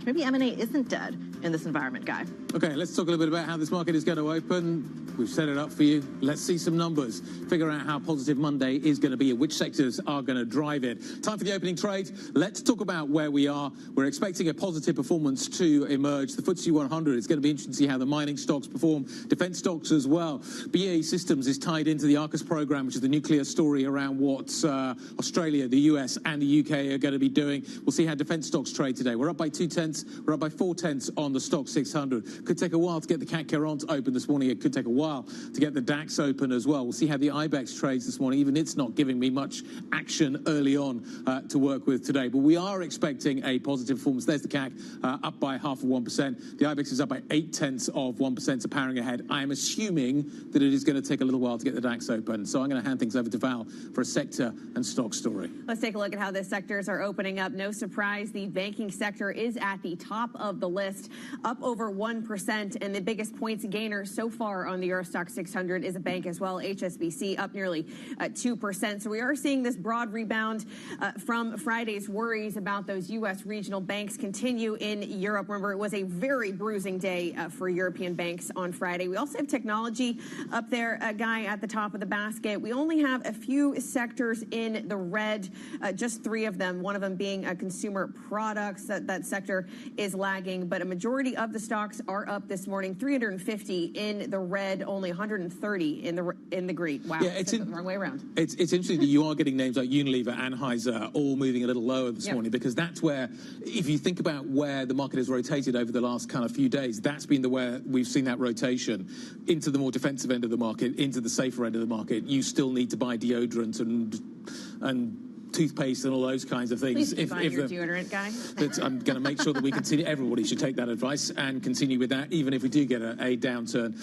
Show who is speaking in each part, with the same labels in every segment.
Speaker 1: Maybe M&A isn't dead in this environment, Guy.
Speaker 2: Okay, let's talk a little bit about how this market is going to open. We've set it up for you. Let's see some numbers, figure out how positive Monday is going to be and which sectors are going to drive it. Time for the opening trade. Let's talk about where we are. We're expecting a positive performance to emerge. The FTSE 100 is going to be interesting to see how the mining stocks perform, defence stocks as well. BAE Systems is tied into the AUKUS program, which is the nuclear story around what Australia, the US and the UK are going to be doing. We'll see how defence stocks trade today. We're up by 0.2, we're up by 0.4 on the stock 600. Could take a while to get the CAC 40 open this morning. It could take a while to get the DAX open as well. We'll see how the IBEX trades this morning. Even it's not giving me much action early on to work with today. But we are expecting a positive performance. There's the CAC up by 0.5%. The IBEX is up by 0.8%, so powering ahead. I am assuming that it is going to take a little while to get the DAX open. So I'm going to hand things over to Val for a sector and stock story.
Speaker 3: Let's take a look at how the sectors are opening up. No surprise, the banking sector is at the top of the list, up over 1%. And the biggest points gainer so far on the Eurostock 600 is a bank as well, HSBC, up nearly 2%. So we are seeing this broad rebound from Friday's worries about those U.S. regional banks continue in Europe. Remember, it was a very bruising day for European banks on Friday. We also have technology up there, Guy, at the top of the basket. We only have a few sectors in the red, just 3 of them, one of them being consumer products. That sector is lagging, but a majority of the stocks are up this morning. 350 in the red, only 130 in the green. Wow,
Speaker 2: yeah,
Speaker 3: it's the wrong way around.
Speaker 2: It's interesting that you are getting names like Unilever, Anheuser, all moving a little lower this morning, because that's where, if you think about where the market has rotated over the last kind of few days, that's been where we've seen that rotation into the more defensive end of the market, into the safer end of the market. You still need to buy deodorant and toothpaste and all those kinds of things.
Speaker 3: Please buy your deodorant, Guy.
Speaker 2: I'm going to make sure that we continue. Everybody should take that advice and continue with that, even if we do get a downturn.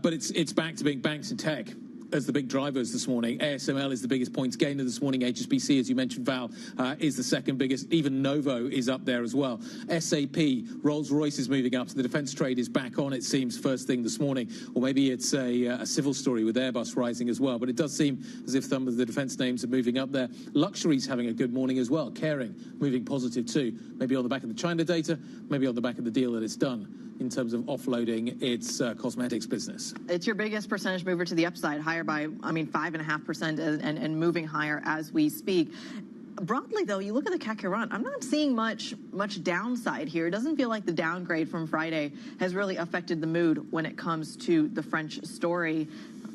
Speaker 2: But it's back to being banks and tech as the big drivers this morning. ASML is the biggest points gainer this morning. HSBC, as you mentioned, Val, is the second biggest. Even Novo is up there as well. SAP, Rolls-Royce is moving up, so the defence trade is back on, it seems, first thing this morning. Or maybe it's a civil story with Airbus rising as well. But it does seem as if some of the defence names are moving up there. Luxury's having a good morning as well. Caring, moving positive too. Maybe on the back of the China data, maybe on the back of the deal that it's done in terms of offloading its cosmetics business.
Speaker 1: It's your biggest percentage mover to the upside, higher by, 5.5% and moving higher as we speak. Broadly, though, you look at the CAC 40, I'm not seeing much downside here. It doesn't feel like the downgrade from Friday has really affected the mood when it comes to the French story.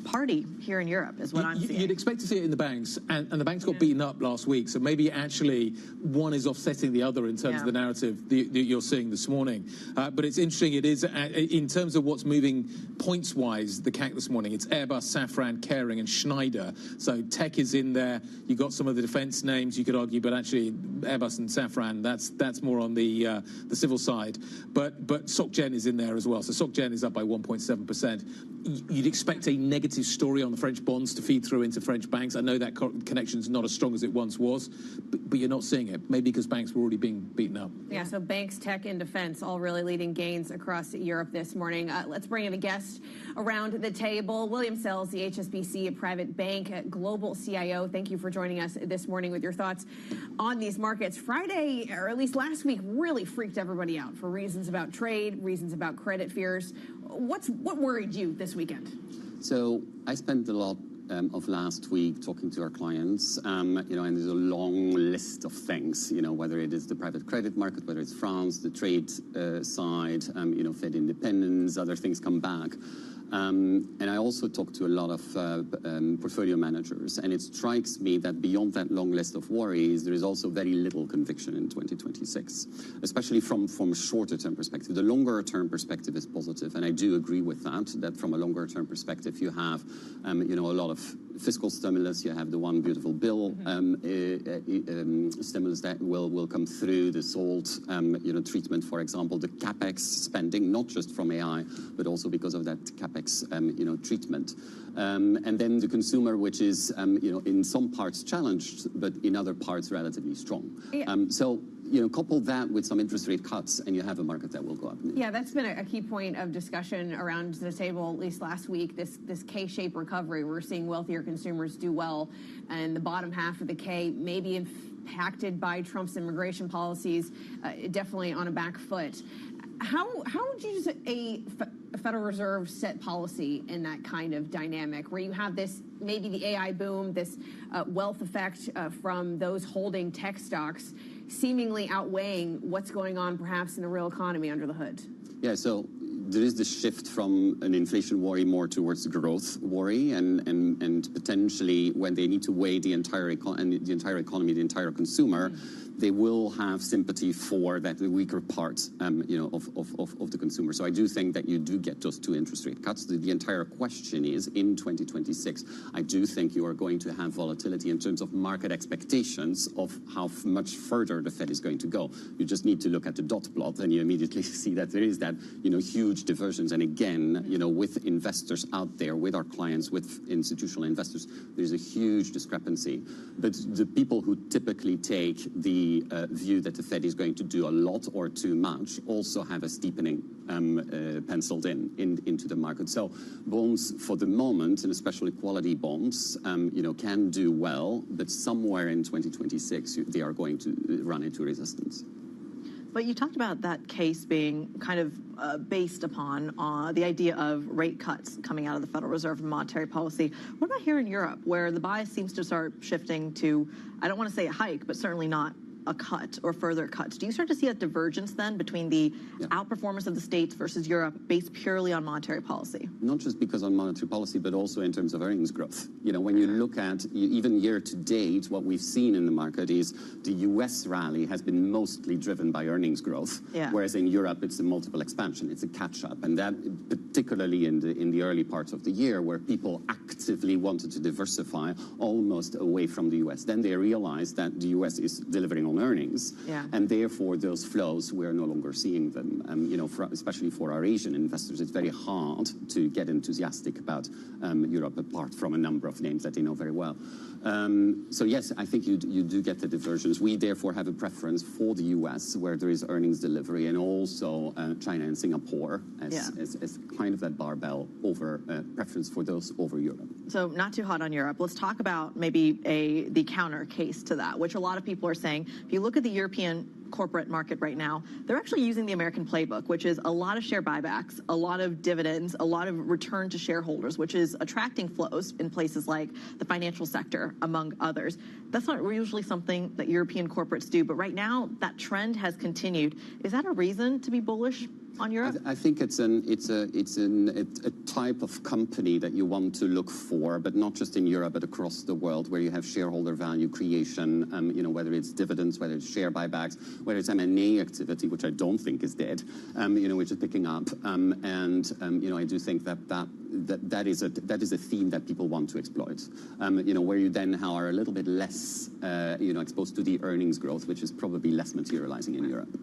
Speaker 1: Party here in Europe is what I'm seeing.
Speaker 2: You'd expect to see it in the banks, and the banks got beaten up last week, so maybe actually one is offsetting the other in terms of the narrative that you're seeing this morning. But it's interesting, it is, in terms of what's moving points-wise, the CAC this morning, it's Airbus, Safran, Caring and Schneider. So tech is in there. You've got some of the defence names, you could argue, but actually Airbus and Safran, that's more on the civil side. But SocGen is in there as well. So SocGen is up by 1.7%. You'd expect a negative story on the French bonds to feed through into French banks. I know that connection's not as strong as it once was, but you're not seeing it. Maybe because banks were already being beaten up.
Speaker 3: Yeah, so banks, tech, and defense all really leading gains across Europe this morning. Let's bring in a guest around the table. William Sells, the HSBC Private Bank Global CIO. Thank you for joining us this morning with your thoughts on these markets. Friday, or at least last week, really freaked everybody out for reasons about trade, reasons about credit fears. What worried you this weekend?
Speaker 4: So I spent a lot of last week talking to our clients, and there's a long list of things, whether it is the private credit market, whether it's France, the trade side, Fed independence, other things come back. And I also talk to a lot of portfolio managers, and it strikes me that beyond that long list of worries, there is also very little conviction in 2026, especially from a shorter-term perspective. The longer-term perspective is positive, and I do agree with that from a longer-term perspective, you have a lot of fiscal stimulus, you have the one beautiful bill stimulus that will come through, the SALT treatment, for example, the CapEx spending, not just from AI, but also because of that CapEx treatment. And then the consumer, which is, in some parts challenged, but in other parts relatively strong.
Speaker 3: Yeah.
Speaker 4: So, couple that with some interest rate cuts, and you have a market that will go up.
Speaker 3: Yeah, that's been a key point of discussion around the table, at least last week, this K-shaped recovery. We're seeing wealthier consumers do well, and the bottom half of the K may be impacted by Trump's immigration policies, definitely on a back foot. How would you use a Federal Reserve set policy in that kind of dynamic, where you have this, maybe the AI boom, this wealth effect from those holding tech stocks, seemingly outweighing what's going on perhaps in the real economy under the hood?
Speaker 4: Yeah, so there is the shift from an inflation worry more towards growth worry, and potentially when they need to weigh the entire economy, the entire consumer, they will have sympathy for that weaker part, of the consumer. So I do think that you do get those two interest rate cuts. The entire question is, in 2026, I do think you are going to have volatility in terms of market expectations of how much further the Fed is going to go. You just need to look at the dot plot, and you immediately see that there is that, huge divergence. And again, with investors out there, with our clients, with institutional investors, there's a huge discrepancy. But the people who typically take the view that the Fed is going to do a lot or too much also have a steepening penciled into the market. So bonds for the moment, and especially quality bonds, can do well, but somewhere in 2026 they are going to run into resistance.
Speaker 1: But you talked about that case being kind of based upon the idea of rate cuts coming out of the Federal Reserve and monetary policy. What about here in Europe, where the bias seems to start shifting to, I don't want to say a hike, but certainly not a cut or further cuts? Do you start to see a divergence then between the outperformance of the States versus Europe based purely on monetary policy?
Speaker 4: Not just because on monetary policy, but also in terms of earnings growth. When you look at even year to date, what we've seen in the market is the US rally has been mostly driven by earnings growth, whereas in Europe it's a multiple expansion, it's a catch-up. And that particularly in the early parts of the year, where people actively wanted to diversify almost away from the US. Then they realized that the US is delivering on earnings, and therefore those flows, we're no longer seeing them. Especially for our Asian investors, it's very hard to get enthusiastic about Europe, apart from a number of names that they know very well. So yes, I think you do get the divergence. We therefore have a preference for the US, where there is earnings delivery, and also China and Singapore as kind of that barbell over preference for those over Europe.
Speaker 1: So not too hot on Europe. Let's talk about maybe the counter case to that, which a lot of people are saying. If you look at the European corporate market right now, they're actually using the American playbook, which is a lot of share buybacks, a lot of dividends, a lot of return to shareholders, which is attracting flows in places like the financial sector, among others. That's not usually something that European corporates do, but right now that trend has continued. Is that a reason to be bullish on Europe?
Speaker 4: I think it's a type of company that you want to look for, but not just in Europe, but across the world, where you have shareholder value creation, whether it's dividends, whether it's share buybacks, whether it's M&A activity, which I don't think is dead, which is picking up. I do think that is a theme that people want to exploit, where you then are a little bit less, exposed to the earnings growth, which is probably less materializing in Europe.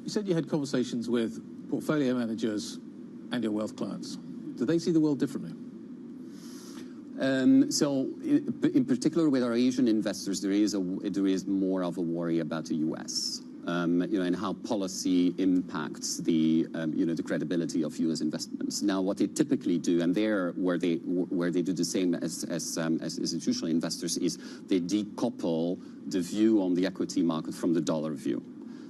Speaker 2: You said you had conversations with portfolio managers and your wealth clients. Do they see the world differently?
Speaker 4: So, in particular with our Asian investors, there is more of a worry about the U.S. And how policy impacts the credibility of U.S. investments. Now, what they typically do, and where they do the same as institutional investors, is they decouple the view on the equity market from the dollar view.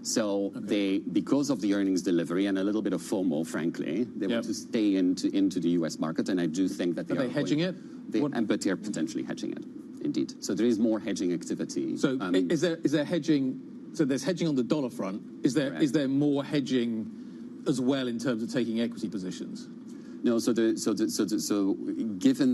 Speaker 4: So they, because of the earnings delivery and a little bit of FOMO, frankly, they want to stay into the US market, and I do think that
Speaker 2: Are they hedging it?
Speaker 4: But they're potentially hedging it, indeed. So there is more hedging activity.
Speaker 2: So is there hedging? So there's hedging on the dollar front. Is there more hedging as well in terms of taking equity positions?
Speaker 4: No, so given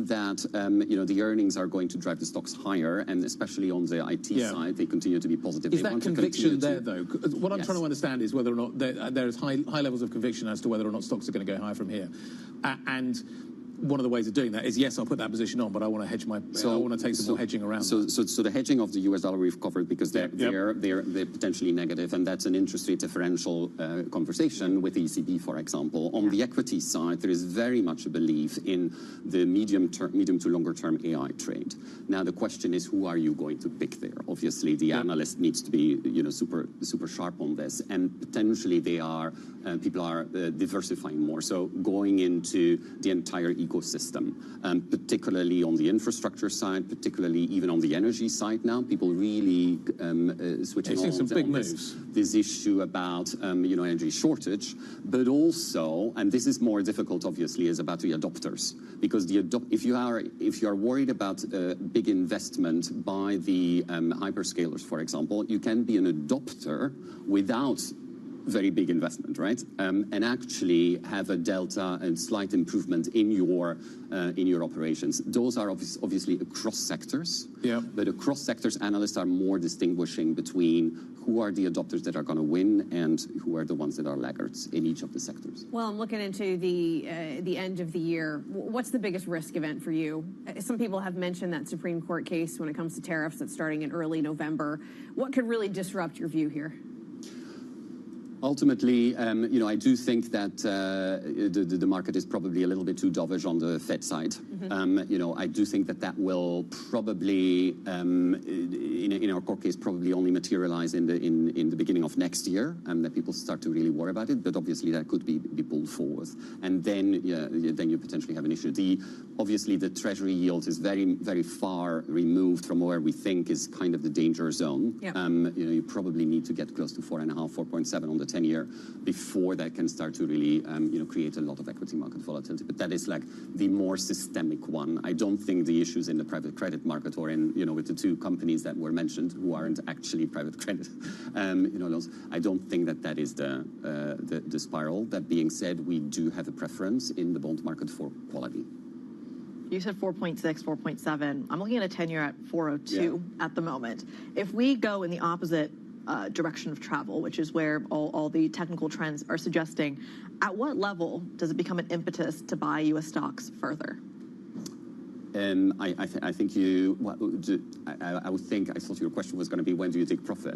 Speaker 4: that the earnings are going to drive the stocks higher, and especially on the IT side, they continue to be positive.
Speaker 2: Is that conviction there, though? What I'm trying to understand is whether or not there is high levels of conviction as to whether or not stocks are going to go higher from here, and one of the ways of doing that is, yes, I'll put that position on, but I want to hedge I want to take some more hedging around.
Speaker 4: So the hedging of the US dollar we've covered because they're potentially negative, and that's an interest rate differential conversation with the ECB, for example. On the equity side, there is very much a belief in the medium to longer term AI trade. Now the question is, who are you going to pick there? Obviously, the analyst needs to be super sharp on this, and potentially people are diversifying more. So going into the entire ecosystem, particularly on the infrastructure side, particularly even on the energy side now, people really switching on
Speaker 2: some big moves.
Speaker 4: This issue about energy shortage, but also, and this is more difficult obviously, is about the adopters, because if you are worried about big investment by the hyperscalers, for example, you can be an adopter without very big investment, right? And actually have a delta and slight improvement in your operations. Those are obviously across sectors.
Speaker 2: Yeah.
Speaker 4: But across sectors, analysts are more distinguishing between who are the adopters that are going to win and who are the ones that are laggards in each of the sectors.
Speaker 3: Well, I'm looking into the end of the year. What's the biggest risk event for you? Some people have mentioned that Supreme Court case when it comes to tariffs that's starting in early November. What could really disrupt your view here?
Speaker 4: Ultimately, I do think that the market is probably a little bit too dovish on the Fed side. I do think that will probably, in our court case, probably only materialize in the beginning of next year, that people start to really worry about it. But obviously, that could be pulled forward, and then you potentially have an issue. Obviously, the Treasury yield is very, very far removed from where we think is kind of the danger zone.
Speaker 3: Yep.
Speaker 4: You probably need to get close to 4.5, 4.7 on the 10-year before that can start to really create a lot of equity market volatility. But that is like the more systemic one. I don't think the issues in the private credit market or in with the two companies that were mentioned who aren't actually private credit loans. I don't think that is the spiral. That being said, we do have a preference in the bond market for quality.
Speaker 1: You said 4.6, 4.7. I'm looking at a 10-year at 4.02 at the moment. If we go in the opposite direction of travel, which is where all the technical trends are suggesting, at what level does it become an impetus to buy U.S. stocks further?
Speaker 4: I think I would think, I thought your question was going to be, when do you take profit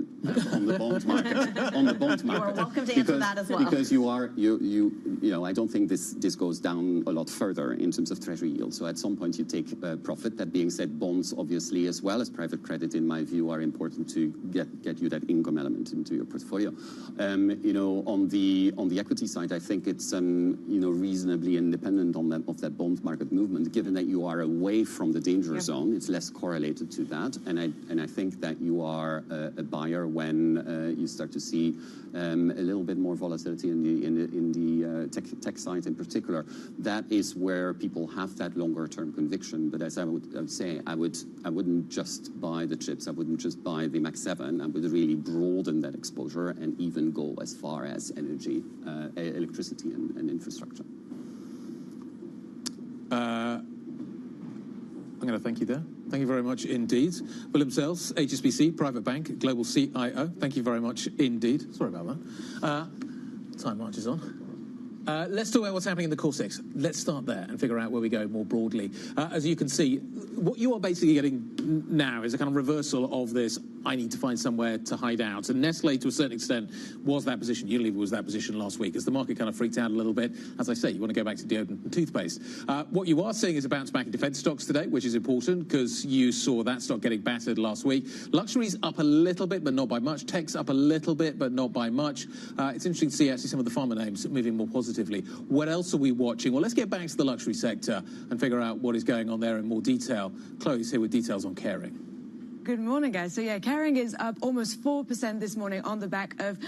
Speaker 4: on the bond market? On the bond market.
Speaker 1: You are welcome to answer that as well.
Speaker 4: Because I don't think this goes down a lot further in terms of Treasury yield. So at some point you take profit. That being said, bonds obviously, as well as private credit, in my view, are important to get you that income element into your portfolio. On the equity side, I think it's reasonably independent of that bond market movement, given that you are away from the danger zone. It's less correlated to that, and I think that you are a buyer when you start to see a little bit more volatility in the tech side in particular. That is where people have that longer term conviction. But as I would say, I wouldn't just buy the chips. I wouldn't just buy the Max 7. I would really broaden that exposure and even go as far as energy, electricity, and infrastructure.
Speaker 2: I'm going to thank you there. Thank you very much indeed. William Sales, HSBC, Private Bank, Global CIO. Thank you very much indeed. Sorry about that. Time marches on. Let's talk about what's happening in the core six. Let's start there and figure out where we go more broadly. As you can see, what you are basically getting now is a kind of reversal of this, I need to find somewhere to hide out. And Nestle, to a certain extent, was that position. Unilever was that position last week as the market kind of freaked out a little bit. As I say, you want to go back to deodorant and toothpaste. What you are seeing is a bounce back in defence stocks today, which is important because you saw that stock getting battered last week. Luxury's up a little bit, but not by much. Tech's up a little bit, but not by much. It's interesting to see actually some of the pharma names moving more positively. What else are we watching? Well, let's get back to the luxury sector and figure out what is going on there in more detail. Chloe's here with details on Caring.
Speaker 5: Good morning, guys. So yeah, Kering is up almost 4% this morning on the back of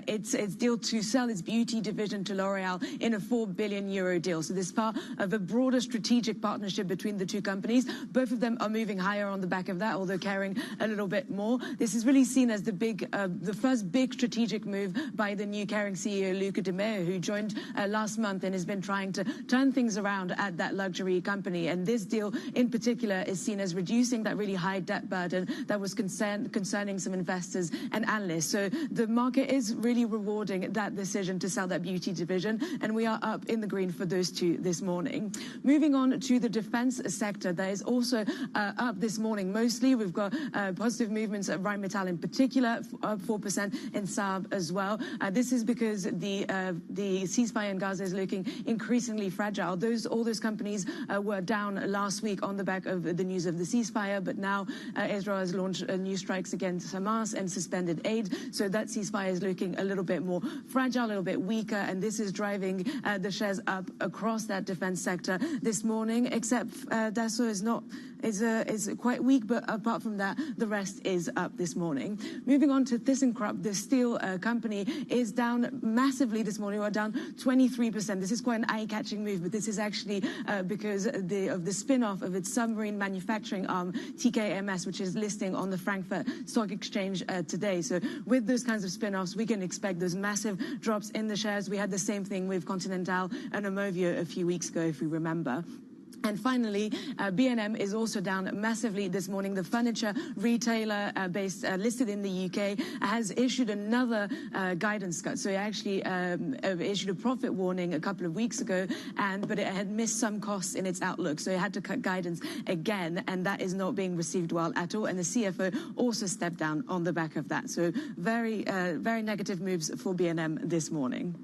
Speaker 5: its deal to sell its beauty division to L'Oreal in a €4 billion deal. So this is part of a broader strategic partnership between the two companies. Both of them are moving higher on the back of that, although Kering a little bit more. This is really seen as the first big strategic move by the new Kering CEO, Luca de Meo, who joined last month and has been trying to turn things around at that luxury company. And this deal in particular is seen as reducing that really high debt burden that was concerning some investors and analysts. So the market is really rewarding that decision to sell that beauty division, and we are up in the green for those two this morning. Moving on to the defense sector, that is also up this morning. Mostly we've got positive movements at Rheinmetall in particular, up 4%, in Saab as well. This is because the ceasefire in Gaza is looking increasingly fragile. All those companies were down last week on the back of the news of the ceasefire, but now Israel has launched new strikes against Hamas and suspended aid. So that ceasefire is looking a little bit more fragile, a little bit weaker, and this is driving the shares up across that defense sector this morning, except Dassault is quite weak, but apart from that, the rest is up this morning. Moving on to ThyssenKrupp, the steel company is down massively this morning. We're down 23%. This is quite an eye-catching move, but this is actually because of the spin-off of its submarine manufacturing arm, TKMS, which is listing on the Frankfurt Stock Exchange today. So with those kinds of spin-offs, we can expect those massive drops in the shares. We had the same thing with Continental and Aumovio a few weeks ago, if we remember. And finally, B&M is also down massively this morning. The furniture retailer listed in the UK has issued another guidance cut. So it actually issued a profit warning a couple of weeks ago, but it had missed some costs in its outlook. So it had to cut guidance again, and that is not being received well at all. And the CFO also stepped down on the back of that. So very negative moves for B&M this morning.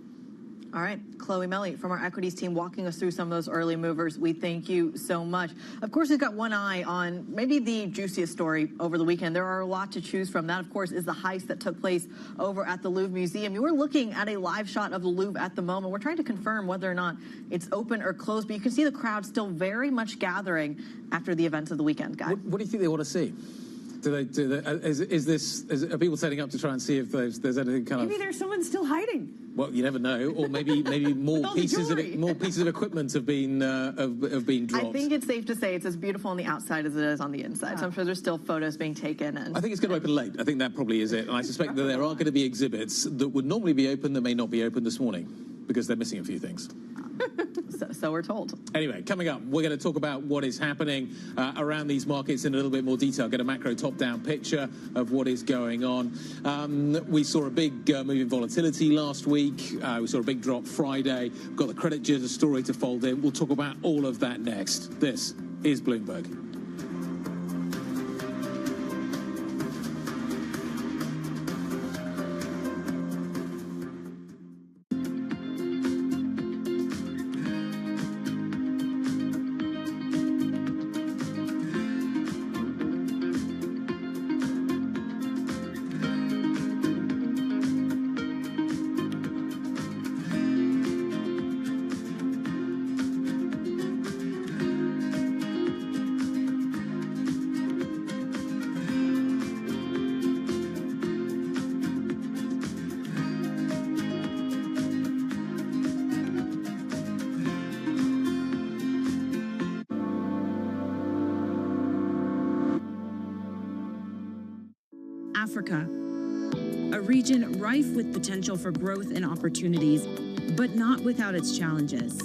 Speaker 1: All right, Chloe Melly from our equities team walking us through some of those early movers. We thank you so much. Of course, we've got one eye on maybe the juiciest story over the weekend. There are a lot to choose from. That, of course, is the heist that took place over at the Louvre Museum. You were looking at a live shot of the Louvre at the moment. We're trying to confirm whether or not it's open or closed, but you can see the crowd still very much gathering after the events of the weekend, guys.
Speaker 2: What do you think they want to see? Are people setting up to try and see if there's anything kind of...
Speaker 3: Maybe there's someone still hiding.
Speaker 2: Well, you never know, or maybe more pieces of equipment have been dropped.
Speaker 1: I think it's safe to say it's as beautiful on the outside as it is on the inside. So I'm sure there's still photos being taken. And
Speaker 2: I think it's going to open late. I think that probably is it. And I suspect that there are going to be exhibits that would normally be open that may not be open this morning because they're missing a few things.
Speaker 1: So we're told.
Speaker 2: Anyway, coming up, we're going to talk about what is happening around these markets in a little bit more detail, get a macro top-down picture of what is going on. We saw a big move in volatility last week. We saw a big drop Friday. We've got the credit jitter story to fold in. We'll talk about all of that next. This is Bloomberg.
Speaker 6: Africa, a region rife with potential for growth and opportunities, but not without its challenges.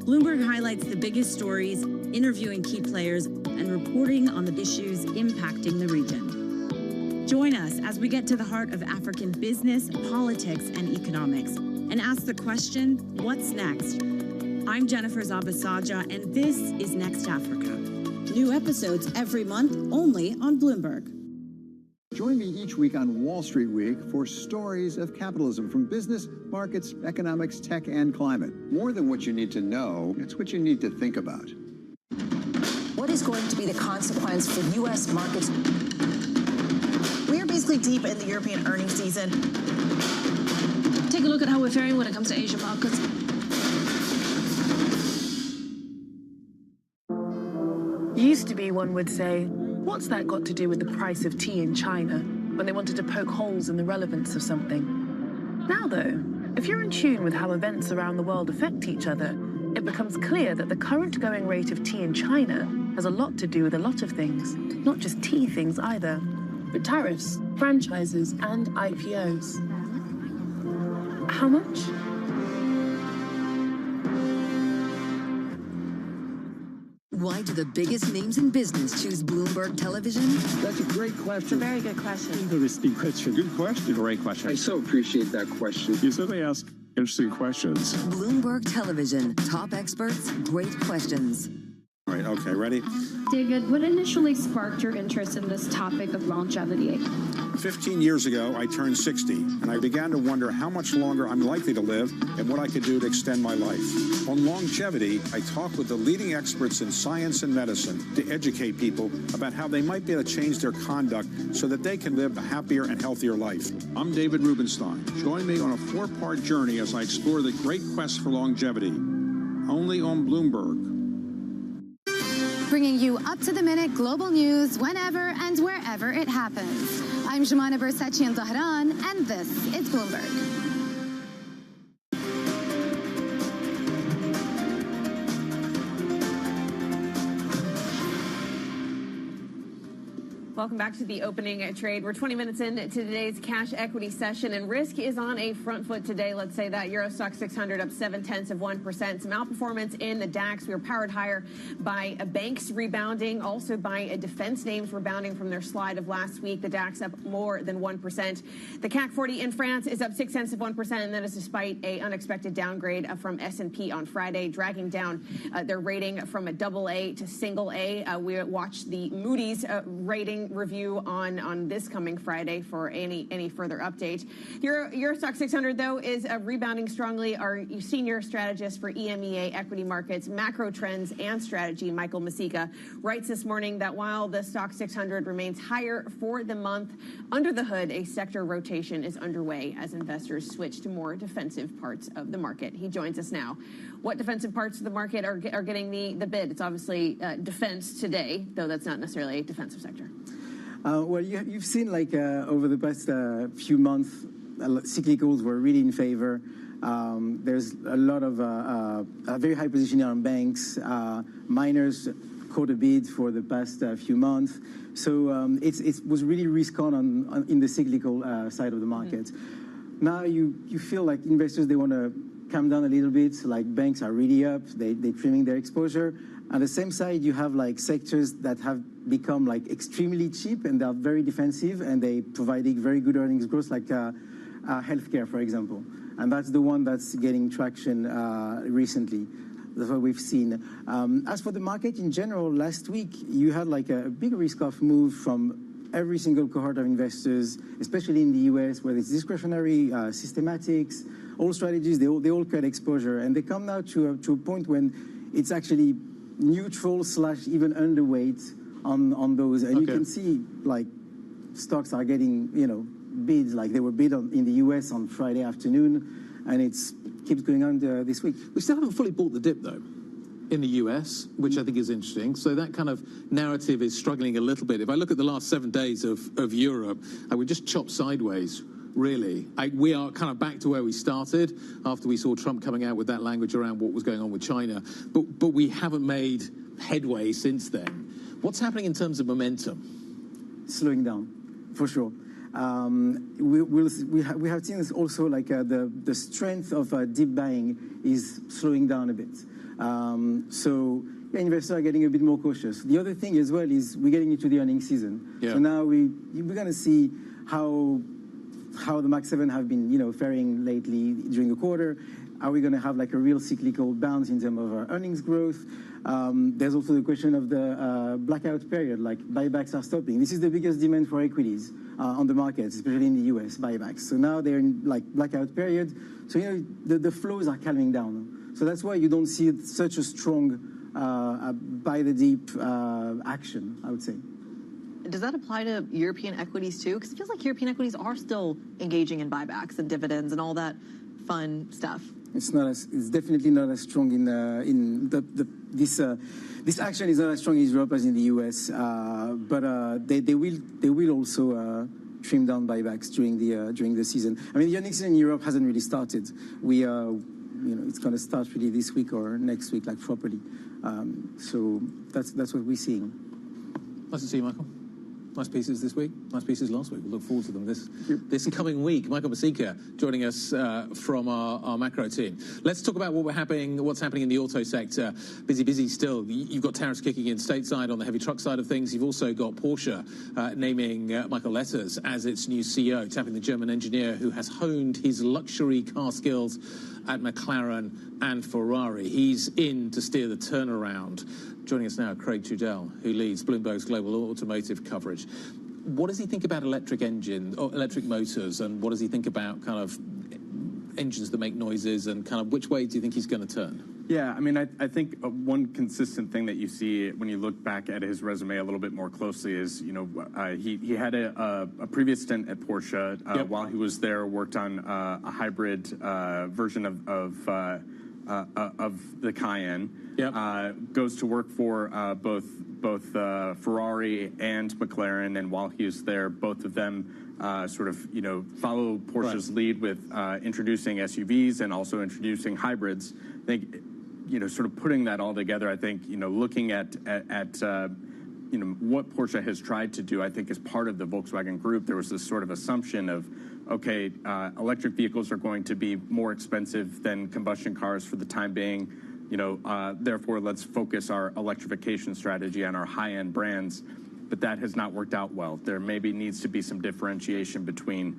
Speaker 6: Bloomberg highlights the biggest stories, interviewing key players, and reporting on the issues impacting the region. Join us as we get to the heart of African business, politics, and economics, and ask the question, what's next? I'm Jennifer Zabasaja, and this is Next Africa.
Speaker 7: New episodes every month, only on Bloomberg.
Speaker 8: Join me each week on Wall Street Week for stories of capitalism from business, markets, economics, tech, and climate. More than what you need to know, it's what you need to think about.
Speaker 9: What is going to be the consequence for U.S. markets?
Speaker 1: We are basically deep in the European earnings season.
Speaker 10: Take a look at how we're faring when it comes to Asian markets.
Speaker 11: Used to be, one would say,
Speaker 10: What's that got to do with the price of tea in China when they wanted to poke holes in the relevance of something? Now, though, if you're in tune with how events around the world affect each other, it becomes clear that the current going rate of tea in China has a lot to do with a lot of things, not just tea things either, but tariffs, franchises, and IPOs. How much?
Speaker 11: Why do the biggest names in business choose Bloomberg Television?
Speaker 12: That's a great question.
Speaker 10: It's a very good question.
Speaker 12: Interesting question. Good question. Great question. I so appreciate that question. You certainly ask interesting questions.
Speaker 11: Bloomberg Television. Top experts, great questions.
Speaker 12: All right, okay, ready?
Speaker 13: David, what initially sparked your interest in this topic of longevity?
Speaker 12: 15 years ago, I turned 60, and I began to wonder how much longer I'm likely to live and what I could do to extend my life. On longevity, I talked with the leading experts in science and medicine to educate people about how they might be able to change their conduct so that they can live a happier and healthier life. I'm David Rubenstein. Join me on a 4-part journey as I explore the great quest for longevity, only on Bloomberg.
Speaker 14: Bringing you up-to-the-minute global news whenever and wherever it happens. I'm Jumana Bersachi in Tehran, and this is Bloomberg.
Speaker 3: Welcome back to the opening trade. We're 20 minutes into today's cash equity session, and risk is on a front foot today. Let's say that Euro Stock 600 up 0.7%. Some outperformance in the DAX. We were powered higher by banks rebounding, also by defense names rebounding from their slide of last week. The DAX up more than 1%. The CAC 40 in France is up 0.6%, and that is despite an unexpected downgrade from S&P on Friday, dragging down their rating from a AA to single A. We watched the Moody's rating review on this coming Friday for any further update. Euro Stock 600, though, is rebounding strongly. Our senior strategist for EMEA equity markets, macro trends, and strategy, Michael Masika, writes this morning that while the Stock 600 remains higher for the month, under the hood, a sector rotation is underway as investors switch to more defensive parts of the market. He joins us now. What defensive parts of the market are getting the bid? It's obviously defense today, though that's not necessarily a defensive sector.
Speaker 15: Well, you've seen over the past few months, cyclicals were really in favor. There's a lot of very high positioning on banks. Miners caught a bid for the past few months. So it was really risk on in the cyclical side of the market. Now you feel like investors, they want to come down a little bit. Like banks are really up. They're trimming their exposure. On the same side, you have sectors that have become extremely cheap and they're very defensive and they providing very good earnings growth, like healthcare, for example. And that's the one that's getting traction recently. That's what we've seen. As for the market in general, last week you had a big risk-off move from every single cohort of investors, especially in the US, where it's discretionary, systematics, all strategies, they all cut exposure. And they come now to a point when it's actually neutral / even underweight on those. And you can see stocks are getting, bids, they were bid on in the US on Friday afternoon, and it keeps going on this week.
Speaker 2: We still haven't fully bought the dip, though, in the US, which I think is interesting. So that kind of narrative is struggling a little bit. If I look at the last 7 days of Europe, I would just chop sideways. Really, we are kind of back to where we started after we saw Trump coming out with that language around what was going on with China. But we haven't made headway since then. What's happening in terms of momentum?
Speaker 15: Slowing down, for sure. We have seen this also, the strength of deep buying is slowing down a bit. So investors are getting a bit more cautious. The other thing as well is we're getting into the earnings season. Yeah. So now we're going to see how the Max 7 have been, faring lately during the quarter. Are we going to have a real cyclical bounce in terms of our earnings growth? There's also the question of the blackout period, buybacks are stopping. This is the biggest demand for equities on the markets, especially in the US, buybacks. So now they're in blackout period. So, the flows are calming down. So that's why you don't see such a strong buy the deep action, I would say.
Speaker 1: Does that apply to European equities too? Because it feels like European equities are still engaging in buybacks and dividends and all that fun stuff.
Speaker 15: It's not as. It's definitely not as strong this action is not as strong in Europe as in the US. But they will also trim down buybacks during the season. I mean, the earnings season in Europe hasn't really started. It's going to start really this week or next week, like properly. So that's what we're seeing.
Speaker 2: Nice to see you, Michael. Nice pieces this week, nice pieces last week. We'll look forward to them this coming week. Michael Masika joining us from our macro team. Let's talk about what's happening in the auto sector. Busy still. You've got tariffs kicking in stateside on the heavy truck side of things. You've also got Porsche naming Michael Letters as its new CEO, tapping the German engineer who has honed his luxury car skills at McLaren and Ferrari. He's in to steer the turnaround. Joining us now, Craig Trudell, who leads Bloomberg's global automotive coverage. What does he think about electric motors, and what does he think about kind of engines that make noises, and kind of which way do you think he's going to turn?
Speaker 16: Yeah, I mean, I think one consistent thing that you see when you look back at his resume a little bit more closely is, he had a previous stint at Porsche. While he was there, worked on a hybrid version of the Cayenne. Goes to work for both Ferrari and McLaren, and while he was there, both of them follow Porsche's lead with introducing SUVs and also introducing hybrids. I think, sort of putting that all together, I think, looking at what Porsche has tried to do, I think as part of the Volkswagen Group, there was this sort of assumption of, okay, electric vehicles are going to be more expensive than combustion cars for the time being. Therefore, let's focus our electrification strategy on our high-end brands. But that has not worked out well. There maybe needs to be some differentiation between,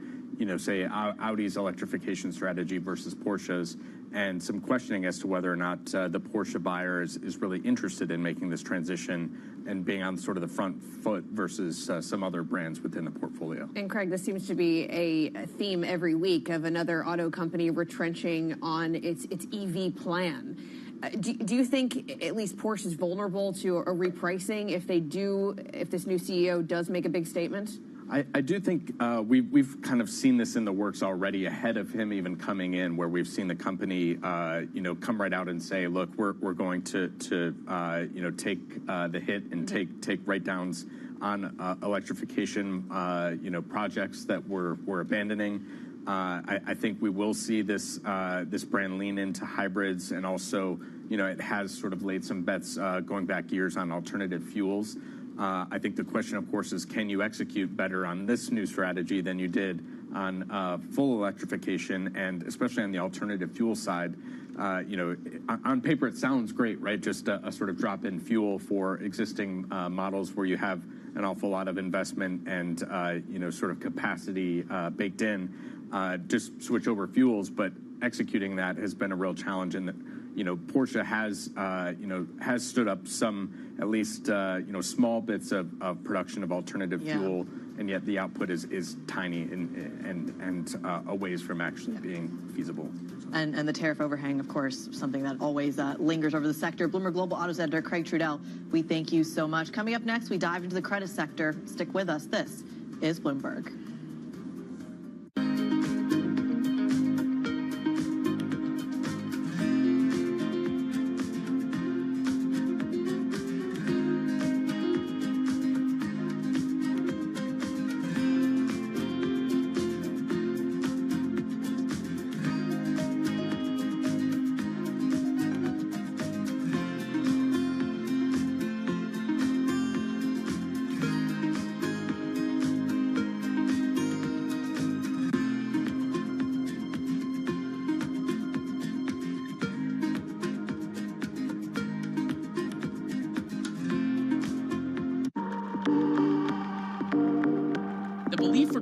Speaker 16: say, Audi's electrification strategy versus Porsche's, and some questioning as to whether or not the Porsche buyer is really interested in making this transition and being on sort of the front foot versus some other brands within the portfolio.
Speaker 3: And Craig, this seems to be a theme every week of another auto company retrenching on its EV plan. Do you think at least Porsche is vulnerable to a repricing if this new CEO does make a big statement?
Speaker 16: I do think we've kind of seen this in the works already ahead of him even coming in, where we've seen the company, come right out and say, look, we're going to take the hit and take write-downs on electrification, projects that we're abandoning. I think we will see this brand lean into hybrids, and also, it has sort of laid some bets going back years on alternative fuels. I think the question, of course, is can you execute better on this new strategy than you did on full electrification, and especially on the alternative fuel side. On paper, it sounds great, right? Just a sort of drop-in fuel for existing models where you have an awful lot of investment and, sort of capacity baked in. Just switch over fuels, but executing that has been a real challenge. And Porsche has stood up some, at least small bits of production of alternative fuel, and yet the output is tiny and a ways from actually being feasible.
Speaker 1: And the tariff overhang, of course, something that always lingers over the sector. Bloomberg Global Autos editor Craig Trudell, we thank you so much. Coming up next, we dive into the credit sector. Stick with us. This is Bloomberg.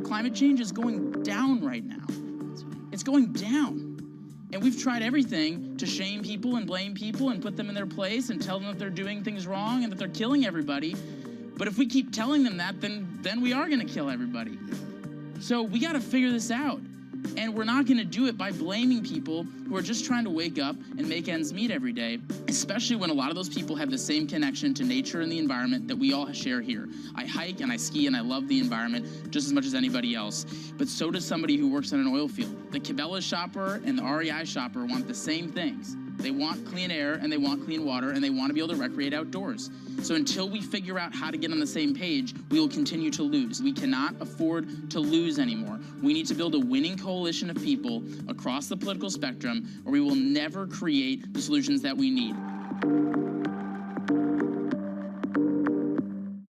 Speaker 17: Climate change is going down right now. It's going down. And we've tried everything to shame people and blame people and put them in their place and tell them that they're doing things wrong and that they're killing everybody. But if we keep telling them that, then we are going to kill everybody. So we got to figure this out. And we're not going to do it by blaming people who are just trying to wake up and make ends meet every day, especially when a lot of those people have the same connection to nature and the environment that we all share here. I hike and I ski and I love the environment just as much as anybody else, but so does somebody who works in an oil field. The Cabela's shopper and the REI shopper want the same things. They want clean air and they want clean water and they want to be able to recreate outdoors. So until we figure out how to get on the same page, we will continue to lose. We cannot afford to lose anymore. We need to build a winning coalition of people across the political spectrum, or we will never create the solutions that we need.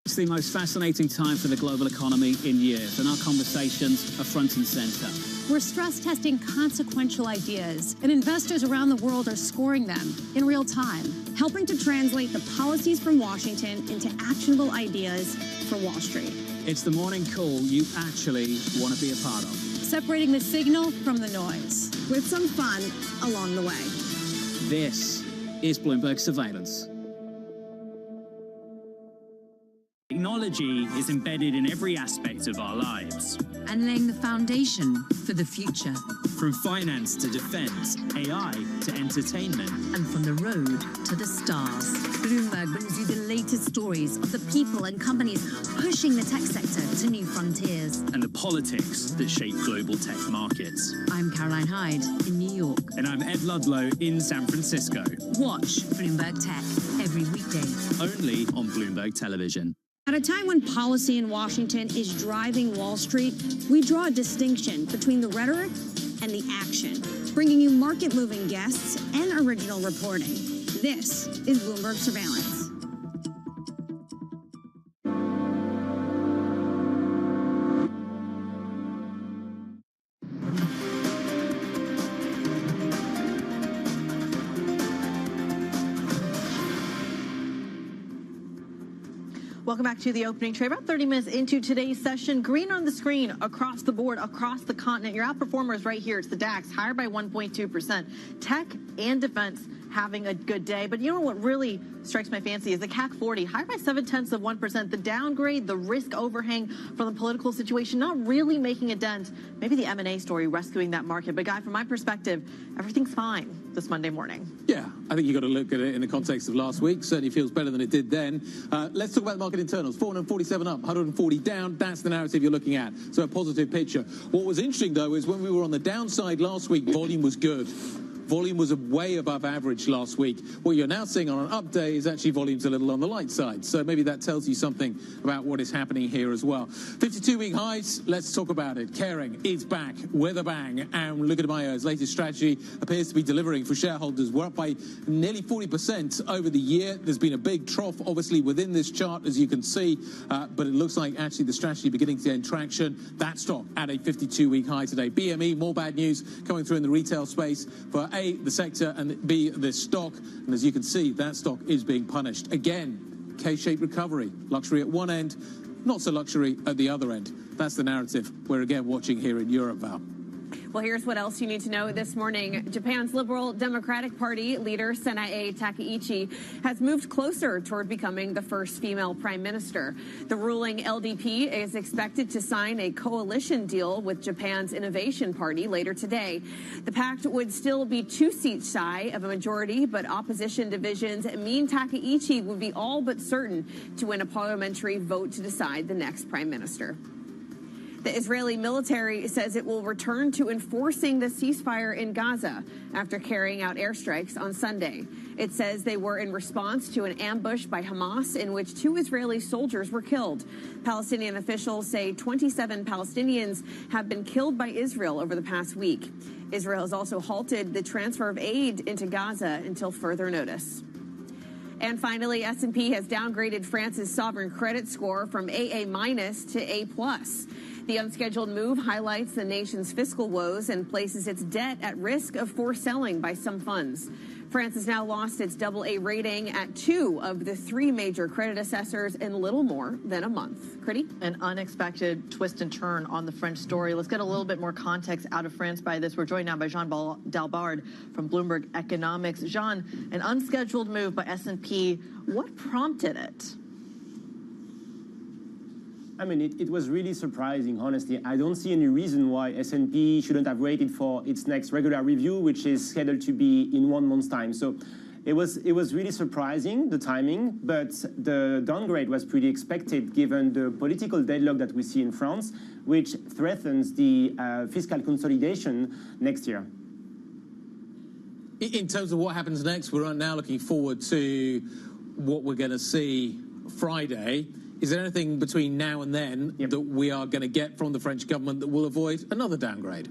Speaker 18: It's the most fascinating time for the global economy in years, and our conversations are front and center.
Speaker 19: We're stress testing consequential ideas, and investors around the world are scoring them in real time,
Speaker 6: helping to translate the policies from Washington into actionable ideas for Wall Street.
Speaker 18: It's the morning call you actually want to be a part of.
Speaker 19: Separating the signal from the noise,
Speaker 6: with some fun along the way.
Speaker 18: This is Bloomberg Surveillance. Technology is embedded in every aspect of our lives.
Speaker 11: And laying the foundation for the future.
Speaker 18: From finance to defense, AI to entertainment.
Speaker 11: And from the road to the stars. Bloomberg brings you the latest stories of the people and companies pushing the tech sector to new frontiers.
Speaker 18: And the politics that shape global tech markets.
Speaker 11: I'm Caroline Hyde in New York.
Speaker 18: And I'm Ed Ludlow in San Francisco.
Speaker 11: Watch Bloomberg Tech every weekday.
Speaker 18: Only on Bloomberg Television.
Speaker 6: At a time when policy in Washington is driving Wall Street, we draw a distinction between the rhetoric and the action, bringing you market-moving guests and original reporting. This is Bloomberg Surveillance.
Speaker 1: Welcome back to the opening trade. About 30 minutes into today's session, green on the screen across the board, across the continent. Your outperformers right here. It's the DAX, higher by 1.2%. Tech and defense having a good day. But you know what really strikes my fancy is the CAC 40, higher by 0.7%. The downgrade, the risk overhang from the political situation, not really making a dent. Maybe the M&A story rescuing that market. But Guy, from my perspective, everything's fine this Monday morning.
Speaker 2: Yeah, I think you've got to look at it in the context of last week. Certainly feels better than it did then. Let's talk about the market internals. 447 up, 140 down. That's the narrative you're looking at. So a positive picture. What was interesting, though, is when we were on the downside last week, volume was good. Volume was way above average last week. What you're now seeing on an up day is actually volume's a little on the light side. So maybe that tells you something about what is happening here as well. 52-week highs, let's talk about it. Kering is back with a bang. And look at Mayo's latest strategy appears to be delivering for shareholders. We're up by nearly 40% over the year. There's been a big trough, obviously, within this chart, as you can see. But it looks like actually the strategy beginning to gain traction. That stock at a 52-week high today. BME, more bad news coming through in the retail space for A, the sector, and B, the stock. And as you can see, that stock is being punished. Again, K-shaped recovery. Luxury at one end, not so luxury at the other end. That's the narrative we're again watching here in Europe, Val.
Speaker 3: Well, here's what else you need to know this morning. Japan's Liberal Democratic Party leader, Sanae Takaichi, has moved closer toward becoming the first female prime minister. The ruling LDP is expected to sign a coalition deal with Japan's Innovation Party later today. The pact would still be 2 seats shy of a majority, but opposition divisions mean Takaichi would be all but certain to win a parliamentary vote to decide the next prime minister. The Israeli military says it will return to enforcing the ceasefire in Gaza after carrying out airstrikes on Sunday. It says they were in response to an ambush by Hamas in which 2 Israeli soldiers were killed. Palestinian officials say 27 Palestinians have been killed by Israel over the past week. Israel has also halted the transfer of aid into Gaza until further notice. And finally, S&P has downgraded France's sovereign credit score from AA- to A+. The unscheduled move highlights the nation's fiscal woes and places its debt at risk of forced selling by some funds. France has now lost its AA rating at 2 of the 3 major credit assessors in little more than a month. Critty?
Speaker 1: An unexpected twist and turn on the French story. Let's get a little bit more context out of France by this. We're joined now by Jean Dalbard from Bloomberg Economics. Jean, an unscheduled move by S&P. What prompted it?
Speaker 20: I mean, it was really surprising, honestly. I don't see any reason why S&P shouldn't have waited for its next regular review, which is scheduled to be in 1 month's time. So it was really surprising, the timing, but the downgrade was pretty expected given the political deadlock that we see in France, which threatens the fiscal consolidation next year.
Speaker 2: In terms of what happens next, we're now looking forward to what we're going to see Friday. Is there anything between now and then that we are going to get from the French government that will avoid another downgrade?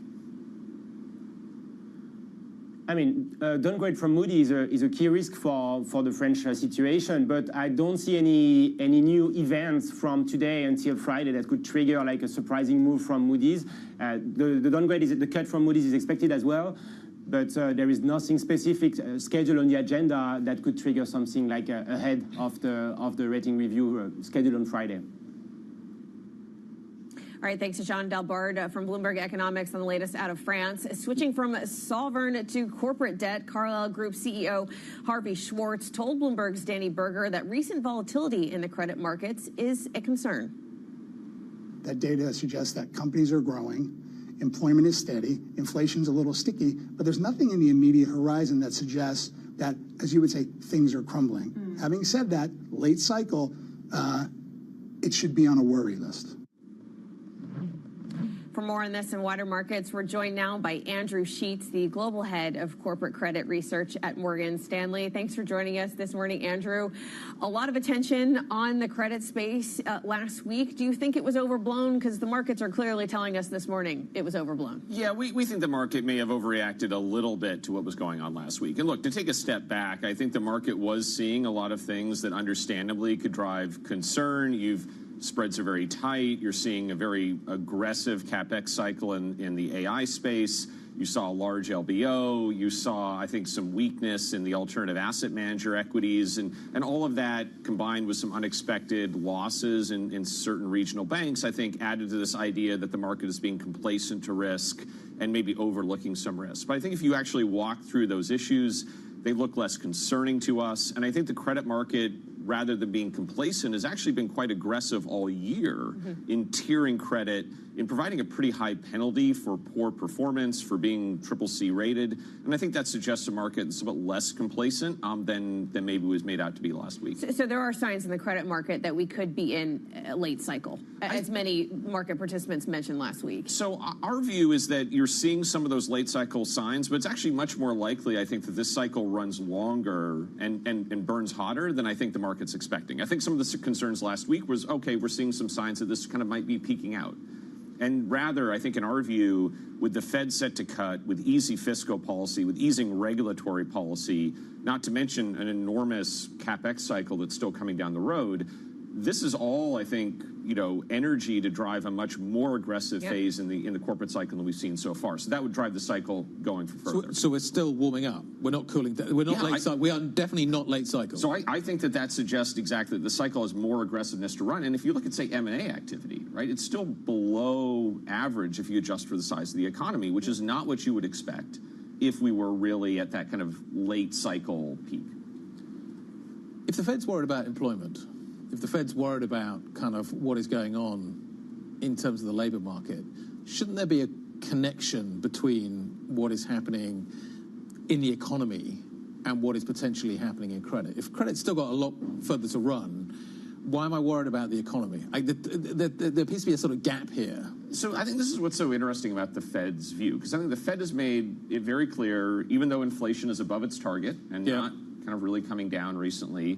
Speaker 20: I mean, downgrade from Moody's is a key risk for the French situation, but I don't see any new events from today until Friday that could trigger like a surprising move from Moody's. The downgrade the cut from Moody's is expected as well, but there is nothing specific scheduled on the agenda that could trigger something like ahead of the rating review scheduled on Friday.
Speaker 3: All right, thanks to Jean Dalbard from Bloomberg Economics on the latest out of France. Switching from sovereign to corporate debt, Carlyle Group CEO Harvey Schwartz told Bloomberg's Danny Berger that recent volatility in the credit markets is a concern.
Speaker 21: That data suggests that companies are growing, employment is steady, inflation's a little sticky, but there's nothing in the immediate horizon that suggests that, as you would say, things are crumbling. Having said that, late cycle, it should be on a worry list.
Speaker 3: For more on this and wider markets, we're joined now by Andrew Sheets, the global head of corporate credit research at Morgan Stanley. Thanks for joining us this morning, Andrew. A lot of attention on the credit space last week. Do you think it was overblown? Because the markets are clearly telling us this morning it was overblown.
Speaker 22: Yeah, we think the market may have overreacted a little bit to what was going on last week. And look, to take a step back, I think the market was seeing a lot of things that understandably could drive concern. Spreads are very tight. You're seeing a very aggressive CapEx cycle in the AI space. You saw a large LBO. You saw, I think, some weakness in the alternative asset manager equities. And all of that combined with some unexpected losses in certain regional banks, I think, added to this idea that the market is being complacent to risk and maybe overlooking some risk. But I think if you actually walk through those issues, they look less concerning to us. And I think the credit market, rather than being complacent, has actually been quite aggressive all year in tiering credit, in providing a pretty high penalty for poor performance, for being CCC rated. And I think that suggests a market that's a bit less complacent than maybe was made out to be last week.
Speaker 3: So there are signs in the credit market that we could be in a late cycle, as many market participants mentioned last week.
Speaker 22: So our view is that you're seeing some of those late cycle signs, but it's actually much more likely, I think, that this cycle runs longer and burns hotter than I think the market's expecting. I think some of the concerns last week was, okay, we're seeing some signs that this kind of might be peaking out. And rather, I think in our view, with the Fed set to cut, with easy fiscal policy, with easing regulatory policy, not to mention an enormous CapEx cycle that's still coming down the road, this is all, I think, energy to drive a much more aggressive phase in the corporate cycle than we've seen so far. So that would drive the cycle going for further.
Speaker 2: So we're still warming up. We're not cooling. We're not late cycle. We are definitely not late cycle.
Speaker 22: So I think that suggests exactly that the cycle has more aggressiveness to run. And if you look at, say, M&A activity, right, it's still below average if you adjust for the size of the economy, which is not what you would expect if we were really at that kind of late cycle peak.
Speaker 2: If the Fed's worried about employment, if the Fed's worried about kind of what is going on in terms of the labor market, shouldn't there be a connection between what is happening in the economy and what is potentially happening in credit? If credit's still got a lot further to run, why am I worried about the economy? There appears to be a sort of gap here.
Speaker 22: So I think this is what's so interesting about the Fed's view, because I think the Fed has made it very clear, even though inflation is above its target and not kind of really coming down recently,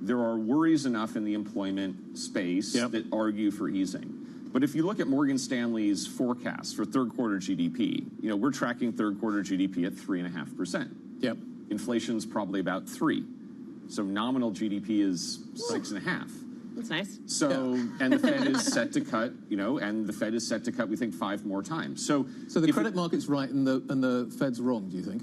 Speaker 22: there are worries enough in the employment space that argue for easing. But if you look at Morgan Stanley's forecast for third quarter GDP, we're tracking third quarter GDP at 3.5%.
Speaker 2: Yep.
Speaker 22: Inflation's probably about 3%. So nominal GDP is 6.5%.
Speaker 3: That's nice.
Speaker 22: So, and the Fed is set to cut, and the Fed is set to cut, we think, 5 more times. So
Speaker 2: the credit market's right and the Fed's wrong, do you think?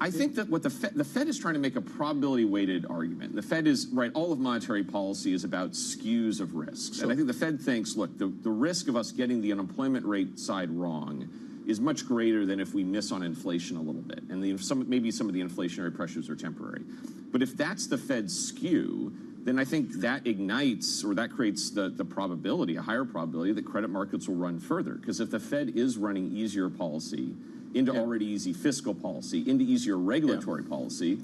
Speaker 22: I think that what the Fed is trying to make a probability-weighted argument. The Fed is, right, all of monetary policy is about skews of risks. Sure. And I think the Fed thinks, look, the risk of us getting the unemployment rate side wrong is much greater than if we miss on inflation a little bit. And maybe some of the inflationary pressures are temporary. But if that's the Fed's skew, then I think that ignites, or that creates the probability, a higher probability that credit markets will run further. Because if the Fed is running easier policy into already easy fiscal policy, into easier regulatory policy,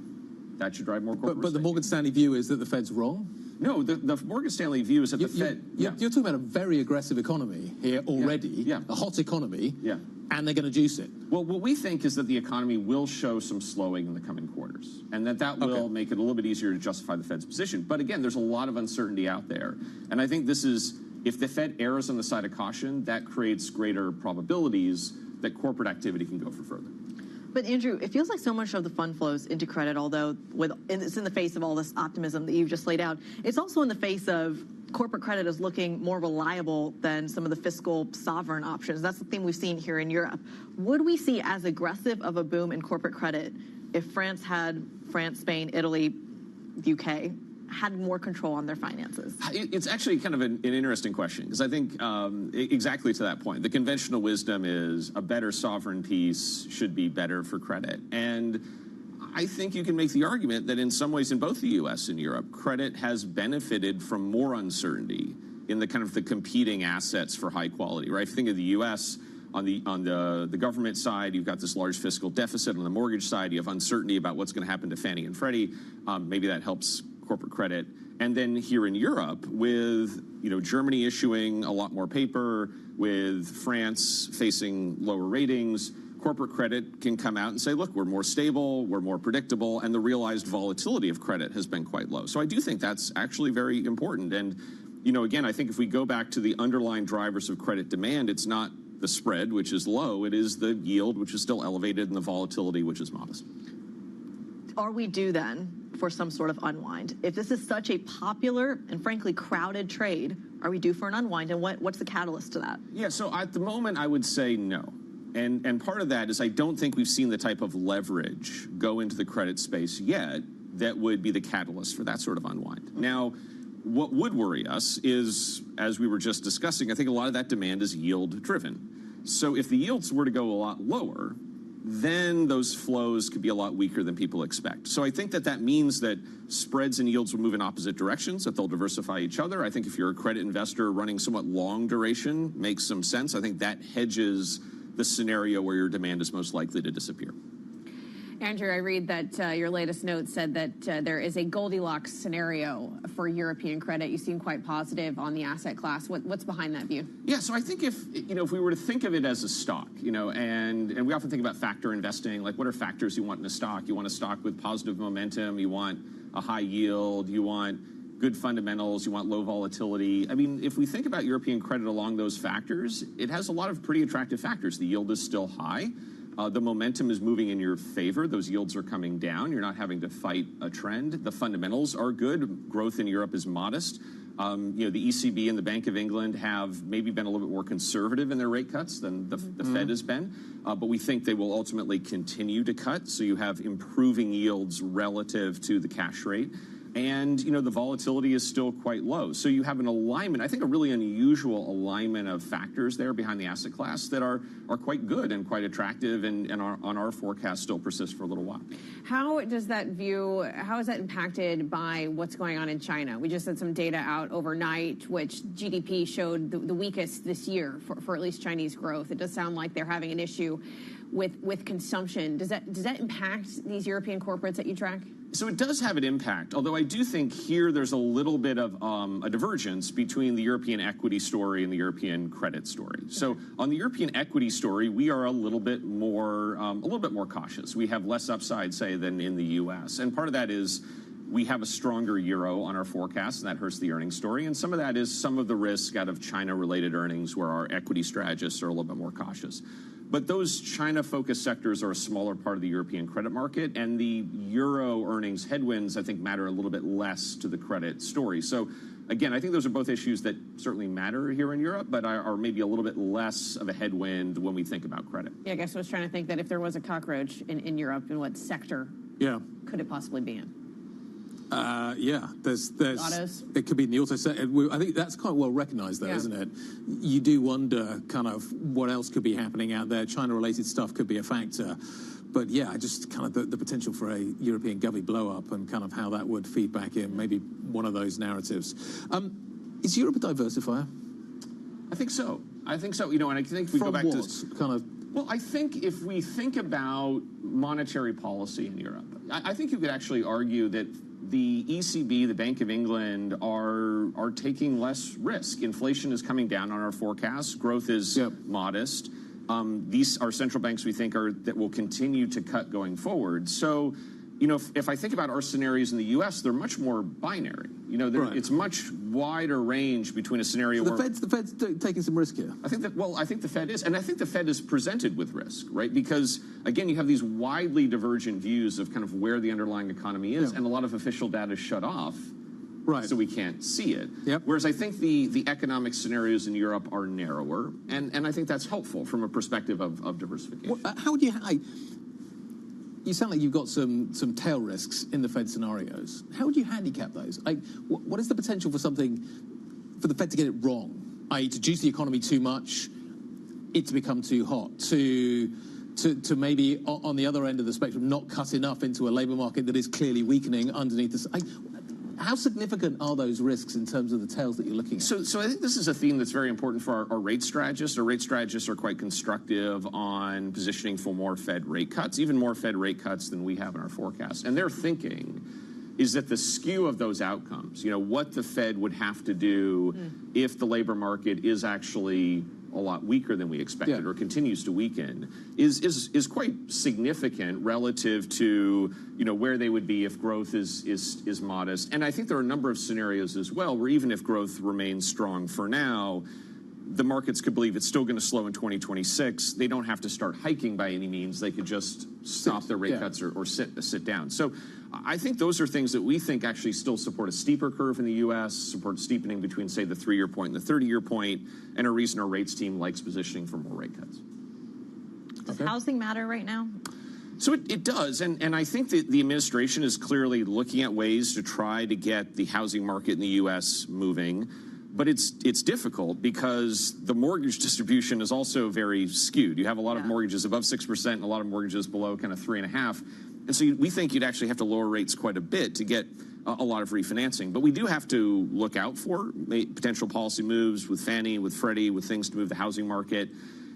Speaker 22: that should drive more corporate
Speaker 2: But the Morgan Stanley view is that the Fed's wrong?
Speaker 22: No, the Morgan Stanley view is that the Fed...
Speaker 2: You're talking about a very aggressive economy here already, a hot economy, and they're going to juice it.
Speaker 22: Well, what we think is that the economy will show some slowing in the coming quarters, and that will make it a little bit easier to justify the Fed's position. But again, there's a lot of uncertainty out there. And I think this is, if the Fed errs on the side of caution, that creates greater probabilities that corporate activity can go for further.
Speaker 1: But Andrew, it feels like so much of the fund flows into credit, although it's in the face of all this optimism that you've just laid out. It's also in the face of corporate credit is looking more reliable than some of the fiscal sovereign options. That's the thing we've seen here in Europe. Would we see as aggressive of a boom in corporate credit if France, Spain, Italy, UK had more control on their finances?
Speaker 22: It's actually kind of an interesting question, because I think exactly to that point, the conventional wisdom is a better sovereign piece should be better for credit. And I think you can make the argument that in some ways in both the U.S. and Europe, credit has benefited from more uncertainty in the kind of the competing assets for high quality, right? If you think of the U.S., on the government side, you've got this large fiscal deficit. On the mortgage side, you have uncertainty about what's going to happen to Fannie and Freddie. Maybe that helps corporate credit. And then here in Europe, with Germany issuing a lot more paper, with France facing lower ratings, corporate credit can come out and say, look, we're more stable, we're more predictable, and the realized volatility of credit has been quite low. So I do think that's actually very important. And again, I think if we go back to the underlying drivers of credit demand, it's not the spread, which is low, it is the yield, which is still elevated, and the volatility, which is modest.
Speaker 1: Are we due then for some sort of unwind? If this is such a popular and frankly crowded trade, are we due for an unwind, and what's the catalyst to that?
Speaker 22: Yeah, so at the moment I would say no. And part of that is I don't think we've seen the type of leverage go into the credit space yet that would be the catalyst for that sort of unwind. Now, what would worry us is, as we were just discussing, I think a lot of that demand is yield driven. So if the yields were to go a lot lower, then those flows could be a lot weaker than people expect. So I think that means that spreads and yields will move in opposite directions, that they'll diversify each other. I think if you're a credit investor running somewhat long duration, makes some sense. I think that hedges the scenario where your demand is most likely to disappear.
Speaker 3: Andrew, I read that your latest note said that there is a Goldilocks scenario for European credit. You seem quite positive on the asset class. What's behind that view?
Speaker 22: Yeah, so I think if we were to think of it as a stock, and we often think about factor investing, like what are factors you want in a stock? You want a stock with positive momentum, you want a high yield, you want good fundamentals, you want low volatility. I mean, if we think about European credit along those factors, it has a lot of pretty attractive factors. The yield is still high. The momentum is moving in your favor. Those yields are coming down. You're not having to fight a trend. The fundamentals are good. Growth in Europe is modest. The ECB and the Bank of England have maybe been a little bit more conservative in their rate cuts than the Fed has been. But we think they will ultimately continue to cut. So you have improving yields relative to the cash rate. And, the volatility is still quite low. So you have an alignment, I think a really unusual alignment of factors there behind the asset class that are quite good and quite attractive and on our forecast still persist for a little while.
Speaker 3: How is that impacted by what's going on in China? We just had some data out overnight, which GDP showed the weakest this year for at least Chinese growth. It does sound like they're having an issue with consumption. Does that impact these European corporates that you track?
Speaker 22: So it does have an impact, although I do think here there's a little bit of a divergence between the European equity story and the European credit story. So on the European equity story, we are a little bit more cautious. We have less upside, say, than in the U.S. And part of that is we have a stronger euro on our forecast, and that hurts the earnings story. And some of that is some of the risk out of China-related earnings where our equity strategists are a little bit more cautious. But those China-focused sectors are a smaller part of the European credit market, and the euro earnings headwinds, I think, matter a little bit less to the credit story. So, again, I think those are both issues that certainly matter here in Europe, but are maybe a little bit less of a headwind when we think about credit.
Speaker 3: Yeah, I guess I was trying to think that if there was a cockroach in Europe, in what sector could it possibly be in?
Speaker 2: Yeah, there's
Speaker 3: Autos.
Speaker 2: it could be in the auto sector. I think that's quite well recognised, though, isn't it? You do wonder kind of what else could be happening out there. China-related stuff could be a factor. But yeah, just kind of the potential for a European govy blow-up and kind of how that would feed back in, maybe one of those narratives. Is Europe a diversifier?
Speaker 22: I think so. I think so. You know, and I think if we go back to
Speaker 2: kind of.
Speaker 22: Well, I think if we think about monetary policy in Europe, I think you could actually argue that the ECB, the Bank of England, are taking less risk. Inflation is coming down on our forecasts. Growth is modest. These are central banks we think that will continue to cut going forward. So, you know, if I think about our scenarios in the U.S., they're much more binary. You know, it's much wider range between a scenario
Speaker 2: So
Speaker 22: where
Speaker 2: the Fed's taking some risk here.
Speaker 22: I think the Fed is, and I think the Fed is presented with risk, right? Because again, you have these widely divergent views of kind of where the underlying economy is, and a lot of official data is shut off. Right. So we can't see it. Whereas I think the economic scenarios in Europe are narrower, and I think that's helpful from a perspective of diversification.
Speaker 2: How would you... You sound like you've got some tail risks in the Fed scenarios. How would you handicap those? Like, what is the potential for the Fed to get it wrong? I.e., to juice the economy too much, it to become too hot, to maybe on the other end of the spectrum not cut enough into a labour market that is clearly weakening underneath the... How significant are those risks in terms of the tails that you're looking at?
Speaker 22: So I think this is a theme that's very important for our rate strategists. Our rate strategists are quite constructive on positioning for more Fed rate cuts, even more Fed rate cuts than we have in our forecast. And their thinking is that the skew of those outcomes, you know, what the Fed would have to do if the labor market is actually a lot weaker than we expected or continues to weaken, is quite significant relative to, you know, where they would be if growth is modest. And I think there are a number of scenarios as well where even if growth remains strong for now, the markets could believe it's still going to slow in 2026. They don't have to start hiking by any means. They could just stop their rate cuts or sit down. So I think those are things that we think actually still support a steeper curve in the U.S., support steepening between, say, the 3-year point and the 30-year point, and a reason our rates team likes positioning for more rate cuts.
Speaker 1: Does housing matter right now?
Speaker 22: So it does, and I think that the administration is clearly looking at ways to try to get the housing market in the U.S. moving. But it's difficult because the mortgage distribution is also very skewed. You have a lot of mortgages above 6% and a lot of mortgages below kind of 3.5%. And so we think you'd actually have to lower rates quite a bit to get a lot of refinancing. But we do have to look out for potential policy moves with Fannie, with Freddie, with things to move the housing market.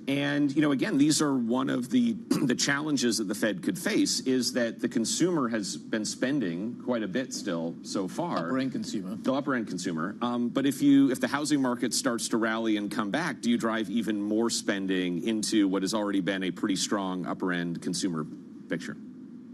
Speaker 22: And, you know, again, these are one of the challenges that the Fed could face is that the consumer has been spending quite a bit still so far.
Speaker 2: Upper-end consumer.
Speaker 22: The upper-end consumer. But if the housing market starts to rally and come back, do you drive even more spending into what has already been a pretty strong upper-end consumer picture?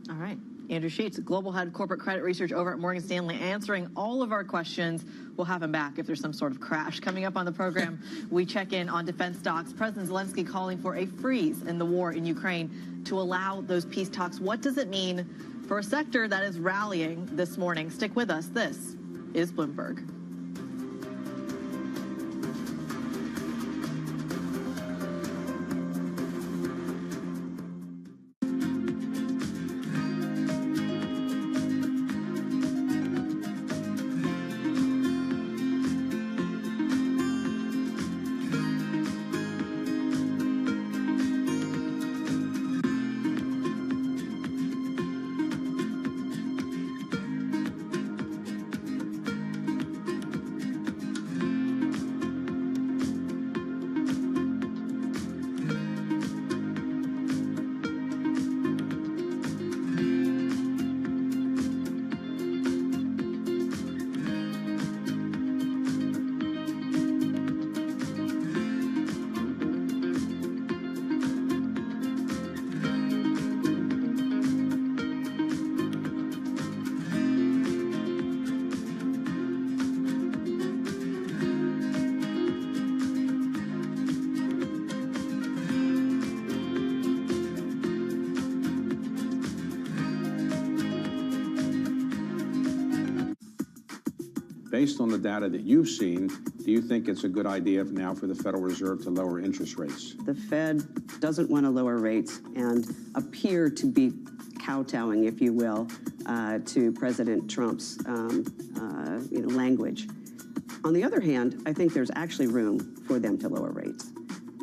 Speaker 1: All right. Andrew Sheets, Global Head Corporate Credit Research over at Morgan Stanley, answering all of our questions. We'll have him back if there's some sort of crash. Coming up on the program, we check in on defense stocks. President Zelensky calling for a freeze in the war in Ukraine to allow those peace talks. What does it mean for a sector that is rallying this morning? Stick with us. This is Bloomberg.
Speaker 12: Based on the data that you've seen, do you think it's a good idea now for the Federal Reserve to lower interest rates?
Speaker 4: The Fed doesn't want to lower rates and appear to be kowtowing, if you will, to President Trump's language. On the other hand, I think there's actually room for them to lower rates.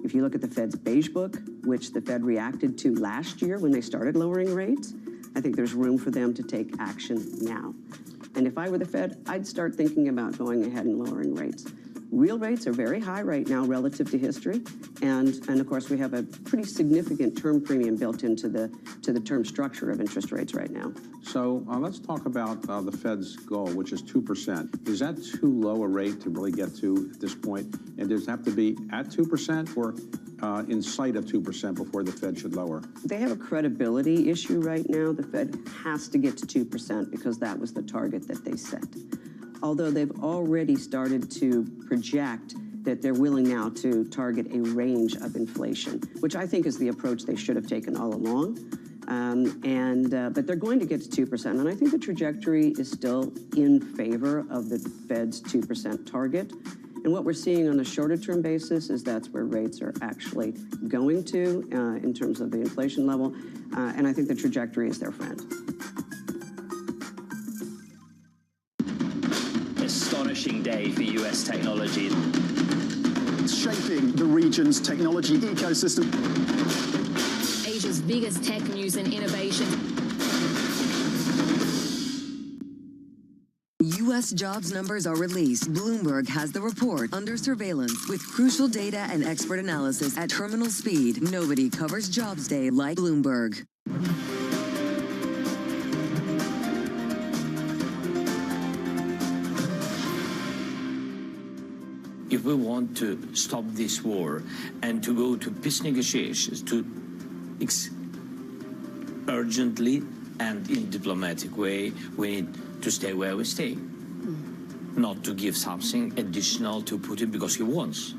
Speaker 4: If you look at the Fed's beige book, which the Fed reacted to last year when they started lowering rates, I think there's room for them to take action now. And if I were the Fed, I'd start thinking about going ahead and lowering rates. Real rates are very high right now relative to history, and of course we have a pretty significant term premium built into the term structure of interest rates right now.
Speaker 12: So let's talk about the Fed's goal, which is 2%. Is that too low a rate to really get to at this point? And does it have to be at 2% or in sight of 2% before the Fed should lower?
Speaker 4: They have a credibility issue right now. The Fed has to get to 2% because that was the target that they set. Although they've already started to project that they're willing now to target a range of inflation, which I think is the approach they should have taken all along. But they're going to get to 2%, and I think the trajectory is still in favor of the Fed's 2% target. And what we're seeing on a shorter-term basis is that's where rates are actually going to in terms of the inflation level, and I think the trajectory is their friend.
Speaker 5: Astonishing day for US technology.
Speaker 23: It's shaping the region's technology ecosystem.
Speaker 24: Asia's biggest tech news and innovation.
Speaker 25: U.S. jobs numbers are released. Bloomberg has the report under surveillance with crucial data and expert analysis at terminal speed. Nobody covers Jobs Day like Bloomberg.
Speaker 26: If we want to stop this war and to go to peace negotiations, to urgently and in diplomatic way, we need to stay where we stay, not to give something additional to Putin because he wants.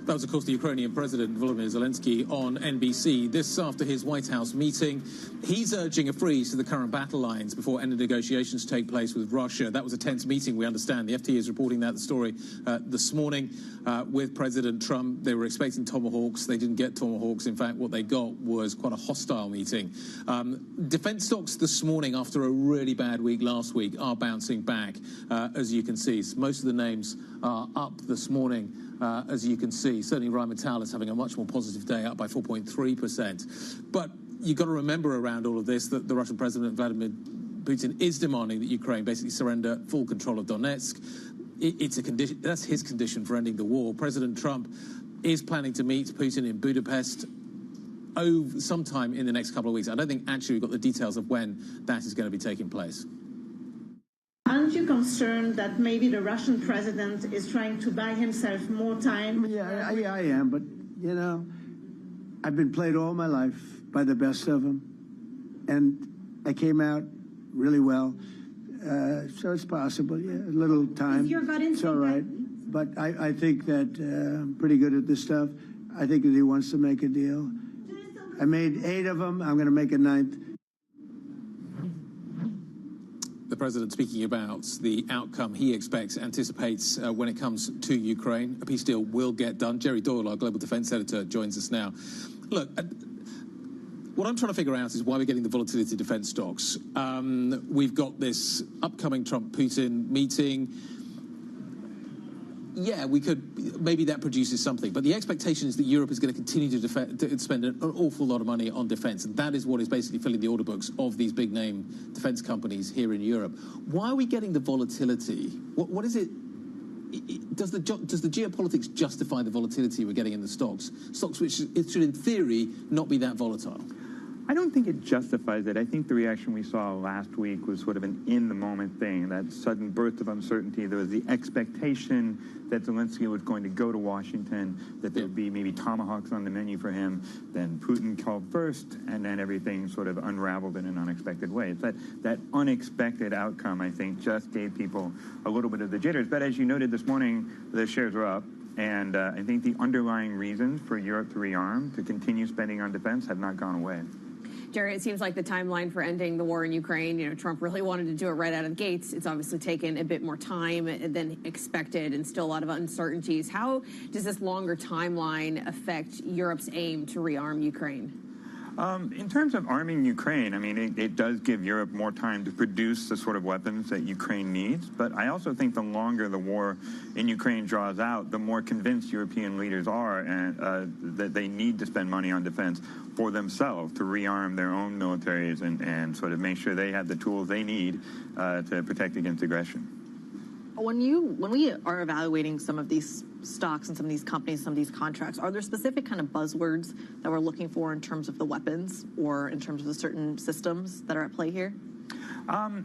Speaker 2: That was, of course, the Ukrainian President Volodymyr Zelensky on NBC. This after his White House meeting. He's urging a freeze to the current battle lines before any negotiations take place with Russia. That was a tense meeting, we understand. The FT is reporting that story this morning with President Trump. They were expecting tomahawks. They didn't get tomahawks. In fact, what they got was quite a hostile meeting. Defense stocks this morning, after a really bad week last week, are bouncing back, as you can see. Most of the names are up this morning. As you can see, certainly Rheinmetall is having a much more positive day, up by 4.3%. But you've got to remember around all of this that the Russian President Vladimir Putin is demanding that Ukraine basically surrender full control of Donetsk. It's a condition. That's his condition for ending the war. President Trump is planning to meet Putin in Budapest sometime in the next couple of weeks. I don't think actually we've got the details of when that is going to be taking place.
Speaker 27: Aren't you concerned that maybe the Russian president is trying to buy himself more time?
Speaker 28: Yeah, I am, but, you know, I've been played all my life by the best of them, and I came out really well, so it's possible, yeah, a little time, it's all right. But I think that I'm pretty good at this stuff. I think that he wants to make a deal. I made 8 of them, I'm going to make a 9th.
Speaker 2: The president speaking about the outcome he anticipates when it comes to Ukraine. A peace deal will get done. Jerry Doyle, our global defense editor, joins us now. Look, what I'm trying to figure out is why we're getting the volatility of defense stocks. We've got this upcoming Trump-Putin meeting. Yeah, maybe that produces something. But the expectation is that Europe is going to continue to spend an awful lot of money on defense. And that is what is basically filling the order books of these big-name defense companies here in Europe. Why are we getting the volatility? What is it? Does the geopolitics justify the volatility we're getting in the stocks? Stocks which should, in theory, not be that volatile.
Speaker 29: I don't think it justifies it. I think the reaction we saw last week was sort of an in-the-moment thing, that sudden burst of uncertainty. There was the expectation that Zelensky was going to go to Washington, that there would be maybe tomahawks on the menu for him. Then Putin called first, and then everything sort of unraveled in an unexpected way. It's that unexpected outcome, I think, just gave people a little bit of the jitters. But as you noted this morning, the shares were up. And I think the underlying reasons for Europe to rearm, to continue spending on defense, have not gone away.
Speaker 3: Jerry, it seems like the timeline for ending the war in Ukraine, Trump really wanted to do it right out of the gates. It's obviously taken a bit more time than expected and still a lot of uncertainties. How does this longer timeline affect Europe's aim to rearm Ukraine?
Speaker 29: In terms of arming Ukraine, I mean, it does give Europe more time to produce the sort of weapons that Ukraine needs. But I also think the longer the war in Ukraine draws out, the more convinced European leaders are that they need to spend money on defense for themselves to rearm their own militaries and sort of make sure they have the tools they need to protect against aggression.
Speaker 1: When we are evaluating some of these stocks and some of these companies, some of these contracts, are there specific kind of buzzwords that we're looking for in terms of the weapons or in terms of the certain systems that are at play here?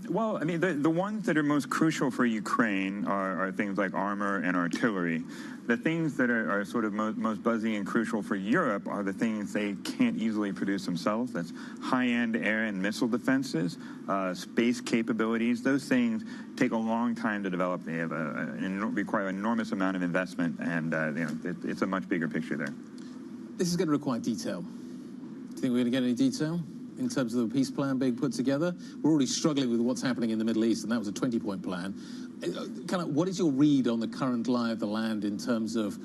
Speaker 29: Well, I mean, the ones that are most crucial for Ukraine are things like armor and artillery. The things that are sort of most buzzy and crucial for Europe are the things they can't easily produce themselves. That's high-end air and missile defenses, space capabilities. Those things take a long time to develop. They have require an enormous amount of investment, and it's a much bigger picture there.
Speaker 2: This is going to require detail. Do you think we're going to get any detail in terms of the peace plan being put together? We're already struggling with what's happening in the Middle East, and that was a 20-point plan. What is your read on the current lie of the land in terms of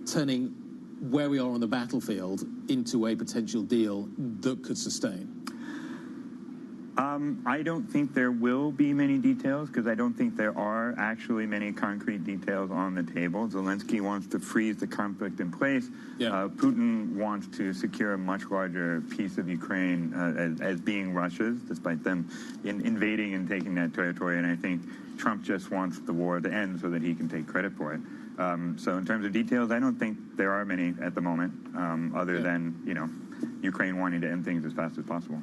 Speaker 2: turning where we are on the battlefield into a potential deal that could sustain?
Speaker 29: I don't think there will be many details because I don't think there are actually many concrete details on the table. Zelensky wants to freeze the conflict in place. Yeah. Putin wants to secure a much larger piece of Ukraine as being Russia's, despite them invading and taking that territory. And I think Trump just wants the war to end so that he can take credit for it. So in terms of details, I don't think there are many at the moment, other than, Ukraine wanting to end things as fast as possible.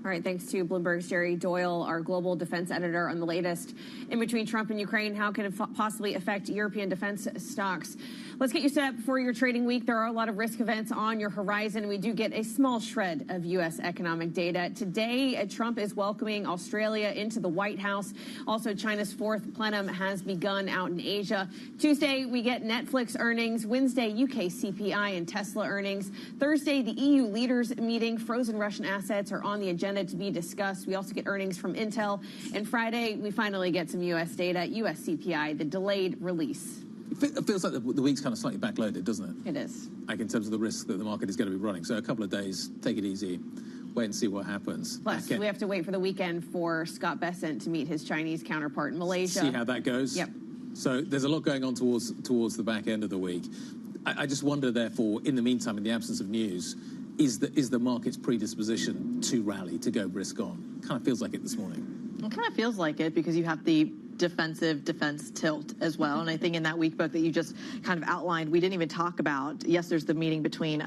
Speaker 3: All right, thanks to Bloomberg's Jerry Doyle, our global defense editor, on the latest in between Trump and Ukraine. How can it possibly affect European defense stocks? Let's get you set up for your trading week. There are a lot of risk events on your horizon. We do get a small shred of U.S. economic data. Today, Trump is welcoming Australia into the White House. Also, China's fourth plenum has begun out in Asia. Tuesday, we get Netflix earnings. Wednesday, UK CPI and Tesla earnings. Thursday, the EU leaders meeting. Frozen Russian assets are on the agenda to be discussed. We also get earnings from Intel. And Friday, we finally get some U.S. data, U.S. CPI, the delayed release.
Speaker 2: It feels like the week's kind of slightly backloaded, doesn't it?
Speaker 3: It is.
Speaker 2: Like in terms of the risk that the market is going to be running. So a couple of days, take it easy, wait and see what happens.
Speaker 3: Plus, we have to wait for the weekend for Scott Bessent to meet his Chinese counterpart in Malaysia.
Speaker 2: See how that goes?
Speaker 3: Yep.
Speaker 2: So there's a lot going on towards the back end of the week. I just wonder, therefore, in the meantime, in the absence of news, is the market's predisposition to rally, to go brisk on? Kind of feels like it this morning.
Speaker 1: It kind of feels like it because you have the defense tilt as well. And I think in that week book that you just kind of outlined, we didn't even talk about, yes, there's the meeting between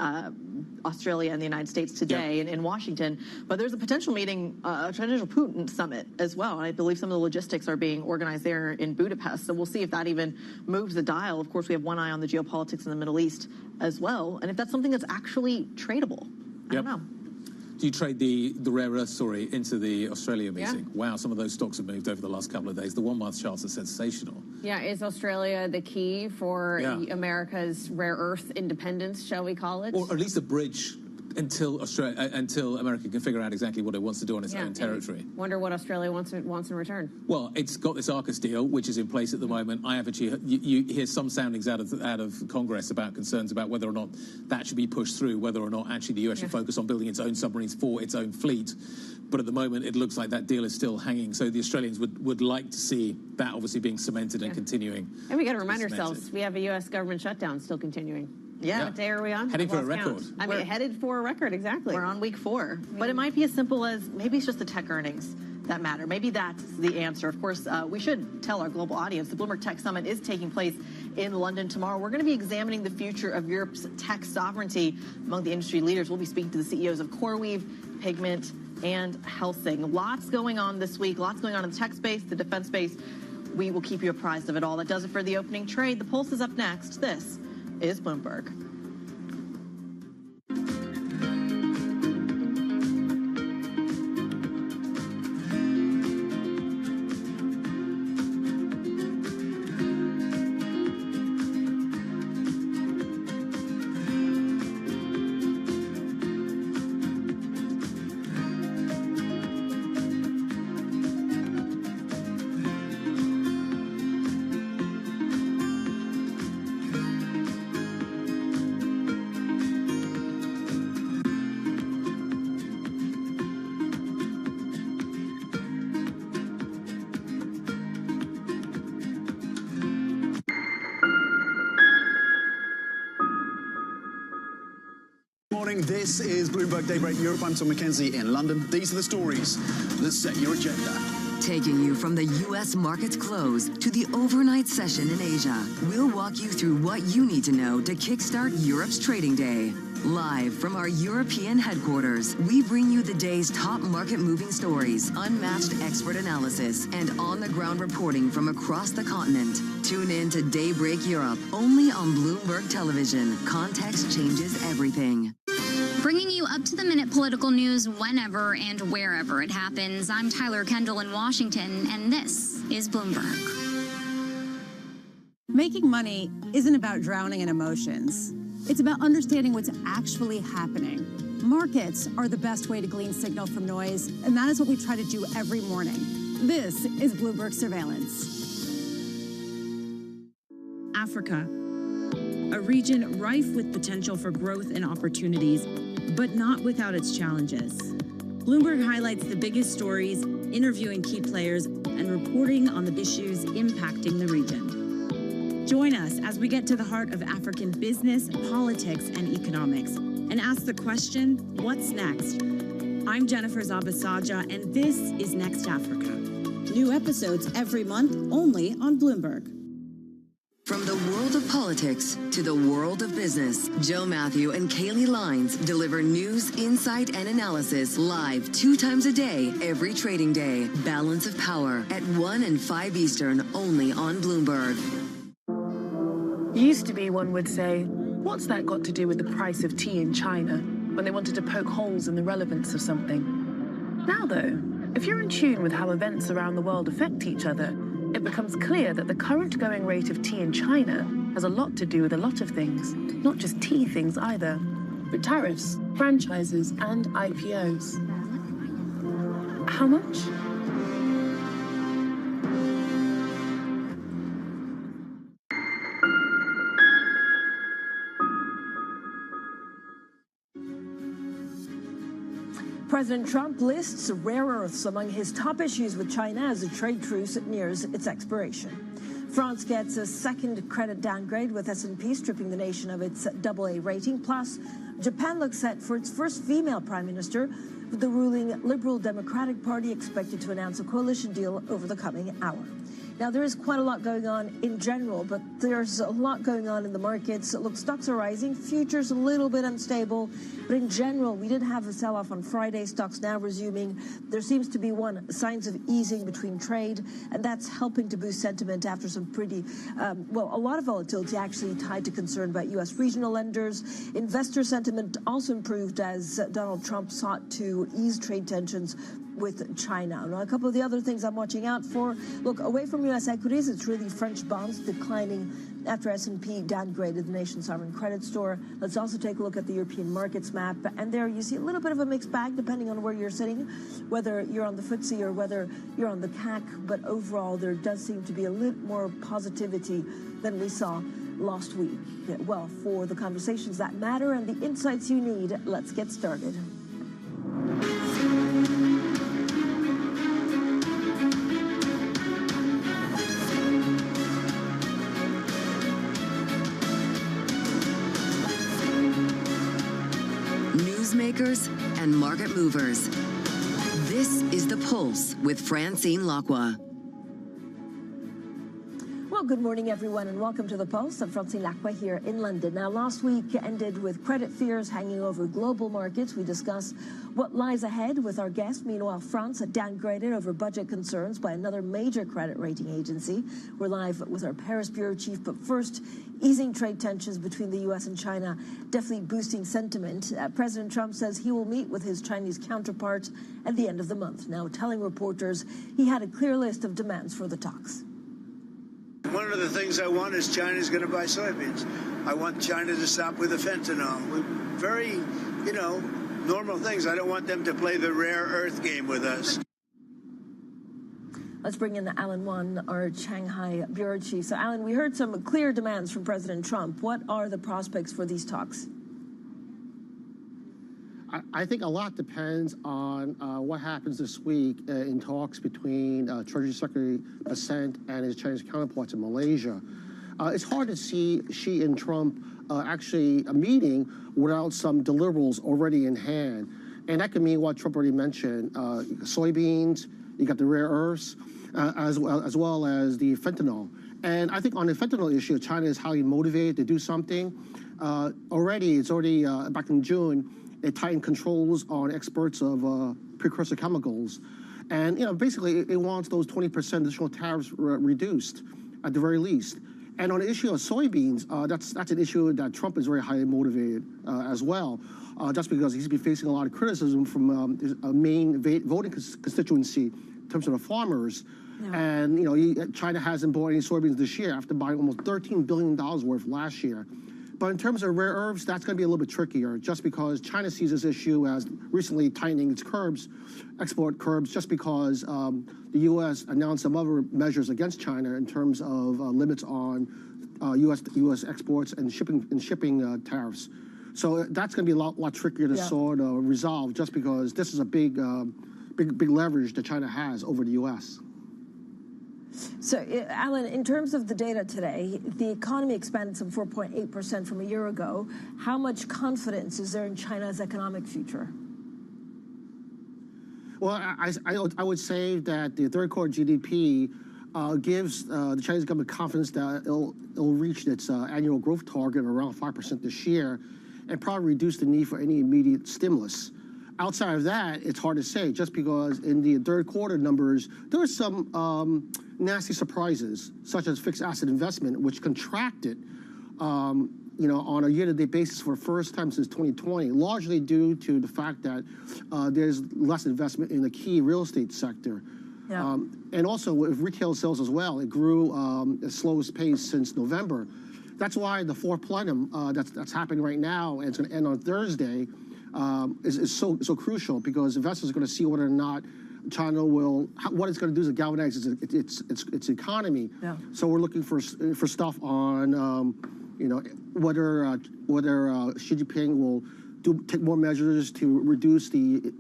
Speaker 1: Australia and the United States today in Washington, but there's a potential meeting, a potential Putin summit as well. And I believe some of the logistics are being organized there in Budapest. So we'll see if that even moves the dial. Of course, we have one eye on the geopolitics in the Middle East as well. And if that's something that's actually tradable, I don't know.
Speaker 2: Do you trade the rare earth story into the Australia meeting? Yeah. Wow, some of those stocks have moved over the last couple of days. The 1 month charts are sensational.
Speaker 3: Yeah, is Australia the key for America's rare earth independence, shall we call it?
Speaker 2: Or at least a bridge until America can figure out exactly what it wants to do on its own territory.
Speaker 3: Wonder what Australia wants in return.
Speaker 2: Well, it's got this AUKUS deal, which is in place at the moment. I have actually you hear some soundings out of Congress about concerns about whether or not that should be pushed through, whether or not actually the US should focus on building its own submarines for its own fleet. But at the moment, it looks like that deal is still hanging. So the Australians would like to see that obviously being cemented and continuing.
Speaker 3: And we got to remind ourselves, we have a U.S. government shutdown still continuing.
Speaker 1: Yeah.
Speaker 3: What day are we on?
Speaker 2: Heading for a record.
Speaker 3: I mean, headed for a record, exactly.
Speaker 1: We're on week 4. But it might be as simple as maybe it's just the tech earnings that matter. Maybe that's the answer. Of course, we should tell our global audience the Bloomberg Tech Summit is taking place in London tomorrow. We're going to be examining the future of Europe's tech sovereignty among the industry leaders. We'll be speaking to the CEOs of CoreWeave, Pigment, and Helsing. Lots going on this week. Lots going on in the tech space, the defense space. We will keep you apprised of it all. That does it for the opening trade. The Pulse is up next. This is Bloomberg.
Speaker 23: This is Bloomberg Daybreak Europe. I'm Tom McKenzie in London. These are the stories that set your agenda.
Speaker 25: Taking you from the U.S. market's close to the overnight session in Asia, we'll walk you through what you need to know to kickstart Europe's trading day. Live from our European headquarters, we bring you the day's top market-moving stories, unmatched expert analysis, and on-the-ground reporting from across the continent. Tune in to Daybreak Europe, only on Bloomberg Television. Context changes everything.
Speaker 7: Bringing you up-to-the-minute political news whenever and wherever it happens. I'm Tyler Kendall in Washington, and this is Bloomberg.
Speaker 19: Making money isn't about drowning in emotions. It's about understanding what's actually happening. Markets are the best way to glean signal from noise, and that is what we try to do every morning. This is Bloomberg Surveillance. Africa, a region rife with potential for growth and opportunities, but not without its challenges. Bloomberg highlights the biggest stories, interviewing key players, and reporting on the issues impacting the region. Join us as we get to the heart of African business, politics, and economics, and ask the question, what's next? I'm Jennifer Zabasaja, and this is Next Africa. New episodes every month, only on Bloomberg.
Speaker 25: From the world of politics to the world of business, Joe Matthew and Kaylee Lines deliver news, insight, and analysis live 2 times a day, every trading day. Balance of Power at 1 and 5 Eastern, only on Bloomberg.
Speaker 8: Used to be, one would say, what's that got to do with the price of tea in China, when they wanted to poke holes in the relevance of something? Now, though, if you're in tune with how events around the world affect each other, it becomes clear that the current going rate of tea in China has a lot to do with a lot of things, not just tea things either, but tariffs, franchises, and IPOs. How much?
Speaker 9: President Trump lists rare earths among his top issues with China as the trade truce nears its expiration. France gets a second credit downgrade with S&P stripping the nation of its AA rating. Plus, Japan looks set for its first female prime minister, with the ruling Liberal Democratic Party expected to announce a coalition deal over the coming hour. Now, there is quite a lot going on in general, but there's a lot going on in the markets. Look, stocks are rising, futures a little bit unstable, but in general, we did have a sell-off on Friday, stocks now resuming. There seems to be signs of easing between trade, and that's helping to boost sentiment after some pretty, a lot of volatility actually tied to concern about U.S. regional lenders. Investor sentiment also improved as Donald Trump sought to ease trade tensions with China. Now, a couple of the other things I'm watching out for. Look, away from U.S. equities, it's really French bonds declining after S&P downgraded the nation's sovereign credit score. Let's also take a look at the European markets map. And there you see a little bit of a mixed bag depending on where you're sitting, whether you're on the FTSE or whether you're on the CAC. But overall, there does seem to be a little more positivity than we saw last week. Well, for the conversations that matter and the insights you need, let's get started.
Speaker 25: Newsmakers and market movers. This is The Pulse with Francine Lacqua.
Speaker 9: Well, good morning, everyone, and welcome to The Pulse. I'm Francine Lacqua here in London. Now, last week ended with credit fears hanging over global markets. We discuss what lies ahead with our guest. Meanwhile, France had downgraded over budget concerns by another major credit rating agency. We're live with our Paris bureau chief, but first, easing trade tensions between the U.S. and China, definitely boosting sentiment. President Trump says he will meet with his Chinese counterpart at the end of the month. Now, telling reporters he had a clear list of demands for the talks.
Speaker 10: One of the things I want is China's going to buy soybeans. I want China to stop with the fentanyl. Very, normal things. I don't want them to play the rare earth game with us.
Speaker 9: Let's bring in Alan Wan, our Shanghai bureau chief. So, Alan, we heard some clear demands from President Trump. What are the prospects for these talks?
Speaker 13: I think a lot depends on what happens this week in talks between Treasury Secretary Bessent and his Chinese counterparts in Malaysia. it's hard to see Xi and Trump actually a meeting without some deliverables already in hand. And that could mean what Trump already mentioned, soybeans, you got the rare earths, as well as the fentanyl. And I think on the fentanyl issue, China is highly motivated to do something. It's already back in June, it tightened controls on exports of precursor chemicals. And, basically it wants those 20% additional tariffs reduced at the very least. And on the issue of soybeans, that's an issue that Trump is very highly motivated as well, just because he's been facing a lot of criticism from his main voting constituency in terms of the farmers. Yeah. And, China hasn't bought any soybeans this year after buying almost $13 billion worth last year. But in terms of rare earths, that's going to be a little bit trickier, just because China sees this issue as recently tightening its export curbs, just because the U.S. announced some other measures against China in terms of limits on U.S. exports and shipping tariffs. So that's going to be a lot trickier to sort of resolve, just because this is a big leverage that China has over the U.S.
Speaker 9: So, Alan, in terms of the data today, the economy expanded some 4.8% from a year ago. How much confidence is there in China's economic future?
Speaker 13: Well, I would say that the third quarter GDP gives the Chinese government confidence that it'll reach its annual growth target of around 5% this year, and probably reduce the need for any immediate stimulus. Outside of that, it's hard to say, just because in the third quarter numbers, there were some nasty surprises, such as fixed asset investment, which contracted, on a year-to-date basis for the first time since 2020, largely due to the fact that there's less investment in the key real estate sector. Yeah. And also with retail sales as well, it grew at the slowest pace since November. That's why the fourth plenum that's happening right now, and it's going to end on Thursday, is so crucial, because investors are going to see whether or not China what it's going to do is galvanize its economy. Yeah. So we're looking for stuff on whether Xi Jinping will take more measures to reduce the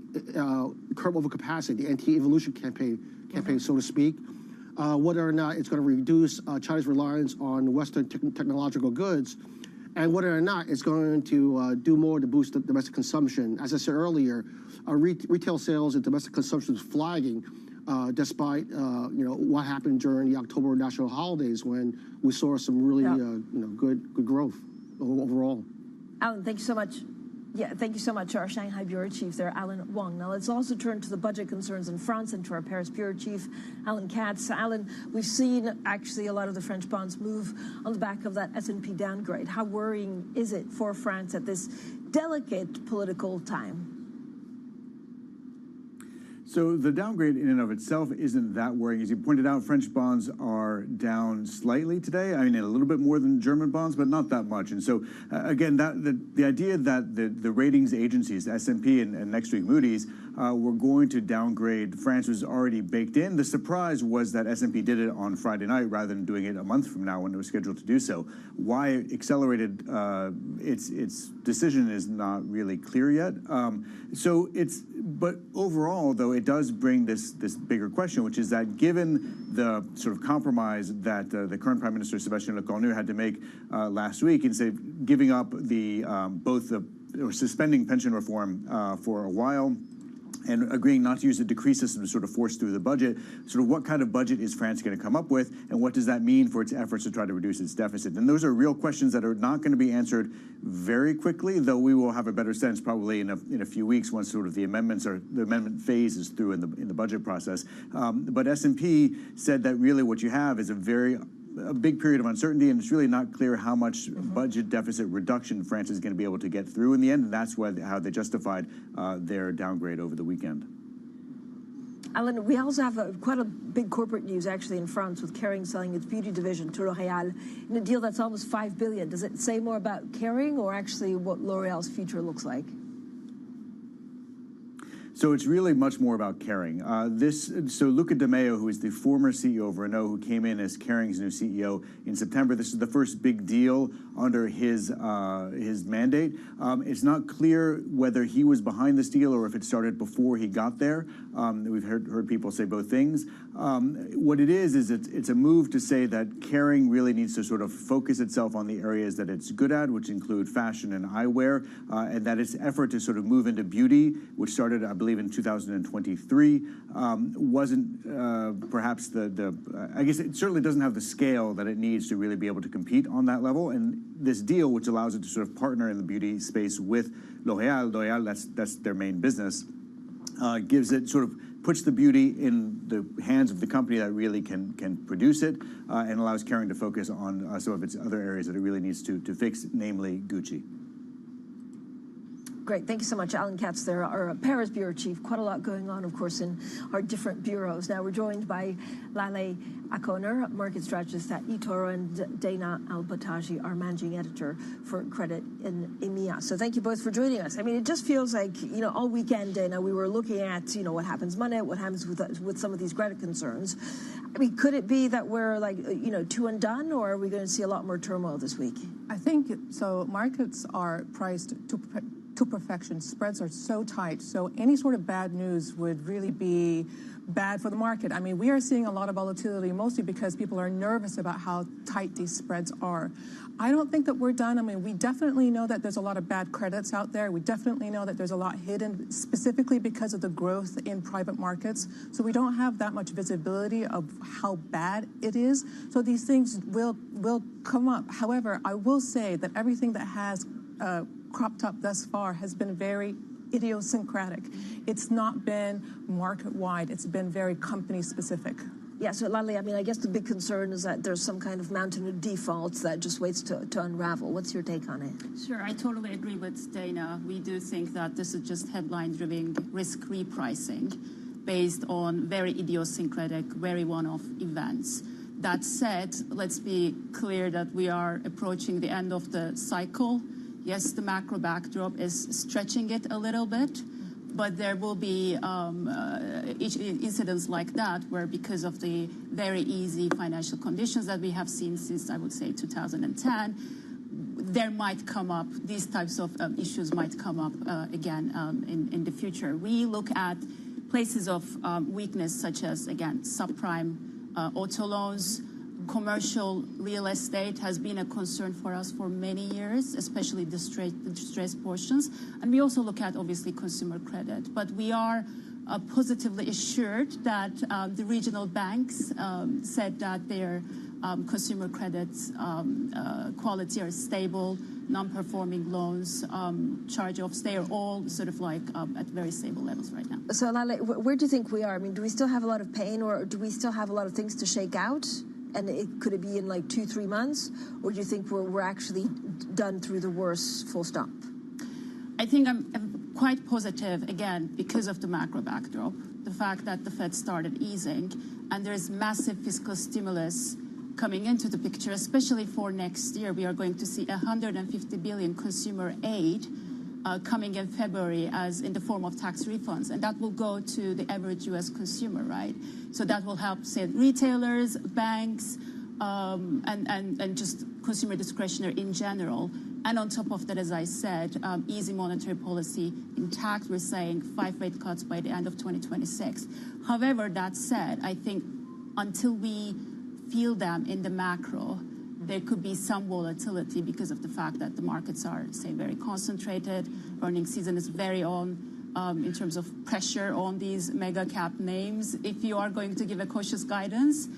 Speaker 13: curb overcapacity, the anti-evolution campaign, so to speak. Whether or not it's going to reduce China's reliance on Western technological goods, and whether or not it's going to do more to boost the domestic consumption. As I said earlier, retail sales and domestic consumption is flagging, despite what happened during the October national holidays, when we saw some really good growth overall.
Speaker 9: Alan, thank you so much. Yeah, thank you so much to our Shanghai Bureau Chief there, Alan Wang. Now let's also turn to the budget concerns in France and to our Paris Bureau Chief, Alan Katz. Alan, we've seen actually a lot of the French bonds move on the back of that S&P downgrade. How worrying is it for France at this delicate political time?
Speaker 23: So the downgrade in and of itself isn't that worrying. As you pointed out, French bonds are down slightly today. I mean, a little bit more than German bonds, but not that much. And so, again, the idea that the ratings agencies, S&P and next week Moody's, were going to downgrade France was already baked in. The surprise was that S&P did it on Friday night rather than doing it a month from now when it was scheduled to do so. Why it accelerated its decision is not really clear yet. But overall, though, it does bring this bigger question, which is that given the sort of compromise that the current Prime Minister Sébastien Lecornu had to make last week, instead of giving up or suspending pension reform for a while, and agreeing not to use the decree system to sort of force through the budget, sort of what kind of budget is France going to come up with, and what does that mean for its efforts to try to reduce its deficit? And those are real questions that are not going to be answered very quickly, though we will have a better sense probably in a few weeks once sort of the amendment phase is through in the budget process. But S&P said that really what you have is a big period of uncertainty, and it's really not clear how much budget deficit reduction France is going to be able to get through in the end, and that's how they justified their downgrade over the weekend.
Speaker 9: Alan, we also have quite a big corporate news actually in France, with Kering selling its beauty division to L'Oréal in a deal that's almost $5 billion. Does it say more about Kering or actually what L'Oréal's future looks like?
Speaker 23: So it's really much more about Kering. So Luca Di Maio, who is the former CEO of Renault, who came in as Kering's new CEO in September, this is the first big deal under his mandate. It's not clear whether he was behind this deal or if it started before he got there. We've heard people say both things. What it is it's a move to say that Kering really needs to sort of focus itself on the areas that it's good at, which include fashion and eyewear, and that its effort to sort of move into beauty, which started, I believe, in 2023, wasn't perhaps I guess it certainly doesn't have the scale that it needs to really be able to compete on that level. And this deal, which allows it to sort of partner in the beauty space with L'Oréal, that's their main business, gives it sort of puts the beauty in the hands of the company that really can produce it, and allows Kering to focus on some of its other areas that it really needs to fix, namely Gucci.
Speaker 9: Great. Thank you so much. Alan Katz there, our Paris Bureau Chief. Quite a lot going on, of course, in our different bureaus. Now we're joined by Lale Akoner, market strategist at eToro, and Dana Al-Battaji, our managing editor for credit in EMEA. So thank you both for joining us. I mean, it just feels like, all weekend, Dana, we were looking at, what happens Monday, what happens with some of these credit concerns. I mean, could it be that we're two and done, or are we going to see a lot more turmoil this week?
Speaker 6: I think so. Markets are priced to perfection. Spreads are so tight, so any sort of bad news would really be bad for the market. I mean, we are seeing a lot of volatility, mostly because people are nervous about how tight these spreads are. I don't think that we're done. I mean, we definitely know that there's a lot of bad credits out there. We definitely know that there's a lot hidden, specifically because of the growth in private markets. So we don't have that much visibility of how bad it is. So these things will come up. However, I will say that everything that has cropped up thus far has been very idiosyncratic. It's not been market-wide. It's been very company-specific.
Speaker 9: Yeah, so Lale, I mean, I guess the big concern is that there's some kind of mountain of defaults that just waits to unravel. What's your take on it?
Speaker 11: Sure, I totally agree with Dana. We do think that this is just headline-driven risk repricing based on very idiosyncratic, very one-off events. That said, let's be clear that we are approaching the end of the cycle. Yes, the macro backdrop is stretching it a little bit, but there will be incidents like that where, because of the very easy financial conditions that we have seen since, I would say, 2010, there might come up, these types of issues might come up again in the future. We look at places of weakness such as, again, subprime auto loans. Commercial real estate has been a concern for us for many years, especially the distressed portions. And we also look at, obviously, consumer credit. But we are positively assured that the regional banks said that their consumer credit quality are stable, non-performing loans, charge-offs, they are all sort of at very stable levels right now.
Speaker 9: So, Lale, where do you think we are? I mean, do we still have a lot of pain, or do we still have a lot of things to shake out? And could it be in 2-3 months, or do you think we're actually done through the worst, full stop?
Speaker 11: I think I'm quite positive, again, because of the macro backdrop, the fact that the Fed started easing, and there's massive fiscal stimulus coming into the picture, especially for next year. We are going to see $150 billion consumer aid coming in February as in the form of tax refunds, and that will go to the average U.S. consumer, right? So that will help, say, retailers, banks, and just consumer discretionary in general. And on top of that, as I said, easy monetary policy intact. We're saying 5 rate cuts by the end of 2026. However, that said, I think until we feel them in the macro, there could be some volatility because of the fact that the markets are, say, very concentrated. Earnings season is very on in terms of pressure on these mega cap names. If you are going to give a cautious guidance,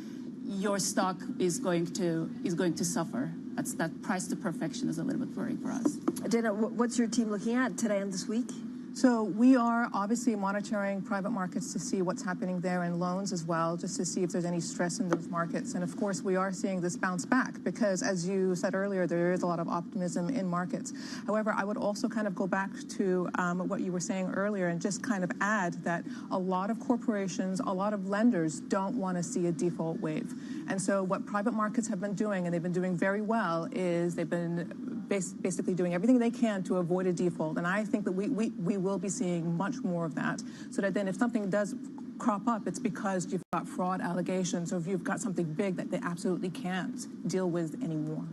Speaker 11: your stock is going to suffer. That price to perfection is a little bit worrying for us.
Speaker 9: Dana, what's your team looking at today and this week?
Speaker 6: So we are obviously monitoring private markets to see what's happening there, and loans as well, just to see if there's any stress in those markets. And of course, we are seeing this bounce back because, as you said earlier, there is a lot of optimism in markets. However, I would also kind of go back to what you were saying earlier and just kind of add that a lot of corporations, a lot of lenders don't want to see a default wave. And so what private markets have been doing, and they've been doing very well, is they've been basically doing everything they can to avoid a default. And I think that we will be seeing much more of that, so that then if something does crop up, it's because you've got fraud allegations or if you've got something big that they absolutely can't deal with anymore.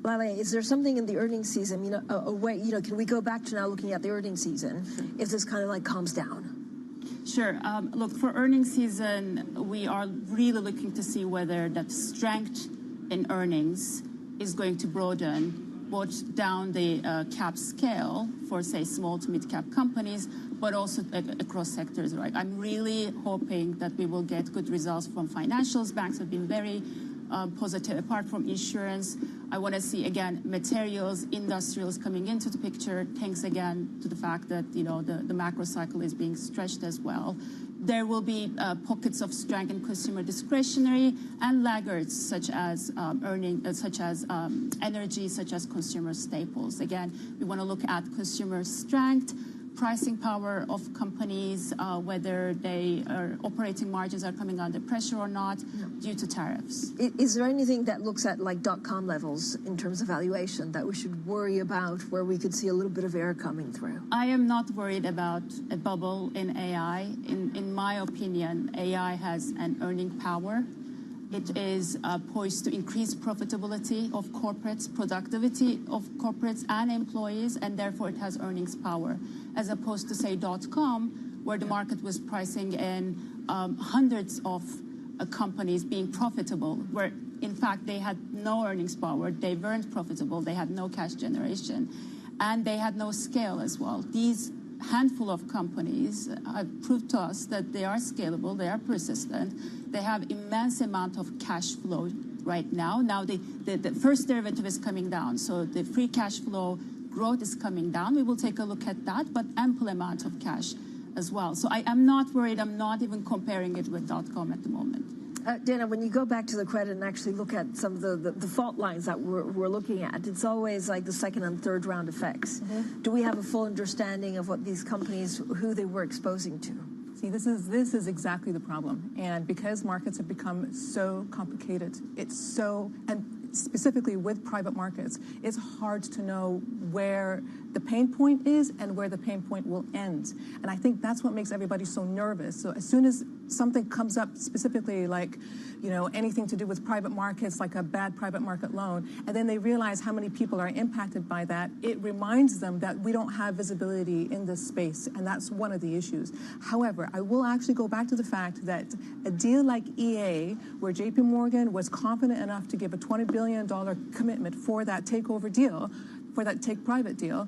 Speaker 9: Lale, is there something in the earnings season, a way, can we go back to now looking at the earnings season if this kind of like calms down?
Speaker 11: Sure. Look, for earnings season, we are really looking to see whether that strength in earnings is going to broaden both down the cap scale for, say, small to mid-cap companies, but also across sectors, right? I'm really hoping that we will get good results from financials. Banks have been very positive. Apart from insurance, I want to see, again, materials, industrials coming into the picture, thanks again to the fact that, the macro cycle is being stretched as well. There will be pockets of strength in consumer discretionary and laggards such as energy, such as consumer staples. Again, we want to look at consumer strength, pricing power of companies, whether their operating margins are coming under pressure or not due to tariffs.
Speaker 9: Is there anything that looks at like .com levels in terms of valuation that we should worry about, where we could see a little bit of air coming through?
Speaker 11: I am not worried about a bubble in AI. In my opinion, AI has an earning power. It is poised to increase profitability of corporates, productivity of corporates and employees, and therefore it has earnings power, as opposed to, say, .com, where the market was pricing in hundreds of companies being profitable, where, in fact, they had no earnings power, they weren't profitable, they had no cash generation, and they had no scale as well. These handful of companies have proved to us that they are scalable, they are persistent, they have immense amount of cash flow right now. Now the first derivative is coming down, so the free cash flow growth is coming down. We will take a look at that, but ample amount of cash as well. So I am not worried. I'm not even comparing it with .com at the moment.
Speaker 9: Dana, when you go back to the credit and actually look at some of the fault lines that we're looking at, it's always like the second and third round effects. Mm-hmm. Do we have a full understanding of what these companies, who they were exposing to?
Speaker 6: See, this is exactly the problem. And because markets have become so complicated, and specifically with private markets, it's hard to know where the pain point is and where the pain point will end. And I think that's what makes everybody so nervous. So as soon as something comes up specifically like, anything to do with private markets, like a bad private market loan, and then they realize how many people are impacted by that, it reminds them that we don't have visibility in this space, and that's one of the issues. However, I will actually go back to the fact that a deal like EA, where JP Morgan was confident enough to give a $20 billion commitment for that takeover deal, for that take private deal,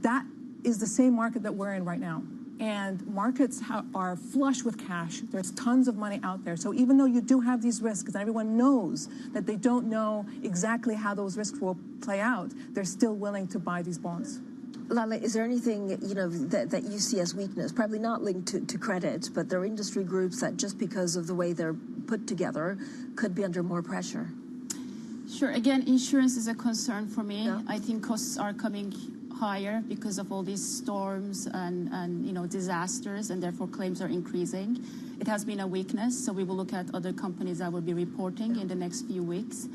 Speaker 6: that is the same market that we're in right now. And markets are flush with cash. There's tons of money out there. So even though you do have these risks, and everyone knows that they don't know exactly how those risks will play out, they're still willing to buy these bonds.
Speaker 9: Lale, is there anything that you see as weakness? Probably not linked to credit, but there are industry groups that just because of the way they're put together could be under more pressure.
Speaker 11: Sure. Again, insurance is a concern for me. Yeah. I think costs are coming higher because of all these storms and disasters, and therefore claims are increasing. It has been a weakness, so we will look at other companies that will be reporting in the next few weeks.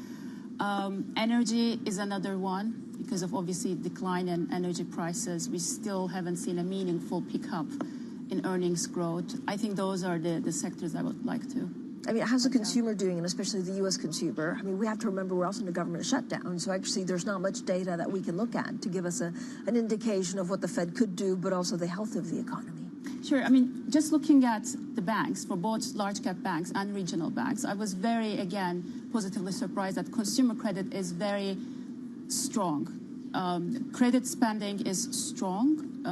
Speaker 11: Energy is another one because of obviously decline in energy prices. We still haven't seen a meaningful pickup in earnings growth. I think those are the sectors I would like to.
Speaker 9: I mean, how's the consumer doing, and especially the U.S. consumer? I mean, we have to remember we're also in a government shutdown, so actually there's not much data that we can look at to give us an indication of what the Fed could do, but also the health of the economy.
Speaker 11: Sure. I mean, just looking at the banks, for both large-cap banks and regional banks, I was very, again, positively surprised that consumer credit is very strong. Credit spending is strong.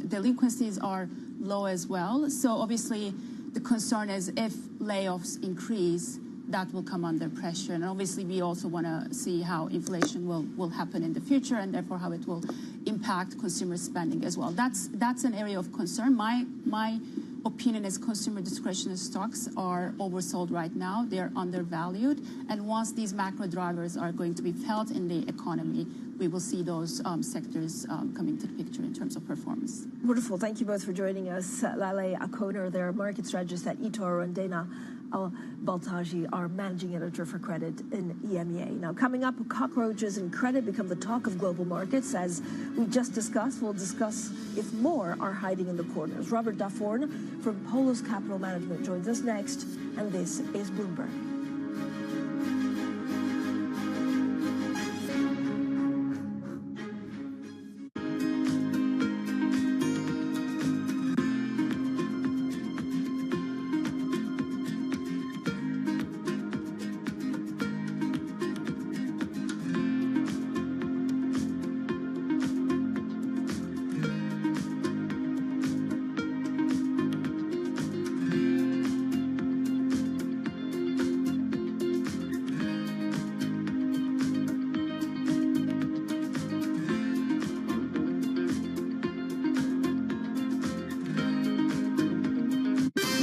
Speaker 11: Delinquencies are low as well. So obviously, the concern is if layoffs increase, that will come under pressure. And obviously, we also want to see how inflation will happen in the future, and therefore how it will impact consumer spending as well. That's an area of concern. My opinion is consumer discretionary stocks are oversold right now. They're undervalued. And once these macro drivers are going to be felt in the economy, we will see those sectors coming to the picture in terms of performance.
Speaker 9: Wonderful. Thank you both for joining us. Lale Akoner, their market strategist at eToro, and Dana Baltaji, our managing editor for credit in EMEA. Now, coming up, cockroaches and credit become the talk of global markets. As we just discussed, we'll discuss if more are hiding in the corners. Robert Dufforn from Polis Capital Management joins us next, and this is Bloomberg.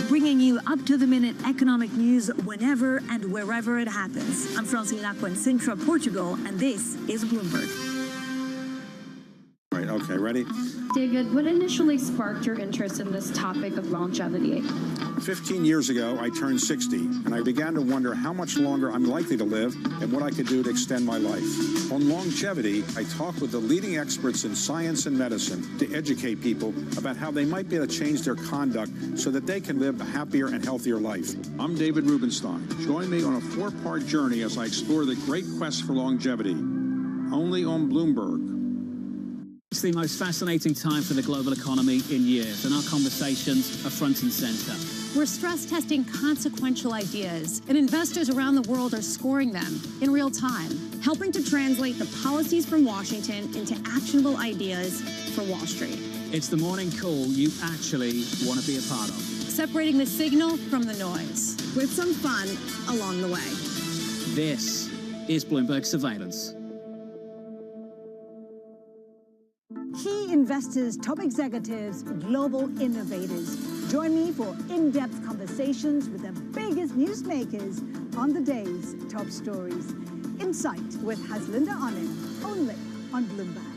Speaker 12: Bringing you up-to-the-minute economic news whenever and wherever it happens. I'm Francine Lacqua in Sintra, Portugal, and this is Bloomberg.
Speaker 14: Right, okay, ready?
Speaker 15: David, what initially sparked your interest in this topic of longevity?
Speaker 14: 15 years ago, I turned 60, and I began to wonder how much longer I'm likely to live and what I could do to extend my life. On longevity, I talk with the leading experts in science and medicine to educate people about how they might be able to change their conduct so that they can live a happier and healthier life. I'm David Rubenstein. Join me on a 4-part journey as I explore the great quest for longevity, only on Bloomberg.
Speaker 16: It's the most fascinating time for the global economy in years, and our conversations are front and center.
Speaker 17: We're stress testing consequential ideas, and investors around the world are scoring them in real time,
Speaker 3: helping to translate the policies from Washington into actionable ideas for Wall Street.
Speaker 16: It's the morning call you actually want to be a part of.
Speaker 17: Separating the signal from the noise,
Speaker 3: with some fun along the way.
Speaker 16: This is Bloomberg Surveillance.
Speaker 12: Key investors, top executives, global innovators. Join me for in-depth conversations with the biggest newsmakers on the day's top stories. Insight with Haslinda Onen, only on Bloomberg.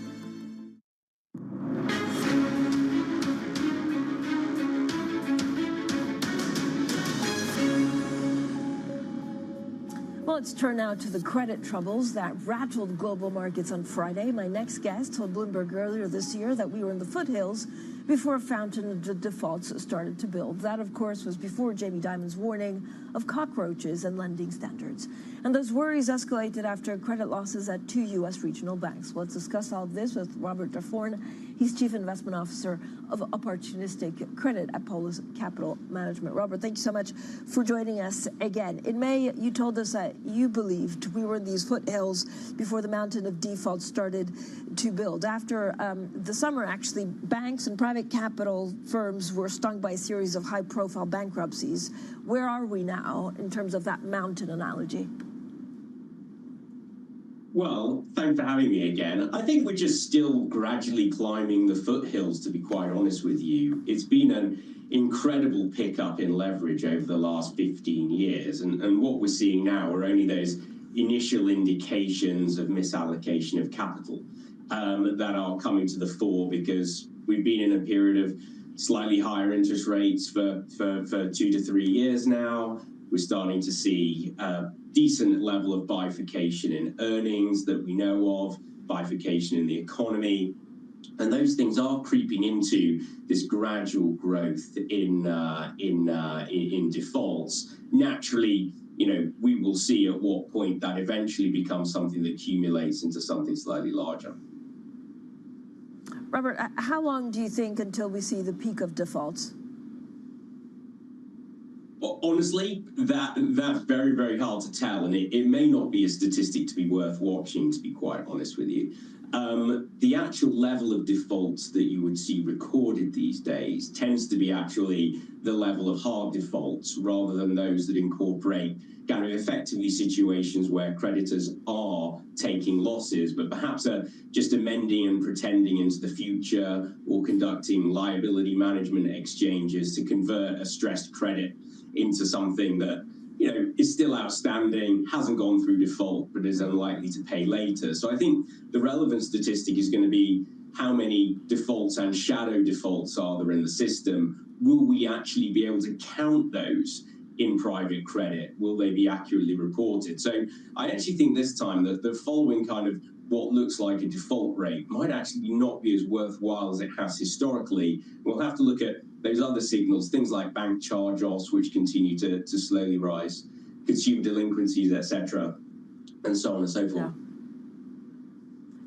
Speaker 9: Well, let's turn now to the credit troubles that rattled global markets on Friday. My next guest told Bloomberg earlier this year that we were in the foothills before a fountain of defaults started to build. That, of course, was before Jamie Dimon's warning of cockroaches and lending standards. And those worries escalated after credit losses at 2 U.S. regional banks. Let's discuss all of this with Robert Dufforn. He's Chief Investment Officer of Opportunistic Credit at Polis Capital Management. Robert, thank you so much for joining us again. In May, you told us that you believed we were in these foothills before the mountain of defaults started to build. After the summer, actually, banks and private capital firms were stung by a series of high-profile bankruptcies. Where are we now in terms of that mountain analogy?
Speaker 18: Well, thanks for having me again. I think we're just still gradually climbing the foothills, to be quite honest with you. It's been an incredible pickup in leverage over the last 15 years. And what we're seeing now are only those initial indications of misallocation of capital that are coming to the fore, because we've been in a period of slightly higher interest rates for 2 to 3 years now. We're starting to see a decent level of bifurcation in earnings that we know of, bifurcation in the economy. And those things are creeping into this gradual growth in defaults. Naturally, you know, we will see at what point that eventually becomes something that accumulates into something slightly larger.
Speaker 9: Robert, how long do you think until we see the peak of defaults?
Speaker 18: Honestly, that's very, very hard to tell, and it may not be a statistic to be worth watching, to be quite honest with you. The actual level of defaults that you would see recorded these days tends to be actually the level of hard defaults, rather than those that incorporate kind of effectively situations where creditors are taking losses, but perhaps are just amending and pretending into the future, or conducting liability management exchanges to convert a stressed credit into something that, you know, is still outstanding, hasn't gone through default, but is unlikely to pay later. So I think the relevant statistic is going to be how many defaults and shadow defaults are there in the system. Will we actually be able to count those in private credit? Will they be accurately reported? So I actually think this time that the following kind of what looks like a default rate might actually not be as worthwhile as it has historically. We'll have to look at those other signals, things like bank charge-offs, which continue to slowly rise, consumer delinquencies, etc., and so on and so forth.
Speaker 9: Yeah.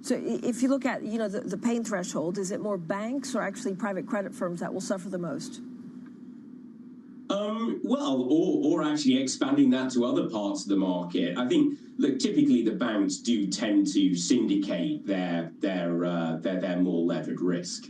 Speaker 9: So if you look at, the pain threshold, is it more banks or actually private credit firms that will suffer the most?
Speaker 18: Well, or actually expanding that to other parts of the market. I think, look, typically the banks do tend to syndicate their more levered risk.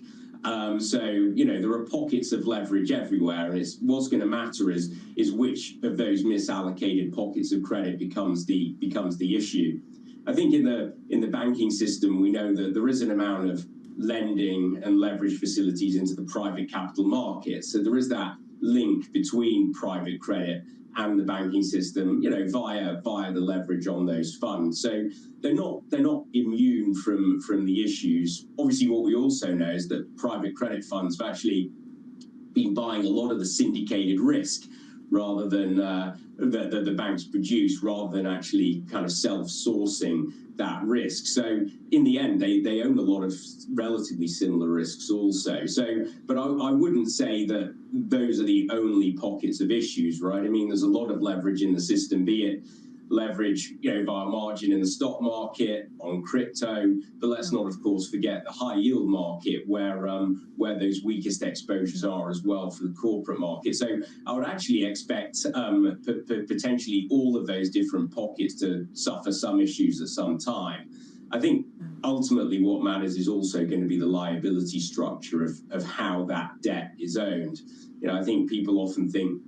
Speaker 18: So, there are pockets of leverage everywhere, and what's going to matter is which of those misallocated pockets of credit becomes the issue. I think in the banking system, we know that there is an amount of lending and leverage facilities into the private capital market. So there is that link between private credit and the banking system, via the leverage on those funds. So they're not immune from the issues. Obviously, what we also know is that private credit funds have actually been buying a lot of the syndicated risk rather than the banks produce, rather than actually kind of self-sourcing that risk. So in the end, they own a lot of relatively similar risks also. So, but I wouldn't say that those are the only pockets of issues, right? I mean, there's a lot of leverage in the system, be it leverage, via margin in the stock market, on crypto, but let's not, of course, forget the high yield market where those weakest exposures are as well for the corporate market. So I would actually expect potentially all of those different pockets to suffer some issues at some time. I think ultimately what matters is also going to be the liability structure of how that debt is owned. I think people often think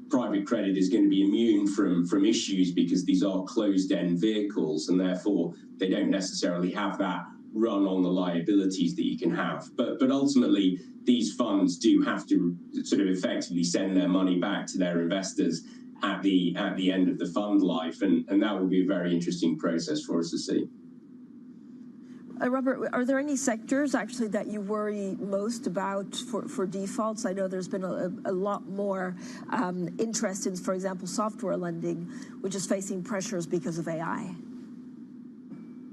Speaker 18: private credit is going to be immune from issues because these are closed-end vehicles, and therefore they don't necessarily have that run on the liabilities that you can have. But ultimately, these funds do have to sort of effectively send their money back to their investors at the end of the fund life, and that will be a very interesting process for us to see.
Speaker 9: Robert, are there any sectors actually that you worry most about for defaults? I know there's been a lot more interest in, for example, software lending, which is facing pressures because of AI.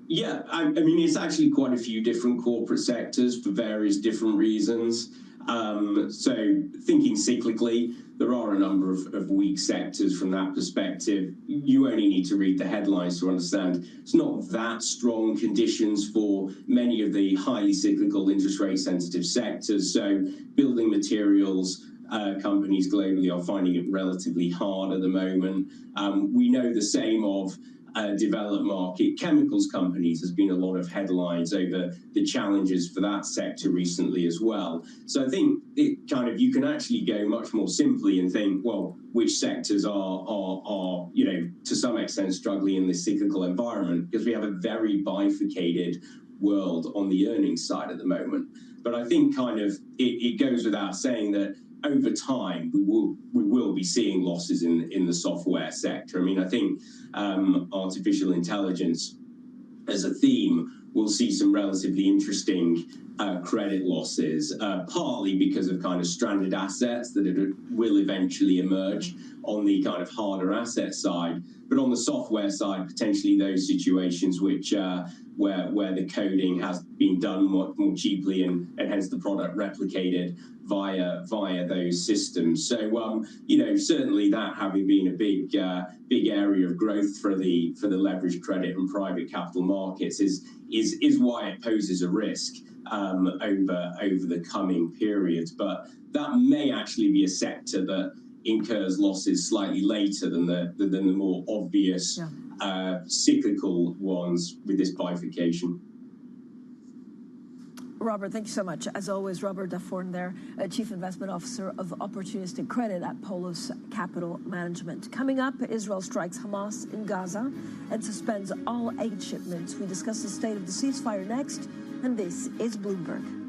Speaker 18: Yeah, I mean, it's actually quite a few different corporate sectors for various different reasons. So thinking cyclically, there are a number of weak sectors from that perspective. You only need to read the headlines to understand it's not that strong conditions for many of the highly cyclical interest rate sensitive sectors. So building materials companies globally are finding it relatively hard at the moment. We know the same of developed market chemicals companies. There's been a lot of headlines over the challenges for that sector recently as well. So I think you can actually go much more simply and think, well, which sectors are to some extent struggling in this cyclical environment, because we have a very bifurcated world on the earnings side at the moment. But I think it goes without saying that over time, we will be seeing losses in the software sector. I mean, I think artificial intelligence as a theme will see some relatively interesting credit losses, partly because of kind of stranded assets that will eventually emerge on the kind of harder asset side. But on the software side, potentially those situations which where the coding has been done more cheaply and hence the product replicated via those systems. So certainly that having been a big area of growth for the leveraged credit and private capital markets is why it poses a risk over the coming periods. But that may actually be a sector that incurs losses slightly later than the more obvious cyclical ones with this bifurcation.
Speaker 9: Robert, thank you so much. As always, Robert Daforn there, Chief Investment Officer of Opportunistic Credit at Polis Capital Management. Coming up, Israel strikes Hamas in Gaza and suspends all aid shipments. We discuss the state of the ceasefire next, and this is Bloomberg.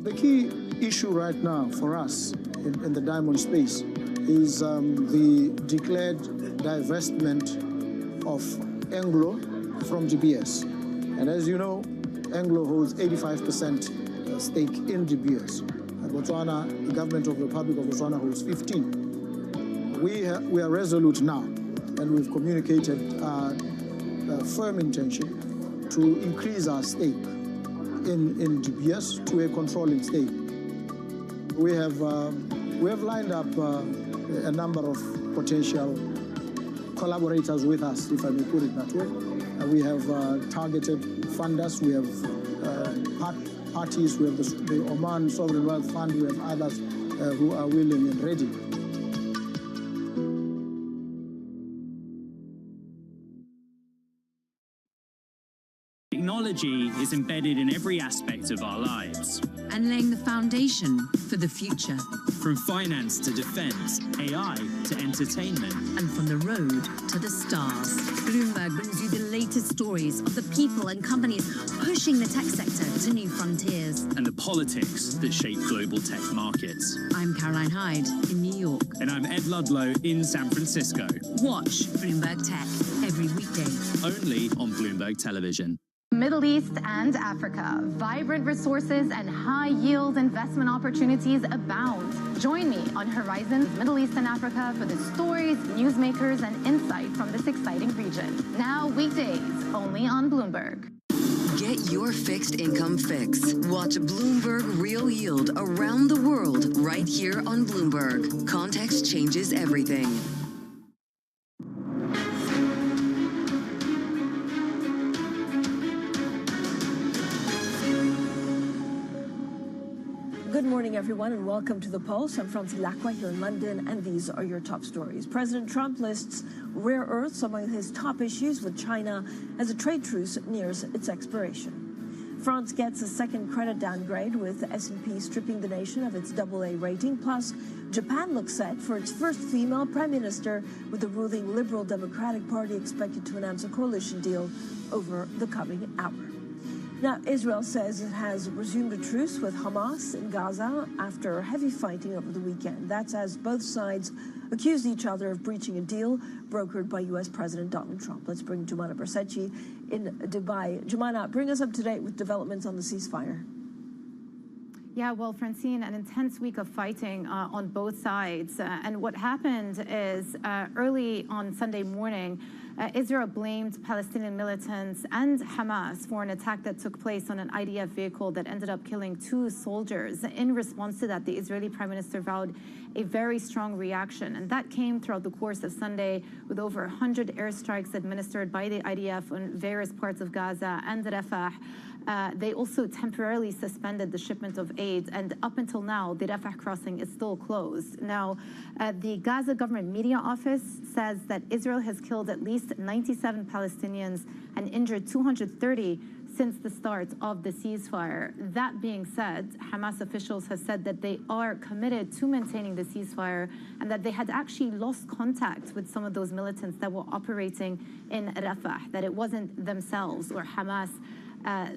Speaker 4: The key issue right now for us in the diamond space is the declared divestment of Anglo from GBS. And as you know, Anglo holds 85% stake in GBS. Botswana, the government of the Republic of Botswana holds 15. We are resolute now, and we've communicated a firm intention to increase our stake in GBS to a controlling stake. We have lined up a number of potential collaborators with us, if I may put it that way. We have targeted funders, we have parties, we have the Oman Sovereign Wealth Fund, we have others who are willing and ready.
Speaker 5: Technology is embedded in every aspect of our lives.
Speaker 19: And laying the foundation for the future.
Speaker 5: From finance to defense, AI to entertainment.
Speaker 19: And from the road to the stars. Bloomberg brings you the latest stories of the people and companies pushing the tech sector to new frontiers.
Speaker 5: And the politics that shape global tech markets.
Speaker 19: I'm Caroline Hyde in New York.
Speaker 5: And I'm Ed Ludlow in San Francisco.
Speaker 19: Watch Bloomberg Tech every weekday.
Speaker 5: Only on Bloomberg Television.
Speaker 20: Middle East and Africa, vibrant resources and high-yield investment opportunities abound. Join me on Horizons Middle East and Africa for the stories, newsmakers, and insight from this exciting region. Now weekdays, only on Bloomberg.
Speaker 25: Get your fixed income fix. Watch Bloomberg Real Yield around the world right here on Bloomberg. Context changes everything.
Speaker 9: Good morning, everyone, and welcome to The Pulse. I'm Francie Lacqua here in London, and these are your top stories. President Trump lists rare earths among his top issues with China as a trade truce nears its expiration. France gets a second credit downgrade, with S&P stripping the nation of its AA rating. Plus, Japan looks set for its first female prime minister, with the ruling Liberal Democratic Party expected to announce a coalition deal over the coming hour. Now, Israel says it has resumed a truce with Hamas in Gaza after heavy fighting over the weekend. That's as both sides accuse each other of breaching a deal brokered by U.S. President Donald Trump. Let's bring Jumana Bersetchi in Dubai. Jumana, bring us up to date with developments on the ceasefire.
Speaker 20: Yeah, well, Francine, an intense week of fighting on both sides. And what happened is early on Sunday morning, Israel blamed Palestinian militants and Hamas for an attack that took place on an IDF vehicle that ended up killing 2 soldiers. In response to that, the Israeli Prime Minister vowed a very strong reaction. And that came throughout the course of Sunday, with over 100 airstrikes administered by the IDF on various parts of Gaza and Rafah. They also temporarily suspended the shipment of aid, and up until now, the Rafah crossing is still closed. Now, the Gaza government media office says that Israel has killed at least 97 Palestinians and injured 230 since the start of the ceasefire. That being said, Hamas officials have said that they are committed to maintaining the ceasefire, and that they had actually lost contact with some of those militants that were operating in Rafah, that it wasn't themselves or Hamas,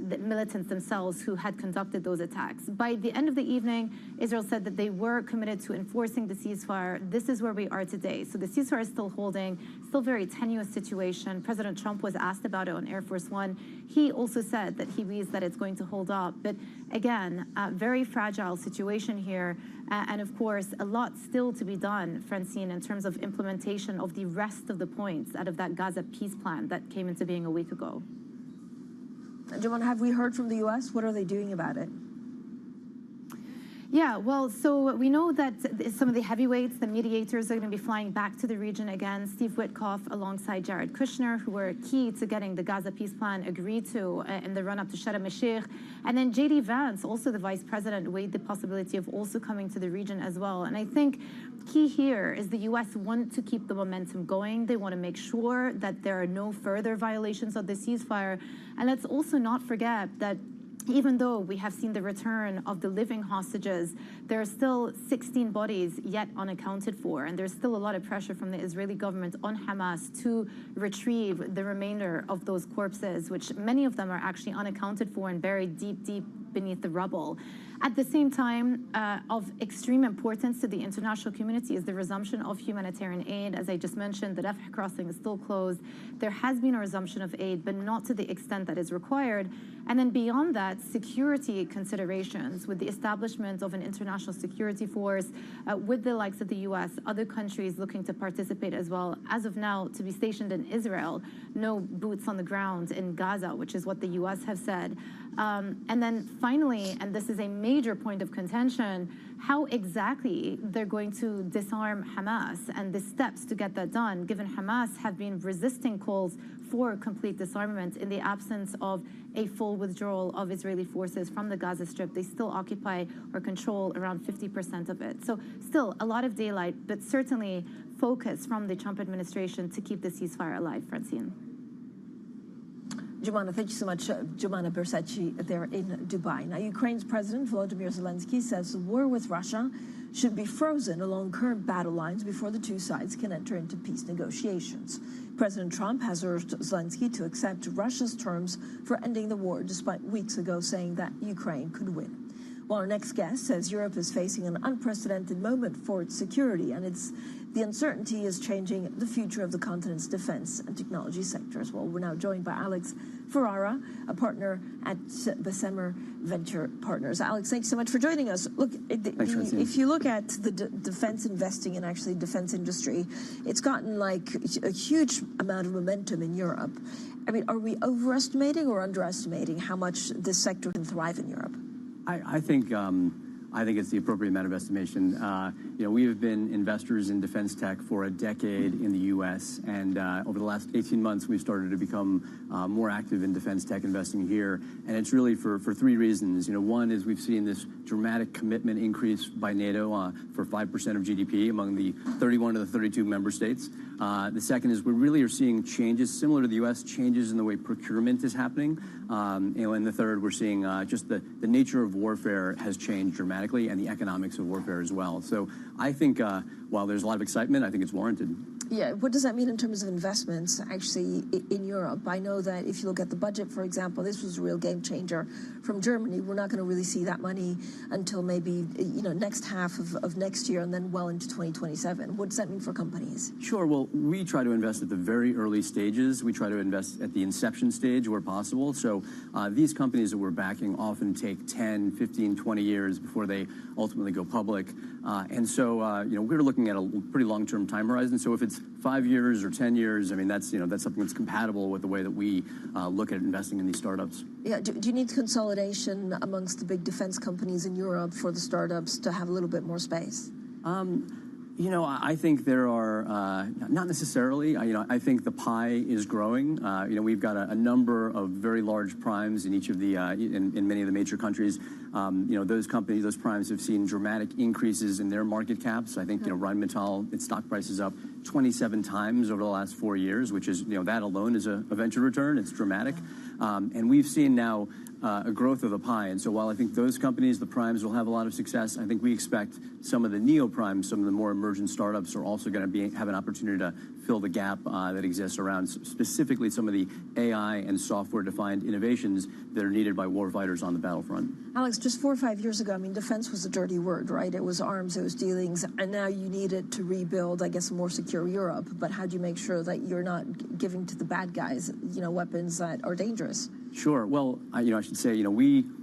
Speaker 20: the militants themselves, who had conducted those attacks. By the end of the evening, Israel said that they were committed to enforcing the ceasefire. This is where we are today. So the ceasefire is still holding, still very tenuous situation. President Trump was asked about it on Air Force One. He also said that he believes that it's going to hold up. But again, a very fragile situation here. And of course, a lot still to be done, Francine, in terms of implementation of the rest of the points out of that Gaza peace plan that came into being a week ago.
Speaker 9: Jaman, have we heard from the U.S.? What are they doing about it?
Speaker 20: Yeah, well, so we know that some of the heavyweights, the mediators, are going to be flying back to the region again. Steve Witkoff alongside Jared Kushner, who were key to getting the Gaza peace plan agreed to in the run-up to Sharm el-Sheikh. And then J.D. Vance, also the vice president, weighed the possibility of also coming to the region as well. And I think key here is the U.S. want to keep the momentum going. They want to make sure that there are no further violations of the ceasefire. And let's also not forget that even though we have seen the return of the living hostages, there are still 16 bodies yet unaccounted for, and there's still a lot of pressure from the Israeli government on Hamas to retrieve the remainder of those corpses, which many of them are actually unaccounted for and buried deep, deep beneath the rubble. At the same time, of extreme importance to the international community is the resumption of humanitarian aid. As I just mentioned, the Rafah crossing is still closed. There has been a resumption of aid, but not to the extent that is required. And then beyond that, security considerations with the establishment of an international security force, with the likes of the U.S., other countries looking to participate as well. As of now, to be stationed in Israel, no boots on the ground in Gaza, which is what the U.S. have said. And then finally, and this is a major point of contention, how exactly they're going to disarm Hamas and the steps to get that done, given Hamas have been resisting calls for complete disarmament in the absence of a full withdrawal of Israeli forces from the Gaza Strip. They still occupy or control around 50% of it. So still a lot of daylight, but certainly focus from the Trump administration to keep the ceasefire alive, Francine.
Speaker 9: Jumana, thank you so much. Jumana Bersachi there in Dubai. Now, Ukraine's President Volodymyr Zelensky says the war with Russia should be frozen along current battle lines before the two sides can enter into peace negotiations. President Trump has urged Zelensky to accept Russia's terms for ending the war, despite weeks ago saying that Ukraine could win. Well, our next guest says Europe is facing an unprecedented moment for its security, and the uncertainty is changing the future of the continent's defense and technology sectors. Well, we're now joined by Alex Ferrara, a partner at Bessemer Venture Partners. Alex, thanks so much for joining us. Look, if you look at the defense investing and actually defense industry, it's gotten like a huge amount of momentum in Europe. I mean, are we overestimating or underestimating how much this sector can thrive in Europe?
Speaker 1: I think it's the appropriate amount of estimation. We have been investors in defense tech for a decade in the U.S., and over the last 18 months, we've started to become more active in defense tech investing here. And it's really for three reasons. One is we've seen this dramatic commitment increase by NATO for 5% of GDP among the 31 of the 32 member states. The second is we really are seeing changes similar to the U.S., changes in the way procurement is happening. And the third, we're seeing just the nature of warfare has changed dramatically, and the economics of warfare as well. So I think while there's a lot of excitement, I think it's warranted.
Speaker 9: Yeah, what does that mean in terms of investments actually in Europe? I know that if you look at the budget, for example, this was a real game changer from Germany. We're not going to really see that money until maybe next half of next year and then well into 2027. What does that mean for companies?
Speaker 1: Sure. Well, we try to invest at the very early stages. We try to invest at the inception stage where possible. So these companies that we're backing often take 10, 15, 20 years before they ultimately go public. And so, we're looking at a pretty long-term time horizon. So if it's 5 years or 10 years, I mean, that's something that's compatible with the way that we look at investing in these startups.
Speaker 9: Yeah. Do you need consolidation amongst the big defense companies in Europe for the startups to have a little bit more space?
Speaker 1: I think there are, not necessarily. I think the pie is growing. We've got a number of very large primes in each of the, in many of the major countries. Those companies, those primes have seen dramatic increases in their market caps. I think, Rheinmetall, its stock price is up 27 times over the last 4 years, which is, that alone is a venture return. It's dramatic. And we've seen now a growth of the pie. And so while I think those companies, the primes, will have a lot of success, I think we expect some of the neo-primes, some of the more emergent startups are also going to have an opportunity to fill the gap that exists around specifically some of the AI and software-defined innovations that are needed by warfighters on the battlefront.
Speaker 9: Alex, just 4 or 5 years ago, I mean, defense was a dirty word, right? It was arms, it was dealings, and now you need it to rebuild, I guess, a more secure Europe. But how do you make sure that you're not giving to the bad guys, weapons that are dangerous?
Speaker 1: Sure. Well, I should say,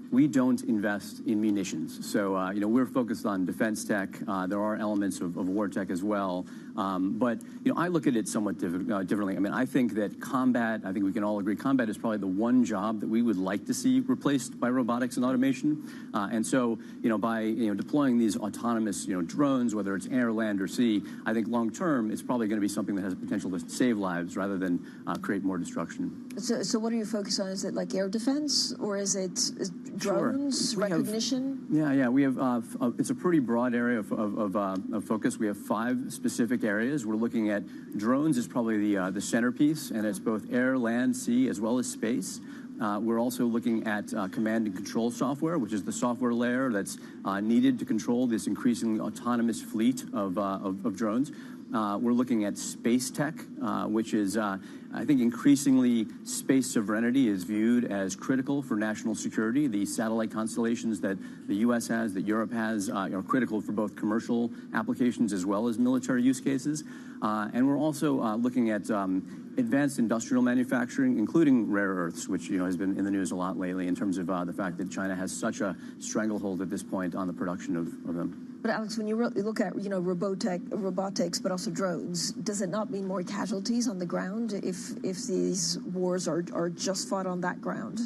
Speaker 1: we don't invest in munitions. So, we're focused on defense tech. There are elements of war tech as well. But, I look at it somewhat differently. I mean, I think that combat, I think we can all agree, combat is probably the one job that we would like to see replaced by robotics and automation. And so, by, deploying these autonomous, drones, whether it's air, land, or sea, I think long term, it's probably going to be something that has potential to save lives rather than create more destruction.
Speaker 9: So what are you focused on? Is it like air defense, or is it drones,
Speaker 1: sure.
Speaker 9: recognition?
Speaker 1: We have, it's a pretty broad area of focus. We have 5 specific areas. We're looking at drones is probably the centerpiece, and it's both air, land, sea, as well as space. We're also looking at command and control software, which is the software layer that's needed to control this increasingly autonomous fleet of drones. we're looking at space tech, which is, I think, increasingly space sovereignty is viewed as critical for national security. The satellite constellations that the U.S. has, that Europe has, are critical for both commercial applications as well as military use cases. And we're also looking at advanced industrial manufacturing, including rare earths, which has been in the news a lot lately in terms of the fact that China has such a stranglehold at this point on the production of them.
Speaker 9: But Alex, when you look at robotics, but also drones, does it not mean more casualties on the ground if these wars are just fought on that ground?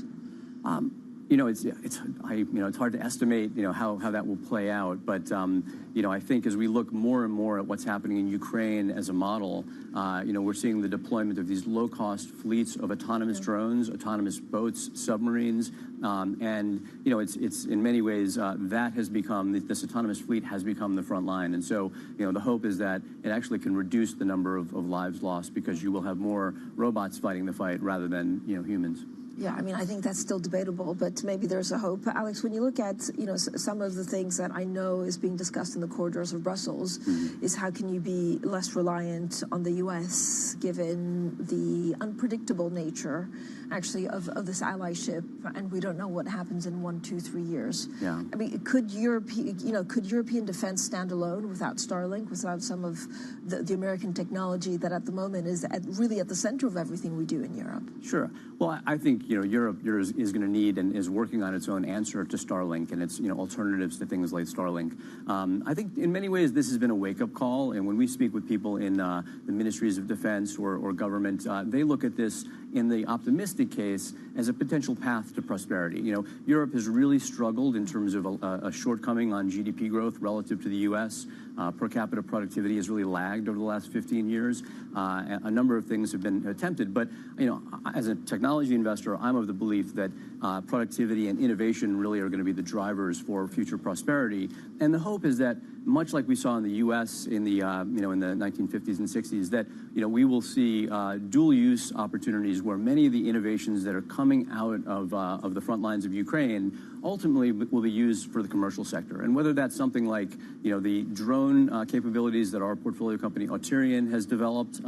Speaker 1: It's hard to estimate how that will play out, but I think as we look more and more at what's happening in Ukraine as a model, we're seeing the deployment of these low-cost fleets of autonomous drones, autonomous boats, submarines, and it's in many ways that has become this autonomous fleet has become the front line, and so the hope is that it actually can reduce the number of lives lost because you will have more robots fighting the fight rather than humans.
Speaker 9: Yeah, I mean, I think that's still debatable, but maybe there's a hope. Alex, when you look at, some of the things that I know is being discussed in the corridors of Brussels, is how can you be less reliant on the U.S. given the unpredictable nature, actually, of this allyship, and we don't know what happens in 1, 2, 3 years.
Speaker 1: Yeah.
Speaker 9: I mean, could European defense stand alone without Starlink, without some of the American technology that at the moment is really at the center of everything we do in Europe?
Speaker 1: Sure. Well, I think Europe is going to need and is working on its own answer to Starlink and its alternatives to things like Starlink. I think in many ways this has been a wake-up call, and when we speak with people in the ministries of defense or government, they look at this in the optimistic case as a potential path to prosperity. Europe has really struggled in terms of a shortcoming on GDP growth relative to the U.S. Per capita productivity has really lagged over the last 15 years. A number of things have been attempted, but as a technology investor, I'm of the belief that productivity and innovation really are going to be the drivers for future prosperity. And the hope is that, much like we saw in the U.S. in the 1950s and 60s, that we will see dual-use opportunities where many of the innovations that are coming out of the front lines of Ukraine ultimately will be used for the commercial sector. And whether that's something like the drone capabilities that our portfolio company Auterion has developed,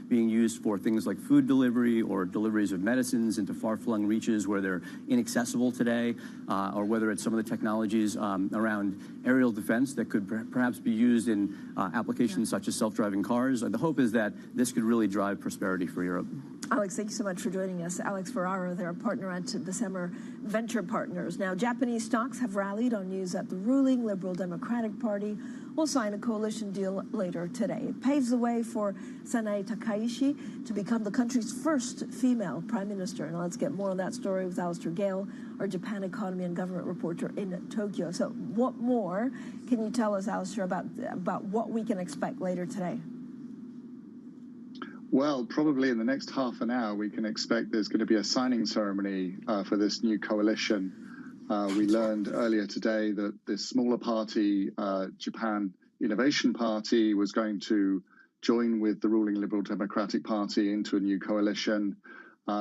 Speaker 1: being used for things like food delivery or deliveries of medicines into far-flung reaches where they're inaccessible today, or whether it's some of the technologies around aerial defense that could perhaps be used in applications such as self-driving cars. The hope is that this could really drive prosperity for Europe.
Speaker 9: Alex, thank you so much for joining us. Alex Ferraro, they're a partner at Bessemer Venture Partners. Now, Japanese stocks have rallied on news that the ruling Liberal Democratic Party will sign a coalition deal later today. It paves the way for Sanae Takaishi to become the country's first female prime minister. And let's get more on that story with Alistair Gale, our Japan economy and government reporter in Tokyo. So what more can you tell us, Alistair, about what we can expect later today?
Speaker 2: Well, probably in the next half an hour, we can expect there's going to be a signing ceremony for this new coalition. We learned earlier today that this smaller party, Japan Innovation Party, was going to join with the ruling Liberal Democratic Party into a new coalition.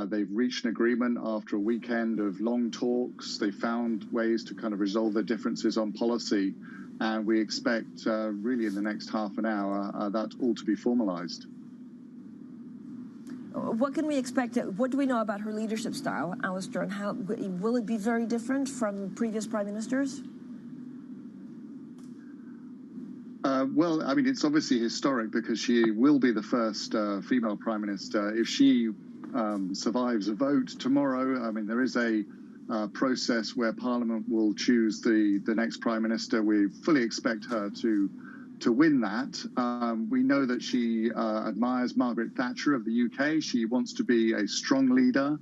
Speaker 2: They've reached an agreement after a weekend of long talks. They found ways to kind of resolve their differences on policy. And we expect really in the next half an hour that all to be formalized.
Speaker 9: What can we expect? What do we know about her leadership style, Alistair, and how will it be very different from previous prime ministers?
Speaker 2: Well, I mean, it's obviously historic because she will be the first female prime minister. If she survives a vote tomorrow, I mean, there is a process where Parliament will choose the next prime minister. We fully expect her to win that. We know that she admires Margaret Thatcher of the UK. She wants to be a strong leader.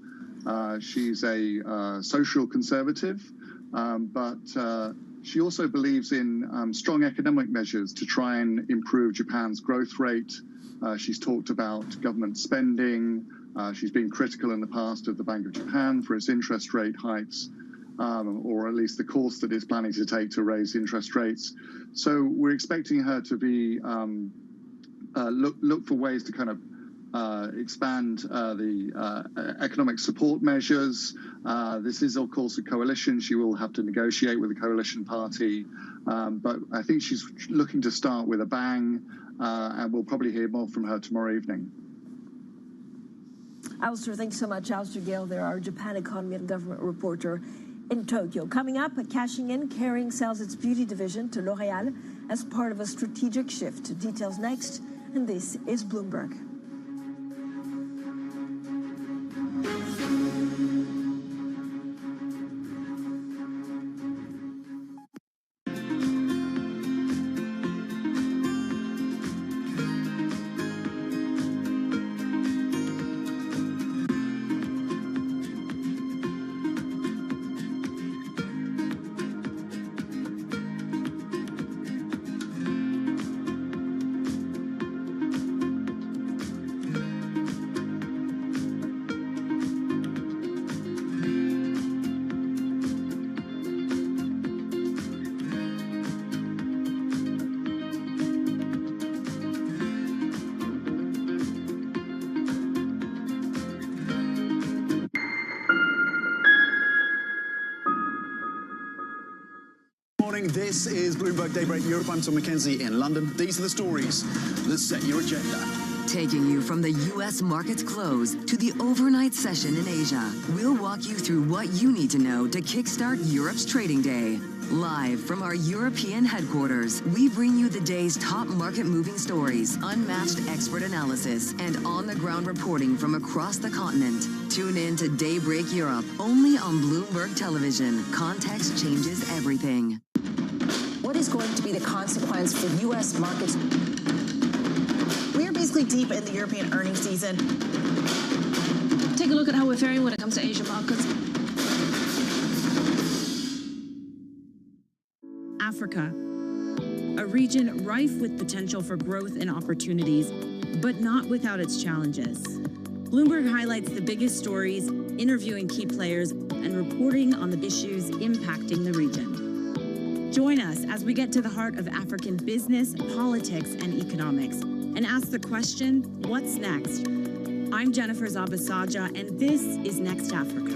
Speaker 2: She's a social conservative, but she also believes in strong economic measures to try and improve Japan's growth rate. She's talked about government spending. She's been critical in the past of the Bank of Japan for its interest rate hikes, or at least the course that it's planning to take to raise interest rates. So we're expecting her to be look for ways to kind of expand the economic support measures. This is, of course, a coalition. She will have to negotiate with the coalition party. But I think she's looking to start with a bang, and we'll probably hear more from her tomorrow evening.
Speaker 9: Alistair, thanks so much. Alistair Gale there, our Japan economy and government reporter in Tokyo. Coming up, cashing in, Kering sells its beauty division to L'Oréal as part of a strategic shift. Details next, and this is Bloomberg.
Speaker 7: This is Bloomberg Daybreak Europe. I'm Tom McKenzie in London. These are the stories that set your agenda.
Speaker 25: Taking you from the U.S. market's close to the overnight session in Asia, we'll walk you through what you need to know to kickstart Europe's trading day. Live from our European headquarters, we bring you the day's top market-moving stories, unmatched expert analysis, and on-the-ground reporting from across the continent. Tune in to Daybreak Europe, only on Bloomberg Television. Context changes everything.
Speaker 8: What is going to be the consequence for U.S. markets? We are basically deep in the European earnings season.
Speaker 21: Take a look at how we're faring when it comes to Asian markets.
Speaker 19: Africa, a region rife with potential for growth and opportunities, but not without its challenges. Bloomberg highlights the biggest stories, interviewing key players, and reporting on the issues impacting the region. Join us as we get to the heart of African business, politics, and economics, and ask the question, what's next? I'm Jennifer Zabasaja, and this is Next Africa.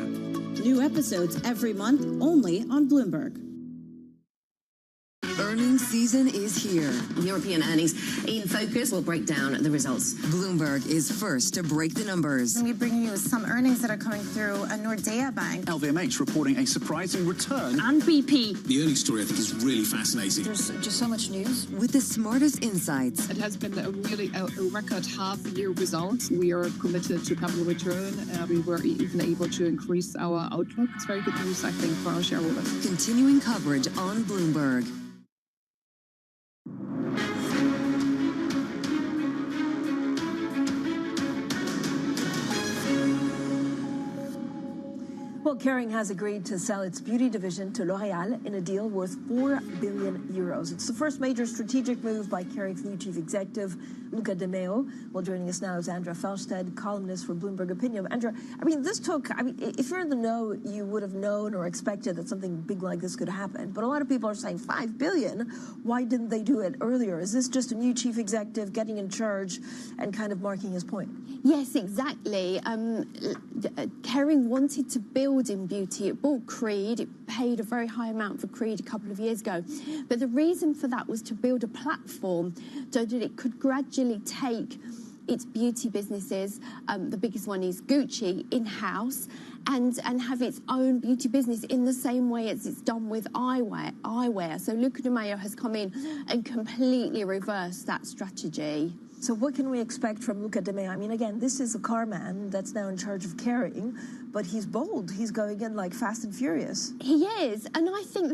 Speaker 19: New episodes every month, only on Bloomberg.
Speaker 25: Earnings season is here.
Speaker 22: European earnings in focus. We'll break down the results.
Speaker 25: Bloomberg is first to break the numbers.
Speaker 24: We bring you some earnings that are coming through a Nordea Bank.
Speaker 7: LVMH reporting a surprising return.
Speaker 22: And BP.
Speaker 26: The earnings story, I think, is really fascinating.
Speaker 22: There's just so much news.
Speaker 25: With the smartest insights.
Speaker 27: It has been a record half-year result. We are committed to capital return. We were even able to increase our outlook. It's very good news, I think, for our shareholders.
Speaker 25: Continuing coverage on Bloomberg.
Speaker 9: Well, Kering has agreed to sell its beauty division to L'Oréal in a deal worth 4 billion euros. It's the first major strategic move by Kering's new chief executive, Luca De Meo. Well, joining us now is Andrea Felsted, columnist for Bloomberg Opinion. Andrea, if you're in the know, you would have known or expected that something big like this could happen. But a lot of people are saying 5 billion. Why didn't they do it earlier? Is this just a new chief executive getting in charge and kind of marking his point?
Speaker 28: Yes, exactly. Kering wanted to build in beauty. It bought Creed. It paid a very high amount for Creed a couple of years ago. But the reason for that was to build a platform so that it could gradually take its beauty businesses, the biggest one is Gucci, in-house, and have its own beauty business in the same way as it's done with eyewear. So Luca De Meo has come in and completely reversed that strategy.
Speaker 9: So what can we expect from Luca De Meo? I mean, again, this is a car man that's now in charge of Kering, but he's bold. He's going in like fast and furious.
Speaker 28: He is, and I think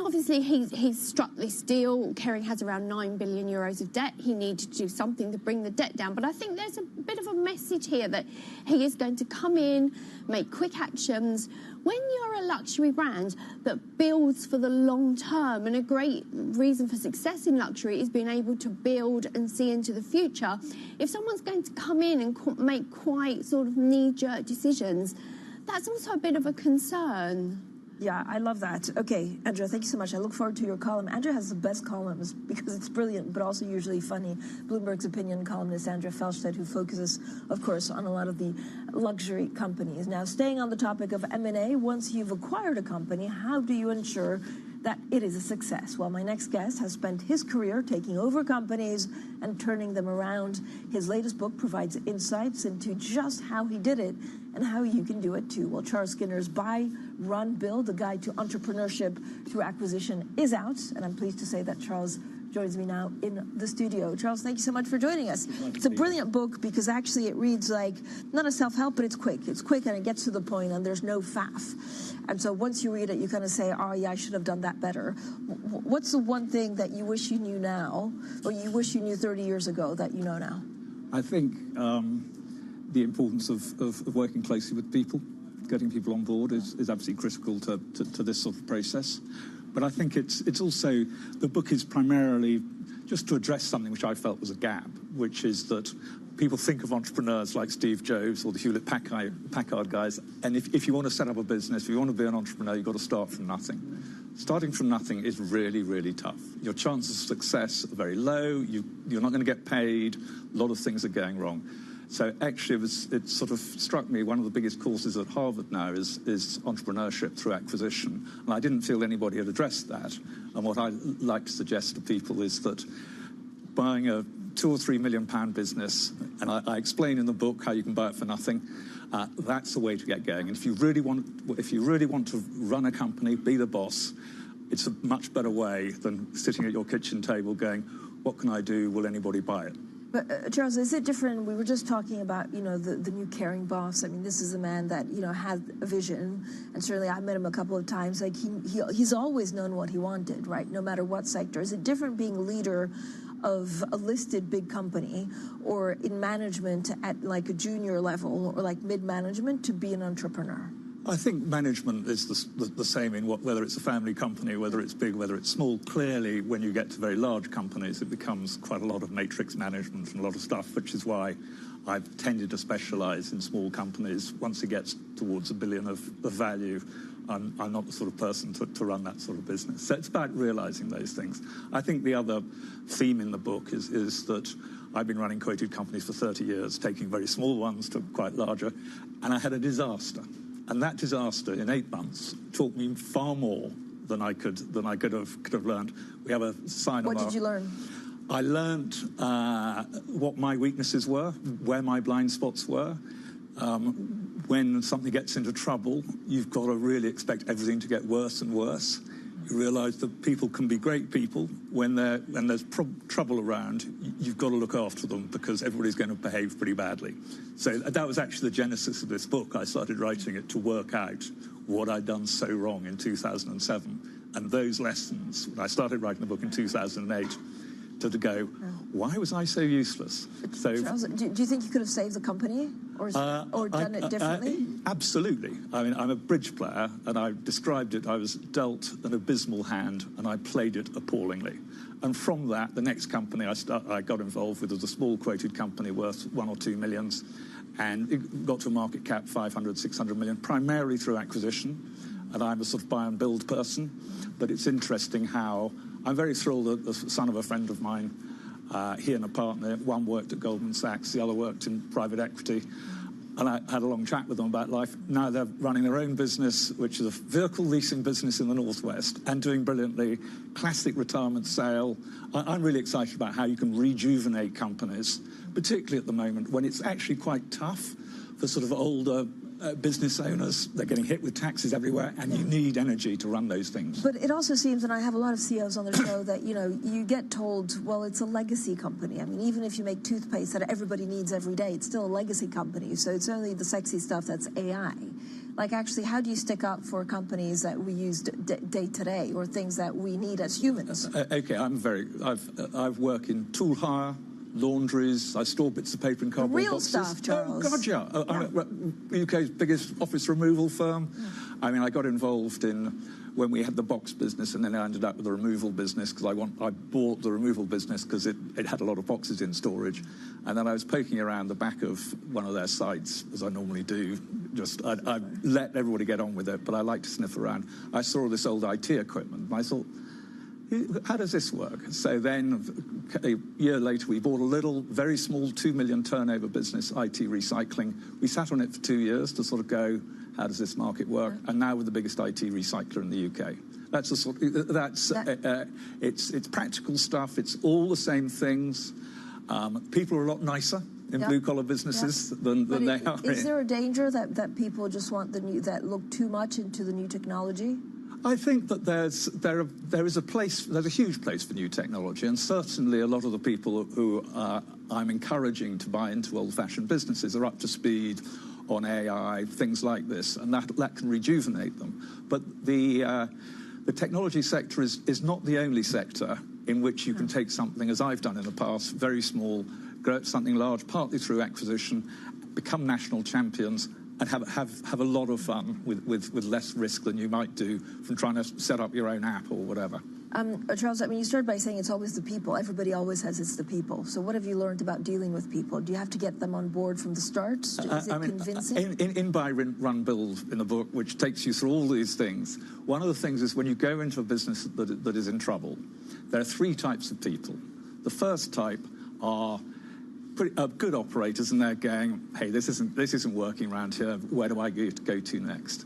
Speaker 28: obviously he's struck this deal. Kering has around 9 billion euros of debt. He needed to do something to bring the debt down, but I think there's a bit of a message here that he is going to come in, make quick actions. When you're a luxury brand that builds for the long term, and a great reason for success in luxury is being able to build and see into the future, if someone's going to come in and make quite sort of knee-jerk decisions, that's also a bit of a concern.
Speaker 9: Yeah, I love that. Okay, Andrea, thank you so much. I look forward to your column. Andrea has the best columns because it's brilliant, but also usually funny. Bloomberg's opinion columnist Andrea Felstedt, who focuses, of course, on a lot of the luxury companies. Now, staying on the topic of M&A, once you've acquired a company, how do you ensure that it is a success? Well, my next guest has spent his career taking over companies and turning them around. His latest book provides insights into just how he did it and how you can do it too. Well, Charles Skinner's Buy, Run, Build, A Guide to Entrepreneurship Through Acquisition is out, and I'm pleased to say that Charles joins me now in the studio. Charles, thank you so much for joining us. It's a brilliant book because actually it reads like not a self-help, but it's quick. It's quick and it gets to the point and there's no faff. And so once you read it, you kind of say, oh yeah, I should have done that better. What's the one thing that you wish you knew now, or you wish you knew 30 years ago that you know now?
Speaker 6: I think the importance of working closely with people, getting people on board is absolutely critical to this sort of process. But I think it's also, the book is primarily just to address something which I felt was a gap, which is that people think of entrepreneurs like Steve Jobs or the Hewlett-Packard guys, and if you want to set up a business, if you want to be an entrepreneur, you've got to start from nothing. Starting from nothing is really, really tough. Your chances of success are very low, you're not going to get paid, a lot of things are going wrong. So actually, it sort of struck me, one of the biggest courses at Harvard now is entrepreneurship through acquisition. And I didn't feel anybody had addressed that. And what I like to suggest to people is that buying a £2 or £3 million business, and I explain in the book how you can buy it for nothing, that's the way to get going. And if you really want to run a company, be the boss, it's a much better way than sitting at your kitchen table going, what can I do? Will anybody buy it?
Speaker 9: But Charles, is it different? We were just talking about, the new caring boss. I mean, this is a man that, had a vision, and certainly I met him a couple of times. Like he's always known what he wanted, right? No matter what sector. Is it different being a leader of a listed big company or in management at like a junior level or like mid-management to be an entrepreneur?
Speaker 6: I think management is the same in whether it's a family company, whether it's big, whether it's small. Clearly, when you get to very large companies, it becomes quite a lot of matrix management and a lot of stuff, which is why I've tended to specialize in small companies. Once it gets towards $1 billion of value, I'm not the sort of person to run that sort of business. So it's about realizing those things. I think the other theme in the book is that I've been running quoted companies for 30 years, taking very small ones to quite larger, and I had a disaster. And that disaster in 8 months taught me far more than I could have learned. We have a sign.
Speaker 9: What did you learn?
Speaker 6: I learned what my weaknesses were, where my blind spots were. When something gets into trouble, you've got to really expect everything to get worse and worse. You realise that people can be great people. When there's trouble around, you've got to look after them because everybody's going to behave pretty badly. So that was actually the genesis of this book. I started writing it to work out what I'd done so wrong in 2007. And those lessons, when I started writing the book in 2008, to go, why was I so useless? So,
Speaker 9: Charles, do you think you could have saved the company or done it differently?
Speaker 6: Absolutely. I mean, I'm a bridge player, and I described it. I was dealt an abysmal hand, and I played it appallingly. And from that, the next company I got involved with was a small quoted company worth 1 or 2 million, and it got to a market cap 500, 600 million, primarily through acquisition. And I'm a sort of buy and build person. But it's interesting how I'm very thrilled that the son of a friend of mine, he and a partner, one worked at Goldman Sachs, the other worked in private equity. And I had a long chat with them about life. Now they're running their own business, which is a vehicle leasing business in the Northwest, and doing brilliantly. Classic retirement sale. I'm really excited about how you can rejuvenate companies, particularly at the moment when it's actually quite tough for sort of older business owners. They're getting hit with taxes everywhere, and you need energy to run those things.
Speaker 9: But it also seems, and I have a lot of CEOs on the show, that you get told, well, it's a legacy company. I mean, even if you make toothpaste that everybody needs every day, it's still a legacy company. So it's only the sexy stuff that's AI. Like, actually, how do you stick up for companies that we use day to day, or things that we need as humans?
Speaker 6: Okay, I've worked in tool hire, laundries. I store bits of paper in cardboard
Speaker 9: real
Speaker 6: boxes.
Speaker 9: Stuff, Charles.
Speaker 6: Oh, God, yeah. I'm UK's biggest office removal firm. I mean, I got involved in when we had the box business, and then I ended up with the removal business because I bought the removal business because it had a lot of boxes in storage. And then I was poking around the back of one of their sites, as I normally do. I let everybody get on with it, but I like to sniff around. I saw all this old IT equipment, and I thought, how does this work? So then, a year later, we bought a little, very small, 2 million turnover business, IT recycling. We sat on it for 2 years to sort of go, how does this market work? And now we're the biggest IT recycler in the UK. That's it's practical stuff. It's all the same things. People are a lot nicer in blue-collar businesses than they are.
Speaker 9: Is there a danger that people just want that look too much into the new technology?
Speaker 6: I think that there is a place, there's a huge place for new technology, and certainly a lot of the people who I'm encouraging to buy into old-fashioned businesses are up to speed on AI, things like this, and that can rejuvenate them. But the technology sector is not the only sector in which you can take something, as I've done in the past, very small, grow it something large, partly through acquisition, become national champions, and have a lot of fun with less risk than you might do from trying to set up your own app or whatever.
Speaker 9: Charles, I mean, you started by saying it's always the people. Everybody always says it's the people. So what have you learned about dealing with people? Do you have to get them on board from the start? Is it convincing?
Speaker 6: In Buy, Run, Build in the book, which takes you through all these things, one of the things is when you go into a business that is in trouble, there are 3 types of people. The first type are good operators, and they're going, hey, this isn't working around here. Where do I go to next?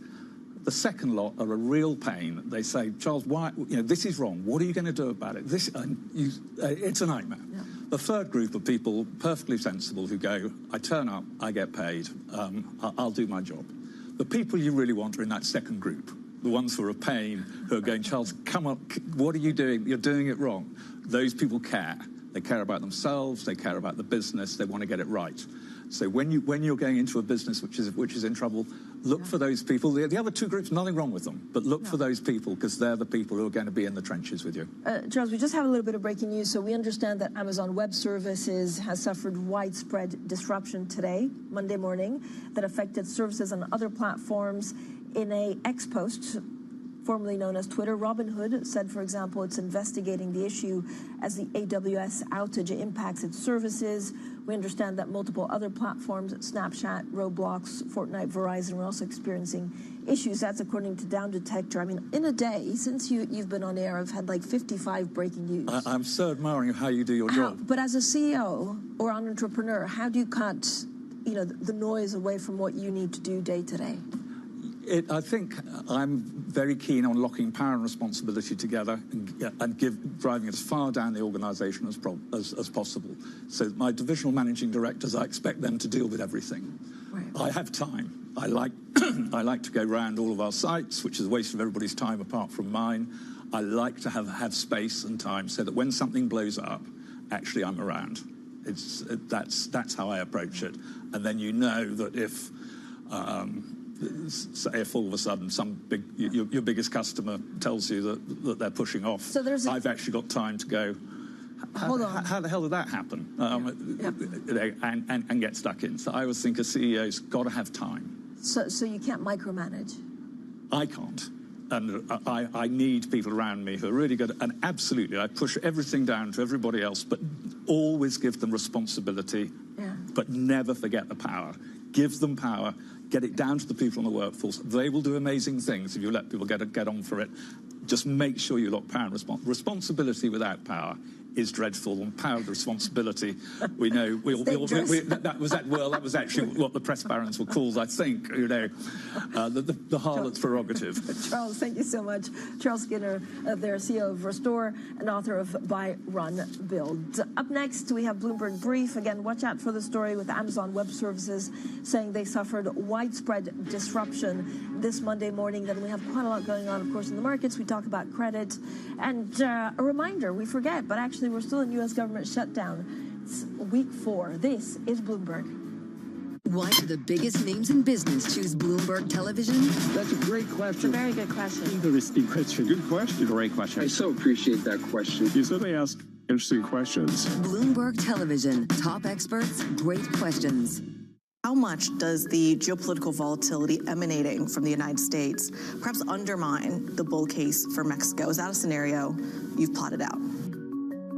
Speaker 6: The second lot are a real pain. They say, Charles, why? This is wrong. What are you going to do about it? It's a nightmare. Yeah. The third group of people, perfectly sensible, who go, I turn up, I get paid, I'll do my job. The people you really want are in that second group, the ones who are a pain, who are going, Charles, come on, what are you doing? You're doing it wrong. Those people care. They care about themselves, they care about the business, they want to get it right. So when you're going into a business which is in trouble, look for those people. The other 2 groups, nothing wrong with them, but look for those people because they're the people who are going to be in the trenches with you.
Speaker 9: Charles, we just have a little bit of breaking news. So we understand that Amazon Web Services has suffered widespread disruption today, Monday morning, that affected services on other platforms. In a ex-post, formerly known as Twitter, Robinhood said, for example, it's investigating the issue as the AWS outage impacts its services. We understand that multiple other platforms, Snapchat, Roblox, Fortnite, Verizon, are also experiencing issues. That's according to Down Detector. I mean, in a day, since you've been on air, I've had like 55 breaking news.
Speaker 6: I'm so admiring how you do your job.
Speaker 9: But as a CEO or an entrepreneur, how do you cut the noise away from what you need to do day to day?
Speaker 6: I think I'm very keen on locking power and responsibility together and driving it as far down the organisation as possible. So my divisional managing directors, I expect them to deal with everything. Right. I have time. I like to go round all of our sites, which is a waste of everybody's time apart from mine. I like to have space and time so that when something blows up, actually I'm around. That's how I approach it. And then you know that if all of a sudden your biggest customer tells you that they're pushing off, so I've actually got time to go, how the hell did that happen? And get stuck in. So I always think a CEO's got to have time.
Speaker 9: So you can't micromanage?
Speaker 6: I can't. And I need people around me who are really good. And absolutely, I push everything down to everybody else, but always give them responsibility, but never forget the power. Give them power. Get it down to the people in the workforce. They will do amazing things if you let people get on for it. Just make sure you lock power and responsibility without power is dreadful, and power of responsibility, we know. That was actually what the press barons were called, I think. The harlot's prerogative.
Speaker 9: Charles, thank you so much. Charles Skinner, their CEO of Restore and author of Buy, Run, Build. Up next, we have Bloomberg Brief. Again, watch out for the story with Amazon Web Services saying they suffered widespread disruption this Monday morning. Then we have quite a lot going on, of course, in the markets. We talk about credit. And a reminder, we forget, but actually we're still in U.S. government shutdown. It's week 4. This is Bloomberg.
Speaker 25: Why do the biggest names in business choose Bloomberg Television?
Speaker 3: That's a great question.
Speaker 20: It's a very good question.
Speaker 3: Interesting question. Good question. Great question. I so appreciate that question. You certainly ask interesting questions.
Speaker 25: Bloomberg Television. Top experts, great questions.
Speaker 8: How much does the geopolitical volatility emanating from the United States perhaps undermine the bull case for Mexico? Is that a scenario you've plotted out?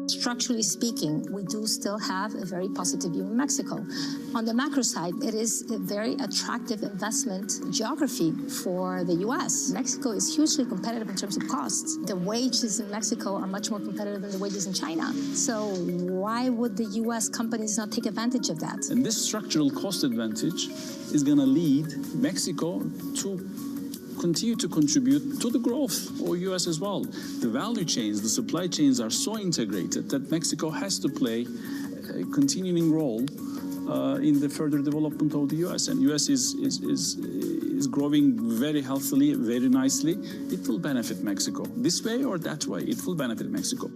Speaker 10: Structurally speaking, we do still have a very positive view in Mexico. On the macro side, it is a very attractive investment geography for the U.S. Mexico is hugely competitive in terms of costs. The wages in Mexico are much more competitive than the wages in China. So why would the U.S. companies not take advantage of that?
Speaker 11: And this structural cost advantage is going to lead Mexico to continue to contribute to the growth of U.S. as well. The value chains, the supply chains are so integrated that Mexico has to play a continuing role in the further development of the U.S. And U.S. is growing very healthily, very nicely. It will benefit Mexico. This way or that way, it will benefit Mexico.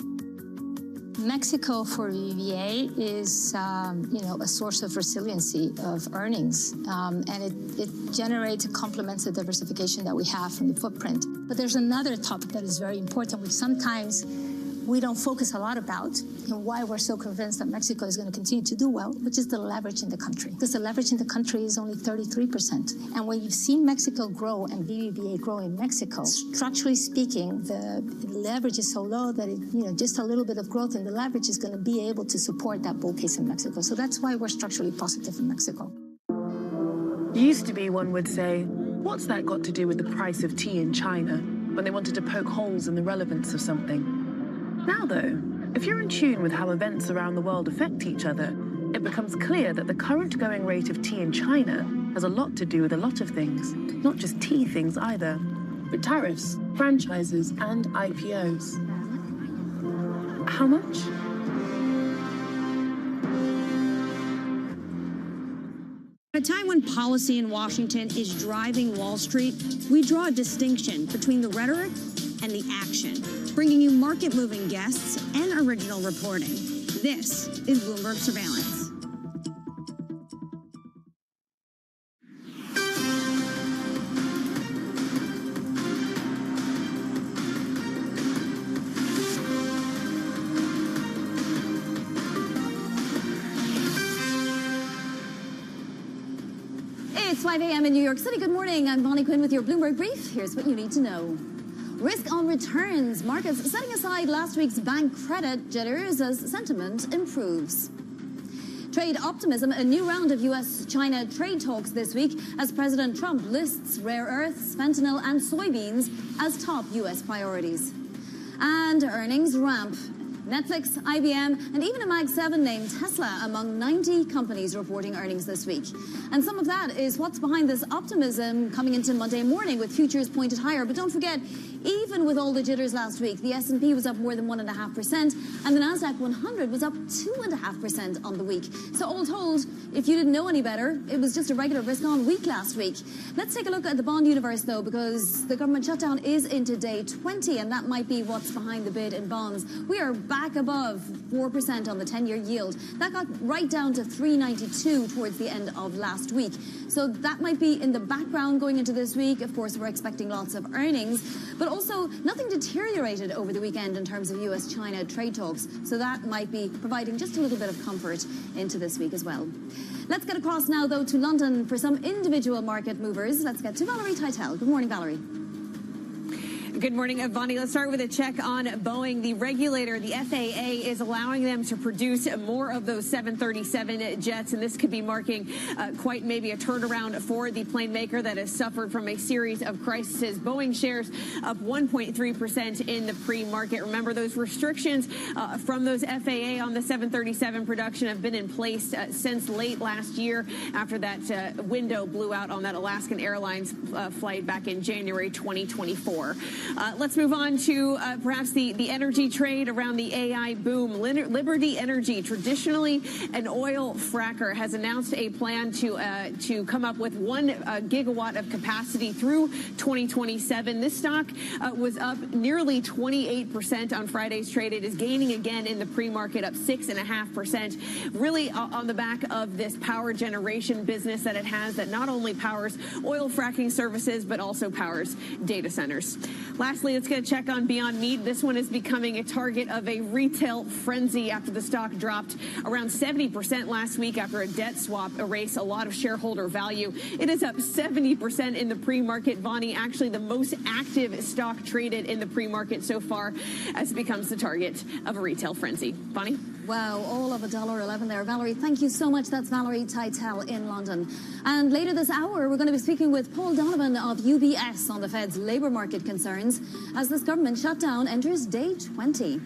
Speaker 10: Mexico for BBVA is, a source of resiliency of earnings, and it generates and complements the diversification that we have from the footprint. But there's another topic that is very important, which sometimes we don't focus a lot about, and why we're so convinced that Mexico is going to continue to do well, which is the leverage in the country. Because the leverage in the country is only 33%. And when you've seen Mexico grow and BBVA grow in Mexico, structurally speaking, the leverage is so low that just a little bit of growth in the leverage is going to be able to support that bull case in Mexico. So that's why we're structurally positive in Mexico.
Speaker 13: Used to be, one would say, what's that got to do with the price of tea in China, when they wanted to poke holes in the relevance of something? Now, though, if you're in tune with how events around the world affect each other, it becomes clear that the current going rate of tea in China has a lot to do with a lot of things, not just tea things either, but tariffs, franchises, and IPOs. How much?
Speaker 14: At a time when policy in Washington is driving Wall Street, we draw a distinction between the rhetoric and the action, bringing you market-moving guests and original reporting. This is Bloomberg Surveillance.
Speaker 15: It's 5 a.m. in New York City. Good morning. I'm Bonnie Quinn with your Bloomberg Brief. Here's what you need to know. Risk on returns. Markets setting aside last week's bank credit jitters as sentiment improves. Trade optimism. A new round of U.S.-China trade talks this week as President Trump lists rare earths, fentanyl, and soybeans as top U.S. priorities. And earnings ramp. Netflix, IBM, and even a Mag 7 named Tesla among 90 companies reporting earnings this week. And some of that is what's behind this optimism coming into Monday morning with futures pointed higher. But don't forget, even with all the jitters last week, the S&P was up more than 1.5%, and the Nasdaq 100 was up 2.5% on the week. So all told, if you didn't know any better, it was just a regular risk-on week last week. Let's take a look at the bond universe, though, because the government shutdown is into day 20, and that might be what's behind the bid in bonds. We are back above 4% on the 10-year yield. That got right down to 3.92 towards the end of last week. So that might be in the background going into this week. Of course, we're expecting lots of earnings, but also nothing deteriorated over the weekend in terms of U.S.-China trade talks. So that might be providing just a little bit of comfort into this week as well. Let's get across now, though, to London for some individual market movers. Let's get to Valerie Teitel. Good morning, Valerie.
Speaker 16: Good morning, Bonnie. Let's start with a check on Boeing. The regulator, the FAA, is allowing them to produce more of those 737 jets, and this could be marking quite maybe a turnaround for the plane maker that has suffered from a series of crises. Boeing shares up 1.3% in the pre-market. Remember, those restrictions from those FAA on the 737 production have been in place since late last year after that window blew out on that Alaskan Airlines flight back in January 2024. Let's move on to perhaps the energy trade around the AI boom. Liberty Energy, traditionally an oil fracker, has announced a plan to come up with 1 gigawatt of capacity through 2027. This stock was up nearly 28% on Friday's trade. It is gaining again in the pre-market, up 6.5%, really on the back of this power generation business that it has that not only powers oil fracking services, but also powers data centers. Lastly, let's get a check on Beyond Meat. This one is becoming a target of a retail frenzy after the stock dropped around 70% last week after a debt swap erased a lot of shareholder value. It is up 70% in the pre-market. Vonnie, actually the most active stock traded in the pre-market so far, as it becomes the target of a retail frenzy. Vonnie?
Speaker 15: Wow, all of $1.11 there. Valerie, thank you so much. That's Valerie Teitel in London. And later this hour, we're going to be speaking with Paul Donovan of UBS on the Fed's labour market concerns as this government shutdown enters day 20.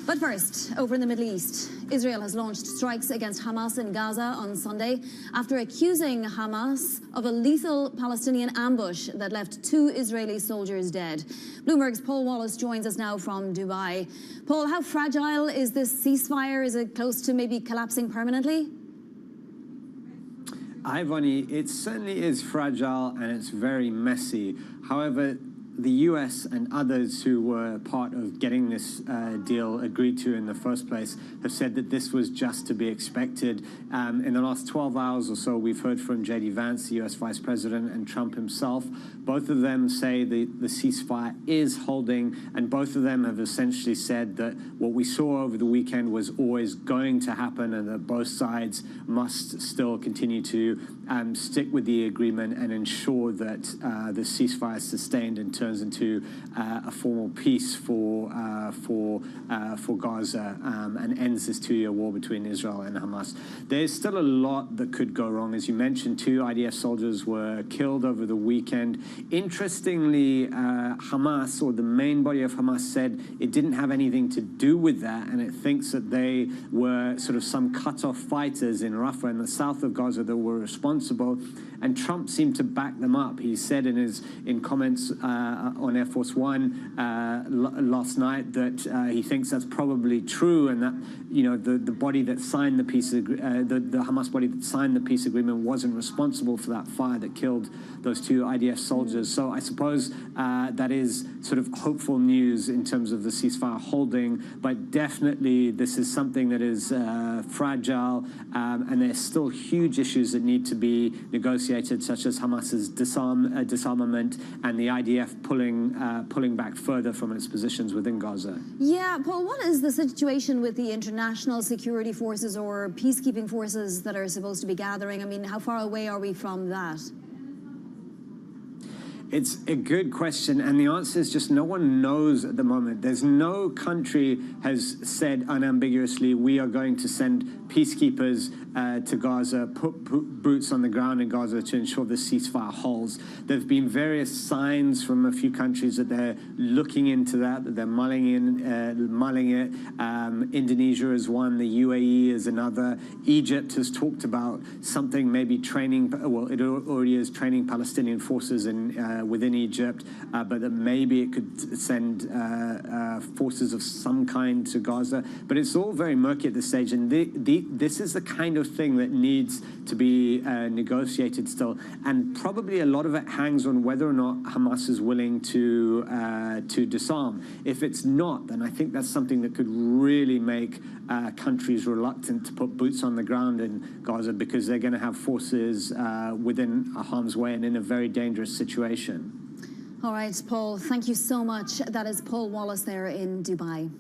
Speaker 15: But first, over in the Middle East, Israel has launched strikes against Hamas in Gaza on Sunday after accusing Hamas of a lethal Palestinian ambush that left 2 Israeli soldiers dead. Bloomberg's Paul Wallace joins us now from Dubai. Paul, how fragile is this ceasefire? Is it close to maybe collapsing permanently?
Speaker 1: Hi, Vonnie. It certainly is fragile and it's very messy. However, the US and others who were part of getting this deal agreed to in the first place have said that this was just to be expected. In the last 12 hours or so, we've heard from J.D. Vance, the US Vice President, and Trump himself. Both of them say the ceasefire is holding, and both of them have essentially said that what we saw over the weekend was always going to happen and that both sides must still continue to stick with the agreement and ensure that the ceasefire is sustained and turns into a formal peace for Gaza and ends this 2-year war between Israel and Hamas. There's still a lot that could go wrong. As you mentioned, 2 IDF soldiers were killed over the weekend. Interestingly, Hamas, or the main body of Hamas, said it didn't have anything to do with that, and it thinks that they were sort of some cut-off fighters in Rafah in the south of Gaza that were responsible. And Trump seemed to back them up. He said in comments on Air Force One last night that he thinks that's probably true, and that the body that signed the peace, the Hamas body that signed the peace agreement, wasn't responsible for that fire that killed those 2 IDF soldiers. So I suppose that is sort of hopeful news in terms of the ceasefire holding, but definitely this is something that is fragile, and there's still huge issues that need to be negotiated, such as Hamas's disarmament and the IDF pulling back further from its positions within Gaza.
Speaker 15: Yeah, Paul, what is the situation with the international security forces or peacekeeping forces that are supposed to be gathering? I mean, how far away are we from that?
Speaker 1: It's a good question, and the answer is just no one knows at the moment. There's no country has said unambiguously, we are going to send peacekeepers to Gaza, put boots on the ground in Gaza to ensure the ceasefire holds. There have been various signs from a few countries that they're looking into that they're mulling it. Indonesia is one, the UAE is another. Egypt has talked about something maybe training, well, it already is training Palestinian forces within Egypt, but that maybe it could send forces of some kind to Gaza. But it's all very murky at this stage, and this is the kind of thing that needs to be negotiated still, and probably a lot of it hangs on whether or not Hamas is willing to disarm. If it's not, then I think that's something that could really make countries reluctant to put boots on the ground in Gaza, because they're going to have forces within harm's way and in a very dangerous situation.
Speaker 15: All right, Paul, thank you so much. That is Paul Wallace there in Dubai.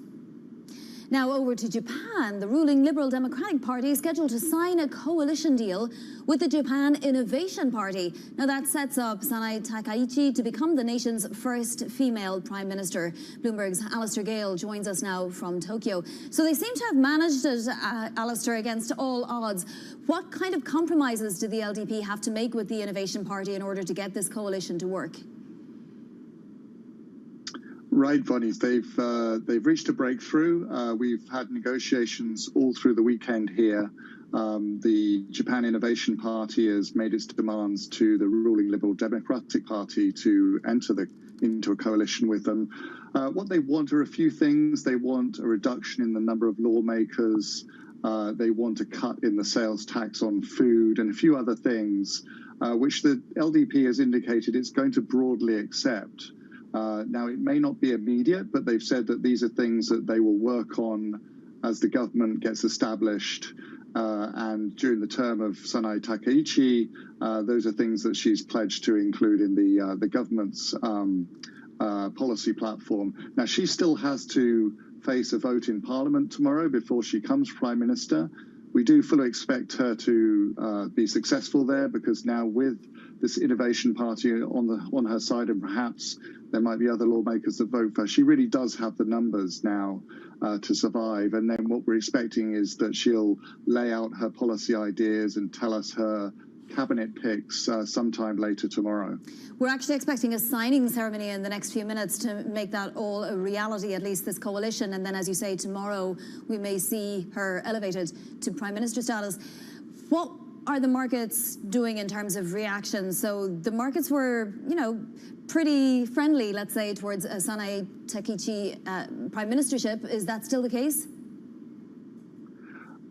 Speaker 15: Now over to Japan. The ruling Liberal Democratic Party is scheduled to sign a coalition deal with the Japan Innovation Party. Now that sets up Sanai Takaichi to become the nation's first female prime minister. Bloomberg's Alistair Gale joins us now from Tokyo. So they seem to have managed it, Alistair, against all odds. What kind of compromises do the LDP have to make with the Innovation Party in order to get this coalition to work?
Speaker 2: Right, Vonnie, they've reached a breakthrough. We've had negotiations all through the weekend here. The Japan Innovation Party has made its demands to the ruling Liberal Democratic Party to enter into a coalition with them. What they want are a few things. They want a reduction in the number of lawmakers. They want a cut in the sales tax on food and a few other things, which the LDP has indicated it's going to broadly accept. Now, it may not be immediate, but they've said that these are things that they will work on as the government gets established. And during the term of Sanai Takaichi, those are things that she's pledged to include in the government's policy platform. Now, she still has to face a vote in Parliament tomorrow before she becomes Prime Minister. We do fully expect her to be successful there, because now with this Innovation Party on her side, and perhaps there might be other lawmakers that vote for her, she really does have the numbers now to survive. And then what we're expecting is that she'll lay out her policy ideas and tell us her cabinet picks sometime later tomorrow.
Speaker 15: We're actually expecting a signing ceremony in the next few minutes to make that all a reality, at least this coalition. And then, as you say, tomorrow we may see her elevated to Prime Minister status. What are the markets doing in terms of reaction? So the markets were, pretty friendly, let's say, towards Sanae Takaichi prime ministership. Is that still the case?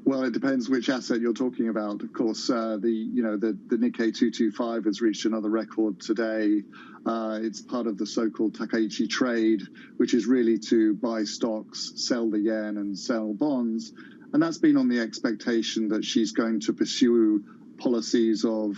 Speaker 2: Well, it depends which asset you're talking about. Of course, the Nikkei 225 has reached another record today. It's part of the so-called Takaichi trade, which is really to buy stocks, sell the yen, and sell bonds. And that's been on the expectation that she's going to pursue policies of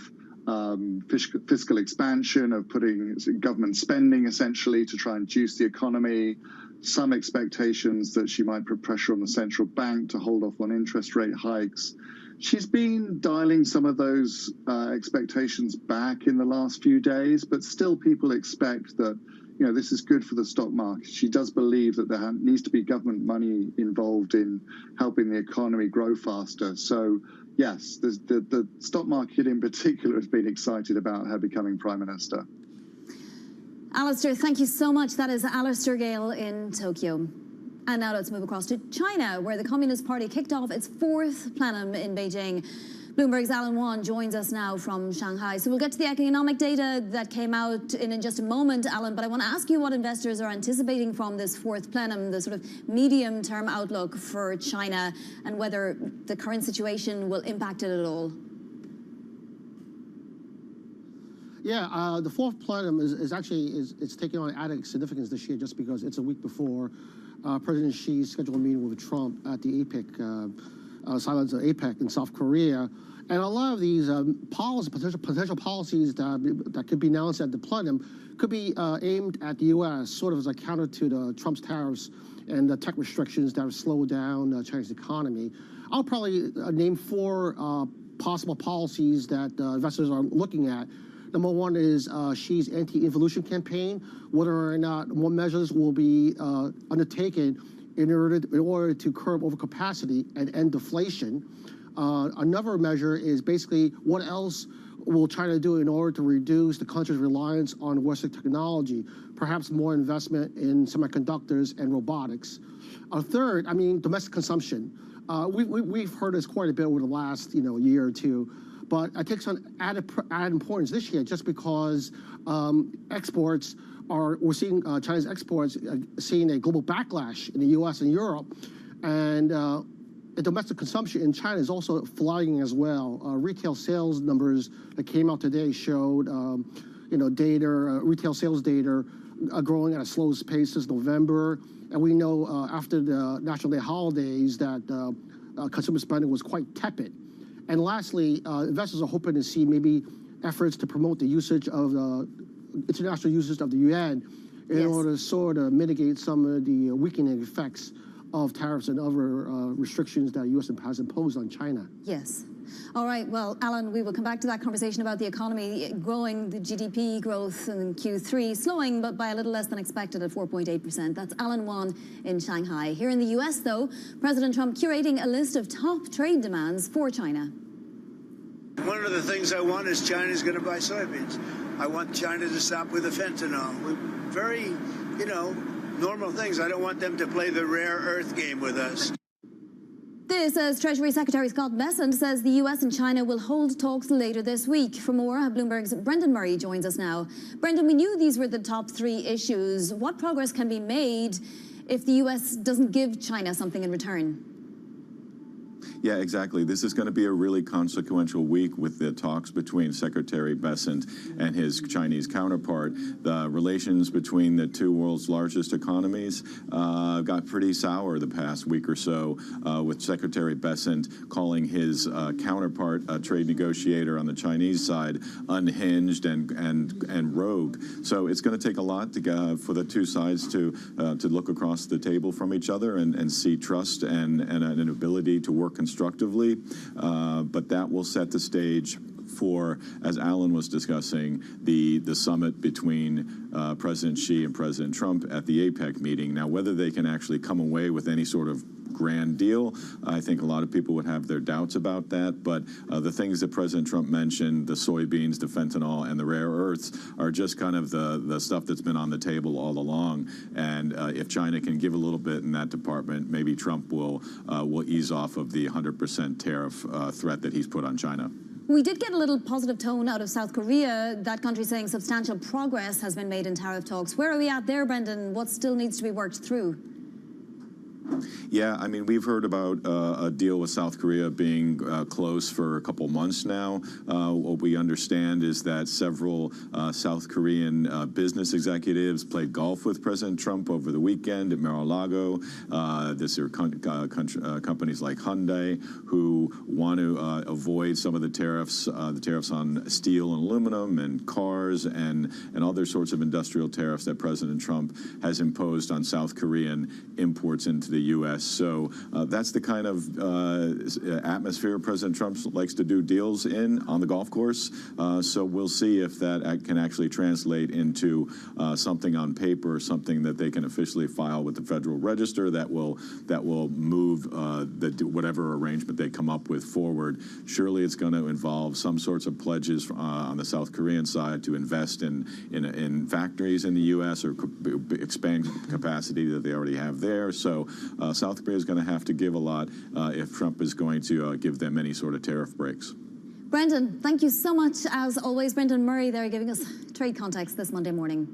Speaker 2: fiscal expansion, of putting government spending essentially to try and juice the economy. Some expectations that she might put pressure on the central bank to hold off on interest rate hikes. She's been dialing some of those expectations back in the last few days, but still people expect that this is good for the stock market. She does believe that there needs to be government money involved in helping the economy grow faster. So yes, the stock market in particular has been excited about her becoming Prime Minister.
Speaker 15: Alistair, thank you so much. That is Alistair Gale in Tokyo. And now let's move across to China, where the Communist Party kicked off its fourth plenum in Beijing. Bloomberg's Alan Wan joins us now from Shanghai. So we'll get to the economic data that came out in just a moment, Alan, but I want to ask you what investors are anticipating from this fourth plenum, the sort of medium-term outlook for China, and whether the current situation will impact it at all.
Speaker 4: Yeah, the fourth plenum is taking on added significance this year, just because it's a week before President Xi's scheduled meeting with Trump at the APEC, silence of APEC in South Korea. And a lot of these potential policies that could be announced at the plenum could be aimed at the U.S., sort of as a counter to the Trump's tariffs and the tech restrictions that have slowed down the Chinese economy. I'll probably name four possible policies that investors are looking at. Number one is Xi's anti-involution campaign, whether or not more measures will be undertaken in order to curb overcapacity and end deflation. Another measure is basically what else will China do in order to reduce the country's reliance on Western technology, perhaps more investment in semiconductors and robotics. Third, domestic consumption. We've heard this quite a bit over the last year or two. But it takes on added importance this year, just because we're seeing China's exports seeing a global backlash in the U.S. and Europe, and the domestic consumption in China is also flying as well. Retail sales numbers that came out today showed, retail sales data growing at a slow pace since November, and we know after the National Day holidays that consumer spending was quite tepid. And lastly, investors are hoping to see maybe efforts to promote the usage of the international usage of the yuan in order to sort of mitigate some of the weakening effects of tariffs and other restrictions that the U.S. has imposed on China.
Speaker 15: Yes. All right. Well, Alan, we will come back to that conversation about the economy growing, the GDP growth in Q3 slowing, but by a little less than expected at 4.8%. That's Alan Wan in Shanghai. Here in the U.S., though, President Trump curating a list of top trade demands for China.
Speaker 5: One of the things I want is China's going to buy soybeans. I want China to stop with the fentanyl. Very, normal things. I don't want them to play the rare earth game with us.
Speaker 15: This, as Treasury Secretary Scott Bessent says the U.S. and China will hold talks later this week. For more, Bloomberg's Brendan Murray joins us now. Brendan, we knew these were the top three issues. What progress can be made if the U.S. doesn't give China something in return?
Speaker 7: Yeah, exactly. This is going to be a really consequential week with the talks between Secretary Bessent and his Chinese counterpart. The relations between the two world's largest economies got pretty sour the past week or so, with Secretary Bessent calling his counterpart, a trade negotiator on the Chinese side, unhinged and rogue. So it's going to take a lot for the two sides to look across the table from each other and see trust and an ability to work constructively. But that will set the stage for, as Alan was discussing, the summit between President Xi and President Trump at the APEC meeting. Now, whether they can actually come away with any sort of grand deal, I think a lot of people would have their doubts about that. But the things that President Trump mentioned, the soybeans, the fentanyl, and the rare earths, are just kind of the stuff that's been on the table all along. And if China can give a little bit in that department, maybe Trump will ease off of the 100% tariff threat that he's put on China.
Speaker 15: We did get a little positive tone out of South Korea, that country saying substantial progress has been made in tariff talks. Where are we at there, Brendan? What still needs to be worked through?
Speaker 7: Yeah, I mean, we've heard about a deal with South Korea being close for a couple months now. What we understand is that several South Korean business executives played golf with President Trump over the weekend at Mar-a-Lago. These are companies like Hyundai who want to avoid some of the tariffs on steel and aluminum and cars and other sorts of industrial tariffs that President Trump has imposed on South Korean imports into the U.S. So that's the kind of atmosphere President Trump likes to do deals in on the golf course. So we'll see if that can actually translate into something on paper, something that they can officially file with the Federal Register that will move whatever arrangement they come up with forward. Surely it's going to involve some sorts of pledges on the South Korean side to invest in factories in the U.S. or expand capacity that they already have there. So South Korea is going to have to give a lot if Trump is going to give them any sort of tariff breaks.
Speaker 15: Brendan, thank you so much, as always. Brendan Murray there giving us trade context this Monday morning.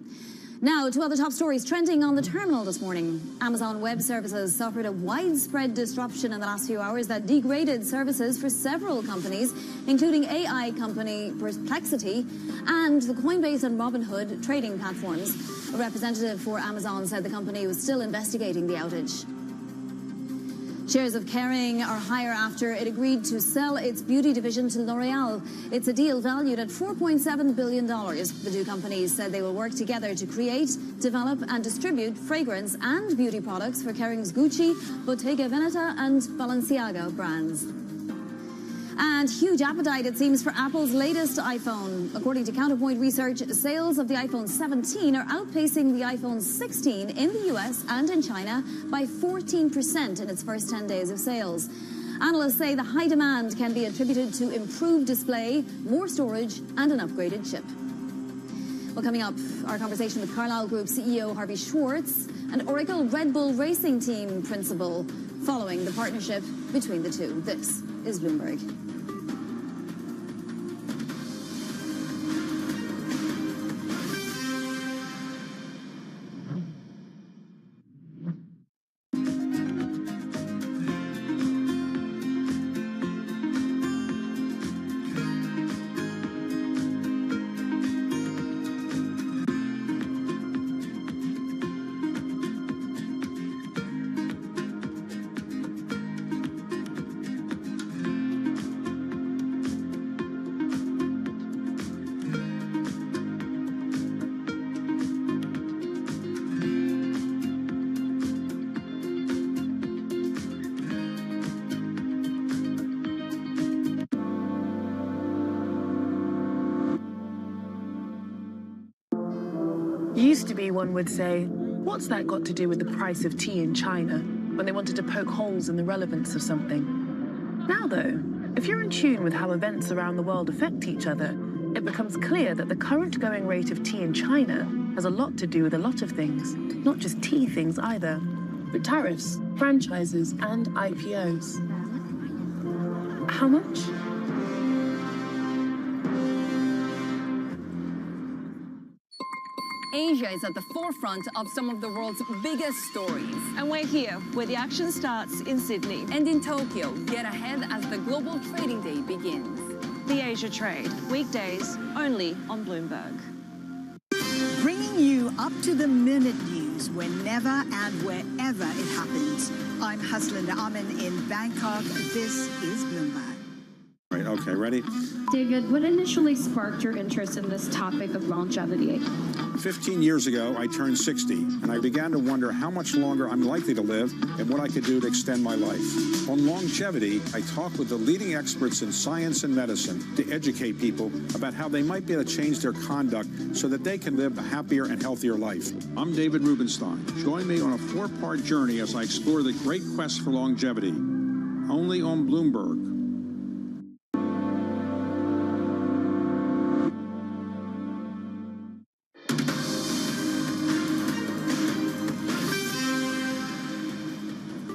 Speaker 15: Now, to other top stories trending on the terminal this morning. Amazon Web Services suffered a widespread disruption in the last few hours that degraded services for several companies, including AI company Perplexity and the Coinbase and Robinhood trading platforms. A representative for Amazon said the company was still investigating the outage. Shares of Kering are higher after it agreed to sell its beauty division to L'Oreal. It's a deal valued at $4.7 billion. The two companies said they will work together to create, develop and distribute fragrance and beauty products for Kering's Gucci, Bottega Veneta and Balenciaga brands. And huge appetite, it seems, for Apple's latest iPhone. According to Counterpoint Research, sales of the iPhone 17 are outpacing the iPhone 16 in the US and in China by 14% in its first 10 days of sales. Analysts say the high demand can be attributed to improved display, more storage and an upgraded chip. Well, coming up, our conversation with Carlyle Group CEO Harvey Schwartz and Oracle Red Bull Racing Team principal following the partnership between the two. This is Bloomberg.
Speaker 13: Used to be, one would say, what's that got to do with the price of tea in China, when they wanted to poke holes in the relevance of something? Now, though, if you're in tune with how events around the world affect each other, it becomes clear that the current going rate of tea in China has a lot to do with a lot of things, not just tea things either, but tariffs, franchises, and IPOs. How much?
Speaker 12: Asia is at the forefront of some of the world's biggest stories.
Speaker 16: And we're here, where the action starts in Sydney.
Speaker 12: And in Tokyo, get ahead as the global trading day begins.
Speaker 16: The Asia Trade, weekdays only on Bloomberg.
Speaker 17: Bringing you up-to-the-minute news whenever and wherever it happens. I'm Haslinda Amin in Bangkok. This is Bloomberg.
Speaker 3: Right, okay, ready?
Speaker 18: David, what initially sparked your interest in this topic of longevity?
Speaker 3: 15 years ago, I turned 60, and I began to wonder how much longer I'm likely to live and what I could do to extend my life. On longevity, I talked with the leading experts in science and medicine to educate people about how they might be able to change their conduct so that they can live a happier and healthier life. I'm David Rubenstein. Join me on a 4-part journey as I explore the great quest for longevity. Only on Bloomberg.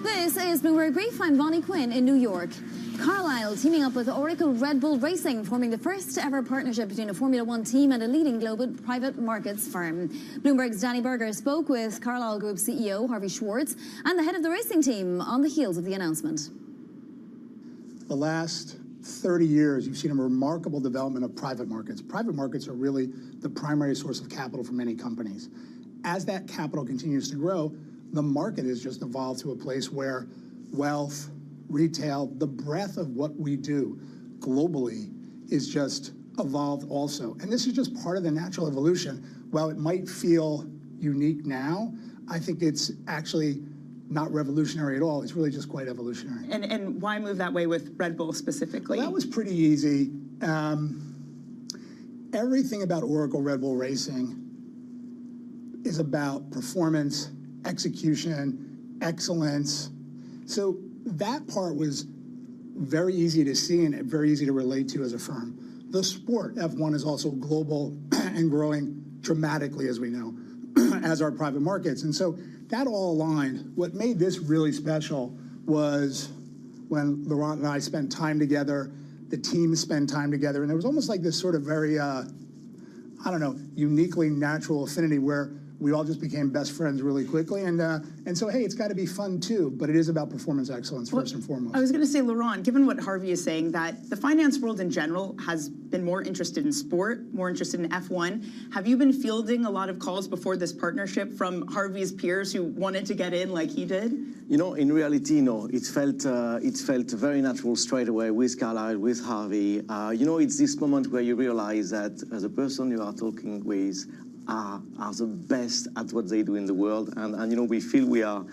Speaker 15: This is Bloomberg Brief. I'm Bonnie Quinn in New York. Carlyle teaming up with Oracle Red Bull Racing, forming the first ever partnership between a Formula One team and a leading global private markets firm. Bloomberg's Danny Berger spoke with Carlyle Group CEO Harvey Schwartz and the head of the racing team on the heels of the announcement.
Speaker 19: The last 30 years, you've seen a remarkable development of private markets. Private markets are really the primary source of capital for many companies. As that capital continues to grow, the market has just evolved to a place where wealth, retail, the breadth of what we do globally is just evolved also. And this is just part of the natural evolution. While it might feel unique now, I think it's actually not revolutionary at all. It's really just quite evolutionary.
Speaker 21: And why move that way with Red Bull specifically?
Speaker 19: Well, that was pretty easy. Everything about Oracle Red Bull Racing is about performance, execution, excellence. So that part was very easy to see and very easy to relate to as a firm. The sport, F1, is also global and growing dramatically, as we know, as are private markets. And so that all aligned. What made this really special was when Laurent and I spent time together, the team spent time together, and there was almost like this sort of very, uniquely natural affinity where we all just became best friends really quickly. And so, hey, it's got to be fun too, but it is about performance excellence first and foremost.
Speaker 21: I was going to say, Laurent, given what Harvey is saying, that the finance world in general has been more interested in sport, more interested in F1. Have you been fielding a lot of calls before this partnership from Harvey's peers who wanted to get in like he did?
Speaker 23: In reality, no. It felt very natural straight away with Carlyle, with Harvey. It's this moment where you realize that the person you are talking with are the best at what they do in the world, and we feel we are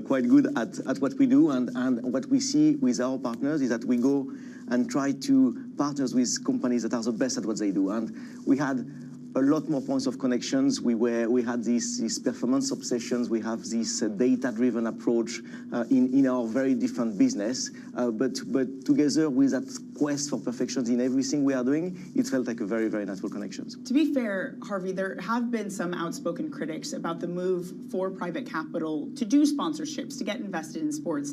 Speaker 23: quite good at what we do, and what we see with our partners is that we go and try to partner with companies that are the best at what they do, and we had a lot more points of connections. We had these performance obsessions. We have this data-driven approach in our very different business. But together with that quest for perfection in everything we are doing, it felt like a very, very natural connection.
Speaker 21: To be fair, Harvey, there have been some outspoken critics about the move for private capital to do sponsorships, to get invested in sports.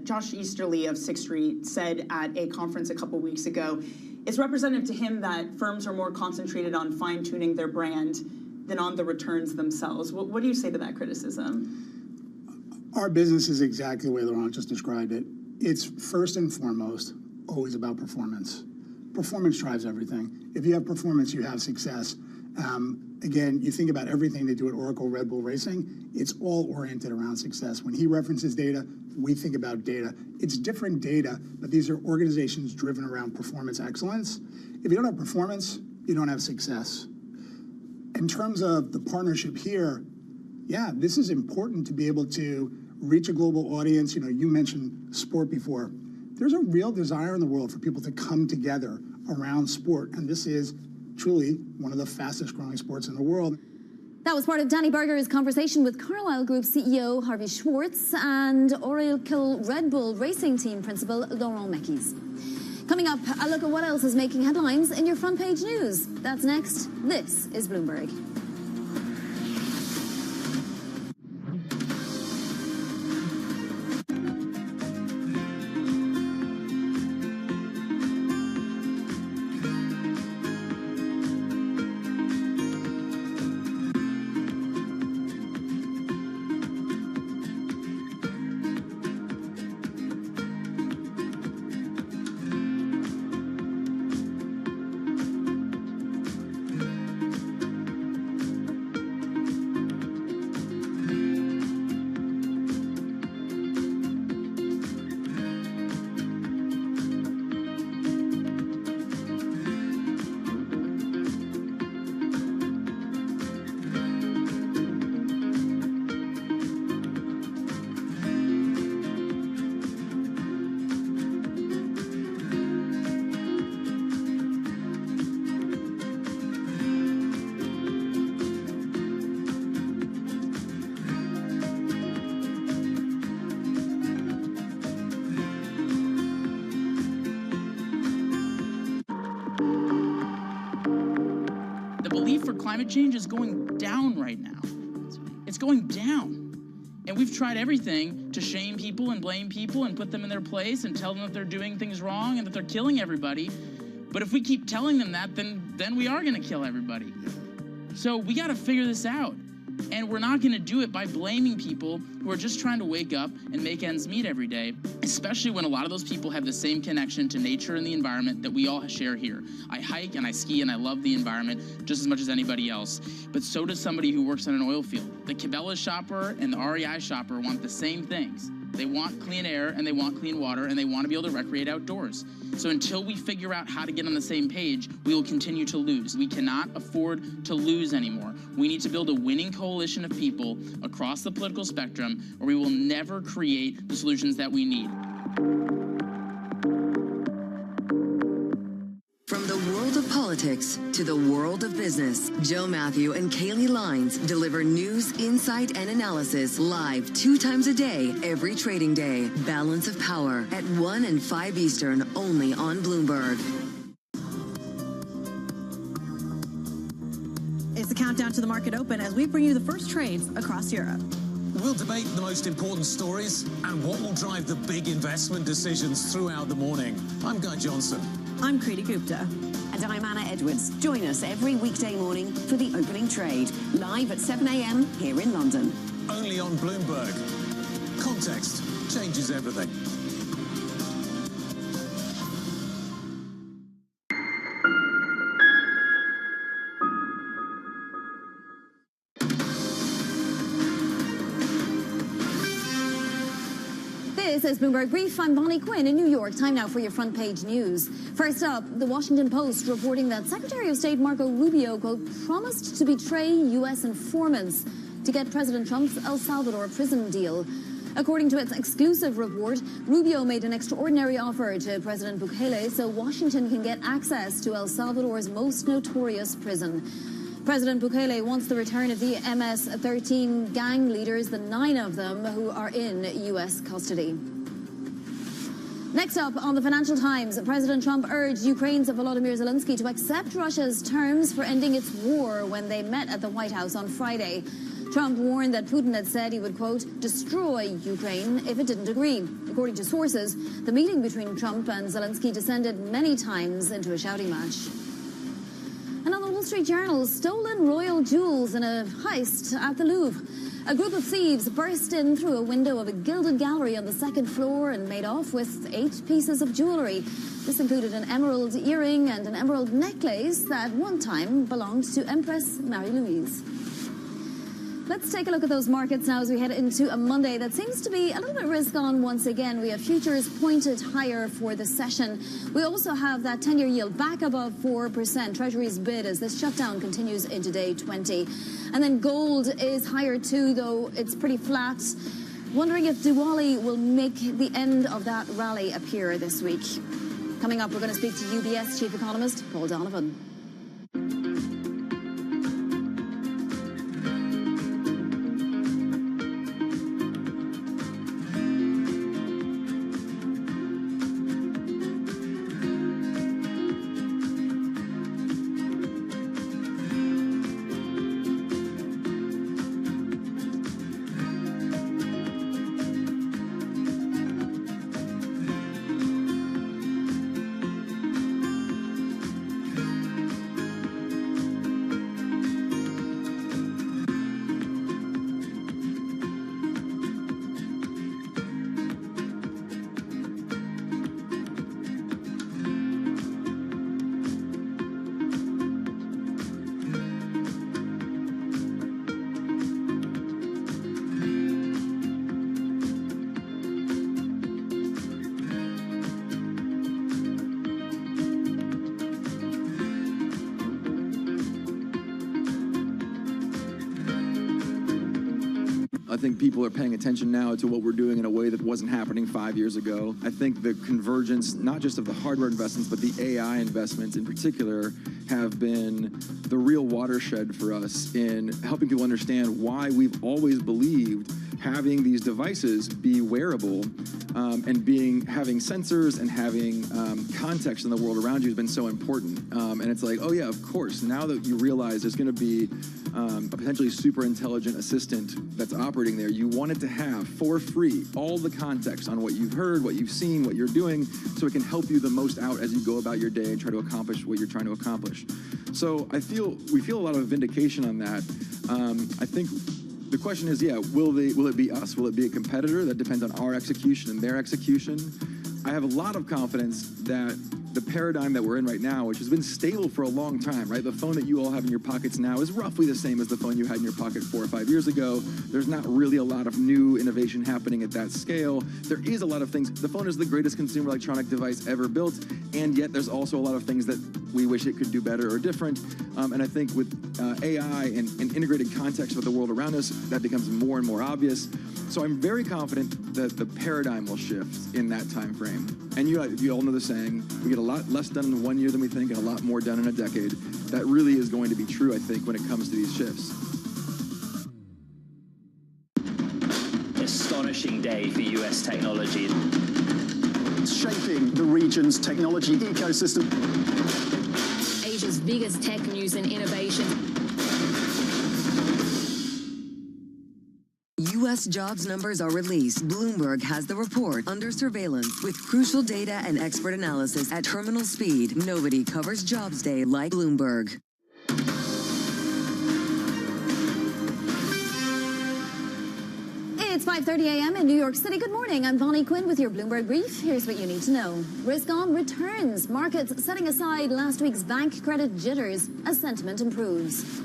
Speaker 21: Josh Easterly of Sixth Street said at a conference a couple weeks ago, it's representative to him that firms are more concentrated on fine-tuning their brand than on the returns themselves. What do you say to that criticism?
Speaker 19: Our business is exactly the way Laurent just described it. It's first and foremost always about performance. Performance drives everything. If you have performance, you have success. Again, you think about everything they do at Oracle Red Bull Racing, it's all oriented around success. When he references data, we think about data. It's different data, but these are organizations driven around performance excellence. If you don't have performance, you don't have success. In terms of the partnership here, yeah, this is important to be able to reach a global audience. You mentioned sport before. There's a real desire in the world for people to come together around sport, and this is truly one of the fastest growing sports in the world.
Speaker 15: That was part of Danny Berger's conversation with Carlyle Group CEO Harvey Schwartz and Oracle Red Bull Racing Team Principal Laurent Mekies. Coming up, a look at what else is making headlines in your front page news. That's next. This is Bloomberg.
Speaker 6: climate change is going down right now. It's going down. And we've tried everything to shame people and blame people and put them in their place and tell them that they're doing things wrong and that they're killing everybody. But if we keep telling them that, then we are going to kill everybody. So we got to figure this out. And we're not going to do it by blaming people who are just trying to wake up and make ends meet every day, especially when a lot of those people have the same connection to nature and the environment that we all share here. I hike and I ski and I love the environment just as much as anybody else, but so does somebody who works in an oil field. The Cabela's shopper and the REI shopper want the same things. They want clean air and they want clean water and they want to be able to recreate outdoors. So until we figure out how to get on the same page, we will continue to lose. We cannot afford to lose anymore. We need to build a winning coalition of people across the political spectrum, or we will never create the solutions that we need.
Speaker 25: From the world of politics to the world of business, Joe Matthew and Kaylee Lines deliver news, insight, and analysis live 2 times a day, every trading day. Balance of Power at 1 and 5 Eastern, only on Bloomberg.
Speaker 8: It's the countdown to the market open as we bring you the first trades across Europe.
Speaker 9: We'll debate the most important stories and what will drive the big investment decisions throughout the morning. I'm Guy Johnson.
Speaker 8: I'm Kriti Gupta.
Speaker 20: And I'm Anna Edwards. Join us every weekday morning for the opening trade, live at 7 a.m. here in London.
Speaker 9: Only on Bloomberg. Context changes everything.
Speaker 15: This is Bloomberg Brief. I'm Bonnie Quinn in New York. Time now for your front page news. First up, the Washington Post reporting that Secretary of State Marco Rubio, quote, promised to betray U.S. informants to get President Trump's El Salvador prison deal. According to its exclusive report, Rubio made an extraordinary offer to President Bukele so Washington can get access to El Salvador's most notorious prison. President Bukele wants the return of the MS-13 gang leaders, the 9 of them who are in U.S. custody. Next up, on the Financial Times, President Trump urged Ukraine's Volodymyr Zelensky to accept Russia's terms for ending its war when they met at the White House on Friday. Trump warned that Putin had said he would, quote, destroy Ukraine if it didn't agree. According to sources, the meeting between Trump and Zelensky descended many times into a shouting match. And on the Wall Street Journal, stolen royal jewels in a heist at the Louvre. A group of thieves burst in through a window of a gilded gallery on the 2nd floor and made off with 8 pieces of jewelry. This included an emerald earring and an emerald necklace that one time belonged to Empress Marie-Louise. Let's take a look at those markets now as we head into a Monday that seems to be a little bit risk on once again. We have futures pointed higher for the session. We also have that 10-year yield back above 4%. Treasuries bid as this shutdown continues into day 20. And then gold is higher too, though it's pretty flat. Wondering if Diwali will make the end of that rally appear this week. Coming up, we're going to speak to UBS Chief Economist Paul Donovan.
Speaker 22: I think people are paying attention now to what we're doing in a way that wasn't happening 5 years ago. I think the convergence, not just of the hardware investments, but the AI investments in particular, have been the real watershed for us in helping people understand why we've always believed having these devices be wearable and having sensors and having context in the world around you has been so important. And it's like, oh yeah, of course, now that you realize there's going to be a potentially super intelligent assistant that's operating there, you want it to have, for free, all the context on what you've heard, what you've seen, what you're doing, so it can help you the most out as you go about your day and try to accomplish what you're trying to accomplish. So we feel a lot of vindication on that. I think the question is, yeah, will it be us? Will it be a competitor? That depends on our execution and their execution. I have a lot of confidence that the paradigm that we're in right now, which has been stable for a long time, right? The phone that you all have in your pockets now is roughly the same as the phone you had in your pocket 4 or 5 years ago. There's not really a lot of new innovation happening at that scale. There is a lot of things. The phone is the greatest consumer electronic device ever built, and yet there's also a lot of things that we wish it could do better or different. And I think with AI and integrated context with the world around us, that becomes more and more obvious. So I'm very confident that the paradigm will shift in that time frame. And you all know the saying, we get a lot less done in 1 year than we think and a lot more done in a decade. That really is going to be true, I think, when it comes to these shifts.
Speaker 1: Astonishing day for US technology.
Speaker 10: It's shaping the region's technology ecosystem.
Speaker 11: Asia's biggest tech news and innovation.
Speaker 25: U.S. jobs numbers are released. Bloomberg has the report under surveillance with crucial data and expert analysis at terminal speed. Nobody covers Jobs Day like Bloomberg.
Speaker 15: It's 5:30 a.m. in New York City. Good morning. I'm Bonnie Quinn with your Bloomberg Brief. Here's what you need to know. Risk on returns. Markets setting aside last week's bank credit jitters as sentiment improves.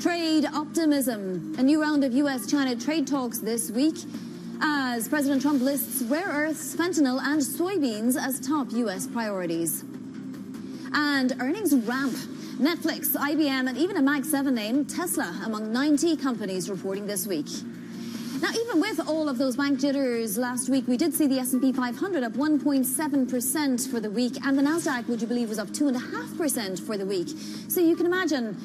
Speaker 15: Trade optimism. A new round of U.S.-China trade talks this week as President Trump lists rare earths, fentanyl, and soybeans as top U.S. priorities. And earnings ramp. Netflix, IBM, and even a Mag 7 name, Tesla, among 90 companies reporting this week. Now, even with all of those bank jitters last week, we did see the S&P 500 up 1.7% for the week, and the Nasdaq, would you believe, was up 2.5% for the week. So you can imagine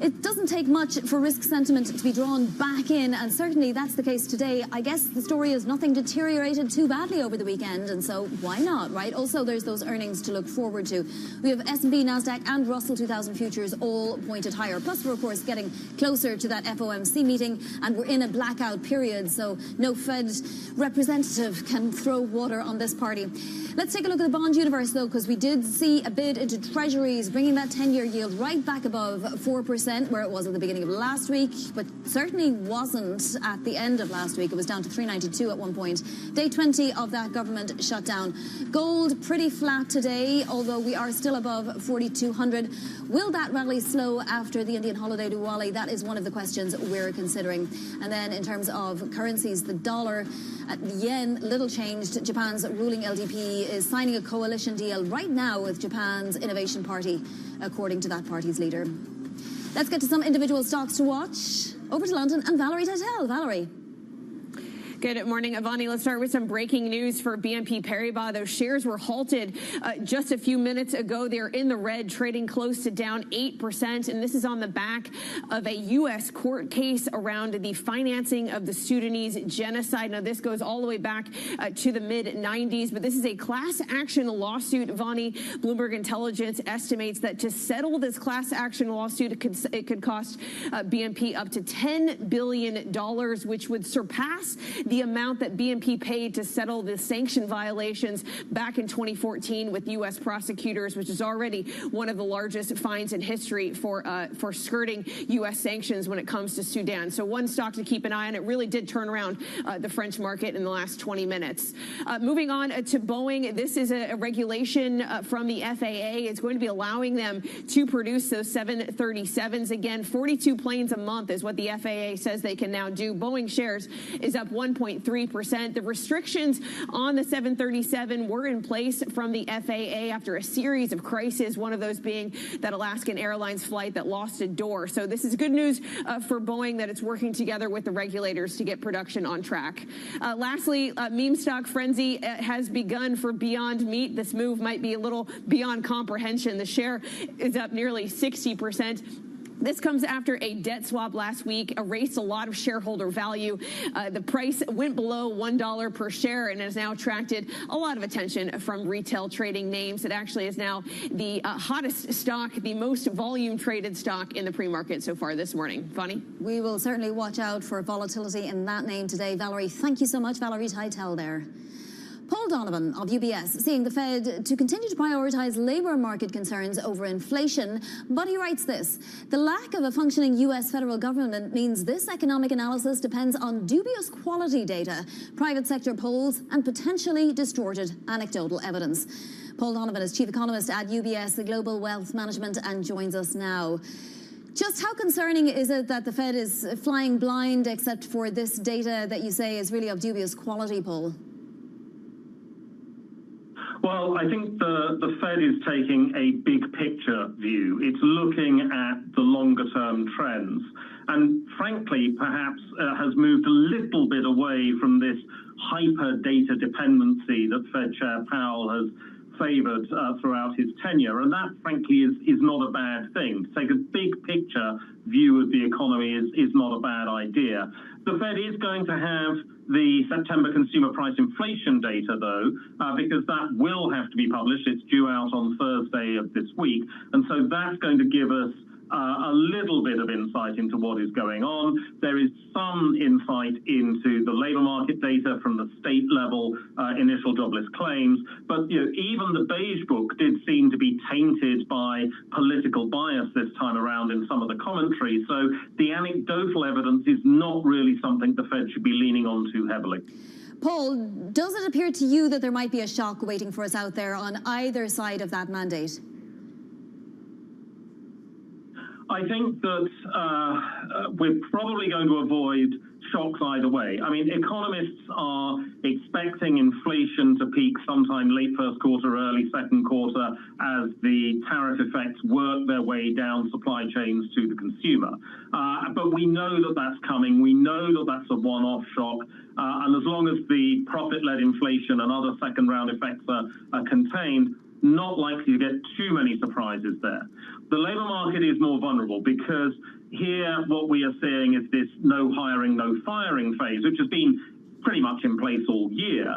Speaker 15: it doesn't take much for risk sentiment to be drawn back in, and certainly that's the case today. I guess the story is nothing deteriorated too badly over the weekend, and so why not, right? Also, there's those earnings to look forward to. We have S&P, Nasdaq, and Russell 2000 futures all pointed higher. Plus, we're, of course, getting closer to that FOMC meeting, and we're in a blackout period, so no Fed representative can throw water on this party. Let's take a look at the bond universe, though, because we did see a bid into treasuries, bringing that 10-year yield right back above 4%, where it was at the beginning of last week, but certainly wasn't at the end of last week. It was down to 3.92 at one point. Day 20 of that government shutdown. Gold pretty flat today, although we are still above 4,200. Will that rally slow after the Indian holiday Diwali? That is one of the questions we're considering. And then in terms of currencies, the dollar, the yen, little changed. Japan's ruling LDP is signing a coalition deal right now with Japan's Innovation Party, according to that party's leader. Let's get to some individual stocks to watch. Over to London and Valerie Tatel. Valerie.
Speaker 16: Good morning, Avani. Let's start with some breaking news for BNP Paribas. Those shares were halted just a few minutes ago. They're in the red, trading close to down 8%. And this is on the back of a U.S. court case around the financing of the Sudanese genocide. Now, this goes all the way back to the mid-90s, but this is a class action lawsuit. Avani, Bloomberg Intelligence estimates that to settle this class action lawsuit, it could cost BNP up to $10 billion, which would surpass the amount that BNP paid to settle the sanction violations back in 2014 with U.S. prosecutors, which is already one of the largest fines in history for skirting U.S. sanctions when it comes to Sudan. So one stock to keep an eye on. It really did turn around the French market in the last 20 minutes. Moving on to Boeing, this is a regulation from the FAA. It's going to be allowing them to produce those 737s again. 42 planes a month is what the FAA says they can now do. Boeing shares is up 1.8% 1.3%. The restrictions on the 737 were in place from the FAA after a series of crises, one of those being that Alaskan Airlines flight that lost a door. So this is good news for Boeing that it's working together with the regulators to get production on track. Lastly, meme stock frenzy has begun for Beyond Meat. This move might be a little beyond comprehension. The share is up nearly 60%. This comes after a debt swap last week erased a lot of shareholder value. The price went below $1 per share and has now attracted a lot of attention from retail trading names. It actually is now the hottest stock, the most volume traded stock in the pre-market so far this morning. Vonnie?
Speaker 15: We will certainly watch out for volatility in that name today. Valerie, thank you so much. Valerie Teitel there. Paul Donovan of UBS seeing the Fed to continue to prioritize labor market concerns over inflation, but he writes this: the lack of a functioning U.S. federal government means this economic analysis depends on dubious quality data, private sector polls, and potentially distorted anecdotal evidence. Paul Donovan is chief economist at UBS, the Global Wealth Management, and joins us now. Just how concerning is it that the Fed is flying blind except for this data that you say is really of dubious quality, Paul?
Speaker 2: Well, I think the Fed is taking a big picture view. It's looking at the longer term trends and frankly perhaps has moved a little bit away from this hyper data dependency that Fed Chair Powell has favored throughout his tenure, and that frankly is not a bad thing. To take a big picture view of the economy is not a bad idea. The Fed is going to have the September consumer price inflation data, though, because that will have to be published. It's due out on Thursday of this week, and so that's going to give us a little bit of insight into what is going on. There is some insight into the labor market data from the state level initial jobless claims, but even the beige book did seem to be tainted by political bias this time around in some of the commentary. So the anecdotal evidence is not really something the Fed should be leaning on too heavily.
Speaker 15: Paul, does it appear to you that there might be a shock waiting for us out there on either side of that mandate?
Speaker 2: I think that we're probably going to avoid shocks either way. I mean, economists are expecting inflation to peak sometime late first quarter, early second quarter as the tariff effects work their way down supply chains to the consumer. But we know that that's coming. We know that that's a one-off shock. And as long as the profit-led inflation and other second-round effects are contained, not likely to get too many surprises there. The labor market is more vulnerable because here what we are seeing is this no hiring, no firing phase, which has been pretty much in place all year.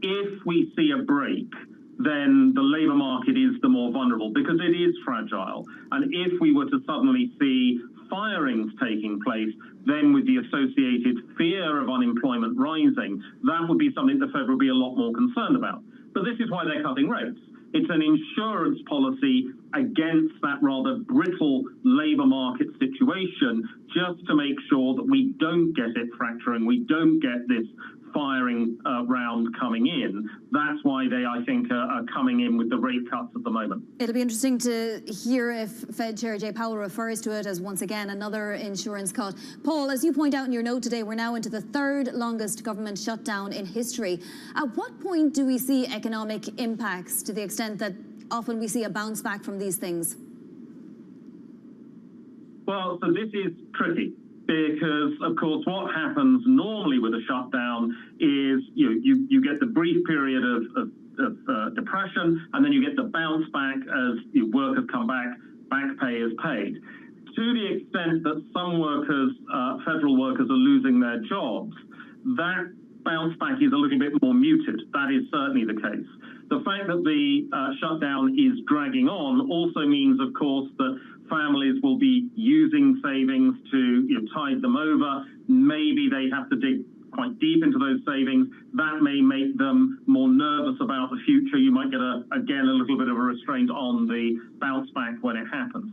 Speaker 2: If we see a break, then the labor market is the more vulnerable because it is fragile. And if we were to suddenly see firings taking place, then with the associated fear of unemployment rising, that would be something the Fed would be a lot more concerned about. But this is why they're cutting rates. It's an insurance policy against that rather brittle labor market situation, just to make sure that we don't get it fracturing, we don't get this firing round coming in. That's why they, I think, are coming in with the rate cuts at the moment.
Speaker 15: It'll be interesting to hear if Fed Chair Jay Powell refers to it as, once again, another insurance cut. Paul, as you point out in your note today, we're now into the third longest government shutdown in history. At what point do we see economic impacts to the extent that often we see a bounce back from these things?
Speaker 2: Well, so this is tricky, because, of course, what happens normally with a shutdown is you get the brief period of depression, and then you get the bounce back as your workers come back pay is paid. To the extent that some workers, federal workers, are losing their jobs, that bounce back is a little bit more muted. That is certainly the case. The fact that the shutdown is dragging on also means, of course, that families will be using savings to tide them over. Maybe they have to dig quite deep into those savings. That may make them more nervous about the future. You might get, again, a little bit of a restraint on the bounce back when it happens.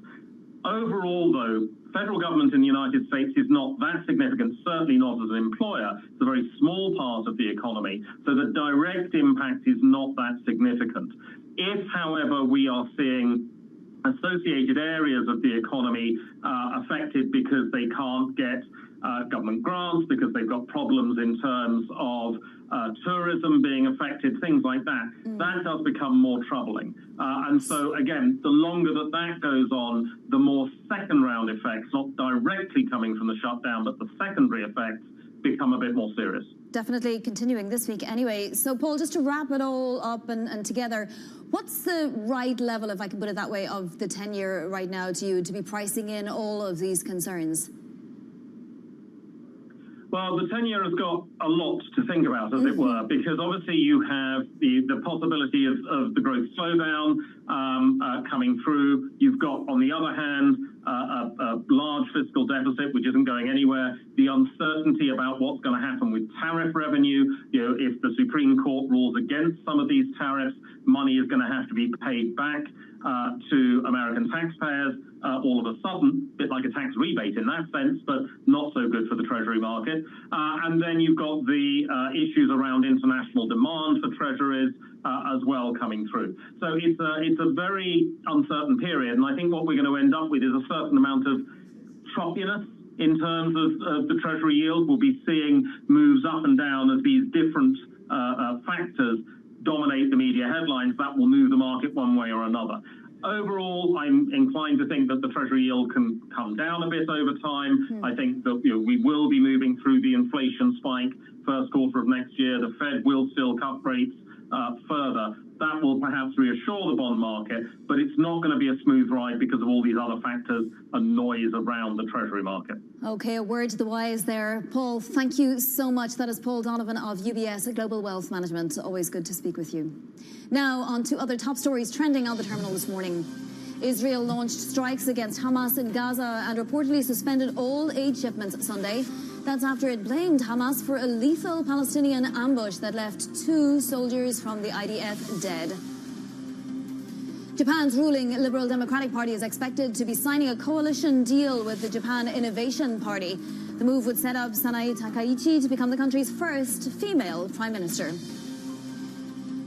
Speaker 2: Overall, though, federal government in the United States is not that significant, certainly not as an employer. It's a very small part of the economy, so the direct impact is not that significant. If, however, we are seeing associated areas of the economy affected because they can't get government grants, because they've got problems in terms of tourism being affected, things like that, that does become more troubling. And so, again, the longer that goes on, the more second-round effects, not directly coming from the shutdown, but the secondary effects become a bit more serious.
Speaker 15: Definitely continuing this week anyway. So, Paul, just to wrap it all up and together, what's the right level, if I can put it that way, of the 10-year right now to you to be pricing in all of these concerns?
Speaker 2: Well, the 10-year has got a lot to think about, as it were, because obviously you have the possibility of the growth slowdown coming through. You've got, on the other hand, a large fiscal deficit, which isn't going anywhere. The uncertainty about what's going to happen with tariff revenue. If the Supreme Court rules against some of these tariffs, money is going to have to be paid back to American taxpayers all of a sudden, a bit like a tax rebate in that sense, but not so good for the Treasury market. And then you've got the issues around international demand for Treasuries as well coming through. So it's a very uncertain period, and I think what we're going to end up with is a certain amount of choppiness in terms of the Treasury yield. We'll be seeing moves up and down as these different factors dominate the media headlines. That will move the market one way or another. Overall, I'm inclined to think that the Treasury yield can come down a bit over time. I think that we will be moving through the inflation spike first quarter of next year. The Fed will still cut rates further. That will perhaps reassure the bond market, but it's not going to be a smooth ride because of all these other factors and noise around the Treasury market.
Speaker 15: Okay, a word to the wise there. Paul, thank you so much. That is Paul Donovan of UBS Global Wealth Management. Always good to speak with you. Now, on to other top stories trending on the terminal this morning. Israel launched strikes against Hamas in Gaza and reportedly suspended all aid shipments Sunday. That's after it blamed Hamas for a lethal Palestinian ambush that left 2 soldiers from the IDF dead. Japan's ruling Liberal Democratic Party is expected to be signing a coalition deal with the Japan Innovation Party. The move would set up Sanae Takaichi to become the country's first female prime minister.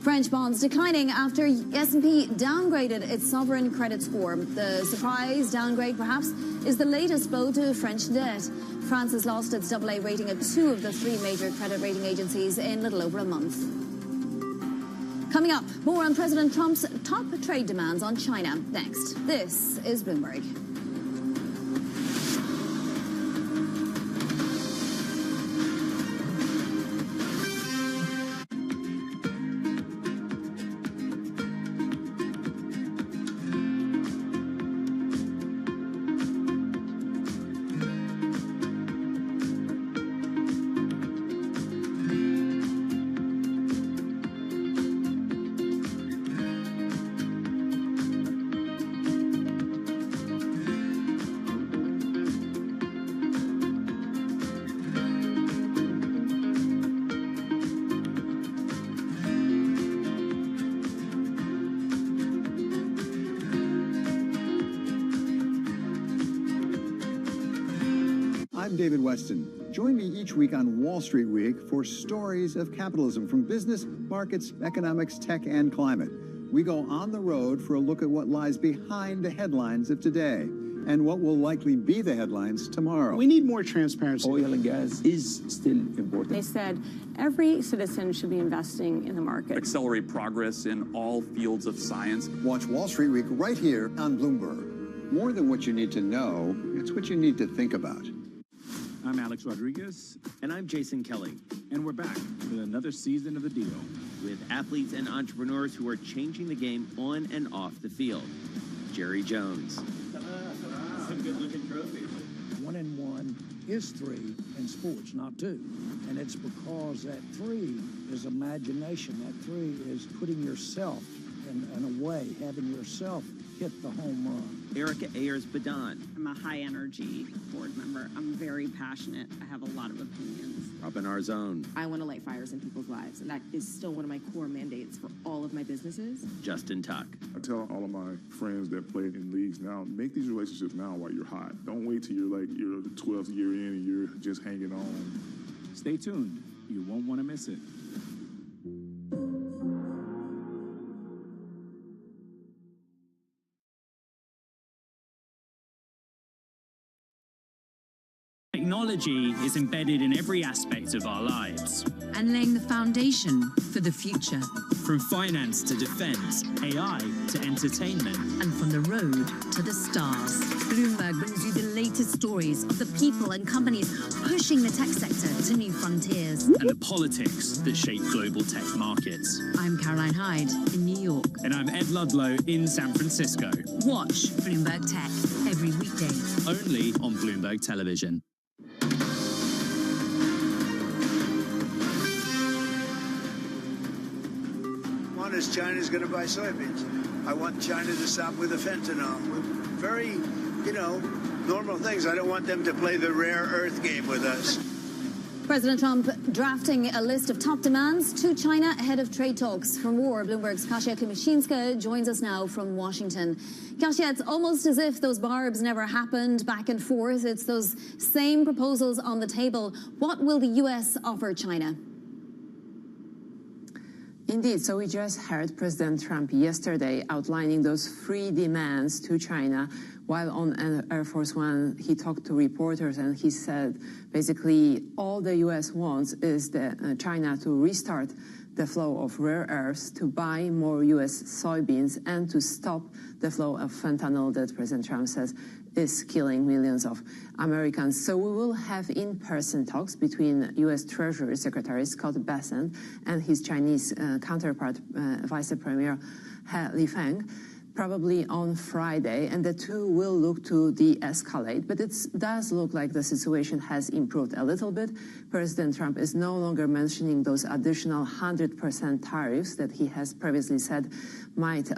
Speaker 15: French bonds declining after S&P downgraded its sovereign credit score. The surprise downgrade, perhaps, is the latest blow to French debt. France has lost its AA rating at 2 of the 3 major credit rating agencies in little over a month. Coming up, more on President Trump's top trade demands on China. Next, this is Bloomberg.
Speaker 4: I'm David Weston. Join me each week on Wall Street Week for stories of capitalism from business, markets, economics, tech, and climate. We go on the road for a look at what lies behind the headlines of today and what will likely be the headlines tomorrow.
Speaker 5: We need more transparency.
Speaker 7: Oil and gas is still important.
Speaker 14: They said every citizen should be investing in the market.
Speaker 24: Accelerate progress in all fields of science.
Speaker 4: Watch Wall Street Week right here on Bloomberg. More than what you need to know, it's what you need to think about.
Speaker 26: I'm Alex Rodriguez.
Speaker 27: And I'm Jason Kelly.
Speaker 26: And we're back with another season of The Deal.
Speaker 27: With athletes and entrepreneurs who are changing the game on and off the field. Jerry Jones. Some good-looking trophies.
Speaker 28: 1 and 1 is 3 in sports, not 2. And it's because that 3 is imagination. That 3 is putting yourself in a way, having yourself hit the home run.
Speaker 27: Erica Ayers-Badon.
Speaker 29: I'm a high-energy board member. I'm very passionate. I have a lot of opinions.
Speaker 27: Robin Arzón.
Speaker 30: I want to light fires in people's lives, and that is still one of my core mandates for all of my businesses.
Speaker 27: Justin Tuck.
Speaker 31: I tell all of my friends that play in leagues now, make these relationships now while you're hot. Don't wait till you're like your 12th year in and you're just hanging on.
Speaker 26: Stay tuned. You won't want to miss it.
Speaker 1: Technology technology is embedded in every aspect of our lives.
Speaker 25: And laying the foundation for the future.
Speaker 1: From finance to defense, AI to entertainment.
Speaker 25: And from the road to the stars. Bloomberg brings you the latest stories of the people and companies pushing the tech sector to new frontiers.
Speaker 1: And the politics that shape global tech markets.
Speaker 25: I'm Caroline Hyde in New York.
Speaker 1: And I'm Ed Ludlow in San Francisco.
Speaker 25: Watch Bloomberg Tech every weekday.
Speaker 1: Only on Bloomberg Television.
Speaker 3: One is China's going to buy soybeans. I want China to stop with the fentanyl. Very, normal things. I don't want them to play the rare earth game with us.
Speaker 15: President Trump drafting a list of top demands to China ahead of trade talks. From war, Bloomberg's Kasia Klimaszinska joins us now from Washington. Kasia, it's almost as if those barbs never happened back and forth. It's those same proposals on the table. What will the U.S. offer China?
Speaker 5: Indeed. So we just heard President Trump yesterday outlining those 3 demands to China. While on Air Force One, he talked to reporters and he said, basically, all the U.S. wants is China to restart the flow of rare earths, to buy more U.S. soybeans, and to stop the flow of fentanyl that President Trump says is killing millions of Americans. So we will have in-person talks between U.S. Treasury Secretary Scott Bessent and his Chinese counterpart, Vice Premier Li Feng, probably on Friday, and the two will look to de-escalate. But it does look like the situation has improved a little bit. President Trump is no longer mentioning those additional 100% tariffs that he has previously said might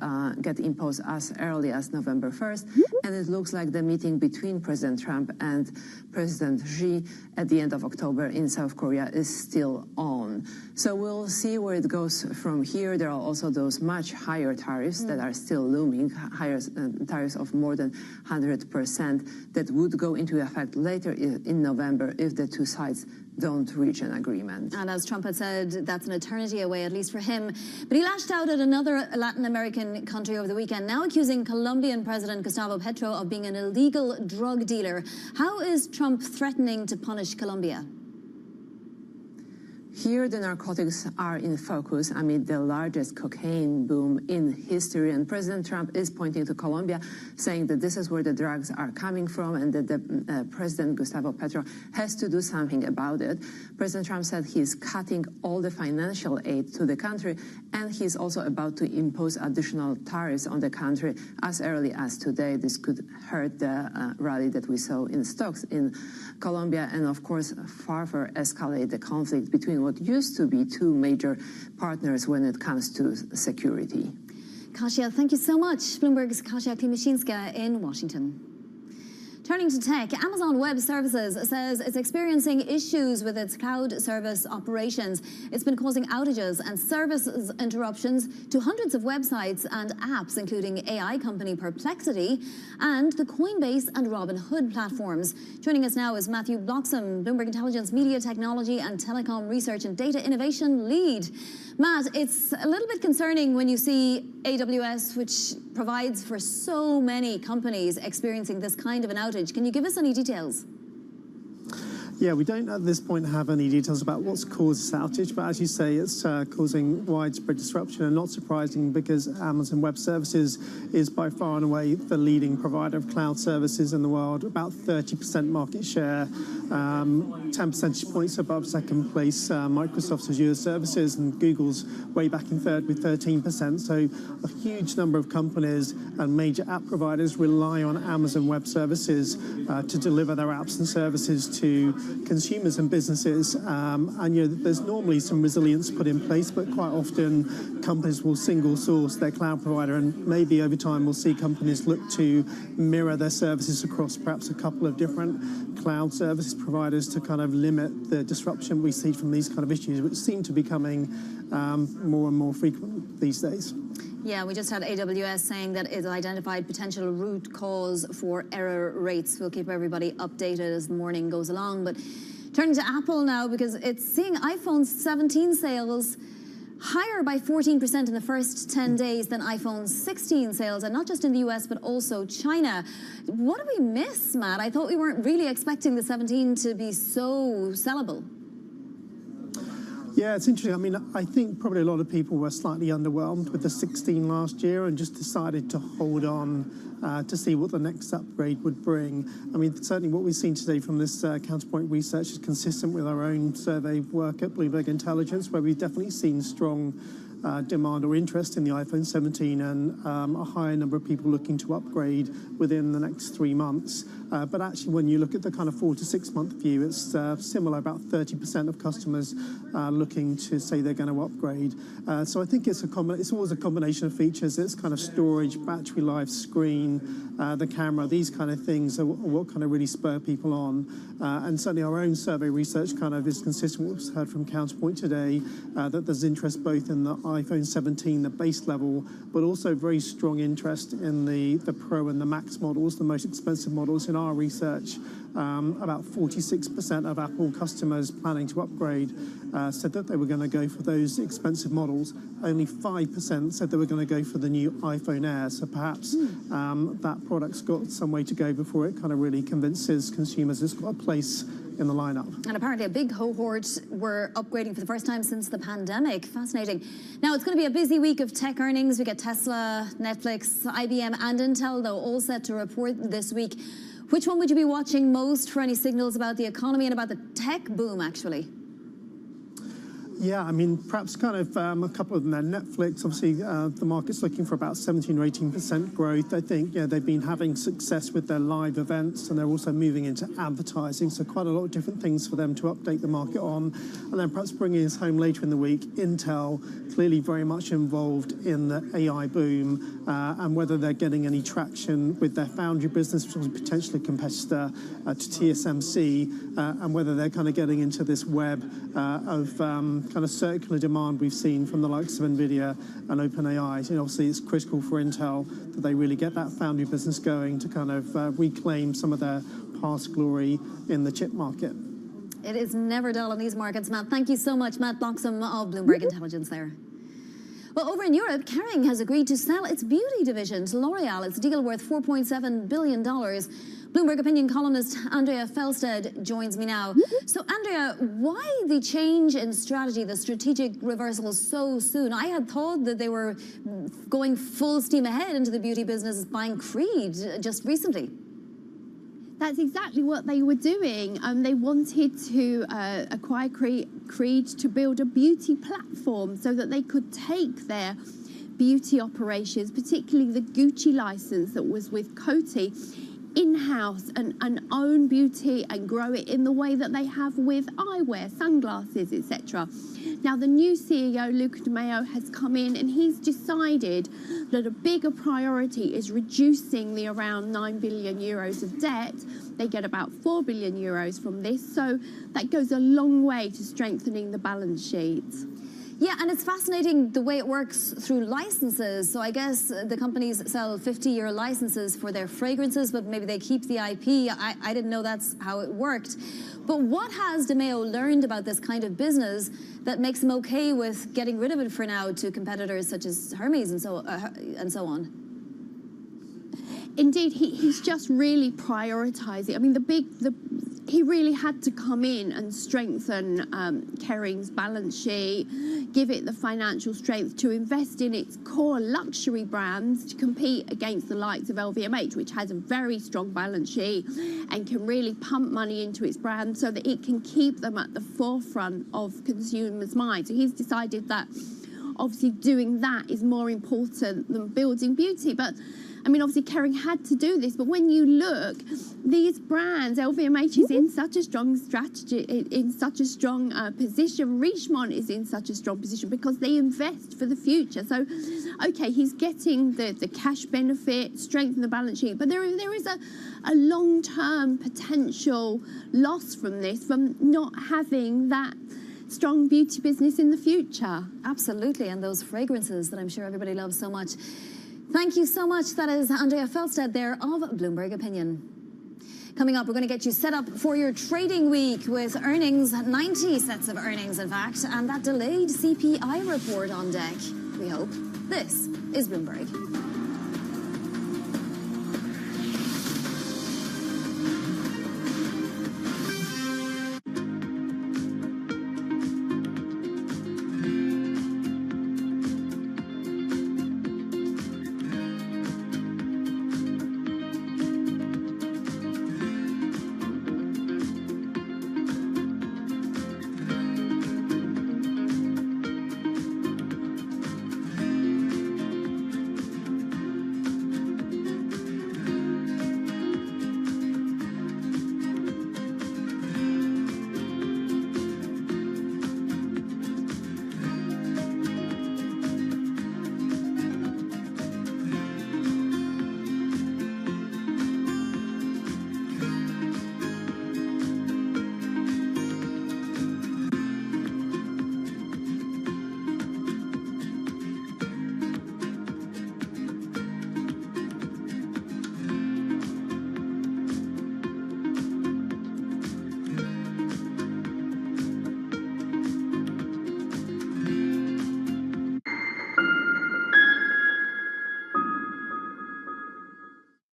Speaker 5: get imposed as early as November 1st. And it looks like the meeting between President Trump and President Xi at the end of October in South Korea is still on. So we'll see where it goes from here. There are also those much higher tariffs that are still looming, higher tariffs of more than 100% that would go into effect later in November if the two sides don't reach an agreement.
Speaker 15: And as Trump had said, that's an eternity away, at least for him. But he lashed out at another Latin American country over the weekend, now accusing Colombian President Gustavo Petro of being an illegal drug dealer. How is Trump threatening to punish Colombia?
Speaker 5: Here, the narcotics are in focus amid the largest cocaine boom in history. And President Trump is pointing to Colombia, saying that this is where the drugs are coming from and that President Gustavo Petro has to do something about it. President Trump said he's cutting all the financial aid to the country, and he's also about to impose additional tariffs on the country as early as today. This could hurt the rally that we saw in stocks in Colombia and, of course, further escalate the conflict between what used to be two major partners when it comes to security.
Speaker 15: Kasia, thank you so much. Bloomberg's Kasia Klimaszinska in Washington. Turning to tech, Amazon Web Services says it's experiencing issues with its cloud service operations. It's been causing outages and services interruptions to hundreds of websites and apps, including AI company Perplexity and the Coinbase and Robinhood platforms. Joining us now is Matthew Bloxham, Bloomberg Intelligence Media Technology and Telecom Research and Data Innovation Lead. Matt, it's a little bit concerning when you see AWS, which provides for so many companies, experiencing this kind of an outage. Can you give us any details?
Speaker 6: Yeah, we don't at this point have any details about what's caused this outage, but as you say, it's causing widespread disruption, and not surprising because Amazon Web Services is by far and away the leading provider of cloud services in the world, about 30% market share, 10 percentage points above second place Microsoft's Azure services, and Google's way back in third with 13%. So a huge number of companies and major app providers rely on Amazon Web Services to deliver their apps and services to consumers and businesses, and there's normally some resilience put in place, but quite often companies will single source their cloud provider, and maybe over time we'll see companies look to mirror their services across perhaps a couple of different cloud services providers to kind of limit the disruption we see from these kind of issues, which seem to be becoming more and more frequent these days.
Speaker 15: Yeah, we just had AWS saying that it's identified potential root cause for error rates. We'll keep everybody updated as the morning goes along. But turning to Apple now, because it's seeing iPhone 17 sales higher by 14% in the first 10 days than iPhone 16 sales, and not just in the US, but also China. What do we miss, Matt? I thought we weren't really expecting the 17 to be so sellable.
Speaker 6: Yeah, it's interesting. I mean, I think probably a lot of people were slightly underwhelmed with the 16 last year and just decided to hold on to see what the next upgrade would bring. I mean, certainly what we've seen today from this Counterpoint research is consistent with our own survey work at Bloomberg Intelligence, where we've definitely seen strong demand or interest in the iPhone 17 and a higher number of people looking to upgrade within the next 3 months. But actually, when you look at the kind of 4 to 6 month view, it's similar. About 30% of customers looking to say they're going to upgrade. So I think it's always a combination of features. It's kind of storage, battery life, screen, the camera. These kind of things are what kind of really spur people on. And certainly our own survey research kind of is consistent with what we've heard from Counterpoint today, that there's interest both in the iPhone 17, the base level, but also very strong interest in the Pro and the Max models, the most expensive models. In our research, about 46% of Apple customers planning to upgrade said that they were going to go for those expensive models. Only 5% said they were going to go for the new iPhone Air. So perhaps that product's got some way to go before it kind of really convinces consumers it's got a place in the lineup.
Speaker 15: And apparently a big cohort were upgrading for the first time since the pandemic. Fascinating. Now, it's going to be a busy week of tech earnings. We get Tesla, Netflix, IBM and Intel, though, all set to report this week. Which one would you be watching most for any signals about the economy and about the tech boom, actually?
Speaker 6: Yeah, I mean, perhaps kind of a couple of them there. Netflix, obviously, the market's looking for about 17 or 18% growth. I think they've been having success with their live events, and they're also moving into advertising, so quite a lot of different things for them to update the market on. And then perhaps bringing us home later in the week, Intel, clearly very much involved in the AI boom, and whether they're getting any traction with their foundry business, which is potentially a competitor to TSMC, and whether they're kind of getting into this web of kind of circular demand we've seen from the likes of NVIDIA and OpenAI. And obviously, it's critical for Intel that they really get that foundry business going to kind of reclaim some of their past glory in the chip market.
Speaker 15: It is never dull in these markets, Matt. Thank you so much, Matt Bloxham of Bloomberg Intelligence there. Well, over in Europe, Kering has agreed to sell its beauty division to L'Oreal. It's a deal worth $4.7 billion. Bloomberg opinion columnist Andrea Felsted joins me now. So, Andrea, why the change in strategy, the strategic reversal so soon? I had thought that they were going full steam ahead into the beauty business, buying Creed just recently.
Speaker 8: That's exactly what they were doing. They wanted to acquire Creed to build a beauty platform so that they could take their beauty operations, particularly the Gucci license that was with Coty, in-house and own beauty and grow it in the way that they have with eyewear, sunglasses, etc. Now, the new CEO, Luca de Meo, has come in and he's decided that a bigger priority is reducing the around 9 billion euros of debt. They get about 4 billion euros from this, so that goes a long way to strengthening the balance sheet.
Speaker 15: Yeah, and it's fascinating the way it works through licenses. So I guess the companies sell 50-year licenses for their fragrances, but maybe they keep the IP. I didn't know that's how it worked. But what has de Meo learned about this kind of business that makes him okay with getting rid of it for now to competitors such as Hermes and so on?
Speaker 8: Indeed, he's just really prioritizing. I mean, he really had to come in and strengthen Kering's balance sheet, give it the financial strength to invest in its core luxury brands to compete against the likes of LVMH, which has a very strong balance sheet and can really pump money into its brands so that it can keep them at the forefront of consumers' minds. So he's decided that obviously doing that is more important than building beauty. But I mean, obviously, Kering had to do this, but when you look, these brands, LVMH is in such a strong strategy, in such a strong position. Richemont is in such a strong position because they invest for the future. So, okay, he's getting the cash benefit, strengthen the balance sheet, but there is a long-term potential loss from this, from not having that strong beauty business in the future.
Speaker 15: Absolutely, and those fragrances that I'm sure everybody loves so much. Thank you so much. That is Andrea Felsted there of Bloomberg Opinion. Coming up, we're going to get you set up for your trading week with earnings, 90 sets of earnings, in fact, and that delayed CPI report on deck, we hope. This is Bloomberg.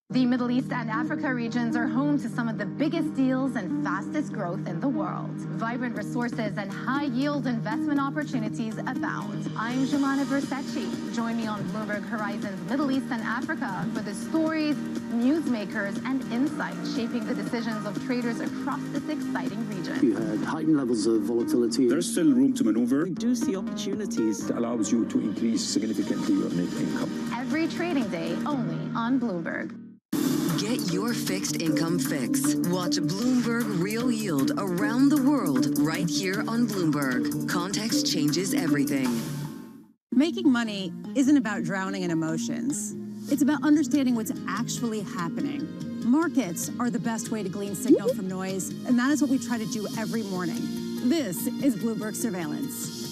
Speaker 9: The Middle East and Africa regions are home to some of the biggest deals and fastest growth in the world. Vibrant resources and high-yield investment opportunities abound. I'm Jumana Versace. Join me on Bloomberg Horizon's Middle East and Africa for the stories, newsmakers, and insights shaping the decisions of traders across this exciting region.
Speaker 10: You had heightened levels of volatility.
Speaker 31: There's still room to maneuver.
Speaker 7: We do see opportunities.
Speaker 31: It allows you to increase significantly your net income.
Speaker 9: Every trading day, only on Bloomberg.
Speaker 25: Get your fixed income fix. Watch Bloomberg Real Yield around the world right here on Bloomberg. Context changes everything.
Speaker 12: Making money isn't about drowning in emotions. It's about understanding what's actually happening. Markets are the best way to glean signal from noise, and that is what we try to do every morning. This is Bloomberg Surveillance.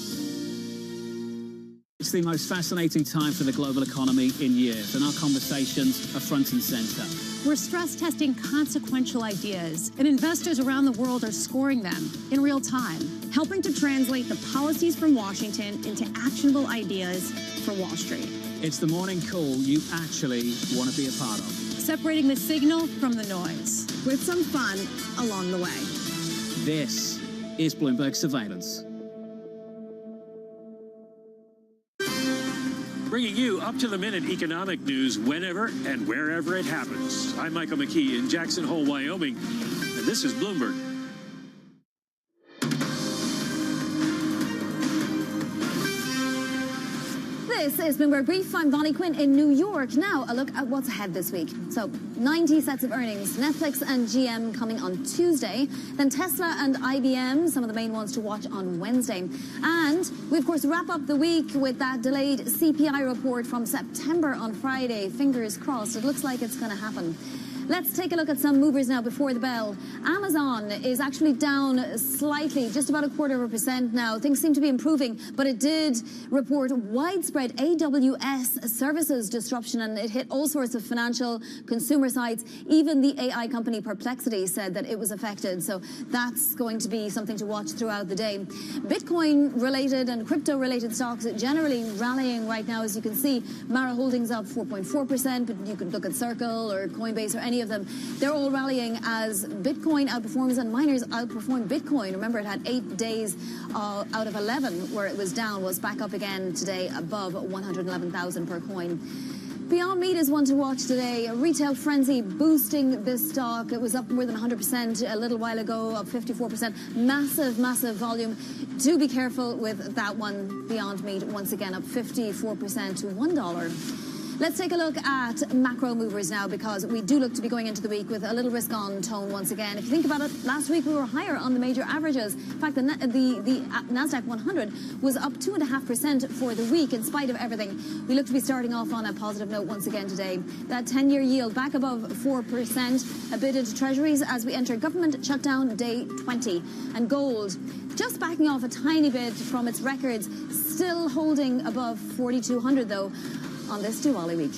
Speaker 1: It's the most fascinating time for the global economy in years, and our conversations are front and center.
Speaker 12: We're stress testing consequential ideas, and investors around the world are scoring them in real time, helping to translate the policies from Washington into actionable ideas for Wall Street.
Speaker 1: It's the morning call you actually want to be a part of.
Speaker 12: Separating the signal from the noise, with some fun along the way.
Speaker 1: This is Bloomberg Surveillance.
Speaker 13: Bringing you up-to-the-minute economic news whenever and wherever it happens. I'm Michael McKee in Jackson Hole, Wyoming, and this is Bloomberg.
Speaker 15: This is Bloomberg Brief. I'm Bonnie Quinn in New York. Now, a look at what's ahead this week. So, 90 sets of earnings. Netflix and GM coming on Tuesday. Then Tesla and IBM, some of the main ones to watch on Wednesday. And we, of course, wrap up the week with that delayed CPI report from September on Friday. Fingers crossed. It looks like it's going to happen. Let's take a look at some movers now before the bell. Amazon is actually down slightly, just about 0.25% now. Things seem to be improving, but it did report widespread AWS services disruption, and it hit all sorts of financial consumer sites. Even the AI company Perplexity said that it was affected, so that's going to be something to watch throughout the day. Bitcoin-related and crypto-related stocks generally rallying right now, as you can see. Mara Holdings up 4.4%, but you could look at Circle or Coinbase or any of them. They're all rallying as Bitcoin outperforms and miners outperform Bitcoin. Remember, it had 8 days out of 11 where it was down, was back up again today above 111,000 per coin. Beyond Meat is one to watch today. A retail frenzy boosting this stock. It was up more than 100% a little while ago, up 54%. Massive, massive volume. Do be careful with that one. Beyond Meat, once again, up 54% to $1. Let's take a look at macro movers now, because we do look to be going into the week with a little risk-on tone once again. If you think about it, last week we were higher on the major averages. In fact, the NASDAQ 100 was up 2.5% for the week in spite of everything. We look to be starting off on a positive note once again today. That 10-year yield back above 4%, a bid into treasuries as we enter government shutdown day 20. And gold just backing off a tiny bit from its records, still holding above 4,200 though on this Diwali week.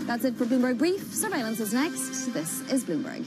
Speaker 15: That's it for Bloomberg Brief. Surveillance is next. This is Bloomberg.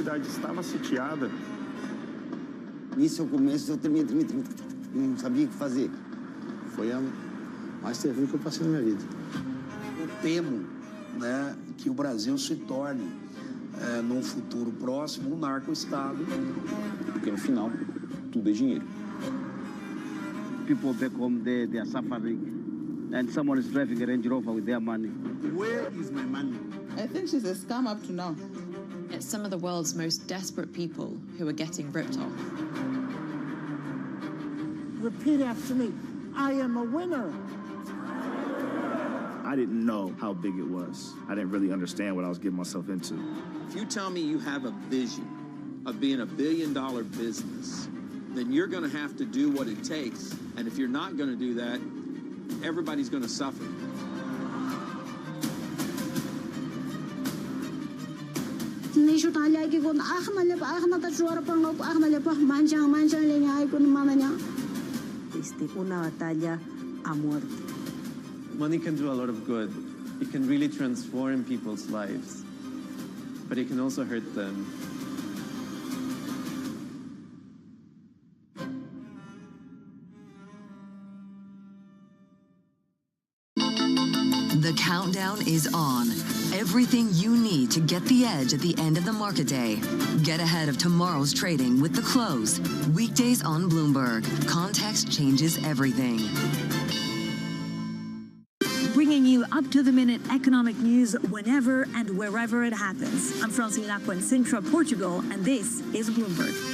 Speaker 31: cidade estava sitiada.
Speaker 2: Isso é o começo, eu tremia. Não sabia o que fazer.
Speaker 10: Foi a mais terrível que eu passei na minha vida.
Speaker 28: Eu temo, né, que o Brasil se torne, num futuro próximo, um narco-estado.
Speaker 10: Porque no final, tudo é dinheiro.
Speaker 11: People back home, they are suffering, and someone is driving a Range Rover with their money.
Speaker 2: Where is my money?
Speaker 14: I think she's a scam up to now.
Speaker 16: It's some of the world's most desperate people who are getting ripped off.
Speaker 28: Repeat after me. I am a winner.
Speaker 31: I didn't know how big it was. I didn't really understand what I was getting myself into.
Speaker 17: If you tell me you have a vision of being $1 billion business, then you're going to have to do what it takes. And if you're not going to do that, everybody's going to suffer.
Speaker 14: Una batalla a muerte.
Speaker 18: Money can do a lot of good. It can really transform people's lives, but it can also hurt them.
Speaker 25: The countdown is on. Everything you need to get the edge at the end of the market day. Get ahead of tomorrow's trading with The Close. Weekdays on Bloomberg. Context changes everything.
Speaker 12: Bringing you up-to-the-minute economic news whenever and wherever it happens. I'm Francine Aqua in Sintra, Portugal, and this is Bloomberg.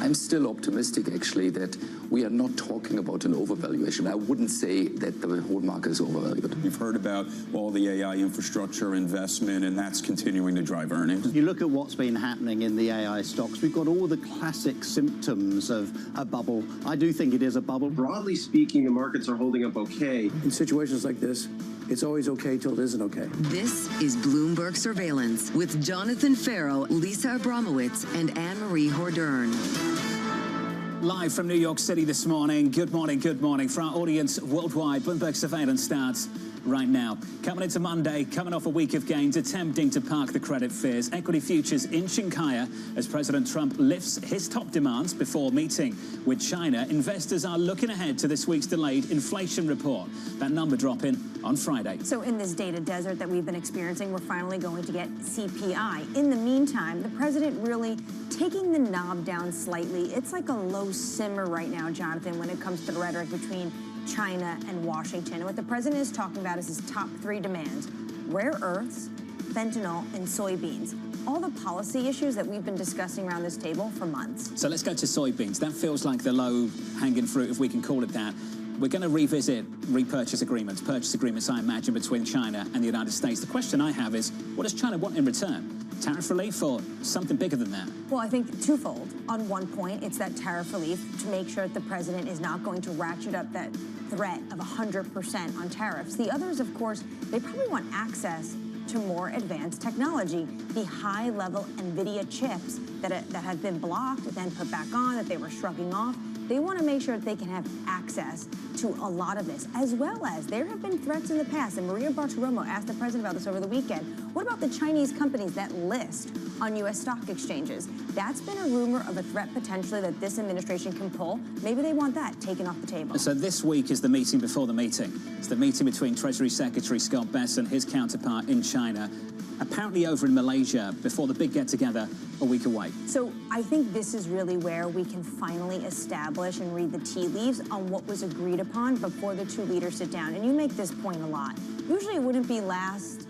Speaker 19: I'm still optimistic, actually, that we are not talking about an overvaluation. I wouldn't say that the whole market is overvalued.
Speaker 20: We've heard about all the AI infrastructure investment, and that's continuing to drive earnings.
Speaker 21: If you look at what's been happening in the AI stocks, we've got all the classic symptoms of a bubble. I do think it is a bubble.
Speaker 22: Broadly speaking, the markets are holding up okay.
Speaker 10: In situations like this, it's always okay till it isn't okay.
Speaker 25: This is Bloomberg Surveillance with Jonathan Farrow, Lisa Abramowitz, and Anne-Marie Hordern.
Speaker 1: Live from New York City this morning. Good morning, good morning. For our audience worldwide, Bloomberg Surveillance starts right now. Coming into Monday, coming off a week of gains, attempting to park the credit fears. Equity futures inching higher as President Trump lifts his top demands before meeting with China. Investors are looking ahead to this week's delayed inflation report. That number dropping on Friday.
Speaker 23: So in this data desert that we've been experiencing, we're finally going to get CPI. In the meantime, the president really taking the knob down slightly. It's like a low simmer right now, Jonathan, when it comes to the rhetoric between China and Washington. And what the president is talking about is his top three demands: rare earths, fentanyl, and soybeans. All the policy issues that we've been discussing around this table for months.
Speaker 1: So let's go to soybeans. That feels like the low-hanging fruit, if we can call it that. We're going to revisit purchase agreements, I imagine, between China and the United States. The question I have is, what does China want in return? Tariff relief or something bigger than that?
Speaker 23: Well, I think twofold. On one point, it's that tariff relief to make sure that the president is not going to ratchet up that threat of 100% on tariffs. The others, of course, they probably want access to more advanced technology. The high-level NVIDIA chips that have been blocked, then put back on, that they were shrugging off. They want to make sure that they can have access to a lot of this, as well as there have been threats in the past, and Maria Bartiromo asked the president about this over the weekend. What about the Chinese companies that list on U.S. stock exchanges? That's been a rumor of a threat potentially that this administration can pull. Maybe they want that taken off the table.
Speaker 1: So this week is the meeting before the meeting. It's the meeting between Treasury Secretary Scott Bessent, his counterpart in China, apparently over in Malaysia, before the big get-together a week away.
Speaker 23: So I think this is really where we can finally establish and read the tea leaves on what was agreed upon before the two leaders sit down. And you make this point a lot. Usually it wouldn't be left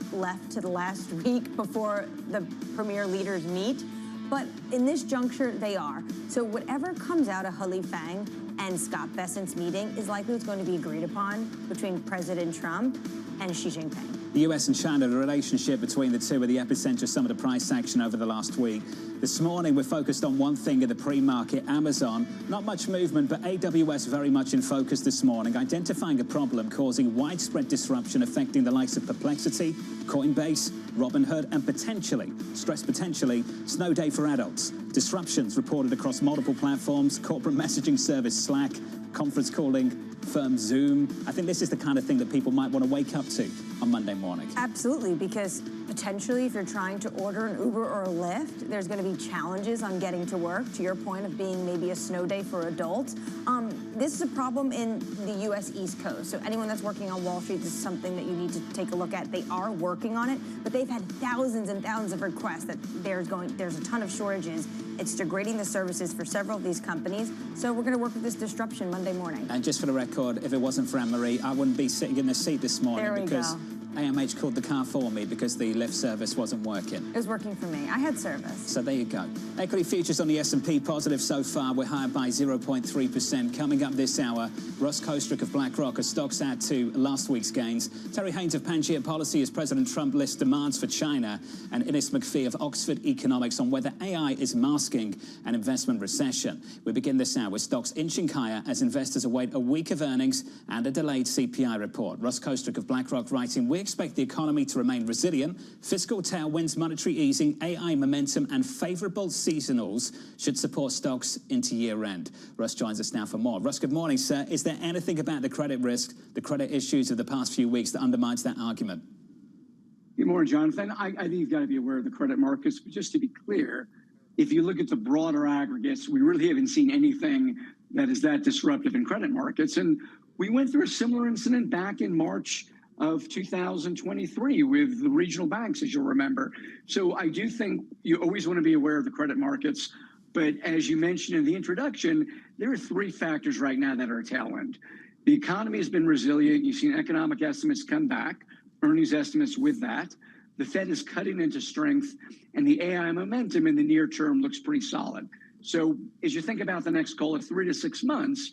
Speaker 23: to the last week before the premier leaders meet, but in this juncture, they are. So whatever comes out of He Fang and Scott Bessent's meeting is likely it's going to be agreed upon between President Trump and Xi Jinping.
Speaker 1: The US and China, the relationship between the two were the epicenter of some of the price action over the last week. This morning, we're focused on one thing in the pre-market, Amazon. Not much movement, but AWS very much in focus this morning, identifying a problem causing widespread disruption affecting the likes of Perplexity, Coinbase, Robinhood, and potentially, stress potentially, snow day for adults. Disruptions reported across multiple platforms, corporate messaging service Slack, conference calling firm Zoom. I think this is the kind of thing that people might want to wake up to on Monday morning.
Speaker 23: Absolutely, because potentially if you're trying to order an Uber or a Lyft, there's going to be challenges on getting to work, to your point of being maybe a snow day for adults. This is a problem in the U.S. East Coast. So anyone that's working on Wall Street, this is something that you need to take a look at. They are working on it, but they've had thousands and thousands of requests that there's a ton of shortages. It's degrading the services for several of these companies. So we're going to work with this disruption Monday morning.
Speaker 1: And just for the record, if it wasn't for Anne-Marie, I wouldn't be sitting in this seat this morning because AMH called the car for me because the Lyft service wasn't working.
Speaker 23: It was working for me. I had service.
Speaker 1: So there you go. Equity futures on the S&P positive so far. We're higher by 0.3%. Coming up this hour, Russ Kostrick of BlackRock as stocks add to last week's gains. Terry Haynes of Pangaea Policy as President Trump lists demands for China. And Ines McPhee of Oxford Economics on whether AI is masking an investment recession. We begin this hour with stocks inching higher as investors await a week of earnings and a delayed CPI report. Russ Kostrick of BlackRock writing, we expect the economy to remain resilient. Fiscal tailwinds, monetary easing, AI momentum, and favorable seasonals should support stocks into year-end. Russ joins us now for more. Russ, good morning, sir. Is there anything about the credit risk, the credit issues of the past few weeks that undermines that argument?
Speaker 3: Good morning, Jonathan. I think you've got to be aware of the credit markets, but just to be clear, if you look at the broader aggregates, we really haven't seen anything that is that disruptive in credit markets. And we went through a similar incident back in March of 2023 with the regional banks, as you'll remember. So I do think you always want to be aware of the credit markets. But as you mentioned in the introduction, there are three factors right now that are a tailwind. The economy has been resilient. You've seen economic estimates come back, earnings estimates with that. The Fed is cutting into strength, and the AI momentum in the near term looks pretty solid. So as you think about the next, call it 3 to 6 months,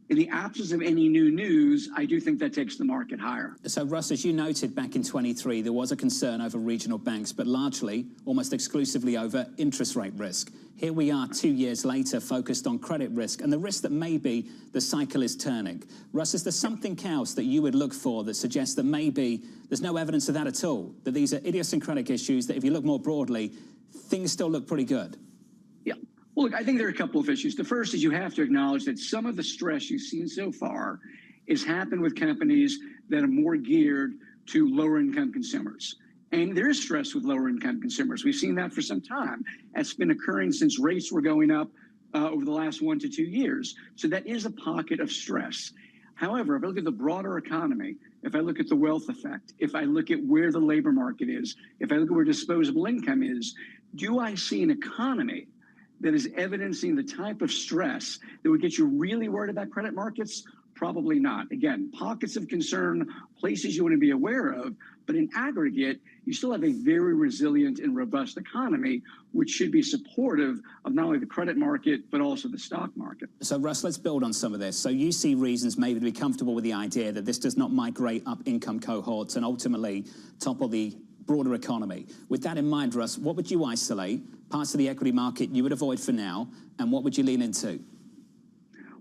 Speaker 3: in the absence of any new news, I do think that takes the market higher.
Speaker 1: So, Russ, as you noted back in 23, there was a concern over regional banks, but largely, almost exclusively over interest rate risk. Here we are 2 years later, focused on credit risk and the risk that maybe the cycle is turning. Russ, is there something else that you would look for that suggests that maybe there's no evidence of that at all, that these are idiosyncratic issues, that if you look more broadly, things still look pretty good?
Speaker 3: Yeah. Well, look, I think there are a couple of issues. The first is you have to acknowledge that some of the stress you've seen so far has happened with companies that are more geared to lower-income consumers. And there is stress with lower-income consumers. We've seen that for some time. That's been occurring since rates were going up over the last 1 to 2 years. So that is a pocket of stress. However, if I look at the broader economy, if I look at the wealth effect, if I look at where the labor market is, if I look at where disposable income is, do I see an economy that is evidencing the type of stress that would get you really worried about credit markets? Probably not. Again, pockets of concern, places you want to be aware of, but in aggregate, you still have a very resilient and robust economy, which should be supportive of not only the credit market, but also the stock market.
Speaker 1: So, Russ, let's build on some of this. So you see reasons maybe to be comfortable with the idea that this does not migrate up income cohorts and ultimately topple the broader economy. With that in mind, Russ, what would you isolate, parts of the equity market you would avoid for now, and what would you lean into?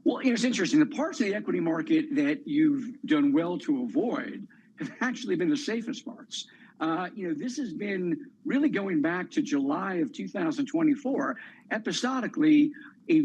Speaker 3: Well, it's interesting. The parts of the equity market that you've done well to avoid have actually been the safest parts. This has been really going back to July of 2024, episodically, a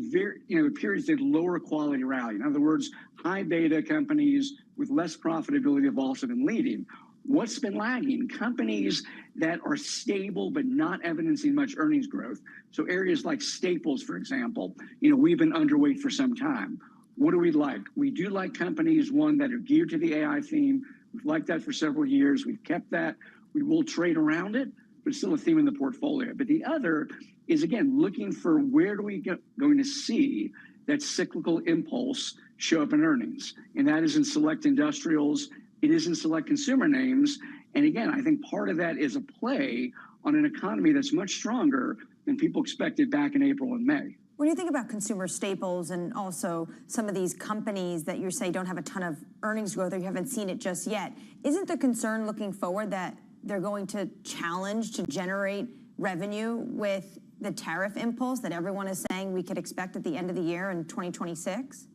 Speaker 3: periods of lower quality rally. In other words, high beta companies with less profitability have also been leading. What's been lagging? Companies that are stable but not evidencing much earnings growth. So areas like staples, for example, we've been underweight for some time. What do we like? We do like companies, one, that are geared to the AI theme. We've liked that for several years. We've kept that. We will trade around it, but it's still a theme in the portfolio. But the other is, again, looking for where do we going to see that cyclical impulse show up in earnings. And that is in select industrials. It is in select consumer names. And again, I think part of that is a play on an economy that's much stronger than people expected back in April and May.
Speaker 23: When you think about consumer staples and also some of these companies that you say don't have a ton of earnings growth or you haven't seen it just yet, isn't the concern looking forward that they're going to challenge to generate revenue with the tariff impulse that everyone is saying we could expect at the end of the year in 2026?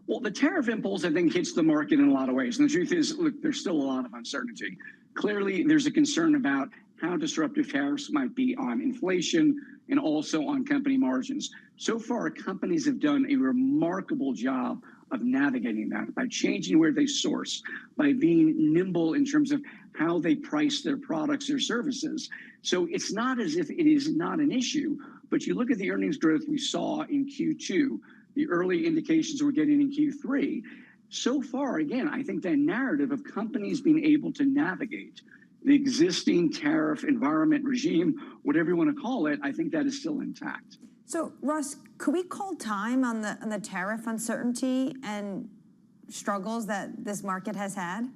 Speaker 3: Well, the tariff impulse, I think, hits the market in a lot of ways. And the truth is, look, there's still a lot of uncertainty. Clearly, there's a concern about how disruptive tariffs might be on inflation and also on company margins. So far, companies have done a remarkable job of navigating that by changing where they source, by being nimble in terms of how they price their products or services. So it's not as if it is not an issue, but you look at the earnings growth we saw in Q2, the early indications we're getting in Q3. So far, again, I think that narrative of companies being able to navigate the existing tariff environment regime, whatever you want to call it, I think that is still intact.
Speaker 23: So, Russ, could we call time on the tariff uncertainty and struggles that this market has had?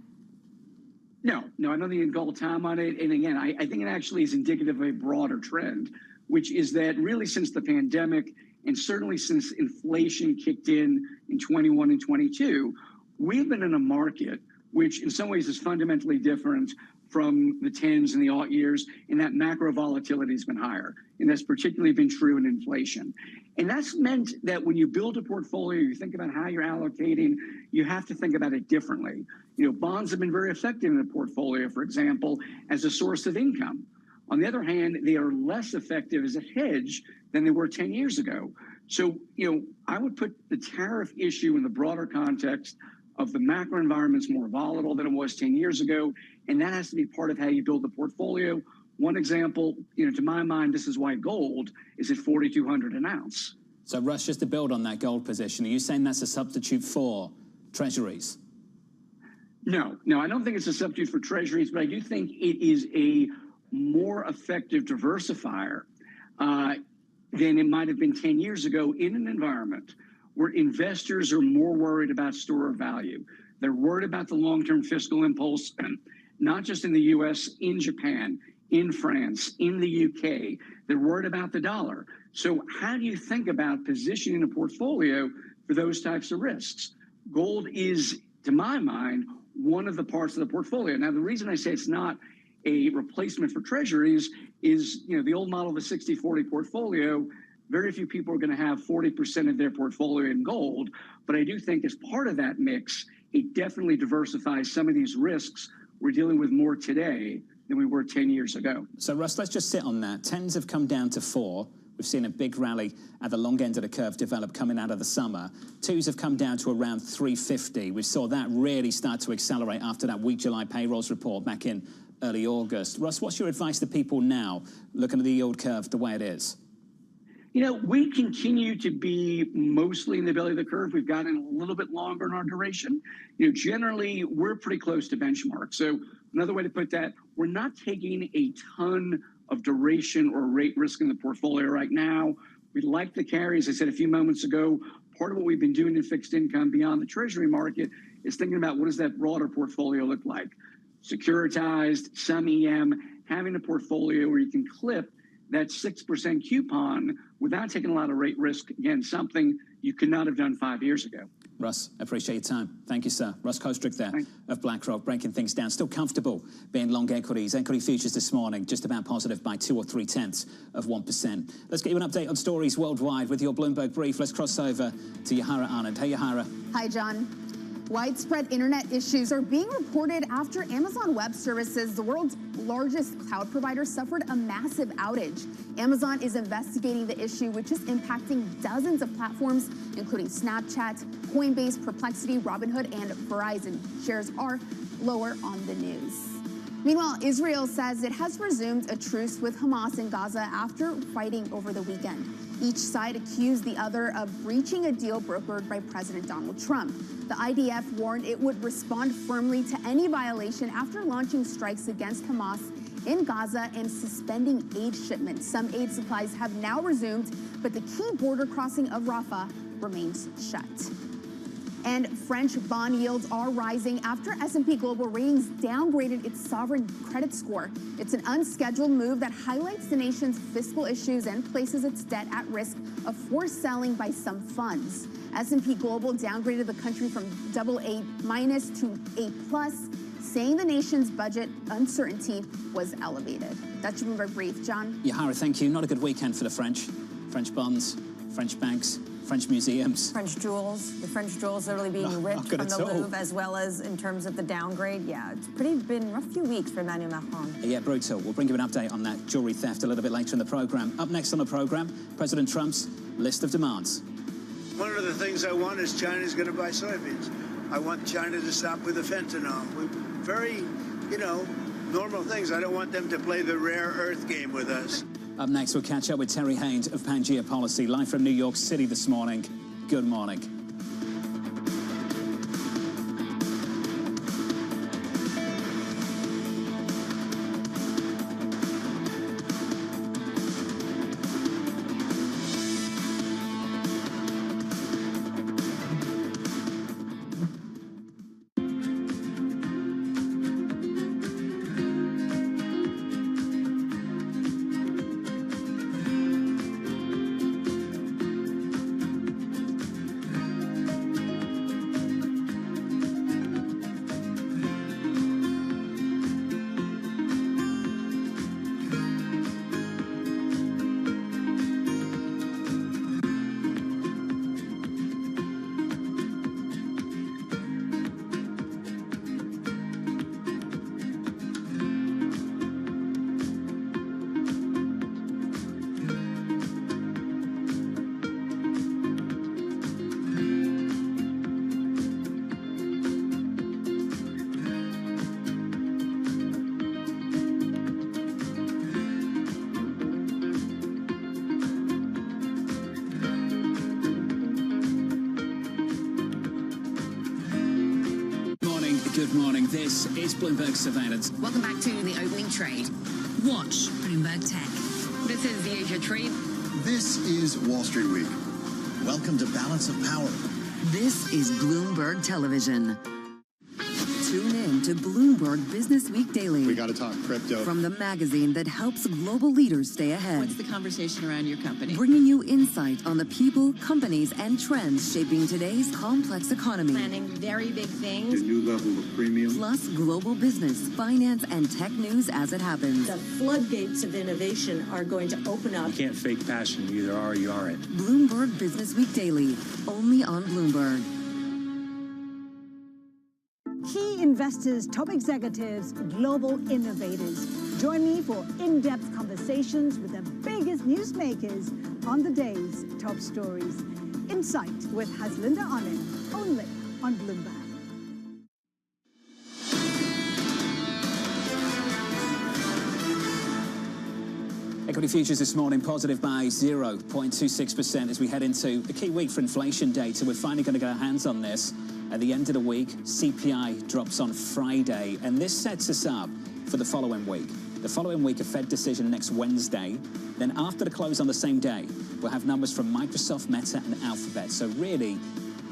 Speaker 3: No, I don't think you can call time on it. And again, I think it actually is indicative of a broader trend, which is that really since the pandemic and certainly since inflation kicked in 21 and 22, we've been in a market which in some ways is fundamentally different from the 10s and the aught years, and that macro volatility has been higher. And that's particularly been true in inflation. And that's meant that when you build a portfolio, you think about how you're allocating, you have to think about it differently. You know, bonds have been very effective in a portfolio, for example, as a source of income. On the other hand, they are less effective as a hedge than they were 10 years ago. So, you know, I would put the tariff issue in the broader context of the macro environment's more volatile than it was 10 years ago, and that has to be part of how you build the portfolio. One example, you know, to my mind, this is why gold is at $4,200 an ounce.
Speaker 1: So, Russ, just to build on that gold position, are you saying that's a substitute for treasuries?
Speaker 3: No, I don't think it's a substitute for treasuries, but I do think it is a more effective diversifier than it might have been 10 years ago in an environment where investors are more worried about store of value. They're worried about the long-term fiscal impulse, not just in the U.S., in Japan, in France, in the UK. They're worried about the dollar. So how do you think about positioning a portfolio for those types of risks? Gold is, to my mind, one of the parts of the portfolio. Now, the reason I say it's not a replacement for treasuries is, you know, the old model of the 60-40 portfolio. Very few people are going to have 40% of their portfolio in gold. But I do think as part of that mix, it definitely diversifies some of these risks we're dealing with more today than we were 10 years ago.
Speaker 1: So, Russ, let's just sit on that. 10s have come down to 4. We've seen a big rally at the long end of the curve develop coming out of the summer. 2s have come down to around 350. We saw that really start to accelerate after that weak July payrolls report back in early August. Russ, what's your advice to people now looking at the yield curve the way it is?
Speaker 3: You know, we continue to be mostly in the belly of the curve. We've gotten a little bit longer in our duration. You know, generally, we're pretty close to benchmark. So another way to put that, we're not taking a ton of duration or rate risk in the portfolio right now. We like the carry. As I said a few moments ago, part of what we've been doing in fixed income beyond the treasury market is thinking about what does that broader portfolio look like? Securitized, some EM, having a portfolio where you can clip that 6% coupon without taking a lot of rate risk. Again, something you could not have done 5 years ago.
Speaker 1: Russ, I appreciate your time. Thank you, sir. Russ Kostrick there of BlackRock, breaking things down. Still comfortable being long equities. Equity futures this morning, just about positive by 2 or 0.3%. Let's get you an update on stories worldwide with your Bloomberg Brief. Let's cross over to Yahara Anand. Hey, Yahara.
Speaker 4: Hi, John. Widespread internet issues are being reported after Amazon Web Services, the world's largest cloud provider, suffered a massive outage. Amazon is investigating the issue, which is impacting dozens of platforms, including Snapchat, Coinbase, Perplexity, Robinhood, and Verizon. Shares are lower on the news. Meanwhile, Israel says it has resumed a truce with Hamas in Gaza after fighting over the weekend. Each side accused the other of breaching a deal brokered by President Donald Trump. The IDF warned it would respond firmly to any violation after launching strikes against Hamas in Gaza and suspending aid shipments. Some aid supplies have now resumed, but the key border crossing of Rafah remains shut. And French bond yields are rising after S&P Global Ratings downgraded its sovereign credit score. It's an unscheduled move that highlights the nation's fiscal issues and places its debt at risk of forced selling by some funds. S&P Global downgraded the country from AA- to A+, saying the nation's budget uncertainty was elevated. That's your Bloomberg Brief. John?
Speaker 1: Yahara, thank you. Not a good weekend for the French. French bonds, French banks, French museums.
Speaker 23: French jewels. The French jewels literally being ripped from the Louvre, as well as in terms of the downgrade. Yeah, it's been a rough few weeks for Emmanuel Macron.
Speaker 1: Yeah, brutal. We'll bring you an update on that jewelry theft a little bit later in the program. Up next on the program, President Trump's list of demands.
Speaker 5: One of the things I want is China's going to buy soybeans. I want China to stop with the fentanyl. Very, normal things. I don't want them to play the rare earth game with us.
Speaker 1: Up next, we'll catch up with Terry Haynes of Pangea Policy, live from New York City this morning. Good morning. Good morning. This is Bloomberg Surveillance.
Speaker 6: Welcome back to the opening trade. Watch Bloomberg Tech. This is the Asia Trade.
Speaker 7: This is Wall Street Week. Welcome to Balance of Power.
Speaker 25: This is Bloomberg Television. Tune in to Bloomberg Business Week Daily.
Speaker 7: We got to talk crypto.
Speaker 25: From the magazine that helps global leaders stay ahead.
Speaker 16: What's the conversation around your company?
Speaker 25: Bringing you insight on the people, companies, and trends shaping today's complex economy.
Speaker 8: Planning very big things.
Speaker 7: A new level of premium.
Speaker 25: Plus global business, finance, and tech news as it happens.
Speaker 8: The floodgates of innovation are going to open up.
Speaker 9: You can't fake passion. You either are or you aren't.
Speaker 25: Bloomberg Business Week Daily, only on Bloomberg.
Speaker 13: Key investors, top executives, global innovators. Join me for in-depth conversations with the biggest newsmakers on the day's top stories. Insight with Haslinda Anand, only on Bloomberg.
Speaker 1: Equity futures this morning positive by 0.26% as we head into a key week for inflation data. We're finally going to get our hands on this. At the end of the week, CPI drops on Friday, and this sets us up for the following week. The following week, a Fed decision next Wednesday. Then after the close on the same day, we'll have numbers from Microsoft, Meta, and Alphabet. So really,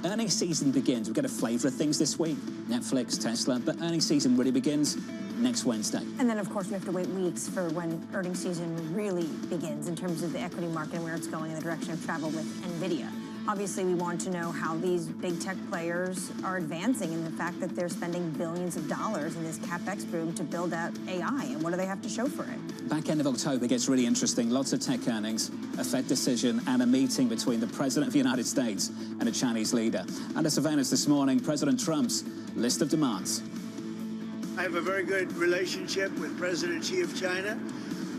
Speaker 1: earnings season begins. We'll get a flavor of things this week. Netflix, Tesla, but earnings season really begins next Wednesday.
Speaker 23: And then, of course, we have to wait weeks for when earnings season really begins in terms of the equity market and where it's going in the direction of travel with NVIDIA. Obviously, we want to know how these big tech players are advancing and the fact that they're spending billions of dollars in this CapEx boom to build out AI, and what do they have to show for it?
Speaker 1: Back end of October gets really interesting. Lots of tech earnings, a Fed decision, and a meeting between the President of the United States and a Chinese leader. Under surveillance this morning, President Trump's list of demands.
Speaker 5: I have a very good relationship with President Xi of China.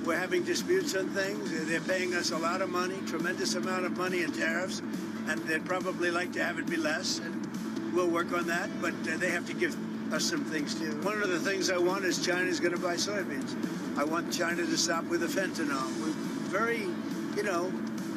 Speaker 5: We're having disputes on things. They're paying us a lot of money, tremendous amount of money in tariffs, and they'd probably like to have it be less, and we'll work on that, but they have to give us some things too. One of the things I want is China's going to buy soybeans. I want China to stop with the fentanyl. Very,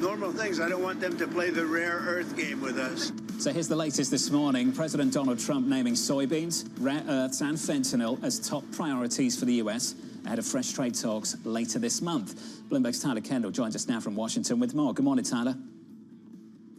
Speaker 5: normal things. I don't want them to play the rare earth game with us.
Speaker 1: So here's the latest this morning. President Donald Trump naming soybeans, rare earths, and fentanyl as top priorities for the U.S. ahead of fresh trade talks later this month. Bloomberg's Tyler Kendall joins us now from Washington with more. Good morning, Tyler.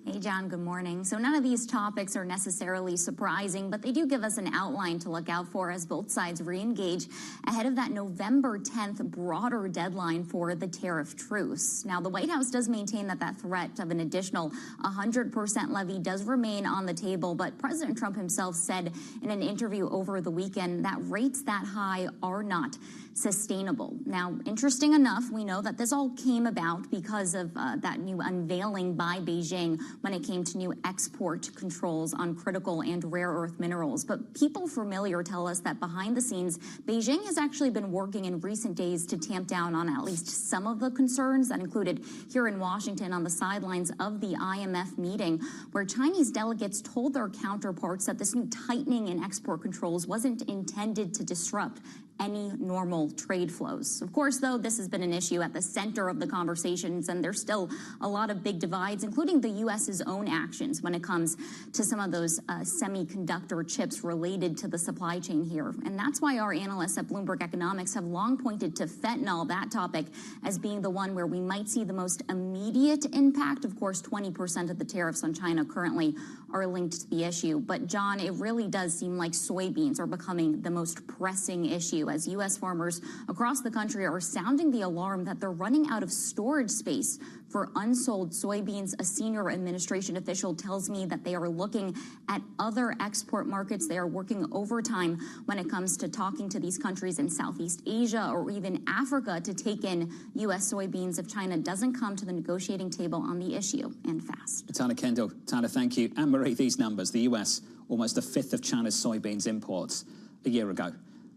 Speaker 23: Hey,
Speaker 2: John. Good morning. So none of these topics are necessarily surprising, but they do give us an outline to look out for as both sides re-engage ahead of that November 10th broader deadline for the tariff truce. Now, the White House does maintain that that threat of an additional 100% levy does remain on the table, but President Trump himself said in an interview over the weekend that rates that high are not sustainable. Now, interesting enough, we know that this all came about because of that new unveiling by Beijing when it came to new export controls on critical and rare earth minerals. But people familiar tell us that behind the scenes, Beijing has actually been working in recent days to tamp down on at least some of the concerns that included here in Washington on the sidelines of the IMF meeting, where Chinese delegates told their counterparts that this new tightening in export controls wasn't intended to disrupt any normal trade flows. Of course, though, this has been an issue at the center of the conversations, and there's still a lot of big divides, including the U.S.'s own actions when it comes to some of those semiconductor chips related to the supply chain here. And that's why our analysts at Bloomberg Economics have long pointed to fentanyl, that topic, as being the one where we might see the most immediate impact. Of course, 20% of the tariffs on China currently are linked to the issue. But, John, it really does seem like soybeans are becoming the most pressing issue, as U.S. farmers across the country are sounding the alarm that they're running out of storage space for unsold soybeans. A senior administration official tells me that they are looking at other export markets. They are working overtime when it comes to talking to these countries in Southeast Asia or even Africa to take in U.S. soybeans if China doesn't come to the negotiating table on the issue, and fast.
Speaker 1: Tana Kendall, Tana, thank you. Anne-Marie, these numbers, the U.S., almost a fifth of China's soybeans imports a year ago.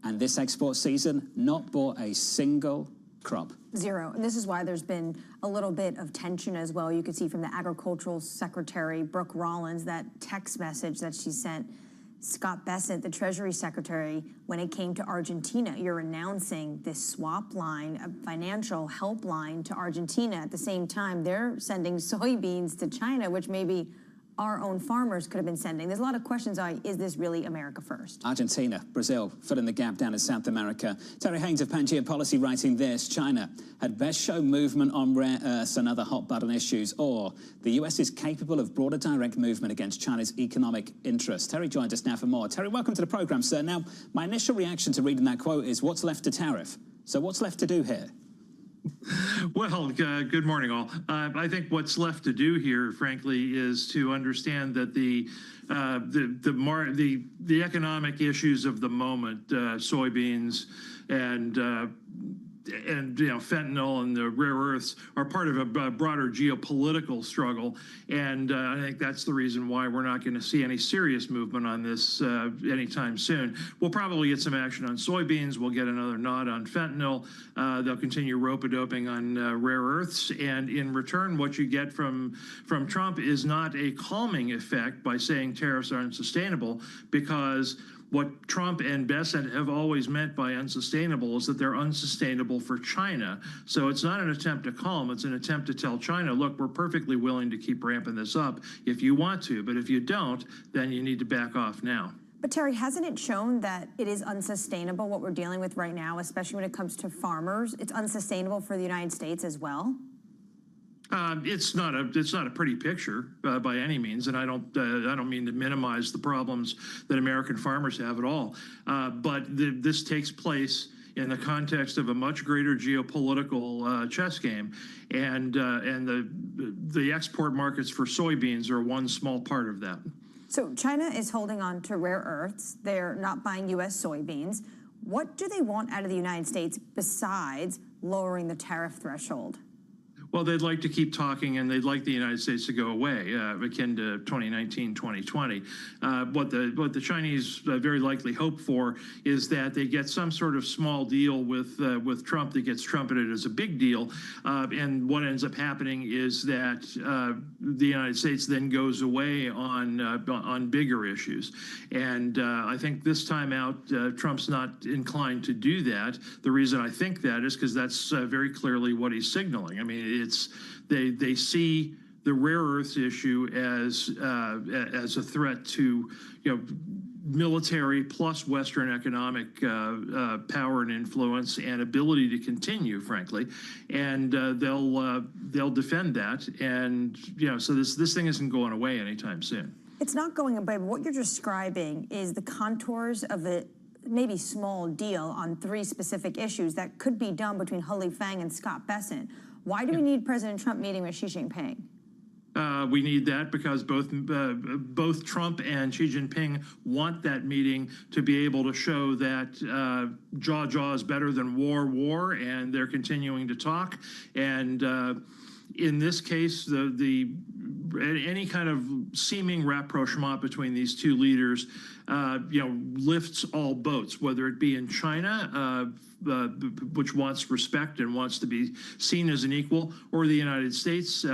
Speaker 1: And this export season, not bought a single crop.
Speaker 23: Zero. And this is why there's been a little bit of tension as well. You could see from the Agricultural Secretary, Brooke Rollins, that text message that she sent Scott Bessent, the Treasury Secretary, when it came to Argentina. You're announcing this swap line, a financial help line to Argentina. At the same time, they're sending soybeans to China, which maybe our own farmers could have been sending. There's a lot of questions on, is this really America first?
Speaker 1: Argentina, Brazil, filling the gap down in South America. Terry Haynes of Pangea Policy writing this: China had best show movement on rare earths and other hot button issues, or the US is capable of broader direct movement against China's economic interests. Terry joined us now for more. Terry, welcome to the program, sir. Now, my initial reaction to reading that quote is, what's left to tariff? So what's left to do here?
Speaker 11: Well, good morning, all. I think what's left to do here, frankly, is to understand that the economic issues of the moment, soybeans and fentanyl and the rare earths, are part of a broader geopolitical struggle, and I think that's the reason why we're not going to see any serious movement on this anytime soon. We'll probably get some action on soybeans. We'll get another nod on fentanyl. They'll continue rope-a-doping on rare earths, and in return, what you get from Trump is not a calming effect by saying tariffs are unsustainable, because what Trump and Bessent have always meant by unsustainable is that they're unsustainable for China. So it's not an attempt to calm, it's an attempt to tell China, look, we're perfectly willing to keep ramping this up if you want to, but if you don't, then you need to back off now.
Speaker 23: But Terry, hasn't it shown that it is unsustainable what we're dealing with right now, especially when it comes to farmers? It's unsustainable for the United States as well?
Speaker 11: It's not a pretty picture by any means, and I don't mean to minimize the problems that American farmers have at all. But this takes place in the context of a much greater geopolitical chess game, and the export markets for soybeans are one small part of that.
Speaker 23: So China is holding on to rare earths. They're not buying U.S. soybeans. What do they want out of the United States besides lowering the tariff threshold?
Speaker 11: Well, they'd like to keep talking, and they'd like the United States to go away, akin to 2019, 2020. What the Chinese very likely hope for is that they get some sort of small deal with Trump that gets trumpeted as a big deal, and what ends up happening is that the United States then goes away on bigger issues. And I think this time out, Trump's not inclined to do that. The reason I think that is because that's very clearly what he's signaling. I mean, they see the rare earths issue as a threat to military plus Western economic power and influence and ability to continue, frankly, and they'll defend that. And so this thing isn't going away anytime soon.
Speaker 23: It's not going away. But what you're describing is the contours of a maybe small deal on 3 specific issues that could be done between He Fang and Scott Bessent. Why do we need President Trump meeting with Xi Jinping?
Speaker 11: We need that because both Trump and Xi Jinping want that meeting to be able to show that jaw is better than war, and they're continuing to talk. And in this case, any kind of seeming rapprochement between these 2 leaders, lifts all boats, whether it be in China, which wants respect and wants to be seen as an equal, or the United States,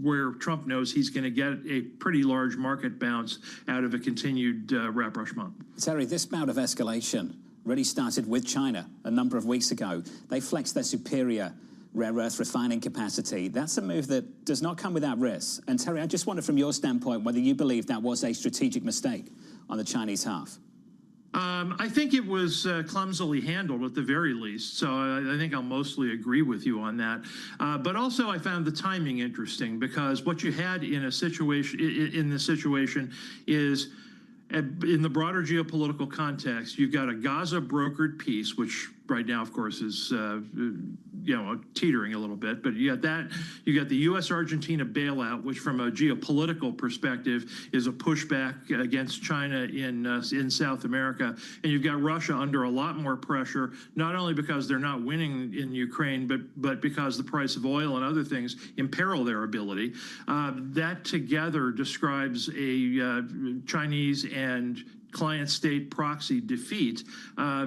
Speaker 11: where Trump knows he's going to get a pretty large market bounce out of a continued rapprochement.
Speaker 1: Terry, this bout of escalation really started with China a number of weeks ago. They flexed their superior rare earth refining capacity. That's a move that does not come without risks. And Terry, I just wonder from your standpoint whether you believe that was a strategic mistake on the Chinese half.
Speaker 11: I think it was clumsily handled at the very least, so I think I'll mostly agree with you on that. But also I found the timing interesting, because what you had in this situation is, in the broader geopolitical context, you've got a Gaza brokered peace, which right now, of course, is teetering a little bit. But you got that. You got the U.S.-Argentina bailout, which, from a geopolitical perspective, is a pushback against China in South America. And you've got Russia under a lot more pressure, not only because they're not winning in Ukraine, but because the price of oil and other things imperil their ability. That together describes a Chinese and client state proxy defeat.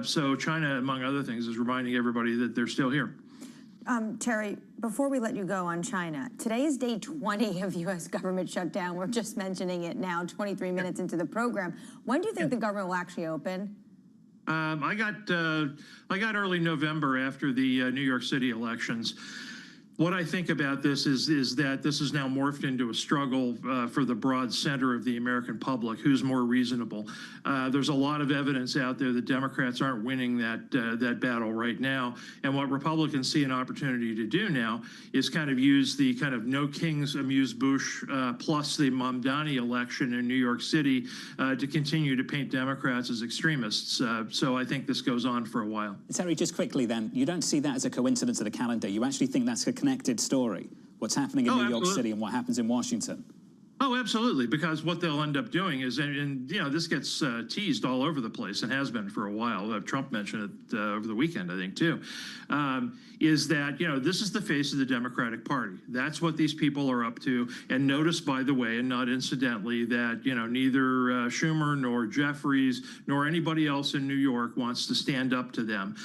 Speaker 11: So China, among other things, is reminding everybody that they're still here.
Speaker 23: Terry, before we let you go on China, today is day 20 of U.S. government shutdown. We're just mentioning it now, 23 minutes into the program. When do you think the government will actually open?
Speaker 11: I got early November after the New York City elections. What I think about this is that this is now morphed into a struggle for the broad center of the American public, who's more reasonable. There's a lot of evidence out there that Democrats aren't winning that battle right now. And what Republicans see an opportunity to do now is kind of use the kind of no kings amuse-bouche plus the Mamdani election in New York City to continue to paint Democrats as extremists. So I think this goes on for a while.
Speaker 1: Terry, just quickly then, you don't see that as a coincidence of the calendar. You actually think that's a connected story, what's happening in New York City and what happens in Washington?
Speaker 11: Oh, absolutely, because what they'll end up doing is, and this gets teased all over the place and has been for a while. Trump mentioned it over the weekend, I think, too, is that, this is the face of the Democratic Party. That's what these people are up to. And notice, by the way, and not incidentally, that, neither Schumer nor Jeffries nor anybody else in New York wants to stand up to them.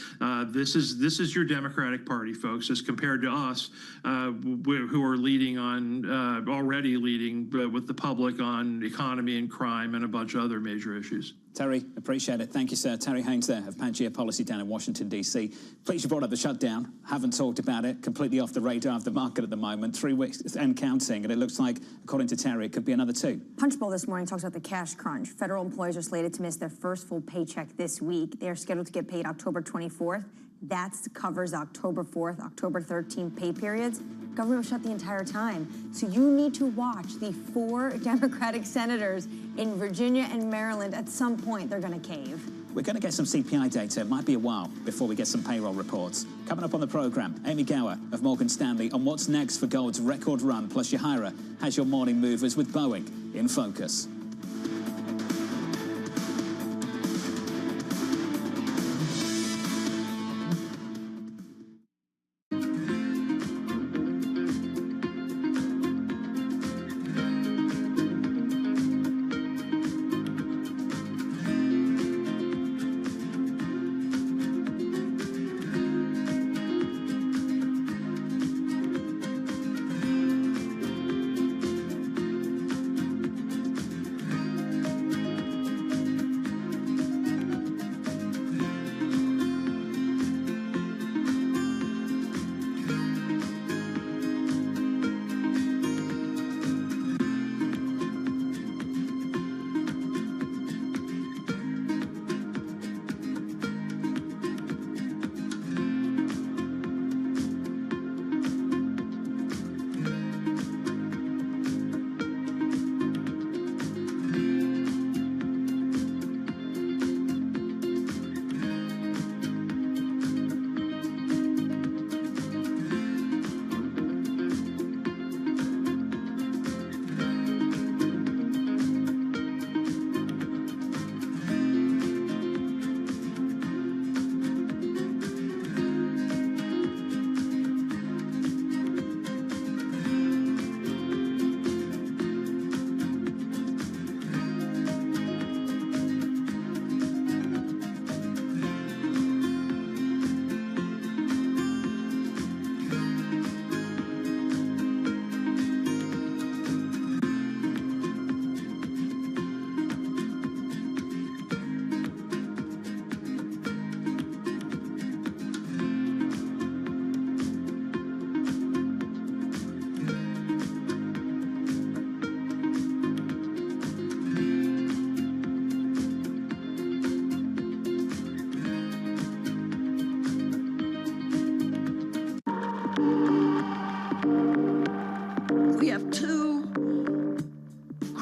Speaker 11: This is your Democratic Party, folks, as compared to us, who are leading on, already leading with the public on economy and crime and a bunch of other major issues.
Speaker 1: Terry, appreciate it. Thank you, sir. Terry Haynes there of Pangea Policy down in Washington, D.C. Please, you brought up the shutdown. Haven't talked about it. Completely off the radar of the market at the moment. 3 weeks and counting. And it looks like, according to Terry, it could be another 2.
Speaker 23: Punchbowl this morning talks about the cash crunch. Federal employees are slated to miss their first full paycheck this week. They are scheduled to get paid October 24th. That covers October 4th, October 13th pay periods. Government was shut the entire time. So you need to watch the 4 Democratic senators in Virginia and Maryland. At some point, they're going to cave.
Speaker 1: We're going to get some CPI data. It might be a while before we get some payroll reports. Coming up on the program, Amy Gower of Morgan Stanley on what's next for gold's record run. Plus, Yahira has your morning movers with Boeing in focus.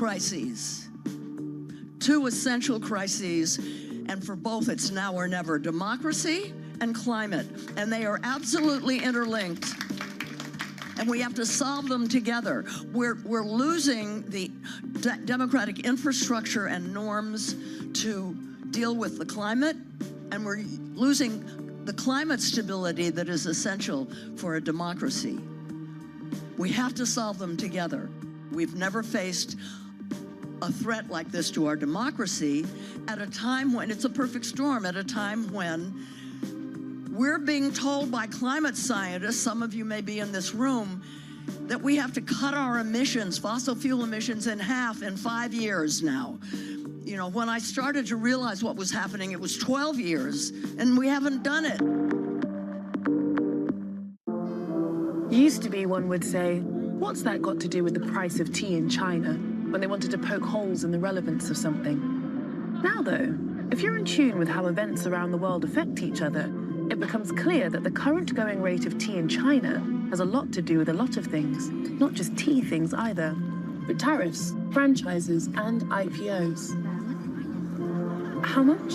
Speaker 14: crises, two essential crises, and for both it's now or never: democracy and climate, and they are absolutely interlinked. And we have to solve them together. We're losing the democratic infrastructure and norms to deal with the climate, and we're losing the climate stability that is essential for a democracy. We have to solve them together. We've never faced a threat like this to our democracy at a time when it's a perfect storm, at a time when we're being told by climate scientists, some of you may be in this room, that we have to cut our emissions, fossil fuel emissions, in half in 5 years now. You know, when I started to realize what was happening, it was 12 years, and we haven't done it.
Speaker 15: Used to be, one would say, what's that got to do with the price of tea in China, when they wanted to poke holes in the relevance of something? Now, though, if you're in tune with how events around the world affect each other, it becomes clear that the current going rate of tea in China has a lot to do with a lot of things, not just tea things either, but tariffs, franchises, and IPOs. How much?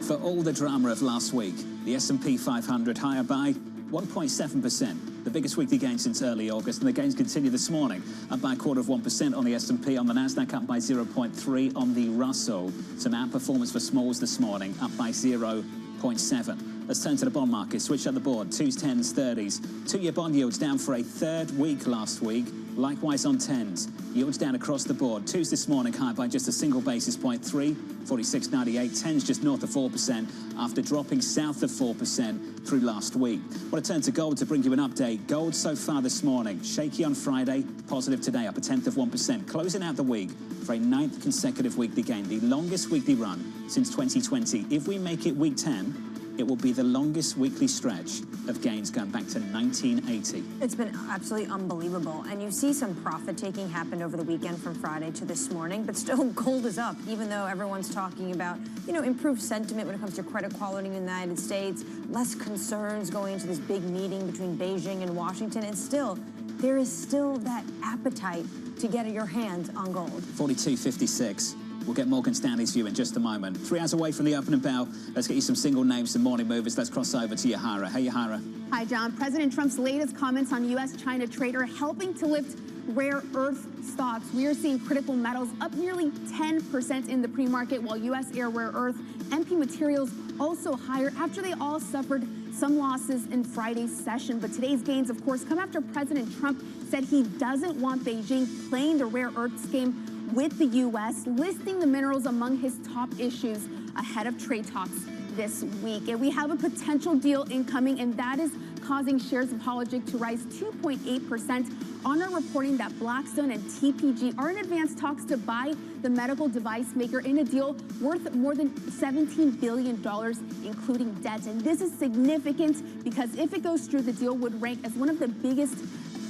Speaker 1: For all the drama of last week, the S&P 500 higher by 1.7%, the biggest weekly gain since early August, and the gains continue this morning, up by 0.25% on the S&P, on the Nasdaq up by 0.3%, on the Russell. Some outperformance for smalls this morning, up by 0.7%. Let's turn to the bond market. Switch up the board. 2s, 10s, 30s. Two-year bond yields down for a third week last week. Likewise on 10s. Yields down across the board. 2s this morning higher by just a single basis point, 3.4698. 10s just north of 4% after dropping south of 4% through last week. I want to turn to gold to bring you an update. Gold so far this morning, shaky on Friday, positive today, up 0.1%. Closing out the week for a 9th consecutive weekly gain, the longest weekly run since 2020. If we make it week 10, it will be the longest weekly stretch of gains going back to 1980.
Speaker 23: It's been absolutely unbelievable. And you see some profit taking happen over the weekend from Friday to this morning, but still gold is up, even though everyone's talking about, you know, improved sentiment when it comes to credit quality in the United States, less concerns going into this big meeting between Beijing and Washington. And still, there is still that appetite to get your hands on gold.
Speaker 1: 42.56. We'll get Morgan Stanley's view in just a moment. 3 hours away from the opening bell. Let's get you some single names and morning movers. Let's cross over to Yahara. Hey, Yahara.
Speaker 4: Hi, John. President Trump's latest comments on U.S.-China trade are helping to lift rare earth stocks. We are seeing critical metals up nearly 10% in the pre-market, while U.S. rare earth, MP materials also higher after they all suffered some losses in Friday's session. But today's gains, of course, come after President Trump said he doesn't want Beijing playing the rare earths game with the U.S., listing the minerals among his top issues ahead of trade talks this week. And we have a potential deal incoming, and that is causing shares of Hologic to rise 2.8%. Honor reporting that Blackstone and TPG are in advanced talks to buy the medical device maker in a deal worth more than $17 billion, including debt. And this is significant because if it goes through, the deal would rank as one of the biggest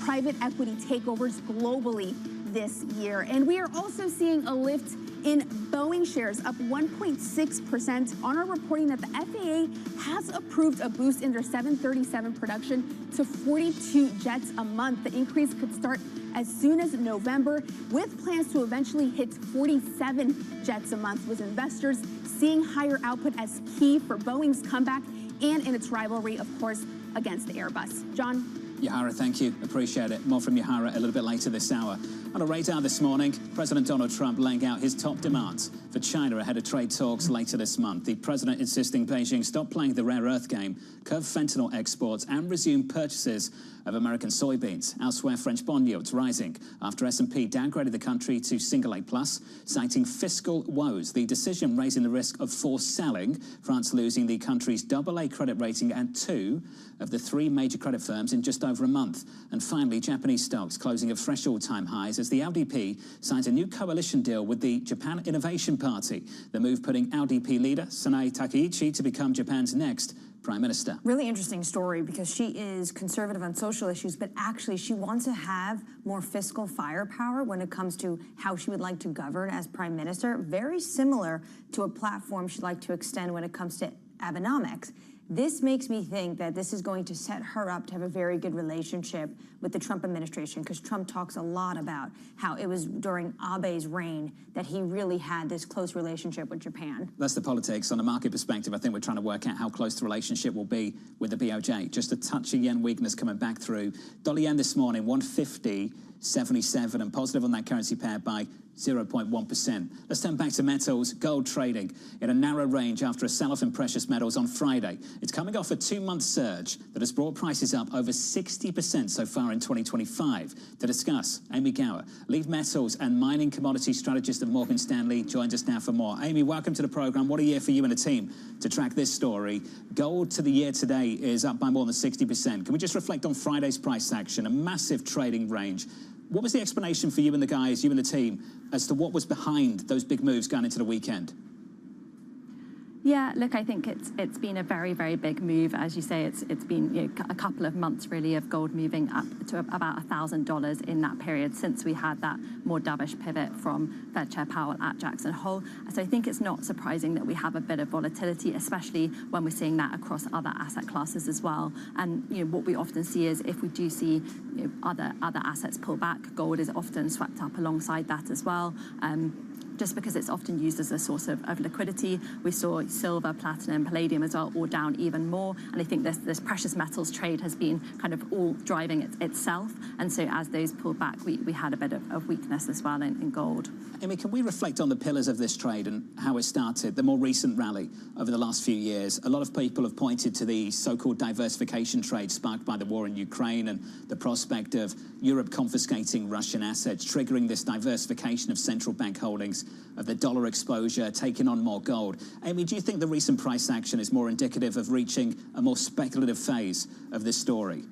Speaker 4: private equity takeovers globally this year. And we are also seeing a lift in Boeing shares, up 1.6%. Honor reporting that the FAA has approved a boost in their 737 production to 42 jets a month. The increase could start as soon as November, with plans to eventually hit 47 jets a month, with investors seeing higher output as key for Boeing's comeback and in its rivalry, of course, against Airbus. John?
Speaker 1: Yahara, thank you. Appreciate it. More from Yahara a little bit later this hour. On a radar this morning, President Donald Trump laying out his top demands for China ahead of trade talks later this month. The president insisting Beijing stop playing the rare earth game, curb fentanyl exports, and resume purchases of American soybeans. Elsewhere, French bond yields rising after S&P downgraded the country to single A+, citing fiscal woes. The decision raising the risk of forced selling, France losing the country's AA credit rating and 2 of the 3 major credit firms in just over a month. And finally, Japanese stocks closing at fresh all-time highs as the LDP signs a new coalition deal with the Japan Innovation Party. The move putting LDP leader Sanae Takaichi to become Japan's next Prime Minister.
Speaker 23: Really interesting story because she is conservative on social issues, but actually she wants to have more fiscal firepower when it comes to how she would like to govern as Prime Minister, very similar to a platform she'd like to extend when it comes to Abenomics. This makes me think that this is going to set her up to have a very good relationship with the Trump administration, because Trump talks a lot about how it was during Abe's reign that he really had this close relationship with Japan.
Speaker 1: That's the politics. On a market perspective, I think we're trying to work out how close the relationship will be with the BOJ. Just a touch of yen weakness coming back through. Dollar yen this morning, 150.77, and positive on that currency pair by 0.1%. Let's turn back to metals. Gold trading in a narrow range after a sell-off in precious metals on Friday. It's coming off a 2-month surge that has brought prices up over 60% so far in 2025. To discuss, Amy Gower, lead metals and mining commodity strategist at Morgan Stanley, joins us now for more. Amy, welcome to the program. What a year for you and the team to track this story. Gold to the year today is up by more than 60%. Can we just reflect on Friday's price action? A massive trading range. What was the explanation for you and the guys, you and the team, as to what was behind those big moves going into the weekend?
Speaker 12: Yeah, look, I think it's been a very, very big move. As you say, it's been a couple of months really of gold moving up to about $1,000 in that period since we had that more dovish pivot from Fed Chair Powell at Jackson Hole. So I think it's not surprising that we have a bit of volatility, especially when we're seeing that across other asset classes as well. And what we often see is if we do see other assets pull back, gold is often swept up alongside that as well. Just because it's often used as a source of liquidity. We saw silver, platinum, palladium as well, all down even more. And I think this precious metals trade has been kind of all driving itself. And so as those pulled back, we had a bit of weakness as well in gold.
Speaker 1: Amy, can we reflect on the pillars of this trade and how it started, the more recent rally over the last few years? A lot of people have pointed to the so-called diversification trade sparked by the war in Ukraine and the prospect of Europe confiscating Russian assets, triggering this diversification of central bank holdings, of the dollar exposure, taking on more gold. Amy, do you think the recent price action is more indicative of reaching a more speculative phase of this story?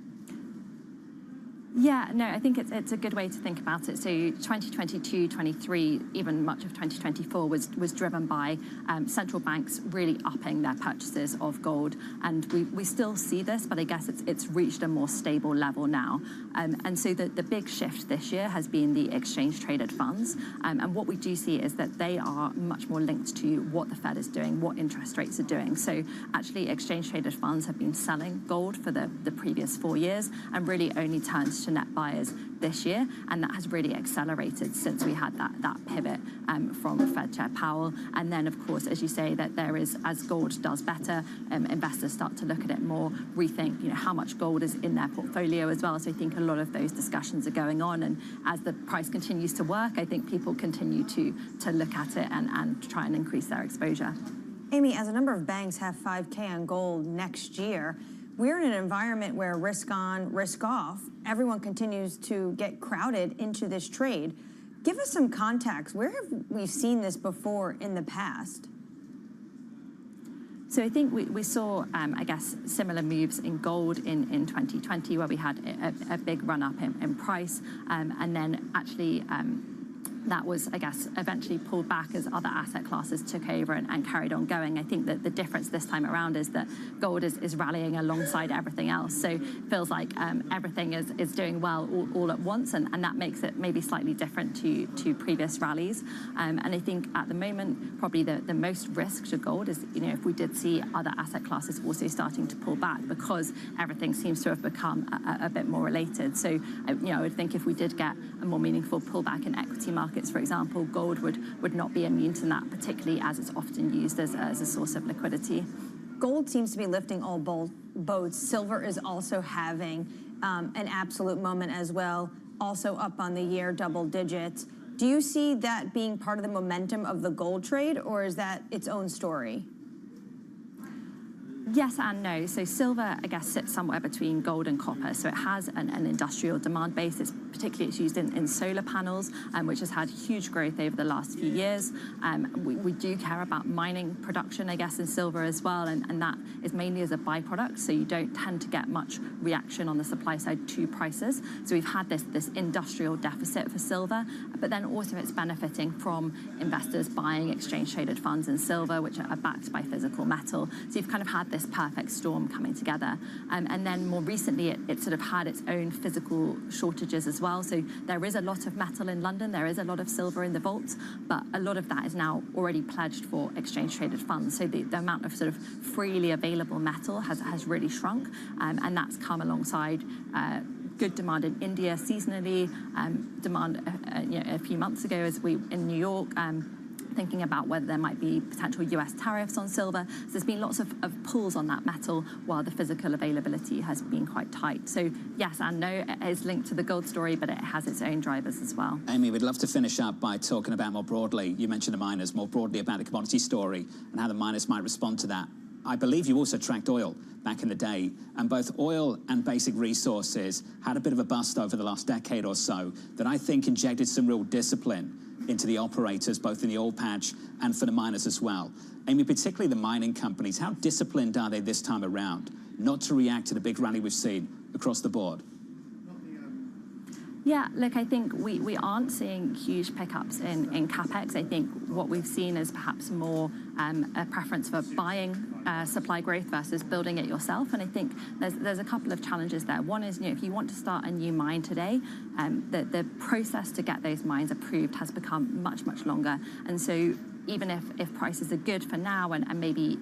Speaker 12: Yeah, no, I think it's a good way to think about it. So 2022, 23, even much of 2024 was driven by central banks really upping their purchases of gold. And we still see this, but I guess it's reached a more stable level now. And so the big shift this year has been the exchange-traded funds. And what we do see is that they are much more linked to what the Fed is doing, what interest rates are doing. So actually, exchange-traded funds have been selling gold for the previous 4 years and really only turned to net buyers this year, and that has really accelerated since we had that pivot from Fed Chair Powell. And then, of course, as you say, that there is, as gold does better, investors start to look at it more, rethink, how much gold is in their portfolio as well. So I think a lot of those discussions are going on, and as the price continues to work, I think people continue to look at it and try and increase their exposure.
Speaker 23: Amy, as a number of banks have 5K on gold next year, we're in an environment where risk on, risk off, everyone continues to get crowded into this trade. Give us some context. Where have we seen this before in the past?
Speaker 12: So I think we saw, I guess, similar moves in gold in 2020, where we had a big run-up in price, and then actually that was, I guess, eventually pulled back as other asset classes took over and carried on going. I think that the difference this time around is that gold is rallying alongside everything else. So it feels like everything is doing well all at once, and that makes it maybe slightly different to previous rallies. And I think at the moment, probably the most risk to gold is, if we did see other asset classes also starting to pull back, because everything seems to have become a bit more related. So, I would think if we did get a more meaningful pullback in equity markets, for example, gold would not be immune to that, particularly as it's often used as a source of liquidity.
Speaker 23: Gold seems to be lifting all boats. Silver is also having an absolute moment as well, also up on the year, double digits. Do you see that being part of the momentum of the gold trade, or is that its own story?
Speaker 12: Yes and no. So silver, I guess, sits somewhere between gold and copper. So it has an industrial demand base. Particularly it's used in solar panels, which has had huge growth over the last few years. We do care about mining production, I guess, in silver as well, and that is mainly as a byproduct. So you don't tend to get much reaction on the supply side to prices. So we've had this industrial deficit for silver, but then also it's benefiting from investors buying exchange-traded funds in silver, which are backed by physical metal. So you've kind of had this perfect storm coming together. And then more recently, it sort of had its own physical shortages as well. So there is a lot of metal in London, there is a lot of silver in the vaults, but a lot of that is now already pledged for exchange-traded funds. So the amount of sort of freely available metal has really shrunk, and that's come alongside good demand in India seasonally, demand a few months ago as we in New York, thinking about whether there might be potential US tariffs on silver. So there's been lots of pulls on that metal while the physical availability has been quite tight. So yes and no, it is linked to the gold story, but it has its own drivers as well.
Speaker 1: Amy, we'd love to finish up by talking about more broadly, you mentioned the miners, more broadly about the commodity story and how the miners might respond to that. I believe you also tracked oil back in the day, and both oil and basic resources had a bit of a bust over the last decade or so that I think injected some real discipline into the operators, both in the oil patch and for the miners as well. Amy, particularly the mining companies, how disciplined are they this time around not to react to the big rally we've seen across the board?
Speaker 12: Yeah, look, I think we aren't seeing huge pickups in CapEx. I think what we've seen is perhaps more a preference for buying supply growth versus building it yourself. And I think there's a couple of challenges there. One is, if you want to start a new mine today, the process to get those mines approved has become much longer. And so even if prices are good for now and maybe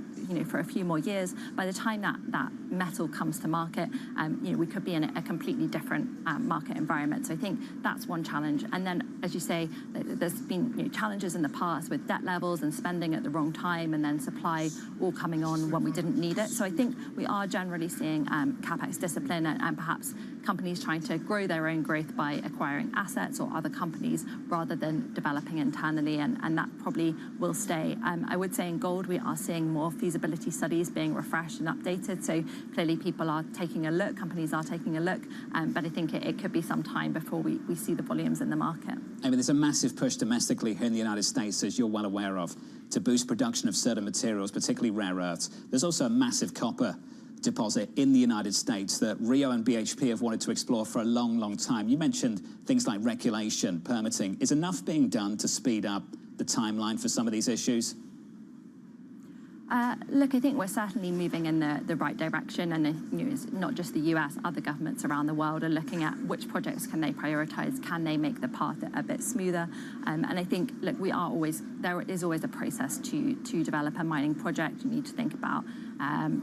Speaker 12: for a few more years, by the time that metal comes to market, we could be in a completely different market environment. So I think that's one challenge. And then, as you say, there's been challenges in the past with debt levels and spending at the wrong time, and then supply all coming on when we didn't need it. So I think we are generally seeing CapEx discipline and perhaps companies trying to grow their own growth by acquiring assets or other companies rather than developing internally, and that probably will stay. I would say in gold we are seeing more feasibility studies being refreshed and updated, so clearly people are taking a look, companies are taking a look, but I think it could be some time before we see the volumes in the market.
Speaker 1: I mean, there's a massive push domestically here in the United States, as you're well aware of, to boost production of certain materials, particularly rare earths. There's also a massive copper deposit in the United States that Rio and BHP have wanted to explore for a long time. You mentioned things like regulation, permitting. Is enough being done to speed up the timeline for some of these issues?
Speaker 12: Look, I think we're certainly moving in the right direction, and it's not just the US, other governments around the world are looking at which projects can they prioritize, can they make the path a bit smoother, and I think, look, there is always a process to develop a mining project. You need to think about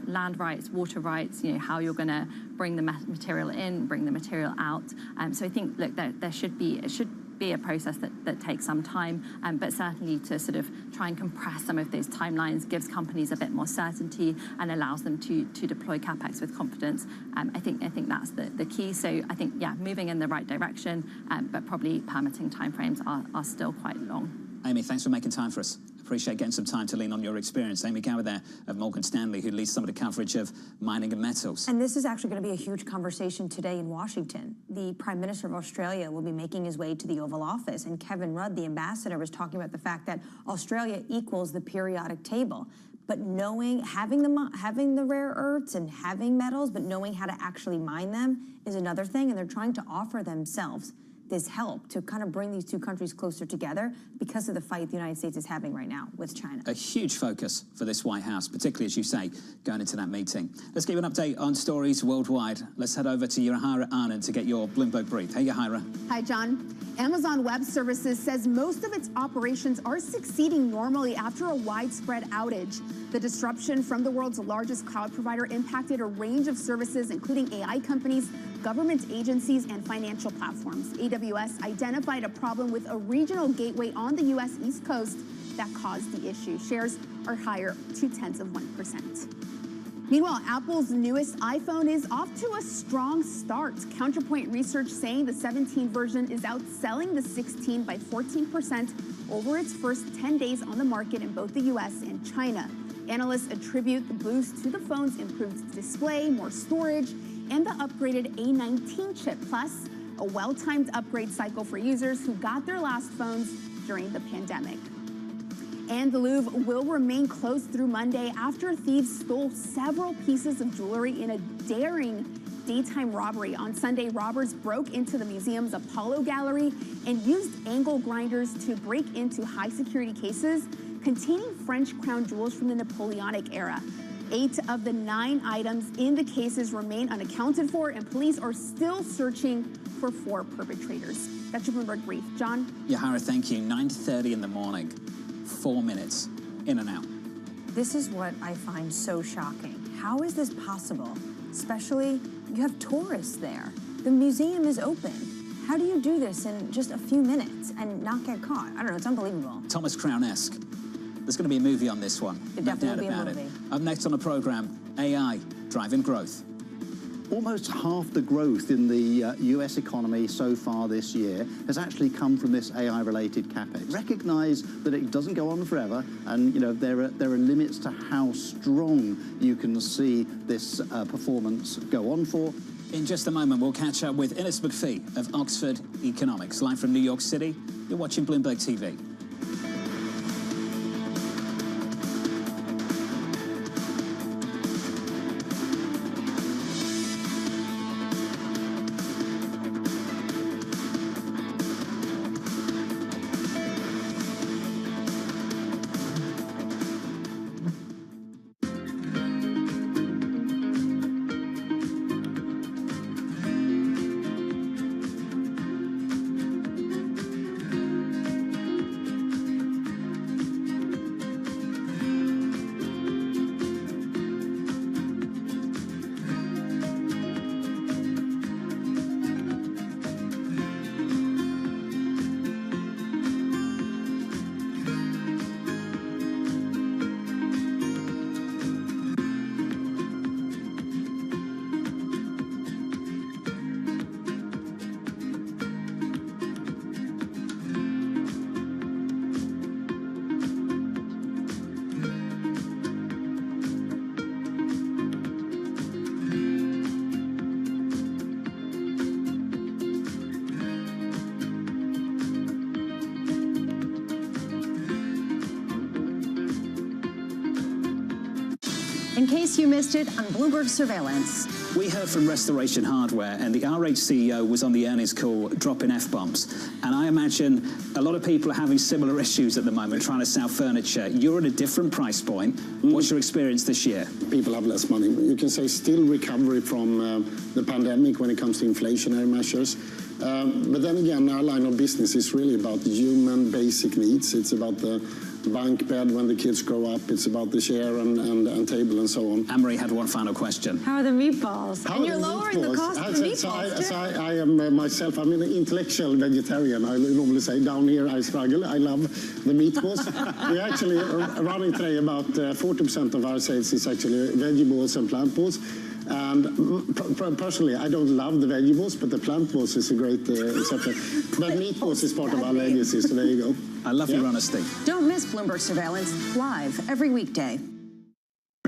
Speaker 12: land rights, water rights, how you're going to bring the material in, bring the material out. So I think, look, it should be a process that takes some time, but certainly to sort of try and compress some of those timelines gives companies a bit more certainty and allows them to deploy CapEx with confidence. I think that's the key. So I think, yeah, moving in the right direction, but probably permitting timeframes are still quite long.
Speaker 1: Amy, thanks for making time for us. Appreciate getting some time to lean on your experience. Amy Gower there of Morgan Stanley, who leads some of the coverage of mining and metals.
Speaker 23: And this is actually going to be a huge conversation today in Washington. The Prime Minister of Australia will be making his way to the Oval Office, and Kevin Rudd, the ambassador, was talking about the fact that Australia equals the periodic table. But having the rare earths and having metals, but knowing how to actually mine them is another thing, and they're trying to offer themselves this help to kind of bring these two countries closer together because of the fight the United States is having right now with China.
Speaker 1: A huge focus for this White House, particularly, as you say, going into that meeting. Let's give you an update on stories worldwide. Let's head over to Yahira Anand to get your Bloomberg brief. Hey, Yahira.
Speaker 4: Hi, John. Amazon Web Services says most of its operations are succeeding normally after a widespread outage. The disruption from the world's largest cloud provider impacted a range of services, including AI companies, government agencies, and financial platforms. AWS identified a problem with a regional gateway on the U.S. East Coast that caused the issue. Shares are higher 0.2%. Meanwhile, Apple's newest iPhone is off to a strong start. Counterpoint Research saying the 17 version is outselling the 16 by 14% over its first 10 days on the market in both the U.S. and China. Analysts attribute the boost to the phone's improved display, more storage, and the upgraded A19 chip, plus a well-timed upgrade cycle for users who got their last phones during the pandemic. And the Louvre will remain closed through Monday after thieves stole several pieces of jewelry in a daring daytime robbery. On Sunday, robbers broke into the museum's Apollo Gallery and used angle grinders to break into high-security cases containing French crown jewels from the Napoleonic era. 8 of the 9 items in the cases remain unaccounted for, and police are still searching for 4 perpetrators. That's your Bloomberg Brief. John?
Speaker 1: Yahara, thank you. 9:30 in the morning, 4 minutes, in and out.
Speaker 23: This is what I find so shocking. How is this possible? Especially, you have tourists there. The museum is open. How do you do this in just a few minutes and not get caught? I don't know, it's unbelievable.
Speaker 1: Thomas Crown-esque. There's going to be a movie on this one.
Speaker 23: There'd
Speaker 1: No
Speaker 23: definitely
Speaker 1: doubt
Speaker 23: be a
Speaker 1: about
Speaker 23: movie.
Speaker 1: it. Up next on the program, AI driving growth.
Speaker 21: Almost half the growth in the US economy so far this year has actually come from this AI-related capex. Recognize that it doesn't go on forever, and there are limits to how strong you can see this performance go on for.
Speaker 1: In just a moment, we'll catch up with Innes McPhee of Oxford Economics. Live from New York City, you're watching Bloomberg TV.
Speaker 17: In case you missed it on Bloomberg Surveillance.
Speaker 1: We heard from Restoration Hardware, and the RH CEO was on the earnings call dropping F-bombs. And I imagine a lot of people are having similar issues at the moment trying to sell furniture. You're at a different price point. What's your experience this year?
Speaker 10: People have less money. You can say still recovery from the pandemic when it comes to inflationary measures. But then again, our line of business is really about human basic needs. It's about the bunk bed when the kids grow up. It's about the chair and table and so on.
Speaker 1: Anne-Marie had one final question.
Speaker 17: How are the meatballs? And you're lowering the cost of the meatballs, too.
Speaker 10: I am myself, I'm an intellectual vegetarian. I normally say down here I struggle. I love the meatballs. We actually are running today about 40% of our sales is actually vegetables and plant balls. And personally, I don't love the vegetables, but the plant balls is a great exception. But meatballs is part of our legacy, so there you go.
Speaker 1: I love your honesty.
Speaker 17: Don't miss Bloomberg Surveillance live every weekday.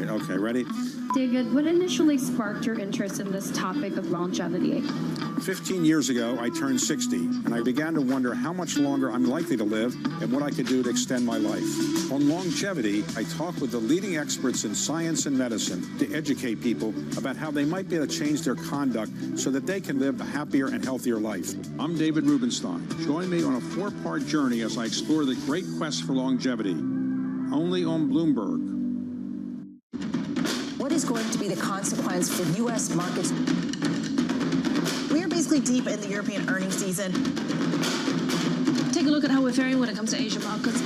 Speaker 18: Okay, ready?
Speaker 19: David, what initially sparked your interest in this topic of longevity?
Speaker 18: 15 years ago, I turned 60, and I began to wonder how much longer I'm likely to live and what I could do to extend my life. On longevity, I talk with the leading experts in science and medicine to educate people about how they might be able to change their conduct so that they can live a happier and healthier life. I'm David Rubenstein. Join me on a 4-part journey as I explore the great quest for longevity. Only on Bloomberg.
Speaker 23: What is going to be the consequence for U.S. markets? We are basically deep in the European earnings season.
Speaker 19: Take a look at how we're faring when it comes to Asian markets.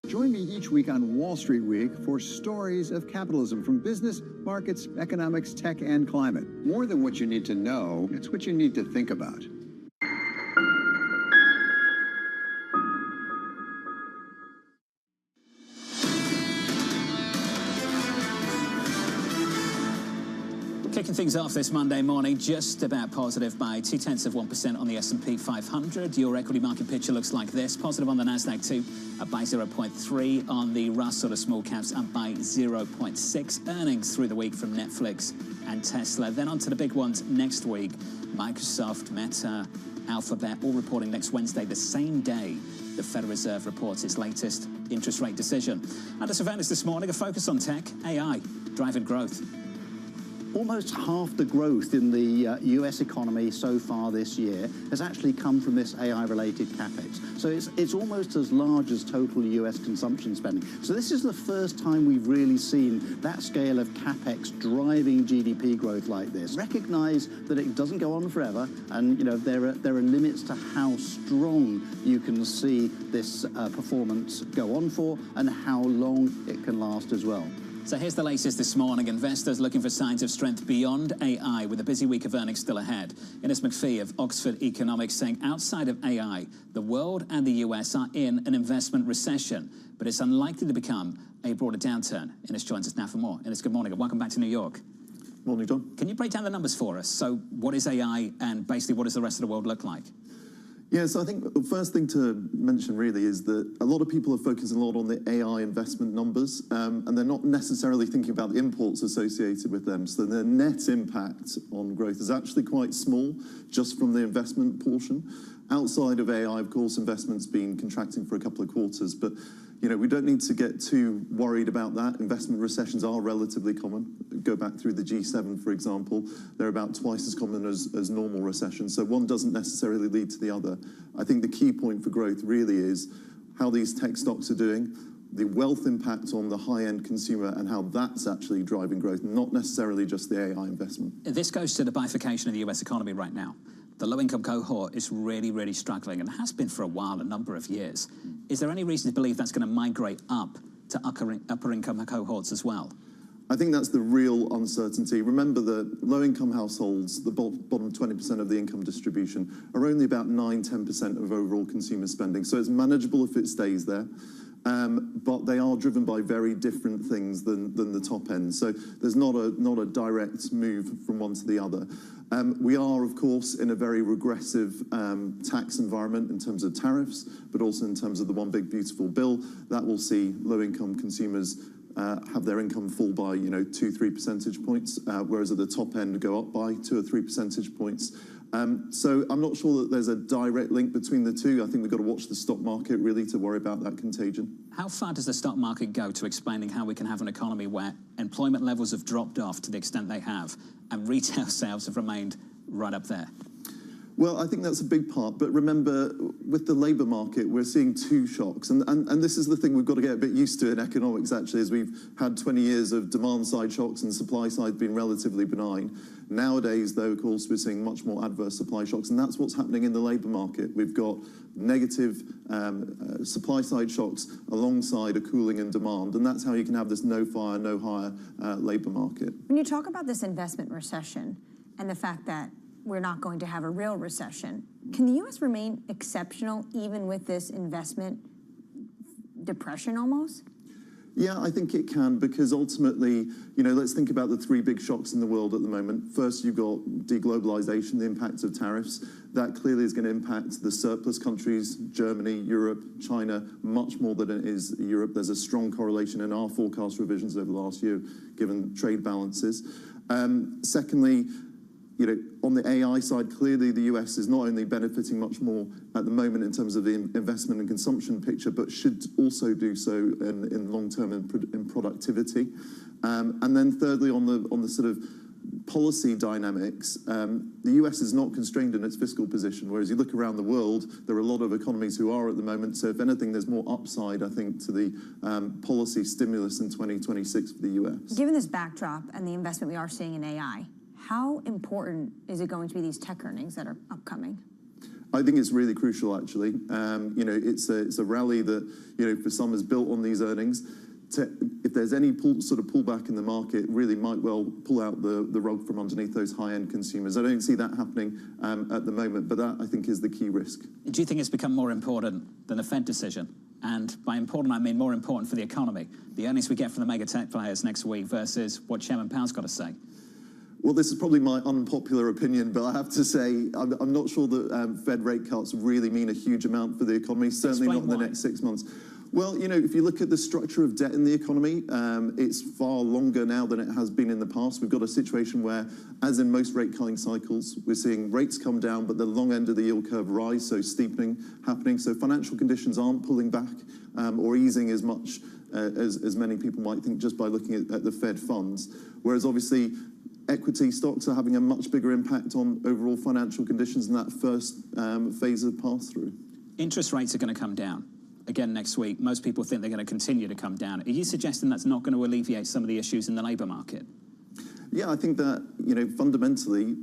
Speaker 20: Join me each week on Wall Street Week for stories of capitalism from business, markets, economics, tech, and climate. More than what you need to know, it's what you need to think about.
Speaker 1: Kicking things off this Monday morning, just about positive by 0.2% on the S&P 500. Your equity market picture looks like this. Positive on the Nasdaq too, up by 0.3 on the Russell of small caps, up by 0.6. Earnings through the week from Netflix and Tesla. Then on to the big ones next week. Microsoft, Meta, Alphabet, all reporting next Wednesday, the same day the Federal Reserve reports its latest interest rate decision. Under surveillance this morning, a focus on tech, AI, driving growth.
Speaker 21: Almost half the growth in the US economy so far this year has actually come from this AI-related capex. So it's almost as large as total US consumption spending. So this is the first time we've really seen that scale of capex driving GDP growth like this. Recognize that it doesn't go on forever, and there are limits to how strong you can see this performance go on for and how long it can last as well.
Speaker 1: So here's the latest this morning. Investors looking for signs of strength beyond AI with a busy week of earnings still ahead. Ines McPhee of Oxford Economics saying outside of AI, the world and the US are in an investment recession, but it's unlikely to become a broader downturn. Ines joins us now for more. Ines, good morning and welcome back to New York.
Speaker 3: Morning, John.
Speaker 1: Can you break down the numbers for us? So what is AI and basically what does the rest of the world look like?
Speaker 3: Yeah, so I think the first thing to mention really is that a lot of people are focusing a lot on the AI investment numbers, and they're not necessarily thinking about the imports associated with them. So the net impact on growth is actually quite small, just from the investment portion. Outside of AI, of course, investment's been contracting for a couple of quarters, but we don't need to get too worried about that. Investment recessions are relatively common. Go back through the G7, for example. They're about twice as common as normal recessions. So one doesn't necessarily lead to the other. I think the key point for growth really is how these tech stocks are doing, the wealth impact on the high-end consumer and how that's actually driving growth, not necessarily just the AI investment.
Speaker 1: This goes to the bifurcation of the US economy right now. The low-income cohort is really, really struggling and has been for a while, a number of years. Is there any reason to believe that's going to migrate up to upper-income cohorts as well?
Speaker 3: I think that's the real uncertainty. Remember that low-income households, the bottom 20% of the income distribution, are only about 9–10% of overall consumer spending. So it's manageable if it stays there. But they are driven by very different things than the top end. So there's not a direct move from one to the other. We are, of course, in a very regressive tax environment in terms of tariffs, but also in terms of the One Big Beautiful Bill. That will see low-income consumers have their income fall by 2–3 percentage points, whereas at the top end go up by 2 or 3 percentage points. So I'm not sure that there's a direct link between the two. I think we've got to watch the stock market really to worry about that contagion.
Speaker 1: How far does the stock market go to explaining how we can have an economy where employment levels have dropped off to the extent they have and retail sales have remained right up there?
Speaker 3: Well, I think that's a big part. But remember, with the labour market, we're seeing two shocks. And this is the thing we've got to get a bit used to in economics, actually, as we've had 20 years of demand-side shocks and supply-side being relatively benign. Nowadays, though, of course, we're seeing much more adverse supply shocks. And that's what's happening in the labour market. We've got negative supply-side shocks alongside a cooling in demand. And that's how you can have this no-fire, no-hire labour market.
Speaker 23: When you talk about this investment recession and the fact that we're not going to have a real recession, can the U.S. remain exceptional even with this investment depression almost?
Speaker 3: Yeah, I think it can, because ultimately, let's think about the three big shocks in the world at the moment. First, you've got deglobalization, the impact of tariffs. That clearly is going to impact the surplus countries, Germany, Europe, China, much more than it is Europe. There's a strong correlation in our forecast revisions over the last year, given trade balances. Secondly, on the AI side, clearly the US is not only benefiting much more at the moment in terms of the investment and consumption picture, but should also do so in long term in productivity. And then thirdly, on the sort of policy dynamics, the US is not constrained in its fiscal position, whereas you look around the world, there are a lot of economies who are at the moment. So if anything, there's more upside, I think, to the policy stimulus in 2026 for the US.
Speaker 23: Given this backdrop and the investment we are seeing in AI, how important is it going to be these tech earnings that are upcoming?
Speaker 3: I think it's really crucial, actually. It's a rally that, for some is built on these earnings. If there's any sort of pullback in the market, really might well pull out the rug from underneath those high-end consumers. I don't see that happening at the moment, but that, I think, is the key risk.
Speaker 1: Do you think it's become more important than the Fed decision? And by important, I mean more important for the economy. The earnings we get from the mega tech players next week versus what Chairman Powell's got to say.
Speaker 3: Well, this is probably my unpopular opinion, but I have to say I'm not sure that Fed rate cuts really mean a huge amount for the economy, certainly not in the next 6 months. Well, if you look at the structure of debt in the economy, it's far longer now than it has been in the past. We've got a situation where, as in most rate cutting cycles, we're seeing rates come down, but the long end of the yield curve rise, so steepening happening. So financial conditions aren't pulling back or easing as much as many people might think just by looking at the Fed funds. Whereas obviously equity stocks are having a much bigger impact on overall financial conditions in that first phase of pass-through.
Speaker 1: Interest rates are going to come down again next week. Most people think they're going to continue to come down. Are you suggesting that's not going to alleviate some of the issues in the labour market?
Speaker 3: Yeah, I think that, fundamentally,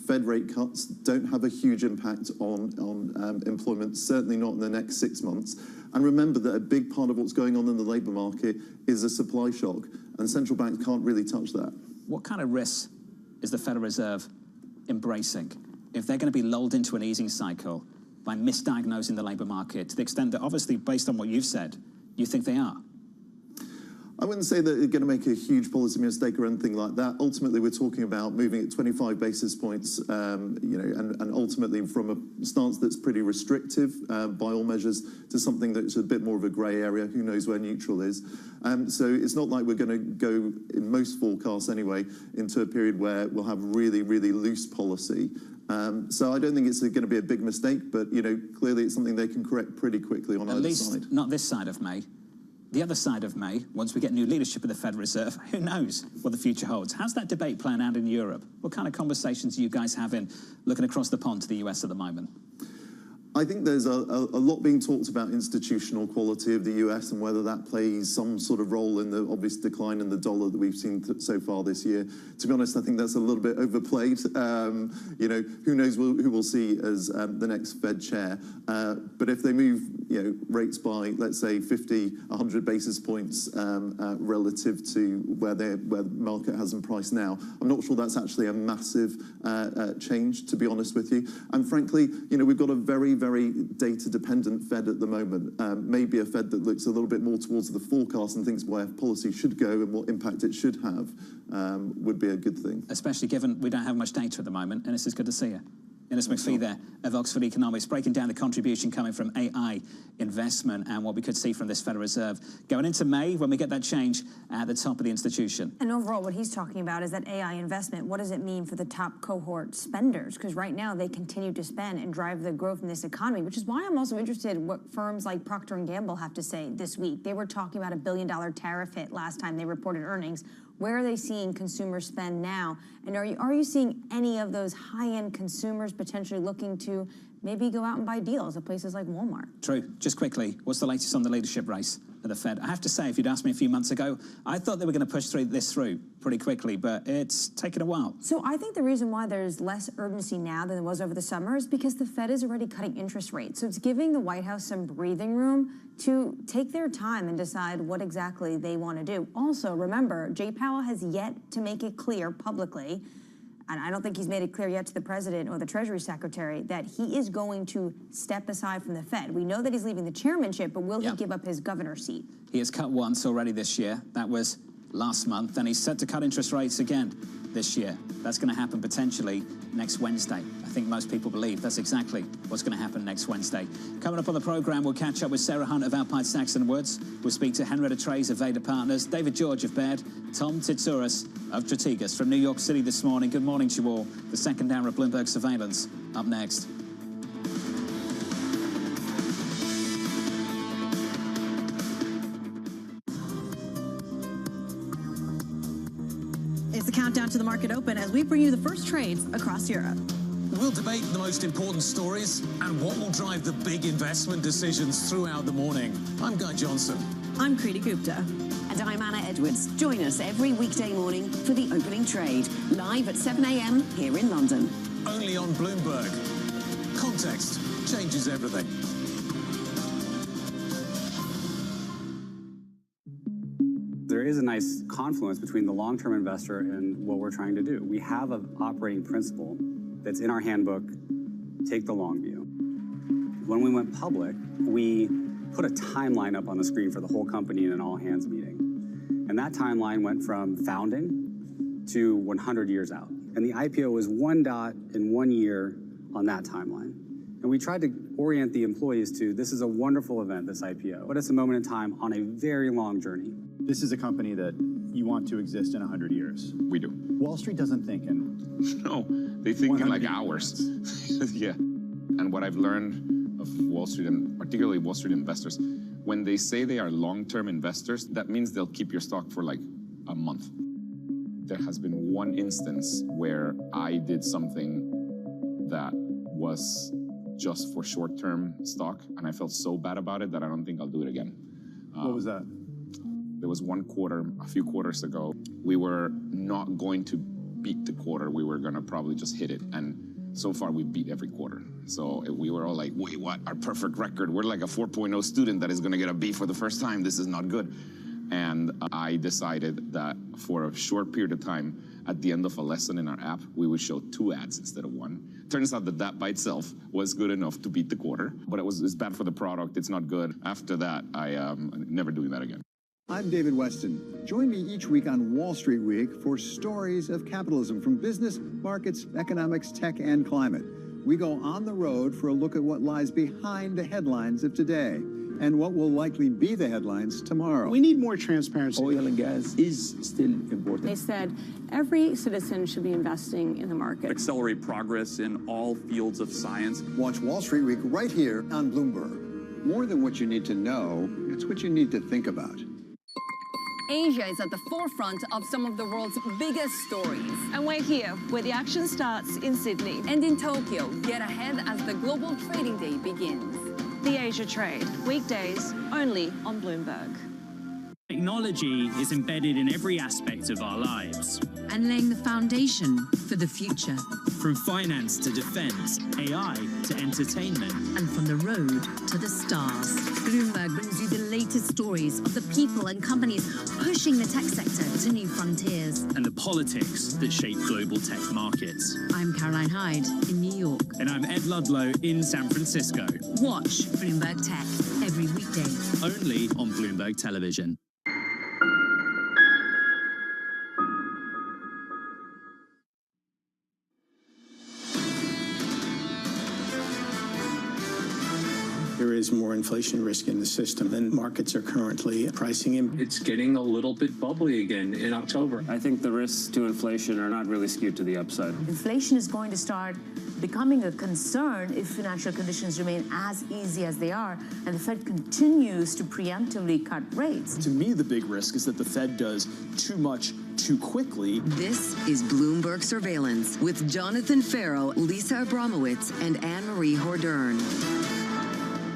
Speaker 3: Fed rate cuts don't have a huge impact on employment, certainly not in the next 6 months. And remember that a big part of what's going on in the labour market is a supply shock, and central banks can't really touch that.
Speaker 1: What kind of risks is the Federal Reserve embracing if they're going to be lulled into an easing cycle by misdiagnosing the labour market, to the extent that, obviously, based on what you've said, you think they are?
Speaker 3: I wouldn't say that they're going to make a huge policy mistake or anything like that. Ultimately, we're talking about moving at 25 basis points, and ultimately from a stance that's pretty restrictive by all measures to something that's a bit more of a grey area. Who knows where neutral is? So it's not like we're going to go, in most forecasts anyway, into a period where we'll have really, really loose policy. So I don't think it's going to be a big mistake, but clearly it's something they can correct pretty quickly on either side.
Speaker 1: At least not this side of May. The other side of May, once we get new leadership of the Federal Reserve, who knows what the future holds? How's that debate playing out in Europe? What kind of conversations are you guys having looking across the pond to the US at the moment?
Speaker 3: I think there's a lot being talked about institutional quality of the US and whether that plays some sort of role in the obvious decline in the dollar that we've seen so far this year. To be honest, I think that's a little bit overplayed. Who knows who we'll see as the next Fed chair. But if they move rates by, let's say, 50, 100 basis points relative to where the market has them priced now, I'm not sure that's actually a massive change, to be honest with you. And frankly, we've got a very, very data-dependent Fed at the moment. Maybe a Fed that looks a little bit more towards the forecast and thinks where policy should go and what impact it should have would be a good thing.
Speaker 1: Especially given we don't have much data at the moment, and it's good to see you. Innes McPhee there of Oxford Economics, breaking down the contribution coming from AI investment and what we could see from this Federal Reserve going into May when we get that change at the top of the institution.
Speaker 23: And overall, what he's talking about is that AI investment. What does it mean for the top cohort spenders? Because right now they continue to spend and drive the growth in this economy, which is why I'm also interested in what firms like Procter & Gamble have to say this week. They were talking about $1 billion tariff hit last time they reported earnings. Where are they seeing consumer spend now? And are you seeing any of those high-end consumers potentially looking to maybe go out and buy deals at places like Walmart?
Speaker 1: True. Just quickly, what's the latest on the leadership race at the Fed? I have to say, if you'd asked me a few months ago, I thought they were going to push this through pretty quickly, but it's taken a while.
Speaker 23: So I think the reason why there's less urgency now than there was over the summer is because the Fed is already cutting interest rates. So it's giving the White House some breathing room to take their time and decide what exactly they want to do. Also, remember, Jay Powell has yet to make it clear publicly, and I don't think he's made it clear yet to the president or the Treasury Secretary, that he is going to step aside from the Fed. We know that he's leaving the chairmanship, but will he give up his governor seat?
Speaker 1: He has cut once already this year. That was last month, and he's set to cut interest rates again this year. That's going to happen potentially next Wednesday. I think most people believe that's exactly what's going to happen next Wednesday. Coming up on the programme, we'll catch up with Sarah Hunt of Alpine Saxon Woods. We'll speak to Henrietta Trays of Vader Partners, David George of Baird, Tom Titsouris of Strategas from New York City this morning. Good morning to you all. The second hour of Bloomberg Surveillance up next.
Speaker 6: It's the countdown to the market open as we bring you the first trades across Europe.
Speaker 7: We'll debate the most important stories and what will drive the big investment decisions throughout the morning. I'm Guy Johnson.
Speaker 6: I'm Kriti Gupta.
Speaker 16: And I'm Anna Edwards. Join us every weekday morning for the opening trade, live at 7 a.m. here in London.
Speaker 7: Only on Bloomberg. Context changes everything.
Speaker 22: There is a nice confluence between the long-term investor and what we're trying to do. We have an operating principle that's in our handbook, take the long view. When we went public, we put a timeline up on the screen for the whole company in an all-hands meeting. And that timeline went from founding to 100 years out. And the IPO was one dot in 1 year on that timeline. And we tried to orient the employees to, this is a wonderful event, this IPO, but it's a moment in time on a very long journey.
Speaker 24: This is a company that you want to exist in 100 years.
Speaker 26: We do.
Speaker 24: Wall Street doesn't think in...
Speaker 26: No, they think in like hours. Yeah. And what I've learned of Wall Street, and particularly Wall Street investors, when they say they are long-term investors, that means they'll keep your stock for like a month. there has been one instance where I did something that was just for short-term stock, and I felt so bad about it that I don't think I'll do it again.
Speaker 24: What was that?
Speaker 26: There was one quarter, a few quarters ago, we were not going to beat the quarter. We were going to probably just hit it. And so far, we beat every quarter. So we were all like, wait, what? Our perfect record. We're like a 4.0 student that is going to get a B for the first time. This is not good. And I decided that for a short period of time, at the end of a lesson in our app, we would show 2 ads instead of 1. Turns out that that by itself was good enough to beat the quarter, but it's bad for the product. It's not good. After that, I am never doing that again.
Speaker 20: I'm David Weston. Join me each week on Wall Street Week for stories of capitalism from business, markets, economics, tech, and climate. We go on the road for a look at what lies behind the headlines of today and what will likely be the headlines tomorrow.
Speaker 2: We need more transparency.
Speaker 5: Oil and gas is still important.
Speaker 8: They said every citizen should be investing in the market.
Speaker 9: Accelerate progress in all fields of science.
Speaker 20: Watch Wall Street Week right here on Bloomberg. More than what you need to know, it's what you need to think about.
Speaker 13: Asia is at the forefront of some of the world's biggest stories.
Speaker 6: And we're here, where the action starts in Sydney.
Speaker 13: And in Tokyo, get ahead as the global trading day begins.
Speaker 6: The Asia Trade, weekdays only on Bloomberg.
Speaker 25: Technology is embedded in every aspect of our lives.
Speaker 27: And laying the foundation for the future.
Speaker 25: From finance to defense, AI to entertainment.
Speaker 27: And from the road to the stars. Bloomberg brings you the latest stories of the people and companies pushing the tech sector to new frontiers.
Speaker 25: And the politics that shape global tech markets.
Speaker 27: I'm Caroline Hyde in New York.
Speaker 25: And I'm Ed Ludlow in San Francisco.
Speaker 27: Watch Bloomberg Tech every weekday.
Speaker 25: Only on Bloomberg Television.
Speaker 2: There is more inflation risk in the system than markets are currently pricing in.
Speaker 28: It's getting a little bit bubbly again in October.
Speaker 29: I think the risks to inflation are not really skewed to the upside.
Speaker 30: Inflation is going to start becoming a concern if financial conditions remain as easy as they are, and the Fed continues to preemptively cut rates.
Speaker 31: To me, the big risk is that the Fed does too much too quickly.
Speaker 16: This is Bloomberg Surveillance with Jonathan Farrow, Lisa Abramowitz, and Anne-Marie Hordern.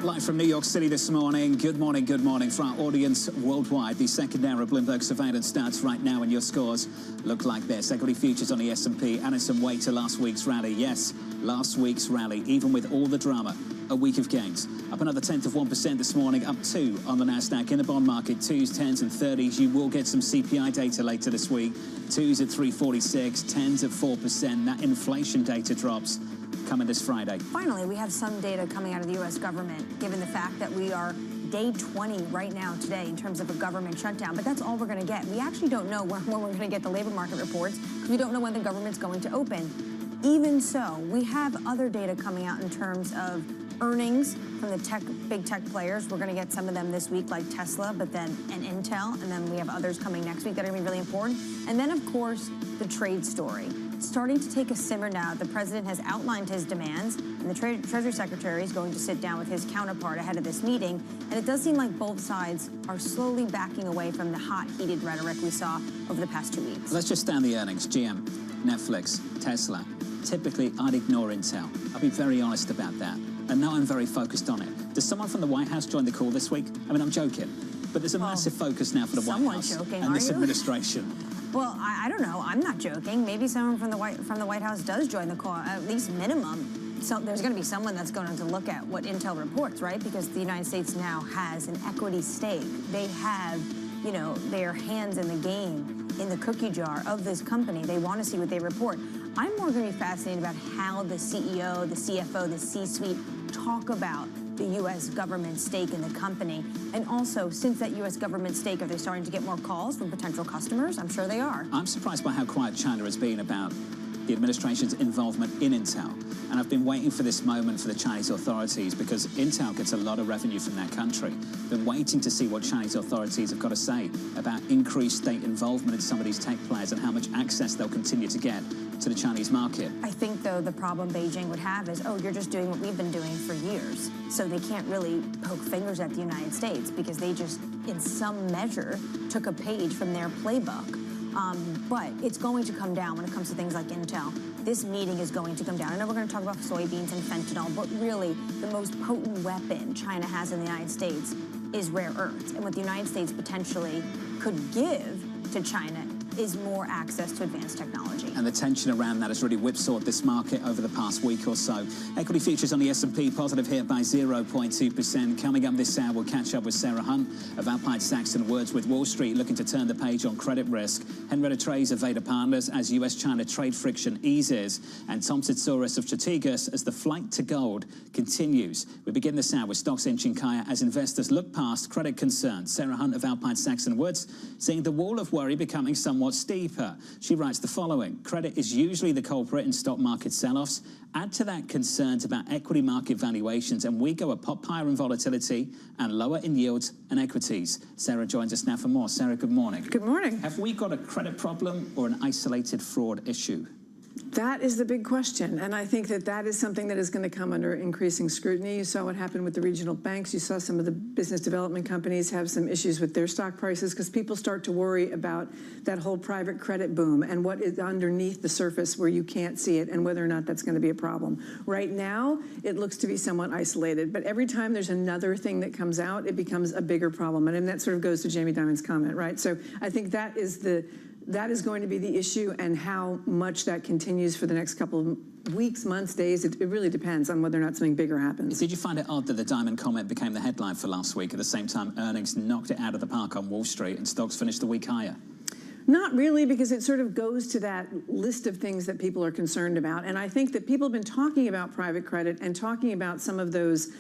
Speaker 1: Live from New York City this morning. Good morning for our audience worldwide. The second hour of Bloomberg Surveillance starts right now, and your scores look like this. Equity futures on the S&P added some weight to last week's rally. Yes, last week's rally, even with all the drama. A week of gains. Up another 1/10% this morning, up 2 on the Nasdaq. In the bond market, 2s, 10s, and 30s. You will get some CPI data later this week. 2s at 3.46, 10s at 4%. That inflation data drops coming this Friday.
Speaker 23: Finally, we have some data coming out of the U.S. government, given the fact that we are day 20 right now today in terms of a government shutdown. But that's all we're going to get. We actually don't know when we're going to get the labor market reports, because we don't know when the government's going to open. Even so, we have other data coming out in terms of earnings from the big tech players. We're going to get some of them this week, like Tesla, and Intel, and then we have others coming next week that are going to be really important. And then, of course, the trade story. Starting to take a simmer now. The president has outlined his demands, and the Treasury Secretary is going to sit down with his counterpart ahead of this meeting. And it does seem like both sides are slowly backing away from the hot, heated rhetoric we saw over the past 2 weeks.
Speaker 1: Let's just stand the earnings. GM, Netflix, Tesla. Typically, I'd ignore Intel. I'll be very honest about that. And now I'm very focused on it. Does someone from the White House join the call this week? I mean, I'm joking. But there's a massive focus now for the White House and this administration.
Speaker 23: Well, I don't know. I'm not joking. Maybe someone from the White House does join the call, at least minimum. So there's going to be someone that's going to look at what Intel reports, right? Because the United States now has an equity stake. They have, their hands in the game, in the cookie jar of this company. They want to see what they report. I'm more going to be fascinated about how the CEO, the CFO, the C-suite talk about the U.S. government stake in the company. And also, since that U.S. government stake, are they starting to get more calls from potential customers? I'm sure they are.
Speaker 1: I'm surprised by how quiet China has been about the administration's involvement in Intel. And I've been waiting for this moment for the Chinese authorities, because Intel gets a lot of revenue from that country. Been waiting to see what Chinese authorities have got to say about increased state involvement in some of these tech players and how much access they'll continue to get to the Chinese market.
Speaker 23: I think, though, the problem Beijing would have is, you're just doing what we've been doing for years. So they can't really poke fingers at the United States, because they just, in some measure, took a page from their playbook. But it's going to come down when it comes to things like Intel. This meeting is going to come down. I know we're going to talk about soybeans and fentanyl, but really the most potent weapon China has in the United States is rare earths. And what the United States potentially could give to China is more access to advanced technology.
Speaker 1: And the tension around that has really whipsawed this market over the past week or so. Equity futures on the S&P positive here by 0.2%. Coming up this hour, we'll catch up with Sarah Hunt of Alpine Saxon Woods with Wall Street looking to turn the page on credit risk. Henrietta Trays of Veda Partners as US-China trade friction eases. And Tom Tsouras of Strategas as the flight to gold continues. We begin this hour with stocks inching higher as investors look past credit concerns. Sarah Hunt of Alpine Saxon Woods seeing the wall of worry becoming somewhat steeper. She writes the following: credit is usually the culprit in stock market sell-offs. Add to that concerns about equity market valuations and we go a pop higher in volatility and lower in yields and equities. Sarah joins us now for more. Sarah, good morning.
Speaker 3: Good morning.
Speaker 1: Have we got a credit problem or an isolated fraud issue?
Speaker 3: That is the big question, and I think that that is something that is going to come under increasing scrutiny. You saw what happened with the regional banks. You saw some of the business development companies have some issues with their stock prices because people start to worry about that whole private credit boom and what is underneath the surface where you can't see it and whether or not that's going to be a problem. Right now, it looks to be somewhat isolated, but every time there's another thing that comes out, it becomes a bigger problem, and that sort of goes to Jamie Dimon's comment, right? So I think that is going to be the issue, and how much that continues for the next couple of weeks, months, days. It really depends on whether or not something bigger happens.
Speaker 1: Did you find it odd that the Diamond comment became the headline for last week? At the same time, earnings knocked it out of the park on Wall Street and stocks finished the week higher.
Speaker 3: Not really, because it sort of goes to that list of things that people are concerned about. And I think that people have been talking about private credit and talking about some of those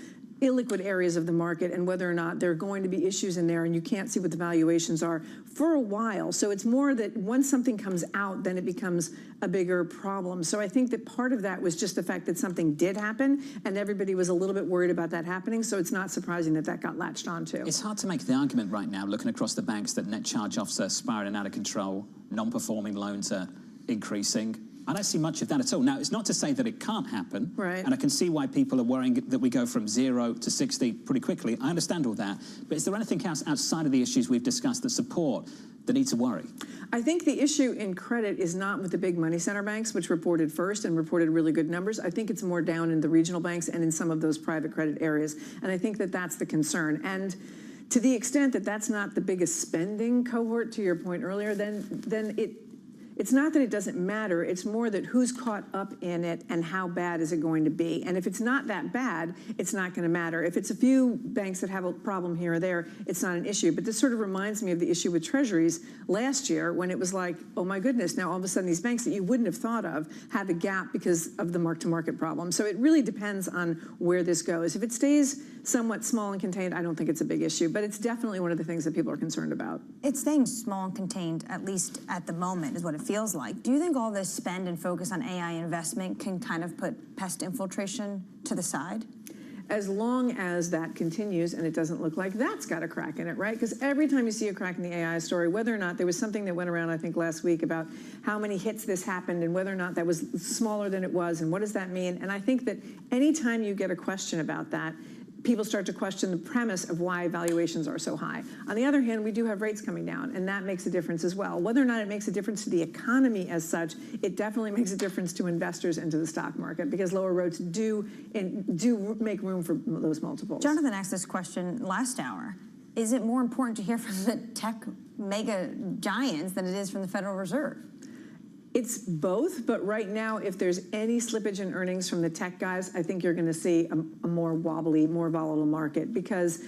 Speaker 3: illiquid areas of the market and whether or not there are going to be issues in there and you can't see what the valuations are for a while. So it's more that once something comes out, then it becomes a bigger problem. So I think that part of that was just the fact that something did happen and everybody was a little bit worried about that happening. So it's not surprising that that got latched onto.
Speaker 1: It's hard to make the argument right now, looking across the banks, that net charge-offs are spiraling out of control, non-performing loans are increasing. I don't see much of that at all. Now, it's not to say that it can't happen.
Speaker 3: Right.
Speaker 1: And I can see why people are worrying that we go from 0 to 60 pretty quickly. I understand all that. But is there anything else outside of the issues we've discussed that support the need to worry?
Speaker 3: I think the issue in credit is not with the big money center banks, which reported first and reported really good numbers. I think it's more down in the regional banks and in some of those private credit areas. And I think that that's the concern. And to the extent that that's not the biggest spending cohort, to your point earlier, then it's not that it doesn't matter, it's more that who's caught up in it and how bad is it going to be. And if it's not that bad, it's not going to matter. If it's a few banks that have a problem here or there, it's not an issue. But this sort of reminds me of the issue with treasuries last year when it was like, oh my goodness, now all of a sudden these banks that you wouldn't have thought of have a gap because of the mark-to-market problem. So it really depends on where this goes. If it stays somewhat small and contained, I don't think it's a big issue, but it's definitely one of the things that people are concerned about.
Speaker 23: It's staying small and contained, at least at the moment, is what it feels like. Do you think all this spend and focus on AI investment can kind of put pest infiltration to the side?
Speaker 3: As long as that continues and it doesn't look like that's got a crack in it, right? Because every time you see a crack in the AI story, whether or not there was something that went around, I think, last week about how many hits this happened and whether or not that was smaller than it was and what does that mean? And I think that anytime you get a question about that, people start to question the premise of why valuations are so high. On the other hand, we do have rates coming down, and that makes a difference as well. Whether or not it makes a difference to the economy as such, it definitely makes a difference to investors and to the stock market, because lower rates do make room for those multiples.
Speaker 23: Jonathan asked this question last hour. Is it more important to hear from the tech mega giants than it is from the Federal Reserve?
Speaker 3: It's both, but right now, if there's any slippage in earnings from the tech guys, I think you're going to see a more wobbly, more volatile market, because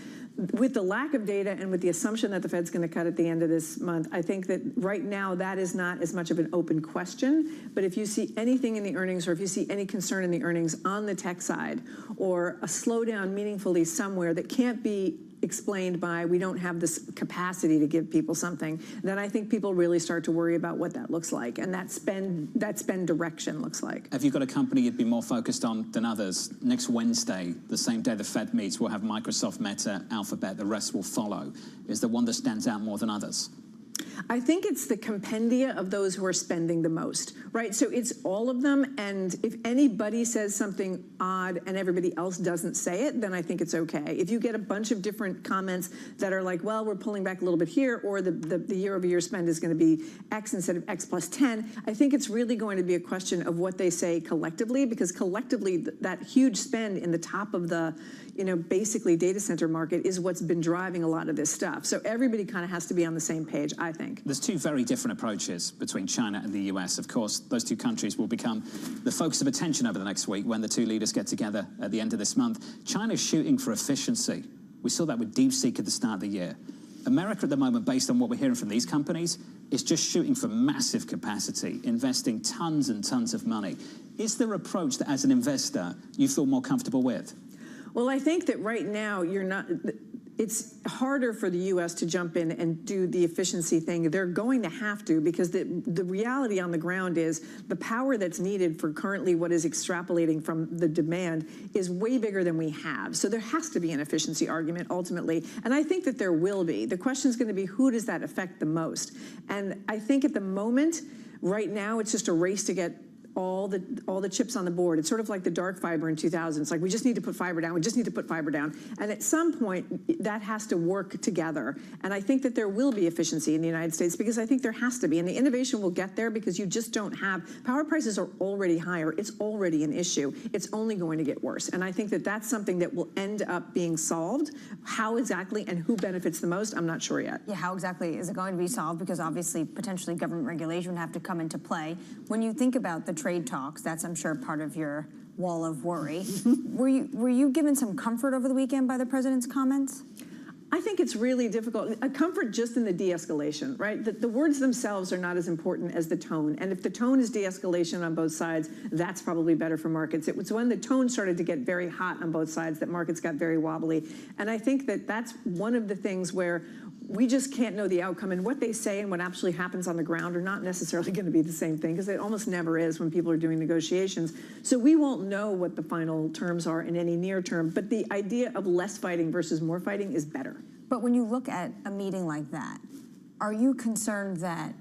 Speaker 3: with the lack of data and with the assumption that the Fed's going to cut at the end of this month, I think that right now that is not as much of an open question. But if you see anything in the earnings, or if you see any concern in the earnings on the tech side, or a slowdown meaningfully somewhere that can't be explained by we don't have this capacity to give people something, then I think people really start to worry about what that looks like and that spend direction looks like.
Speaker 1: Have you got a company you'd be more focused on than others? Next Wednesday, the same day the Fed meets, we'll have Microsoft, Meta, Alphabet, the rest will follow. Is there one that stands out more than others?
Speaker 3: I think it's the compendia of those who are spending the most, right? So it's all of them, and if anybody says something odd and everybody else doesn't say it, then I think it's okay. If you get a bunch of different comments that are like, well, we're pulling back a little bit here, or the year-over-year spend is going to be X instead of X plus 10, I think it's really going to be a question of what they say collectively, because collectively that huge spend in the top of the, basically data center market is what's been driving a lot of this stuff. So everybody kind of has to be on the same page, I think.
Speaker 1: There's two very different approaches between China and the US. Of course, those two countries will become the focus of attention over the next week when the two leaders get together at the end of this month. China's shooting for efficiency. We saw that with DeepSeek at the start of the year. America at the moment, based on what we're hearing from these companies, is just shooting for massive capacity, investing tons and tons of money. Is there an approach that, as an investor, you feel more comfortable with?
Speaker 3: Well, I think that right now it's harder for the U.S. to jump in and do the efficiency thing. They're going to have to, because the reality on the ground is the power that's needed for currently what is extrapolating from the demand is way bigger than we have. So there has to be an efficiency argument ultimately, and I think that there will be. The question is going to be, who does that affect the most? And I think at the moment, right now, it's just a race to get all the chips on the board. It's sort of like the dark fiber in 2000. It's like, we just need to put fiber down. We just need to put fiber down. And at some point, that has to work together. And I think that there will be efficiency in the United States, because I think there has to be. And the innovation will get there, because you just don't have, power prices are already higher. It's already an issue. It's only going to get worse. And I think that that's something that will end up being solved. How exactly and who benefits the most, I'm not sure yet.
Speaker 23: Yeah, how exactly is it going to be solved? Because obviously, potentially government regulation would have to come into play. When you think about the trade talks, that's, I'm sure, part of your wall of worry. Were you given some comfort over the weekend by the president's comments?
Speaker 3: I think it's really difficult. A comfort just in the de-escalation, right? The words themselves are not as important as the tone. And if the tone is de-escalation on both sides, that's probably better for markets. It was when the tone started to get very hot on both sides that markets got very wobbly. And I think that that's one of the things where we just can't know the outcome, and what they say and what actually happens on the ground are not necessarily going to be the same thing, because it almost never is when people are doing negotiations. So we won't know what the final terms are in any near term, but the idea of less fighting versus more fighting is better.
Speaker 23: But when you look at a meeting like that, are you concerned that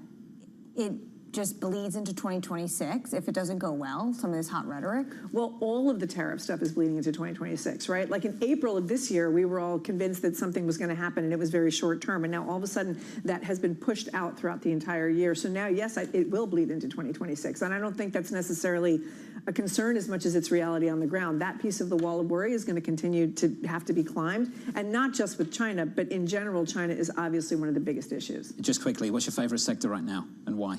Speaker 23: it just bleeds into 2026 if it doesn't go well, some of this hot rhetoric?
Speaker 3: Well, all of the tariff stuff is bleeding into 2026, right? Like in April of this year, we were all convinced that something was going to happen, and it was very short term. And now all of a sudden that has been pushed out throughout the entire year. So now, yes, it will bleed into 2026. And I don't think that's necessarily a concern as much as it's reality on the ground. That piece of the wall of worry is going to continue to have to be climbed, and not just with China, but in general, China is obviously one of the biggest issues.
Speaker 1: Just quickly, what's your favorite sector right now and why?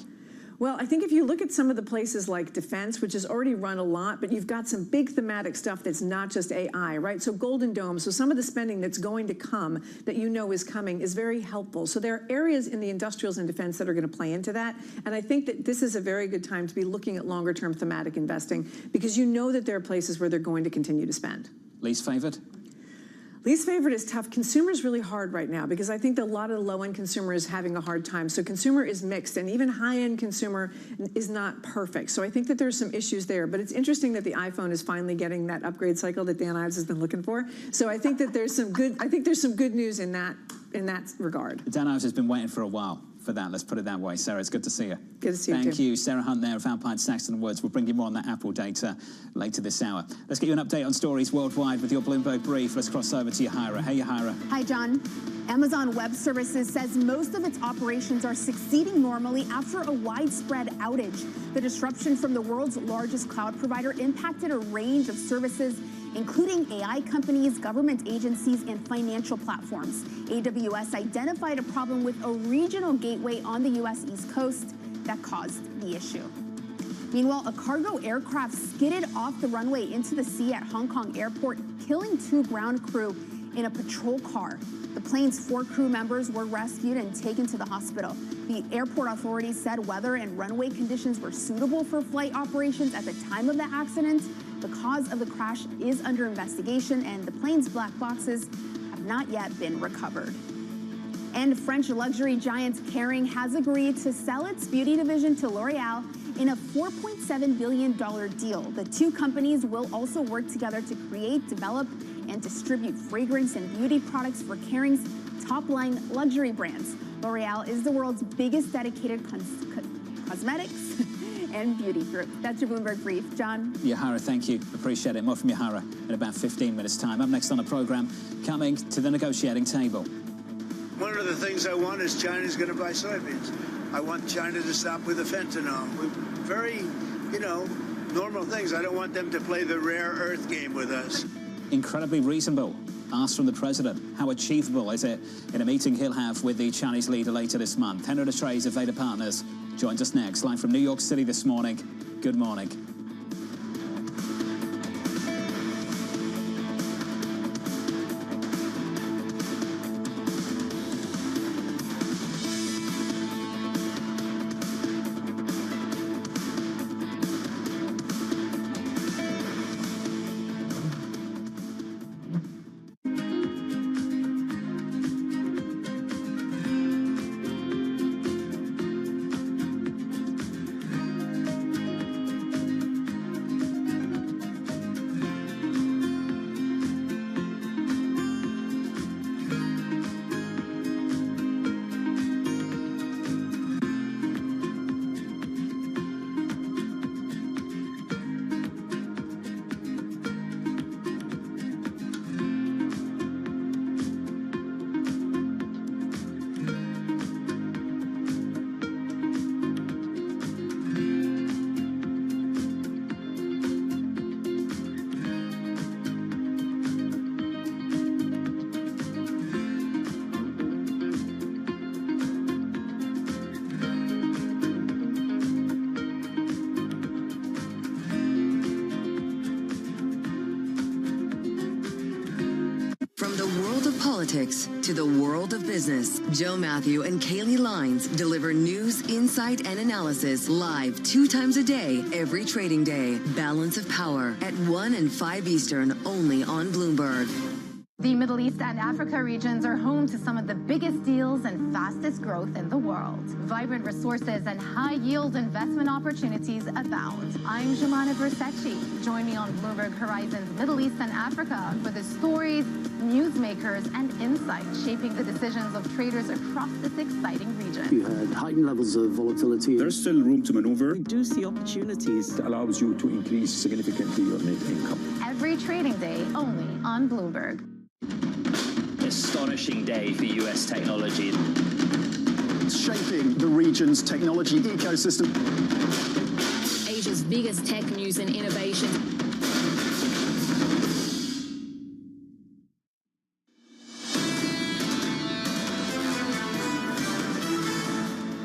Speaker 3: Well, I think if you look at some of the places like defense, which has already run a lot, but you've got some big thematic stuff that's not just AI, right? So Golden Dome, so some of the spending that's going to come that you know is coming is very helpful. So there are areas in the industrials and defense that are going to play into that. And I think that this is a very good time to be looking at longer term thematic investing, because you know that there are places where they're going to continue to spend.
Speaker 1: Least favored?
Speaker 3: Least favorite is tough. Consumer is really hard right now, because I think that a lot of the low-end consumer is having a hard time. So consumer is mixed, and even high-end consumer is not perfect. So I think that there's some issues there. But it's interesting that the iPhone is finally getting that upgrade cycle that Dan Ives has been looking for. So I think that there's some good news in that regard.
Speaker 1: Dan Ives has been waiting for a while for that. Let's put it that way. Sarah, it's good to see you.
Speaker 3: Good to see you,
Speaker 1: Thank
Speaker 3: too.
Speaker 1: you. Sarah Hunt there of Alpine Saxton Woods. We'll bring you more on that Apple data later this hour. Let's get you an update on stories worldwide with your Bloomberg Brief. Let's cross over to Yahira. Hey, Yahira.
Speaker 6: Hi, John. Amazon Web Services says most of its operations are succeeding normally after a widespread outage. The disruption from the world's largest cloud provider impacted a range of services, including AI companies, government agencies, and financial platforms. AWS identified a problem with a regional gateway on the U.S. East Coast that caused the issue. Meanwhile, a cargo aircraft skidded off the runway into the sea at Hong Kong Airport, killing 2 ground crew in a patrol car. The plane's 4 crew members were rescued and taken to the hospital. The airport authorities said weather and runway conditions were suitable for flight operations at the time of the accident. The cause of the crash is under investigation, and the plane's black boxes have not yet been recovered. And French luxury giant Kering has agreed to sell its beauty division to L'Oreal in a $4.7 billion deal. The two companies will also work together to create, develop, and distribute fragrance and beauty products for Kering's top-line luxury brands. L'Oreal is the world's biggest dedicated cosmetics and beauty group. That's your Bloomberg Brief. John?
Speaker 1: Yahara, thank you. Appreciate it. More from Yahara in about 15 minutes' time. Up next on the programme, coming to the negotiating table.
Speaker 4: One of the things I want is China's going to buy soybeans. I want China to stop with the fentanyl. Very, normal things. I don't want them to play the rare earth game with us.
Speaker 1: Incredibly reasonable. Asked from the president, how achievable is it in a meeting he'll have with the Chinese leader later this month? Henry Detrays of Veda Partners joins us next, live from New York City this morning. Good morning.
Speaker 7: Politics to the world of business. Joe Matthew and Kaylee Lines deliver news, insight, and analysis live 2 times a day, every trading day. Balance of Power at 1 and 5 Eastern, only on Bloomberg.
Speaker 6: The Middle East and Africa regions are home to some of the biggest deals and fastest growth in the world. Vibrant resources and high-yield investment opportunities abound. I'm Jumana Versace. Join me on Bloomberg Horizon's Middle East and Africa for the stories, newsmakers, and insights shaping the decisions of traders across this exciting region.
Speaker 10: You had heightened levels of volatility.
Speaker 24: There's still room to maneuver.
Speaker 5: Reduce the opportunities.
Speaker 24: It allows you to increase significantly your net income.
Speaker 6: Every trading day, only on Bloomberg.
Speaker 11: Astonishing day for US technology.
Speaker 10: It's shaping the region's technology ecosystem.
Speaker 12: Asia's biggest tech news and innovation.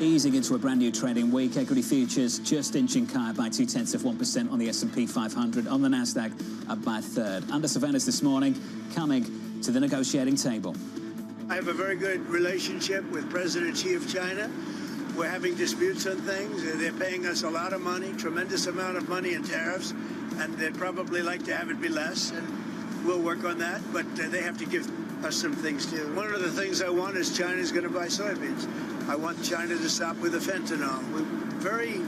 Speaker 1: Easing into a brand new trading week, equity futures just inching higher by 0.2% on the S&P 500, on the Nasdaq up by a third. Under surveillance this morning, coming to the negotiating table.
Speaker 4: I have a very good relationship with President Xi of China. We're having disputes on things. They're paying us a lot of money, tremendous amount of money in tariffs, and they'd probably like to have it be less, and we'll work on that, but they have to give us some things too. One of the things I want is China's going to buy soybeans. I want China to stop with the fentanyl. Very,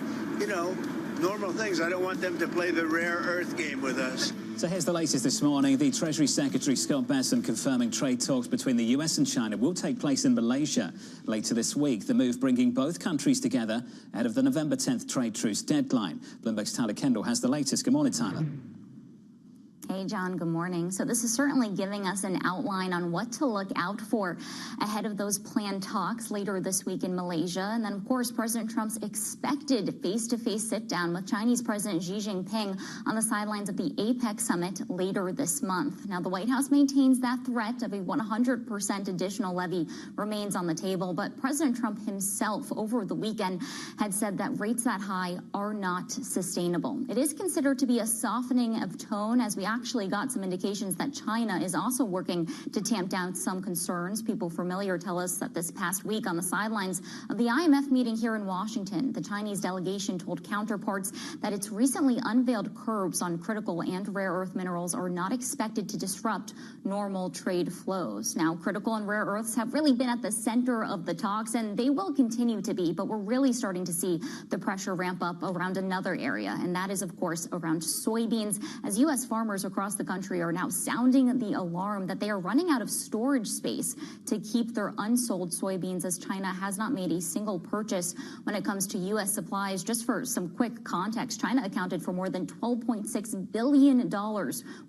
Speaker 4: normal things. I don't want them to play the rare earth game with us.
Speaker 1: So here's the latest this morning. The Treasury Secretary, Scott Bessent, confirming trade talks between the US and China will take place in Malaysia later this week. The move bringing both countries together ahead of the November 10th trade truce deadline. Bloomberg's Tyler Kendall has the latest. Good morning, Tyler.
Speaker 14: Hey, John, good morning. So this is certainly giving us an outline on what to look out for ahead of those planned talks later this week in Malaysia. And then, of course, President Trump's expected face-to-face sit-down with Chinese President Xi Jinping on the sidelines of the APEC summit later this month. Now, the White House maintains that threat of a 100% additional levy remains on the table. But President Trump himself over the weekend had said that rates that high are not sustainable. It is considered to be a softening of tone as we actually got some indications that China is also working to tamp down some concerns. People familiar tell us that this past week on the sidelines of the IMF meeting here in Washington, the Chinese delegation told counterparts that its recently unveiled curbs on critical and rare earth minerals are not expected to disrupt normal trade flows. Now, critical and rare earths have really been at the center of the talks, and they will continue to be, but we're really starting to see the pressure ramp up around another area, and that is, of course, around soybeans, as U.S. farmers across the country are now sounding the alarm that they are running out of storage space to keep their unsold soybeans, as China has not made a single purchase when it comes to U.S. supplies. Just for some quick context, China accounted for more than $12.6 billion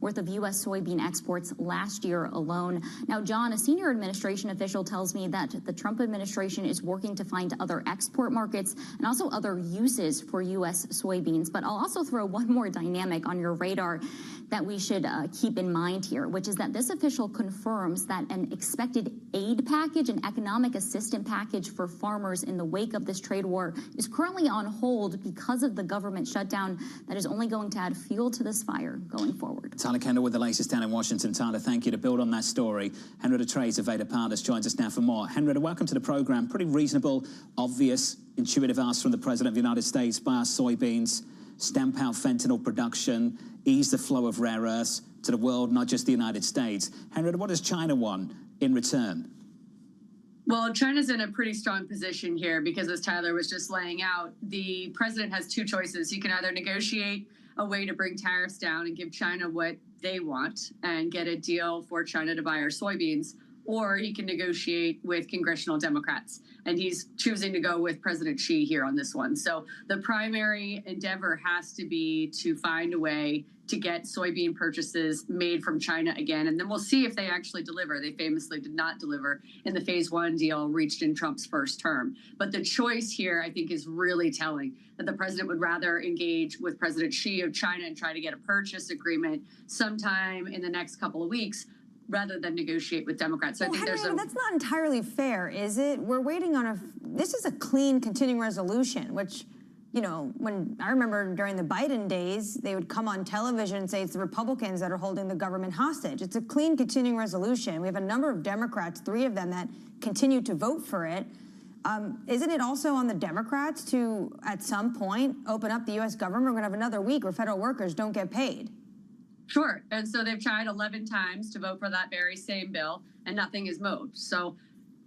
Speaker 14: worth of U.S. soybean exports last year alone. Now, John, a senior administration official tells me that the Trump administration is working to find other export markets and also other uses for U.S. soybeans. But I'll also throw one more dynamic on your radar that we should keep in mind here, which is that this official confirms that an expected aid package, an economic assistance package for farmers in the wake of this trade war, is currently on hold because of the government shutdown that is only going to add fuel to this fire going forward.
Speaker 1: Tyler Kendall with the latest down in Washington. Tyler, thank you. To build on that story, Henrietta Trades of Vader Partners joins us now for more. Henrietta, welcome to the program. Pretty reasonable, obvious, intuitive ask from the President of the United States: buy our soybeans, stamp out fentanyl production, ease the flow of rare earths to the world, not just the United States. Henrietta, what does China want in return?
Speaker 8: Well, China's in a pretty strong position here because, as Tyler was just laying out, the president has two choices. He can either negotiate a way to bring tariffs down and give China what they want and get a deal for China to buy our soybeans, or he can negotiate with congressional Democrats. And he's choosing to go with President Xi here on this one. So the primary endeavor has to be to find a way to get soybean purchases made from China again. And then we'll see if they actually deliver. They famously did not deliver in the phase one deal reached in Trump's first term. But the choice here, I think, is really telling that the president would rather engage with President Xi of China and try to get a purchase agreement sometime in the next couple of weeks, rather than negotiate with Democrats. So I think
Speaker 23: that's not entirely fair, is it? We're waiting on this is a clean continuing resolution, which, you know, when I remember during the Biden days, they would come on television and say it's the Republicans that are holding the government hostage. It's a clean continuing resolution. We have a number of Democrats, 3 of them, that continue to vote for it. Isn't it also on the Democrats to, at some point, open up the U.S. government? We're going to have another week where federal workers don't get paid.
Speaker 8: Sure. And so they've tried 11 times to vote for that very same bill, and nothing is moved. So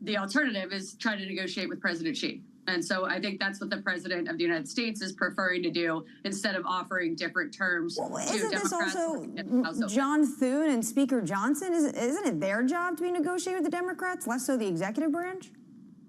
Speaker 8: the alternative is try to negotiate with President Xi. And so I think that's what the president of the United States is preferring to do instead of offering different terms to
Speaker 23: isn't
Speaker 8: Democrats.
Speaker 23: This also John Thune and Speaker Johnson? Isn't it their job to be negotiating with the Democrats, less so the executive branch?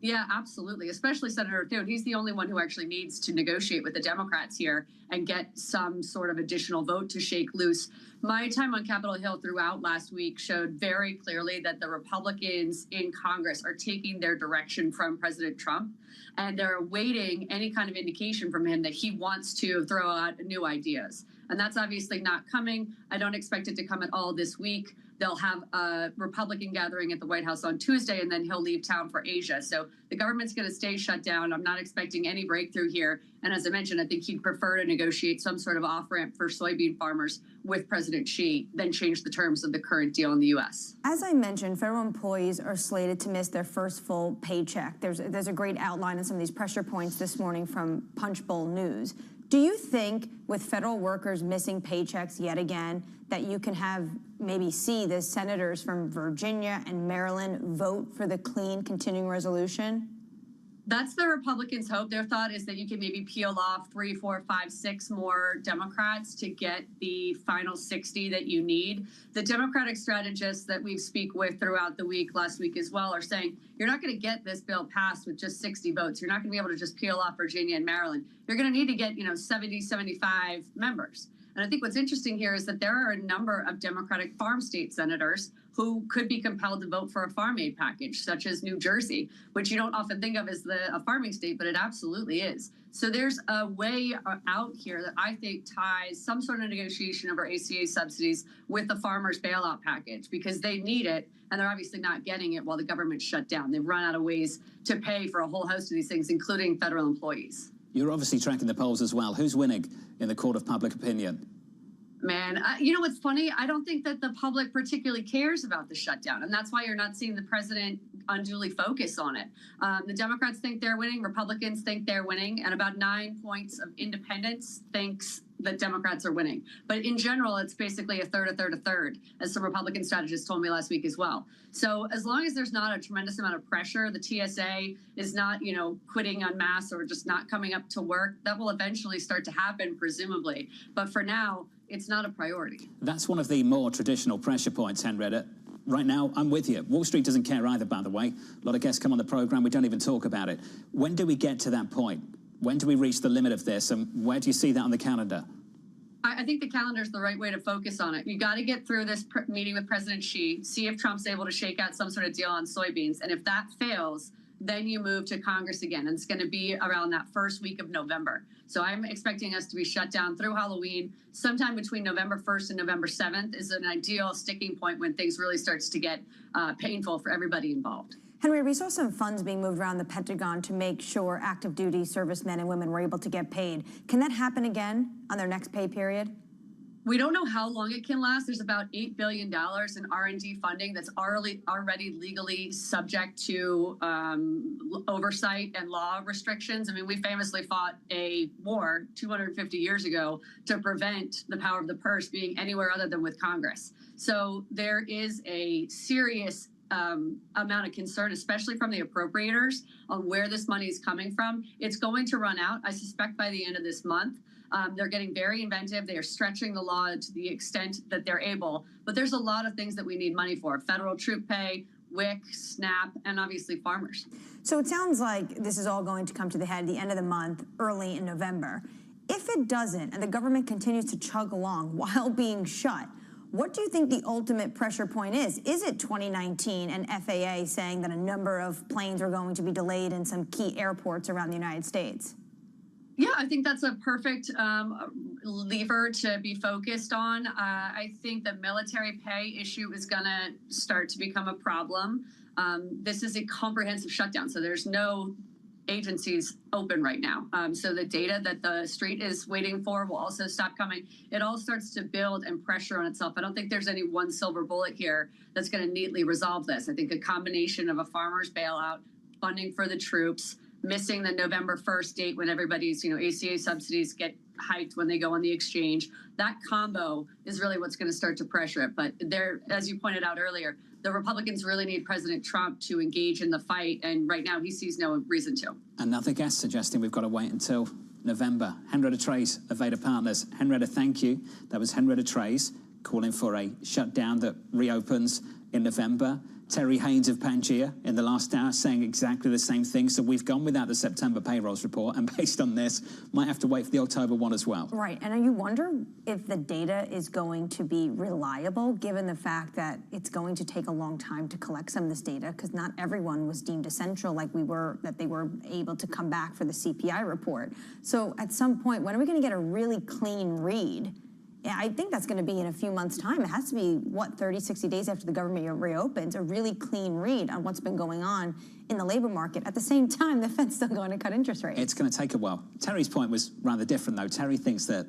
Speaker 8: Yeah, absolutely. Especially Senator Thune. He's the only one who actually needs to negotiate with the Democrats here and get some sort of additional vote to shake loose. My time on Capitol Hill throughout last week showed very clearly that the Republicans in Congress are taking their direction from President Trump, and they're awaiting any kind of indication from him that he wants to throw out new ideas. And that's obviously not coming. I don't expect it to come at all this week. They'll have a Republican gathering at the White House on Tuesday, and then he'll leave town for Asia. So the government's going to stay shut down. I'm not expecting any breakthrough here. And as I mentioned, I think he'd prefer to negotiate some sort of off-ramp for soybean farmers with President Xi than change the terms of the current deal in the U.S.
Speaker 23: As I mentioned, federal employees are slated to miss their first full paycheck. There's a great outline on some of these pressure points this morning from Punchbowl News. Do you think with federal workers missing paychecks yet again that you can have maybe see the senators from Virginia and Maryland vote for the clean continuing resolution?
Speaker 8: That's the Republicans' hope. Their thought is that you can maybe peel off 3, 4, 5, 6 more Democrats to get the final 60 that you need. The Democratic strategists that we speak with throughout the week, last week as well, are saying you're not going to get this bill passed with just 60 votes. You're not going to be able to just peel off Virginia and Maryland. You're going to need to get, 70, 75 members. And I think what's interesting here is that there are a number of Democratic farm state senators who could be compelled to vote for a farm aid package, such as New Jersey, which you don't often think of as a farming state, but it absolutely is. So there's a way out here that I think ties some sort of negotiation over ACA subsidies with the farmers' bailout package, because they need it, and they're obviously not getting it while the government's shut down. They've run out of ways to pay for a whole host of these things, including federal employees.
Speaker 1: You're obviously tracking the polls as well. Who's winning in the court of public opinion?
Speaker 8: Man, you know what's funny? I don't think that the public particularly cares about the shutdown, and that's why you're not seeing the president unduly focus on it. The Democrats think they're winning, Republicans think they're winning, and about 9 points of independents thinks that Democrats are winning. But in general, it's basically a third, a third, a third, as some Republican strategists told me last week as well. So as long as there's not a tremendous amount of pressure, the TSA is not, quitting en masse or just not coming up to work, that will eventually start to happen, presumably. But for now, it's not a priority.
Speaker 1: That's one of the more traditional pressure points, Henrietta. Right now, I'm with you. Wall Street doesn't care either, by the way. A lot of guests come on the program, we don't even talk about it. When do we get to that point? When do we reach the limit of this, and where do you see that on the calendar?
Speaker 8: I think the calendar is the right way to focus on it. You got to get through this meeting with President Xi, see if Trump's able to shake out some sort of deal on soybeans. And if that fails, then you move to Congress again. And it's going to be around that first week of November. So I'm expecting us to be shut down through Halloween. Sometime between November 1st and November 7th is an ideal sticking point when things really starts to get painful for everybody involved.
Speaker 23: Henry, we saw some funds being moved around the Pentagon to make sure active duty servicemen and women were able to get paid. Can that happen again on their next pay period?
Speaker 8: We don't know how long it can last. There's about $8 billion in R&D funding that's already legally subject to oversight and law restrictions. I mean, we famously fought a war 250 years ago to prevent the power of the purse being anywhere other than with Congress. So there is a serious amount of concern, especially from the appropriators, on where this money is coming from. It's going to run out, I suspect, by the end of this month. They're getting very inventive. They are stretching the law to the extent that they're able. But there's a lot of things that we need money for. Federal troop pay, WIC, SNAP, and obviously farmers.
Speaker 23: So it sounds like this is all going to come to the head at the end of the month, early in November. If it doesn't, and the government continues to chug along while being shut, what do you think the ultimate pressure point is? Is it 2019 and FAA saying that a number of planes are going to be delayed in some key airports around the United States?
Speaker 8: Yeah, I think that's a perfect lever to be focused on. I think the military pay issue is going to start to become a problem. This is a comprehensive shutdown, so there's no agencies open right now. So the data that the street is waiting for will also stop coming. It all starts to build and pressure on itself. I don't think there's any one silver bullet here that's going to neatly resolve this. I think a combination of a farmer's bailout, funding for the troops, missing the November 1st date when everybody's, ACA subsidies get hiked when they go on the exchange. That combo is really what's going to start to pressure it. But there, as you pointed out earlier, the Republicans really need President Trump to engage in the fight. And right now he sees no reason to.
Speaker 1: Another guest suggesting we've got to wait until November. Henrietta Trace of Veda Partners. Henrietta, thank you. That was Henrietta Trace calling for a shutdown that reopens in November. Terry Haynes of Pangaea in the last hour saying exactly the same thing. So we've gone without the September payrolls report, and based on this, might have to wait for the October one as well.
Speaker 23: Right, and you wonder if the data is going to be reliable, given the fact that it's going to take a long time to collect some of this data, because not everyone was deemed essential like that they were able to come back for the CPI report. So at some point, when are we going to get a really clean read? Yeah, I think that's going to be in a few months' time. It has to be, 30, 60 days after the government reopens, a really clean read on what's been going on in the labor market. At the same time, the Fed's still going to cut interest rates.
Speaker 1: It's going to take a while. Terry's point was rather different, though. Terry thinks that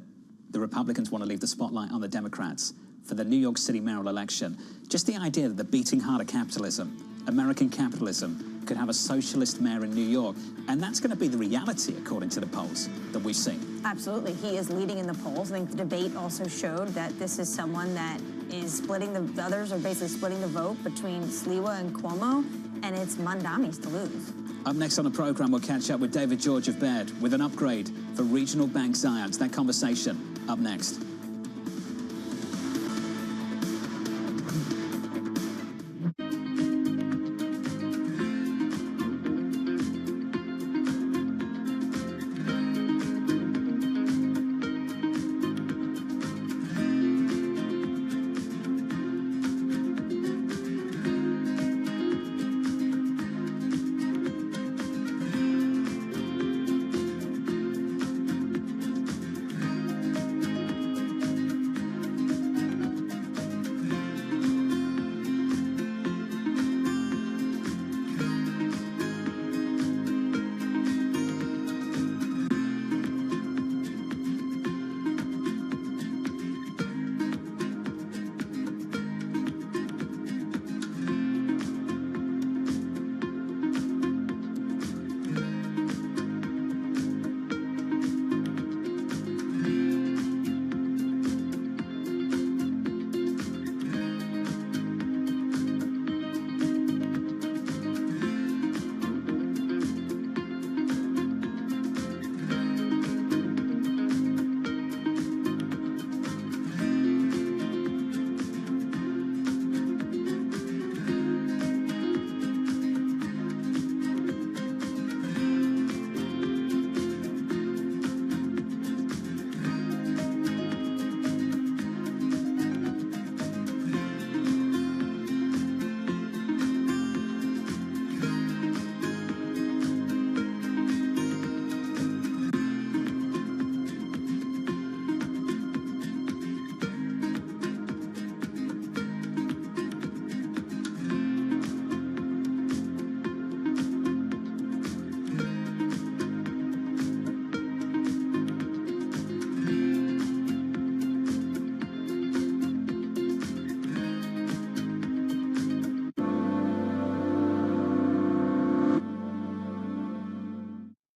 Speaker 1: the Republicans want to leave the spotlight on the Democrats for the New York City mayoral election. Just the idea that the beating heart of capitalism, American capitalism, could have a socialist mayor in New York, and that's going to be the reality, according to the polls that we've seen.
Speaker 23: Absolutely. He is leading in the polls. I think the debate also showed that this is someone that is splitting the others are basically splitting the vote between Sliwa and Cuomo, and it's Mandami's to lose.
Speaker 1: Up next on the program, we'll catch up with David George of Baird with an upgrade for regional bank Zions. That conversation up next.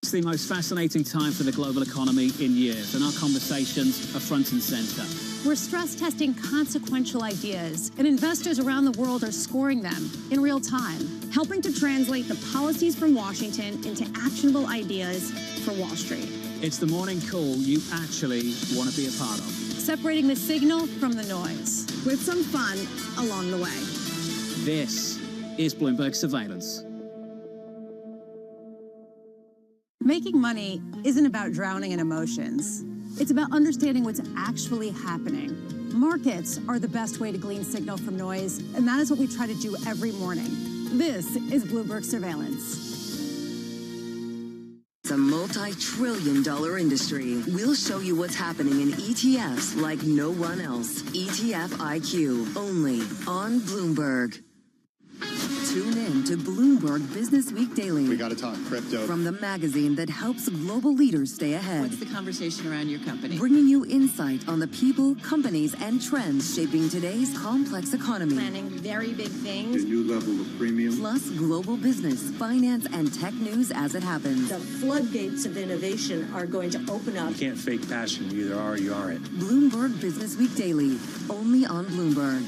Speaker 1: It's the most fascinating time for the global economy in years, and our conversations are front and center.
Speaker 9: We're stress testing consequential ideas, and investors around the world are scoring them in real time, helping to translate the policies from Washington into actionable ideas for Wall Street.
Speaker 1: It's the morning call you actually want to be a part of.
Speaker 9: Separating the signal from the noise, with some fun along the way.
Speaker 1: This is Bloomberg Surveillance.
Speaker 9: Making money isn't about drowning in emotions. It's about understanding what's actually happening. Markets are the best way to glean signal from noise, and that is what we try to do every morning. This is Bloomberg Surveillance.
Speaker 7: It's a multi-trillion-dollar industry. We'll show you what's happening in ETFs like no one else. ETF IQ, only on Bloomberg. Tune in to Bloomberg Business Week Daily.
Speaker 10: We got to talk crypto.
Speaker 7: From the magazine that helps global leaders stay ahead.
Speaker 13: What's the conversation around your company?
Speaker 7: Bringing you insight on the people, companies, and trends shaping today's complex economy.
Speaker 13: Planning very big things.
Speaker 10: A new level of premium.
Speaker 7: Plus global business, finance, and tech news as it happens.
Speaker 13: The floodgates of innovation are going to open up.
Speaker 15: You can't fake passion. You either are or you aren't.
Speaker 7: Bloomberg Business Week Daily, only on Bloomberg.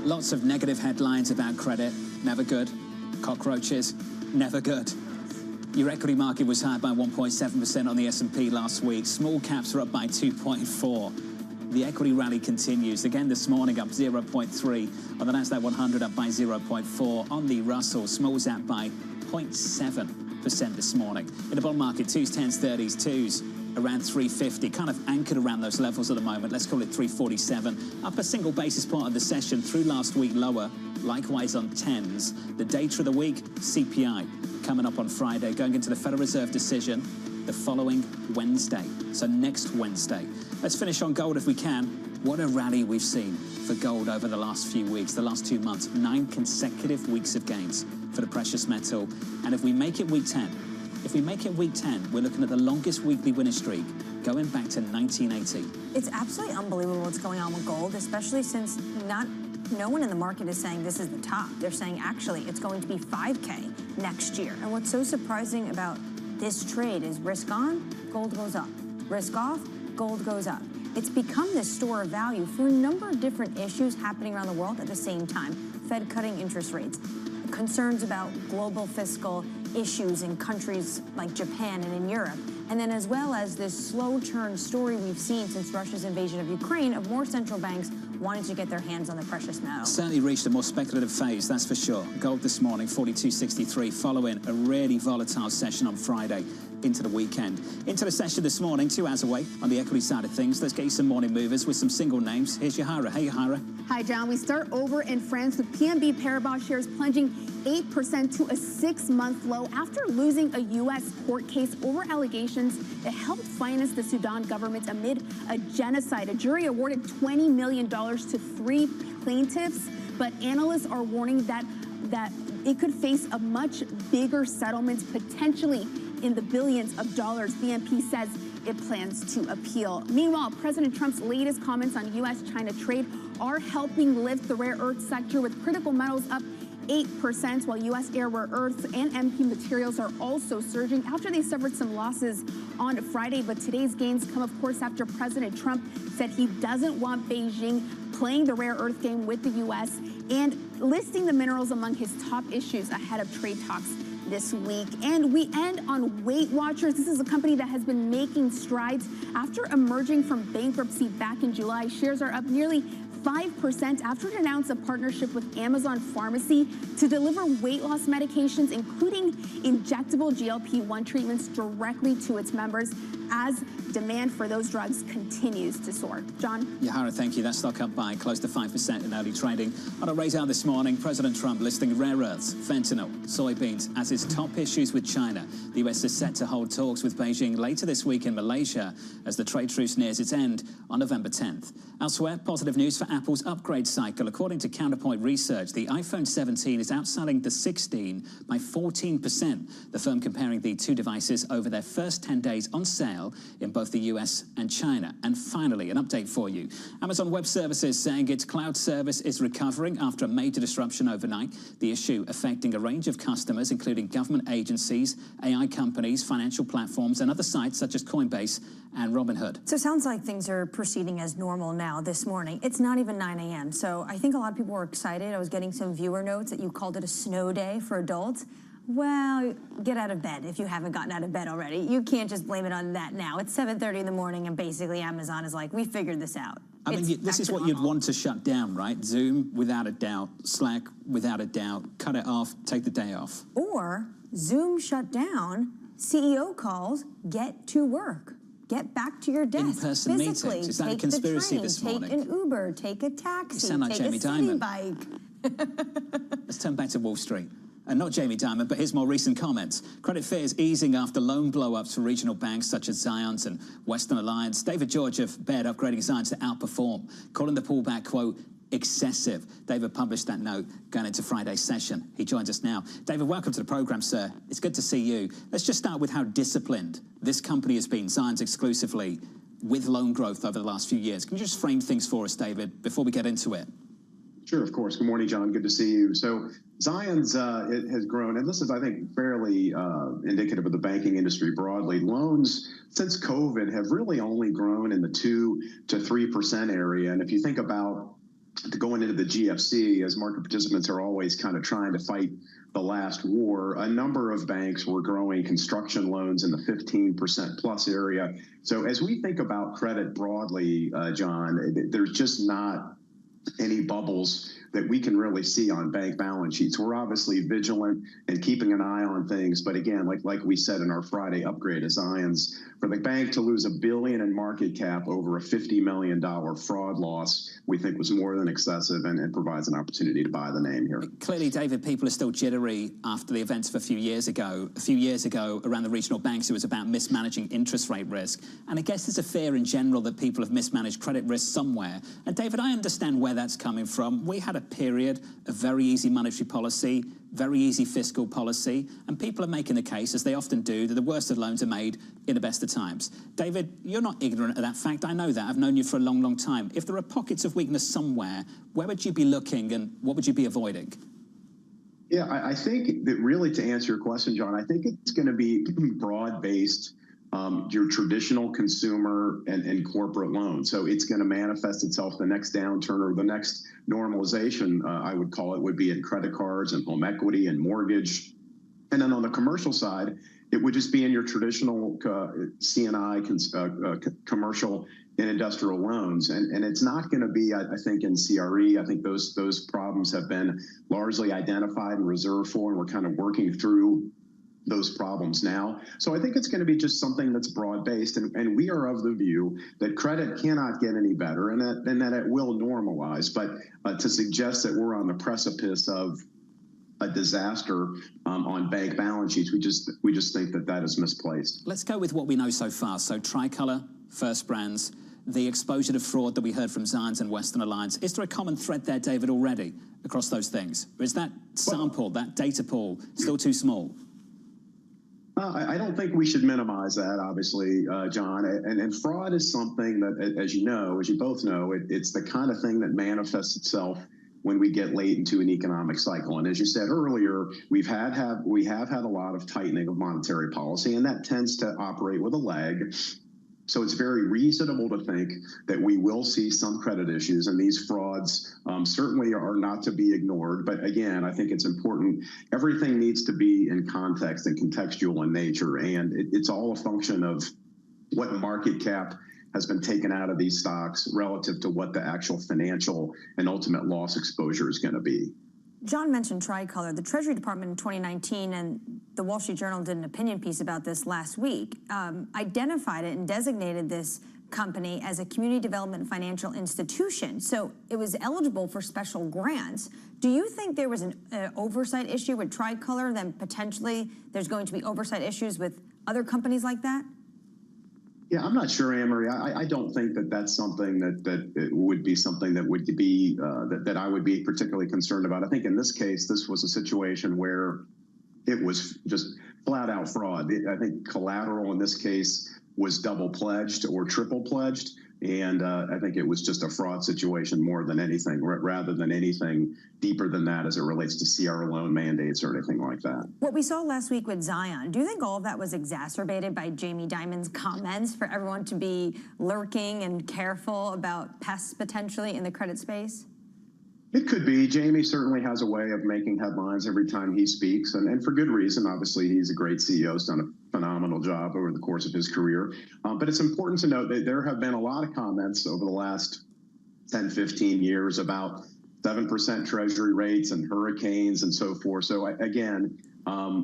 Speaker 1: Lots of negative headlines about credit, never good. Cockroaches, never good. Your equity market was higher by 1.7% on the S&P last week. Small caps are up by 2.4%. The equity rally continues. Again this morning, up 0.3%. On the Nasdaq 100, up by 0.4%. On the Russell, smalls up by 0.7% this morning. In the bond market, 2s, 10s, 30s, 2s. Around 350, kind of anchored around those levels at the moment. Let's call it 347. Up a single basis point of the session through last week lower. Likewise on 10s. The data of the week, CPI, coming up on Friday, going into the Federal Reserve decision the following Wednesday. So next Wednesday. Let's finish on gold if we can. What a rally we've seen for gold over the last few weeks, the last 2 months. 9 consecutive weeks of gains for the precious metal. And if we make it week 10, week 10, we're looking at the longest weekly winner streak going back to 1980.
Speaker 23: It's absolutely unbelievable what's going on with gold, especially since no one in the market is saying this is the top. They're saying actually it's going to be 5K next year. And what's so surprising about this trade is risk on, gold goes up. Risk off, gold goes up. It's become this store of value for a number of different issues happening around the world at the same time. Fed cutting interest rates, concerns about global fiscal issues in countries like Japan and in Europe, and then as well as this slow turn story we've seen since Russia's invasion of Ukraine of more central banks wanting to get their hands on the precious metal.
Speaker 1: Certainly reached a more speculative phase, that's for sure. Gold this morning, 42.63, following a really volatile session on Friday into the weekend. Into the session this morning, 2 hours away on the equity side of things. Let's get you some morning movers with some single names. Here's Yahara. Hey, Yahara.
Speaker 6: Hi, John. We start over in France with PNB Paribas shares plunging 8% to a 6-month low after losing a U.S. court case over allegations it helped finance the Sudan government amid a genocide. A jury awarded $20 million to 3 plaintiffs, but analysts are warning that it could face a much bigger settlement, potentially in the billions of dollars. BNP says it plans to appeal. Meanwhile, President Trump's latest comments on U.S.-China trade are helping lift the rare earth sector, with critical metals up 8%, while U.S. rare earths and MP materials are also surging after they suffered some losses on Friday. But today's gains come, of course, after President Trump said he doesn't want Beijing playing the rare earth game with the U.S. and listing the minerals among his top issues ahead of trade talks this week. And we end on Weight Watchers. This is a company that has been making strides after emerging from bankruptcy back in July. Shares are up nearly 5% after it announced a partnership with Amazon Pharmacy to deliver weight loss medications, including injectable GLP-1 treatments, directly to its members as demand for those drugs continues to soar. John?
Speaker 1: Yahara, thank you. That stock up by close to 5% in early trading. On a raise out this morning, President Trump listing rare earths, fentanyl, soybeans as his top issues with China. The U.S. is set to hold talks with Beijing later this week in Malaysia as the trade truce nears its end on November 10th. Elsewhere, positive news for Apple's upgrade cycle. According to Counterpoint Research, the iPhone 17 is outselling the 16 by 14%. The firm comparing the two devices over their first 10 days on sale in both the US and China. And finally, an update for you. Amazon Web Services saying its cloud service is recovering after a major disruption overnight. The issue affecting a range of customers, including government agencies, AI companies, financial platforms, and other sites such as Coinbase and Robinhood.
Speaker 23: So it sounds like things are proceeding as normal now this morning. It's not even 9 a.m. So I think a lot of people were excited. I was getting some viewer notes that you called it a snow day for adults. Well, get out of bed if you haven't gotten out of bed already. You can't just blame it on that now. It's 7:30 in the morning and basically Amazon is like, we figured this out.
Speaker 1: I mean, this is what you'd want to shut down, right? Zoom, without a doubt. Slack, without a doubt. Cut it off, take the day off.
Speaker 23: Or Zoom shut down, CEO calls, get to work. Get back to your desk
Speaker 1: In-person
Speaker 23: physically.
Speaker 1: meetings. Is that
Speaker 23: take
Speaker 1: a conspiracy
Speaker 23: the train,
Speaker 1: this morning?
Speaker 23: Take an Uber, take a taxi,
Speaker 1: You sound like
Speaker 23: take
Speaker 1: Jamie
Speaker 23: a city
Speaker 1: Dimon.
Speaker 23: bike.
Speaker 1: Let's turn back to Wall Street. And not Jamie Dimon, but his more recent comments. Credit fears easing after loan blow-ups for regional banks such as Zions and Western Alliance. David George of Baird upgrading Zions to outperform, calling the pullback, quote, excessive. David published that note going into Friday's session. He joins us now. David, welcome to the program, sir. It's good to see you. Let's just start with how disciplined this company has been, Zions exclusively, with loan growth over the last few years. Can you just frame things for us, David, before we get into it?
Speaker 2: Sure, of course. Good morning, John. Good to see you. So Zions it has grown, and this is, I think, fairly indicative of the banking industry broadly. Loans since COVID have really only grown in the 2 to 3% area. And if you think about going into the GFC, as market participants are always kind of trying to fight the last war, a number of banks were growing construction loans in the 15% plus area. So as we think about credit broadly, John, there's just not any bubbles that we can really see on bank balance sheets. We're obviously vigilant and keeping an eye on things, but again, like we said in our Friday upgrade of Zions, for the bank to lose $1 billion in market cap over a $50 million fraud loss, we think was more than excessive and provides an opportunity to buy the name here.
Speaker 1: Clearly, David, people are still jittery after the events of a few years ago. A few years ago, around the regional banks, it was about mismanaging interest rate risk. And I guess there's a fear in general that people have mismanaged credit risk somewhere. And David, I understand where that's coming from. We had a period of very easy monetary policy, very easy fiscal policy, and people are making the case, as they often do, that the worst of loans are made in the best of times. David, you're not ignorant of that fact. I know that. I've known you for a long, long time. If there are pockets of weakness somewhere, where would you be looking and what would you be avoiding?
Speaker 2: Yeah, I think that really, to answer your question, John, I think it's going to be broad-based, your traditional consumer and corporate loans. So it's going to manifest itself the next downturn or the next normalization, I would call it, would be in credit cards and home equity and mortgage. And then on the commercial side, it would just be in your traditional C&I, commercial and industrial loans. And it's not going to be, I think, in CRE. I think those problems have been largely identified and reserved for, and we're kind of working through those problems now. So I think it's going to be just something that's broad-based, and we are of the view that credit cannot get any better and that it will normalize. But to suggest that we're on the precipice of a disaster on bank balance sheets, we just think that is misplaced.
Speaker 1: Let's go with what we know so far. So Tricolor, First Brands, the exposure to fraud that we heard from Zions and Western Alliance. Is there a common thread there, David, already across those things? Or is that sample, that data pool, still too small?
Speaker 2: I don't think we should minimize that, obviously, John. And fraud is something that, as you both know, it's the kind of thing that manifests itself when we get late into an economic cycle. And as you said earlier, we have had a lot of tightening of monetary policy, and that tends to operate with a lag. So it's very reasonable to think that we will see some credit issues, and these frauds certainly are not to be ignored. But again, I think it's important. Everything needs to be in context and contextual in nature, and it's all a function of what market cap has been taken out of these stocks relative to what the actual financial and ultimate loss exposure is going to be.
Speaker 23: John mentioned Tricolor. The Treasury Department in 2019, and the Wall Street Journal did an opinion piece about this last week, identified it and designated this company as a community development financial institution. So it was eligible for special grants. Do you think there was an oversight issue with Tricolor, then potentially there's going to be oversight issues with other companies like that?
Speaker 2: Yeah, I'm not sure, Anne-Marie. I don't think that that's something that it would be something that would be that I would be particularly concerned about. I think in this case, this was a situation where it was just flat out fraud. I think collateral in this case was double pledged or triple pledged. And I think it was just a fraud situation more than anything, rather than anything deeper than that as it relates to CR loan mandates or anything like that.
Speaker 23: What we saw last week with Zion, do you think all of that was exacerbated by Jamie Dimon's comments for everyone to be lurking and careful about pests potentially in the credit space?
Speaker 2: It could be. Jamie certainly has a way of making headlines every time he speaks, and for good reason. Obviously, he's a great CEO, has done a phenomenal job over the course of his career. But it's important to note that there have been a lot of comments over the last 10, 15 years about 7% treasury rates and hurricanes and so forth. So again,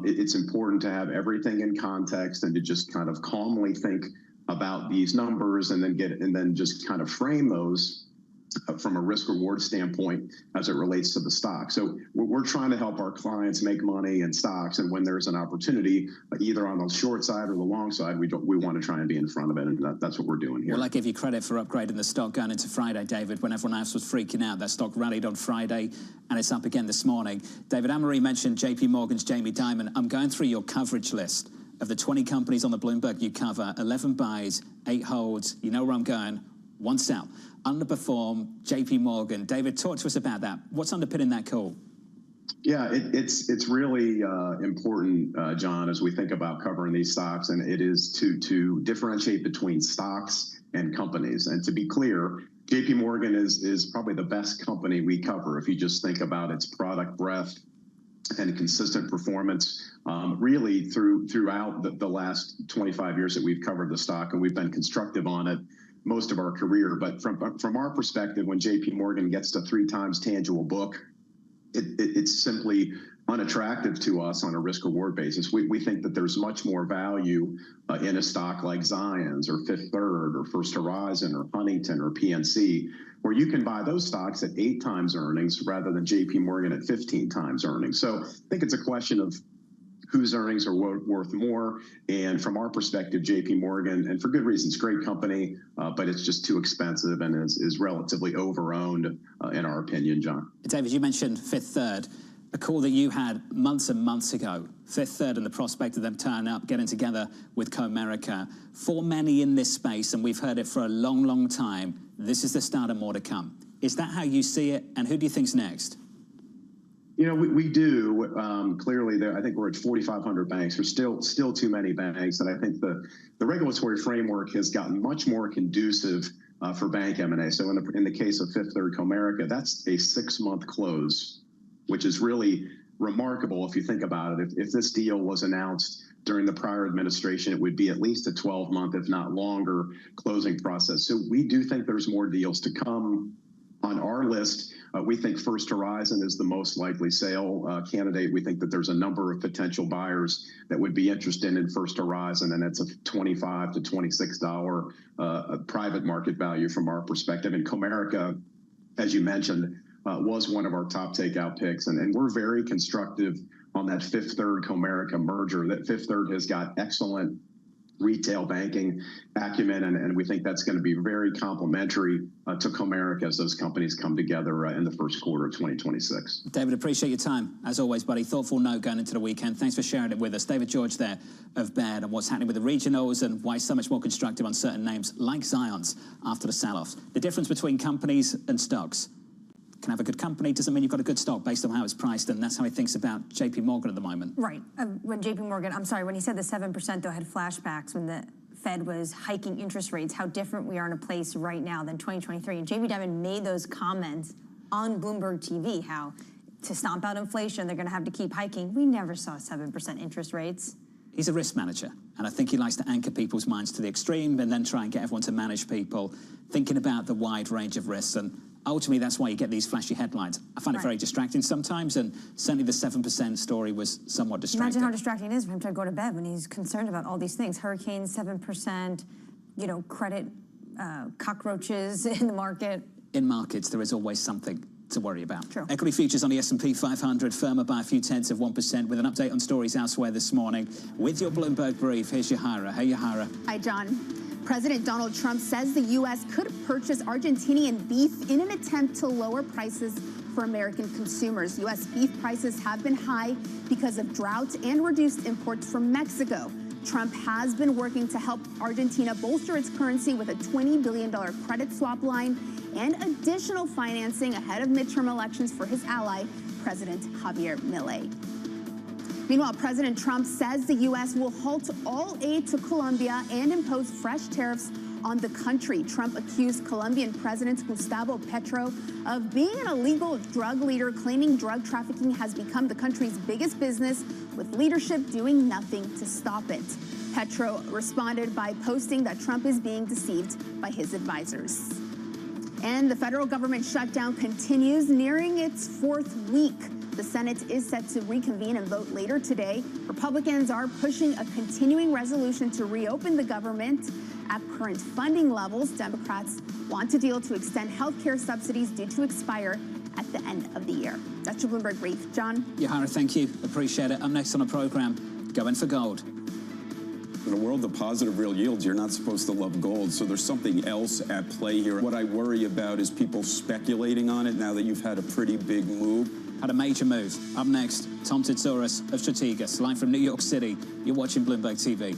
Speaker 2: it's important to have everything in context and to just kind of calmly think about these numbers and then just kind of frame those from a risk-reward standpoint as it relates to the stock. So we're trying to help our clients make money in stocks, and when there's an opportunity, either on the short side or the long side, we want to try and be in front of it, and that's what we're doing here.
Speaker 1: Well, I give you credit for upgrading the stock going into Friday, David, when everyone else was freaking out. That stock rallied on Friday, and it's up again this morning. David, Anne-Marie mentioned JP Morgan's Jamie Dimon. I'm going through your coverage list of the 20 companies on the Bloomberg you cover, 11 buys, 8 holds. You know where I'm going. 1 sell. Underperform, JP Morgan. David, talk to us about that. What's underpinning that call?
Speaker 2: Yeah, it's really important, John, as we think about covering these stocks, and it is to differentiate between stocks and companies. And to be clear, JP Morgan is probably the best company we cover if you just think about its product breadth and consistent performance really throughout the last 25 years that we've covered the stock, and we've been constructive on it most of our career. But from our perspective, when JP Morgan gets to 3 times tangible book, it's simply unattractive to us on a risk-reward basis. We think that there's much more value in a stock like Zions or Fifth Third or First Horizon or Huntington or PNC, where you can buy those stocks at 8 times earnings rather than JP Morgan at 15 times earnings. So I think it's a question of whose earnings are worth more. And from our perspective, JP Morgan, and for good reasons, great company, but it's just too expensive and is relatively over-owned, in our opinion, John.
Speaker 1: David, you mentioned Fifth Third, a call that you had months and months ago. Fifth Third and the prospect of them turning up, getting together with Comerica. For many in this space, and we've heard it for a long, long time, this is the start of more to come. Is that how you see it? And who do you think's next?
Speaker 2: You know, we do. Clearly, I think we're at 4,500 banks. There's still too many banks, and I think the regulatory framework has gotten much more conducive for bank M&A. So in the case of Fifth Third Comerica, that's a 6-month close, which is really remarkable if you think about it. If this deal was announced during the prior administration, it would be at least a 12-month, if not longer, closing process. So we do think there's more deals to come. On our list, we think First Horizon is the most likely sale candidate. We think that there's a number of potential buyers that would be interested in First Horizon, and it's a $25 to $26 private market value from our perspective. And Comerica, as you mentioned, was one of our top takeout picks, and we're very constructive on that Fifth Third Comerica merger. That Fifth Third has got excellent retail banking acumen, and we think that's going to be very complementary to Comerica as those companies come together in the first quarter of 2026.
Speaker 1: David, appreciate your time. As always, buddy, thoughtful note going into the weekend. Thanks for sharing it with us. David George there of Baird, and what's happening with the regionals and why so much more constructive on certain names like Zions after the sell-offs. The difference between companies and stocks. Can have a good company doesn't mean you've got a good stock based on how it's priced, and that's how he thinks about JP Morgan at the moment.
Speaker 23: Right. When JP Morgan, I'm sorry, when he said the 7%, though, had flashbacks when the Fed was hiking interest rates, how different we are in a place right now than 2023. And Jamie Dimon made those comments on Bloomberg TV, how to stomp out inflation, they're going to have to keep hiking. We never saw 7% interest rates.
Speaker 1: He's a risk manager, and I think he likes to anchor people's minds to the extreme and then try and get everyone to manage people, thinking about the wide range of risks. And ultimately, that's why you get these flashy headlines. I find it very distracting sometimes, and certainly the 7% story was somewhat distracting.
Speaker 23: Imagine how distracting it is for him to go to bed when he's concerned about all these things. Hurricanes, 7%, you know, credit cockroaches in the market.
Speaker 1: In markets, there is always something to worry about.
Speaker 23: True.
Speaker 1: Equity futures on the S&P 500 firmer by a few tenths of 1% with an update on stories elsewhere this morning. With your Bloomberg brief, here's Yahara. Hey, Yahara.
Speaker 17: Hi, John.
Speaker 6: President Donald Trump says the U.S. could purchase Argentinian beef in an attempt to lower prices for American consumers. U.S. beef prices have been high because of drought and reduced imports from Mexico. Trump has been working to help Argentina bolster its currency with a $20 billion credit swap line and additional financing ahead of midterm elections for his ally, President Javier Milei. Meanwhile, President Trump says the U.S. will halt all aid to Colombia and impose fresh tariffs on the country. Trump accused Colombian President Gustavo Petro of being an illegal drug leader, claiming drug trafficking has become the country's biggest business, with leadership doing nothing to stop it. Petro responded by posting that Trump is being deceived by his advisors. And the federal government shutdown continues, nearing its fourth week. The Senate is set to reconvene and vote later today. Republicans are pushing a continuing resolution to reopen the government at current funding levels. Democrats want a deal to extend health care subsidies due to expire at the end of the year. That's your Bloomberg Brief. John?
Speaker 1: Yahara, thank you. Appreciate it. I'm next on the program. Going for gold.
Speaker 17: In a world of positive real yields, you're not supposed to love gold, so there's something else at play here. What I worry about is people speculating on it now that you've had a pretty big move.
Speaker 1: Had a major move. Up next, Tom Titsouris of Strategas, live from New York City. You're watching Bloomberg TV.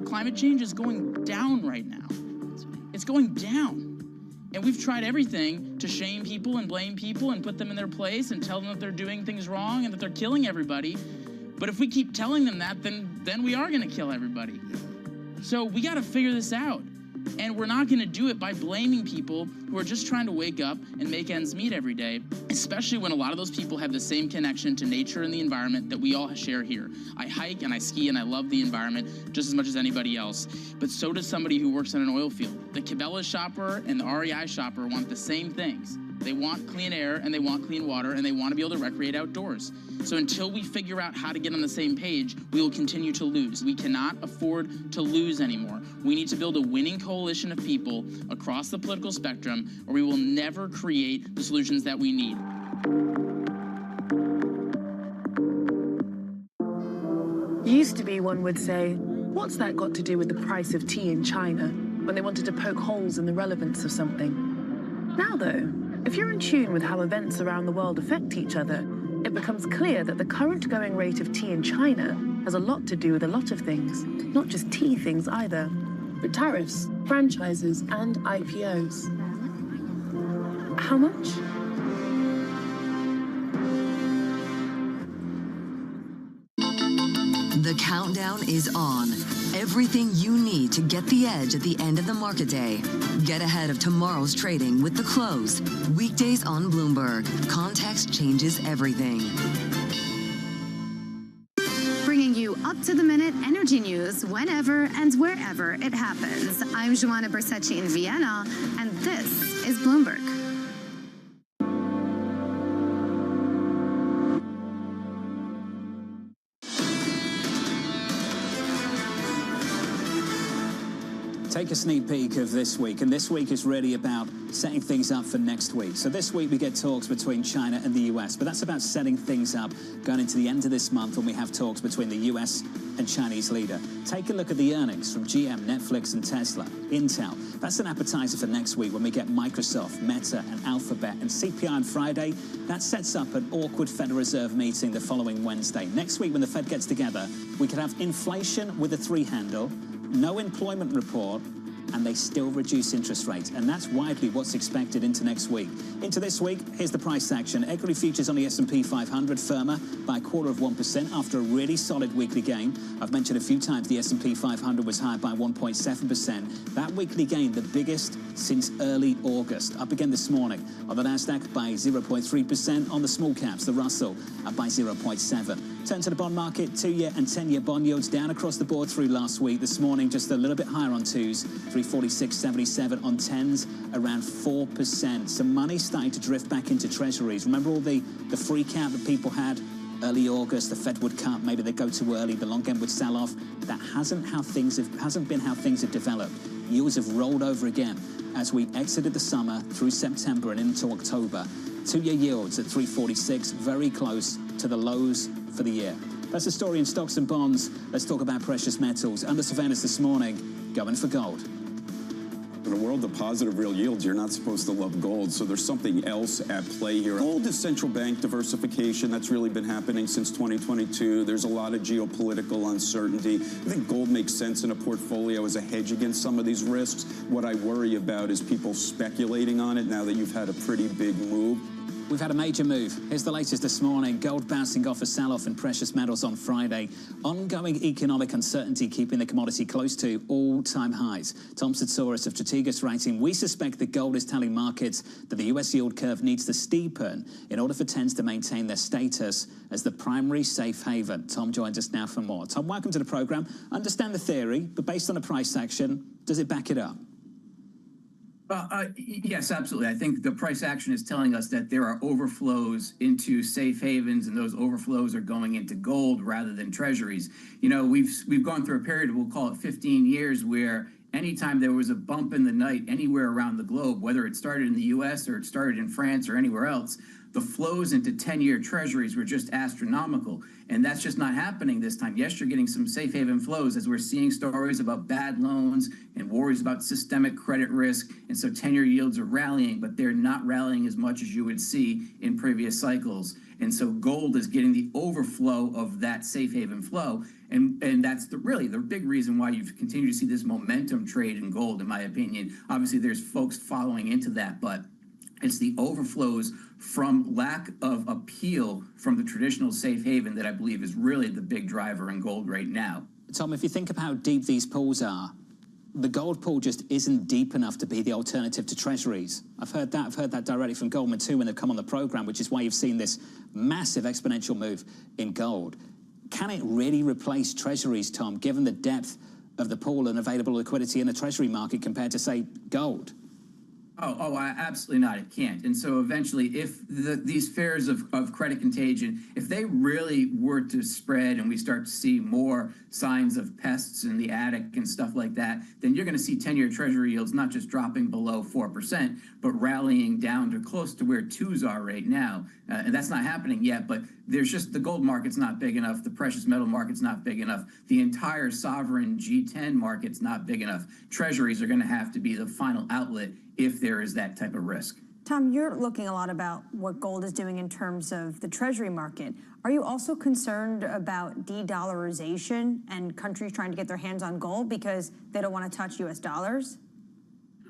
Speaker 18: Climate change is going down right now. It's going down. And we've tried everything to shame people and blame people and put them in their place and tell them that they're doing things wrong and that they're killing everybody. But if we keep telling them that, then we are going to kill everybody. So we got to figure this out. And we're not going to do it by blaming people who are just trying to wake up and make ends meet every day, especially when a lot of those people have the same connection to nature and the environment that we all share here. I hike and I ski and I love the environment just as much as anybody else, but so does somebody who works in an oil field. The Cabela's shopper and the REI shopper want the same things. They want clean air and they want clean water and they want to be able to recreate outdoors. So until we figure out how to get on the same page, we will continue to lose. We cannot afford to lose anymore. We need to build a winning coalition of people across the political spectrum, or we will never create the solutions that we need.
Speaker 19: Used to be, one would say, what's that got to do with the price of tea in China, when they wanted to poke holes in the relevance of something? Now, though, if you're in tune with how events around the world affect each other, it becomes clear that the current going rate of tea in China has a lot to do with a lot of things, not just tea things either, but tariffs, franchises, and IPOs. How much?
Speaker 7: The countdown is on. Everything you need to get the edge at the end of the market day. Get ahead of tomorrow's trading with The Close. Weekdays on Bloomberg. Context changes everything.
Speaker 20: Bringing you up-to-the-minute energy news whenever and wherever it happens. I'm Joanna Bersecci in Vienna, and this is Bloomberg.
Speaker 1: Take a sneak peek of this week, and this week is really about setting things up for next week. So this week we get talks between China and the US, but that's about setting things up going into the end of this month when we have talks between the US and Chinese leader. Take a look at the earnings from GM, Netflix and Tesla, Intel. That's an appetizer for next week when we get Microsoft, Meta and Alphabet, and CPI on Friday. That sets up an awkward Federal Reserve meeting the following Wednesday. Next week when the Fed gets together, we could have inflation with a 3 handle, no employment report, and they still reduce interest rates. And that's widely what's expected into next week. Into this week, here's the price action. Equity futures on the S&P 500 firmer by 0.25% after a really solid weekly gain. I've mentioned a few times the S&P 500 was higher by 1.7%. That weekly gain, the biggest since early August. Up again this morning. On the Nasdaq by 0.3%. On the small caps, the Russell up by 0.7%. Turn to the bond market, 2-year and 10-year bond yields down across the board through last week. This morning, just a little bit higher on 2s, 346.77 on 10s, around 4%. Some money starting to drift back into treasuries. Remember all the freak out that people had early August, the Fed would cut, maybe they'd go too early, the long end would sell off. That hasn't been how things have developed. Yields have rolled over again as we exited the summer through September and into October. 2-year yields at 346, very close to the lows for the year. That's the story in stocks and bonds. Let's talk about precious metals. Under surveillance this morning, going for gold.
Speaker 17: In a world of positive real yields, you're not supposed to love gold, so there's something else at play here. Gold is central bank diversification. That's really been happening since 2022. There's a lot of geopolitical uncertainty. I think gold makes sense in a portfolio as a hedge against some of these risks. What I worry about is people speculating on it now that you've had a pretty big move.
Speaker 1: We've had a major move. Here's the latest this morning. Gold bouncing off a sell-off in precious metals on Friday. Ongoing economic uncertainty keeping the commodity close to all-time highs. Tom Satsuris of Strategas writing, we suspect that gold is telling markets that the US yield curve needs to steepen in order for tens to maintain their status as the primary safe haven. Tom joins us now for more. Tom, welcome to the program. Understand the theory, but based on a price action, does it back it up?
Speaker 3: Yes, absolutely. I think the price action is telling us that there are overflows into safe havens, and those overflows are going into gold rather than treasuries. You know, we've gone through a period, we'll call it 15 years, where anytime there was a bump in the night anywhere around the globe, whether it started in the US or it started in France or anywhere else, the flows into 10-year treasuries were just astronomical. And that's just not happening this time. Yes, you're getting some safe haven flows as we're seeing stories about bad loans and worries about systemic credit risk. And so 10-year yields are rallying, but they're not rallying as much as you would see in previous cycles. And so gold is getting the overflow of that safe haven flow. And that's really the big reason why you've continued to see this momentum trade in gold, in my opinion. Obviously, there's folks following into that, but it's the overflows from lack of appeal from the traditional safe haven that I believe is really the big driver in gold right now.
Speaker 1: Tom, if you think of how deep these pools are, the gold pool just isn't deep enough to be the alternative to treasuries. I've heard that directly from Goldman too when they've come on the program, which is why you've seen this massive exponential move in gold. Can it really replace treasuries, Tom, given the depth of the pool and available liquidity in the treasury market compared to, say, gold?
Speaker 3: Absolutely not. It can't. And so eventually, if these fears of credit contagion, if they really were to spread and we start to see more signs of pests in the attic and stuff like that, then you're going to see 10-year treasury yields not just dropping below 4%, but rallying down to close to where 2s are right now. And that's not happening yet, but there's just the gold market's not big enough. The precious metal market's not big enough. The entire sovereign G10 market's not big enough. Treasuries are going to have to be the final outlet if there is that type of risk.
Speaker 23: Tom, you're looking a lot about what gold is doing in terms of the treasury market. Are you also concerned about de-dollarization and countries trying to get their hands on gold because they don't want to touch U.S. dollars?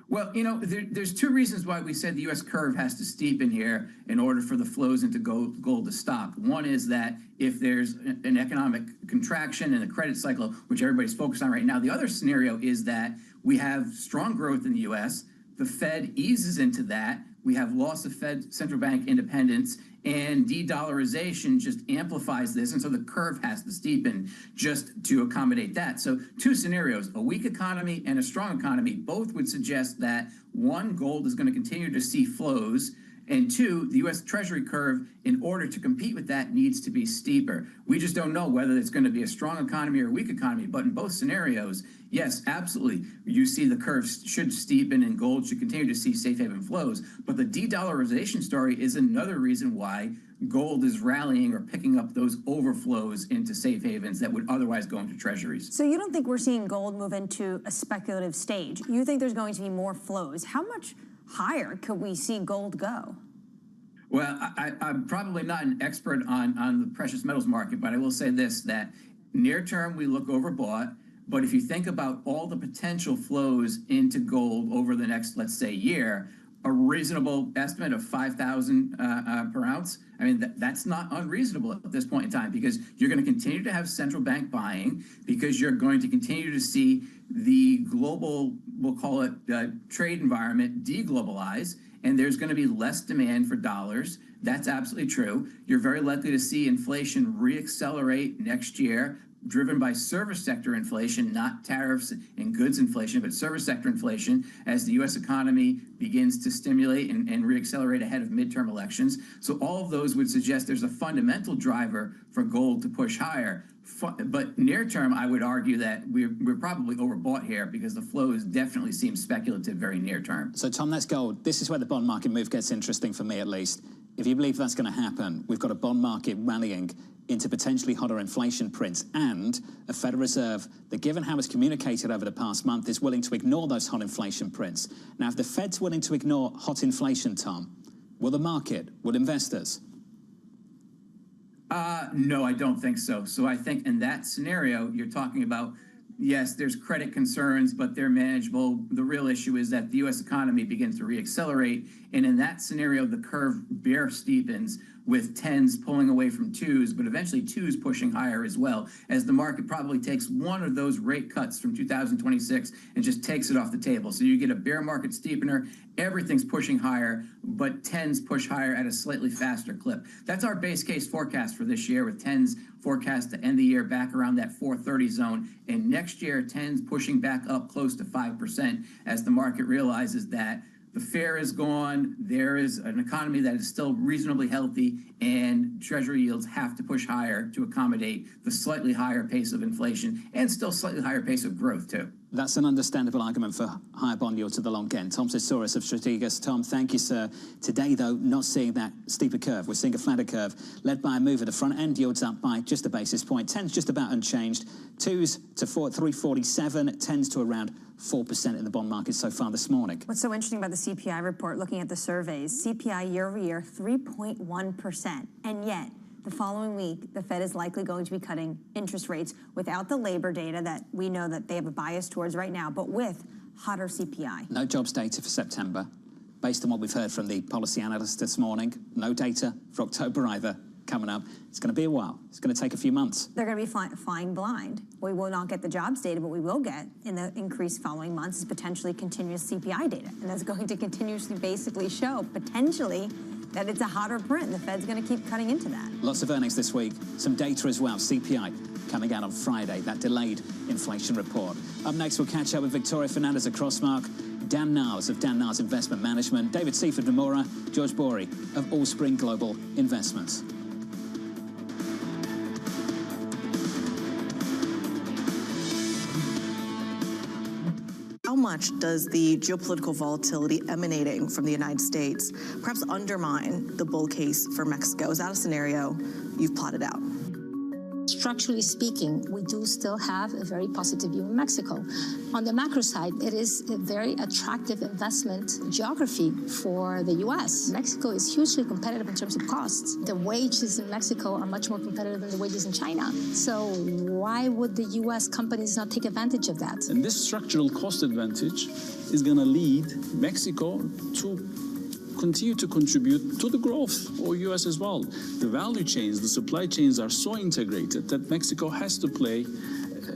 Speaker 3: Well, you know, there's two reasons why we said the U.S. curve has to steepen here in order for the flows into gold to stop. One is that if there's an economic contraction in the credit cycle, which everybody's focused on right now, the other scenario is that we have strong growth in the U.S., the Fed eases into that, we have loss of Fed central bank independence, and de-dollarization just amplifies this, and so the curve has to steepen just to accommodate that. So two scenarios, a weak economy and a strong economy, both would suggest that, one, gold is going to continue to see flows, And two, the U.S. Treasury curve, in order to compete with that, needs to be steeper. We just don't know whether it's going to be a strong economy or a weak economy. But in both scenarios, yes, absolutely, you see the curve should steepen and gold should continue to see safe haven flows. But the de-dollarization story is another reason why gold is rallying or picking up those overflows into safe havens that would otherwise go into treasuries.
Speaker 23: So you don't think we're seeing gold move into a speculative stage? You think there's going to be more flows? How much higher could we see gold go?
Speaker 3: Well, I'm probably not an expert on the precious metals market, but I will say this, that near term we look overbought. But if you think about all the potential flows into gold over the next, let's say, year, a reasonable estimate of 5,000 per ounce, I mean, that's not unreasonable at this point in time, because you're going to continue to have central bank buying, because you're going to continue to see the global, we'll call it trade environment, deglobalize, and there's going to be less demand for dollars. That's absolutely true. You're very likely to see inflation reaccelerate next year, driven by service sector inflation, not tariffs and goods inflation, but service sector inflation, as the U.S. economy begins to stimulate and reaccelerate ahead of midterm elections. So all of those would suggest there's a fundamental driver for gold to push higher. But near term, I would argue that we're probably overbought here, because the flows definitely seem speculative very near term.
Speaker 1: So, Tom, that's gold. This is where the bond market move gets interesting for me, at least. If you believe that's going to happen, we've got a bond market rallying into potentially hotter inflation prints and a Federal Reserve that, given how it's communicated over the past month, is willing to ignore those hot inflation prints. Now, if the Fed's willing to ignore hot inflation, Tom, will the market, will investors?
Speaker 3: No, I don't think so. So I think in that scenario, you're talking about, yes, there's credit concerns, but they're manageable. The real issue is that the U.S. economy begins to reaccelerate. And in that scenario, the curve bear steepens, with 10s pulling away from 2s, but eventually 2s pushing higher as well, as the market probably takes one of those rate cuts from 2026 and just takes it off the table. So you get a bear market steepener, everything's pushing higher, but 10s push higher at a slightly faster clip. That's our base case forecast for this year, with 10s forecast to end the year back around that 430 zone, and next year 10s pushing back up close to 5%, as the market realizes that the fear is gone, there is an economy that is still reasonably healthy, and Treasury yields have to push higher to accommodate the slightly higher pace of inflation and still slightly higher pace of growth, too.
Speaker 1: That's an understandable argument for higher bond yield to the long end. Tom Sisouris of Strategas. Tom, thank you, sir. Today, though, not seeing that steeper curve. We're seeing a flatter curve led by a move at the front end. Yields up by just a basis point. 10s just about unchanged. 2s to 347. 10s to around 4% in the bond market so far this morning.
Speaker 23: What's so interesting about the CPI report, looking at the surveys, CPI year over year, 3.1%. And yet, the following week, the Fed is likely going to be cutting interest rates without the labor data that we know that they have a bias towards right now, but with hotter CPI.
Speaker 1: No jobs data for September. Based on what we've heard from the policy analysts this morning, no data for October either coming up. It's going to be a while. It's going to take a few months.
Speaker 23: They're going to be flying blind. We will not get the jobs data, but we will get, in the increased following months, is potentially continuous CPI data. And that's going to continuously basically show, potentially, that it's a hotter print. The Fed's going to keep cutting into that.
Speaker 1: Lots of earnings this week. Some data as well. CPI coming out on Friday, that delayed inflation report. Up next, we'll catch up with Victoria Fernandez of Crossmark, Dan Niles of Dan Niles Investment Management, David Seaford Nomura, George Bory of Allspring Global Investments.
Speaker 5: How much does the geopolitical volatility emanating from the United States perhaps undermine the bull case for Mexico? Is that a scenario you've plotted out?
Speaker 12: Structurally speaking, we do still have a very positive view in Mexico. On the macro side, it is a very attractive investment geography for the U.S. Mexico is hugely competitive in terms of costs. The wages in Mexico are much more competitive than the wages in China. So why would the U.S. companies not take advantage of that?
Speaker 16: And this structural cost advantage is going to lead Mexico to continue to contribute to the growth of U.S. as well. The value chains, the supply chains are so integrated that Mexico has to play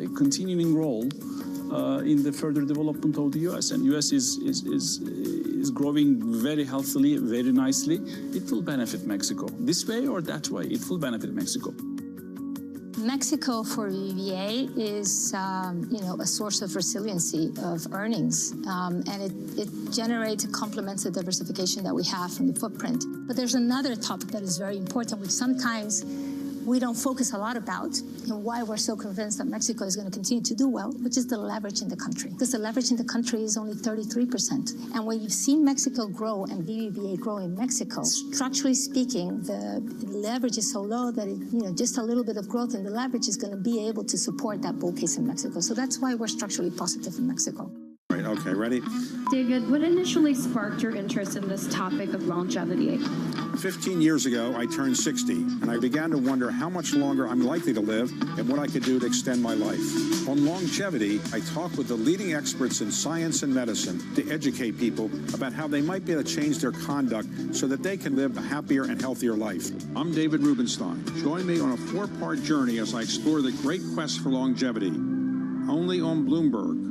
Speaker 16: a continuing role in the further development of the U.S. And U.S. is growing very healthily, very nicely. It will benefit Mexico. This way or that way, it will benefit Mexico.
Speaker 12: Mexico for BBVA is, a source of resiliency of earnings, and it generates, complements the diversification that we have from the footprint. But there's another topic that is very important, which sometimes we don't focus a lot about, and why we're so convinced that Mexico is going to continue to do well, which is the leverage in the country. Because the leverage in the country is only 33%. And when you've seen Mexico grow and BBVA grow in Mexico, structurally speaking, the leverage is so low that just a little bit of growth in the leverage is going to be able to support that bull case in Mexico. So that's why we're structurally positive in Mexico.
Speaker 11: Right, okay, ready?
Speaker 21: David, what initially sparked your interest in this topic of longevity?
Speaker 11: 15 years ago, I turned 60, and I began to wonder how much longer I'm likely to live and what I could do to extend my life. On longevity, I talked with the leading experts in science and medicine to educate people about how they might be able to change their conduct so that they can live a happier and healthier life. I'm David Rubenstein. Join me on a 4-part journey as I explore the great quest for longevity, only on Bloomberg.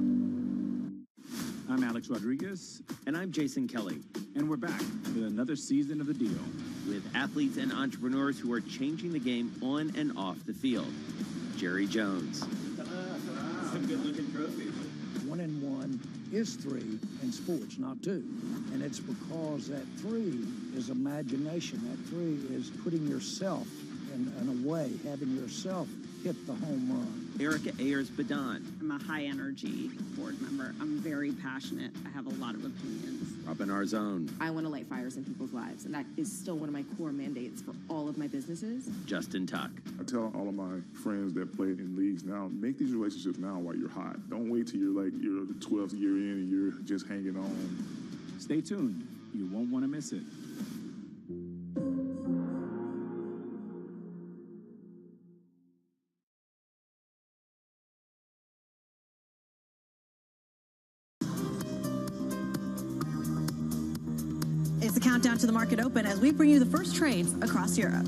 Speaker 22: I'm Alex Rodriguez.
Speaker 24: And I'm Jason Kelly.
Speaker 22: And we're back with another season of The Deal.
Speaker 24: With athletes and entrepreneurs who are changing the game on and off the field. Jerry Jones.
Speaker 22: Some good-looking trophies.
Speaker 25: 1 and 1 is 3 in sports, not 2. And it's because that 3 is imagination. That 3 is putting yourself in a way, having yourself hit the home run.
Speaker 24: Erica Ayers-Badon.
Speaker 26: I'm a high-energy board member. I'm very passionate. I have a lot of opinions.
Speaker 24: Robin Arzone.
Speaker 27: I want to light fires in people's lives, and that is still one of my core mandates for all of my businesses.
Speaker 24: Justin Tuck.
Speaker 28: I tell all of my friends that play in leagues now, make these relationships now while you're hot. Don't wait till you're the 12th year in and you're just hanging on.
Speaker 22: Stay tuned. You won't want to miss it.
Speaker 5: It's the countdown to the market open as we bring you the first trades across Europe.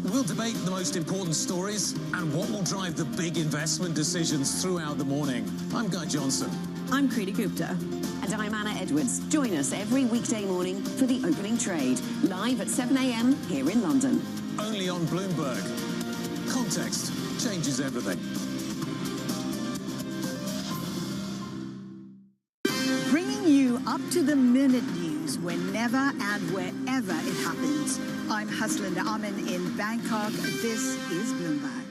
Speaker 29: We'll debate the most important stories and what will drive the big investment decisions throughout the morning. I'm Guy Johnson.
Speaker 5: I'm Kriti Gupta.
Speaker 30: And I'm Anna Edwards. Join us every weekday morning for the opening trade, live at 7 a.m. here in London.
Speaker 29: Only on Bloomberg. Context changes everything.
Speaker 31: Bringing you up-to-the-minute news whenever and wherever it happens. I'm Haslinda Amin in Bangkok. This is Bloomberg.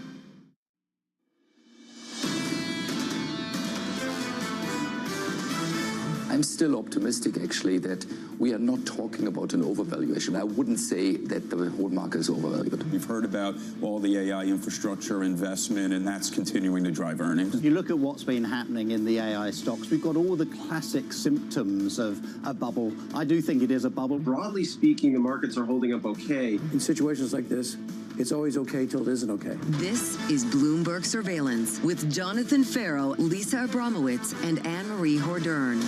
Speaker 32: I'm still optimistic, actually, that we are not talking about an overvaluation. I wouldn't say that the whole market is overvalued.
Speaker 17: We've heard about all the AI infrastructure investment, and that's continuing to drive earnings.
Speaker 10: You look at what's been happening in the AI stocks, we've got all the classic symptoms of a bubble. I do think it is a bubble.
Speaker 33: Broadly speaking, the markets are holding up okay.
Speaker 34: In situations like this, it's always okay till it isn't okay.
Speaker 7: This is Bloomberg Surveillance with Jonathan Farrow, Lisa Abramowitz, and Anne-Marie Hordern.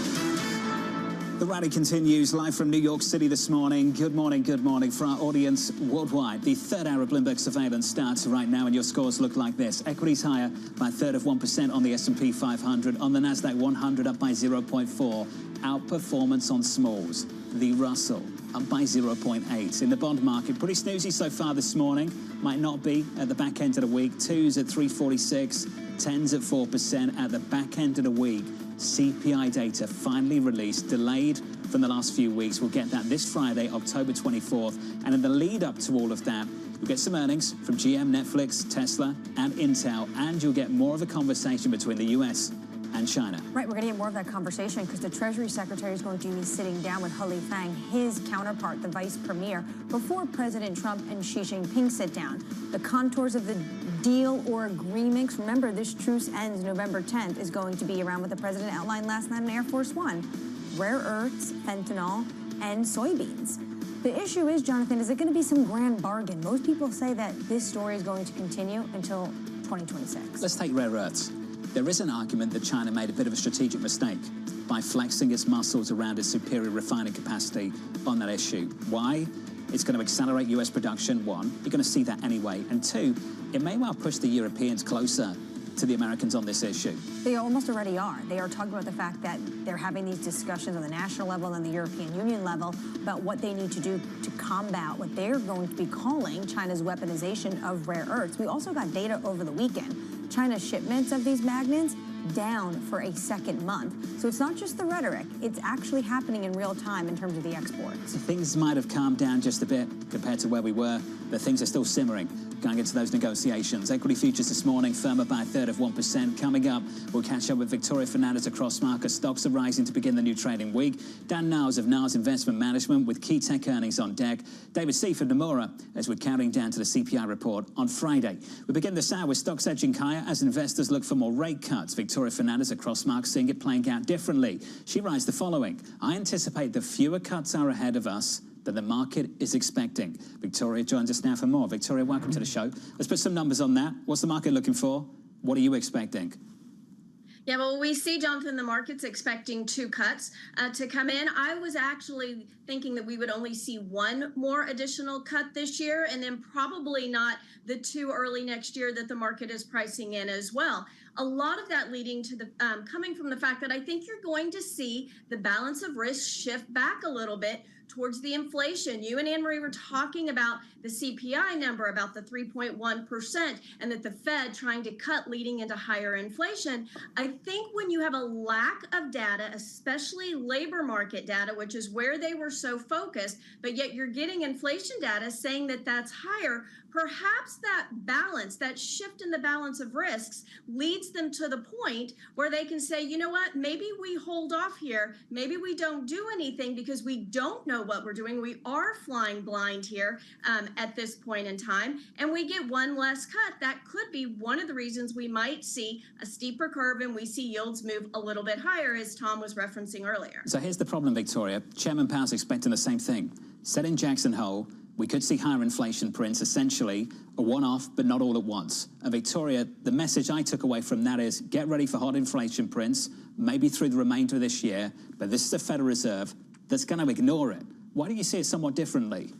Speaker 1: The rally continues live from New York City this morning. Good morning for our audience worldwide. The third hour of Bloomberg Surveillance starts right now, and your scores look like this. Equities higher by a third of 1% on the S&P 500. On the Nasdaq 100, up by 0.4. Outperformance on smalls. The Russell up by 0.8. In the bond market, pretty snoozy so far this morning. Might not be at the back end of the week. 2s at 346, 10s at 4% at the back end of the week. CPI data finally released, delayed from the last few weeks. We'll get that this Friday, October 24th. And in the lead up to all of that, you'll get some earnings from GM, Netflix, Tesla, and Intel. And you'll get more of a conversation between the US and China.
Speaker 23: Right, we're going to get more of that conversation because the Treasury Secretary is going to be sitting down with He Fang, his counterpart, the Vice Premier, before President Trump and Xi Jinping sit down. The contours of the deal or agreements, remember this truce ends November 10th, is going to be around what the President outlined last night in Air Force One. Rare earths, fentanyl, and soybeans. The issue is, Jonathan, is it going to be some grand bargain? Most people say that this story is going to continue until 2026.
Speaker 1: Let's take rare earths. There is an argument that China made a bit of a strategic mistake by flexing its muscles around its superior refining capacity on that issue. Why? It's going to accelerate US production, one. You're going to see that anyway. And two, it may well push the Europeans closer to the Americans on this issue?
Speaker 23: They almost already are. They are talking about the fact that they're having these discussions on the national level and the European Union level about what they need to do to combat what they're going to be calling China's weaponization of rare earths. We also got data over the weekend. China's shipments of these magnets down for a second month. So it's not just the rhetoric, it's actually happening in real time in terms of the exports.
Speaker 1: Things might have calmed down just a bit compared to where we were, but things are still simmering going into those negotiations. Equity futures this morning firmer by 1/3%. Coming up, we'll catch up with Victoria Fernandez across market. Stocks are rising to begin the new trading week. Dan Niles of Niles Investment Management with key tech earnings on deck. David Seaford Nomura as we're counting down to the CPI report on Friday. We begin this hour with stocks edging higher as investors look for more rate cuts. Victoria Fernandez across market seeing it playing out differently. She writes the following: I anticipate that fewer cuts are ahead of us than the market is expecting. Victoria joins us now for more. Victoria, welcome to the show. Let's put some numbers on that. What's the market looking for? What are you expecting?
Speaker 2: Yeah, well, we see, Jonathan, the market's expecting 2 cuts to come in. I was actually thinking that we would only see 1 more additional cut this year, and then probably not the 2 early next year that the market is pricing in as well. A lot of that leading to the coming from the fact that I think you're going to see the balance of risk shift back a little bit towards the inflation. You and Anne-Marie were talking about the CPI number, about the 3.1%, and that the Fed trying to cut leading into higher inflation. I think when you have a lack of data, especially labor market data, which is where they were so focused, but yet you're getting inflation data saying that that's higher, perhaps that balance, that shift in the balance of risks leads them to the point where they can say, you know what, maybe we hold off here. Maybe we don't do anything because we don't know what we're doing. We are flying blind here at this point in time, and we get 1 less cut. That could be one of the reasons we might see a steeper curve and we see yields move a little bit higher, as Tom was referencing earlier.
Speaker 1: So here's the problem, Victoria. Chairman Powell's expecting the same thing. Said in Jackson Hole, we could see higher inflation prints, essentially a one-off, but not all at once. And Victoria, the message I took away from that is get ready for hot inflation prints, maybe through the remainder of this year, but this is the Federal Reserve that's going to ignore it. Why do you see it somewhat differently?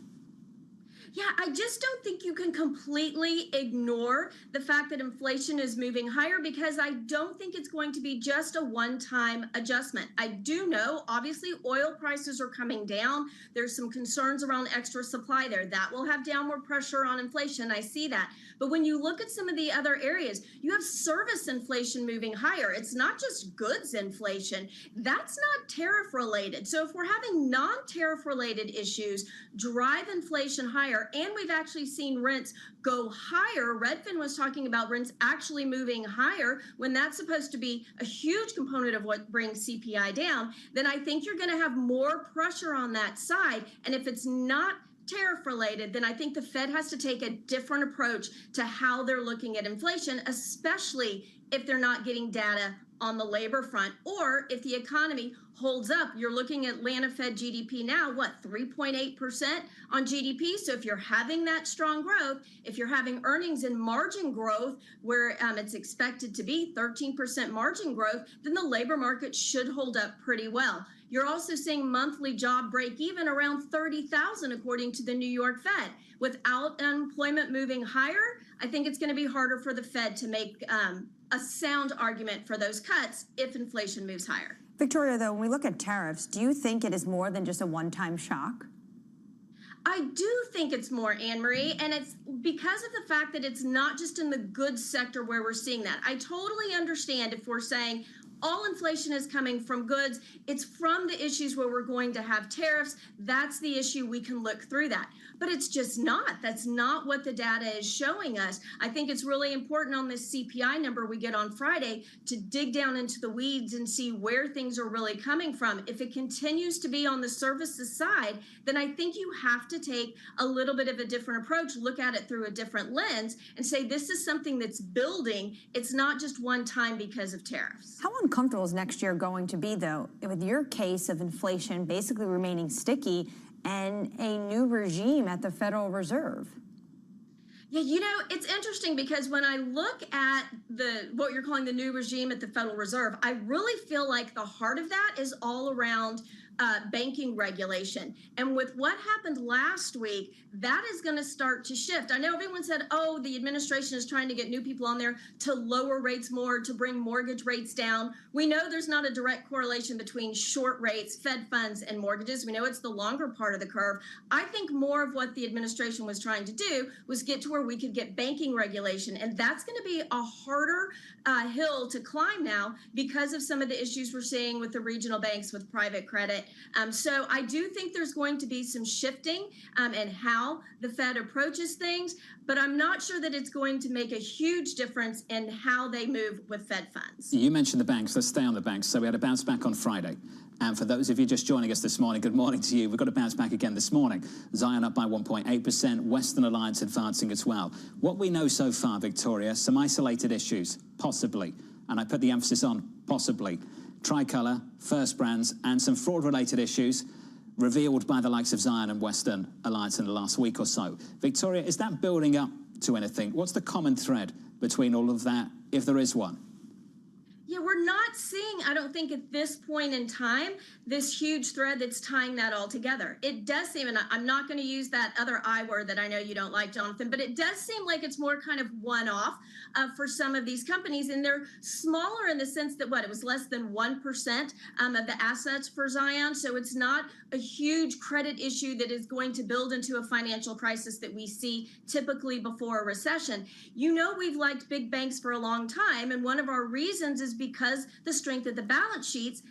Speaker 2: Yeah, I just don't think you can completely ignore the fact that inflation is moving higher, because I don't think it's going to be just a one-time adjustment. I do know, obviously, oil prices are coming down. There's some concerns around extra supply there. That will have downward pressure on inflation. I see that. But when you look at some of the other areas, you have service inflation moving higher. It's not just goods inflation. That's not tariff related. So if we're having non-tariff related issues drive inflation higher, and we've actually seen rents go higher. Redfin was talking about rents actually moving higher when that's supposed to be a huge component of what brings CPI down. Then I think you're going to have more pressure on that side. And if it's not tariff related, then I think the Fed has to take a different approach to how they're looking at inflation, especially if they're not getting data on the labor front, or if the economy holds up. You're looking at Atlanta Fed GDP now, what, 3.8% on GDP? So if you're having that strong growth, if you're having earnings and margin growth where it's expected to be 13% margin growth, then the labor market should hold up pretty well. You're also seeing monthly job break even around 30,000 according to the New York Fed. Without unemployment moving higher, I think it's going to be harder for the Fed to make a sound argument for those cuts if inflation moves higher.
Speaker 23: Victoria, though, when we look at tariffs, do you think it is more than just a one-time shock?
Speaker 2: I do think it's more, Anne-Marie, and it's because of the fact that it's not just in the goods sector where we're seeing that. I totally understand if we're saying all inflation is coming from goods. It's from the issues where we're going to have tariffs. That's the issue. We can look through that. But it's just not. That's not what the data is showing us. I think it's really important on this CPI number we get on Friday to dig down into the weeds and see where things are really coming from. If it continues to be on the services side, then I think you have to take a little bit of a different approach, look at it through a different lens, and say this is something that's building. It's not just one time because of tariffs.
Speaker 23: How uncomfortable is next year going to be, though, with your case of inflation basically remaining sticky and a new regime at the Federal Reserve?
Speaker 2: Yeah, you know, it's interesting because when I look at what you're calling the new regime at the Federal Reserve, I really feel like the heart of that is all around banking regulation. And with what happened last week, that is going to start to shift. I know everyone said, oh, the administration is trying to get new people on there to lower rates more, to bring mortgage rates down. We know there's not a direct correlation between short rates, Fed funds, and mortgages. We know it's the longer part of the curve. I think more of what the administration was trying to do was get to where we could get banking regulation. And that's going to be a harder hill to climb now because of some of the issues we're seeing with the regional banks with private credit. So I do think there's going to be some shifting in how the Fed approaches things, but I'm not sure that it's going to make a huge difference in how they move with Fed funds.
Speaker 1: You mentioned the banks. Let's stay on the banks. So we had a bounce back on Friday. And for those of you just joining us this morning, good morning to you. We've got a bounce back again this morning. Zion up by 1.8%, Western Alliance advancing as well. What we know so far, Victoria, some isolated issues, possibly, and I put the emphasis on possibly, Tricolor, First Brands, and some fraud-related issues revealed by the likes of Zion and Western Alliance in the last week or so. Victoria, is that building up to anything? What's the common thread between all of that, if there is one?
Speaker 2: Yeah, we're not seeing, I don't think at this point in time, this huge thread that's tying that all together. It does seem, and I'm not going to use that other I word that I know you don't like, Jonathan, but it does seem like it's more kind of one-off for some of these companies. And they're smaller in the sense that, it was less than 1% of the assets for Zion. So it's not a huge credit issue that is going to build into a financial crisis that we see typically before a recession. You know, we've liked big banks for a long time. And one of our reasons is because the strength of the balance sheets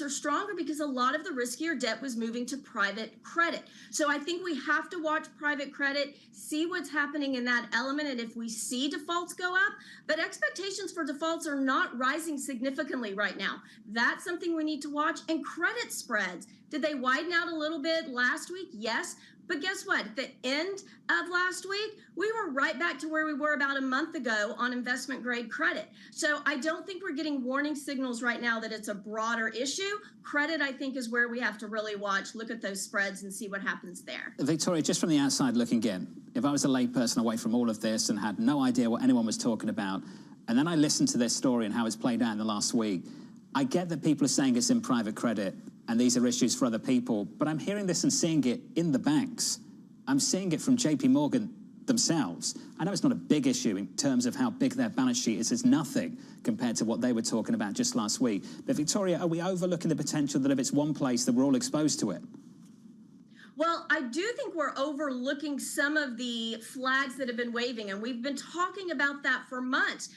Speaker 2: are stronger because a lot of the riskier debt was moving to private credit. So I think we have to watch private credit, see what's happening in that element, and if we see defaults go up, but expectations for defaults are not rising significantly right now. That's something we need to watch. And credit spreads, did they widen out a little bit last week? Yes. But guess what? At the end of last week, we were right back to where we were about a month ago on investment grade credit. So I don't think we're getting warning signals right now that it's a broader issue. Credit, I think, is where we have to really watch, look at those spreads and see what happens there.
Speaker 1: Victoria, just from the outside looking in, if I was a layperson away from all of this and had no idea what anyone was talking about, and then I listened to this story and how it's played out in the last week, I get that people are saying it's in private credit and these are issues for other people, but I'm hearing this and seeing it in the banks. I'm seeing it from JP Morgan themselves. I know it's not a big issue in terms of how big their balance sheet is. It's nothing compared to what they were talking about just last week. But Victoria, are we overlooking the potential that if it's one place that we're all exposed to it?
Speaker 2: Well, I do think we're overlooking some of the flags that have been waving, and we've been talking about that for months.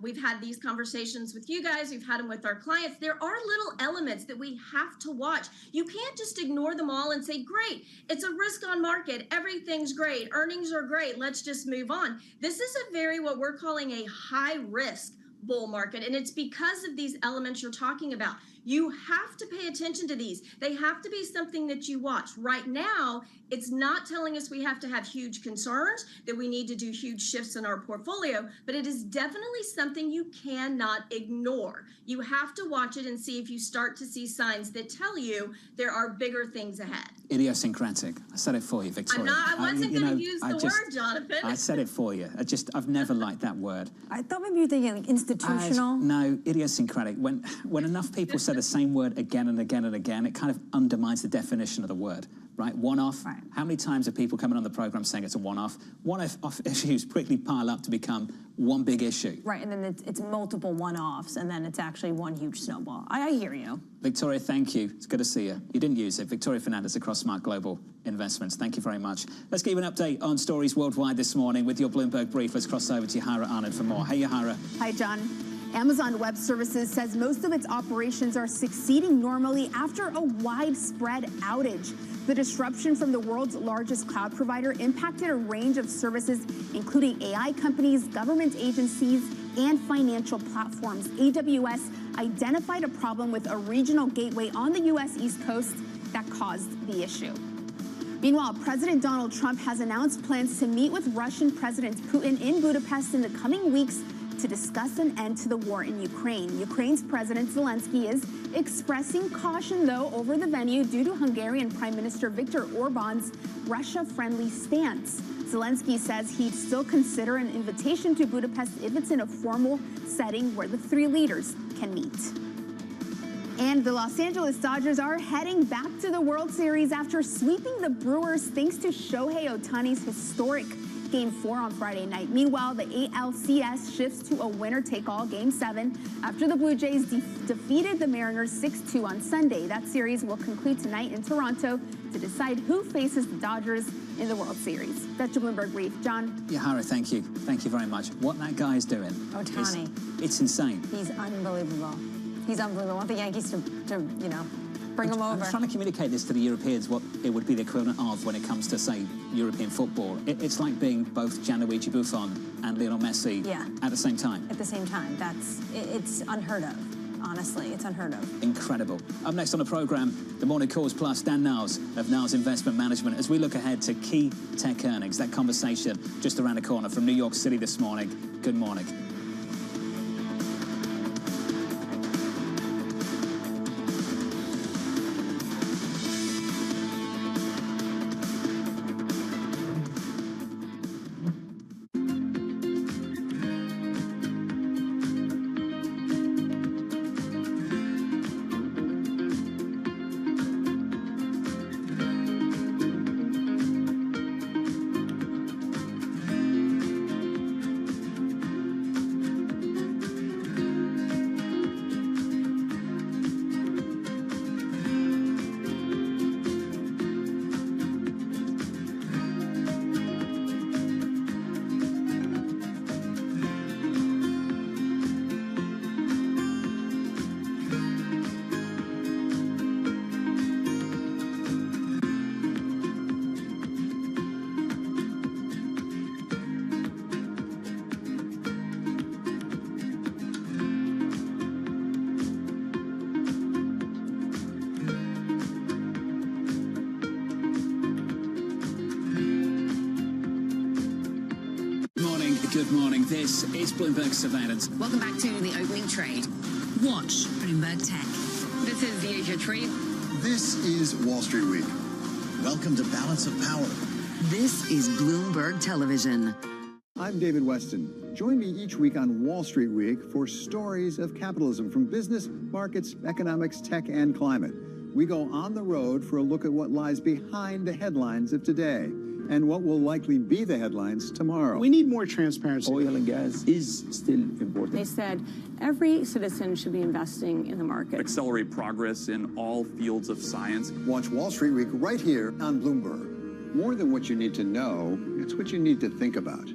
Speaker 2: We've had these conversations with you guys. We've had them with our clients. There are little elements that we have to watch. You can't just ignore them all and say, great, it's a risk on market. Everything's great. Earnings are great. Let's just move on. This is a very, what we're calling a high risk bull market. And it's because of these elements you're talking about. You have to pay attention to these. They have to be something that you watch. Right now, it's not telling us we have to have huge concerns, that we need to do huge shifts in our portfolio, but it is definitely something you cannot ignore. You have to watch it and see if you start to see signs that tell you there are bigger things ahead.
Speaker 1: Idiosyncratic. I said it for you, Victoria.
Speaker 2: I wasn't going to use the word, Jonathan.
Speaker 1: I said it for you. I've never liked that word.
Speaker 23: I thought maybe you're thinking like institutional.
Speaker 1: No, idiosyncratic. When enough people say the same word again and again and again, it kind of undermines the definition of the word, right? One-off. Right. How many times are people coming on the program saying it's a one-off? One-off issues quickly pile up to become one big issue.
Speaker 23: Right, and then it's multiple one-offs, and then it's actually one huge snowball. I hear you.
Speaker 1: Victoria, thank you. It's good to see you. You didn't use it. Victoria Fernandez across Smart Global Investments. Thank you very much. Let's give you an update on stories worldwide this morning with your Bloomberg Brief. Let's cross over to Yahara Arnold for more. Hey, Yahara.
Speaker 3: Hi, John. Amazon Web Services says most of its operations are succeeding normally after a widespread outage. The disruption from the world's largest cloud provider impacted a range of services, including AI companies, government agencies, and financial platforms. AWS identified a problem with a regional gateway on the U.S. East Coast that caused the issue. Meanwhile, President Donald Trump has announced plans to meet with Russian President Putin in Budapest in the coming weeks to discuss an end to the war in Ukraine. Ukraine's President Zelensky is expressing caution, though, over the venue due to Hungarian Prime Minister Viktor Orban's Russia-friendly stance. Zelensky says he'd still consider an invitation to Budapest if it's in a formal setting where the three leaders can meet. And the Los Angeles Dodgers are heading back to the World Series after sweeping the Brewers thanks to Shohei Ohtani's historic Game 4 on Friday night. Meanwhile, the ALCS shifts to a winner-take-all Game 7 after the Blue Jays defeated the Mariners 6-2 on Sunday. That series will conclude tonight in Toronto to decide who faces the Dodgers in the World Series. That's your Bloomberg Brief. John?
Speaker 1: Yahara, thank you. Thank you very much. What that guy is doing,
Speaker 23: Ohtani.
Speaker 1: It's insane.
Speaker 23: He's unbelievable. He's unbelievable. I want the Yankees to bring him over.
Speaker 1: I'm trying to communicate this to the Europeans, what it would be the equivalent of when it comes to, say, European football. It's like being both Gianluigi Buffon and Lionel Messi at the same time.
Speaker 23: At the same time. It's unheard of. Honestly, it's unheard of.
Speaker 1: Incredible. Up next on the programme, the Morning Calls Plus, Dan Niles of Niles Investment Management, as we look ahead to key tech earnings. That conversation just around the corner from New York City this morning. Good morning. Good morning. This is Bloomberg Surveillance.
Speaker 30: Welcome back to the opening trade. Watch Bloomberg Tech. This is the Asia Trade.
Speaker 4: This is Wall Street Week. Welcome to Balance of Power.
Speaker 7: This is Bloomberg Television.
Speaker 4: I'm David Weston. Join me each week on Wall Street Week for stories of capitalism from business, markets, economics, tech, and climate. We go on the road for a look at what lies behind the headlines of today and what will likely be the headlines tomorrow.
Speaker 6: We need more transparency. Oil and gas is still important.
Speaker 8: They said every citizen should be investing in the market.
Speaker 9: Accelerate progress in all fields of science.
Speaker 4: Watch Wall Street Week right here on Bloomberg. More than what you need to know, it's what you need to think about.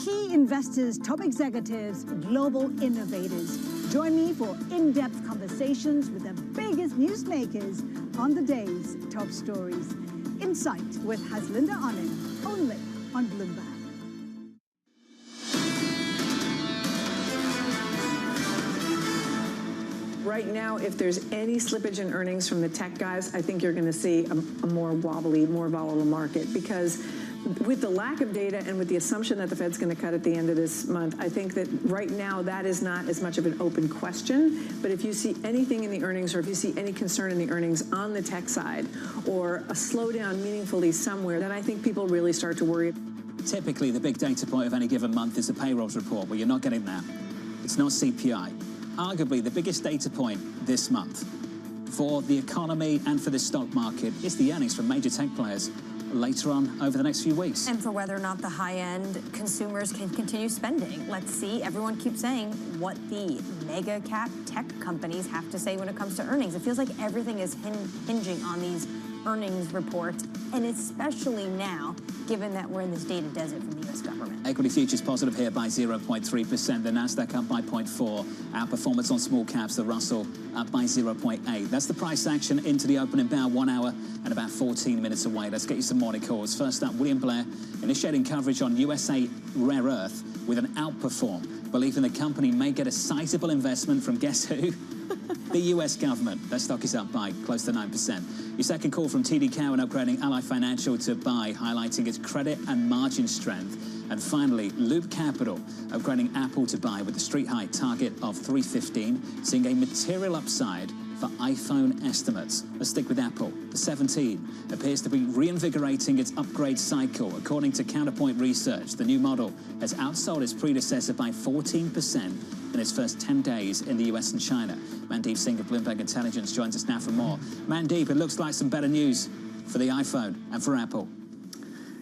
Speaker 31: Key investors, top executives, global innovators. Join me for in-depth conversations with the biggest newsmakers on the day's top stories. Insight with Haslinda Anand, only on Bloomberg.
Speaker 11: Right now, if there's any slippage in earnings from the tech guys, I think you're going to see a more wobbly, more volatile market, because with the lack of data and with the assumption that the Fed's going to cut at the end of this month, I think that right now that is not as much of an open question. But if you see anything in the earnings, or if you see any concern in the earnings on the tech side, or a slowdown meaningfully somewhere, then I think people really start to worry.
Speaker 1: Typically, the big data point of any given month is the payrolls report, but you're not getting that. It's not CPI. Arguably, the biggest data point this month for the economy and for the stock market is the earnings from major tech players later on over the next few weeks.
Speaker 23: And for whether or not the high-end consumers can continue spending. Let's see. Everyone keeps saying what the mega cap tech companies have to say when it comes to earnings. It feels like everything is hinging on these earnings reports, and especially now, given that we're in this data desert from the U.S. government.
Speaker 1: Equity futures positive here by 0.3%. The Nasdaq up by 0.4%. Outperformance on small caps. The Russell up by 0.8%. That's the price action into the opening bell. 1 hour and about 14 minutes away. Let's get you some morning calls. First up, William Blair initiating coverage on USA Rare Earth with an outperform, believing the company may get a sizable investment from guess who? The US government. Their stock is up by close to 9%. Your second call from TD Cowen upgrading Ally Financial to buy, highlighting its credit and margin strength. And finally, Loop Capital upgrading Apple to buy with a street high target of $315, seeing a material upside for iPhone estimates. Let's stick with Apple. The 17 appears to be reinvigorating its upgrade cycle. According to Counterpoint Research, the new model has outsold its predecessor by 14%, in its first 10 days in the US and China. Mandeep Singh of Bloomberg Intelligence joins us now for more. Mandeep, it looks like some better news for the iPhone and for Apple.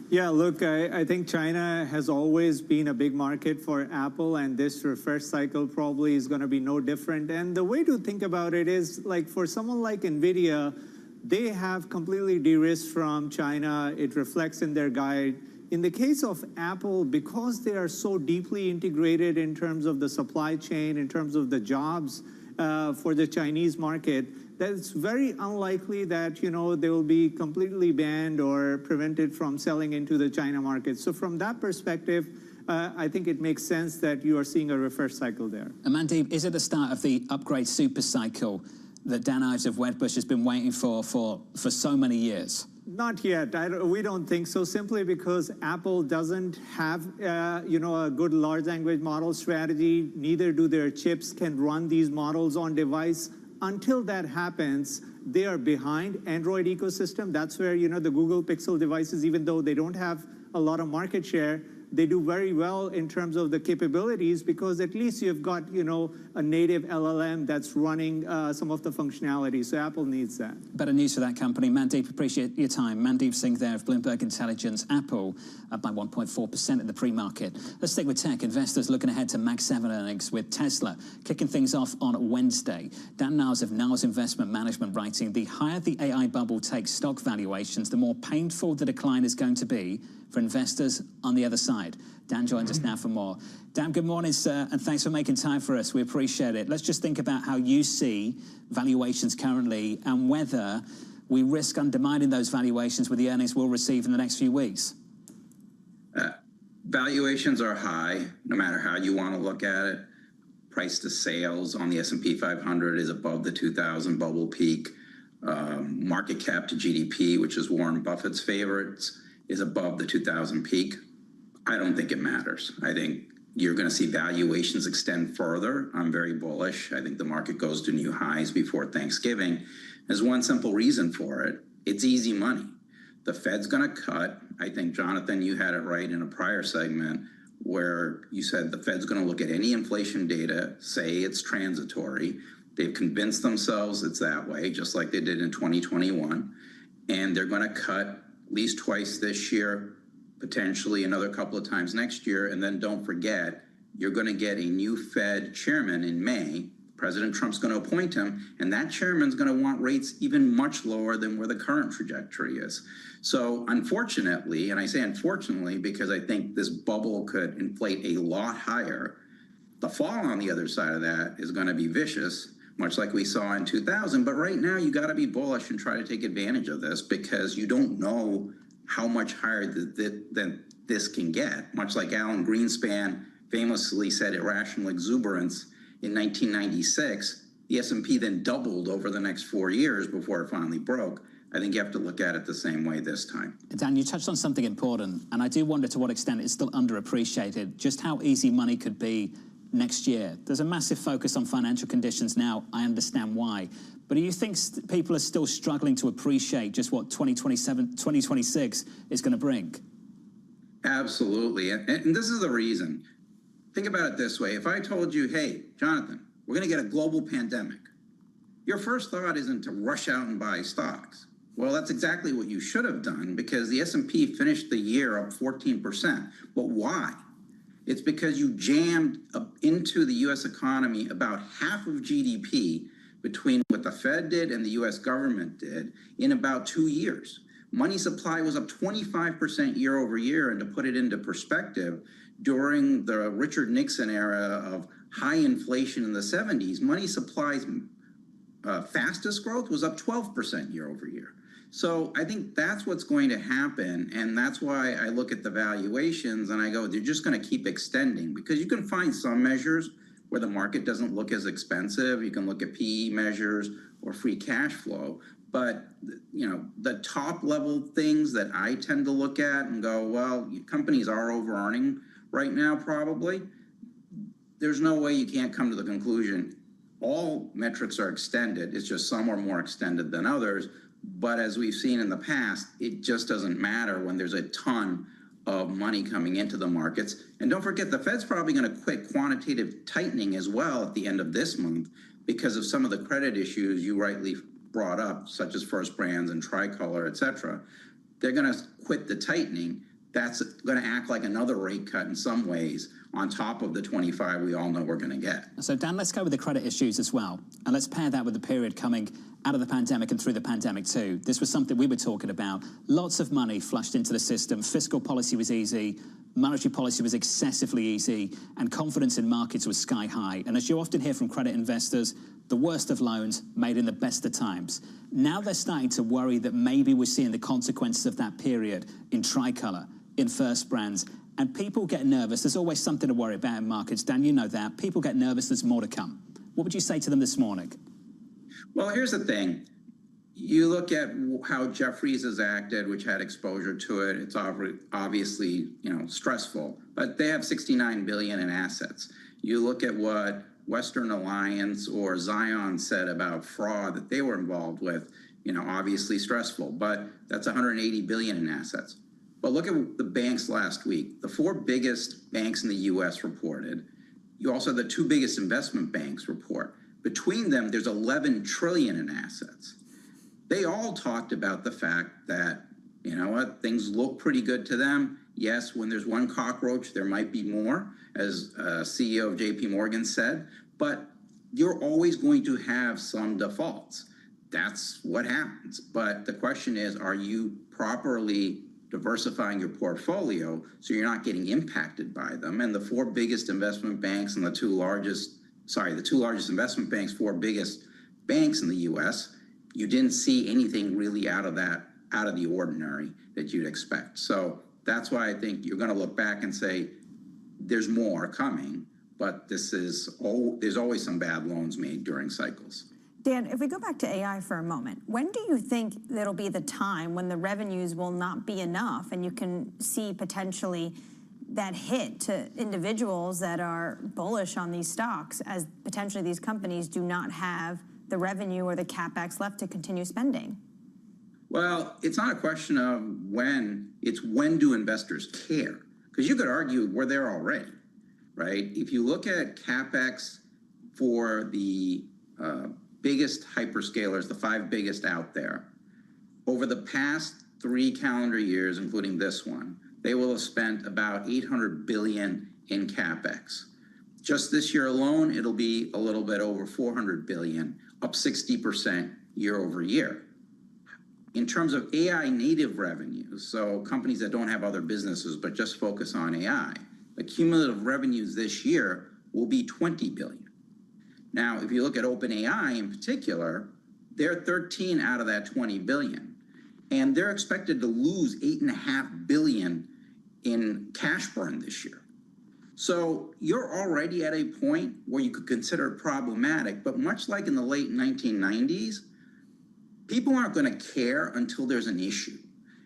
Speaker 12: Yeah, look, I think China has always been a big market for Apple, and this refresh cycle probably is going to be no different. And the way to think about it is, like, for someone like NVIDIA, they have completely de-risked from China. It reflects in their guide. In the case of Apple, because they are so deeply integrated in terms of the supply chain, in terms of the jobs for the Chinese market, that it's very unlikely that, you know, they will be completely banned or prevented from selling into the China market. So from that perspective, I think it makes sense that you are seeing a refresh cycle there.
Speaker 1: And Mandeep, is it the start of the upgrade super cycle that Dan Ives of Wedbush has been waiting for so many years?
Speaker 12: Not yet. We don't think so, simply because Apple doesn't have, you know, a good large language model strategy. Neither do their chips can run these models on device. Until that happens, they are behind Android ecosystem. That's where, you know, the Google Pixel devices, even though they don't have a lot of market share, they do very well in terms of the capabilities, because at least you've got, you know, a native LLM that's running some of the functionality. So Apple needs that.
Speaker 1: Better news for that company. Mandeep, appreciate your time. Mandeep Singh there of Bloomberg Intelligence. Apple up by 1.4% in the pre-market. Let's stick with tech. Investors looking ahead to Mag 7 earnings, with Tesla kicking things off on Wednesday. Dan Niles of Niles Investment Management writing, the higher the AI bubble takes stock valuations, the more painful the decline is going to be for investors on the other side. Dan joins us now for more. Dan, good morning, sir, and thanks for making time for us. We appreciate it. Let's just think about how you see valuations currently and whether we risk undermining those valuations with the earnings we'll receive in the next few weeks.
Speaker 13: Valuations are high, no matter how you want to look at it. Price to sales on the S&P 500 is above the 2000 bubble peak. Market cap to GDP, which is Warren Buffett's favorites, is above the 2000 peak. I don't think it matters. I think you're going to see valuations extend further. I'm very bullish. I think the market goes to new highs before Thanksgiving. There's one simple reason for it. It's easy money. The Fed's going to cut. I think, Jonathan, you had it right in a prior segment where you said the Fed's going to look at any inflation data, say it's transitory. They've convinced themselves it's that way, just like they did in 2021. And they're going to cut at least twice this year, potentially another couple of times next year. And then don't forget, you're going to get a new Fed chairman in May. President Trump's going to appoint him, and that chairman's going to want rates even much lower than where the current trajectory is. So unfortunately, and I say unfortunately because I think this bubble could inflate a lot higher, the fall on the other side of that is going to be vicious, much like we saw in 2000. But right now, you got to be bullish and try to take advantage of this, because you don't know how much higher than this can get. Much like Alan Greenspan famously said, irrational exuberance in 1996, the S&P then doubled over the next 4 years before it finally broke. I think you have to look at it the same way this time.
Speaker 1: Dan, you touched on something important, and I do wonder to what extent it's still underappreciated, just how easy money could be next year. There's a massive focus on financial conditions now. I understand why. But do you think people are still struggling to appreciate just what 2026 is going to bring?
Speaker 13: Absolutely. And this is the reason. Think about it this way. If I told you, hey, Jonathan, we're going to get a global pandemic, your first thought isn't to rush out and buy stocks. Well, that's exactly what you should have done, because the S&P finished the year up 14%. But why? It's because you jammed into the U.S. economy about half of GDP between what the Fed did and the U.S. government did in about 2 years. Money supply was up 25% year over year. And to put it into perspective, during the Richard Nixon era of high inflation in the 70s, money supply's fastest growth was up 12% year over year. So I think that's what's going to happen, and that's why I look at the valuations and I go, they're just going to keep extending, because you can find some measures where the market doesn't look as expensive. You can look at PE measures or free cash flow, but you know, the top level things that I tend to look at and go, well, companies are over-earning right now probably. There's no way you can't come to the conclusion all metrics are extended. It's just some are more extended than others. But as we've seen in the past, it just doesn't matter when there's a ton of money coming into the markets. And don't forget, the Fed's probably going to quit quantitative tightening as well at the end of this month because of some of the credit issues you rightly brought up, such as First Brands and Tricolor, et cetera. They're going to quit the tightening. That's going to act like another rate cut in some ways on top of the 25 we all know we're going to get.
Speaker 1: So, Dan, let's go with the credit issues as well. And let's pair that with the period coming out of the pandemic and through the pandemic too. This was something we were talking about. Lots of money flushed into the system. Fiscal policy was easy. Monetary policy was excessively easy. And confidence in markets was sky high. And as you often hear from credit investors, the worst of loans made in the best of times. Now they're starting to worry that maybe we're seeing the consequences of that period in Tricolor, in First Brands. And people get nervous. There's always something to worry about in markets. Dan, you know that. People get nervous. There's more to come. What would you say to them this morning?
Speaker 13: Well, here's the thing. You look at how Jefferies has acted, which had exposure to it. It's obviously, stressful, but they have $69 billion in assets. You look at what Western Alliance or Zion said about fraud that they were involved with, obviously stressful, but that's $180 billion in assets. But look at the banks last week. The 4 biggest banks in the U.S. reported. You also have the 2 biggest investment banks report. Between them, there's $11 trillion in assets. They all talked about the fact that, things look pretty good to them. Yes, when there's one cockroach, there might be more, as CEO of JP Morgan said, but you're always going to have some defaults. That's what happens. But the question is, are you properly diversifying your portfolio so you're not getting impacted by them? And the 4 biggest investment banks and the two largest investment banks, 4 biggest banks in the U.S., you didn't see anything really out of the ordinary that you'd expect. So that's why I think you're going to look back and say there's more coming, but there's always some bad loans made during cycles.
Speaker 23: Dan, if we go back to AI for a moment, when do you think that'll be the time when the revenues will not be enough and you can see potentially that hit to individuals that are bullish on these stocks as potentially these companies do not have the revenue or the CapEx left to continue spending?
Speaker 13: Well, it's not a question of when, it's when do investors care? Because you could argue we're there already, right? If you look at CapEx for the biggest hyperscalers, the 5 biggest out there, over the past 3 calendar years, including this one, they will have spent about $800 billion in CapEx. Just this year alone, it'll be a little bit over $400 billion, up 60% year over year. In terms of AI native revenues, so companies that don't have other businesses but just focus on AI, the cumulative revenues this year will be $20 billion. Now, if you look at OpenAI in particular, they're 13 out of that 20 billion, and they're expected to lose $8.5 billion in cash burn this year. So you're already at a point where you could consider it problematic, but much like in the late 1990s, people aren't going to care until there's an issue.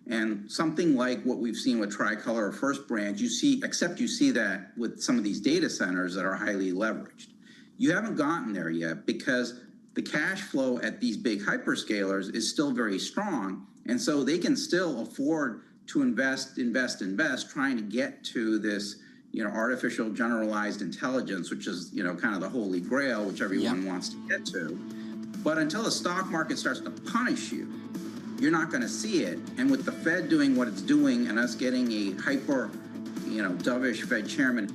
Speaker 13: And something like what we've seen with Tricolor or First Brands, you see that with some of these data centers that are highly leveraged. You haven't gotten there yet because the cash flow at these big hyperscalers is still very strong. And so they can still afford to invest, trying to get to this, artificial generalized intelligence, which is, kind of the holy grail, which everyone wants to get to. But until the stock market starts to punish you, you're not going to see it. And with the Fed doing what it's doing and us getting a hyper, dovish Fed chairman,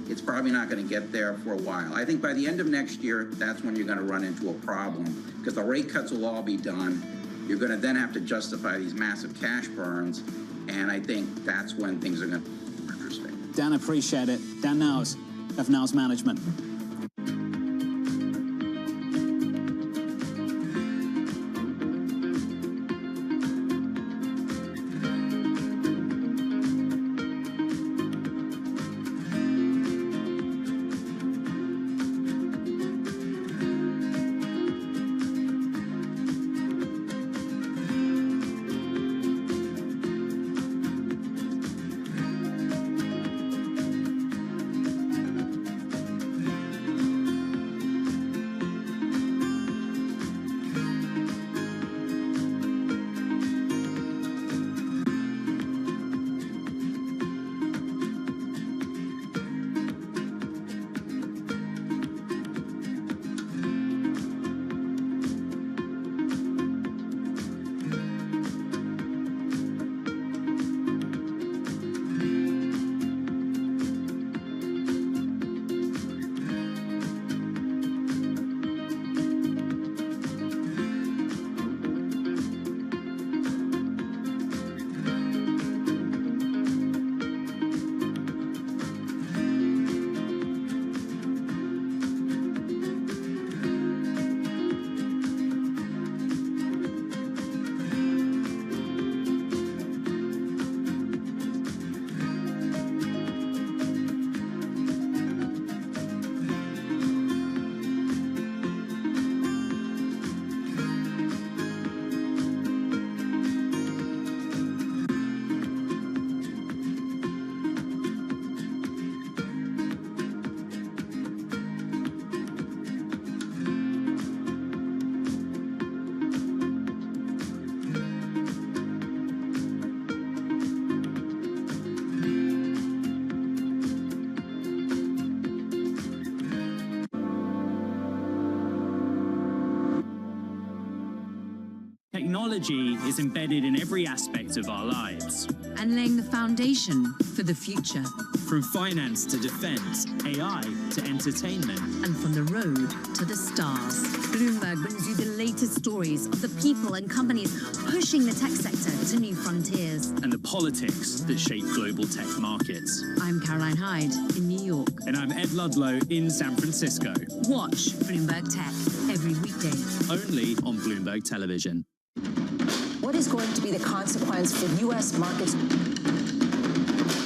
Speaker 13: it's probably not going to get there for a while. I think by the end of next year, that's when you're going to run into a problem because the rate cuts will all be done. You're going to then have to justify these massive cash burns. And I think that's when things are going to be more interesting.
Speaker 1: Dan, appreciate it. Dan Niles of Niles Management.
Speaker 5: technology is embedded in every aspect of our lives.
Speaker 14: And laying the foundation for the future.
Speaker 5: From finance to defense, AI to entertainment.
Speaker 14: And from the road to the stars. Bloomberg brings you the latest stories of the people and companies pushing the tech sector to new frontiers.
Speaker 5: And the politics that shape global tech markets.
Speaker 14: I'm Caroline Hyde in New York.
Speaker 5: And I'm Ed Ludlow in San Francisco.
Speaker 14: Watch Bloomberg Tech every weekday.
Speaker 5: Only on Bloomberg Television.
Speaker 15: What is going to be the consequence for U.S. markets?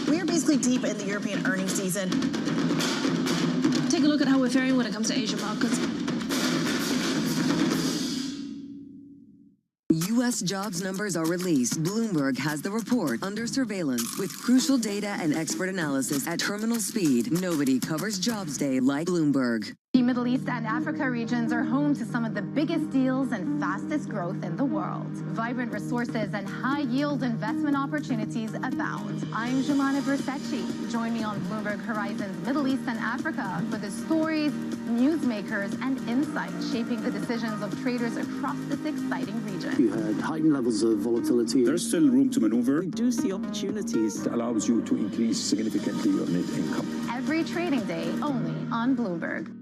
Speaker 15: We are basically deep in the European earnings season.
Speaker 16: Take a look at how we're faring when it comes to Asian markets.
Speaker 7: U.S. jobs numbers are released. Bloomberg has the report under surveillance with crucial data and expert analysis at terminal speed. Nobody covers Jobs Day like Bloomberg.
Speaker 3: The Middle East and Africa regions are home to some of the biggest deals and fastest growth in the world. Vibrant resources and high-yield investment opportunities abound. I'm Jemana Versace. Join me on Bloomberg Horizon's Middle East and Africa for the stories, newsmakers, and insights shaping the decisions of traders across this exciting region.
Speaker 34: You had heightened levels of volatility.
Speaker 17: There's still room to maneuver.
Speaker 6: We do see opportunities.
Speaker 17: It allows you to increase significantly your net income.
Speaker 3: Every trading day, only on Bloomberg.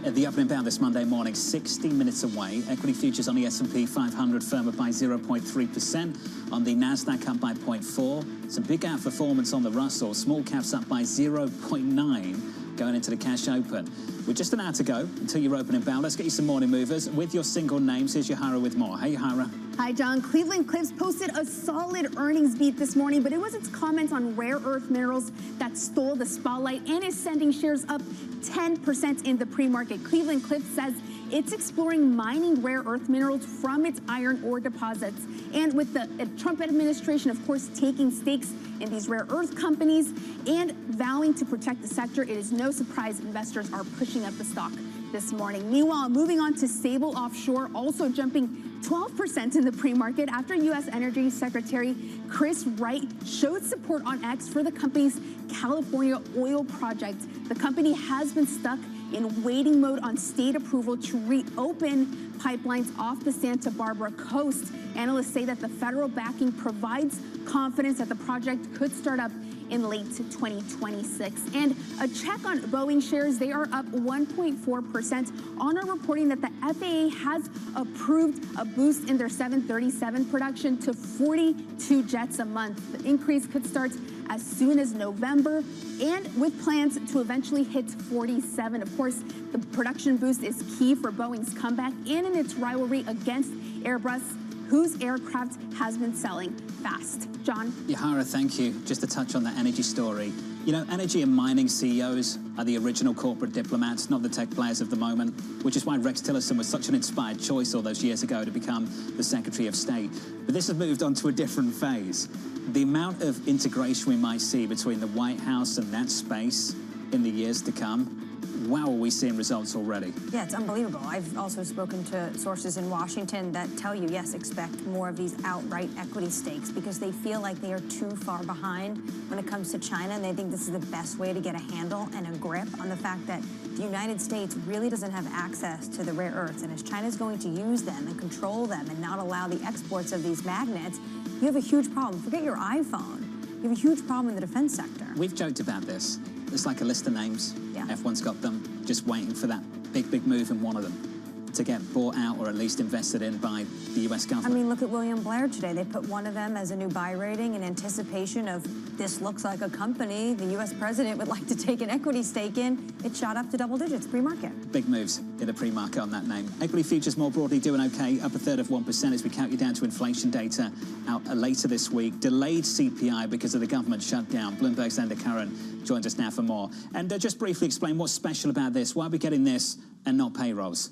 Speaker 1: At the opening bound this Monday morning, 60 minutes away. Equity futures on the S&P 500 firmer by 0.3%. On the Nasdaq up by 0.4%. Some big outperformance on the Russell. Small caps up by 0.9%. Going into the cash open. We're just an hour to go until your opening bell. Let's get you some morning movers with your single names. Here's Yahara with more. Hey, Yahara.
Speaker 3: Hi, John. Cleveland Cliffs posted a solid earnings beat this morning, but it was its comments on rare earth minerals that stole the spotlight and is sending shares up 10% in the pre-market. Cleveland Cliffs says it's exploring mining rare earth minerals from its iron ore deposits. And with the Trump administration, of course, taking stakes in these rare earth companies and vowing to protect the sector, it is no surprise investors are pushing up the stock this morning. Meanwhile, moving on to Sable Offshore, also jumping 12% in the pre-market after U.S. Energy Secretary Chris Wright showed support on X for the company's California oil project. The company has been stuck in waiting mode on state approval to reopen pipelines off the Santa Barbara coast. Analysts say that the federal backing provides confidence that the project could start up in late 2026. And a check on Boeing shares, they are up 1.4% on a reporting that the FAA has approved a boost in their 737 production to 42 jets a month. The increase could start as soon as November, and with plans to eventually hit 47. Of course, the production boost is key for Boeing's comeback and in its rivalry against Airbus, whose aircraft has been selling fast. John?
Speaker 1: Yahara, thank you. Just to touch on that energy story. You know, energy and mining CEOs are the original corporate diplomats, not the tech players of the moment, which is why Rex Tillerson was such an inspired choice all those years ago to become the Secretary of State. But this has moved on to a different phase. The amount of integration we might see between the White House and that space in the years to come, wow, are we seeing results already?
Speaker 23: Yeah, it's unbelievable. I've also spoken to sources in Washington that tell you, yes, expect more of these outright equity stakes because they feel like they are too far behind when it comes to China, and they think this is the best way to get a handle and a grip on the fact that the United States really doesn't have access to the rare earths, and as China's going to use them and control them and not allow the exports of these magnets, you have a huge problem. Forget your iPhone. You have a huge problem in the defense sector.
Speaker 1: We've joked about this. It's like a list of names.
Speaker 23: Yeah.
Speaker 1: F1's got them, just waiting for that big move in one of them to get bought out or at least invested in by the U.S. government.
Speaker 23: I mean, look at William Blair today. They put one of them as a new buy rating in anticipation of this looks like a company the U.S. president would like to take an equity stake in. It shot up to double digits pre-market.
Speaker 1: Big moves in the pre-market on that name. Equity futures more broadly doing okay, up a third of 1% as we count you down to inflation data out later this week. Delayed CPI because of the government shutdown. Bloomberg's Ender Curran joins us now for more. And just briefly explain what's special about this. Why are we getting this and not payrolls?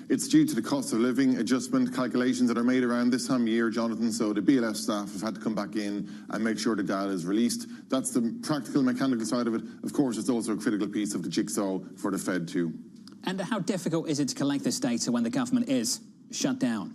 Speaker 18: It's due to the cost of living adjustment calculations that are made around this time of year, Jonathan. So the BLF staff have had to come back in and make sure the data is released. That's the practical, mechanical side of it. Of course, it's also a critical piece of the jigsaw for the Fed too.
Speaker 1: And how difficult is it to collect this data when the government is shut down?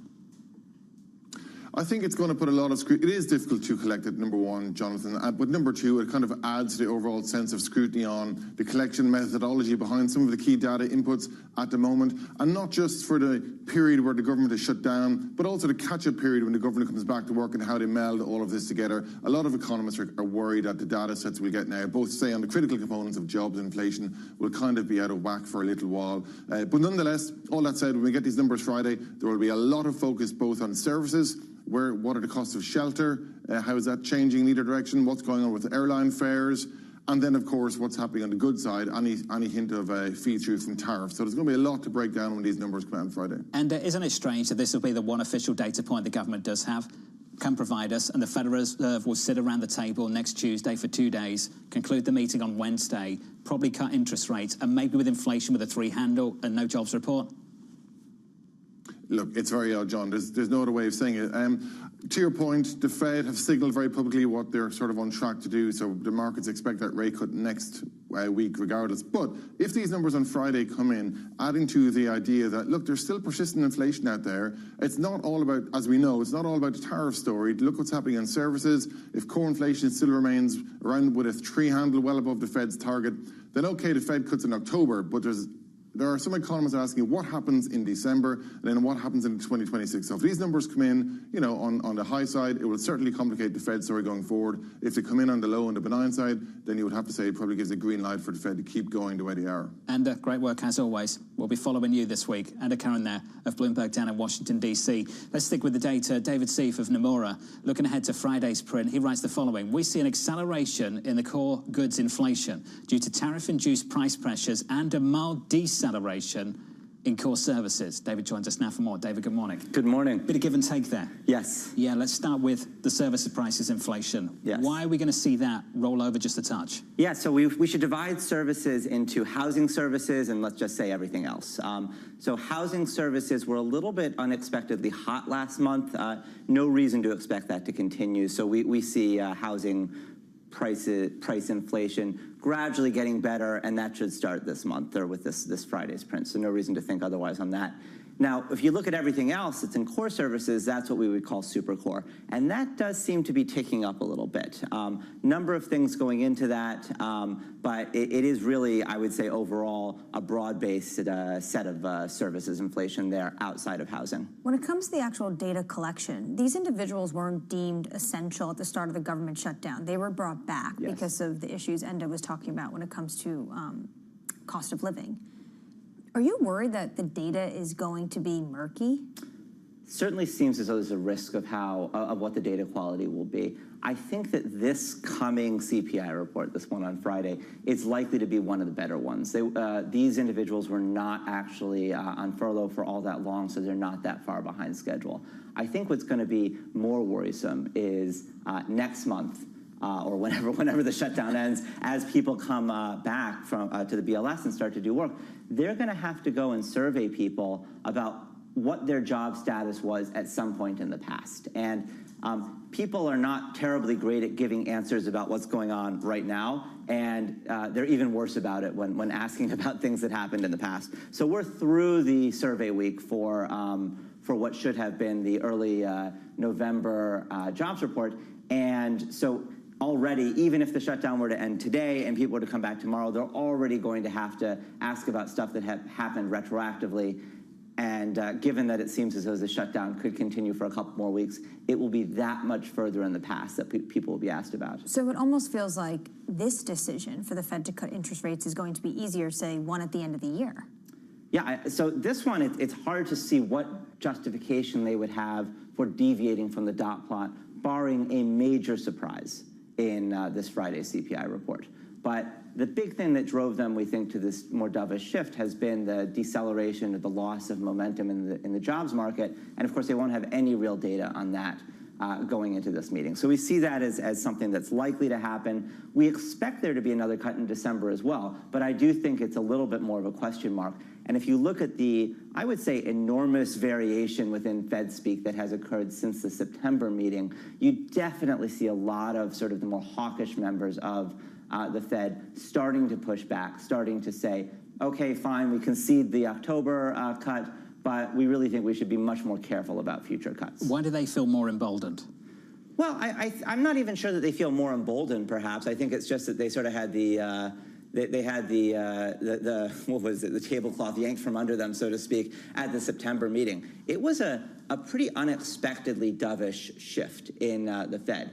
Speaker 18: I think it's going to put a lot of scrutiny. It is difficult to collect it, number one, Jonathan. But number two, it kind of adds to the overall sense of scrutiny on the collection methodology behind some of the key data inputs at the moment. And not just for the period where the government is shut down, but also the catch-up period when the government comes back to work and how they meld all of this together. A lot of economists are worried that the data sets we get now, both say on the critical components of jobs and inflation, will kind of be out of whack for a little while. But nonetheless, all that said, when we get these numbers Friday, there will be a lot of focus both on services, what are the costs of shelter, how is that changing in either direction, what's going on with airline fares, and then, of course, what's happening on the good side, any hint of a feed-through from tariffs. So there's going to be a lot to break down when these numbers come out on Friday.
Speaker 1: And isn't it strange that this will be the one official data point the government does have, can provide us, and the Federal Reserve will sit around the table next Tuesday for 2 days, conclude the meeting on Wednesday, probably cut interest rates, and maybe with inflation with a 3 handle and no jobs report?
Speaker 18: Look, it's very odd, John. There's no other way of saying it. To your point, the Fed have signalled very publicly what they're sort of on track to do, so the markets expect that rate cut next week regardless. But if these numbers on Friday come in, adding to the idea that, look, there's still persistent inflation out there, it's not all about, as we know, it's not all about the tariff story. Look what's happening on services. If core inflation still remains around with a 3 handle well above the Fed's target, then okay, the Fed cuts in October, but there are some economists asking what happens in December and then what happens in 2026. So if these numbers come in, on the high side, it will certainly complicate the Fed story going forward. If they come in on the low and the benign side, then you would have to say it probably gives a green light for the Fed to keep going the way they are.
Speaker 1: And great work as always. We'll be following you this week. And Karen there of Bloomberg down in Washington, D.C. Let's stick with the data. David Seif of Nomura, looking ahead to Friday's print, he writes the following. We see an acceleration in the core goods inflation due to tariff-induced price pressures and a mild deceleration in core services. David joins us now for more. David, good morning.
Speaker 2: Good morning.
Speaker 1: Bit of give and take there.
Speaker 2: Yes.
Speaker 1: Yeah, let's start with the services prices inflation.
Speaker 2: Yes.
Speaker 1: Why are we going to see that roll over just a touch?
Speaker 2: Yeah, so we should divide services into housing services and let's just say everything else. So housing services were a little bit unexpectedly hot last month. No reason to expect that to continue. So we see housing price inflation gradually getting better, and that should start this month or with this Friday's print. So no reason to think otherwise on that. Now, if you look at everything else that's in core services, that's what we would call super core. And that does seem to be ticking up a little bit. Number of things going into that, but it is really, I would say, overall, a broad-based set of services inflation there outside of housing.
Speaker 23: When it comes to the actual data collection, these individuals weren't deemed essential at the start of the government shutdown. They were brought back because of the issues Enda was talking about when it comes to cost of living. Are you worried that the data is going to be murky?
Speaker 2: Certainly seems as though there's a risk of what the data quality will be. I think that this coming CPI report, this one on Friday, is likely to be one of the better ones. These individuals were not actually on furlough for all that long, so they're not that far behind schedule. I think what's going to be more worrisome is next month, or whenever the shutdown ends, as people come back to the BLS and start to do work, they're going to have to go and survey people about what their job status was at some point in the past. And people are not terribly great at giving answers about what's going on right now, and they're even worse about it when asking about things that happened in the past. So we're through the survey week for what should have been the early November jobs report, and so already, even if the shutdown were to end today and people were to come back tomorrow, they're already going to have to ask about stuff that happened retroactively. And given that it seems as though the shutdown could continue for a couple more weeks, it will be that much further in the past that people will be asked about.
Speaker 23: So it almost feels like this decision for the Fed to cut interest rates is going to be easier, say, one at the end of the year.
Speaker 2: Yeah, so this one, it's hard to see what justification they would have for deviating from the dot plot, barring a major surprise in this Friday's CPI report. But the big thing that drove them, we think, to this more dovish shift has been the deceleration of the loss of momentum in the jobs market. And of course, they won't have any real data on that going into this meeting. So we see that as something that's likely to happen. We expect there to be another cut in December as well, but I do think it's a little bit more of a question mark. And if you look at the, I would say, enormous variation within Fed speak that has occurred since the September meeting, you definitely see a lot of sort of the more hawkish members of the Fed starting to push back, starting to say, okay, fine, we concede the October cut, but we really think we should be much more careful about future cuts.
Speaker 1: Why do they feel more emboldened?
Speaker 2: Well, I'm not even sure that they feel more emboldened, perhaps. I think it's just that they sort of had the what was it, the tablecloth yanked from under them, so to speak, at the September meeting. It was a pretty unexpectedly dovish shift in the Fed.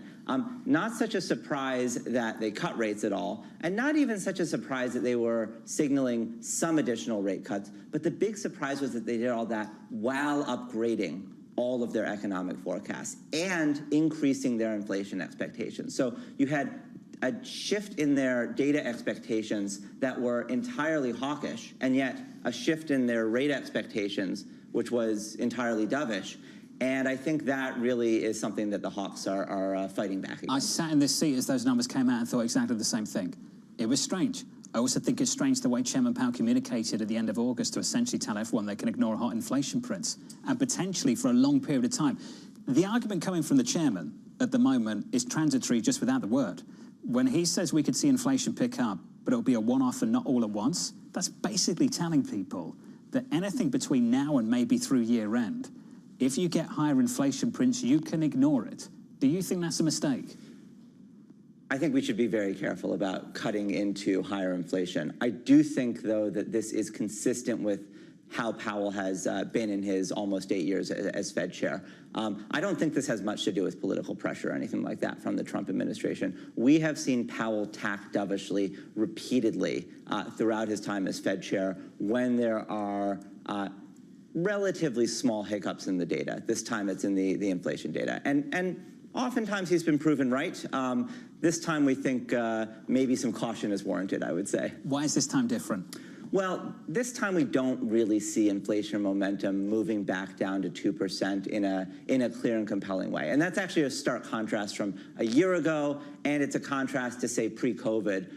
Speaker 2: Not such a surprise that they cut rates at all, and not even such a surprise that they were signaling some additional rate cuts, but the big surprise was that they did all that while upgrading all of their economic forecasts and increasing their inflation expectations. So you had a shift in their data expectations that were entirely hawkish, and yet a shift in their rate expectations, which was entirely dovish. And I think that really is something that the hawks are fighting back against.
Speaker 1: I sat in this seat as those numbers came out and thought exactly the same thing. It was strange. I also think it's strange the way Chairman Powell communicated at the end of August to essentially tell everyone they can ignore hot inflation prints, and potentially for a long period of time. The argument coming from the chairman at the moment is transitory just without the word. When he says we could see inflation pick up, but it'll be a one-off and not all at once, that's basically telling people that anything between now and maybe through year end, if you get higher inflation prints, you can ignore it. Do you think that's a mistake?
Speaker 2: I think we should be very careful about cutting into higher inflation. I do think, though, that this is consistent with how Powell has been in his almost 8 years as Fed chair. I don't think this has much to do with political pressure or anything like that from the Trump administration. We have seen Powell tack dovishly repeatedly throughout his time as Fed chair when there are relatively small hiccups in the data. This time it's in the inflation data. And oftentimes he's been proven right. This time we think maybe some caution is warranted, I would say.
Speaker 1: Why is this time different?
Speaker 2: Well, this time we don't really see inflation momentum moving back down to 2% in a clear and compelling way. And that's actually a stark contrast from a year ago, and it's a contrast to, say, pre-COVID.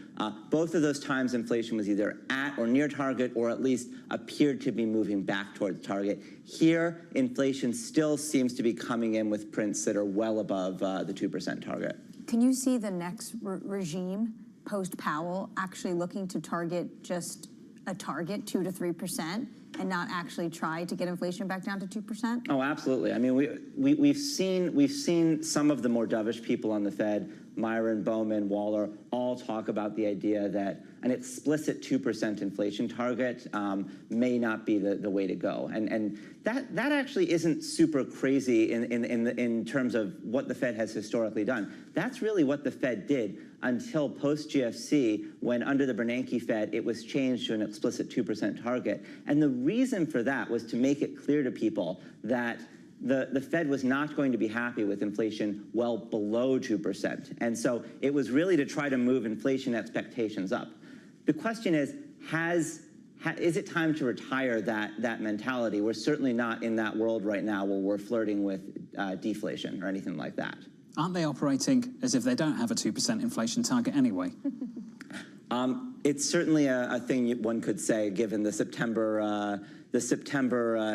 Speaker 2: Both of those times inflation was either at or near target, or at least appeared to be moving back towards target. Here, inflation still seems to be coming in with prints that are well above the 2% target.
Speaker 23: Can you see the next regime, post-Powell, actually looking to target just a target 2 to 3% and not actually try to get inflation back down to 2%?
Speaker 2: Oh, absolutely. I mean, we've seen some of the more dovish people on the Fed, Myron, Bowman, Waller, all talk about the idea that an explicit 2% inflation target may not be the way to go. And that actually isn't super crazy in terms of what the Fed has historically done. That's really what the Fed did until post-GFC, when under the Bernanke Fed, it was changed to an explicit 2% target. And the reason for that was to make it clear to people that the Fed was not going to be happy with inflation well below 2%. And so it was really to try to move inflation expectations up. The question is it time to retire that mentality? We're certainly not in that world right now where we're flirting with deflation or anything like that.
Speaker 1: Aren't they operating as if they don't have a 2% inflation target anyway?
Speaker 2: It's certainly a thing one could say, given the September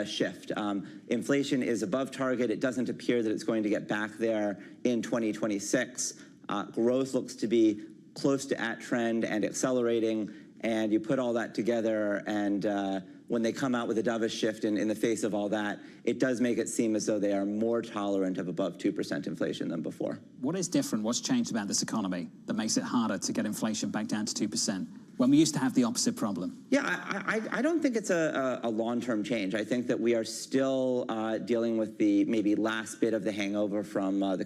Speaker 2: shift. Inflation is above target. It doesn't appear that it's going to get back there in 2026. Growth looks to be close to at trend and accelerating. And you put all that together, and when they come out with a dovish shift in the face of all that, it does make it seem as though they are more tolerant of above 2% inflation than before.
Speaker 1: What is different? What's changed about this economy that makes it harder to get inflation back down to 2%? When we used to have the opposite problem.
Speaker 2: Yeah, I don't think it's a long-term change. I think that we are still dealing with the maybe last bit of the hangover from the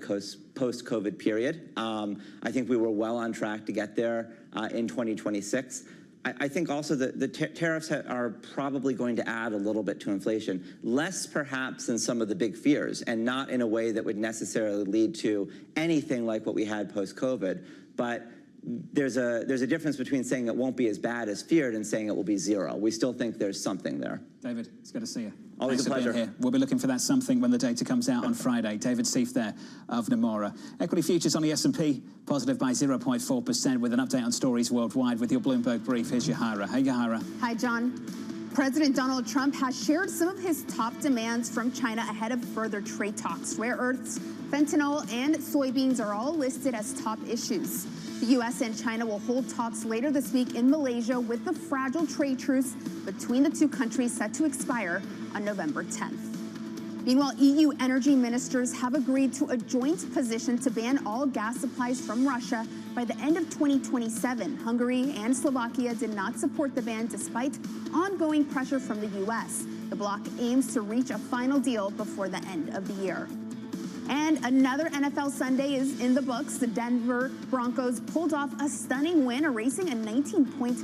Speaker 2: post-COVID period. I think we were well on track to get there in 2026. I think also that the tariffs are probably going to add a little bit to inflation, less perhaps than some of the big fears, and not in a way that would necessarily lead to anything like what we had post-COVID. But there's a difference between saying it won't be as bad as feared and saying it will be zero. We still think there's something there.
Speaker 1: David, it's good to see you.
Speaker 2: Always a pleasure.
Speaker 1: Here. We'll be looking for that something when the data comes out on Friday. David Seif there of Nomura. Equity futures on the S&P positive by 0.4% with an update on stories worldwide with your Bloomberg brief. Here's Yahara. Hey, Yahara.
Speaker 3: Hi, John. President Donald Trump has shared some of his top demands from China ahead of further trade talks. Rare earths, fentanyl, and soybeans are all listed as top issues. The U.S. and China will hold talks later this week in Malaysia with the fragile trade truce between the two countries set to expire on November 10th. Meanwhile, EU energy ministers have agreed to a joint position to ban all gas supplies from Russia by the end of 2027. Hungary and Slovakia did not support the ban despite ongoing pressure from the U.S. The bloc aims to reach a final deal before the end of the year. And another NFL Sunday is in the books. The Denver Broncos pulled off a stunning win, erasing a 19-point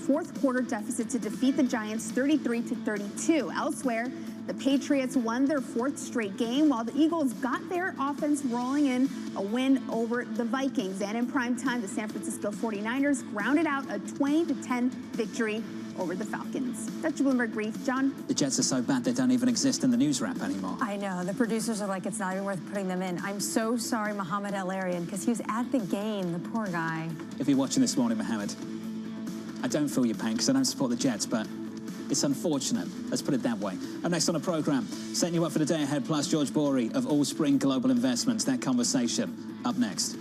Speaker 3: fourth-quarter deficit to defeat the Giants 33-32. Elsewhere, the Patriots won their fourth straight game, while the Eagles got their offense rolling in a win over the Vikings. And in primetime, the San Francisco 49ers grounded out a 20-10 victory over the Falcons. That's your Bloomberg Brief. John?
Speaker 1: The Jets are so bad they don't even exist in the news wrap anymore.
Speaker 23: I know. The producers are like, it's not even worth putting them in. I'm so sorry, Mohamed El-Arian, because he was at the game, the poor guy.
Speaker 1: If you're watching this morning, Mohammed, I don't feel your pain because I don't support the Jets, but it's unfortunate. Let's put it that way. Up next on the programme, setting you up for the day ahead, plus George Bory of Allspring Global Investments. That conversation up next.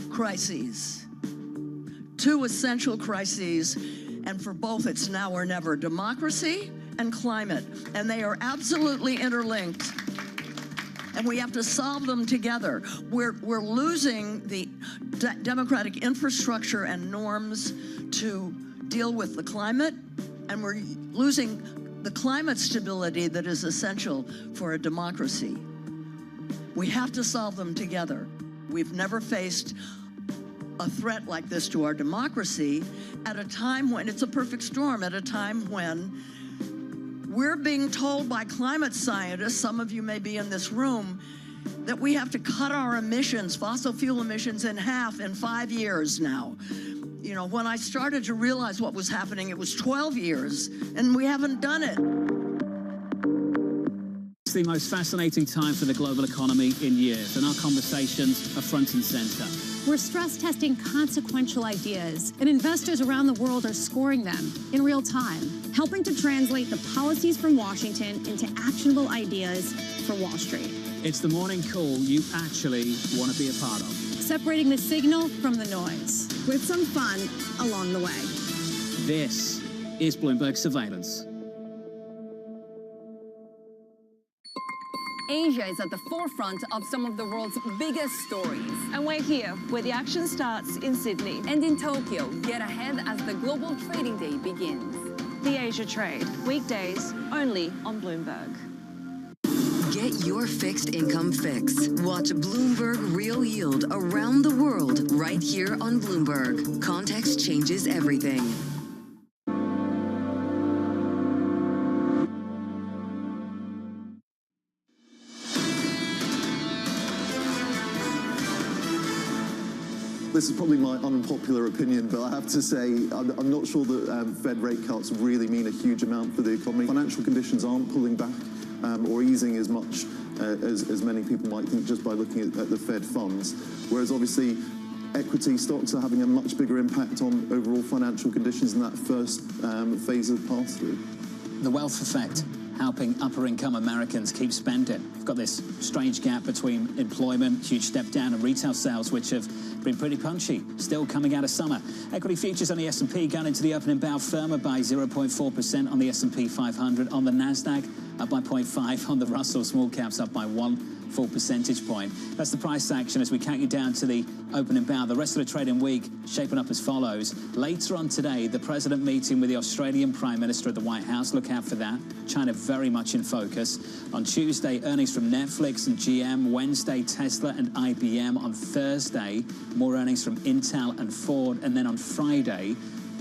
Speaker 10: Crises, two essential crises, and for both it's now or never: democracy and climate, and they are absolutely interlinked, and we have to solve them together. We're losing the democratic infrastructure and norms to deal with the climate, and we're losing the climate stability that is essential for a democracy. We have to solve them together. We've never faced a threat like this to our democracy at a time when it's a perfect storm, at a time when we're being told by climate scientists, some of you may be in this room, that we have to cut our emissions, fossil fuel emissions, in half in 5 years now. You know, when I started to realize what was happening, it was 12 years, and we haven't done it.
Speaker 1: It's the most fascinating time for the global economy in years, and our conversations are front and center.
Speaker 19: We're stress testing consequential ideas, and investors around the world are scoring them in real time,
Speaker 8: helping to translate the policies from Washington into actionable ideas for Wall Street.
Speaker 1: It's the morning call you actually want to be a part of.
Speaker 8: Separating the signal from the noise, with some fun along the way.
Speaker 1: This is Bloomberg Surveillance.
Speaker 20: Asia is at the forefront of some of the world's biggest stories.
Speaker 16: And we're here, where the action starts in Sydney.
Speaker 20: And in Tokyo, get ahead as the global trading day begins.
Speaker 16: The Asia Trade, weekdays only on Bloomberg.
Speaker 7: Get your fixed income fix. Watch Bloomberg Real Yield around the world right here on Bloomberg. Context changes everything.
Speaker 21: This is probably my unpopular opinion, but I have to say I'm not sure that Fed rate cuts really mean a huge amount for the economy. Financial conditions aren't pulling back or easing as much as many people might think just by looking at the Fed funds, whereas obviously equity stocks are having a much bigger impact on overall financial conditions in that first phase of pass-through.
Speaker 1: The wealth effect helping upper-income Americans keep spending. We've got this strange gap between employment, huge step down, and retail sales, which have been pretty punchy, still coming out of summer. Equity futures on the S&P going into the opening bow firmer by 0.4% on the S&P 500. On the NASDAQ, up by 0.5. On the Russell, small caps up by 1 full percentage point. That's the price action as we count you down to the opening bow. The rest of the trading week shaping up as follows. Later on today, the president meeting with the Australian Prime Minister at the White House. Look out for that. China very much in focus. On Tuesday, earnings from Netflix and GM. Wednesday, Tesla and IBM. On Thursday, more earnings from Intel and Ford. And then on Friday,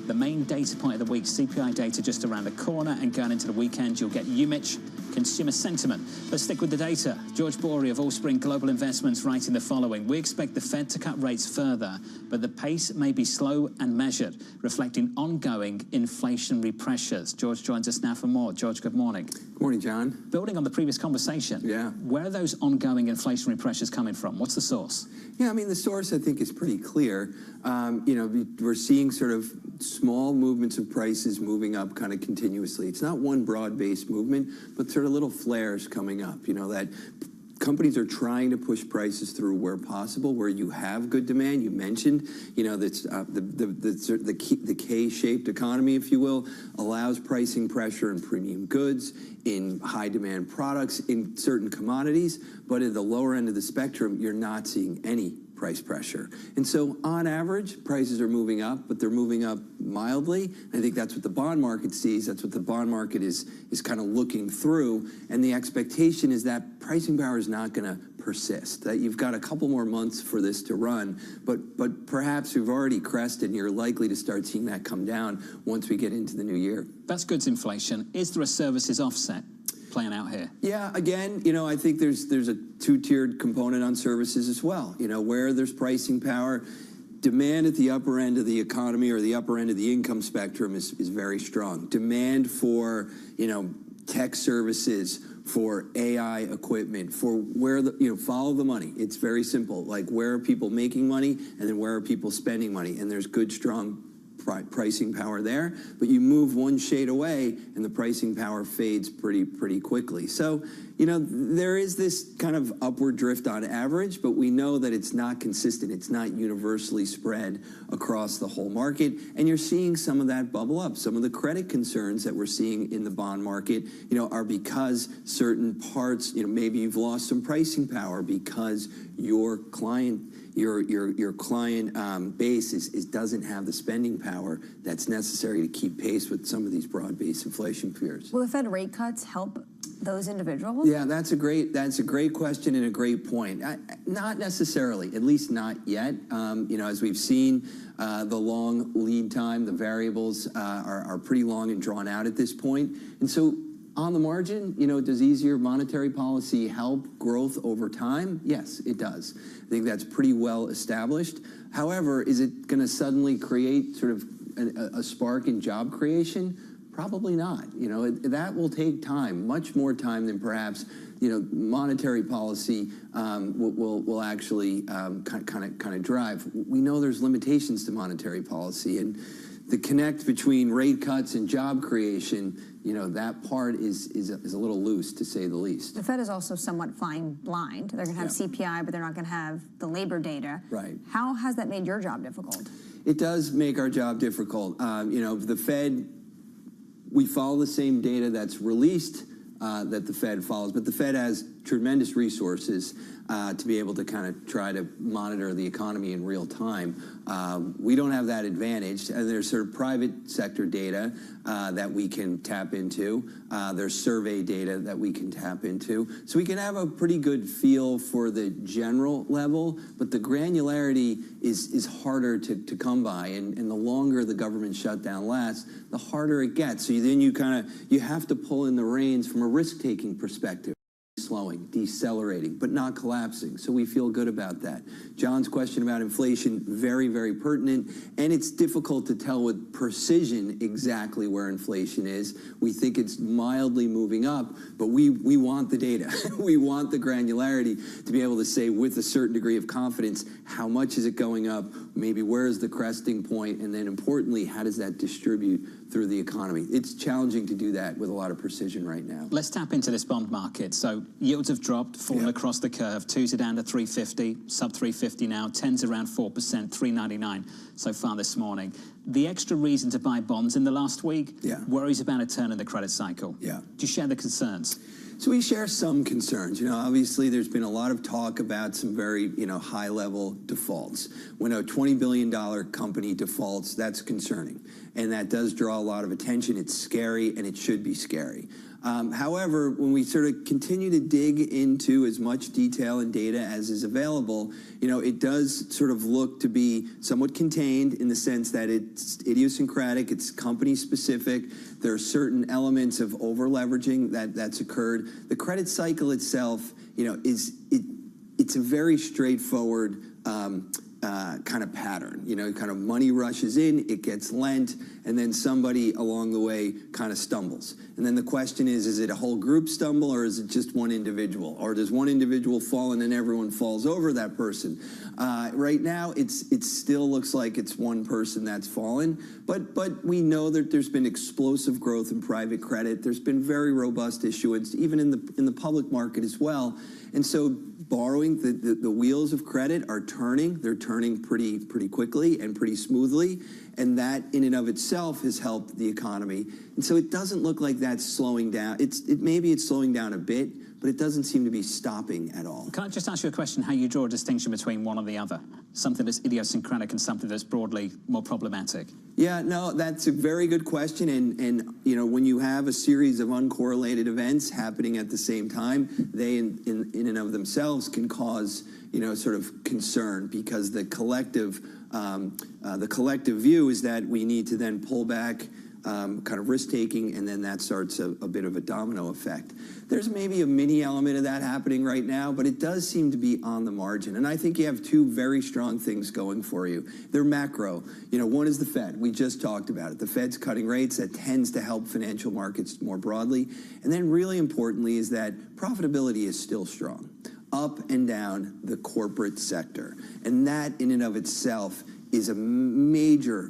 Speaker 1: the main data point of the week, CPI data just around the corner, and going into the weekend, you'll get UMich, consumer sentiment. Let's stick with the data. George Bory of Allspring Global Investments writing the following. We expect the Fed to cut rates further, but the pace may be slow and measured, reflecting ongoing inflationary pressures. George joins us now for more. George, good morning.
Speaker 4: Good morning, John.
Speaker 1: Building on the previous conversation, where are those ongoing inflationary pressures coming from? What's the source?
Speaker 4: Yeah, I mean, the source, I think, is pretty clear. You know, we're seeing sort of small movements of prices moving up kind of continuously. It's not one broad-based movement, but sort of little flares coming up, you know, that companies are trying to push prices through where possible, where you have good demand. You mentioned, you know, that's the K-shaped economy, if you will, allows pricing pressure in premium goods, in high-demand products, in certain commodities, but at the lower end of the spectrum, you're not seeing any price pressure. And so on average, prices are moving up, but they're moving up mildly. I think that's what the bond market sees. That's what the bond market is kind of looking through. And the expectation is that pricing power is not going to persist, that you've got a couple more months for this to run, but perhaps we've already crested and you're likely to start seeing that come down once we get into the new year.
Speaker 1: That's goods inflation. Is there a services offset playing out here?
Speaker 4: Yeah, again, you know, I think there's a two-tiered component on services as well. You know, where there's pricing power, demand at the upper end of the economy or the upper end of the income spectrum is very strong. Demand for, you know, tech services, for AI equipment, for where the, you know, follow the money. It's very simple. Like, where are people making money, and then where are people spending money? And there's good, strong pricing power there, but you move one shade away and the pricing power fades pretty quickly. So, you know, there is this kind of upward drift on average, but we know that it's not consistent. It's not universally spread across the whole market, and you're seeing some of that bubble up. Some of the credit concerns that we're seeing in the bond market, you know, are because certain parts, you know, maybe you've lost some pricing power because your client base doesn't have the spending power that's necessary to keep pace with some of these broad-based inflation fears.
Speaker 23: Will the Fed rate cuts help those individuals?
Speaker 4: Yeah, that's a great question and a great point. Not necessarily, at least not yet. You know, as we've seen, the long lead time, the variables are pretty long and drawn out at this point. And so on the margin, you know, does easier monetary policy help growth over time? Yes, it does. I think that's pretty well established. However, is it going to suddenly create sort of a spark in job creation? Probably not. You know, that will take time, much more time than perhaps, you know, monetary policy will actually kind of drive. We know there's limitations to monetary policy, and the connect between rate cuts and job creation, you know, that part is a little loose, to say the least.
Speaker 23: The Fed is also somewhat flying blind. They're going to have CPI, but they're not going to have the labor data.
Speaker 4: Right.
Speaker 23: How has that made your job difficult?
Speaker 4: It does make our job difficult. You know, the Fed, we follow the same data that's released that the Fed follows, but the Fed has tremendous resources to be able to kind of try to monitor the economy in real time. We don't have that advantage. There's sort of private sector data that we can tap into. There's survey data that we can tap into. So we can have a pretty good feel for the general level, but the granularity is harder to come by. And the longer the government shutdown lasts, the harder it gets. So then you have to pull in the reins from a risk-taking perspective. Slowing, decelerating, but not collapsing. So we feel good about that. John's question about inflation, very, very pertinent, and it's difficult to tell with precision exactly where inflation is. We think it's mildly moving up, but we want the data. We want the granularity to be able to say with a certain degree of confidence, how much is it going up, maybe where is the cresting point, and then importantly, how does that distribute through the economy. It's challenging to do that with a lot of precision right now.
Speaker 1: Let's tap into this bond market. So yields have dropped, fallen across the curve. 2s are down to 350, sub 350 now. 10s around 4%, 399 so far this morning. The extra reason to buy bonds in the last week, worries about a turn in the credit cycle. Do you share the concerns?
Speaker 4: So we share some concerns. You know, obviously there's been a lot of talk about some very, high-level defaults. When a $20 billion company defaults, that's concerning. And that does draw a lot of attention. It's scary, and it should be scary. However, when we sort of continue to dig into as much detail and data as is available, it does sort of look to be somewhat contained in the sense that it's idiosyncratic, it's company-specific. There are certain elements of over-leveraging that's occurred. The credit cycle itself, it's a very straightforward kind of pattern. Kind of money rushes in, it gets lent, and then somebody along the way kind of stumbles. And then the question is it a whole group stumble, or is it just one individual? Or does one individual fall and then everyone falls over that person? Right now, it still looks like it's one person that's fallen, but we know that there's been explosive growth in private credit. There's been very robust issuance, even in the public market as well. And so borrowing, the wheels of credit are turning. They're turning pretty quickly and pretty smoothly, and that in and of itself has helped the economy. And so it doesn't look like that's slowing down. Maybe it's slowing down a bit, but it doesn't seem to be stopping at all.
Speaker 1: Can I just ask you a question, how you draw a distinction between one and the other? Something that's idiosyncratic and something that's broadly more problematic?
Speaker 4: Yeah, no, that's a very good question. And when you have a series of uncorrelated events happening at the same time, they in and of themselves can cause, sort of concern, because the collective view is that we need to then pull back kind of risk-taking, and then that starts a bit of a domino effect. There's maybe a mini element of that happening right now, but it does seem to be on the margin. And I think you have two very strong things going for you. They're macro. One is the Fed. We just talked about it. The Fed's cutting rates. That tends to help financial markets more broadly. And then really importantly is that profitability is still strong, up and down the corporate sector. And that in and of itself is a major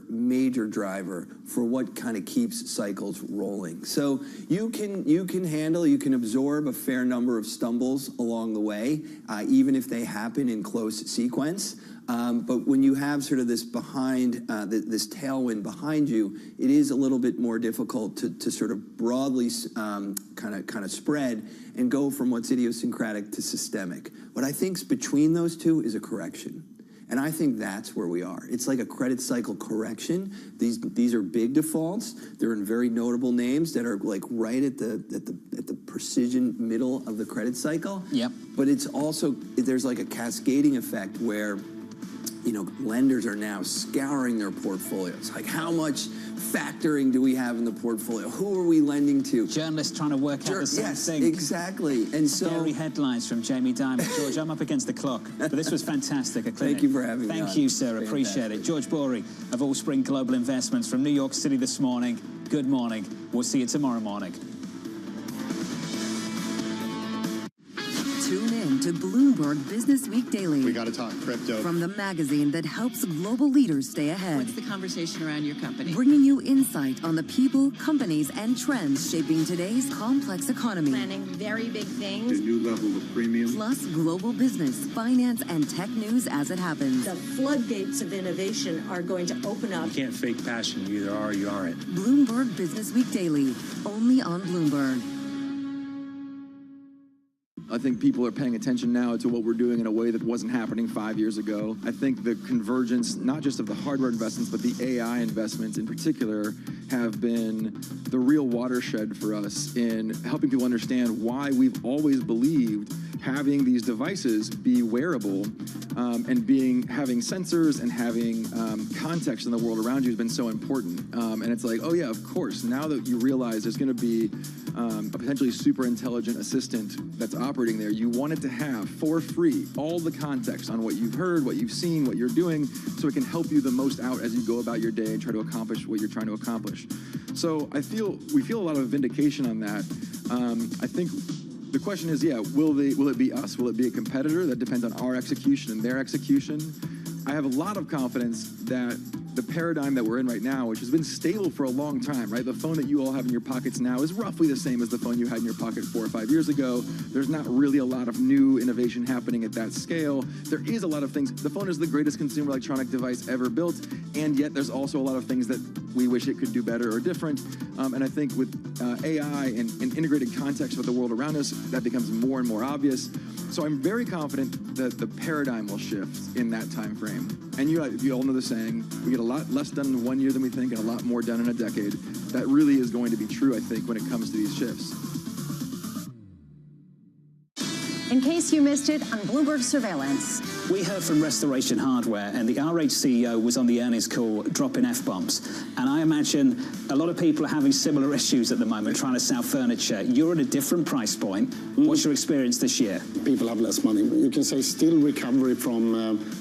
Speaker 4: driver for what kind of keeps cycles rolling. So you can absorb a fair number of stumbles along the way, even if they happen in close sequence. But when you have sort of this this tailwind behind you, it is a little bit more difficult to sort of broadly kind of spread and go from what's idiosyncratic to systemic. What I think's between those two is a correction. And I think that's where we are. It's like a credit cycle correction. These are big defaults. They're in very notable names that are like right at the precision middle of the credit cycle.
Speaker 1: Yep.
Speaker 4: But it's also, there's like a cascading effect where lenders are now scouring their portfolios. Like, how much factoring do we have in the portfolio? Who are we lending to?
Speaker 1: Journalists trying to work out the same thing.
Speaker 4: Exactly. And
Speaker 1: scary headlines from Jamie Dimon. George, I'm up against the clock, but this was fantastic.
Speaker 4: Thank you for having me on.
Speaker 1: Thank you, sir. Appreciate it. George Bory of Allspring Global Investments from New York City this morning. Good morning. We'll see you tomorrow morning.
Speaker 7: Tune in to Bloomberg Business Week Daily.
Speaker 9: We got to talk crypto.
Speaker 7: From the magazine that helps global leaders stay ahead.
Speaker 11: What's the conversation around your company?
Speaker 7: Bringing you insight on the people, companies, and trends shaping today's complex economy.
Speaker 11: Planning very big things.
Speaker 9: A new level of premium.
Speaker 7: Plus global business, finance, and tech news as it happens.
Speaker 11: The floodgates of innovation are going to open up.
Speaker 6: You can't fake passion. You either are or you aren't.
Speaker 7: Bloomberg Business Week Daily, only on Bloomberg.
Speaker 12: I think people are paying attention now to what we're doing in a way that wasn't happening 5 years ago. I think the convergence, not just of the hardware investments, but the AI investments in particular, have been the real watershed for us in helping people understand why we've always believed having these devices be wearable and having sensors and having context in the world around you has been so important. And it's like, oh yeah, of course, now that you realize there's going to be a potentially super intelligent assistant that's operating there, you want it to have, for free, all the context on what you've heard, what you've seen, what you're doing, so it can help you the most out as you go about your day and try to accomplish what you're trying to accomplish. So we feel a lot of vindication on that. I think the question is, will it be us? Will it be a competitor? That depends on our execution and their execution. I have a lot of confidence that the paradigm that we're in right now, which has been stable for a long time, right? The phone that you all have in your pockets now is roughly the same as the phone you had in your pocket 4 or 5 years ago. There's not really a lot of new innovation happening at that scale. There is a lot of things. The phone is the greatest consumer electronic device ever built, and yet there's also a lot of things that we wish it could do better or different. And I think with AI and integrated context with the world around us, that becomes more and more obvious. So I'm very confident that the paradigm will shift in that time frame. And you all know the saying, we get a lot less done in 1 year than we think and a lot more done in a decade. That really is going to be true, I think, when it comes to these shifts.
Speaker 15: In case you missed it on Bloomberg Surveillance.
Speaker 1: We heard from Restoration Hardware, and the RH CEO was on the earnings call dropping F-bombs. And I imagine a lot of people are having similar issues at the moment trying to sell furniture. You're at a different price point. What's your experience this year?
Speaker 9: People have less money. You can say still recovery from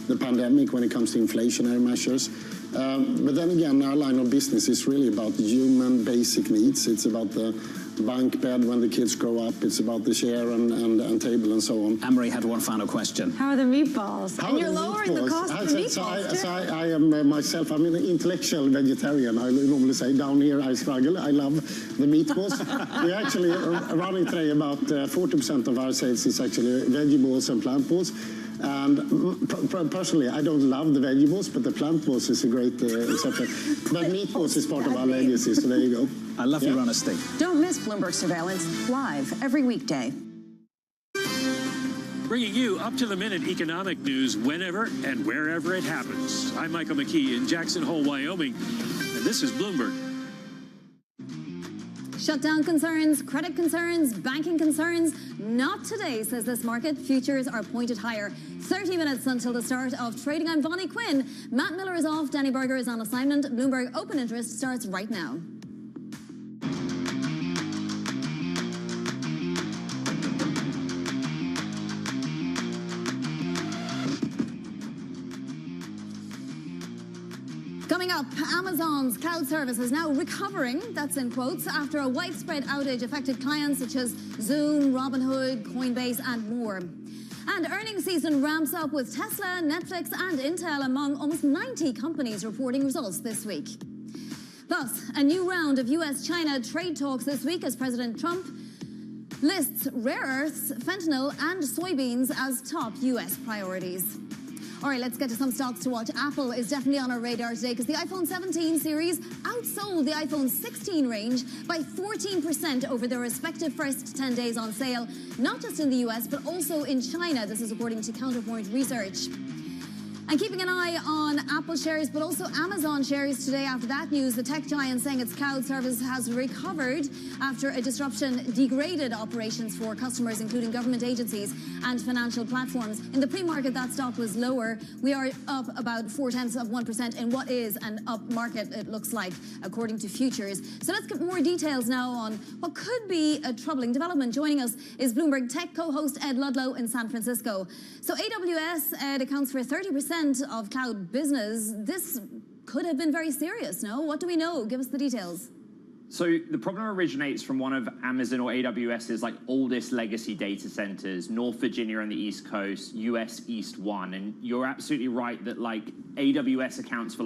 Speaker 9: the pandemic when it comes to inflationary measures. But then again, our line of business is really about human basic needs. It's about the bunk bed when the kids grow up. It's about the chair and table and so on.
Speaker 1: Anne-Marie had one final question.
Speaker 23: How are the meatballs? And you're lowering the cost of the meatballs,
Speaker 9: I am myself, I'm an intellectual vegetarian. I normally say down here I struggle. I love the meatballs. We actually are running today about 40% of our sales is actually vegetables and plant balls. And personally, I don't love the vegetables, but the plant balls is a great exception. But meatballs is part of our legacy, so there you go.
Speaker 1: I love your honesty.
Speaker 15: Don't miss Bloomberg Surveillance live every weekday.
Speaker 5: Bringing you up-to-the-minute economic news whenever and wherever it happens. I'm Michael McKee in Jackson Hole, Wyoming, and this is Bloomberg.
Speaker 8: Shutdown concerns, credit concerns, banking concerns. Not today, says this market. Futures are pointed higher. 30 minutes until the start of trading. I'm Bonnie Quinn. Matt Miller is off. Danny Berger is on assignment. Bloomberg Open Interest starts right now. Coming up, Amazon's cloud service is now recovering, that's in quotes, after a widespread outage affected clients such as Zoom, Robinhood, Coinbase, and more. And earnings season ramps up with Tesla, Netflix, and Intel among almost 90 companies reporting results this week. Plus, a new round of US-China trade talks this week as President Trump lists rare earths, fentanyl, and soybeans as top US priorities. All right, let's get to some stocks to watch. Apple is definitely on our radar today because the iPhone 17 series outsold the iPhone 16 range by 14% over their respective first 10 days on sale, not just in the US, but also in China. This is according to Counterpoint Research. And keeping an eye on Apple shares, but also Amazon shares today after that news. The tech giant saying its cloud service has recovered after a disruption degraded operations for customers, including government agencies and financial platforms. In the pre-market, that stock was lower. We are up about 0.4% in what is an up market, it looks like, according to futures. So let's get more details now on what could be a troubling development. Joining us is Bloomberg Tech co-host Ed Ludlow in San Francisco. So AWS, Ed, accounts for 30% of cloud business. This could have been very serious, no? What do we know? Give us the details.
Speaker 13: So the problem originates from one of Amazon or AWS's oldest legacy data centers, North Virginia on the East Coast, US East 1. And you're absolutely right that AWS accounts for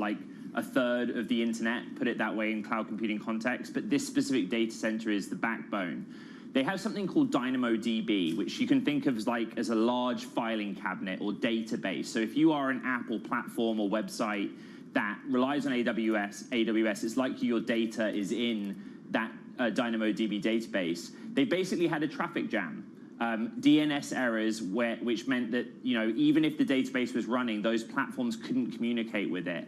Speaker 13: a third of the internet, put it that way in cloud computing context, but this specific data center is the backbone. They have something called DynamoDB, which you can think of as a large filing cabinet or database. So if you are an app or platform or website that relies on AWS, it's likely your data is in that DynamoDB database. They basically had a traffic jam. DNS errors, which meant that even if the database was running, those platforms couldn't communicate with it.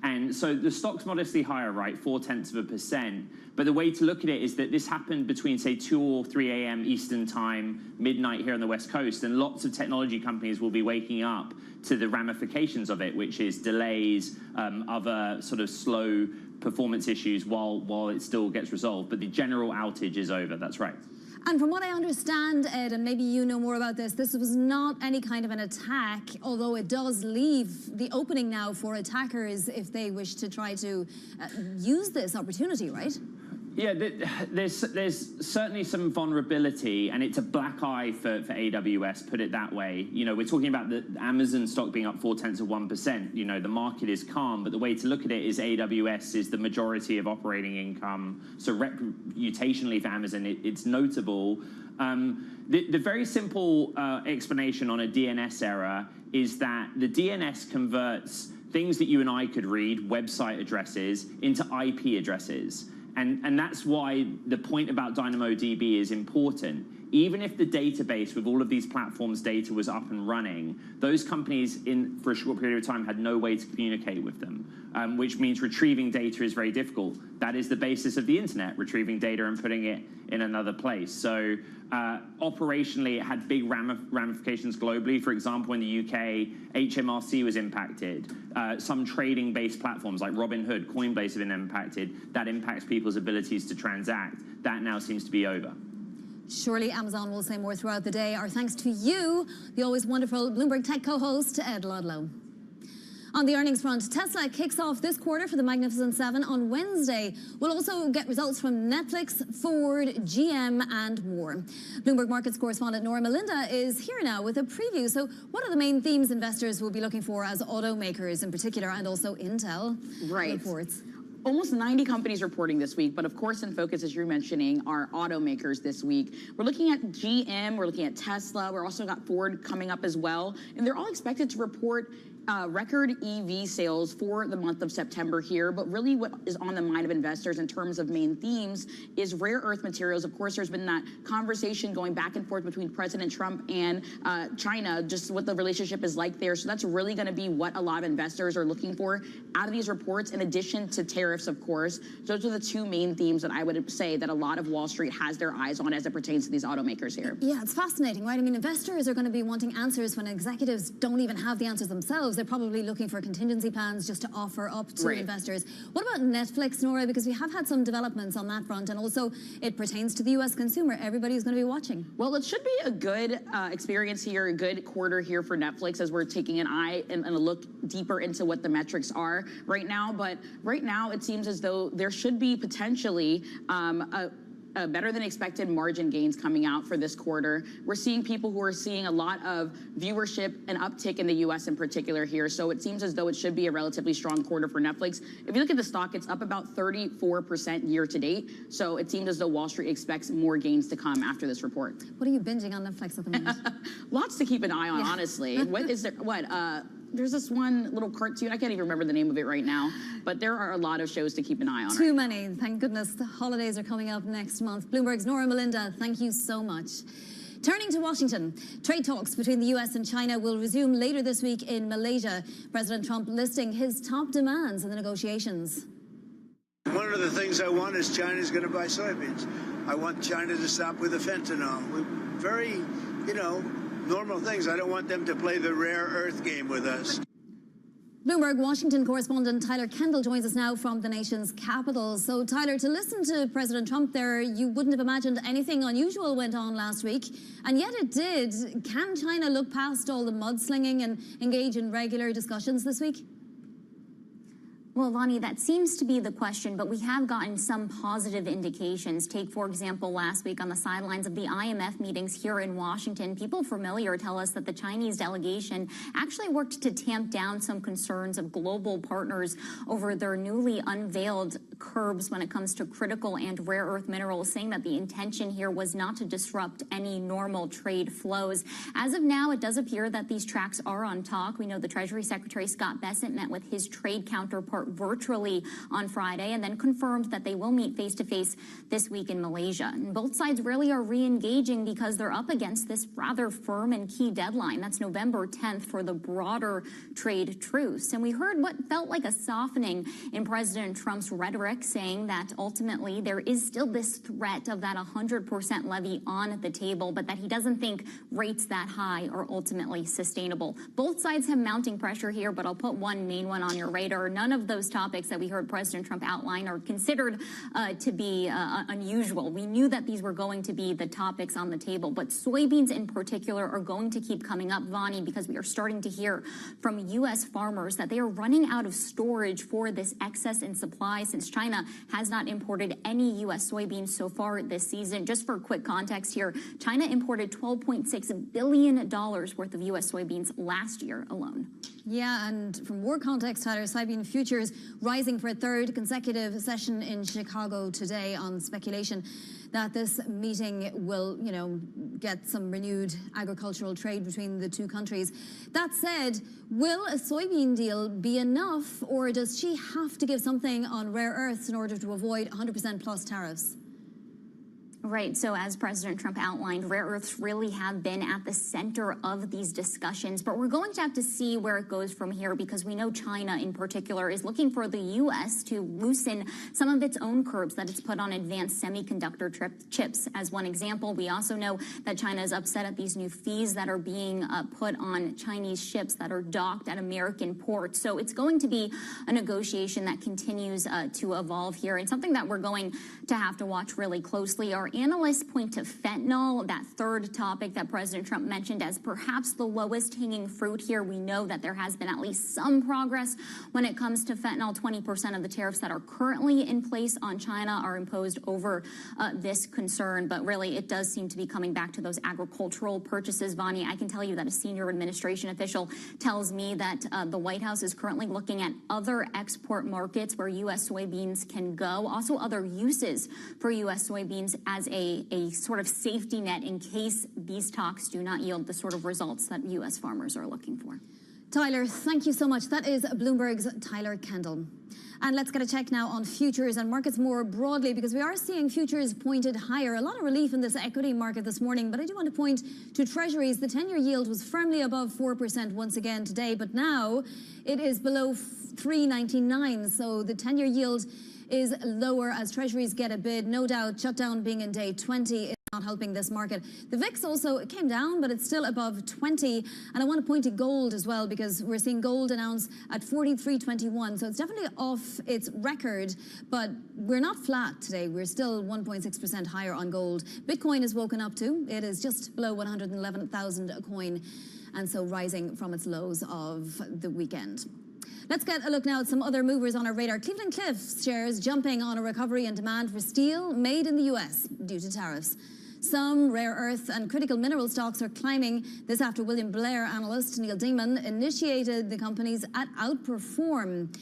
Speaker 13: And so the stock's modestly higher, right, 0.4%. But the way to look at it is that this happened between, say, 2 or 3 a.m. Eastern time, midnight here on the West Coast, and lots of technology companies will be waking up to the ramifications of it, which is delays, other sort of slow performance issues while it still gets resolved. But the general outage is over, that's right.
Speaker 8: And from what I understand, Ed, and maybe you know more about this, this was not any kind of an attack, although it does leave the opening now for attackers if they wish to try to use this opportunity, right?
Speaker 13: Yeah, there's certainly some vulnerability, and it's a black eye for AWS, put it that way. You know, we're talking about the Amazon stock being up 0.4%. You know, the market is calm, but the way to look at it is AWS is the majority of operating income. So reputationally for Amazon, it's notable. The very simple explanation on a DNS error is that the DNS converts things that you and I could read, website addresses, into IP addresses. And that's why the point about DynamoDB is important. Even if the database with all of these platforms' data was up and running, those companies for a short period of time had no way to communicate with them, which means retrieving data is very difficult. That is the basis of the internet, retrieving data and putting it in another place. So operationally, it had big ramifications globally. For example, in the UK, HMRC was impacted. Some trading-based platforms like Robinhood, Coinbase have been impacted. That impacts people's abilities to transact. That now seems to be over.
Speaker 8: Surely Amazon will say more throughout the day. Our thanks to you, the always wonderful Bloomberg Tech co-host, Ed Ludlow. On the earnings front, Tesla kicks off this quarter for the Magnificent Seven on Wednesday. We'll also get results from Netflix, Ford, GM, and more. Bloomberg Markets correspondent Nora Melinda is here now with a preview. So what are the main themes investors will be looking for as automakers in particular, and also Intel reports?
Speaker 14: Almost 90 companies reporting this week, but of course in focus, as you're mentioning, are automakers this week. We're looking at GM, we're looking at Tesla, we're also got Ford coming up as well, and they're all expected to report record EV sales for the month of September here, but really what is on the mind of investors in terms of main themes is rare earth materials. Of course, there's been that conversation going back and forth between President Trump and China, just what the relationship is like there. So that's really going to be what a lot of investors are looking for out of these reports, in addition to tariffs, of course. Those are the two main themes that I would say that a lot of Wall Street has their eyes on as it pertains to these automakers here.
Speaker 8: Yeah, it's fascinating, right? I mean, investors are going to be wanting answers when executives don't even have the answers themselves. They're probably looking for contingency plans just to offer up to investors. What about Netflix, Nora? Because we have had some developments on that front, and also it pertains to the U.S. consumer. Everybody's going to be watching.
Speaker 14: Well, it should be a good experience here, a good quarter here for Netflix as we're taking an eye and a look deeper into what the metrics are right now. But right now, it seems as though there should be potentially better than expected margin gains coming out for this quarter. We're seeing people who are seeing a lot of viewership and uptick in the U.S. in particular here. So it seems as though it should be a relatively strong quarter for Netflix. If you look at the stock, it's up about 34% year to date. So it seems as though Wall Street expects more gains to come after this report.
Speaker 8: What are you binging on Netflix at the moment?
Speaker 14: Lots to keep an eye on, honestly. What is there? There's this one little cartoon, I can't even remember the name of it right now, but there are a lot of shows to keep an eye on.
Speaker 8: Too many, thank goodness. The holidays are coming up next month. Bloomberg's Nora Melinda, thank you so much. Turning to Washington, trade talks between the U.S. and China will resume later this week in Malaysia. President Trump listing his top demands in the negotiations.
Speaker 17: One of the things I want is China's going to buy soybeans. I want China to stop with the fentanyl. Very, normal things. I don't want them to play the rare earth game with us.
Speaker 8: Bloomberg Washington correspondent Tyler Kendall joins us now from the nation's capital. So, Tyler, to listen to President Trump there, you wouldn't have imagined anything unusual went on last week, and yet it did. Can China look past all the mudslinging and engage in regular discussions this week?
Speaker 22: Well, Lonnie, that seems to be the question, but we have gotten some positive indications. Take, for example, last week on the sidelines of the IMF meetings here in Washington, people familiar tell us that the Chinese delegation actually worked to tamp down some concerns of global partners over their newly unveiled curbs when it comes to critical and rare earth minerals, saying that the intention here was not to disrupt any normal trade flows. As of now, it does appear that these tracks are on talk. We know the Treasury Secretary Scott Bessent met with his trade counterpart virtually on Friday and then confirmed that they will meet face-to-face this week in Malaysia. And both sides really are re-engaging because they're up against this rather firm and key deadline. That's November 10th for the broader trade truce. And we heard what felt like a softening in President Trump's rhetoric, saying that ultimately there is still this threat of that 100% levy on the table, but that he doesn't think rates that high are ultimately sustainable. Both sides have mounting pressure here, but I'll put one main one on your radar. None of those topics that we heard President Trump outline are considered to be unusual. We knew that these were going to be the topics on the table, but soybeans in particular are going to keep coming up, Vani, because we are starting to hear from U.S. farmers that they are running out of storage for this excess in supply since China has not imported any U.S. soybeans so far this season. Just for quick context here, China imported $12.6 billion worth of U.S. soybeans last year alone.
Speaker 8: Yeah, and for more context, Tyler, soybean futures rising for a third consecutive session in Chicago today on speculation that this meeting will, get some renewed agricultural trade between the two countries. That said, will a soybean deal be enough, or does she have to give something on rare earths in order to avoid 100% plus tariffs?
Speaker 22: Right. So as President Trump outlined, rare earths really have been at the center of these discussions. But we're going to have to see where it goes from here, because we know China in particular is looking for the U.S. to loosen some of its own curbs that it's put on advanced semiconductor chips. As one example, we also know that China is upset at these new fees that are being put on Chinese ships that are docked at American ports. So it's going to be a negotiation that continues to evolve here, and something that we're going to have to watch really closely. Our analysts point to fentanyl, that third topic that President Trump mentioned as perhaps the lowest hanging fruit here. We know that there has been at least some progress when it comes to fentanyl. 20% of the tariffs that are currently in place on China are imposed over this concern. But really, it does seem to be coming back to those agricultural purchases. Vani, I can tell you that a senior administration official tells me that the White House is currently looking at other export markets where U.S. soybeans can go, also other uses for U.S. soybeans as a sort of safety net in case these talks do not yield the sort of results that U.S. farmers are looking for.
Speaker 8: Tyler, thank you so much. That is Bloomberg's Tyler Kendall. And let's get a check now on futures and markets more broadly, because we are seeing futures pointed higher. A lot of relief in this equity market this morning, but I do want to point to treasuries. The 10-year yield was firmly above 4% once again today, but now it is below 3.99. So the 10-year yield is lower as treasuries get a bid. No doubt shutdown being in day 20 is not helping this market. The VIX also came down, but it's still above 20. And I want to point to gold as well, because we're seeing gold announced at 43.21. So it's definitely off its record, but we're not flat today. We're still 1.6% higher on gold. Bitcoin has woken up too. It is just below 111,000 a coin, and so rising from its lows of the weekend. Let's get a look now at some other movers on our radar. Cleveland-Cliffs shares jumping on a recovery in demand for steel made in the U.S. due to tariffs. Some rare earth and critical mineral stocks are climbing. This after William Blair analyst Neil Dingman initiated the companies at Outperform.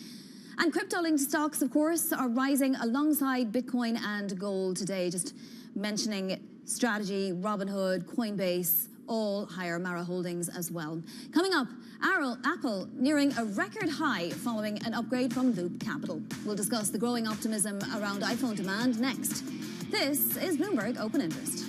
Speaker 8: And crypto-linked stocks, of course, are rising alongside Bitcoin and gold today. Just mentioning Strategy, Robinhood, Coinbase, all higher. Mara Holdings as well. Coming up, Apple nearing a record high following an upgrade from Loop Capital. We'll discuss the growing optimism around iPhone demand next. This is Bloomberg Open Interest.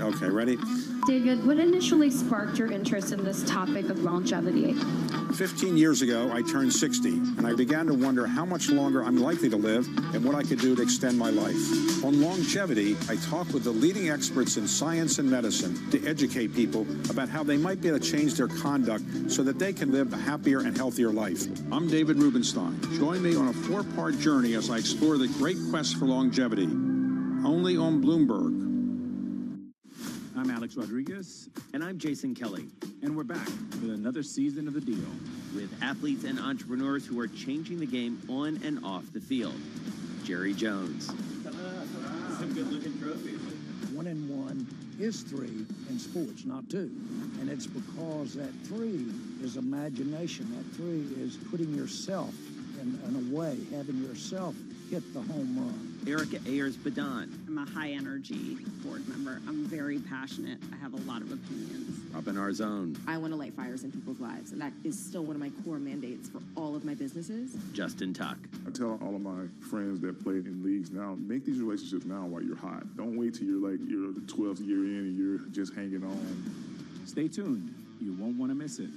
Speaker 2: Okay, ready?
Speaker 3: David, what initially sparked your interest in this topic of longevity?
Speaker 2: 15 years ago, I turned 60, and I began to wonder how much longer I'm likely to live and what I could do to extend my life. On longevity, I talk with the leading experts in science and medicine to educate people about how they might be able to change their conduct so that they can live a happier and healthier life. I'm David Rubenstein. Join me on a 4-part journey as I explore the great quest for longevity, only on Bloomberg.
Speaker 18: I'm Alex Rodriguez. And I'm Jason Kelly. And we're back with another season of The Deal. With athletes and entrepreneurs who are changing the game on and off the field. Jerry Jones.
Speaker 24: Some good-looking trophies.
Speaker 25: 1-1.
Speaker 10: is 3 in sports, not 2. And it's because that 3 is imagination. That 3 is putting yourself in a way, having yourself hit the home run.
Speaker 18: Erica Ayers-Badon.
Speaker 19: I'm a high-energy board member. I'm very passionate. I have a lot of opinions.
Speaker 18: Robin Arzone.
Speaker 20: I want to light fires in people's lives, and that is still one of my core mandates for all of my businesses.
Speaker 18: Justin Tuck.
Speaker 24: I tell all of my friends that play in leagues now, make these relationships now while you're hot. Don't wait till you're the 12th year in and you're just hanging on.
Speaker 25: Stay tuned. You won't want to miss it.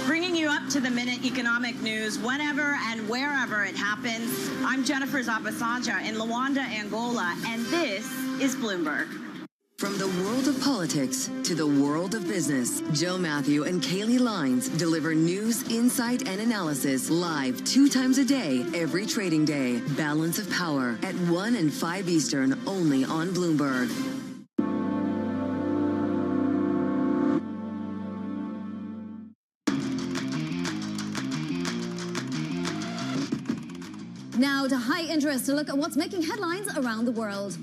Speaker 26: Bringing you up to the minute economic news whenever and wherever it happens. I'm Jennifer Zabasanja in Luanda, Angola, and this is Bloomberg.
Speaker 7: From the world of politics to the world of business, Joe Matthew and Kaylee Lines deliver news, insight, and analysis live 2 times a day, every trading day. Balance of Power at 1 and 5 Eastern, only on Bloomberg.
Speaker 8: Now to high interest to look at what's making headlines around the world.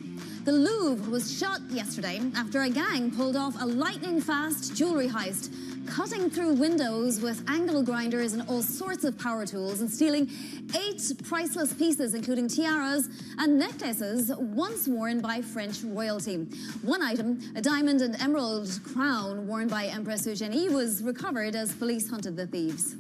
Speaker 8: The Louvre was shut yesterday after a gang pulled off a lightning-fast jewelry heist, cutting through windows with angle grinders and all sorts of power tools and stealing 8 priceless pieces, including tiaras and necklaces once worn by French royalty. One item, a diamond and emerald crown worn by Empress Eugenie, was recovered as police hunted the thieves.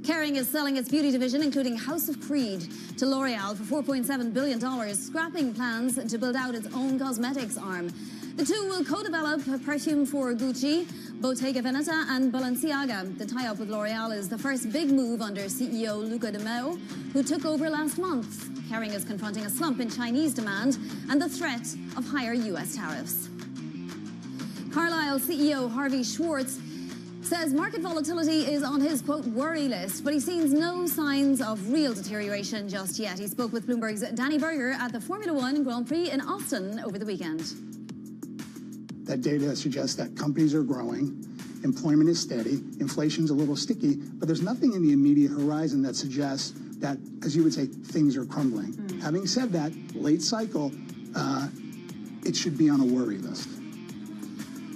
Speaker 8: Kering is selling its beauty division, including House of Creed, to L'Oreal for $4.7 billion, scrapping plans to build out its own cosmetics arm. The two will co-develop a perfume for Gucci, Bottega Veneta, and Balenciaga. The tie-up with L'Oreal is the first big move under CEO Luca de Meo, who took over last month. Kering is confronting a slump in Chinese demand and the threat of higher U.S. tariffs. Carlyle CEO Harvey Schwartz says market volatility is on his, quote, worry list, but he sees no signs of real deterioration just yet. He spoke with Bloomberg's Danny Berger at the Formula One Grand Prix in Austin over the weekend.
Speaker 27: That data suggests that companies are growing, employment is steady, inflation's a little sticky, but there's nothing in the immediate horizon that suggests that, as you would say, things are crumbling. Having said that, late cycle, it should be on a worry list.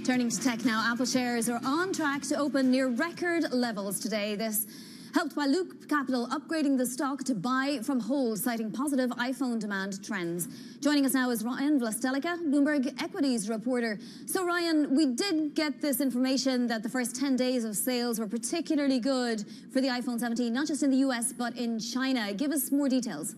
Speaker 8: Turning to tech now, Apple shares are on track to open near record levels today. This helped by Loop Capital upgrading the stock to buy from hold, citing positive iPhone demand trends. Joining us now is Ryan Vlastelica, Bloomberg Equities reporter. So Ryan, we did get this information that the first 10 days of sales were particularly good for the iPhone 17, not just in the US, but in China. Give us more details.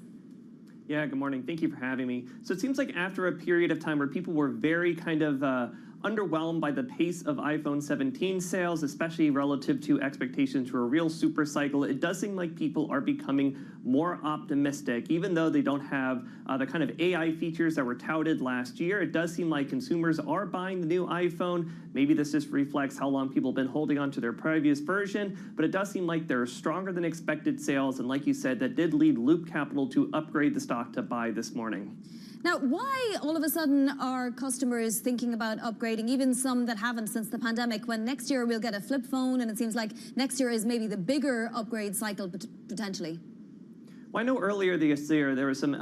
Speaker 28: Yeah, good morning. Thank you for having me. So it seems like after a period of time where people were very kind of underwhelmed by the pace of iPhone 17 sales, especially relative to expectations for a real super cycle, it does seem like people are becoming more optimistic. Even though they don't have the kind of AI features that were touted last year, it does seem like consumers are buying the new iPhone. Maybe this just reflects how long people have been holding on to their previous version, but it does seem like there are stronger than expected sales, and like you said, that did lead Loop Capital to upgrade the stock to buy this morning.
Speaker 8: Now, why all of a sudden are customers thinking about upgrading, even some that haven't since the pandemic, when next year we'll get a flip phone and it seems like next year is maybe the bigger upgrade cycle potentially?
Speaker 28: Well, I know earlier this year there was some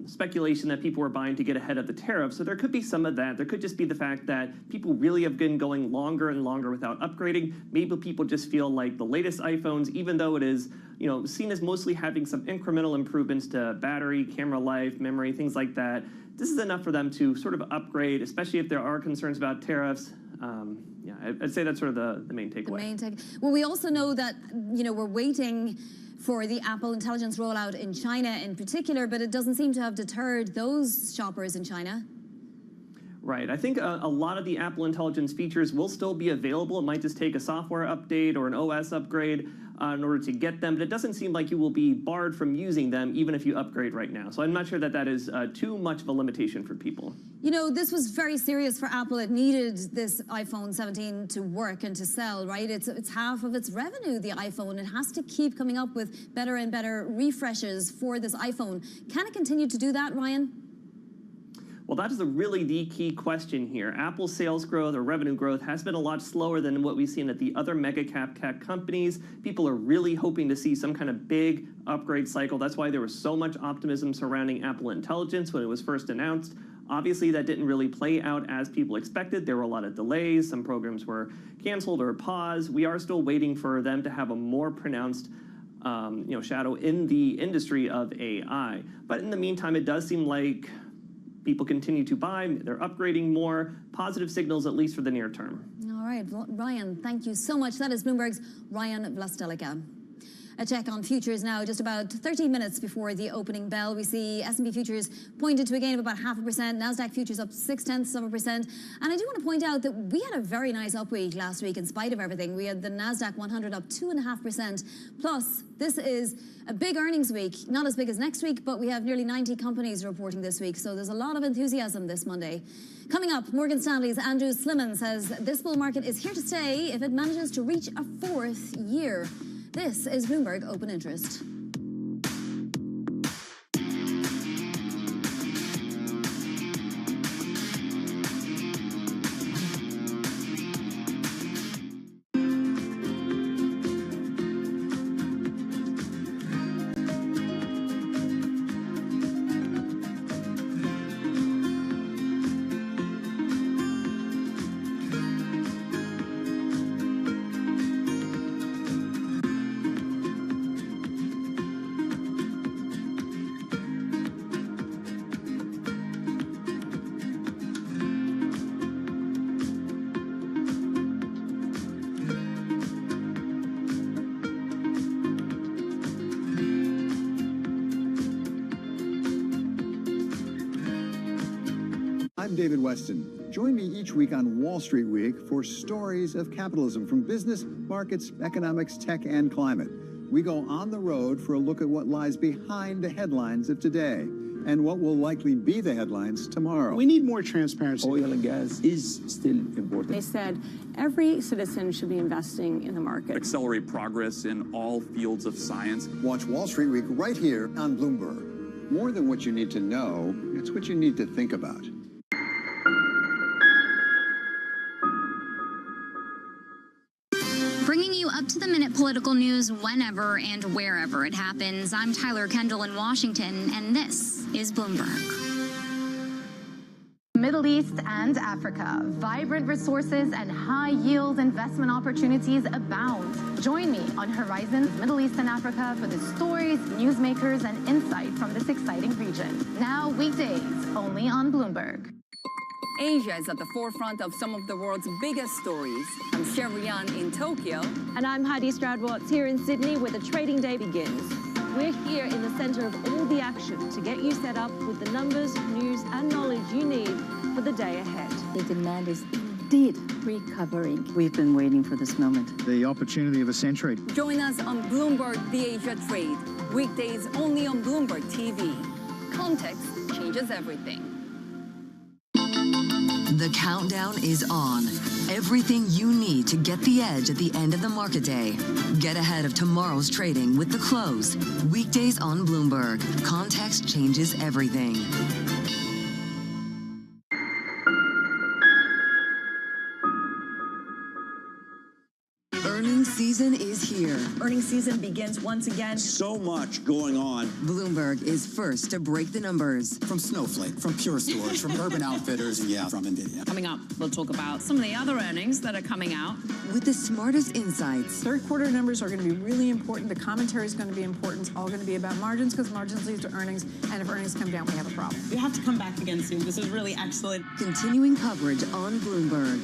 Speaker 28: speculation that people were buying to get ahead of the tariffs. So there could be some of that. There could just be the fact that people really have been going longer and longer without upgrading. Maybe people just feel like the latest iPhones, even though it is seen as mostly having some incremental improvements to battery, camera life, memory, things like that, this is enough for them to sort of upgrade, especially if there are concerns about tariffs. Yeah, I'd say that's sort of the main takeaway.
Speaker 8: Well, we also know that, we're waiting for the Apple Intelligence rollout in China in particular, but it doesn't seem to have deterred those shoppers in China.
Speaker 28: Right. I think a lot of the Apple Intelligence features will still be available. It might just take a software update or an OS upgrade in order to get them, but it doesn't seem like you will be barred from using them even if you upgrade right now. So I'm not sure that that is too much of a limitation for people.
Speaker 8: This was very serious for Apple. It needed this iPhone 17 to work and to sell, right? It's half of its revenue, the iPhone. It has to keep coming up with better and better refreshes for this iPhone. Can it continue to do that, Ryan?
Speaker 28: Well, that is really the key question here. Apple's sales growth or revenue growth has been a lot slower than what we've seen at the other mega cap tech companies. People are really hoping to see some kind of big upgrade cycle. That's why there was so much optimism surrounding Apple Intelligence when it was first announced. Obviously, that didn't really play out as people expected. There were a lot of delays. Some programs were canceled or paused. We are still waiting for them to have a more pronounced shadow in the industry of AI. But in the meantime, it does seem like people continue to buy. They're upgrading more. Positive signals, at least for the near term.
Speaker 8: All right, Ryan, thank you so much. That is Bloomberg's Ryan Vlastelica. A check on futures now, just about 13 minutes before the opening bell. We see S&P futures pointed to a gain of about 0.5%. NASDAQ futures up 0.6%. And I do want to point out that we had a very nice up week last week in spite of everything. We had the NASDAQ 100 up 2.5%. Plus, this is a big earnings week. Not as big as next week, but we have nearly 90 companies reporting this week. So there's a lot of enthusiasm this Monday. Coming up, Morgan Stanley's Andrew Slimmon says this bull market is here to stay if it manages to reach a 4th year. This is Bloomberg Open Interest.
Speaker 4: I'm David Weston. Join me each week on Wall Street Week for stories of capitalism from business, markets, economics, tech, and climate. We go on the road for a look at what lies behind the headlines of today and what will likely be the headlines tomorrow.
Speaker 6: We need more transparency.
Speaker 9: Oil and gas is still important.
Speaker 11: They said every citizen should be investing in the market.
Speaker 12: Accelerate progress in all fields of science.
Speaker 4: Watch Wall Street Week right here on Bloomberg. More than what you need to know, it's what you need to think about.
Speaker 22: Bringing you up-to-the-minute political news whenever and wherever it happens. I'm Tyler Kendall in Washington, and this is Bloomberg.
Speaker 16: Middle East and Africa. Vibrant resources and high-yield investment opportunities abound. Join me on Horizons Middle East and Africa for the stories, newsmakers, and insight from this exciting region. Now weekdays, only on Bloomberg.
Speaker 21: Asia is at the forefront of some of the world's biggest stories. I'm Sherrian in Tokyo.
Speaker 23: And I'm Heidi Stroud-Watts here in Sydney, where the trading day begins. We're here in the center of all the action to get you set up with the numbers, news, and knowledge you need for the day ahead.
Speaker 29: The demand is indeed recovering.
Speaker 30: We've been waiting for this moment.
Speaker 31: The opportunity of a century.
Speaker 21: Join us on Bloomberg The Asia Trade. Weekdays only on Bloomberg TV. Context changes everything.
Speaker 7: The countdown is on. Everything you need to get the edge at the end of the market day. Get ahead of tomorrow's trading with The Close. Weekdays on Bloomberg. Context changes everything. Earnings season is here.
Speaker 32: Earnings season begins once again.
Speaker 33: So much going on.
Speaker 7: Bloomberg is first to break the numbers.
Speaker 34: From Snowflake, from Pure Storage, from Urban Outfitters, and yeah, from NVIDIA.
Speaker 21: Coming up, we'll talk about some of the other earnings that are coming out.
Speaker 7: With the smartest insights.
Speaker 35: Third quarter numbers are going to be really important. The commentary is going to be important. It's all going to be about margins because margins lead to earnings. And if earnings come down, we have a problem.
Speaker 32: You have to come back again soon. This is really excellent.
Speaker 7: Continuing coverage on Bloomberg.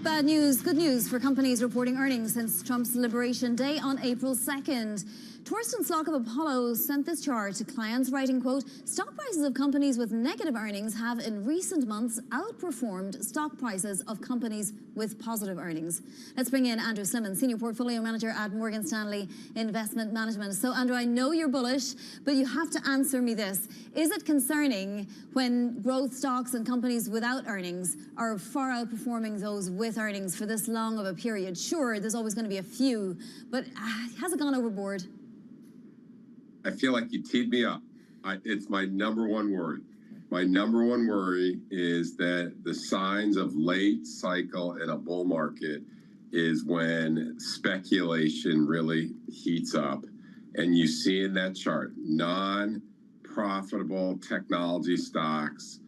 Speaker 8: Bad news, good news for companies reporting earnings since Trump's Liberation Day on April 2nd. Torsten Slock of Apollo sent this chart to clients writing, quote, stock prices of companies with negative earnings have in recent months outperformed stock prices of companies with positive earnings. Let's bring in Andrew Simmons, Senior Portfolio Manager at Morgan Stanley Investment Management. So, Andrew, I know you're bullish, but you have to answer me this. Is it concerning when growth stocks and companies without earnings are far outperforming those with earnings for this long of a period? Sure, there's always going to be a few, but has it gone overboard?
Speaker 1: I feel like you teed me up. It's my number one worry. My number one worry is that the signs of late cycle in a bull market is when speculation really heats up. And you see in that chart, non-profitable technology stocks,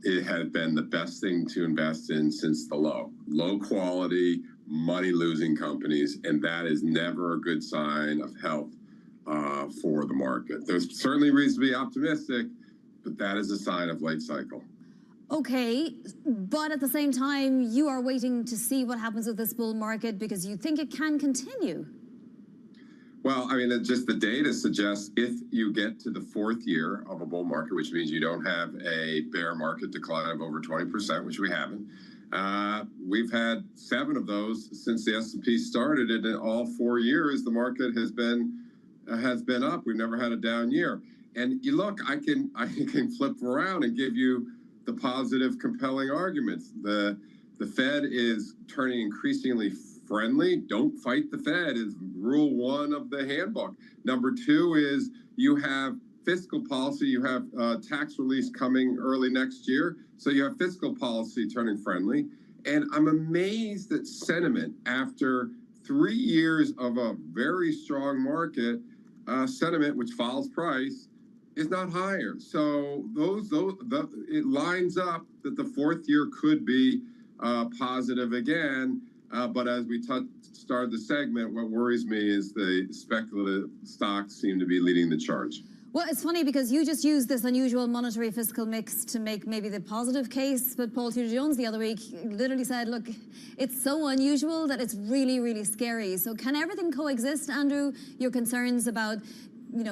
Speaker 1: it has been the best thing to invest in since the low. Low quality, money-losing companies, and that is never a good sign of health for the market. There's certainly reason to be optimistic, but that is a sign of late cycle.
Speaker 8: Okay, but at the same time, you are waiting to see what happens with this bull market because you think it can continue.
Speaker 1: Well, I mean, just the data suggests if you get to the fourth year of a bull market, which means you don't have a bear market decline of over 20%, which we haven't. We've had 7 of those since the S&P started, and in all 4 years, the market has been up. We've never had a down year. And you look, I can flip around and give you the positive, compelling arguments. The Fed is turning increasingly friendly. Don't fight the Fed is rule 1 of the handbook. Number 2 is you have fiscal policy. You have tax release coming early next year. So you have fiscal policy turning friendly. And I'm amazed that sentiment it 3 years of a very strong market, sentiment, which follows price, is not higher. So it lines up that the fourth year could be positive again. But as we started the segment, what worries me is the speculative stocks seem to be leading the charge.
Speaker 8: Well, it's funny because you just used this unusual monetary fiscal mix to make maybe the positive case, but Paul Tudor Jones the other week literally said, look, it's so unusual that it's really, really scary. So can everything coexist, Andrew? Your concerns about,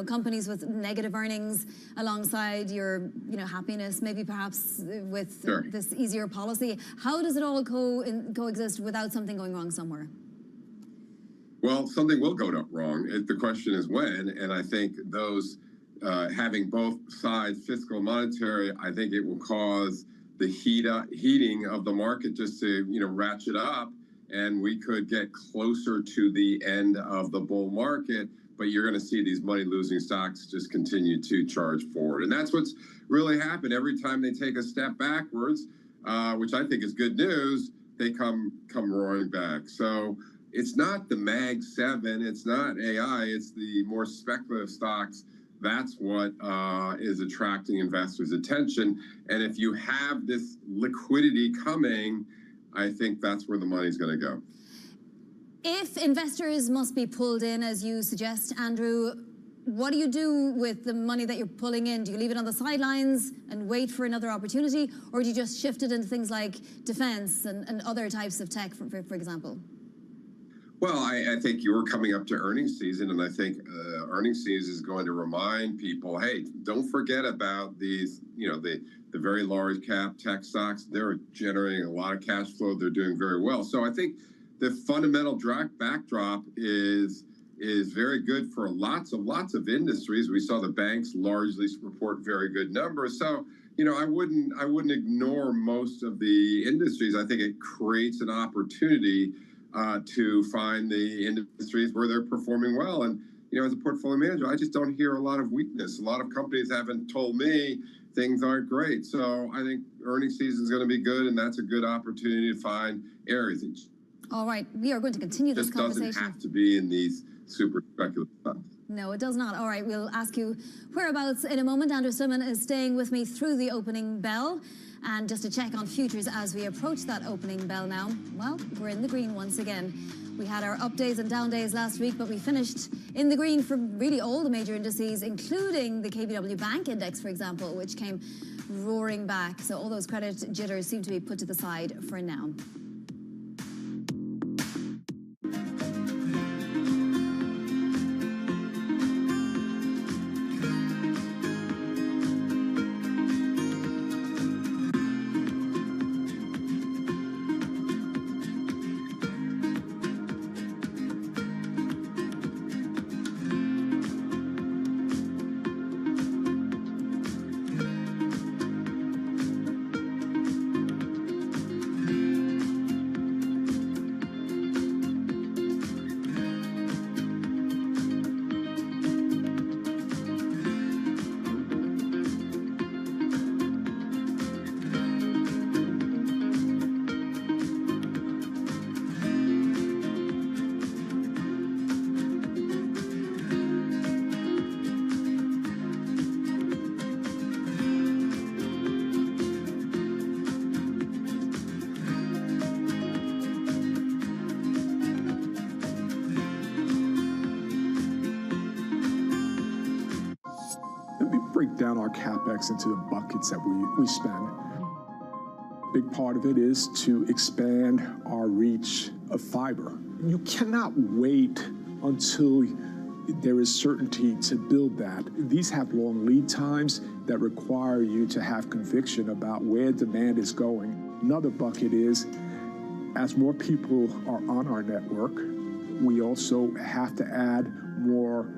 Speaker 8: companies with negative earnings alongside your, happiness, maybe perhaps with this easier policy. How does it all coexist without something going wrong somewhere?
Speaker 1: Well, something will go wrong. The question is when, and I think those having both sides, fiscal and monetary, I think it will cause the heating of the market just to, ratchet up, and we could get closer to the end of the bull market, but you're going to see these money-losing stocks just continue to charge forward. And that's what's really happened. Every time they take a step backwards, which I think is good news, they come roaring back. So it's not the Mag 7, it's not AI, it's the more speculative stocks. That's what is attracting investors' attention. And if you have this liquidity coming, I think that's where the money's going to go.
Speaker 8: If investors must be pulled in, as you suggest, Andrew, what do you do with the money that you're pulling in? Do you leave it on the sidelines and wait for another opportunity? Or do you just shift it into things like defense and other types of tech, for example?
Speaker 1: Well, I think you're coming up to earnings season, and I think earnings season is going to remind people, hey, don't forget about these, the very large cap tech stocks. They're generating a lot of cash flow. They're doing very well. So I think the fundamental backdrop is very good for lots of industries. We saw the banks largely report very good numbers. So, I wouldn't ignore most of the industries. I think it creates an opportunity to find the industries where they're performing well. And, as a portfolio manager, I just don't hear a lot of weakness. A lot of companies haven't told me things aren't great. So I think earnings season is going to be good, and that's a good opportunity to find areas.
Speaker 8: All right, we are going to continue this conversation.
Speaker 1: It doesn't have to be in these super speculative stuff.
Speaker 8: No, it does not. All right, we'll ask you whereabouts in a moment. Andrew Simmons is staying with me through the opening bell. And just to check on futures as we approach that opening bell now, well, we're in the green once again. We had our up days and down days last week, but we finished in the green for really all the major indices, including the KBW Bank Index, for example, which came roaring back. So all those credit jitters seem to be put to the side for now.
Speaker 2: break down our CapEx into the buckets that we spend. Big part of it is to expand our reach of fiber. You cannot wait until there is certainty to build that. These have long lead times that require you to have conviction about where demand is going. Another bucket is, as more people are on our network, we also have to add more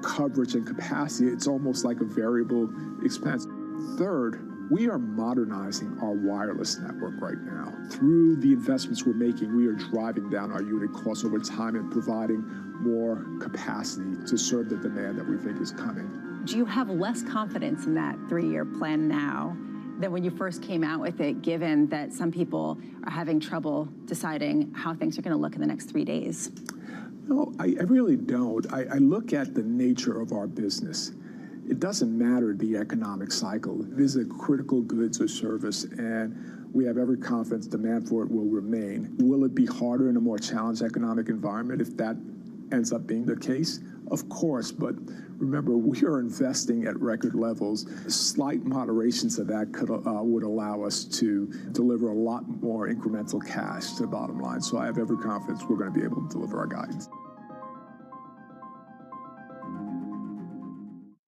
Speaker 2: coverage and capacity. It's almost like a variable expense. Third, we are modernizing our wireless network right now. Through the investments we're making, we are driving down our unit costs over time and providing more capacity to serve the demand that we think is coming.
Speaker 3: Do you have less confidence in that 3-year plan now than when you first came out with it, given that some people are having trouble deciding how things are going to look in the next 3 days?
Speaker 2: No, I really don't. I look at the nature of our business. It doesn't matter the economic cycle. This is a critical goods or service, and we have every confidence demand for it will remain. Will it be harder in a more challenged economic environment if that ends up being the case? Of course, but remember, we are investing at record levels. Slight moderations of that would allow us to deliver a lot more incremental cash to the bottom line. So I have every confidence we're going to be able to deliver our guidance.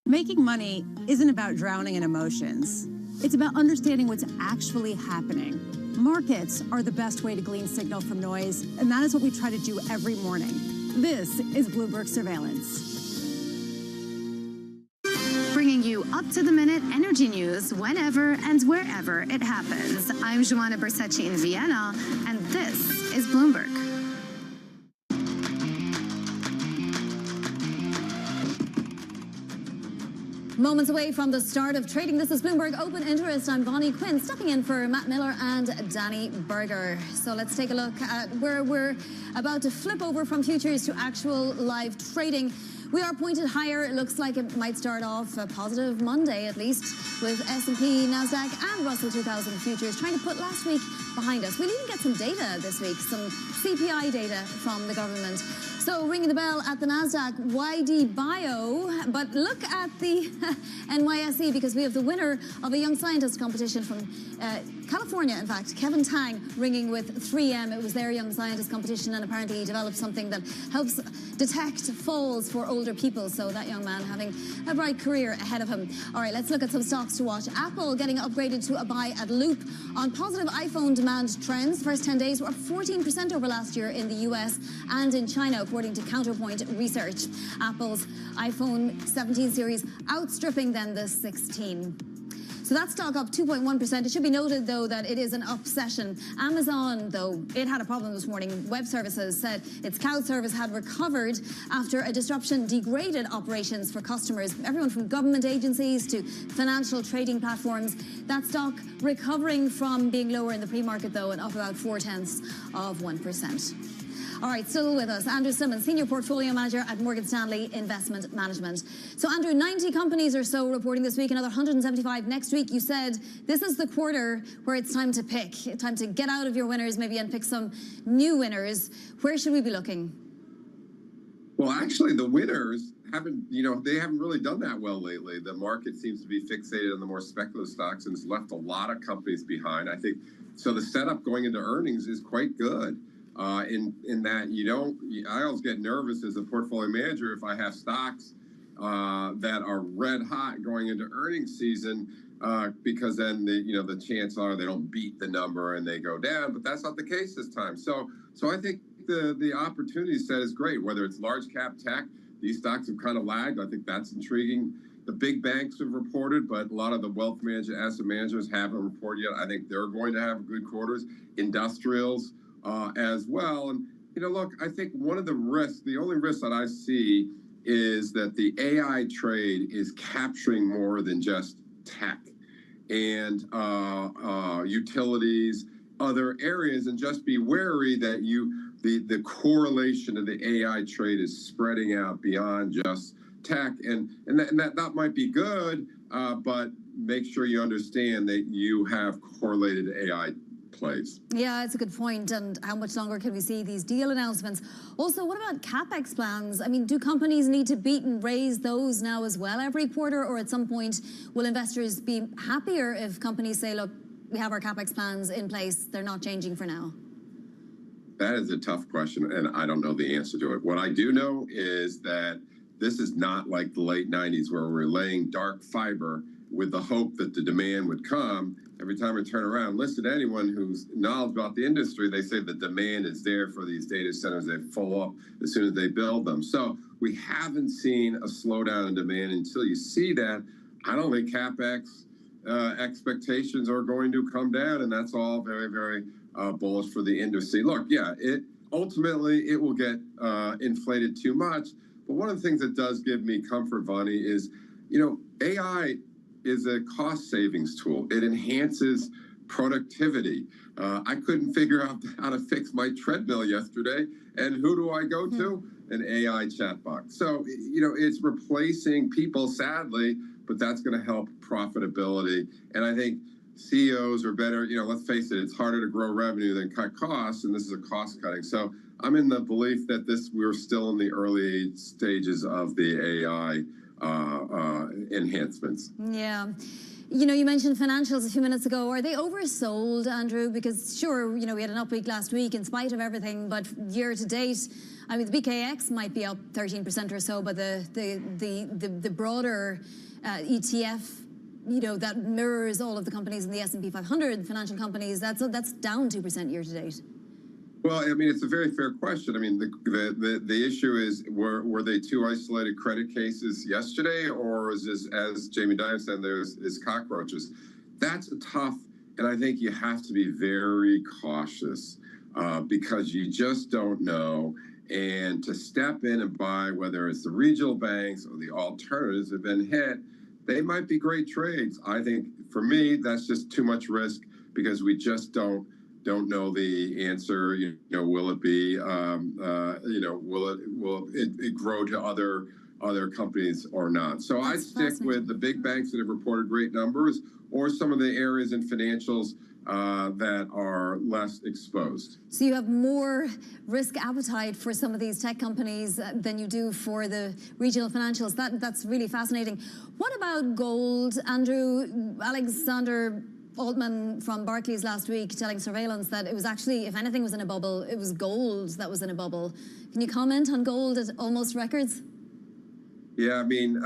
Speaker 5: Making money isn't about drowning in emotions. It's about understanding what's actually happening. Markets are the best way to glean signal from noise, and that is what we try to do every morning. This is Bloomberg Surveillance.
Speaker 16: Bringing you up-to-the-minute energy news whenever and wherever it happens. I'm Joanna Bersecci in Vienna, and this is Bloomberg.
Speaker 8: Moments away from the start of trading, this is Bloomberg Open Interest. I'm Bonnie Quinn, stepping in for Matt Miller and Danny Berger. So let's take a look at where we're about to flip over from futures to actual live trading. We are pointed higher. It looks like it might start off a positive Monday, at least, with S&P, NASDAQ, and Russell 2000 futures trying to put last week behind us. We'll even get some data this week, some CPI data from the government. So ringing the bell at the NASDAQ, YD Bio, but look at the NYSE because we have the winner of a young scientist competition from California, in fact, Kevin Tang, ringing with 3M. It was their young scientist competition, and apparently he developed something that helps detect falls for older people. So that young man having a bright career ahead of him. All right, let's look at some stocks to watch. Apple getting upgraded to a buy at Loop on positive iPhone demand trends. First 10 days were up 14% over last year in the US and in China, according to Counterpoint Research. Apple's iPhone 17 series outstripping then the 16. So that stock up 2.1%. It should be noted, though, that it is an up session. Amazon, though, it had a problem this morning. Web Services said its cloud service had recovered after a disruption degraded operations for customers, everyone from government agencies to financial trading platforms. That stock recovering from being lower in the pre-market, though, and up about 0.4%. All right, still with us, Andrew Simmons, Senior Portfolio Manager at Morgan Stanley Investment Management. So, Andrew, 90 companies or so reporting this week, another 175 next week. You said this is the quarter where it's time to pick, time to get out of your winners maybe and pick some new winners. Where should we be looking?
Speaker 1: Well, actually, the winners haven't really done that well lately. The market seems to be fixated on the more speculative stocks and has left a lot of companies behind. I think so. The setup going into earnings is quite good. In that I always get nervous as a portfolio manager if I have stocks that are red hot going into earnings season because then the chances are they don't beat the number and they go down, but that's not the case this time. So I think the opportunity set is great, whether it's large cap tech. These stocks have kind of lagged. I think that's intriguing. The big banks have reported, but a lot of the wealth management asset managers haven't reported yet. I think they're going to have good quarters. Industrials as well. And, look, I think one of the risks, the only risk that I see is that the AI trade is capturing more than just tech and utilities, other areas, and just be wary that the correlation of the AI trade is spreading out beyond just tech. And that might be good, but make sure you understand that you have correlated AI plays.
Speaker 8: Yeah, it's a good point. And how much longer can we see these deal announcements? Also, what about CapEx plans? I mean, do companies need to beat and raise those now as well every quarter? Or at some point, will investors be happier if companies say, look, we have our CapEx plans in place, they're not changing for now?
Speaker 1: That is a tough question, and I don't know the answer to it. What I do know is that this is not like the late 90s where we're laying dark fiber with the hope that the demand would come. Every time I turn around, listen to anyone who's knowledgeable about the industry, they say the demand is there for these data centers. They full up as soon as they build them. So we haven't seen a slowdown in demand. Until you see that, I don't think CapEx expectations are going to come down, and that's all very, very bullish for the industry. Look, yeah, ultimately it will get inflated too much. But one of the things that does give me comfort, Vonnie, is, AI is a cost savings tool. It enhances productivity. I couldn't figure out how to fix my treadmill yesterday. And who do I go to? An AI chatbot. So, it's replacing people, sadly, but that's going to help profitability. And I think CEOs are better. Let's face it, it's harder to grow revenue than cut costs, and this is a cost cutting. So I'm in the belief that we're still in the early stages of the AI enhancements.
Speaker 8: Yeah. You mentioned financials a few minutes ago. Are they oversold, Andrew? Because sure, we had an up week last week in spite of everything, but year to date, I mean, the BKX might be up 13% or so, but the broader ETF, that mirrors all of the companies in the S&P 500, financial companies, that's down 2% year to date.
Speaker 1: Well, I mean, it's a very fair question. I mean, the issue is, were they two isolated credit cases yesterday, or is this, as Jamie Dimon said, is cockroaches? That's tough, and I think you have to be very cautious because you just don't know. And to step in and buy, whether it's the regional banks or the alternatives have been hit, they might be great trades. I think, for me, that's just too much risk because we just don't know the answer. Will it be? Will it grow to other companies or not? So I stick with the big banks that have reported great numbers, or some of the areas in financials that are less exposed.
Speaker 8: So you have more risk appetite for some of these tech companies than you do for the regional financials. That's really fascinating. What about gold, Andrew? Alexander Altman from Barclays last week telling Surveillance that it was actually, if anything was in a bubble, it was gold that was in a bubble. Can you comment on gold at almost records?
Speaker 1: Yeah, I mean,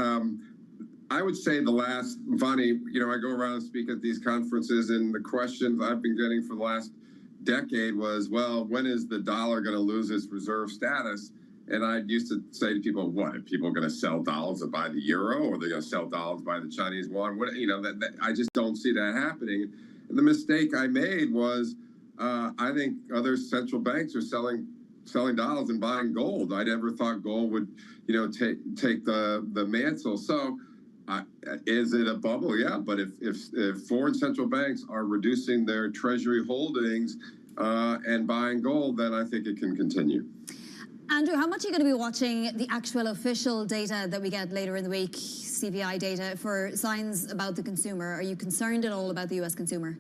Speaker 1: I would say Vonnie, I go around and speak at these conferences, and the questions I've been getting for the last decade was, well, when is the dollar going to lose its reserve status? And I used to say to people, what, are people going to sell dollars to buy the euro, or they're going to sell dollars to buy the Chinese yuan? I just don't see that happening. And the mistake I made was, I think other central banks are selling dollars and buying gold. I never thought gold would, take the mantle. So is it a bubble? Yeah, but if foreign central banks are reducing their treasury holdings and buying gold, then I think it can continue.
Speaker 8: Andrew, how much are you going to be watching the actual official data that we get later in the week, CPI data, for signs about the consumer? Are you concerned at all about the U.S. consumer?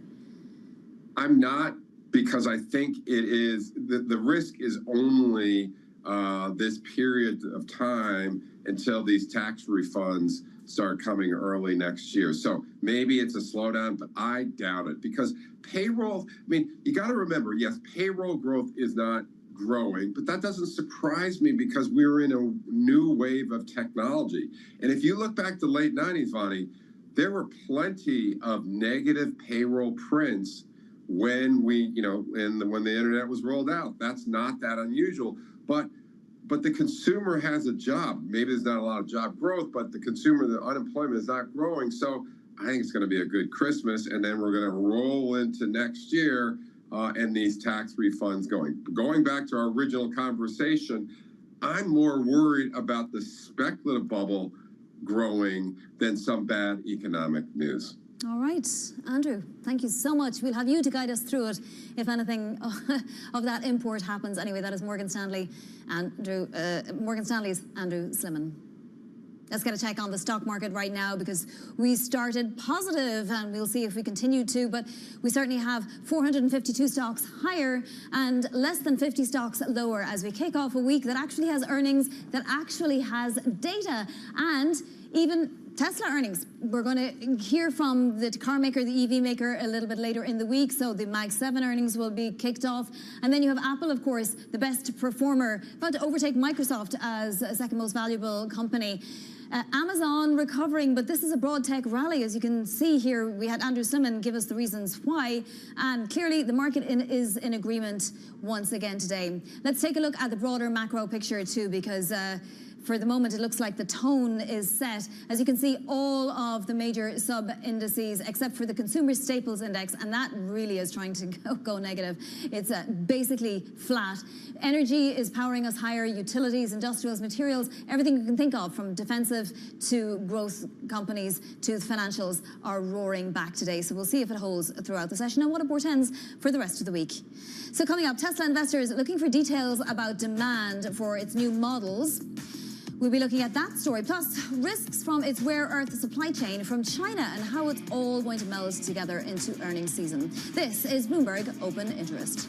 Speaker 1: I'm not, because I think it is, the risk is only this period of time until these tax refunds start coming early next year. So maybe it's a slowdown, but I doubt it, because payroll, you got to remember, yes, payroll growth is not growing, but that doesn't surprise me because we're in a new wave of technology. And if you look back to late 90s, Vonnie, there were plenty of negative payroll prints when when the internet was rolled out. That's not that unusual. But the consumer has a job. Maybe there's not a lot of job growth, but the unemployment is not growing. So I think it's going to be a good Christmas, and then we're going to roll into next year and these tax refunds going back to our original conversation. I'm more worried about the speculative bubble growing than some bad economic news.
Speaker 8: All right, Andrew, thank you so much. We'll have you to guide us through it if anything of that import happens. Anyway, that is Morgan Stanley's Andrew Sliman. Let's get a check on the stock market right now because we started positive and we'll see if we continue to, but we certainly have 452 stocks higher and less than 50 stocks lower as we kick off a week that actually has earnings, that actually has data, and even Tesla earnings. We're going to hear from the car maker, the EV maker, a little bit later in the week. So the Mag 7 earnings will be kicked off. And then you have Apple, of course, the best performer, about to overtake Microsoft as a second most valuable company. Amazon recovering, but this is a broad tech rally. As you can see here, we had Andrew Simon give us the reasons why. And clearly, the market is in agreement once again today. Let's take a look at the broader macro picture, too, because for the moment, it looks like the tone is set. As you can see, all of the major sub-indices, except for the Consumer Staples Index, and that really is trying to go negative. It's basically flat. Energy is powering us higher, utilities, industrials, materials, everything you can think of, from defensive to growth companies to financials, are roaring back today. So we'll see if it holds throughout the session and what it portends for the rest of the week. So coming up, Tesla investors looking for details about demand for its new models. We'll be looking at that story, plus risks from its rare earth supply chain from China and how it's all going to meld together into earnings season. This is Bloomberg Open Interest.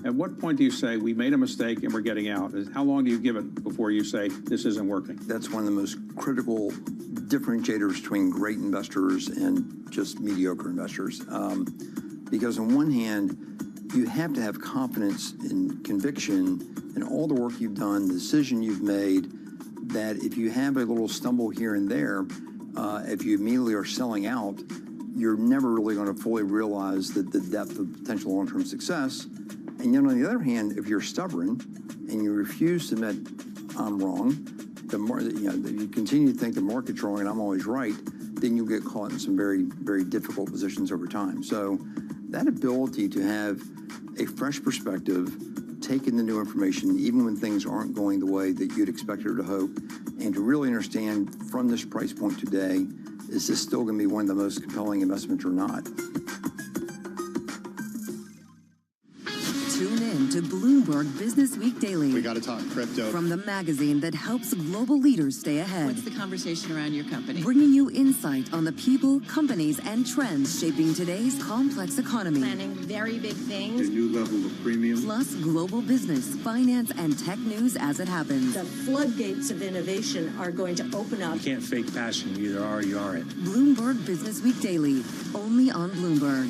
Speaker 6: At what point do you say, we made a mistake and we're getting out? How long do you give it before you say, this isn't working?
Speaker 10: That's one of the most critical differentiators between great investors and just mediocre investors. Because on one hand, you have to have confidence and conviction in all the work you've done, the decision you've made, that if you have a little stumble here and there, if you immediately are selling out, you're never really going to fully realize the depth of potential long-term success. And yet, on the other hand, if you're stubborn and you refuse to admit I'm wrong, you continue to think the market's wrong and I'm always right, then you'll get caught in some very, very difficult positions over time. So that ability to have a fresh perspective, take in the new information, even when things aren't going the way that you'd expect or to hope, and to really understand from this price point today, is this still going to be one of the most compelling investments or not?
Speaker 7: Tune in to Bloomberg Business Week Daily.
Speaker 13: We got to talk crypto.
Speaker 7: From the magazine that helps global leaders stay ahead.
Speaker 14: What's the conversation around your company?
Speaker 7: Bringing you insight on the people, companies, and trends shaping today's complex economy.
Speaker 14: Planning very big things.
Speaker 13: A new level of premium.
Speaker 7: Plus global business, finance, and tech news as it happens.
Speaker 14: The floodgates of innovation are going to open up.
Speaker 6: You can't fake passion. You either are or you aren't.
Speaker 7: Bloomberg Business Week Daily, only on Bloomberg.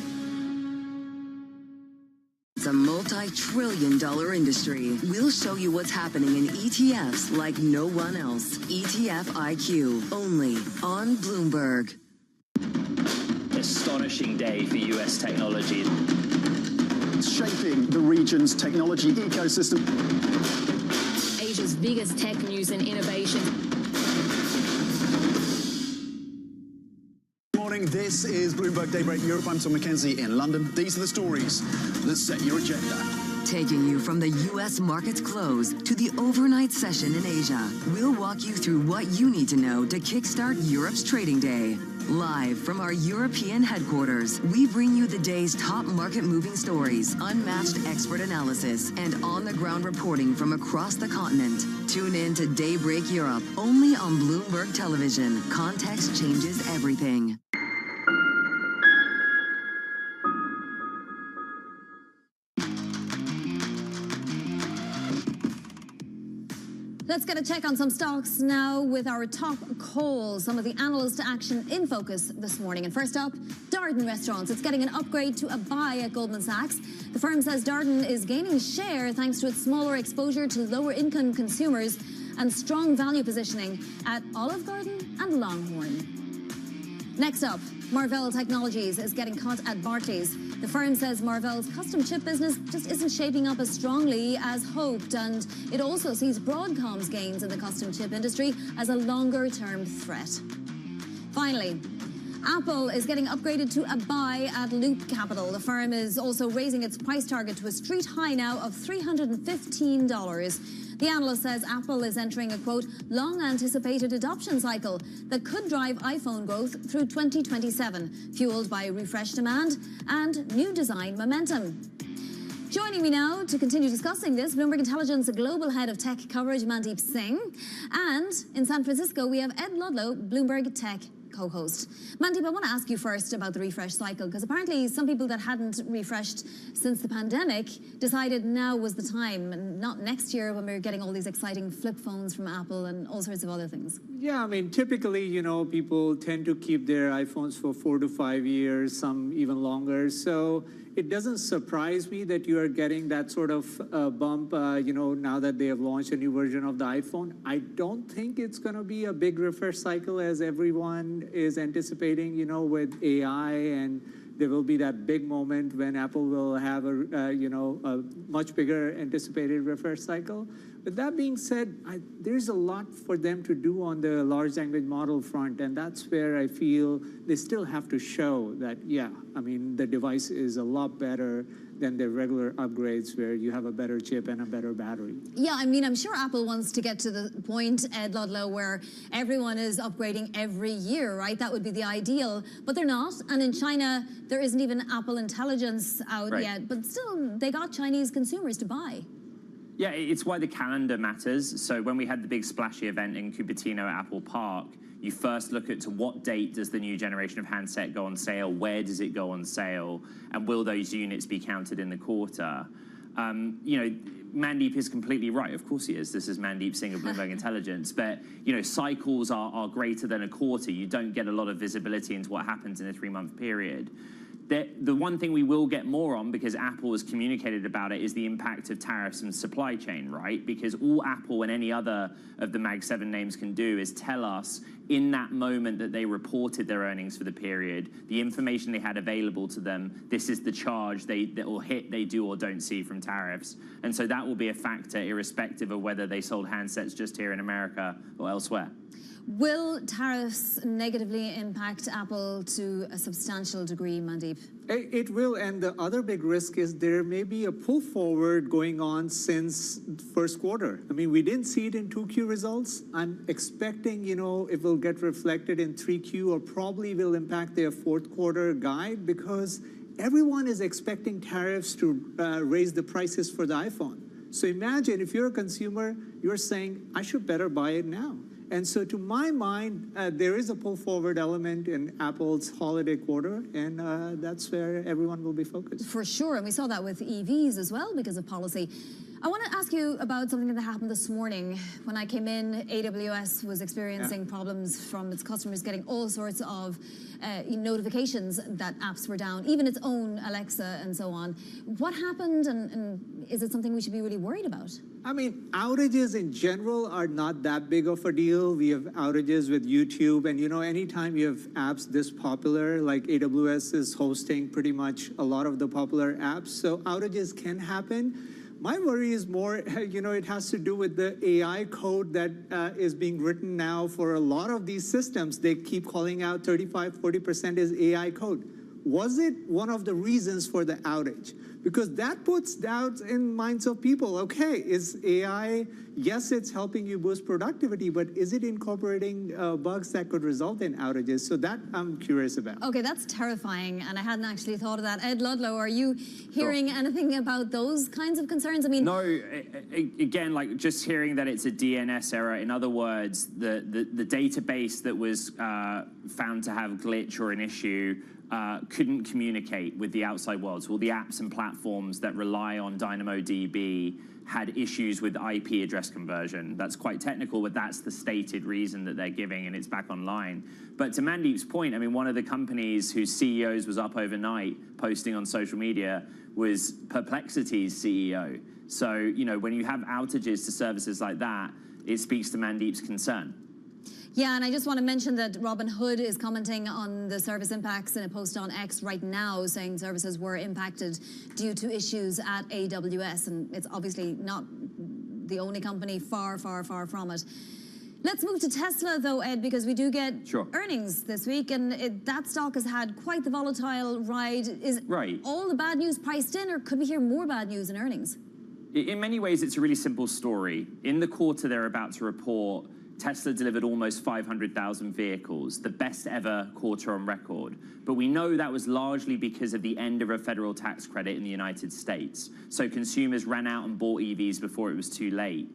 Speaker 7: It's a multi-trillion-dollar industry. We'll show you what's happening in ETFs like no one else. ETF IQ, only on Bloomberg.
Speaker 15: Astonishing day for US technology.
Speaker 13: It's shaping the region's technology ecosystem.
Speaker 22: Asia's biggest tech news and innovation.
Speaker 13: This is Bloomberg Daybreak Europe. I'm Tom McKenzie in London. These are the stories that set your agenda.
Speaker 7: Taking you from the U.S. market's close to the overnight session in Asia, we'll walk you through what you need to know to kickstart Europe's trading day. Live from our European headquarters, we bring you the day's top market-moving stories, unmatched expert analysis, and on-the-ground reporting from across the continent. Tune in to Daybreak Europe, only on Bloomberg Television. Context changes everything.
Speaker 8: Let's get a check on some stocks now with our top calls. Some of the analyst action in focus this morning. And first up, Darden Restaurants. It's getting an upgrade to a buy at Goldman Sachs. The firm says Darden is gaining share thanks to its smaller exposure to lower income consumers and strong value positioning at Olive Garden and Longhorn. Next up, Marvell Technologies is getting cut at Barclays. The firm says Marvell's custom chip business just isn't shaping up as strongly as hoped, and it also sees Broadcom's gains in the custom chip industry as a longer-term threat. Finally, Apple is getting upgraded to a buy at Loop Capital. The firm is also raising its price target to a street high now of $315. The analyst says Apple is entering a, quote, long-anticipated adoption cycle that could drive iPhone growth through 2027, fueled by refresh demand and new design momentum. Joining me now to continue discussing this, Bloomberg Intelligence Global Head of Tech Coverage, Mandeep Singh. And in San Francisco, we have Ed Ludlow, Bloomberg Tech co-host. Mandeep, I want to ask you first about the refresh cycle, because apparently some people that hadn't refreshed since the pandemic decided now was the time, and not next year when we're getting all these exciting flip phones from Apple and all sorts of other things.
Speaker 4: Yeah, I mean, typically, you know, people tend to keep their iPhones for 4 to 5 years, some even longer. So it doesn't surprise me that you are getting that sort of bump, you know, now that they have launched a new version of the iPhone. I don't think it's going to be a big refresh cycle as everyone is anticipating, you know, with AI, and there will be that big moment when Apple will have a, you know, a much bigger anticipated refresh cycle. But that being said, there's a lot for them to do on the large language model front, and that's where I feel they still have to show that, yeah, I mean, the device is a lot better than the regular upgrades where you have a better chip and a better battery.
Speaker 8: Yeah, I mean, I'm sure Apple wants to get to the point, Ed Ludlow, where everyone is upgrading every year, right? That would be the ideal, but they're not. And in China, there isn't even Apple Intelligence out yet, but still, they got Chinese consumers to buy.
Speaker 15: Yeah, it's why the calendar matters. So when we had the big splashy event in Cupertino at Apple Park, you first look at to what date does the new generation of handset go on sale, where does it go on sale, and will those units be counted in the quarter? You know, Mandeep is completely right. Of course he is. This is Mandeep Singh of Bloomberg Intelligence. But, you know, cycles are greater than a quarter. You don't get a lot of visibility into what happens in a 3-month period. The one thing we will get more on, because Apple has communicated about it, is the impact of tariffs and supply chain, right? Because all Apple and any other of the Mag 7 names can do is tell us in that moment that they reported their earnings for the period, the information they had available to them, this is the charge or hit they do or don't see from tariffs. And so that will be a factor irrespective of whether they sold handsets just here in America or elsewhere.
Speaker 8: Will tariffs negatively impact Apple to a substantial degree, Mandeep?
Speaker 4: It will, and the other big risk is there may be a pull forward going on since first quarter. I mean, we didn't see it in 2Q results. I'm expecting, you know, it will get reflected in 3Q or probably will impact their fourth quarter guide, because everyone is expecting tariffs to raise the prices for the iPhone. So imagine if you're a consumer, you're saying, I should better buy it now. And so to my mind, there is a pull forward element in Apple's holiday quarter, and that's where everyone will be focused.
Speaker 8: For sure, and we saw that with EVs as well because of policy. I want to ask you about something that happened this morning. When I came in, AWS was experiencing problems from its customers getting all sorts of notifications that apps were down, even its own Alexa and so on. What happened, and is it something we should be really worried about?
Speaker 4: I mean, outages in general are not that big of a deal. We have outages with YouTube, and you know, anytime you have apps this popular, like AWS is hosting pretty much a lot of the popular apps, so outages can happen. My worry is more, you know, it has to do with the AI code that is being written now for a lot of these systems. They keep calling out 35–40% is AI code. Was it one of the reasons for the outage? Because that puts doubts in minds of people. Okay, is AI, yes, it's helping you boost productivity, but is it incorporating bugs that could result in outages? So that I'm curious about.
Speaker 8: Okay, that's terrifying, and I hadn't actually thought of that. Ed Ludlow, are you hearing anything about those kinds of concerns? I mean,
Speaker 15: no, again, like just hearing that it's a DNS error. In other words, the database that was found to have a glitch or an issue couldn't communicate with the outside world. So all the apps and platforms platforms that rely on DynamoDB had issues with IP address conversion. That's quite technical, but that's the stated reason that they're giving, and it's back online. But to Mandeep's point, I mean, one of the companies whose CEOs was up overnight posting on social media was Perplexity's CEO. So, you know, when you have outages to services like that, it speaks to Mandeep's concern.
Speaker 8: Yeah, and I just want to mention that Robinhood is commenting on the service impacts in a post on X right now, saying services were impacted due to issues at AWS, and it's obviously not the only company, far, far, far from it. Let's move to Tesla, though, Ed, because we do get earnings this week, and that stock has had quite the volatile ride. Is all the bad news priced in, or could we hear more bad news in earnings?
Speaker 15: In many ways, it's a really simple story. In the quarter they're about to report, Tesla delivered almost 500,000 vehicles, the best ever quarter on record. But we know that was largely because of the end of a federal tax credit in the United States. So consumers ran out and bought EVs before it was too late.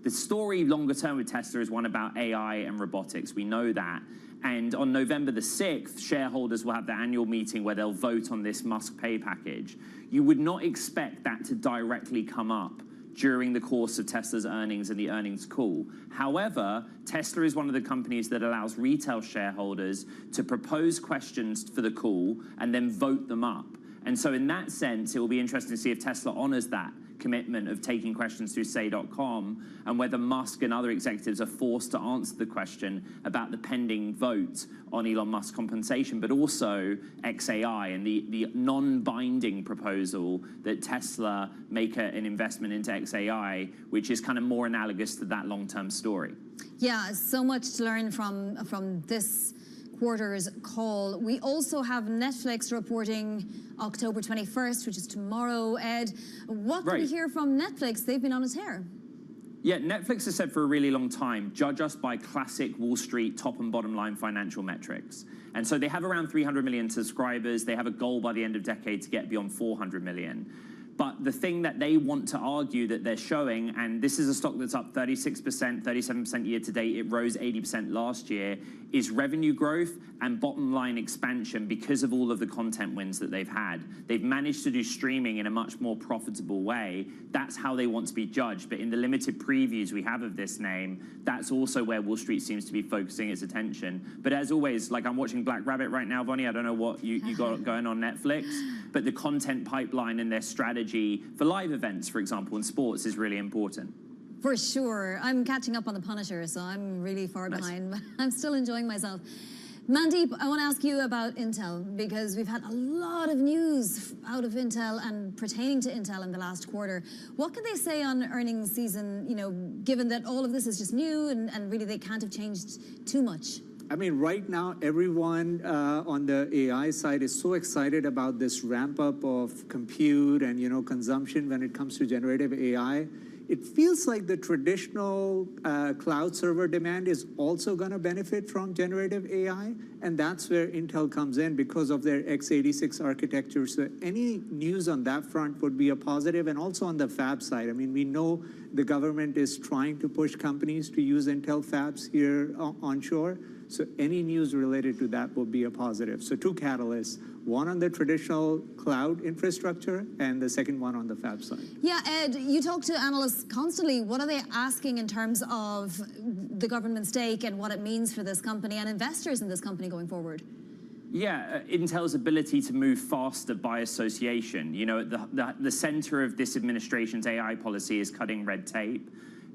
Speaker 15: The story longer term with Tesla is one about AI and robotics. We know that. And on November the 6th, shareholders will have their annual meeting where they'll vote on this Musk pay package. You would not expect that to directly come up during the course of Tesla's earnings and the earnings call. However, Tesla is one of the companies that allows retail shareholders to propose questions for the call and then vote them up. And so in that sense, it will be interesting to see if Tesla honors that commitment of taking questions through say.com and whether Musk and other executives are forced to answer the question about the pending vote on Elon Musk's compensation, but also XAI and the non-binding proposal that Tesla make an investment into XAI, which is kind of more analogous to that long-term story.
Speaker 8: Yeah, so much to learn from this quarter's call. We also have Netflix reporting October 21st, which is tomorrow, Ed. What can we hear from Netflix? They've been on a tear.
Speaker 15: Yeah, Netflix has said for a really long time, judge us by classic Wall Street top and bottom line financial metrics. And so they have around 300 million subscribers. They have a goal by the end of decade to get beyond 400 million. But the thing that they want to argue that they're showing, and this is a stock that's up 36%, 37% year to date, it rose 80% last year, is revenue growth and bottom line expansion because of all of the content wins that they've had. They've managed to do streaming in a much more profitable way. That's how they want to be judged. But in the limited previews we have of this name, that's also where Wall Street seems to be focusing its attention. But as always, like I'm watching Black Rabbit right now, Vonnie, I don't know what you got going on Netflix, but the content pipeline and their strategy for live events, for example, and sports is really important.
Speaker 8: For sure. I'm catching up on The Punisher, so I'm really far behind, but I'm still enjoying myself. Mandeep, I want to ask you about Intel, because we've had a lot of news out of Intel and pertaining to Intel in the last quarter. What can they say on earnings season, you know, given that all of this is just new and really they can't have changed too much?
Speaker 4: I mean, right now, everyone on the AI side is so excited about this ramp up of compute and, you know, consumption when it comes to generative AI. It feels like the traditional cloud server demand is also going to benefit from generative AI, and that's where Intel comes in because of their x86 architecture. So any news on that front would be a positive, and also on the fab side. I mean, we know the government is trying to push companies to use Intel fabs here onshore. So any news related to that will be a positive. So two catalysts, one on the traditional cloud infrastructure and the second one on the fab side.
Speaker 8: Yeah, Ed, you talk to analysts constantly. What are they asking in terms of the government stake and what it means for this company and investors in this company going forward?
Speaker 15: Yeah, Intel's ability to move faster by association. You know, the center of this administration's AI policy is cutting red tape.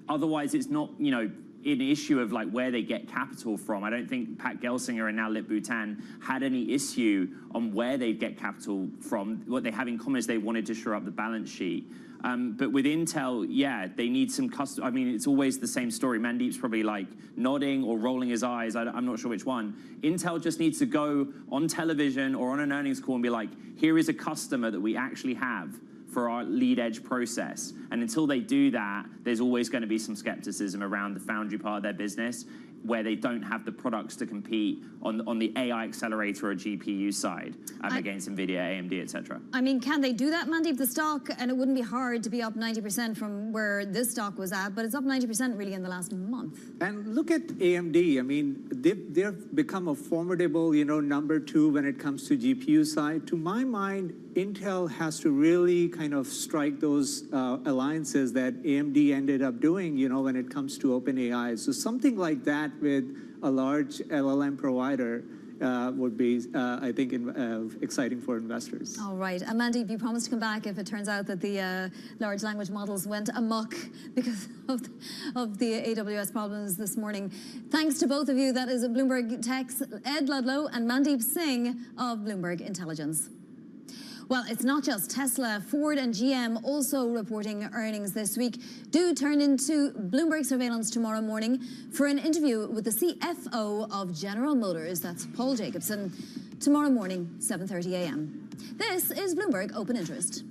Speaker 15: Otherwise, it's not, you know, an issue of like where they get capital from. I don't think Pat Gelsinger and now Lip Bhutan had any issue on where they'd get capital from. What they have in common is they wanted to shore up the balance sheet. But with Intel, yeah, they need some I mean, it's always the same story. Mandeep's probably like nodding or rolling his eyes. I'm not sure which one. Intel just needs to go on television or on an earnings call and be like, here is a customer that we actually have for our lead edge process. And until they do that, there's always going to be some skepticism around the foundry part of their business. where they don't have the products to compete on the AI accelerator or GPU side against NVIDIA, AMD, etc.
Speaker 8: I mean, can they do that, Mandeep? The stock, and it wouldn't be hard to be up 90% from where this stock was at, but it's up 90% really in the last month.
Speaker 4: And look at AMD. I mean, they've become a formidable, number 2 when it comes to GPU side. To my mind, Intel has to really kind of strike those alliances that AMD ended up doing, when it comes to OpenAI. So something like that with a large LLM provider would be, I think, exciting for investors.
Speaker 8: All right. And Mandeep, you promised to come back if it turns out that the large language models went amok because of the AWS problems this morning. Thanks to both of you. That is Bloomberg Tech's Ed Ludlow and Mandeep Singh of Bloomberg Intelligence. Well, it's not just Tesla. Ford and GM also reporting earnings this week. Do turn into Bloomberg Surveillance tomorrow morning for an interview with the CFO of General Motors. That's Paul Jacobson. Tomorrow morning, 7:30 a.m. This is Bloomberg Open Interest.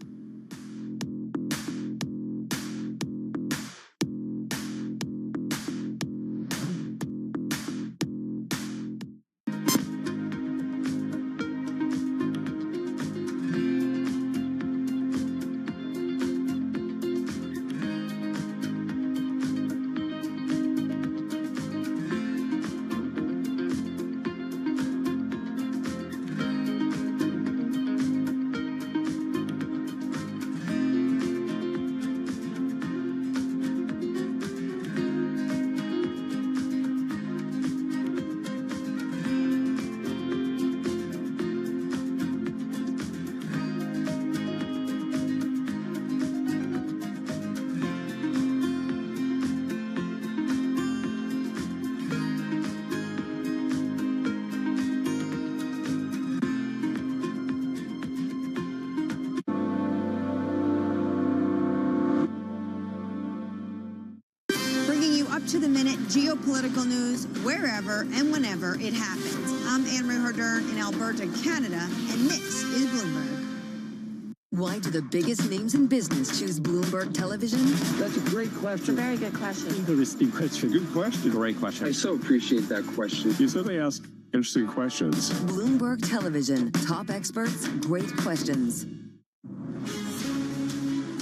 Speaker 9: To the minute geopolitical news wherever and whenever it happens. I'm Anne-Marie Hardern in Alberta, Canada, and this is Bloomberg.
Speaker 7: Why do the biggest names in business choose Bloomberg Television?
Speaker 11: That's a great question.
Speaker 12: It's a very good question.
Speaker 11: Interesting question. Good question.
Speaker 6: Great question.
Speaker 11: I so appreciate that question.
Speaker 2: You certainly ask interesting questions.
Speaker 7: Bloomberg Television. Top experts, great questions.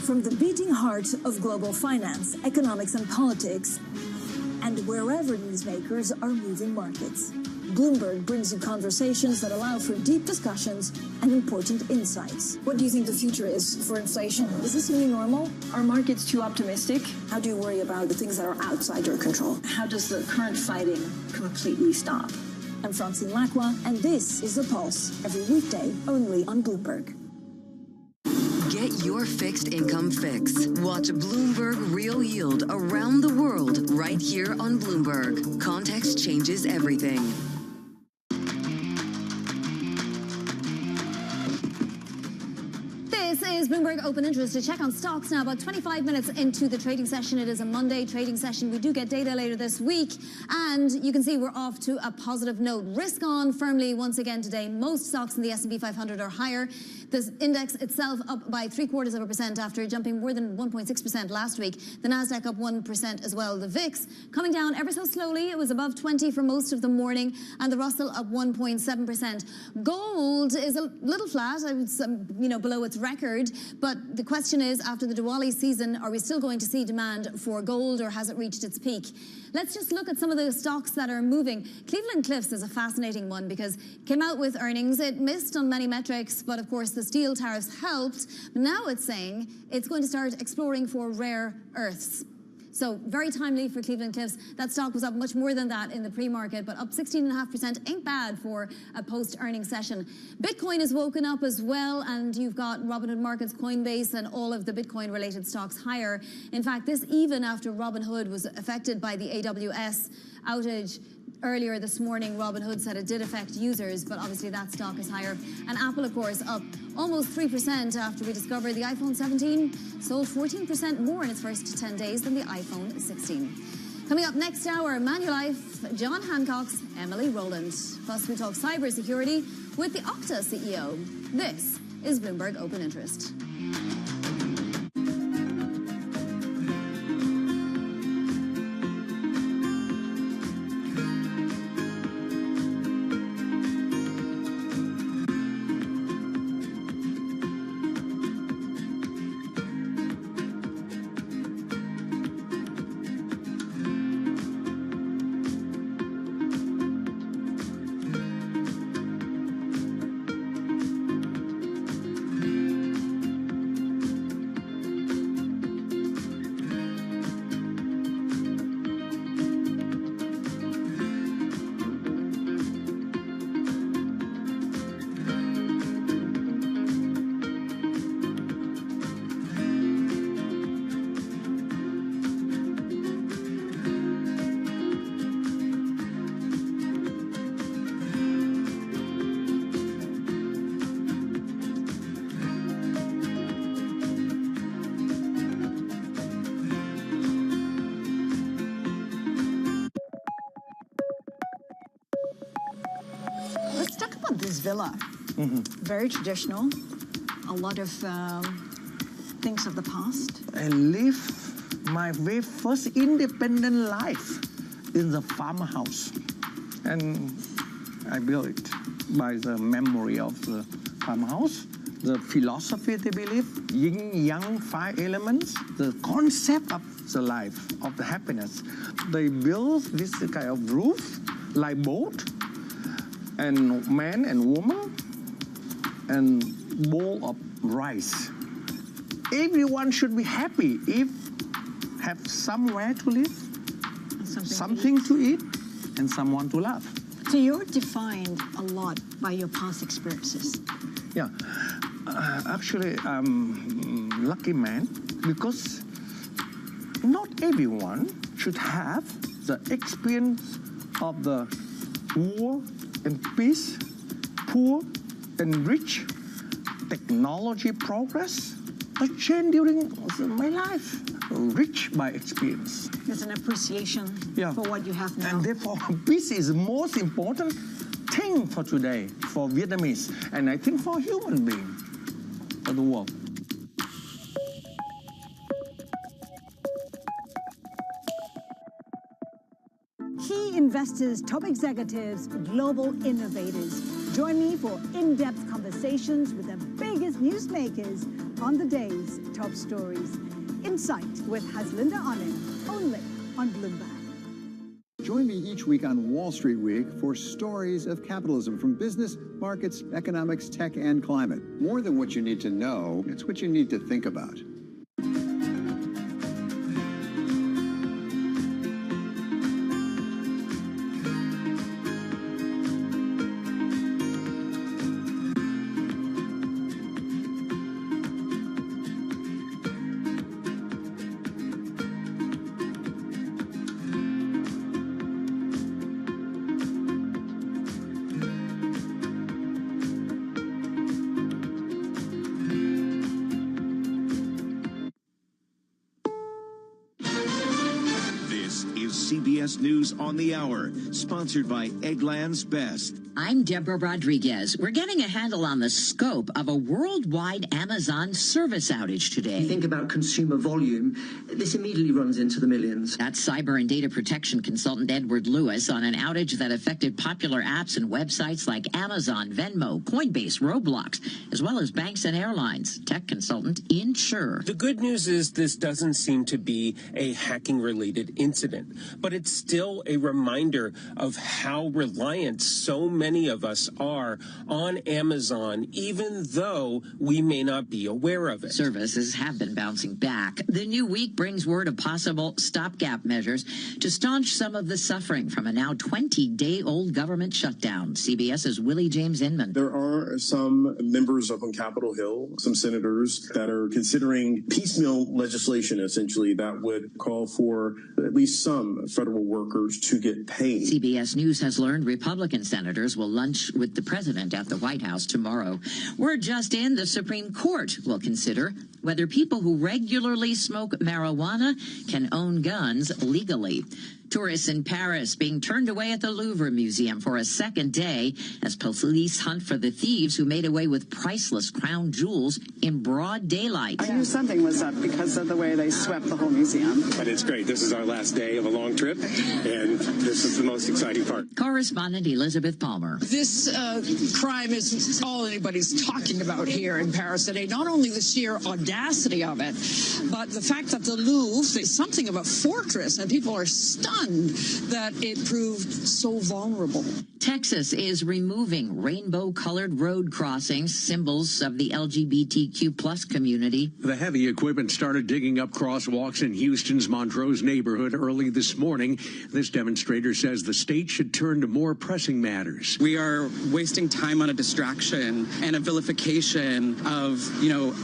Speaker 17: From the beating heart of global finance, economics, and politics, and wherever newsmakers are moving markets, Bloomberg brings you conversations that allow for deep discussions and important insights. What do you think the future is for inflation? Is this a new normal? Are markets too optimistic? How do you worry about the things that are outside your control? How does the current fighting completely stop? I'm Francine Lacroix, and this is The Pulse, every weekday only on Bloomberg.
Speaker 7: Get your fixed income fix. Watch Bloomberg Real Yield around the world right here on Bloomberg. Context changes everything.
Speaker 8: This is Bloomberg Open Interest. To check on stocks now, about 25 minutes into the trading session. It is a Monday trading session. We do get data later this week, and you can see we're off to a positive note. Risk on firmly once again today. Most stocks in the S&P 500 are higher. The index itself up by 0.75% after jumping more than 1.6% last week. The Nasdaq up 1% as well. The VIX coming down ever so slowly. It was above 20 for most of the morning, and the Russell up 1.7%. Gold is a little flat, below its record. But the question is, after the Diwali season, are we still going to see demand for gold, or has it reached its peak? Let's just look at some of the stocks that are moving. Cleveland-Cliffs is a fascinating one because it came out with earnings. It missed on many metrics, but of course the steel tariffs helped. Now it's saying it's going to start exploring for rare earths. So very timely for Cleveland-Cliffs. That stock was up much more than that in the pre-market, but up 16.5%. Ain't bad for a post-earnings session. Bitcoin has woken up as well, and you've got Robinhood Markets, Coinbase, and all of the Bitcoin-related stocks higher. In fact, this even after Robinhood was affected by the AWS outage. Earlier this morning, Robinhood said it did affect users, but obviously that stock is higher. And Apple, of course, up almost 3% after we discovered the iPhone 17 sold 14% more in its first 10 days than the iPhone 16. Coming up next hour, Manulife, John Hancock's Emily Rowland. Plus, we talk cybersecurity with the Okta CEO. This is Bloomberg Open Interest.
Speaker 17: this villa. Very traditional. A lot of things of the past.
Speaker 12: I live my very first independent life in the farmhouse. And I built it by the memory of the farmhouse, the philosophy they believe, yin, yang, 5 elements, the concept of the life, of the happiness. They build this kind of roof, like boat, and man and woman, and bowl of rice. Everyone should be happy if have somewhere to live, something to eat, and someone to love.
Speaker 17: So you're defined a lot by your past experiences.
Speaker 12: Yeah, actually, I'm a lucky man because not everyone should have the experience of the war and peace, poor and rich, technology progress, a change during my life, rich by experience.
Speaker 17: There's an appreciation for what you have now.
Speaker 12: And therefore, peace is the most important thing for today, for Vietnamese, and I think for human being, for the world.
Speaker 17: Key investors, top executives, global innovators. Join me for in-depth conversations with the biggest newsmakers on the day's top stories. Insight with Haslinda Onim, only on Bloomberg.
Speaker 18: Join me each week on Wall Street Week for stories of capitalism from business, markets, economics, tech, and climate. More than what you need to know, it's what you need to think about.
Speaker 19: CBS News on the Hour, sponsored by Eggland's Best.
Speaker 20: I'm Deborah Rodriguez. We're getting a handle on the scope of a worldwide Amazon service outage today.
Speaker 23: You think about consumer volume, this immediately runs into the millions.
Speaker 20: That's cyber and data protection consultant Edward Lewis on an outage that affected popular apps and websites like Amazon, Venmo, Coinbase, Roblox, as well as banks and airlines. Tech consultant Insure.
Speaker 24: The good news is this doesn't seem to be a hacking-related incident, but it's still a reminder of how reliant so many of us are on Amazon, even though we may not be aware of it.
Speaker 20: Services have been bouncing back. The new week brings word of possible stopgap measures to staunch some of the suffering from a now 20-day-old government shutdown. CBS's Willie James Inman.
Speaker 25: There are some members up on Capitol Hill, some senators that are considering piecemeal legislation, essentially, that would call for at least some federal workers to get paid.
Speaker 20: CBS News has learned Republican senators will lunch with the president at the White House tomorrow. We're just in, the Supreme Court will consider whether people who regularly smoke marijuana can own guns legally. Tourists in Paris being turned away at the Louvre Museum for a second day as police hunt for the thieves who made away with priceless crown jewels in broad daylight.
Speaker 26: I knew something was up because of the way they swept the whole museum.
Speaker 32: But it's great. This is our last day of a long trip, and this is the most exciting part.
Speaker 20: Correspondent Elizabeth Palmer.
Speaker 27: This crime is all anybody's talking about here in Paris today. Not only the sheer audacity of it, but the fact that the Louvre is something of a fortress, and people are stunned that it proved so vulnerable.
Speaker 20: Texas is removing rainbow-colored road crossings, symbols of the LGBTQ plus community.
Speaker 28: The heavy equipment started digging up crosswalks in Houston's Montrose neighborhood early this morning. This demonstrator says the state should turn to more pressing matters.
Speaker 35: We are wasting time on a distraction and a vilification of,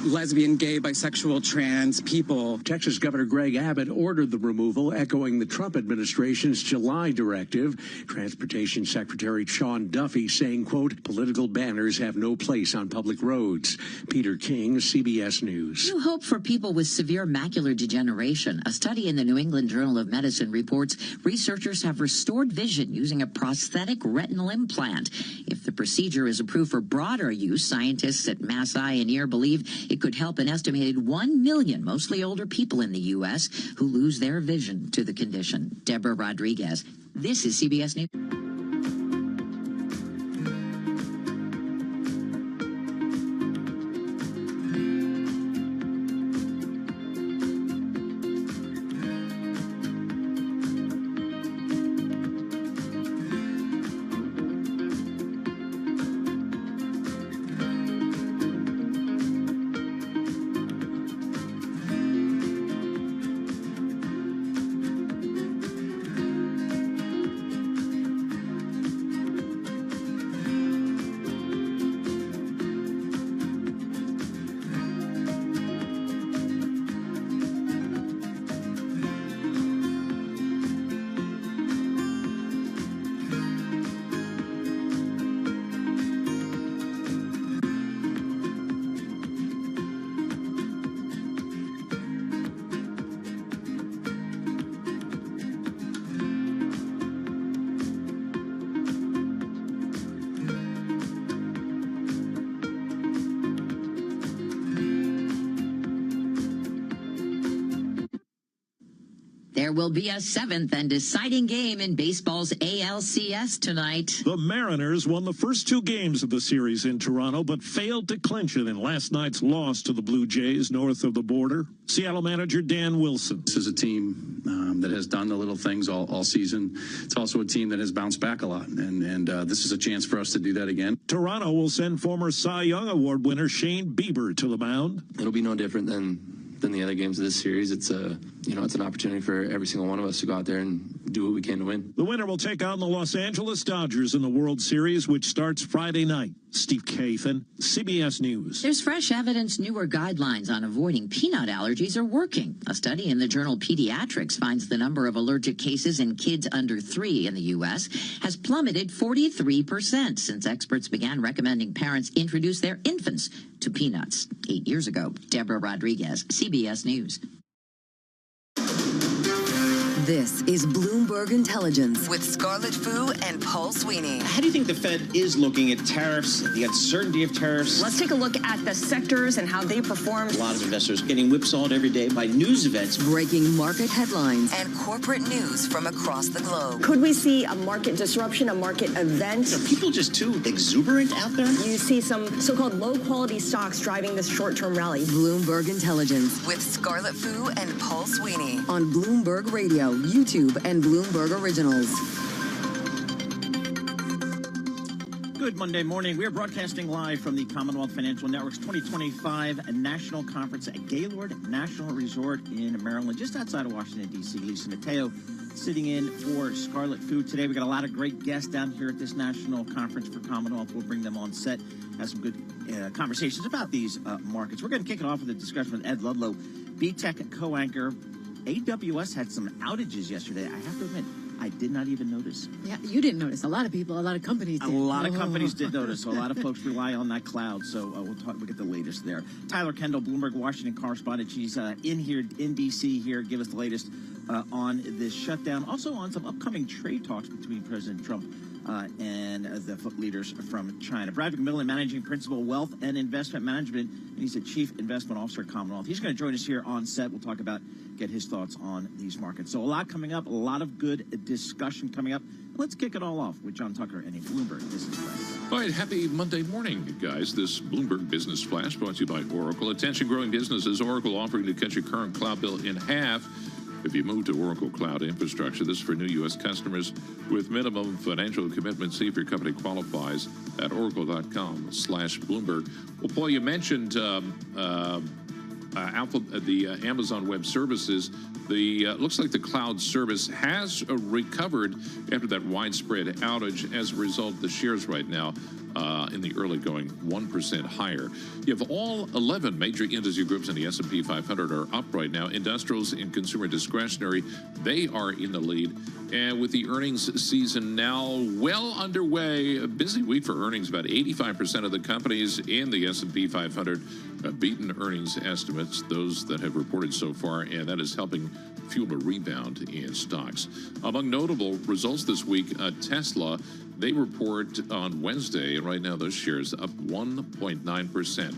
Speaker 35: lesbian, gay, bisexual, trans people.
Speaker 28: Texas Governor Greg Abbott ordered the removal, echoing the Trump administration administration's July directive. Transportation Secretary Sean Duffy saying, quote, political banners have no place on public roads. Peter King, CBS News.
Speaker 20: New hope for people with severe macular degeneration. A study in the New England Journal of Medicine reports researchers have restored vision using a prosthetic retinal implant. If the procedure is approved for broader use, scientists at Mass Eye and Ear believe it could help an estimated 1 million, mostly older people in the U.S. who lose their vision to the condition. Deborah Rodriguez, this is CBS News. There will be a seventh and deciding game in baseball's ALCS tonight.
Speaker 1: The Mariners won the first two games of the series in Toronto, but failed to clinch it in last night's loss to the Blue Jays north of the border. Seattle manager Dan Wilson.
Speaker 3: This is a team that has done the little things all season. It's also a team that has bounced back a lot, and this is a chance for us to do that again.
Speaker 1: Toronto will send former Cy Young Award winner Shane Bieber to the mound.
Speaker 5: It'll be no different than the other games of this series. It's it's an opportunity for every single one of us to go out there and do what we can to win.
Speaker 1: The winner will take on the Los Angeles Dodgers in the World Series, which starts Friday night. Steve Kathan, CBS News.
Speaker 20: There's fresh evidence newer guidelines on avoiding peanut allergies are working. A study in the journal Pediatrics finds the number of allergic cases in kids under 3 in the U.S. has plummeted 43% since experts began recommending parents introduce their infants to peanuts 8 years ago. Deborah Rodriguez, CBS News.
Speaker 7: This is Bloomberg Intelligence with Scarlett Fu and Paul Sweeney.
Speaker 10: How do you think the Fed is looking at tariffs, the uncertainty of tariffs?
Speaker 13: Let's take a look at the sectors and how they performed.
Speaker 10: A lot of investors getting whipsawed every day by news events.
Speaker 7: Breaking market headlines and corporate news from across the globe.
Speaker 13: Could we see a market disruption, a market event?
Speaker 10: Are people just too exuberant out there?
Speaker 13: You see some so-called low-quality stocks driving this short-term rally.
Speaker 7: Bloomberg Intelligence with Scarlett Fu and Paul Sweeney on Bloomberg Radio, YouTube, and Bloomberg Originals.
Speaker 10: Good Monday morning. We are broadcasting live from the Commonwealth Financial Network's 2025 National Conference at Gaylord National Resort in Maryland, just outside of Washington, D.C. Lisa Mateo sitting in for Scarlett Fu today. We got a lot of great guests down here at this national conference for Commonwealth. We'll bring them on set, have some good conversations about these markets. We're going to kick it off with a discussion with Ed Ludlow, B-Tech co-anchor. AWS had some outages yesterday. I have to admit, I did not even notice.
Speaker 14: Yeah, you didn't notice. A lot of people, a lot of companies did.
Speaker 10: A lot of companies did notice. So a lot of folks rely on that cloud. So we'll get the latest there. Tyler Kendall, Bloomberg Washington correspondent. She's in here, in D.C. here. Give us the latest on this shutdown. Also on some upcoming trade talks between President Trump and the leaders from China. Brad McMillan, Managing Principal, Wealth and Investment Management, and he's the Chief Investment Officer at Commonwealth. He's going to join us here on set. We'll talk about, get his thoughts on these markets. So a lot coming up, a lot of good discussion coming up. Let's kick it all off with John Tucker and a Bloomberg Business Flash.
Speaker 15: All right, happy Monday morning, guys. This Bloomberg Business Flash brought to you by Oracle. Attention growing businesses, Oracle offering to cut your current cloud bill in half if you move to Oracle Cloud Infrastructure. This is for new U.S. customers with minimum financial commitment. See if your company qualifies at oracle.com/Bloomberg. Well, Paul, you mentioned the Amazon Web Services. Looks like the cloud service has recovered after that widespread outage. As a result, the shares right now in the early going 1% higher. You have all 11 major industry groups in the S&P 500 are up right now. Industrials and consumer discretionary, they are in the lead. And with the earnings season now well underway, a busy week for earnings. About 85% of the companies in the S&P 500 have beaten earnings estimates, those that have reported so far, and that is helping fuel a rebound in stocks. Among notable results this week, Tesla, they report on Wednesday, and right now those shares up 1.9%.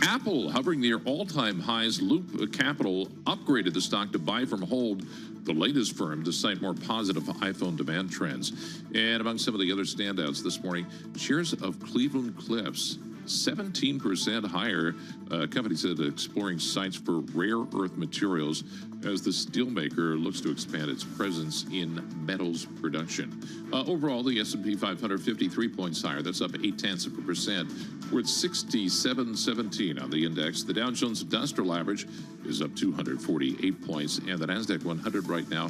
Speaker 15: Apple, hovering near all-time highs. Loop Capital upgraded the stock to buy from hold, the latest firm to cite more positive iPhone demand trends. And among some of the other standouts this morning, shares of Cleveland Cliffs, 17% higher. Company said exploring sites for rare earth materials as the steelmaker looks to expand its presence in metals production. Overall, the S&P 500 53 points higher. That's up 0.8%. We're at 6717 on the index. The Dow Jones Industrial Average is up 248 points, and the Nasdaq 100 right now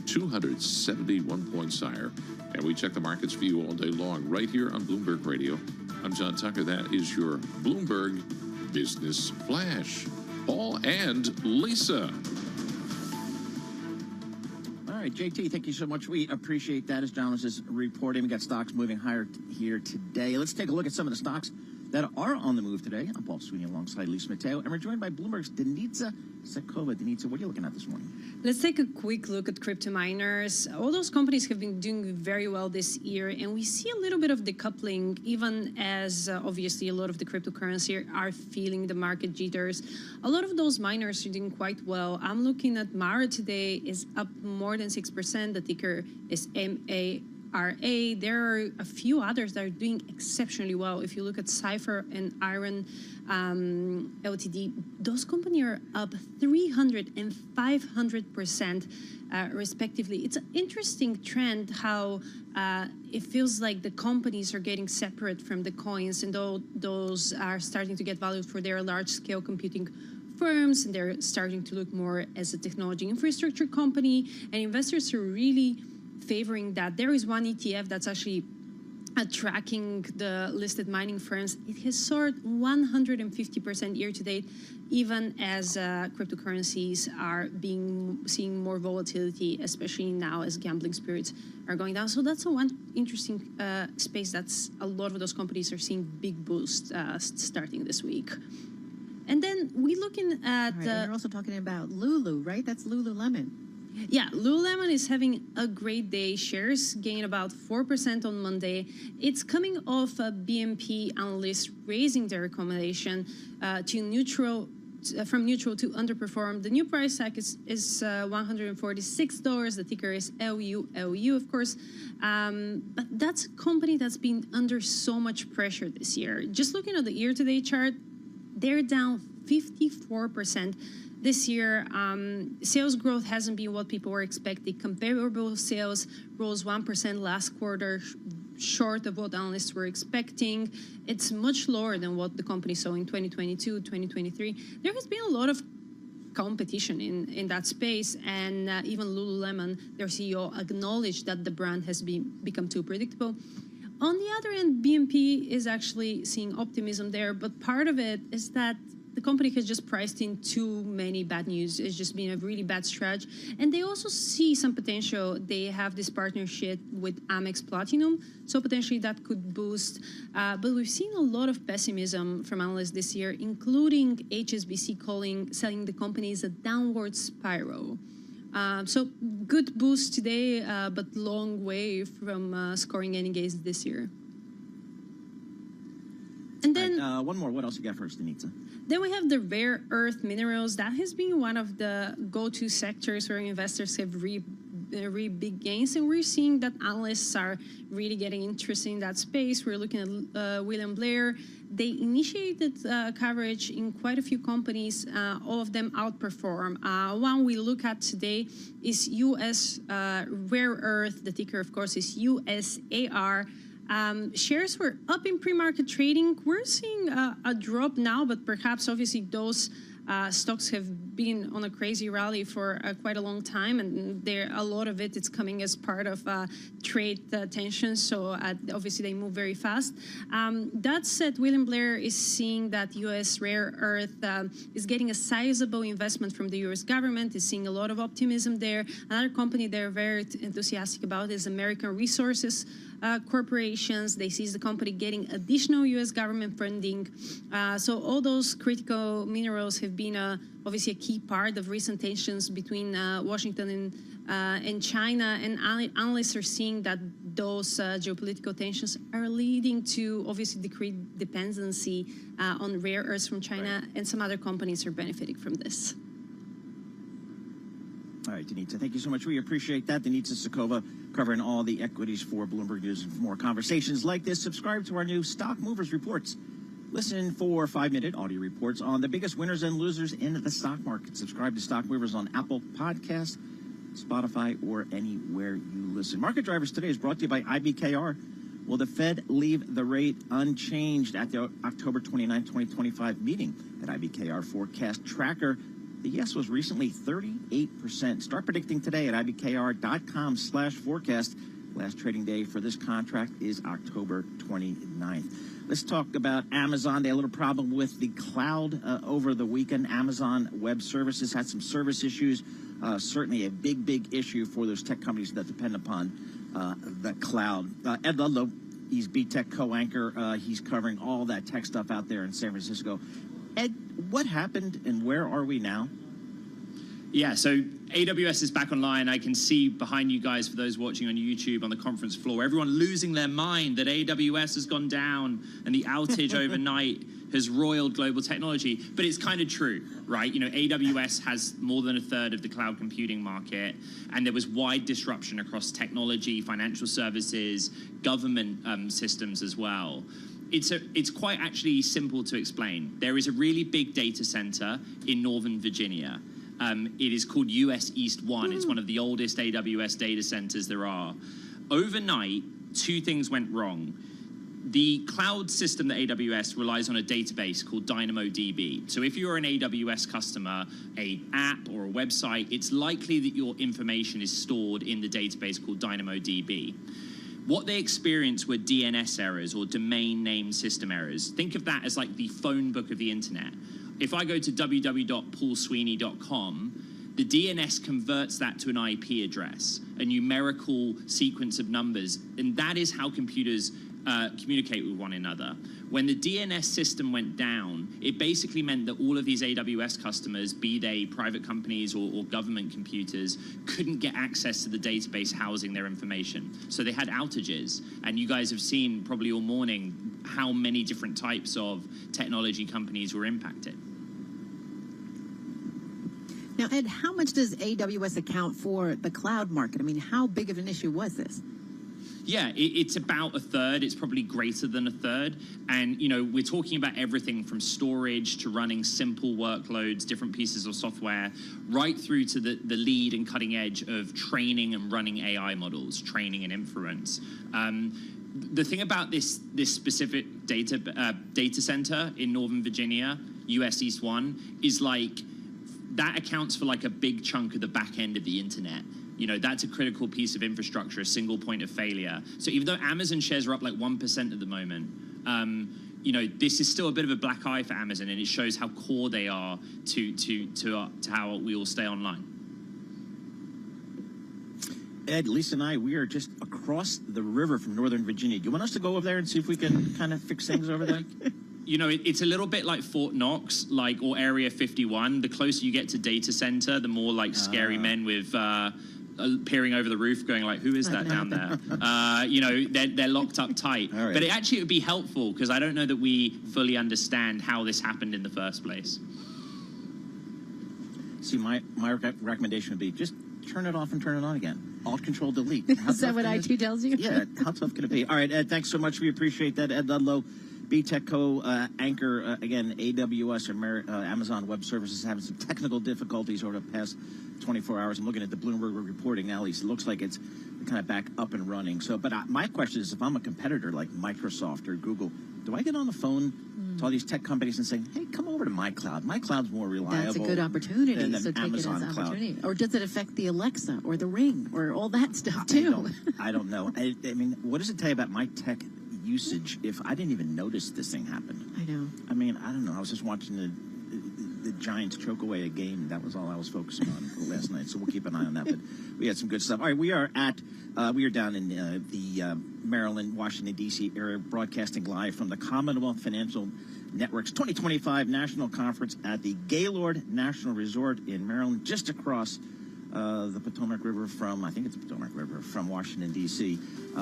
Speaker 15: 271 points higher. And we check the markets for you all day long right here on Bloomberg Radio. I'm John Tucker. That is your Bloomberg Business Flash. Paul and Lisa.
Speaker 10: All right, JT, thank you so much. We appreciate that as John was just reporting. We got stocks moving higher here today. Let's take a look at some of the stocks that are on the move today. I'm Paul Sweeney alongside Lisa Mateo, and we're joined by Bloomberg's Denitza Sakova. Denitza, what are you looking at this morning?
Speaker 2: Let's take a quick look at crypto miners. All those companies have been doing very well this year, and we see a little bit of decoupling, even as obviously a lot of the cryptocurrency are feeling the market jitters. A lot of those miners are doing quite well. I'm looking at Mara today is up more than 6%. The ticker is MARA. There are a few others that are doing exceptionally well. If you look at Cypher and Iron Ltd, those companies are up 300 and 500% respectively. It's an interesting trend how it feels like the companies are getting separate from the coins, and those are starting to get valued for their large-scale computing firms, and they're starting to look more as a technology infrastructure company, and investors are really favoring that. There is one ETF that's actually tracking the listed mining firms. It has soared 150% year to date, even as cryptocurrencies are seeing more volatility, especially now as gambling spirits are going down. So that's one interesting space that's a lot of those companies are seeing big boosts starting this week. And then we're looking at...
Speaker 14: and you're also talking about Lulu, right? That's Lululemon.
Speaker 2: Yeah, Lululemon is having a great day. Shares gain about 4% on Monday. It's coming off a BNP analyst raising their recommendation to neutral, from neutral to underperform. The new price tag is $146. The ticker is LULU, of course. But that's a company that's been under so much pressure this year. Just looking at the year-to-date chart, they're down 54%. This year, sales growth hasn't been what people were expecting. Comparable sales rose 1% last quarter, short of what analysts were expecting. It's much lower than what the company saw in 2022, 2023. There has been a lot of competition in that space, and even Lululemon, their CEO, acknowledged that the brand has become too predictable. On the other end, BNP is actually seeing optimism there, but part of it is that the company has just priced in too many bad news. It's just been a really bad stretch. And they also see some potential. They have this partnership with Amex Platinum, so potentially that could boost. But we've seen a lot of pessimism from analysts this year, including HSBC selling the company as a downward spiral. So good boost today, but long way from scoring any gains this year. And then
Speaker 10: one more. What else you got first, Denitza?
Speaker 2: Then we have the rare earth minerals. That has been one of the go-to sectors where investors have really big gains, and we're seeing that analysts are really getting interested in that space. We're looking at William Blair. They initiated coverage in quite a few companies. All of them outperform. One we look at today is U.S. Rare Earth. The ticker, of course, is USAR. Shares were up in pre-market trading. We're seeing a drop now, but perhaps obviously those Stocks have been on a crazy rally for quite a long time, and a lot of it's coming as part of trade tensions. So obviously they move very fast. That said, William Blair is seeing that U.S. rare earth is getting a sizable investment from the U.S. government. Is seeing a lot of optimism there. Another company they're very enthusiastic about is American Resources Corporations. They see the company getting additional U.S. government funding. So all those critical minerals have been obviously a key part of recent tensions between Washington and China. And analysts are seeing that those geopolitical tensions are leading to obviously decreased dependency on rare earths from China, and some other companies are benefiting from this.
Speaker 10: All right, Denitsa, thank you so much. We appreciate that. Denitsa Sokova covering all the equities for Bloomberg News. And for more conversations like this, subscribe to our new Stock Movers Reports. Listen for 5-minute audio reports on the biggest winners and losers in the stock market. Subscribe to Stock Movers on Apple Podcasts, Spotify, or anywhere you listen. Market Drivers today is brought to you by IBKR. Will the Fed leave the rate unchanged at the October 29, 2025 meeting? At IBKR Forecast Tracker, the yes was recently 38%. Start predicting today at ibkr.com/forecast. Last trading day for this contract is October 29th. Let's talk about Amazon. They had a little problem with the cloud over the weekend. Amazon Web Services had some service issues. Certainly a big issue for those tech companies that depend upon the cloud. Ed Ludlow, he's BTech co-anchor. He's covering all that tech stuff out there in San Francisco. Ed, what happened and where are we now?
Speaker 4: Yeah, so AWS is back online. I can see behind you guys, for those watching on YouTube on the conference floor, everyone losing their mind that AWS has gone down and the outage overnight has roiled global technology. But it's kind of true, right? You know, AWS has more than a third of the cloud computing market, and there was wide disruption across technology, financial services, government systems as well. It's quite actually simple to explain. There is a really big data center in Northern Virginia. It is called US East 1. It's one of the oldest AWS data centers there are. Overnight, two things went wrong. The cloud system that AWS relies on a database called DynamoDB. So if you're an AWS customer, an app or a website, it's likely that your information is stored in the database called DynamoDB. What they experienced were DNS errors, or domain name system errors. Think of that as like the phone book of the internet. If I go to www.paulsweeney.com, the DNS converts that to an IP address, a numerical sequence of numbers, and that is how computers communicate with one another. When the DNS system went down, it basically meant that all of these AWS customers, be they private companies or government computers, couldn't get access to the database housing their information. So they had outages, and you guys have seen probably all morning how many different types of technology companies were impacted.
Speaker 14: Now, Ed, how much does AWS account for the cloud market? I mean, how big of an issue was this?
Speaker 4: Yeah, it's about a third. It's probably greater than a third. And, you know, we're talking about everything from storage to running simple workloads, different pieces of software, right through to the lead and cutting edge of training and running AI models, training and inference. The thing about this specific data center in Northern Virginia, US East 1, is like that accounts for like a big chunk of the back end of the internet. You know, that's a critical piece of infrastructure, a single point of failure. So even though Amazon shares are up like 1% at the moment, you know, this is still a bit of a black eye for Amazon, and it shows how core they are to how we all stay online.
Speaker 10: Ed, Lisa and I, we are just across the river from Northern Virginia. Do you want us to go over there and see if we can kind of fix things over there?
Speaker 4: You know, it's a little bit like Fort Knox, like, or Area 51. The closer you get to data center, the more like scary men with peering over the roof going like, who is that down there? You know, they're locked up tight. Right. But it actually would be helpful because I don't know that we fully understand how this happened in the first place.
Speaker 10: See, my recommendation would be just turn it off and turn it on again. Alt-Control-Delete.
Speaker 14: Is that what IT tells you?
Speaker 10: Yeah, how tough can it be? All right, Ed, thanks so much. We appreciate that. Ed Ludlow, BTech co-anchor, again, AWS, Amazon Web Services, having some technical difficulties over the past 24 hours. I'm looking at the Bloomberg reporting now. It looks like it's kind of back up and running. So, but my question is, if I'm a competitor like Microsoft or Google, do I get on the phone to all these tech companies and say, hey, come over to my cloud. My cloud's more reliable.
Speaker 14: That's a good opportunity.
Speaker 10: Than
Speaker 14: So take
Speaker 10: Amazon
Speaker 14: it as
Speaker 10: cloud.
Speaker 14: opportunity. Or does it affect the Alexa or the Ring or all that stuff too?
Speaker 10: I don't know. I mean, what does it tell you about my tech usage if I didn't even notice this thing happened?
Speaker 14: I know.
Speaker 10: I mean, I don't know. I was just watching the Giants choke away a game. That was all I was focusing on last night. So we'll keep an eye on that. But we had some good stuff. All right, we are down in the Maryland, Washington, D.C. area, broadcasting live from the Commonwealth Financial Network's 2025 National Conference at the Gaylord National Resort in Maryland, just across the Potomac River from, I think it's the Potomac River, from Washington, D.C.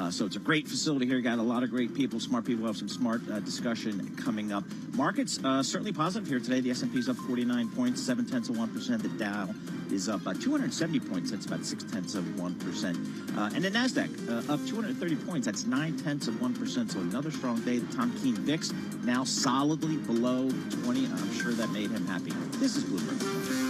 Speaker 10: So it's a great facility here. Got a lot of great people, smart people. We'll have some smart discussion coming up. Markets certainly positive here today. The S&P is up 49 points, 0.7%. The Dow is up 270 points. That's about 0.6%. And the NASDAQ up 230 points. That's 0.9%. So another strong day. The Tom Keene VIX now solidly below 20. I'm sure that made him happy. This is Bloomberg.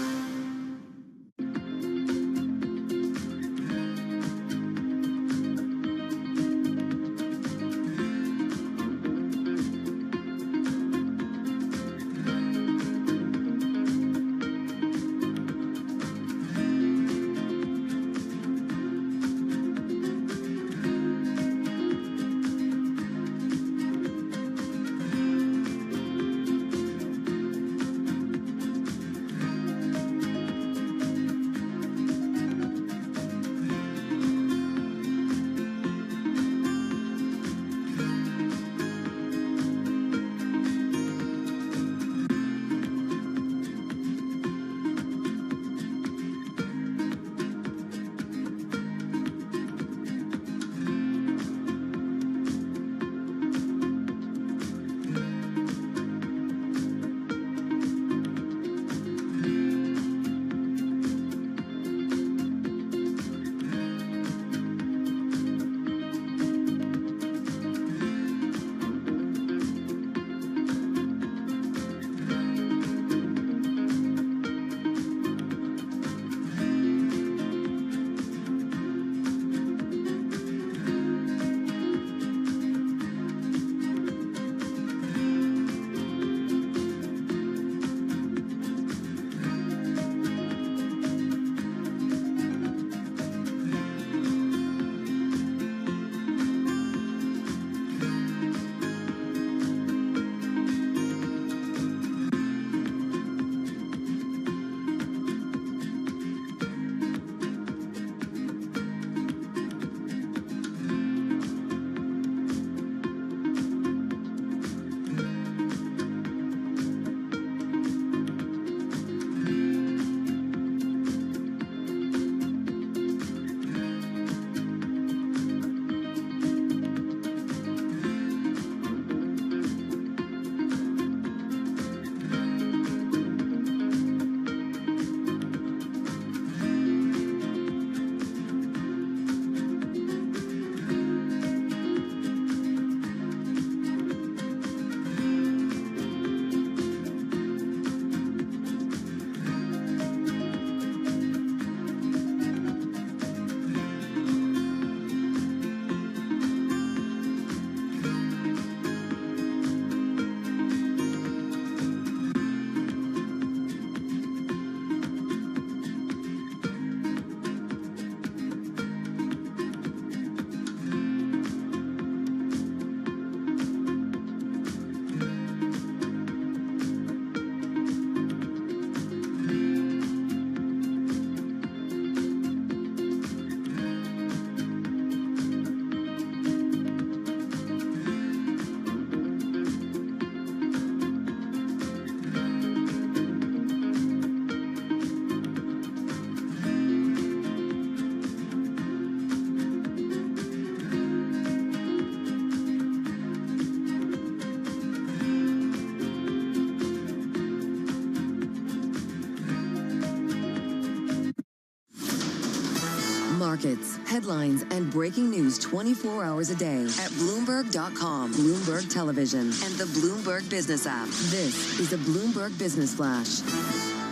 Speaker 7: Markets, headlines, and breaking news 24 hours a day at Bloomberg.com, Bloomberg Television, and the Bloomberg Business app. This is a Bloomberg Business Flash.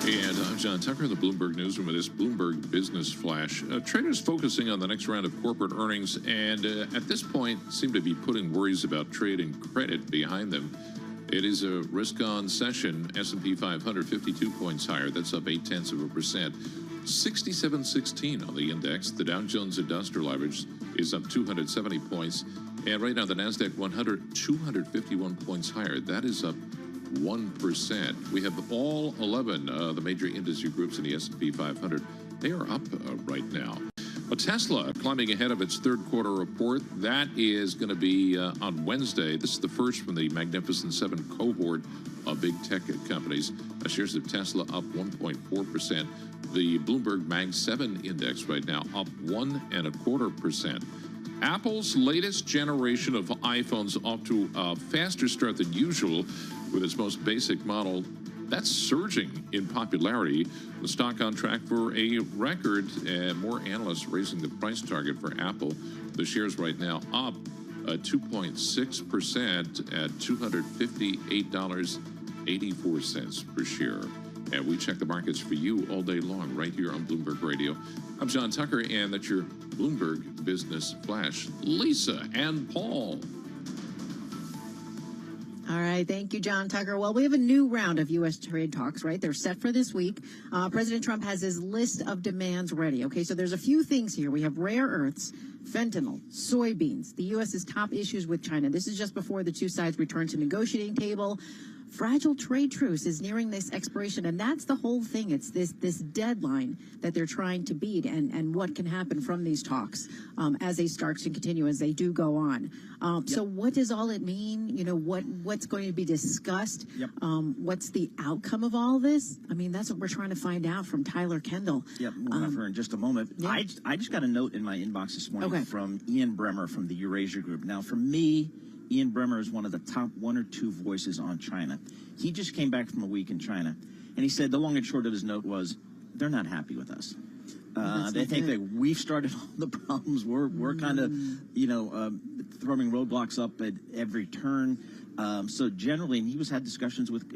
Speaker 15: And I'm John Tucker in the Bloomberg Newsroom with this Bloomberg Business Flash. Traders focusing on the next round of corporate earnings and at this point seem to be putting worries about trade and credit behind them. It is a risk-on session. S&P 500 52 points higher. That's up 0.8%. 6716 on the index. The Dow Jones Industrial Average is up 270 points. And right now the NASDAQ 100 251 points higher. That is up 1%. We have all 11 the major industry groups in the S&P 500. They are up right now. Tesla climbing ahead of its third quarter report. That is going to be on Wednesday. This is the first from the Magnificent Seven cohort of big tech companies. Shares of Tesla up 1.4%. The Bloomberg Mag 7 index right now up 1.25%. Apple's latest generation of iPhones off to a faster start than usual with its most basic model. That's surging in popularity. The stock on track for a record, and more analysts raising the price target for Apple. The shares right now up 2.6% at $258.84 per share. And we check the markets for you all day long right here on Bloomberg Radio. I'm John Tucker, and that's your Bloomberg Business Flash. Lisa and Paul.
Speaker 14: All right. Thank you, John Tucker. Well, we have a new round of U.S. trade talks, right? They're set for this week. President Trump has his list of demands ready. Okay, so there's a few things here. We have rare earths, fentanyl, soybeans, the U.S.'s top issues with China. This is just before the two sides return to negotiating table. Fragile trade truce is nearing this expiration, and that's the whole thing. It's this deadline that they're trying to beat, and what can happen from these talks as they start to continue, as they do go on. So what does all it mean? You know, what's going to be discussed? What's the outcome of all this? I mean, that's what we're trying to find out from Tyler Kendall.
Speaker 10: Yep, we'll have her in just a moment.
Speaker 14: Yeah.
Speaker 10: I just got a note in my inbox this morning from Ian Bremmer from the Eurasia Group. Now, for me, Ian Bremmer is one of the top one or two voices on China. He just came back from a week in China, and he said the long and short of his note was they're not happy with us. They think that we've started all the problems. We're kind of, throwing roadblocks up at every turn. So generally, and he had discussions with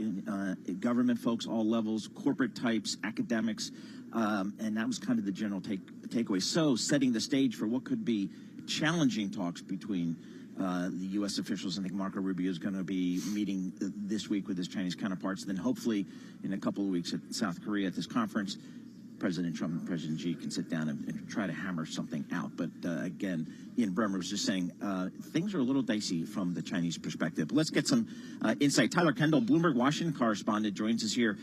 Speaker 10: government folks, all levels, corporate types, academics, and that was kind of the general takeaway. So setting the stage for what could be challenging talks between the U.S. officials. I think Marco Rubio is going to be meeting this week with his Chinese counterparts. Then hopefully in a couple of weeks at South Korea at this conference, President Trump and President Xi can sit down and try to hammer something out. But again, Ian Bremmer was just saying things are a little dicey from the Chinese perspective. Let's get some insight. Tyler Kendall, Bloomberg Washington correspondent, joins us here.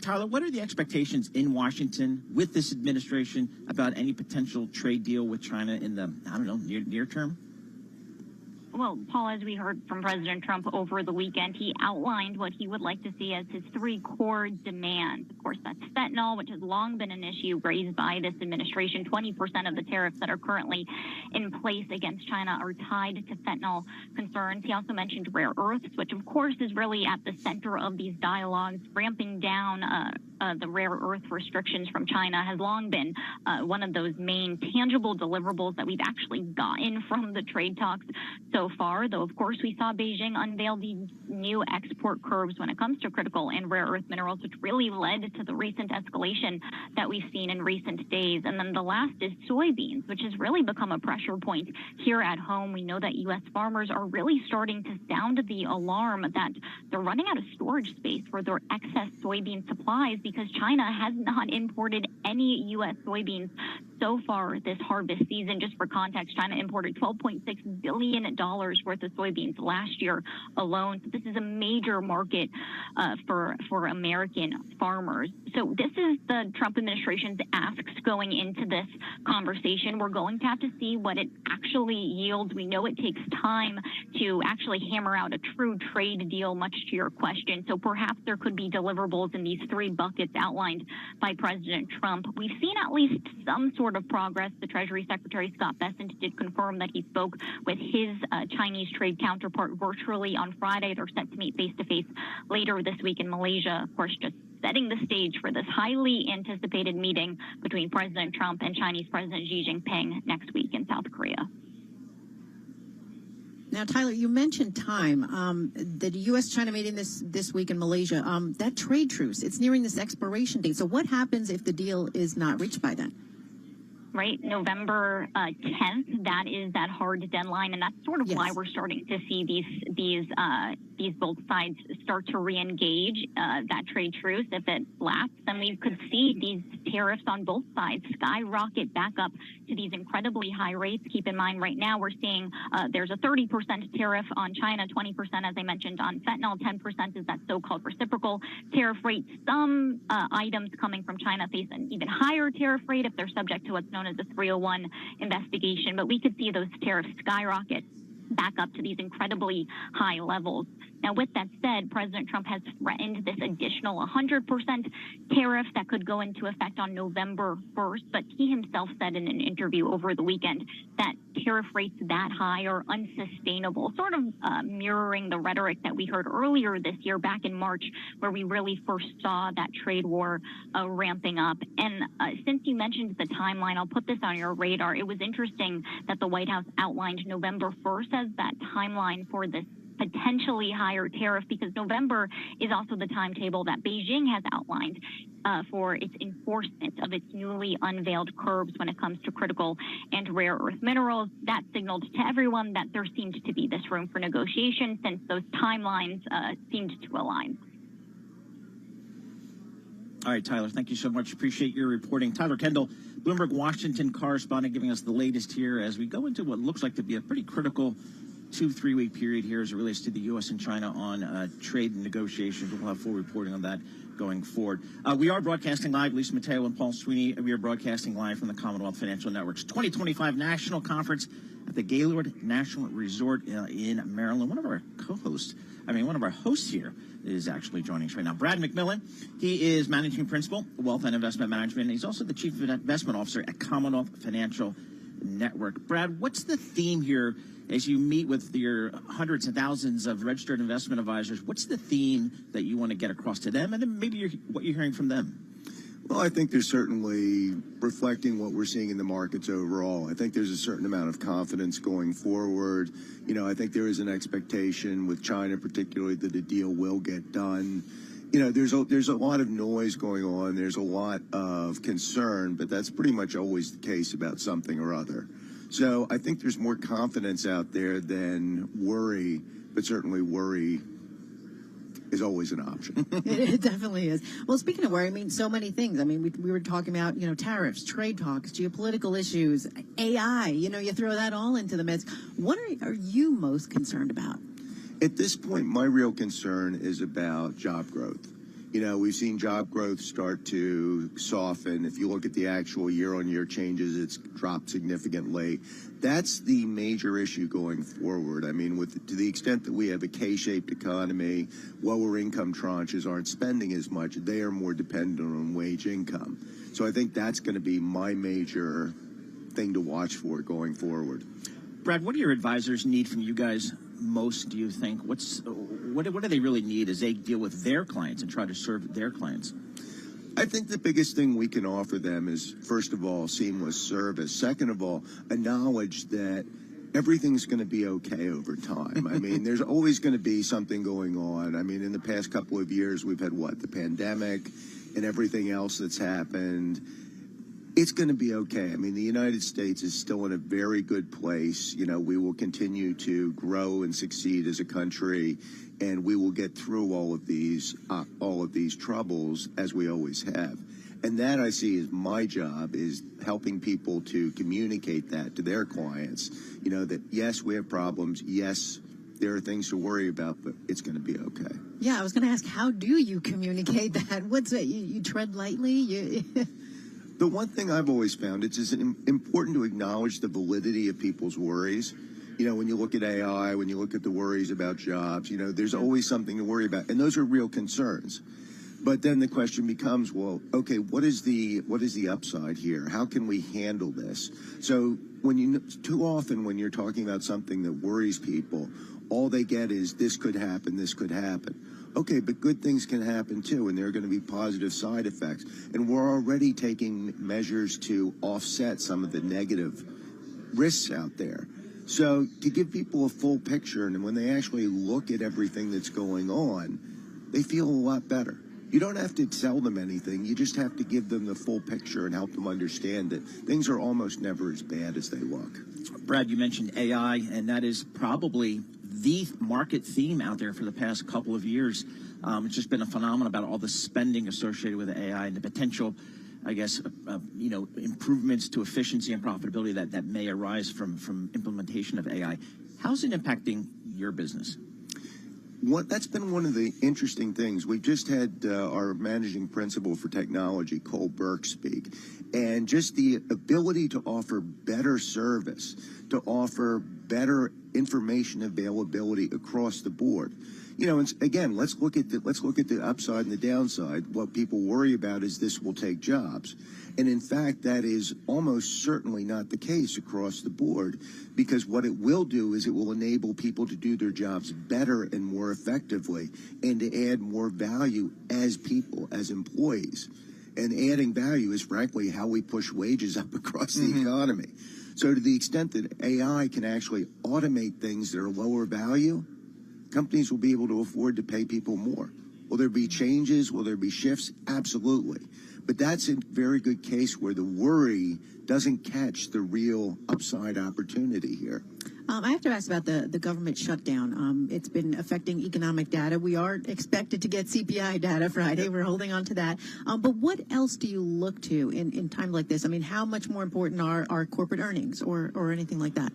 Speaker 10: Tyler, what are the expectations in Washington with this administration about any potential trade deal with China in the, near term?
Speaker 6: Well, Paul, as we heard from President Trump over the weekend, he outlined what he would like to see as his three core demands. Of course, that's fentanyl, which has long been an issue raised by this administration. 20% of the tariffs that are currently in place against China are tied to fentanyl concerns. He also mentioned rare earths, which, of course, is really at the center of these dialogues. Ramping down the rare earth restrictions from China has long been one of those main tangible deliverables that we've actually gotten from the trade talks so far, though, of course, we saw Beijing unveil these new export curbs when it comes to critical and rare earth minerals, which really led to the recent escalation that we've seen in recent days. And then the last is soybeans, which has really become a pressure point here at home. We know that U.S. farmers are really starting to sound the alarm that they're running out of storage space for their excess soybean supplies because China has not imported any U.S. soybeans so far this harvest season. Just for context, China imported $12.6 billion worth of soybeans last year alone. So this is a major market for American farmers. So this is the Trump administration's asks going into this conversation. We're going to have to see what it actually yields. We know it takes time to actually hammer out a true trade deal, much to your question. So perhaps there could be deliverables in these three buckets outlined by President Trump. We've seen at least some sort of progress. The Treasury Secretary Scott Bessent did confirm that he spoke with his Chinese trade counterpart virtually on Friday. They're set to meet face-to-face later this week in Malaysia. Of course, just setting the stage for this highly anticipated meeting between President Trump and Chinese President Xi Jinping next week in South Korea.
Speaker 14: Now, Tyler, you mentioned time. The U.S.-China meeting this week in Malaysia, that trade truce, it's nearing this expiration date. So what happens if the deal is not reached by then?
Speaker 6: Right, November 10th. That is that hard deadline, and that's sort of why we're starting to see these both sides start to re-engage that trade truce. If it lasts, then we could see these tariffs on both sides skyrocket back up to these incredibly high rates. Keep in mind, right now we're seeing there's a 30% tariff on China, 20%, as I mentioned, on fentanyl, 10% is that so-called reciprocal tariff rate. Some items coming from China face an even higher tariff rate if they're subject to what's known as the 301 investigation, but we could see those tariffs skyrocket back up to these incredibly high levels. Now, with that said, President Trump has threatened this additional 100% tariff that could go into effect on November 1st, but he himself said in an interview over the weekend that tariff rates that high are unsustainable, sort of mirroring the rhetoric that we heard earlier this year, back in March, where we really first saw that trade war ramping up. And since you mentioned the timeline, I'll put this on your radar. It was interesting that the White House outlined November 1st as that timeline for this potentially higher tariff, because November is also the timetable that Beijing has outlined for its enforcement of its newly unveiled curbs when it comes to critical and rare earth minerals. That signaled to everyone that there seemed to be this room for negotiation, since those timelines seemed to align.
Speaker 10: All right, Tyler, thank you so much. Appreciate your reporting. Tyler Kendall, Bloomberg Washington correspondent, giving us the latest here as we go into what looks like to be a pretty critical 2-3 week period here as it relates to the U.S. and China on trade and negotiations. We'll have full reporting on that going forward. We are broadcasting live. Lisa Mateo and Paul Sweeney. We are broadcasting live from the Commonwealth Financial Network's 2025 National Conference at the Gaylord National Resort in Maryland. One of our hosts here is actually joining us right now. Brad McMillan. He is Managing Principal, Wealth and Investment Management. And he's also the Chief Investment Officer at Commonwealth Financial Network. Brad, what's the theme here as you meet with your hundreds and thousands of registered investment advisors? What's the theme that you want to get across to them, and then maybe what you're hearing from them?
Speaker 8: Well, I think there's certainly reflecting what we're seeing in the markets overall. I think there's a certain amount of confidence going forward. You know, I think there is an expectation with China particularly that a deal will get done. You know, there's a lot of noise going on. There's a lot of concern, but that's pretty much always the case about something or other. So I think there's more confidence out there than worry, but certainly worry is always an option.
Speaker 14: It definitely is. Well, speaking of worry, I mean, so many things. I mean, we were talking about, tariffs, trade talks, geopolitical issues, AI, you throw that all into the mix. What are you most concerned about?
Speaker 8: At this point, my real concern is about job growth. You know, we've seen job growth start to soften. If you look at the actual year-on-year changes, it's dropped significantly. That's the major issue going forward. I mean, to the extent that we have a K-shaped economy, lower income tranches aren't spending as much. They are more dependent on wage income. So I think that's going to be my major thing to watch for going forward.
Speaker 10: Brad, what do your advisors need from you guys most, do you think? What do they really need as they deal with their clients and try to serve their clients?
Speaker 8: I think the biggest thing we can offer them is, first of all, seamless service. Second of all, a knowledge that everything's going to be okay over time. I mean, there's always going to be something going on. I mean, in the past couple of years, we've had the pandemic and everything else that's happened. It's going to be okay. I mean, the United States is still in a very good place. You know, we will continue to grow and succeed as a country, and we will get through all of these troubles as we always have. And that I see as my job, is helping people to communicate that to their clients. You know, that yes, we have problems. Yes, there are things to worry about, but it's going to be okay.
Speaker 14: Yeah, I was going to ask, how do you communicate that? What's it? You tread lightly?
Speaker 8: The one thing I've always found, it's important to acknowledge the validity of people's worries. You know, when you look at AI, when you look at the worries about jobs, there's always something to worry about. And those are real concerns. But then the question becomes, well, okay, what is the upside here? How can we handle this? So too often when you're talking about something that worries people, all they get is this could happen, this could happen. Okay, but good things can happen too, and there are going to be positive side effects. And we're already taking measures to offset some of the negative risks out there. So to give people a full picture, and when they actually look at everything that's going on, they feel a lot better. You don't have to sell them anything. You just have to give them the full picture and help them understand that things are almost never as bad as they look.
Speaker 10: Brad, you mentioned AI, and that is probably the market theme out there for the past couple of years. It's just been a phenomenon about all the spending associated with AI and the potential, I guess, improvements to efficiency and profitability that may arise from implementation of AI. How's it impacting your business?
Speaker 8: That's been one of the interesting things. We just had our managing principal for technology, Cole Burke, speak, and just the ability to offer better service, to offer better information availability across the board. And again, let's look at the upside and the downside. What people worry about is this will take jobs. And in fact, that is almost certainly not the case across the board, because what it will do is it will enable people to do their jobs better and more effectively and to add more value as people, as employees. And adding value is frankly how we push wages up across the economy. So to the extent that AI can actually automate things that are lower value, companies will be able to afford to pay people more. Will there be changes? Will there be shifts? Absolutely. But that's a very good case where the worry doesn't catch the real upside opportunity here.
Speaker 14: I have to ask about the government shutdown. It's been affecting economic data. We are expected to get CPI data Friday. We're holding on to that. But what else do you look to in time like this? I mean, how much more important are corporate earnings or anything like that?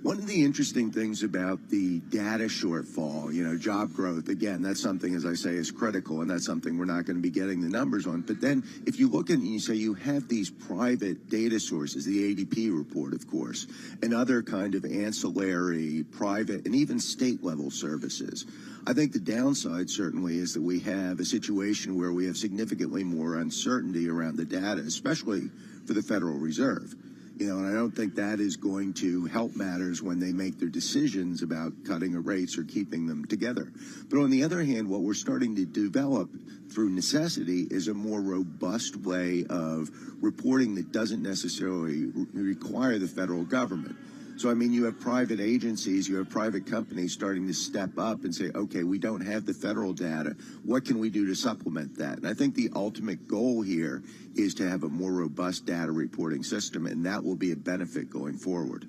Speaker 8: One of the interesting things about the data shortfall, job growth, again, that's something, as I say, is critical, and that's something we're not going to be getting the numbers on. But then if you look at it and you say you have these private data sources, the ADP report, of course, and other kind of ancillary private and even state-level services, I think the downside certainly is that we have a situation where we have significantly more uncertainty around the data, especially for the Federal Reserve. And I don't think that is going to help matters when they make their decisions about cutting the rates or keeping them together. But on the other hand, what we're starting to develop through necessity is a more robust way of reporting that doesn't necessarily require the federal government. So, I mean, you have private agencies, you have private companies starting to step up and say, okay, we don't have the federal data. What can we do to supplement that? And I think the ultimate goal here is to have a more robust data reporting system, and that will be a benefit going forward.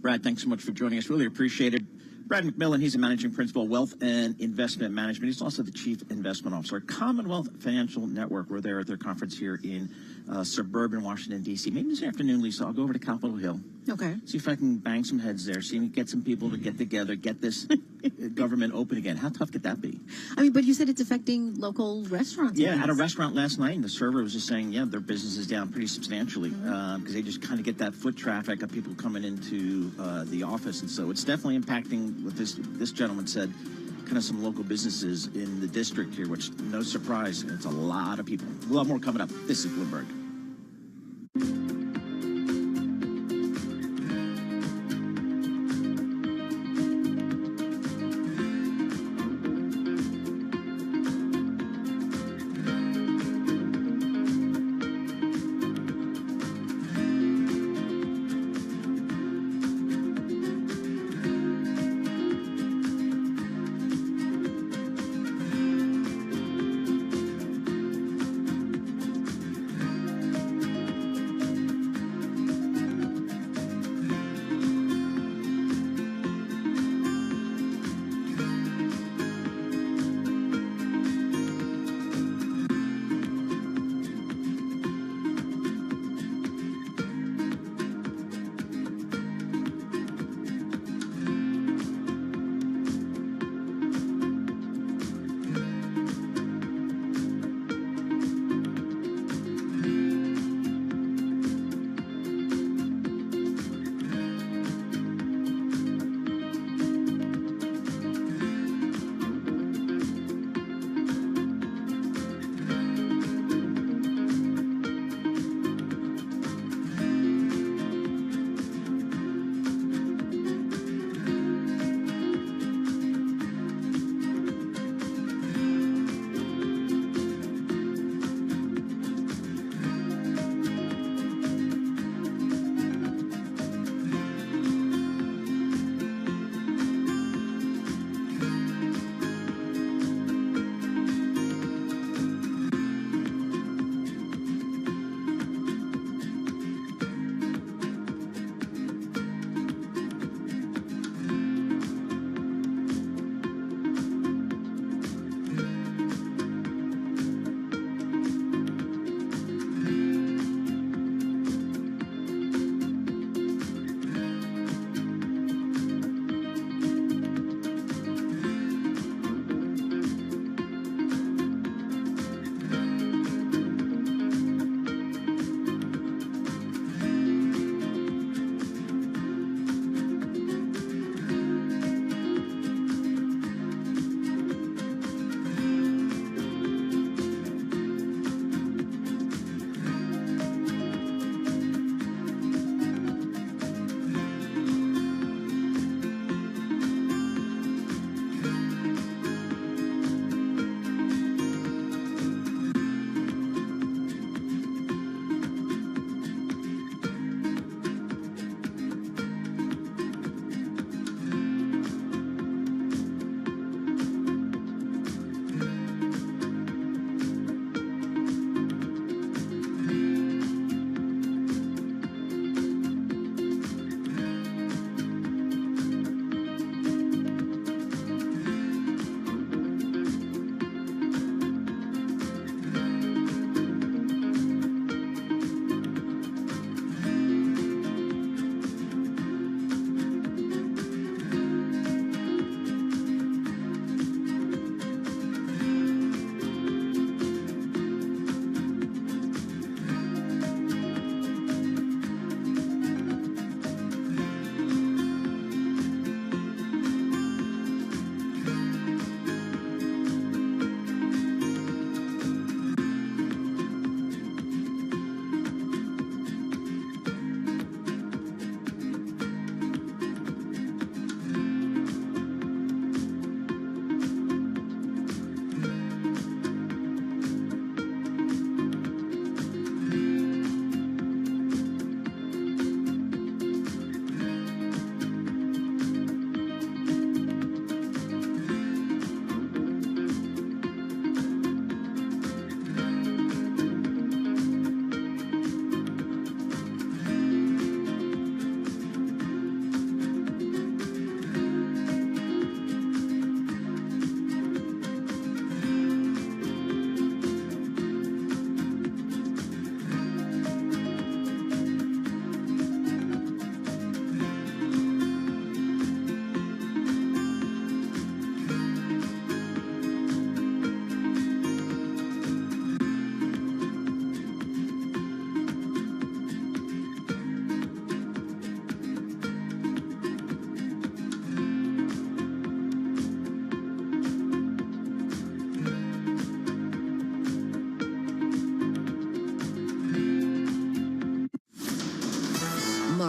Speaker 10: Brad, thanks so much for joining us. Really appreciate it. Brad McMillan, he's a managing principal, Wealth and Investment Management. He's also the chief investment officer at Commonwealth Financial Network. We're there at their conference here in suburban Washington, D.C. Maybe this afternoon, Lisa, I'll go over to Capitol Hill.
Speaker 14: Okay.
Speaker 10: See if I can bang some heads there, see if we can get some people to get together, get this government open again. How tough could that be?
Speaker 14: I mean, but you said it's affecting local restaurants.
Speaker 10: Yeah, at a restaurant last night, and the server was just saying, their business is down pretty substantially because they just kind of get that foot traffic of people coming into the office. And so it's definitely impacting what this gentleman said, kind of some local businesses in the district here, which, no surprise, it's a lot of people. We'll have more coming up. This is Bloomberg.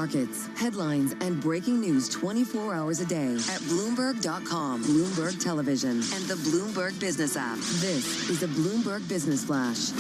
Speaker 7: markets, headlines, and breaking news 24 hours a day at Bloomberg.com, Bloomberg Television, and the Bloomberg Business app. This is the Bloomberg Business Flash.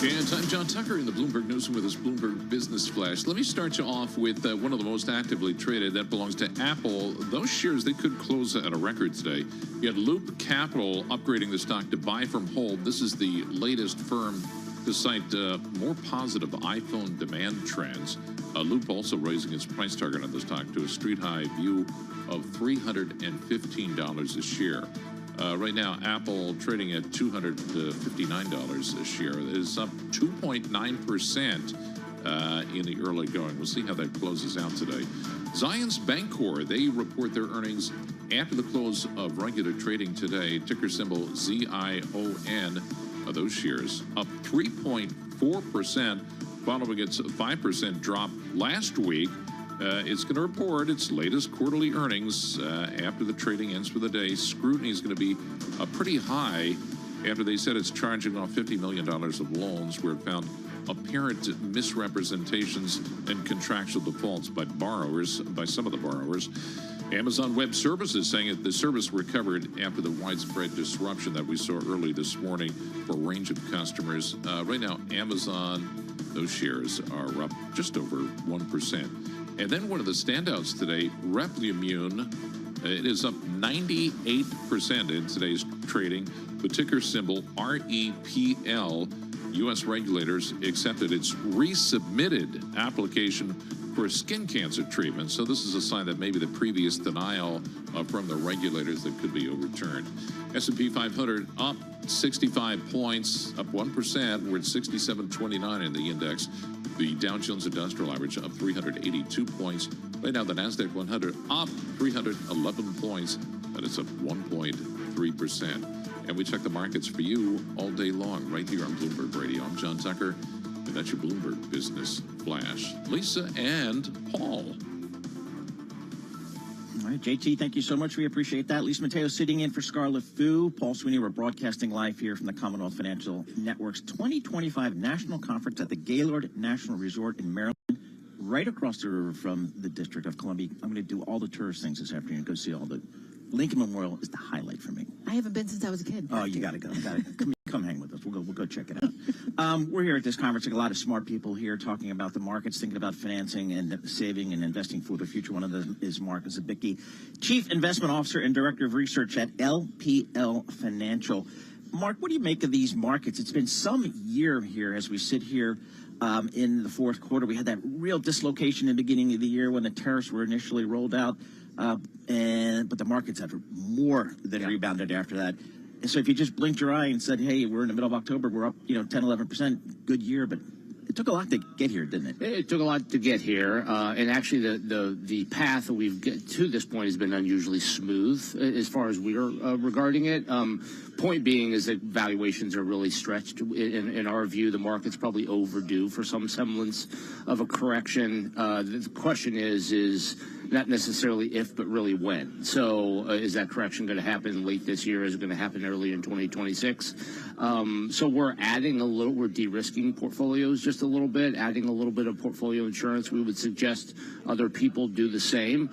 Speaker 15: And I'm John Tucker in the Bloomberg Newsroom with this Bloomberg Business Flash. Let me start you off with one of the most actively traded. That belongs to Apple. Those shares, they could close at a record today. You had Loop Capital upgrading the stock to buy from hold. This is the latest firm to cite more positive iPhone demand trends. Loop also raising its price target on the stock to a street-high view of $315 a share. Right now, Apple trading at $259 a share. It is up 2.9% in the early going. We'll see how that closes out today. Zions Bancorp, they report their earnings after the close of regular trading today. Ticker symbol ZION. Those shares up 3.4%, following its 5% drop last week. It's going to report its latest quarterly earnings after the trading ends for the day. Scrutiny is going to be pretty high after they said it's charging off $50 million of loans where it found apparent misrepresentations and contractual defaults by some of the borrowers. Amazon Web Services saying that the service recovered after the widespread disruption that we saw early this morning for a range of customers. Right now, Amazon, those shares are up just over 1%. And then one of the standouts today, Replimune, it is up 98% in today's trading. The ticker symbol REPL. U.S. regulators accepted its resubmitted application for skin cancer treatment. So this is a sign that maybe the previous denial from the regulators that could be overturned. S&P 500 up 65 points, up 1%. We're at 6729 in the index. The Dow Jones Industrial Average up 382 points. Right now, the NASDAQ 100 up 311 points. That is up 1.3%. And we check the markets for you all day long right here on Bloomberg Radio. I'm John Tucker, and that's your Bloomberg Business Flash. Lisa and Paul.
Speaker 10: All right, JT, thank you so much. We appreciate that. Lisa Mateo sitting in for Scarlett Fu. Paul Sweeney, we're broadcasting live here from the Commonwealth Financial Network's 2025 National Conference at the Gaylord National Resort in Maryland, right across the river from the District of Columbia. I'm going to do all the tourist things this afternoon. Go see all the Lincoln Memorial is the highlight for me.
Speaker 14: I haven't been since I was a kid.
Speaker 10: Oh, you got to go. Come hang with us. We'll go check it out. We're here at this conference. A lot of smart people here talking about the markets, thinking about financing and saving and investing for the future. One of them is Mark Zabicki, Chief Investment Officer and Director of Research at LPL Financial. Mark, what do you make of these markets? It's been some year here as we sit here in the fourth quarter. We had that real dislocation in the beginning of the year when the tariffs were initially rolled out. But the markets have more than rebounded after that. And so if you just blinked your eye and said, hey, we're in the middle of October, we're up, 10, 11%, good year, but it took a lot to get here, didn't it?
Speaker 9: It took a lot to get here, and actually the path that we've get to this point has been unusually smooth as far as we're regarding it. Point being is that valuations are really stretched. In our view, the market's probably overdue for some semblance of a correction. The question is not necessarily if, but really when. So is that correction going to happen late this year? Is it going to happen early in 2026? So we're we're de-risking portfolios just a little bit, adding a little bit of portfolio insurance. We would suggest other people do the same,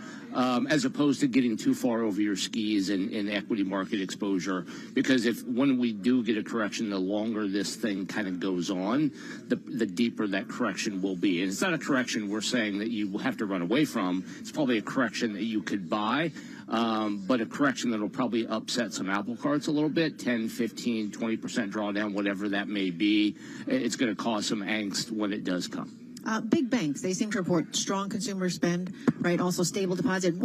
Speaker 9: as opposed to getting too far over your skis in equity market exposure. Because when we do get a correction, the longer this thing kind of goes on, the deeper that correction will be. And it's not a correction we're saying that you have to run away from. It's probably a correction that you could buy, but a correction that will probably upset some apple carts a little bit, 10, 15, 20% drawdown, whatever that may be. It's going to cause some angst when it does come.
Speaker 14: Big banks, they seem to report strong consumer spend, right? Also stable deposit.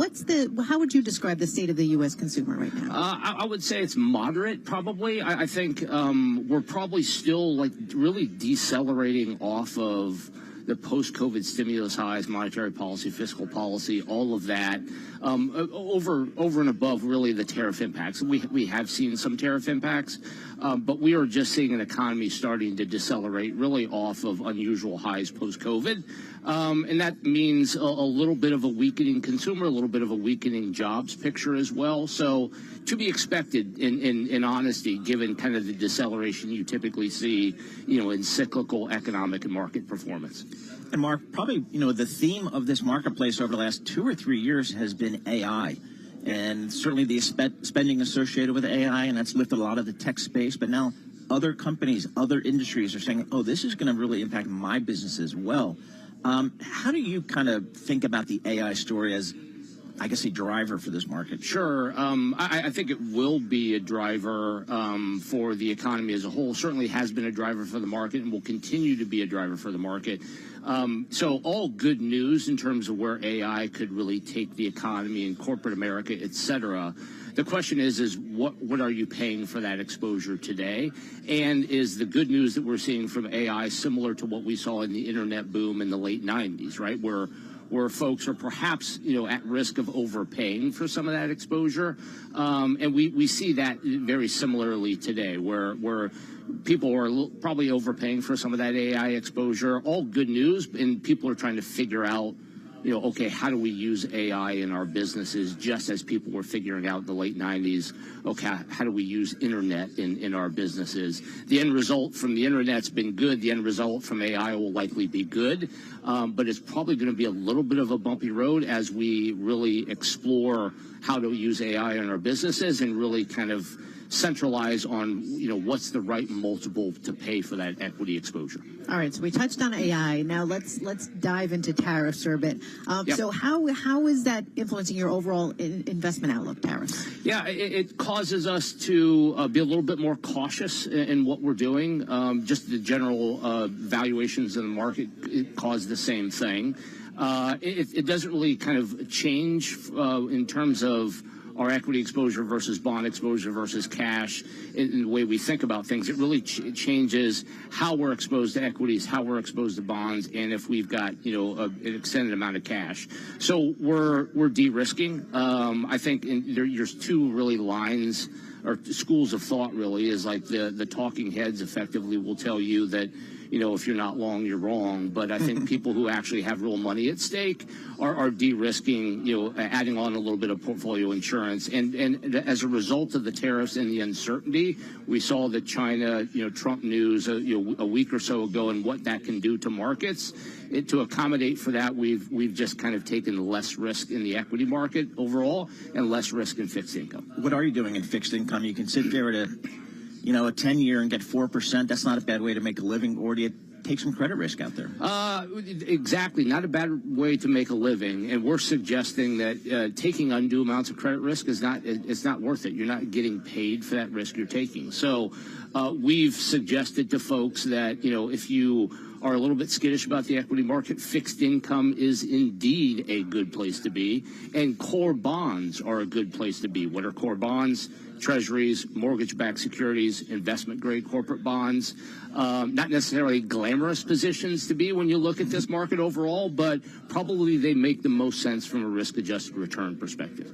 Speaker 14: How would you describe the state of the U.S. consumer right now?
Speaker 9: I would say it's moderate, probably. I think we're probably still really decelerating off of the post-COVID stimulus highs, monetary policy, fiscal policy, all of that, over and above really the tariff impacts. We have seen some tariff impacts, but we are just seeing an economy starting to decelerate really off of unusual highs post-COVID. And that means a little bit of a weakening consumer, a little bit of a weakening jobs picture as well. So to be expected in honesty, given kind of the deceleration you typically see, in cyclical economic and market performance.
Speaker 10: And Mark, probably, the theme of this marketplace over the last 2 or 3 years has been AI. And certainly the spending associated with AI, and that's lifted a lot of the tech space. But now other companies, other industries are saying, oh, this is going to really impact my business as well. How do you kind of think about the AI story as, I guess, a driver for this market?
Speaker 9: Sure. I think it will be a driver for the economy as a whole. Certainly has been a driver for the market and will continue to be a driver for the market. So all good news in terms of where AI could really take the economy and corporate America, et cetera. The question is what are you paying for that exposure today? And is the good news that we're seeing from AI similar to what we saw in the internet boom in the late 90s, right? Where folks are perhaps, at risk of overpaying for some of that exposure. And we see that very similarly today, where people are probably overpaying for some of that AI exposure. All good news, and people are trying to figure out, okay, how do we use AI in our businesses, just as people were figuring out in the late 90s, okay, how do we use internet in our businesses? The end result from the internet's been good. The end result from AI will likely be good, but it's probably going to be a little bit of a bumpy road as we really explore how to use AI in our businesses and really kind of centralize on, what's the right multiple to pay for that equity exposure.
Speaker 14: All right, so we touched on AI. Now let's dive into tariffs for a bit.
Speaker 9: Yep.
Speaker 14: So how is that influencing your overall investment outlook, tariffs?
Speaker 9: Yeah, it causes us to be a little bit more cautious in what we're doing. Just the general valuations in the market cause the same thing. It doesn't really kind of change in terms of our equity exposure versus bond exposure versus cash in the way we think about things. It really changes how we're exposed to equities, how we're exposed to bonds, and if we've got, an extended amount of cash. So we're de-risking. I think there's two really lines or schools of thought really is like the talking heads effectively will tell you that, if you're not long, you're wrong. But I think people who actually have real money at stake are de-risking, adding on a little bit of portfolio insurance. And as a result of the tariffs and the uncertainty, we saw the China, Trump news, a week or so ago and what that can do to markets. To accommodate for that, we've just kind of taken less risk in the equity market overall and less risk in fixed income.
Speaker 10: What are you doing in fixed income? You can sit there at a 10-year and get 4%. That's not a bad way to make a living. Or do you take some credit risk out there?
Speaker 9: Exactly. Not a bad way to make a living. And we're suggesting that taking undue amounts of credit risk it's not worth it. You're not getting paid for that risk you're taking. So we've suggested to folks that, if you are a little bit skittish about the equity market, fixed income is indeed a good place to be. And core bonds are a good place to be. What are core bonds? Treasuries, mortgage-backed securities, investment-grade corporate bonds. Not necessarily glamorous positions to be when you look at this market overall, but probably they make the most sense from a risk-adjusted return perspective.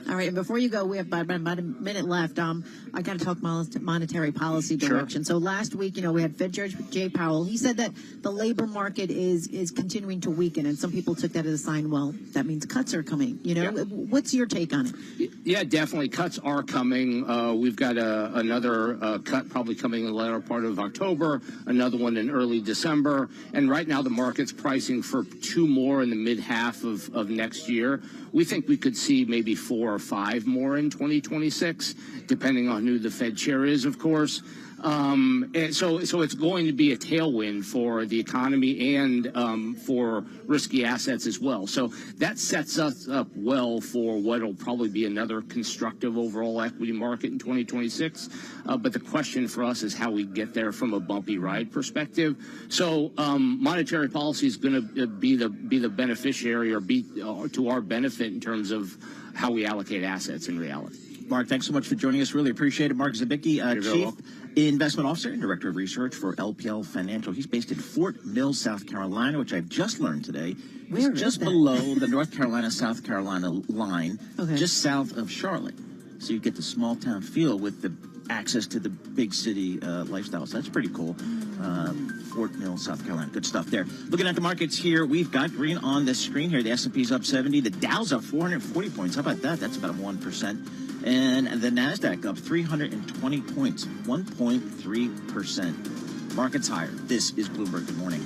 Speaker 14: All right, and before you go, we have about a minute left. I got to talk monetary policy direction. Sure. So last week, we had Fed Chair Jay Powell. He said that the labor market is continuing to weaken, and some people took that as a sign, well, that means cuts are coming. Yeah. What's your take on it?
Speaker 9: Yeah, definitely. Cuts are coming. We've got another cut probably coming in the latter part of October, another one in early December. And right now the market's pricing for 2 more in the mid-half of next year. We think we could see maybe 4 or 5 more in 2026, depending on who the Fed chair is, of course. And so it's going to be a tailwind for the economy and for risky assets as well. So that sets us up well for what will probably be another constructive overall equity market in 2026. But the question for us is how we get there from a bumpy ride perspective. So monetary policy is going to be the beneficiary or be to our benefit in terms of how we allocate assets in reality.
Speaker 10: Mark, thanks so much for joining us. Really appreciate it. Mark Zabicki, Chief Investment Officer and Director of Research for LPL Financial. He's based in Fort Mill, South Carolina, which I've just learned today. It's just below the North Carolina-South Carolina line, just south of Charlotte. So you get the small-town feel with the access to the big city lifestyle. So that's pretty cool. Fort Mill, South Carolina. Good stuff there. Looking at the markets here, we've got green on the screen here. The S&P's up 70. The Dow's up 440 points. How about that? That's about 1%. And the NASDAQ up 320 points, 1.3%. Markets higher. This is Bloomberg. Good morning.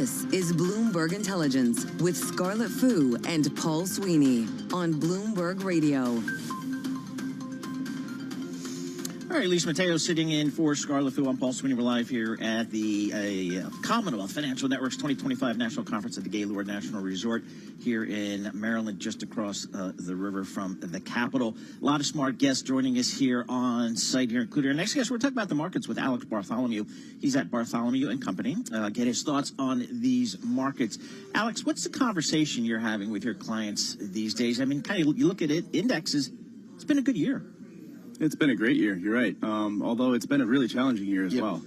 Speaker 7: This is Bloomberg Intelligence with Scarlett Fu and Paul Sweeney on Bloomberg Radio.
Speaker 10: All right, Lisa Mateo sitting in for Scarlett Fu. I'm Paul Sweeney. We're live here at the Commonwealth Financial Network's 2025 National Conference at the Gaylord National Resort here in Maryland, just across the river from the Capitol. A lot of smart guests joining us here on site here, including our next guest. We're talking about the markets with Alex Bartholomew. He's at Bartholomew and Company. Get his thoughts on these markets. Alex, what's the conversation you're having with your clients these days? I mean, kind of you look at it, indexes, it's been a good year.
Speaker 11: It's been a great year, you're right. Although it's been a really challenging year as well.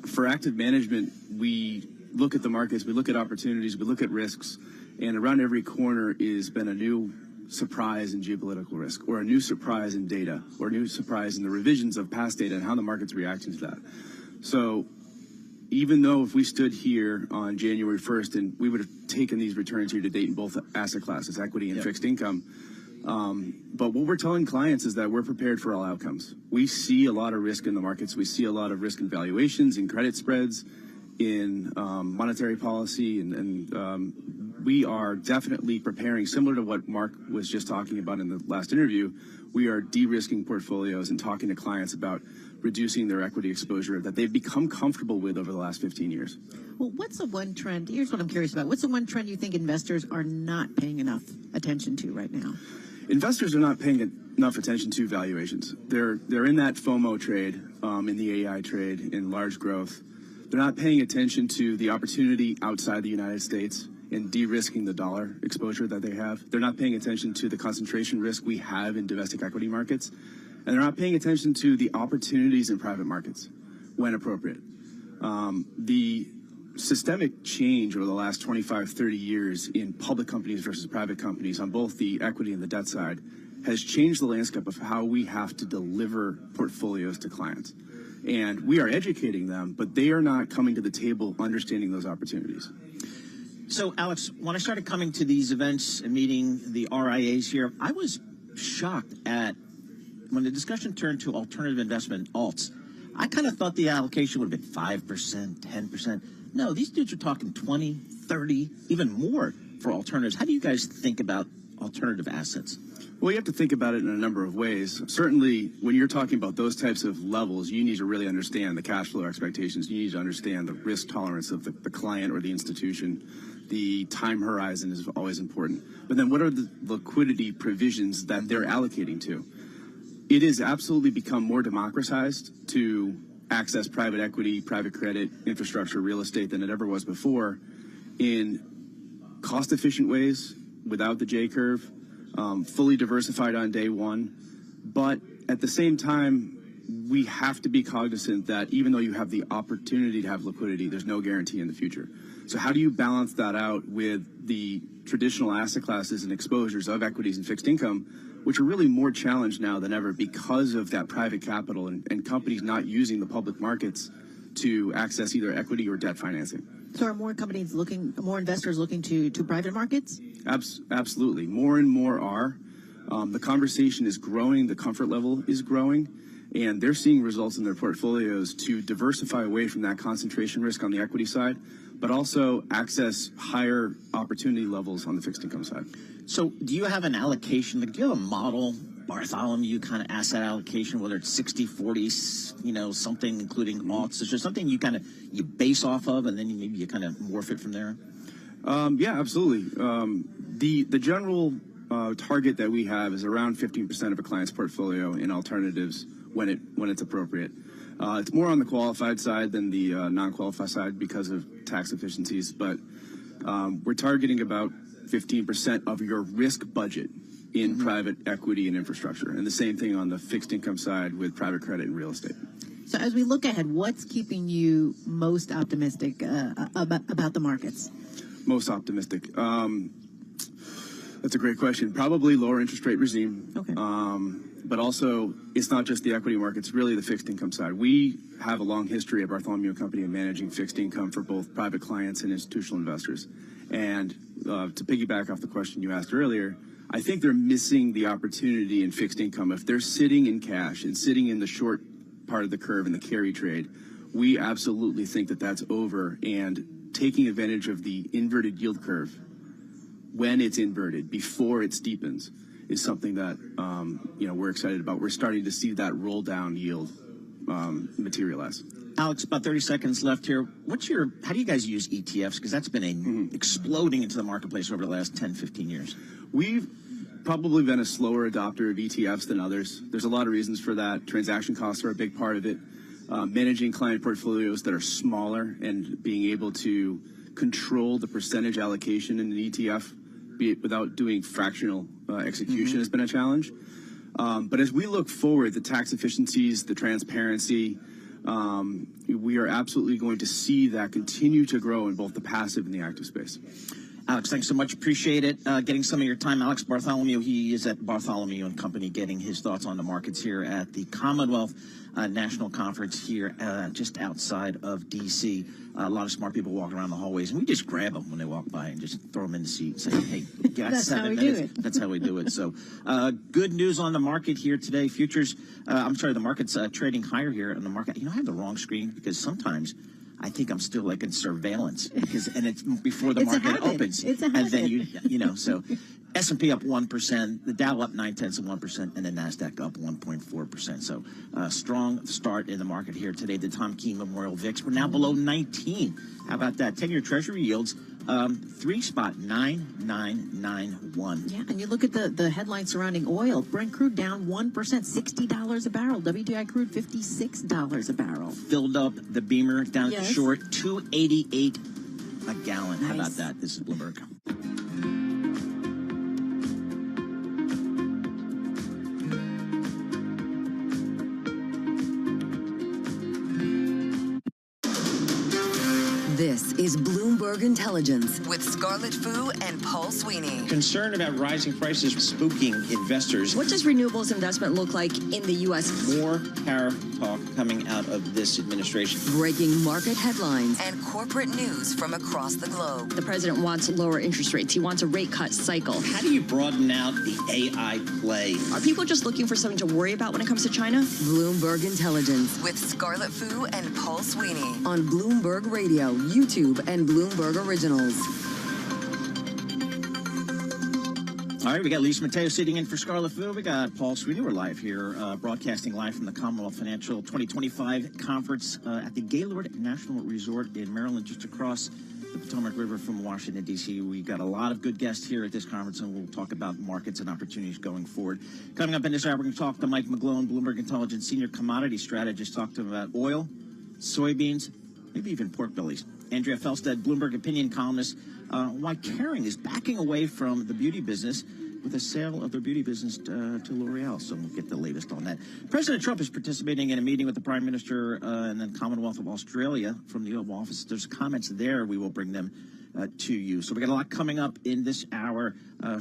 Speaker 11: For active management, we look at the markets, we look at opportunities, we look at risks, and around every corner has been a new surprise in geopolitical risk, or a new surprise in data, or a new surprise in the revisions of past data and how the market's reacting to that. So even though if we stood here on January 1st and we would have taken these returns here to date in both asset classes, equity and fixed income, but what we're telling clients is that we're prepared for all outcomes. We see a lot of risk in the markets. We see a lot of risk in valuations, in credit spreads, in monetary policy, and we are definitely preparing, similar to what Mark was just talking about in the last interview. We are de-risking portfolios and talking to clients about reducing their equity exposure that they've become comfortable with over the last 15 years.
Speaker 14: Well, what's the one trend? Here's what I'm curious about. What's the one trend you think investors are not paying enough attention to right now?
Speaker 11: Investors are not paying enough attention to valuations. They're in that FOMO trade, in the AI trade, in large growth. They're not paying attention to the opportunity outside the United States in de-risking the dollar exposure that they have. They're not paying attention to the concentration risk we have in domestic equity markets. And they're not paying attention to the opportunities in private markets when appropriate. The systemic change over the last 25, 30 years in public companies versus private companies on both the equity and the debt side has changed the landscape of how we have to deliver portfolios to clients. And we are educating them, but they are not coming to the table understanding those opportunities.
Speaker 10: So, Alex, when I started coming to these events and meeting the RIAs here, I was shocked at when the discussion turned to alternative investment, alts. I kind of thought the allocation would have been 5%, 10%. No, these dudes are talking 20, 30, even more for alternatives. How do you guys think about alternative assets?
Speaker 11: Well, you have to think about it in a number of ways. Certainly, when you're talking about those types of levels, you need to really understand the cash flow expectations. You need to understand the risk tolerance of the client or the institution. The time horizon is always important. But then what are the liquidity provisions that they're allocating to? It has absolutely become more democratized to access private equity, private credit, infrastructure, real estate than it ever was before in cost-efficient ways without the J-curve, fully diversified on day one. But at the same time, we have to be cognizant that even though you have the opportunity to have liquidity, there's no guarantee in the future. So how do you balance that out with the traditional asset classes and exposures of equities and fixed income, which are really more challenged now than ever because of that private capital and companies not using the public markets to access either equity or debt financing?
Speaker 14: So are more investors looking to private markets?
Speaker 11: Absolutely. More and more are. The conversation is growing. The comfort level is growing. And they're seeing results in their portfolios to diversify away from that concentration risk on the equity side, but also access higher opportunity levels on the fixed income side.
Speaker 10: So do you have an allocation? Do you have a model, Bartholomew kind of asset allocation, whether it's 60-40, something including alts? Is there something you base off of and then maybe you kind of morph it from there?
Speaker 11: Yeah, absolutely. The general target that we have is around 15% of a client's portfolio in alternatives when it's appropriate. It's more on the qualified side than the non-qualified side because of tax efficiencies, but we're targeting about 15% of your risk budget in private equity and infrastructure, and the same thing on the fixed income side with private credit and real estate.
Speaker 14: So as we look ahead, what's keeping you most optimistic about the markets?
Speaker 11: Most optimistic? That's a great question. Probably lower interest rate regime. Okay. But also, it's not just the equity market, it's really the fixed income side. We have a long history at Bartholomew & Company of managing fixed income for both private clients and institutional investors. And to piggyback off the question you asked earlier, I think they're missing the opportunity in fixed income. If they're sitting in cash and sitting in the short part of the curve in the carry trade, We absolutely think that that's over, and taking advantage of the inverted yield curve when it's inverted, before it steepens, is something that we're excited about. We're starting to see that roll down yield materialize.
Speaker 10: Alex, about 30 seconds left here. How do you guys use ETFs? Because that's been exploding into the marketplace over the last 10, 15 years.
Speaker 11: We've probably been a slower adopter of ETFs than others. There's a lot of reasons for that. Transaction costs are a big part of it. Managing client portfolios that are smaller and being able to control the percentage allocation in an ETF without doing fractional execution has been a challenge. But as we look forward, the tax efficiencies, the transparency, we are absolutely going to see that continue to grow in both the passive and the active space.
Speaker 10: Alex, thanks so much. Appreciate it. Getting some of your time. Alex Bartholomew, he is at Bartholomew & Company, getting his thoughts on the markets here at the Commonwealth National Conference here just outside of D.C. A lot of smart people walking around the hallways, and we just grab them when they walk by and just throw them in the seat and say, hey, you got
Speaker 14: That's
Speaker 10: 7
Speaker 14: how we
Speaker 10: minutes.
Speaker 14: do it.
Speaker 10: That's how we do it. So good news on the market here today. Futures, the market's trading higher here in the market. I have the wrong screen because sometimes I think I'm still like in surveillance and it's before the market opens.
Speaker 14: It's a
Speaker 10: and then
Speaker 14: habit.
Speaker 10: so S&P up 1%, the Dow up 0.9%, and the Nasdaq up 1.4%. So strong start in the market here today. The Tom Key Memorial VIX, we're now below 19. How about that? 10-year Treasury yields, 3.9991.
Speaker 14: Yeah, and you look at the headlines surrounding oil. Brent crude down 1%, $60 a barrel. WTI crude $56 a barrel.
Speaker 10: Filled up the Beamer down
Speaker 14: Yes.
Speaker 10: short, $2.88 a gallon.
Speaker 14: Nice.
Speaker 10: How about that? This is Bloomberg.
Speaker 7: This is Bloomberg Intelligence with Scarlett Fu and Paul Sweeney.
Speaker 10: Concern about rising prices spooking investors.
Speaker 13: What does renewables investment look like in the U.S.?
Speaker 10: More tariff talk coming out of this administration.
Speaker 7: Breaking market headlines and corporate news from across the globe.
Speaker 13: The president wants lower interest rates. He wants a rate cut cycle.
Speaker 10: How do you broaden out the AI play?
Speaker 13: Are people just looking for something to worry about when it comes to China?
Speaker 7: Bloomberg Intelligence with Scarlett Fu and Paul Sweeney on Bloomberg Radio, YouTube, and Bloomberg Originals.
Speaker 10: All right, we got Lisa Mateo sitting in for Scarlett Fu. We got Paul Sweeney. We're live here, broadcasting live from the Commonwealth Financial 2025 Conference at the Gaylord National Resort in Maryland, just across the Potomac River from Washington, D.C. We got a lot of good guests here at this conference, and we'll talk about markets and opportunities going forward. Coming up in this hour, we're going to talk to Mike McGlone, Bloomberg Intelligence Senior Commodity Strategist, talk to him about oil, soybeans, maybe even pork bellies. Andrea Felstead, Bloomberg opinion columnist, why Kering is backing away from the beauty business with a sale of their beauty business to L'Oreal. So we'll get the latest on that. President Trump is participating in a meeting with the Prime Minister and then Commonwealth of Australia from the Oval Office. There's comments there. We will bring them to you. So we got a lot coming up in this hour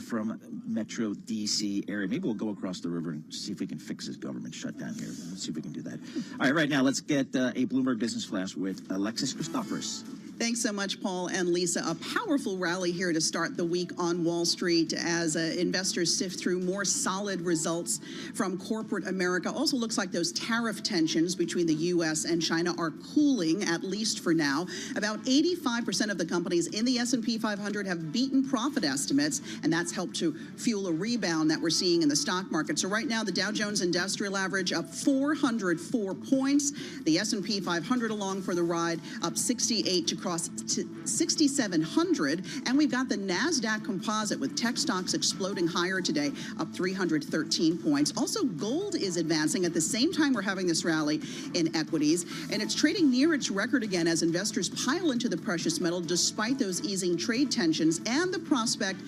Speaker 10: from Metro D.C. area. Maybe we'll go across the river and see if we can fix this government shutdown here. Let's see if we can do that. All right, now let's get a Bloomberg Business Flash with Alexis Christoforous.
Speaker 12: Thanks so much, Paul and Lisa. A powerful rally here to start the week on Wall Street as investors sift through more solid results from corporate America. Also looks like those tariff tensions between the U.S. and China are cooling, at least for now. About 85% of the companies in the S&P 500 have beaten profit estimates, and that's helped to fuel a rebound that we're seeing in the stock market. So right now, the Dow Jones Industrial Average up 404 points. The S&P 500 along for the ride, up 68 to cross to 6,700. And we've got the NASDAQ Composite with tech stocks exploding higher today, up 313 points. Also, gold is advancing at the same time we're having this rally in equities. And it's trading near its record again as investors pile into the precious metal despite those easing trade tensions and the prospect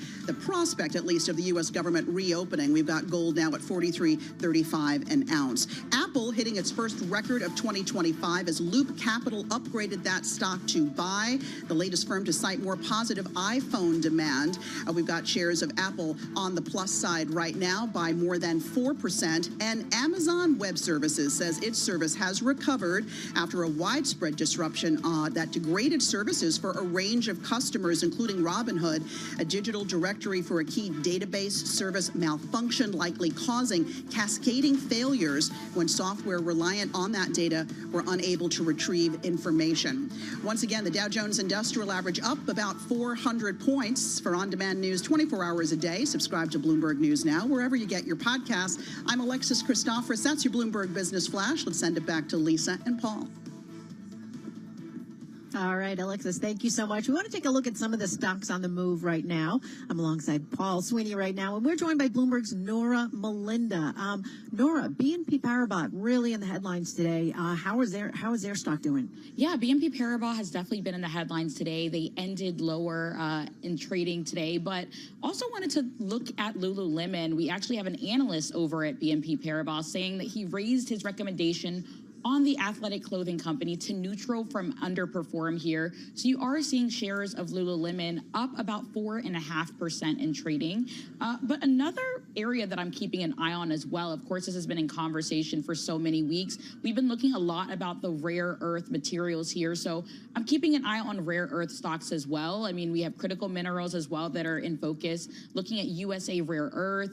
Speaker 12: at least of the U.S. government reopening. We've got gold now at $43.35 an ounce. Apple hitting its first record of 2025 as Loop Capital upgraded that stock to buy. buy, the latest firm to cite more positive iPhone demand. We've got shares of Apple on the plus side right now by more than 4%. And Amazon Web Services says its service has recovered after a widespread disruption that degraded services for a range of customers, including Robinhood. A digital directory for a key database service malfunctioned, likely causing cascading failures when software reliant on that data were unable to retrieve information. Once again, the Dow Jones Industrial Average up about 400 points. For on-demand news 24 hours a day, subscribe to Bloomberg News Now, wherever you get your podcasts. I'm Alexis Christoforous. That's your Bloomberg Business Flash. Let's send it back to Lisa and Paul.
Speaker 14: All right, Alexis, thank you so much. We want to take a look at some of the stocks on the move right now. I'm alongside Paul Sweeney right now, and we're joined by Bloomberg's Nora Melinda. Nora, BNP Paribas really in the headlines today. How is their stock doing?
Speaker 16: Yeah, BNP Paribas has definitely been in the headlines today. They ended lower in trading today, but also wanted to look at Lululemon. We actually have an analyst over at BNP Paribas saying that he raised his recommendation on the athletic clothing company to neutral from underperform here. So you are seeing shares of Lululemon up about 4.5% in trading. But another area that I'm keeping an eye on as well, of course, this has been in conversation for so many weeks. We've been looking a lot about the rare earth materials here. So I'm keeping an eye on rare earth stocks as well. I mean, we have critical minerals as well that are in focus. Looking at USA Rare Earth,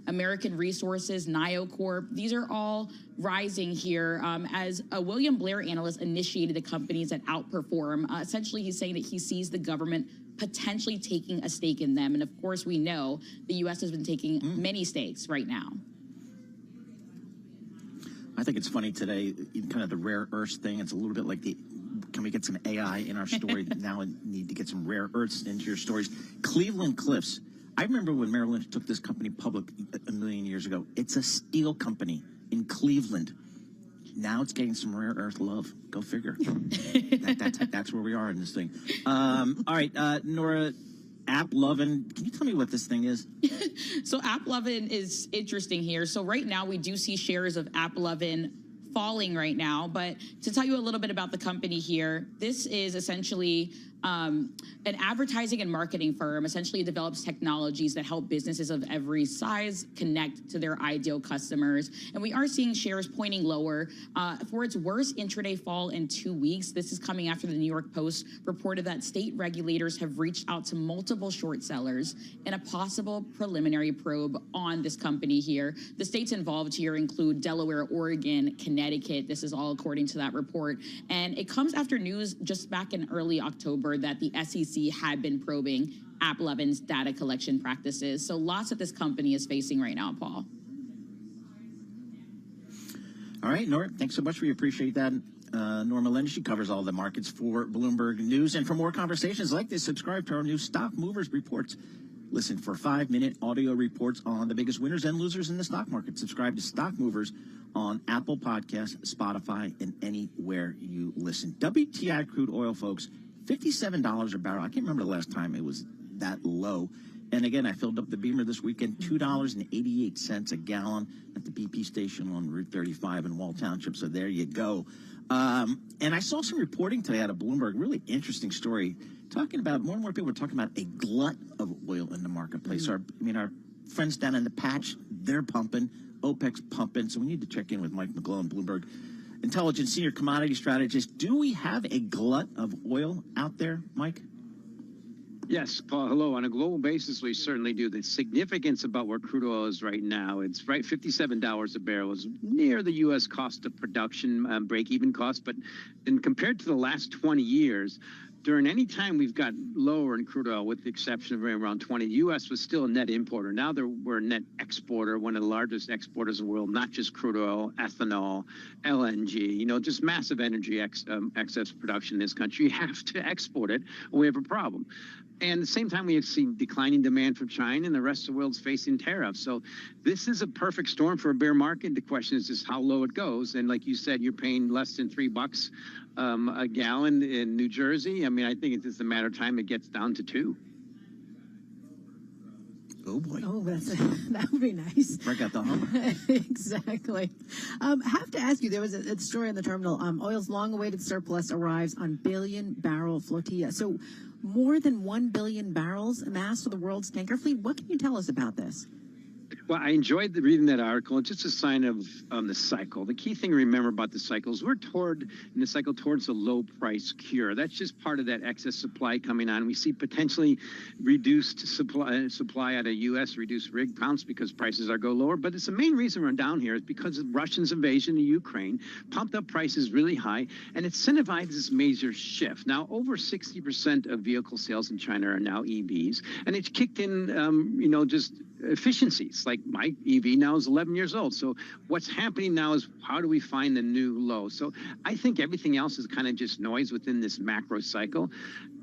Speaker 16: American Resources, NioCorp. These are all rising here as a William Blair analyst initiated the companies that outperform. Essentially, he's saying that he sees the government potentially taking a stake in them. And of course, we know the U.S. has been taking many stakes right now.
Speaker 10: I think it's funny today, kind of the rare earths thing. It's a little bit like can we get some AI in our story? Now I need to get some rare earths into your stories. Cleveland Cliffs. I remember when Merrill Lynch took this company public a million years ago. It's a steel company in Cleveland. Now it's getting some rare earth love. Go figure. That's where we are in this thing. All right, Nora, AppLovin. Can you tell me what this thing is?
Speaker 16: So AppLovin is interesting here. So right now we do see shares of AppLovin falling right now. But to tell you a little bit about the company here, this is essentially an advertising and marketing firm. Essentially, it develops technologies that help businesses of every size connect to their ideal customers. And we are seeing shares pointing lower for its worst intraday fall in 2 weeks. This is coming after the New York Post reported that state regulators have reached out to multiple short sellers in a possible preliminary probe on this company here. The states involved here include Delaware, Oregon, Connecticut. This is all according to that report. And it comes after news just back in early October that the SEC had been probing AppLovin's data collection practices. So lots that this company is facing right now, Paul.
Speaker 10: All right, Nora, thanks so much. We appreciate that. Nora Melinda, she covers all the markets for Bloomberg News. And for more conversations like this, subscribe to our new Stock Movers Reports. Listen for 5-minute audio reports on the biggest winners and losers in the stock market. Subscribe to Stock Movers on Apple Podcasts, Spotify, and anywhere you listen. WTI crude oil, folks, $57 a barrel. I can't remember the last time it was that low. And again, I filled up the Beamer this weekend, $2.88 a gallon at the BP station on Route 35 in Wall Township. So there you go. And I saw some reporting today out of Bloomberg, really interesting story, talking about more and more people are talking about a glut of oil in the marketplace. Our friends down in the patch, they're pumping. OPEC's pumping. So we need to check in with Mike McGlowan, Bloomberg Intelligence Senior Commodity Strategist. Do we have a glut of oil out there, Mike?
Speaker 17: Yes, Paul, hello. On a global basis, we certainly do. The significance about where crude oil is right now, it's right $57 a barrel, is near the U.S. cost of production, break-even cost. But then compared to the last 20 years, during any time we've got lower in crude oil, with the exception of around 20, the U.S. was still a net importer. Now we're a net exporter, one of the largest exporters in the world, not just crude oil, ethanol, LNG, just massive energy excess production in this country. You have to export it, or we have a problem. And at the same time, we have seen declining demand from China, and the rest of the world's facing tariffs. So this is a perfect storm for a bear market. The question is just how low it goes. And like you said, you're paying less than $3 a gallon in New Jersey. I mean, I think it's just a matter of time it gets down to $2.
Speaker 10: Oh, boy.
Speaker 14: Oh, that would be nice.
Speaker 10: Break out the Hummer.
Speaker 14: Exactly. Have to ask you, there was a story in the terminal. Oil's long-awaited surplus arrives on billion-barrel flotilla. So more than 1 billion barrels amassed for the world's tanker fleet. What can you tell us about this?
Speaker 17: Well, I enjoyed reading that article. It's just a sign of the cycle. The key thing to remember about the cycle is we're in the cycle towards a low price cure. That's just part of that excess supply coming on. We see potentially reduced supply out of U.S., reduced rig counts because prices are go lower. But it's the main reason we're down here is because of Russia's invasion of Ukraine, pumped up prices really high, and it incentivized this major shift. Now, over 60% of vehicle sales in China are now EVs, and it's kicked in, just efficiencies. Like my EV now is 11 years old. So what's happening now is how do we find the new low? So I think everything else is kind of just noise within this macro cycle.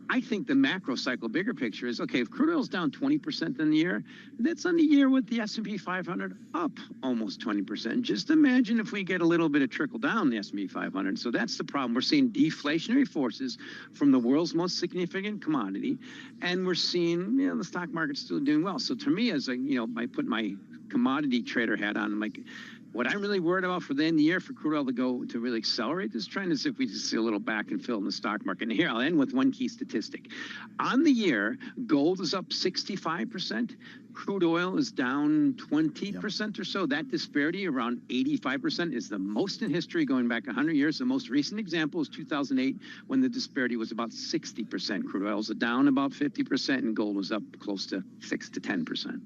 Speaker 17: I think the macro cycle, bigger picture is, okay, if crude oil's down 20% in the year, that's on the year with the S&P 500 up almost 20%. Just imagine if we get a little bit of trickle down the S&P 500. So that's the problem. We're seeing deflationary forces from the world's most significant commodity, and we're seeing, the stock market's still doing well. So to me, as I put my commodity trader hat on, I'm like, what I'm really worried about for the end of the year for crude oil to really accelerate this trend is if we just see a little back and fill in the stock market. And here, I'll end with one key statistic. On the year, gold is up 65%. Crude oil is down 20% or so. That disparity around 85% is the most in history going back 100 years. The most recent example is 2008 when the disparity was about 60%. Crude oil was down about 50% and gold was up close to 6 to 10%.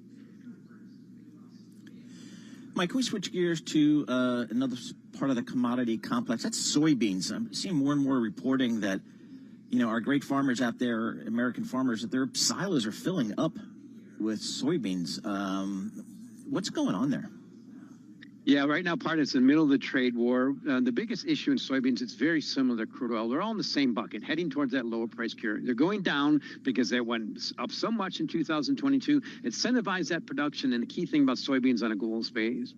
Speaker 10: Mike, can we switch gears to another part of the commodity complex? That's soybeans. I'm seeing more and more reporting that, our great farmers out there, American farmers, that their silos are filling up with soybeans. What's going on there?
Speaker 17: Yeah, right now, part it's in the middle of the trade war. The biggest issue in soybeans, it's very similar to crude oil. They're all in the same bucket, heading towards that lower price cure. They're going down because they went up so much in 2022. Incentivize that production. And the key thing about soybeans on a global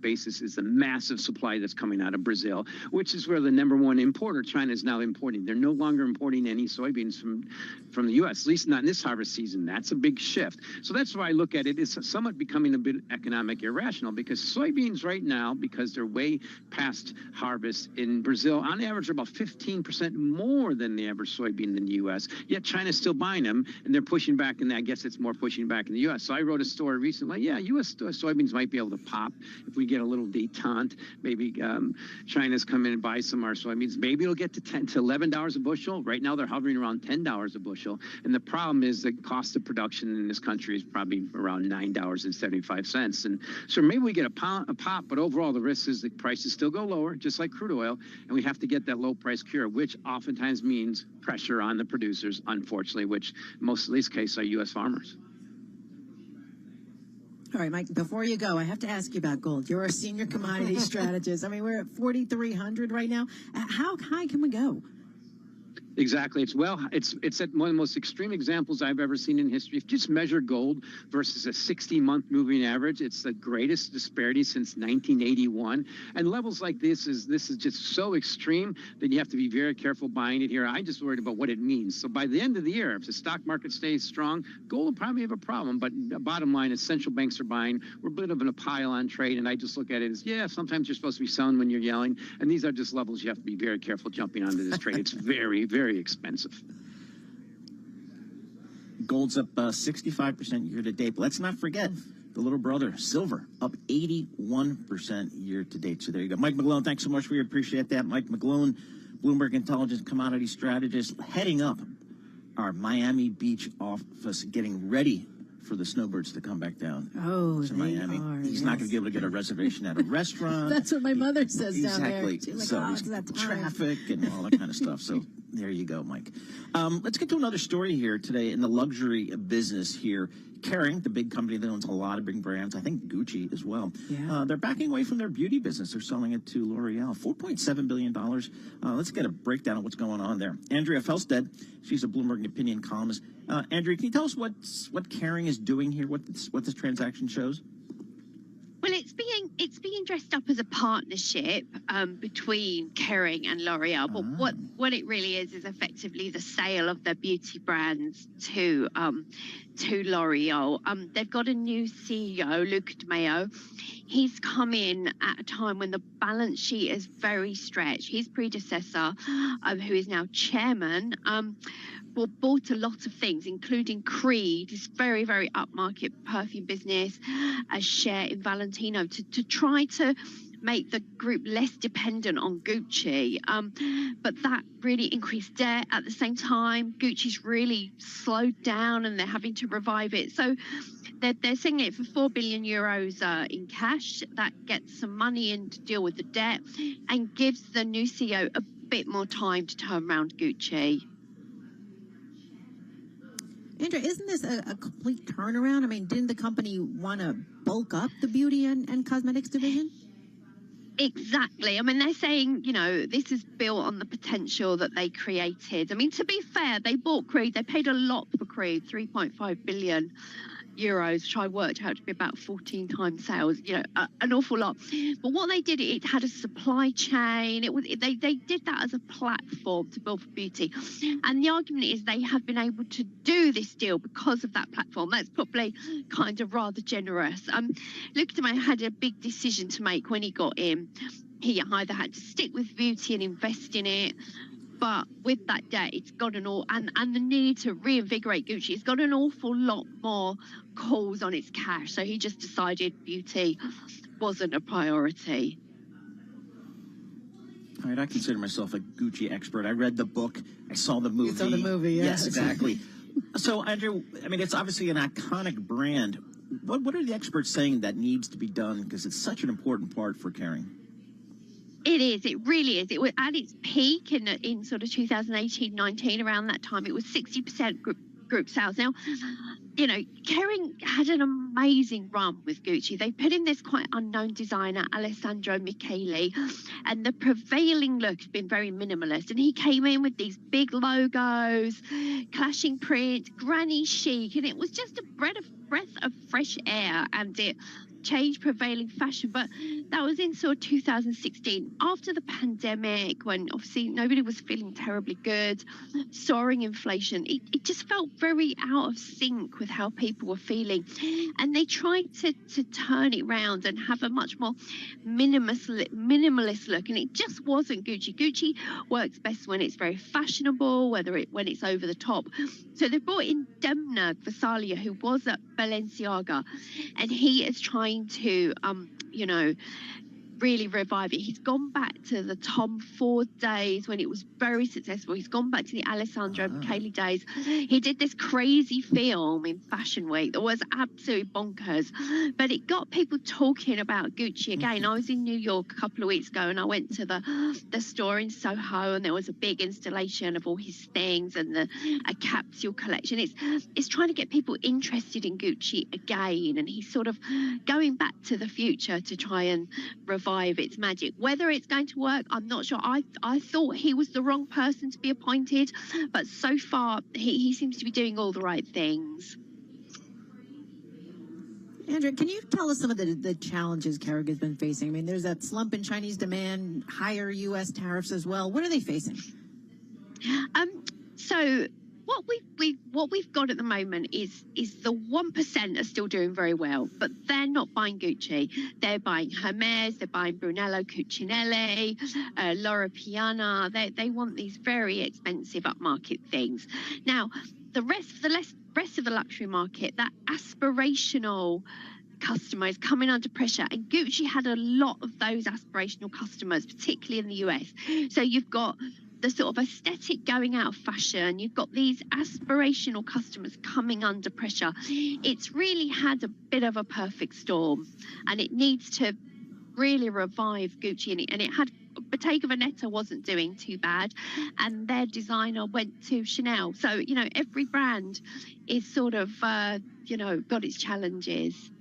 Speaker 17: basis is the massive supply that's coming out of Brazil, which is where the #1 importer, China, is now importing. They're no longer importing any soybeans from the U.S., at least not in this harvest season. That's a big shift. So that's why I look at it. It's somewhat becoming a bit economic irrational because soybeans right now, because they're way past harvest in Brazil, on average, are about 15% more than the average soybean in the U.S., yet China's still buying them, and they're pushing back, and I guess it's more pushing back in the U.S. So I wrote a story recently, U.S. soybeans might be able to pop if we get a little detente. Maybe China's come in and buy some of our soybeans. Maybe it'll get to $10 to $11 a bushel. Right now, they're hovering around $10 a bushel, and the problem is the cost of production in this country is probably around $9.75, and so maybe we get a pop, but overall, the risk is the prices still go lower, just like crude oil, and we have to get that low price cure, which oftentimes means pressure on the producers, unfortunately, which most of these cases are U.S. farmers.
Speaker 14: All right, Mike, before you go, I have to ask you about gold. You're a senior commodity strategist. I mean, we're at 4,300 right now. How high can we go?
Speaker 17: Exactly. It's at one of the most extreme examples I've ever seen in history. If you just measure gold versus a 60-month moving average, it's the greatest disparity since 1981. And levels like this is just so extreme that you have to be very careful buying it here. I'm just worried about what it means. So by the end of the year, if the stock market stays strong, gold will probably have a problem. But the bottom line is central banks are buying. We're a bit of a pile-on trade, and I just look at it as, sometimes you're supposed to be selling when you're yelling. And these are just levels you have to be very careful jumping onto this trade. It's very, very expensive.
Speaker 10: Gold's up 65% year to date. But let's not forget the little brother, silver, up 81% year to date. So there you go. Mike McGlone, thanks so much. We appreciate that. Mike McGlone, Bloomberg Intelligence commodity strategist, heading up our Miami Beach office, getting ready for the snowbirds to come back down to Miami. He's not going to be able to get a reservation at a restaurant.
Speaker 14: That's what my mother says down there.
Speaker 10: Exactly. So he's got traffic and all that kind of stuff. So there you go, Mike. Let's get to another story here today in the luxury business here. Kering, the big company that owns a lot of big brands, I think Gucci as well. Yeah. They're backing away from their beauty business. They're selling it to L'Oreal. $4.7 billion. Let's get a breakdown of what's going on there. Andrea Felstead, she's a Bloomberg Opinion columnist. Andrea, can you tell us what Kering is doing here, what this transaction shows?
Speaker 18: Well, it's being dressed up as a partnership between Kering and L'Oreal, but what it really is effectively the sale of their beauty brands to to L'Oreal. They've got a new CEO, Luc de Mayo. He's come in at a time when the balance sheet is very stretched. His predecessor, who is now chairman, bought a lot of things, including Creed, this very, very upmarket perfume business, a share in Valentino, to try to make the group less dependent on Gucci. But that really increased debt at the same time. Gucci's really slowed down and they're having to revive it. So they're selling it for 4 billion euros in cash. That gets some money in to deal with the debt and gives the new CEO a bit more time to turn around Gucci.
Speaker 14: Andrea, isn't this a complete turnaround? I mean, didn't the company want to bulk up the beauty and cosmetics division?
Speaker 18: Exactly. I mean, they're saying, this is built on the potential that they created. I mean, to be fair, they bought Creed. They paid a lot for Creed, 3.5 billion euros, which I worked out to be about 14 times sales, an awful lot. But what they did, it had a supply chain. They did that as a platform to build for beauty. And the argument is they have been able to do this deal because of that platform. That's probably kind of rather generous. Luc de Mayo had a big decision to make when he got in. He either had to stick with beauty and invest in it, but with that debt, it's got and the need to reinvigorate Gucci, it's got an awful lot more calls on its cash. So he just decided beauty wasn't a priority.
Speaker 10: All right, I consider myself a Gucci expert. I read the book. I saw the movie.
Speaker 14: You saw the movie, yeah.
Speaker 10: Yes, exactly. So, Andrew, I mean, it's obviously an iconic brand. What are the experts saying that needs to be done? Because it's such an important part for Kering.
Speaker 18: It is. It really is. It was at its peak in sort of 2018-19. Around that time, it was 60% group sales. Now, Kering had an amazing run with Gucci. They put in this quite unknown designer, Alessandro Michele, and the prevailing look has been very minimalist. And he came in with these big logos, clashing prints, granny chic, and it was just a breath of fresh air, and it changed prevailing fashion. But that was in sort of 2016, after the pandemic, when obviously nobody was feeling terribly good, soaring inflation. It just felt very out of sync with how people were feeling, and they tried to turn it around and have a much more minimalist look, and it just wasn't Gucci. Gucci works best when it's very fashionable, when it's over the top. So they brought in Demna Gvasalia, who was at Balenciaga, and he is trying to really revive it. He's gone back to the Tom Ford days when it was very successful. He's gone back to the Alessandro Michele days. He did this crazy film in Fashion Week that was absolutely bonkers, but it got people talking about Gucci again. I was in New York a couple of weeks ago, and I went to the store in Soho, and there was a big installation of all his things and a capsule collection. It's trying to get people interested in Gucci again, and he's sort of going back to the future to try and revive its magic. Whether it's going to work, I'm not sure. I thought he was the wrong person to be appointed, but so far he seems to be doing all the right things.
Speaker 14: Andrea, can you tell us some of the challenges Kering has been facing? I mean, there's that slump in Chinese demand, higher U.S. tariffs as well. What are they facing?
Speaker 18: So what we've got at the moment is the 1% are still doing very well, but they're not buying Gucci. They're buying Hermes, they're buying Brunello Cucinelli, Loro Piana. They want these very expensive upmarket things. Now, the rest of the luxury market, that aspirational customer is coming under pressure, and Gucci had a lot of those aspirational customers, particularly in the US. So you've got the sort of aesthetic going out of fashion. You've got these aspirational customers coming under pressure. It's really had a bit of a perfect storm, and it needs to really revive Gucci. And it had Bottega Veneta wasn't doing too bad, and their designer went to Chanel. So every brand is sort of got its challenges.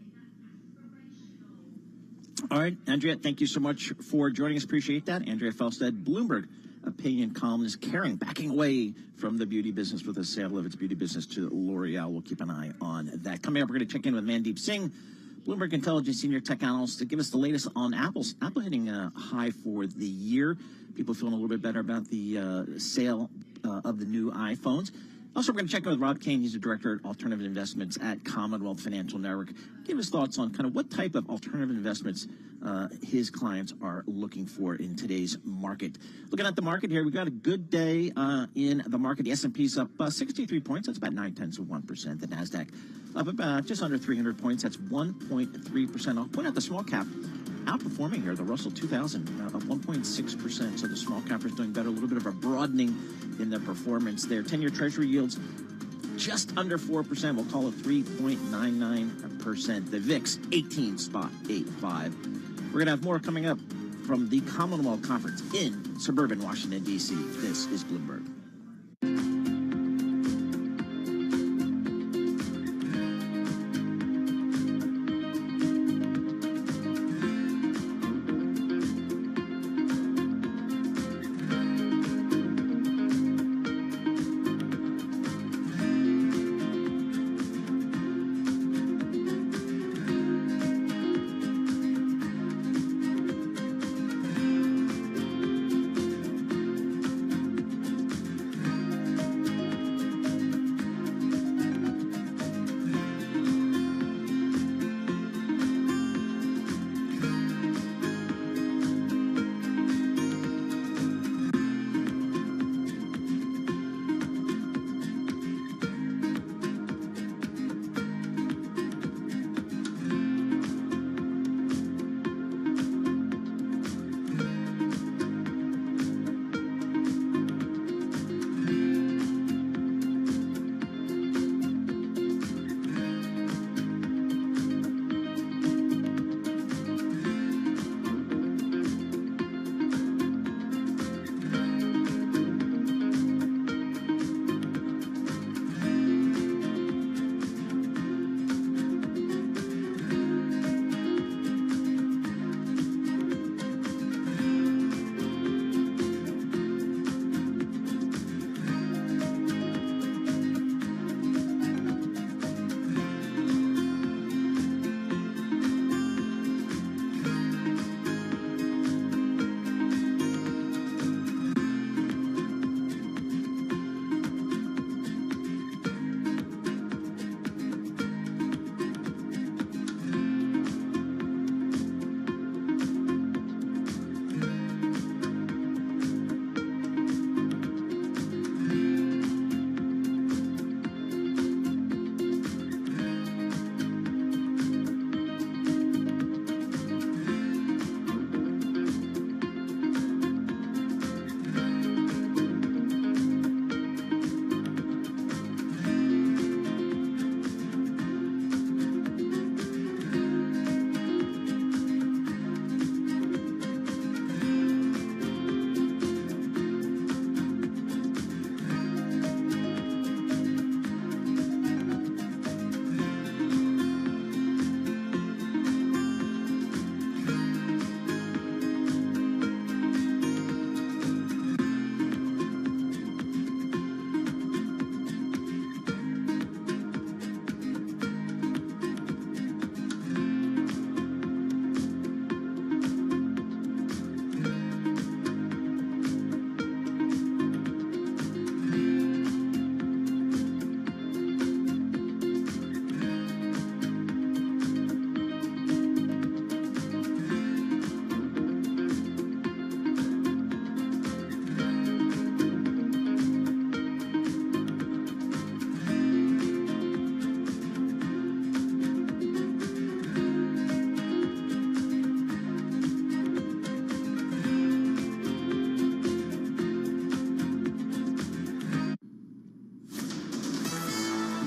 Speaker 10: All right, Andrea, thank you so much for joining us. Appreciate that. Andrea Felstead, Bloomberg opinion columnist, Kering backing away from the beauty business with the sale of its beauty business to L'Oreal. We'll keep an eye on that. Coming up, we're going to check in with Mandeep Singh, Bloomberg Intelligence Senior Tech Analyst, to give us the latest on Apple. Apple hitting a high for the year. People feeling a little bit better about the sale of the new iPhones. Also, we're going to check in with Rob Kane. He's the Director of Alternative Investments at Commonwealth Financial Network. Give us thoughts on kind of what type of alternative investments his clients are looking for in today's market. Looking at the market here, we've got a good day in the market. The S&P's up 63 points. That's about 0.9%. The NASDAQ up about just under 300 points. That's 1.3% off. Point out the small cap outperforming here. The Russell 2000 up 1.6%. So the small cappers doing better. A little bit of a broadening in their performance there. 10-year Treasury yields just under 4%. We'll call it 3.99%. The VIX 18.85. We're going to have more coming up from the Commonwealth Conference in suburban Washington, D.C. This is Bloomberg.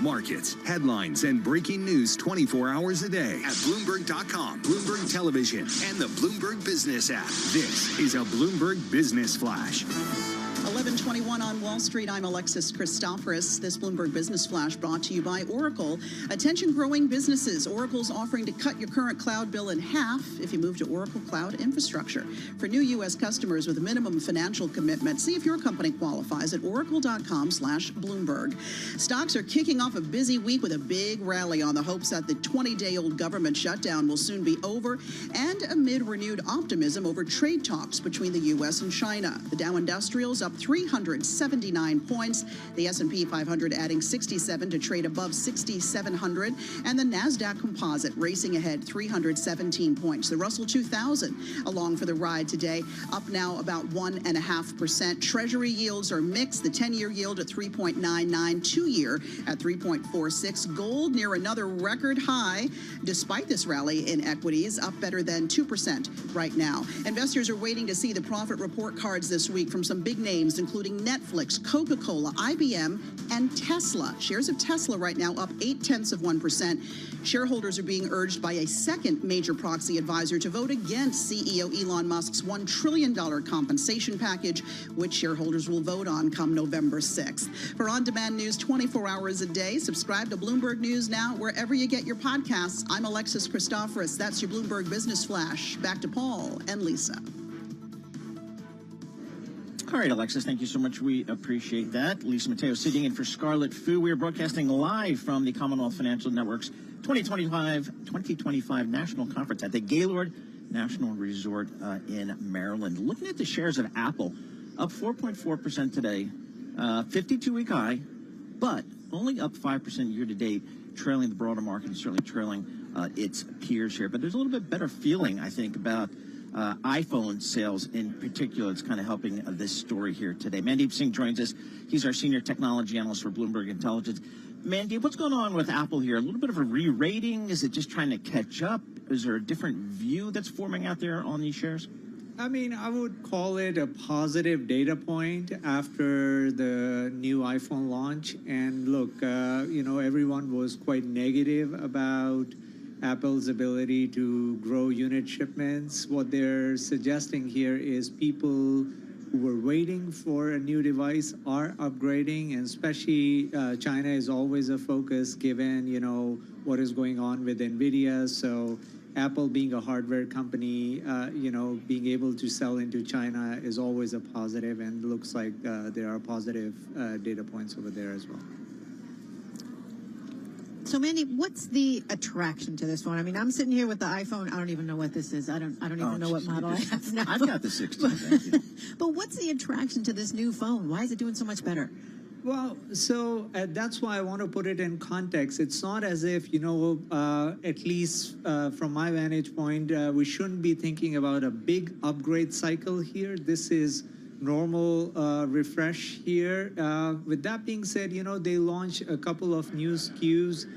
Speaker 19: Markets, headlines, and breaking news 24 hours a day at Bloomberg.com, Bloomberg Television, and the Bloomberg Business app. This is a Bloomberg Business Flash.
Speaker 12: 11:21 on Wall Street. I'm Alexis Christoforous. This Bloomberg Business Flash brought to you by Oracle. Attention growing businesses. Oracle's offering to cut your current cloud bill in half if you move to Oracle Cloud Infrastructure. For new U.S. customers with a minimum financial commitment, see if your company qualifies at oracle.com/Bloomberg. Stocks are kicking off a busy week with a big rally on the hopes that the 20-day-old government shutdown will soon be over and amid renewed optimism over trade talks between the U.S. and China. The Dow Industrials up 3 379 points. The S&P 500 adding 67 to trade above 6,700. And the NASDAQ Composite racing ahead 317 points. The Russell 2000 along for the ride today, up now about 1.5%. Treasury yields are mixed. The 10-year yield at 3.99, 2-year at 3.46. Gold near another record high, despite this rally in equities, up better than 2% right now. Investors are waiting to see the profit report cards this week from some big names, including Netflix, Coca-Cola, IBM, and Tesla. Shares of Tesla right now up 0.8%. Shareholders are being urged by a second major proxy advisor to vote against CEO Elon Musk's $1 trillion compensation package, which shareholders will vote on come November 6th. For on-demand news 24 hours a day, subscribe to Bloomberg News Now wherever you get your podcasts. I'm Alexis Christoforous. That's your Bloomberg Business Flash. Back to Paul and Lisa.
Speaker 10: All right, Alexis, thank you so much. We appreciate that. Lisa Mateo sitting in for Scarlett Fu. We are broadcasting live from the Commonwealth Financial Network's 2025 National Conference at the Gaylord National Resort in Maryland. Looking at the shares of Apple, up 4.4% today, 52-week high, but only up 5% year-to-date, trailing the broader market and certainly trailing its peers here. But there's a little bit better feeling, I think, about iPhone sales in particular. It's kind of helping this story here today. Mandeep Singh joins us. He's our senior technology analyst for Bloomberg Intelligence. Mandeep, what's going on with Apple here? A little bit of a re-rating? Is it just trying to catch up? Is there a different view that's forming out there on these shares?
Speaker 21: I mean, I would call it a positive data point after the new iPhone launch. And look, everyone was quite negative about Apple's ability to grow unit shipments. What they're suggesting here is people who were waiting for a new device are upgrading, and especially China is always a focus given, what is going on with NVIDIA. So Apple being a hardware company, being able to sell into China is always a positive, and looks like there are positive data points over there as well.
Speaker 14: So, Mandy, what's the attraction to this phone? I mean, I'm sitting here with the iPhone. I don't even know what this is. I don't even know what model I have now.
Speaker 10: I've got the 16. Thank you.
Speaker 14: But what's the attraction to this new phone? Why is it doing so much better?
Speaker 21: Well, so that's why I want to put it in context. It's not as if, at least from my vantage point, we shouldn't be thinking about a big upgrade cycle here. This is normal refresh here. With that being said, they launched a couple of new SKUs.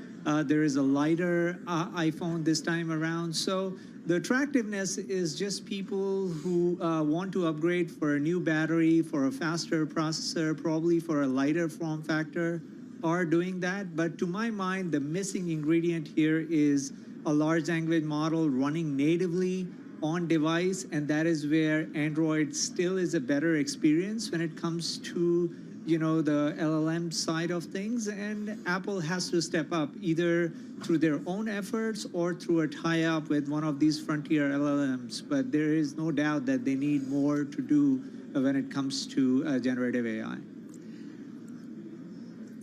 Speaker 21: There is a lighter iPhone this time around. So the attractiveness is just people who want to upgrade for a new battery, for a faster processor, probably for a lighter form factor, are doing that. But to my mind, the missing ingredient here is a large language model running natively on device, and that is where Android still is a better experience when it comes to the LLM side of things, and Apple has to step up either through their own efforts or through a tie-up with one of these frontier LLMs. But there is no doubt that they need more to do when it comes to generative AI.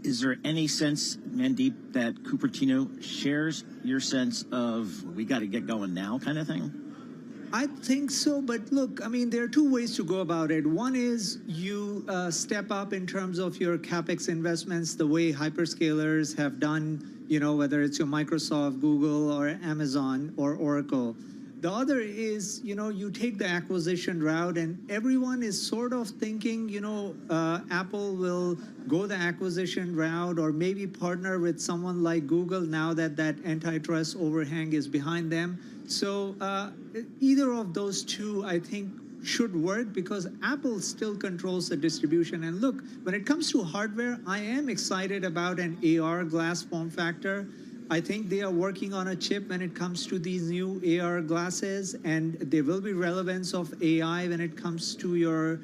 Speaker 10: Is there any sense, Mandeep, that Cupertino shares your sense of we got to get going now kind of thing?
Speaker 21: I think so, but look, I mean, there are two ways to go about it. One is you step up in terms of your CapEx investments the way hyperscalers have done, whether it's your Microsoft, Google, or Amazon, or Oracle. The other is, you take the acquisition route, and everyone is sort of thinking, Apple will go the acquisition route or maybe partner with someone like Google now that that antitrust overhang is behind them. So either of those two, I think, should work because Apple still controls the distribution. And look, when it comes to hardware, I am excited about an AR glass form factor. I think they are working on a chip when it comes to these new AR glasses, and there will be relevance of AI when it comes to your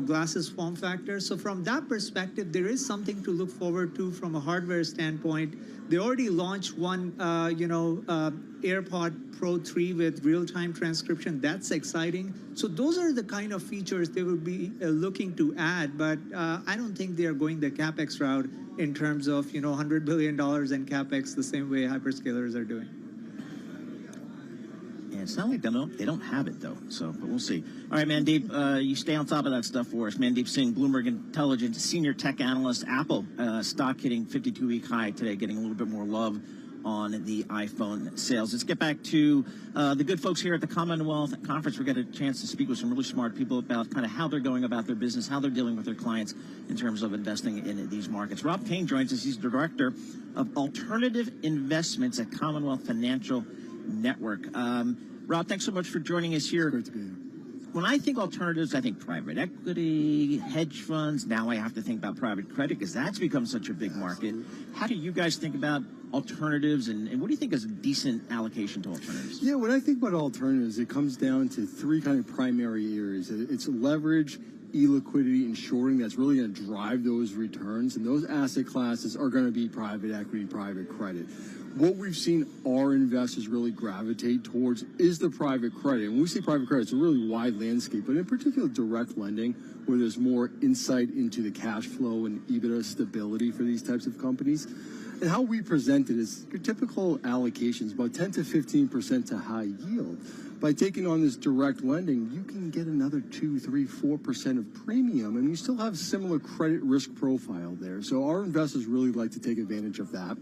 Speaker 21: glasses form factor. So from that perspective, there is something to look forward to from a hardware standpoint. They already launched one, AirPod Pro 3 with real-time transcription. That's exciting. So those are the kind of features they will be looking to add, but I don't think they are going the CapEx route in terms of, $100 billion in CapEx the same way hyperscalers are doing.
Speaker 10: Yeah, it's not like they don't have it, though. So, but we'll see. All right, Mandeep, you stay on top of that stuff for us. Mandeep Singh, Bloomberg Intelligence, senior tech analyst, Apple stock hitting 52-week high today, getting a little bit more love on the iPhone sales. Let's get back to the good folks here at the Commonwealth Conference. We got a chance to speak with some really smart people about kind of how they're going about their business, how they're dealing with their clients in terms of investing in these markets. Rob Kane joins us. He's the Director of Alternative Investments at Commonwealth Financial Network. Rob, thanks so much for joining us here.
Speaker 3: Great to be here.
Speaker 10: When I think alternatives, I think private equity, hedge funds. Now I have to think about private credit because that's become such a big market. How do you guys think about alternatives, and what do you think is a decent allocation to alternatives?
Speaker 3: Yeah, when I think about alternatives, it comes down to three kind of primary areas. It's leverage, e-liquidity, and shorting that's really going to drive those returns, and those asset classes are going to be private equity, private credit. What we've seen our investors really gravitate towards is the private credit. And when we say private credit, it's a really wide landscape, but in particular direct lending, where there's more insight into the cash flow and EBITDA stability for these types of companies. And how we present it is your typical allocations, about 10 to 15% to high yield. By taking on this direct lending, you can get another 2, 3, 4% of premium, and you still have similar credit risk profile there. So our investors really like to take advantage of that.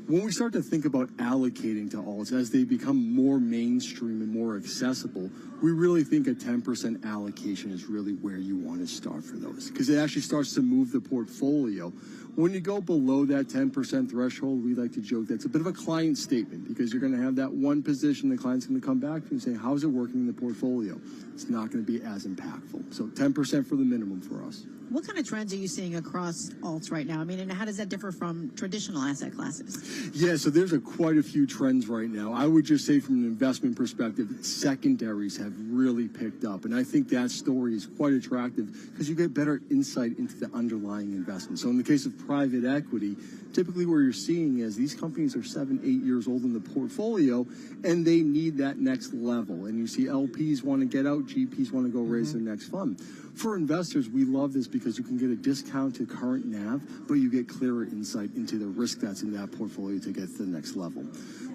Speaker 3: When we start to think about allocating to alts, as they become more mainstream and more accessible, we really think a 10% allocation is really where you want to start for those, because it actually starts to move the portfolio. When you go below that 10% threshold, we like to joke that's a bit of a client statement, because you're going to have that one position the client's going to come back to and say, how's it working in the portfolio? It's not going to be as impactful. So 10% for the minimum for us.
Speaker 14: What kind of trends are you seeing across alts right now? I mean, and how does that differ from traditional asset classes?
Speaker 3: Yeah, so there's quite a few trends right now. I would just say from an investment perspective, secondaries have really picked up. And I think that story is quite attractive because you get better insight into the underlying investment. So in the case of private equity, typically what you're seeing is these companies are 7, 8 years old in the portfolio, and they need that next level. And you see LPs want to get out, GPs want to go raise their next fund. For investors, we love this because you can get a discount to current NAV, but you get clearer insight into the risk that's in that portfolio to get to the next level.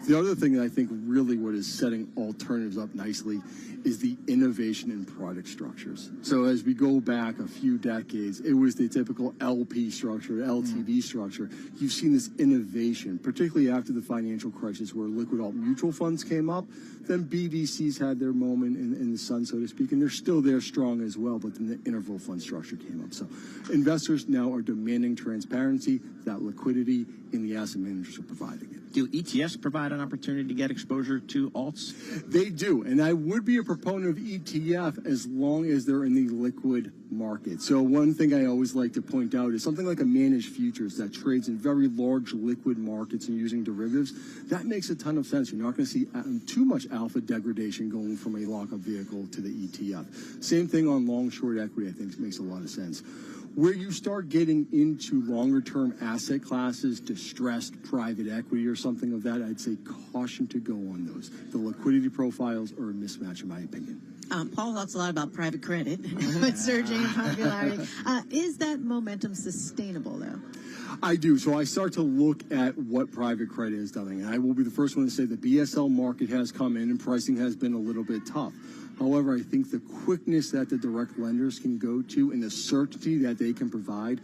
Speaker 3: The other thing that I think really what is setting alternatives up nicely is the innovation in product structures. So as we go back a few decades, it was the typical LP structure, LTV structure. You've seen this innovation, particularly after the financial crisis where liquid alt mutual funds came up. Then BDCs had their moment in the sun, so to speak, and they're still there strong as well, but then the interval fund structure came up. So investors now are demanding transparency, that liquidity, and the asset managers are providing it.
Speaker 10: Do ETFs provide an opportunity to get exposure to alts?
Speaker 3: They do, and I would be a proponent of ETF as long as they're in the liquid market. So one thing I always like to point out is something like a managed futures that trades in very large liquid markets and using derivatives. That makes a ton of sense. You're not going to see too much alpha degradation going from a lockup vehicle to the ETF. Same thing on long-short equity, I think makes a lot of sense. Where you start getting into longer-term asset classes, distressed private equity or something of that, I'd say caution to go on those. The liquidity profiles are a mismatch, in my opinion.
Speaker 14: Paul talks a lot about private credit. It's surging in popularity. Is that momentum sustainable, though?
Speaker 3: I do. So I start to look at what private credit is doing. And I will be the first one to say the BSL market has come in and pricing has been a little bit tough. However, I think the quickness that the direct lenders can go to and the certainty that they can provide,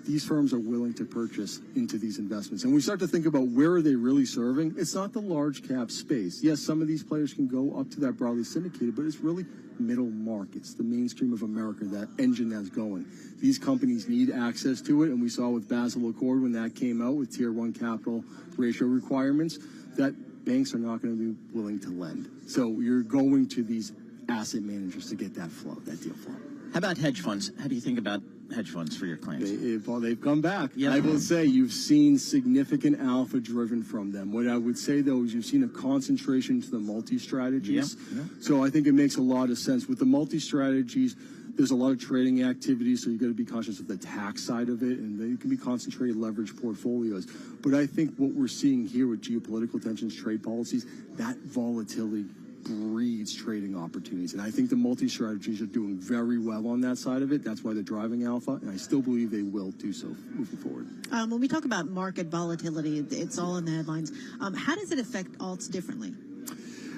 Speaker 3: these firms are willing to purchase into these investments. And we start to think about where are they really serving. It's not the large cap space. Yes, some of these players can go up to that broadly syndicated, but it's really middle markets, the mainstream of America, that engine that's going. These companies need access to it, and we saw with Basel Accord when that came out with Tier 1 capital ratio requirements that banks are not going to be willing to lend. So you're going to these asset managers to get that flow, that deal flow.
Speaker 10: How about hedge funds? How do you think about hedge funds for your clients?
Speaker 3: They've come back.
Speaker 10: Yeah.
Speaker 3: I will say you've seen significant alpha driven from them. What I would say, though, is you've seen a concentration to the multi-strategies.
Speaker 10: Yeah.
Speaker 3: So I think it makes a lot of sense. With the multi-strategies, there's a lot of trading activity, so you've got to be conscious of the tax side of it, and they can be concentrated leverage portfolios. But I think what we're seeing here with geopolitical tensions, trade policies, that volatility breeds trading opportunities. And I think the multi-strategies are doing very well on that side of it. That's why they're driving alpha, and I still believe they will do so moving forward.
Speaker 14: When we talk about market volatility, it's all in the headlines. How does it affect alts differently?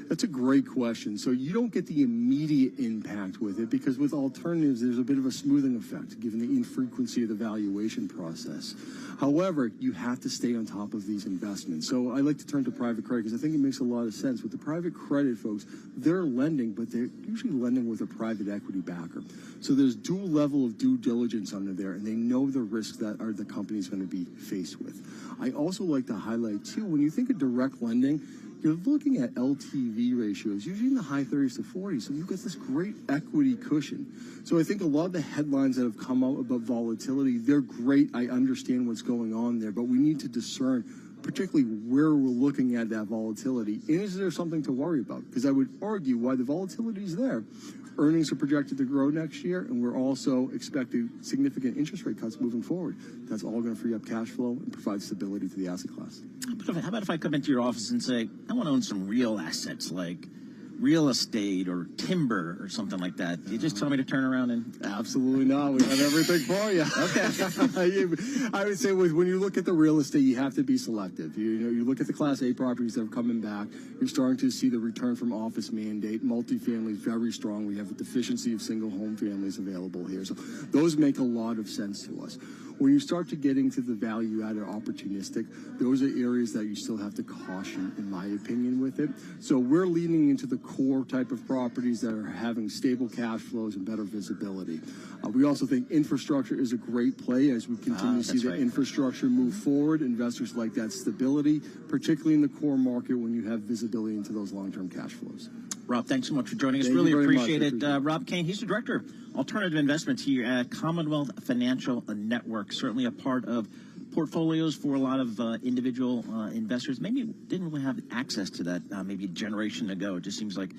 Speaker 3: That's a great question. So you don't get the immediate impact with it because with alternatives, there's a bit of a smoothing effect given the infrequency of the valuation process. However, you have to stay on top of these investments. So I like to turn to private credit because I think it makes a lot of sense. With the private credit folks, they're lending, but they're usually lending with a private equity backer. So there's dual level of due diligence under there, and they know the risks that the company's going to be faced with. I also like to highlight, too, when you think of direct lending, you're looking at LTV ratios, usually in the high 30s to 40s, so you've got this great equity cushion. So I think a lot of the headlines that have come out about volatility, they're great. I understand what's going on there, but we need to discern particularly where we're looking at that volatility. And is there something to worry about? Because I would argue why the volatility is there. Earnings are projected to grow next year, and we're also expecting significant interest rate cuts moving forward. That's all going to free up cash flow and provide stability to the asset class.
Speaker 10: How about if I come into your office and say, I want to own some real assets like real estate or timber or something like that? You just tell me to turn around and...
Speaker 3: Absolutely not. We have everything for you. Okay. I would say when you look at the real estate, you have to be selective. You look at the Class A properties that are coming back. You're starting to see the return from office mandate. Multifamily is very strong. We have a deficiency of single home families available here. So those make a lot of sense to us. When you start to get into the value-added opportunistic, those are areas that you still have to caution, in my opinion, with it. So we're leaning into the core type of properties that are having stable cash flows and better visibility. We also think infrastructure is a great play as we continue to see the infrastructure move forward. Investors like that stability, particularly in the core market when you have visibility into those long-term cash flows.
Speaker 10: Rob, thanks so much for joining us. Really appreciate it. Rob Kane, he's the Director, Alternative Investments here at Commonwealth Financial Network. Certainly a part of portfolios for a lot of individual investors. Maybe didn't really have access to that maybe a generation ago. It just seems like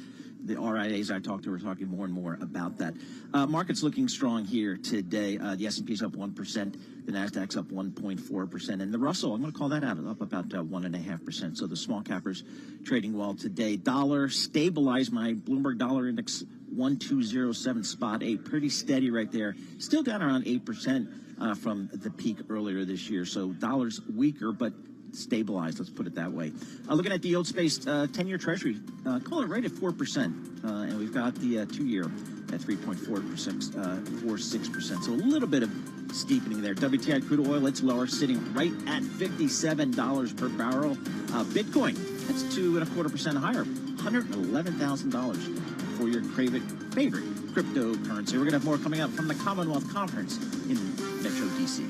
Speaker 10: the RIAs I talked to are talking more and more about that. Market's looking strong here today. The S&P's up 1%, the Nasdaq's up 1.4%, and the Russell, I'm going to call that out, up about 1.5%. So the small cappers trading well today. Dollar stabilized, my Bloomberg Dollar Index 1207 spot 8, pretty steady right there. Still down around 8% from the peak earlier this year. So dollar's weaker, but stabilized, let's put it that way. Looking at the yield space, 10-year Treasury, call it right at 4%, and we've got the 2-year at 3.46%. So a little bit of steepening there. WTI crude oil, it's lower, sitting right at $57 per barrel. Bitcoin, that's 2.25% higher, $111,000 for your favorite cryptocurrency. We're going to have more coming up from the Commonwealth Conference in Metro D.C.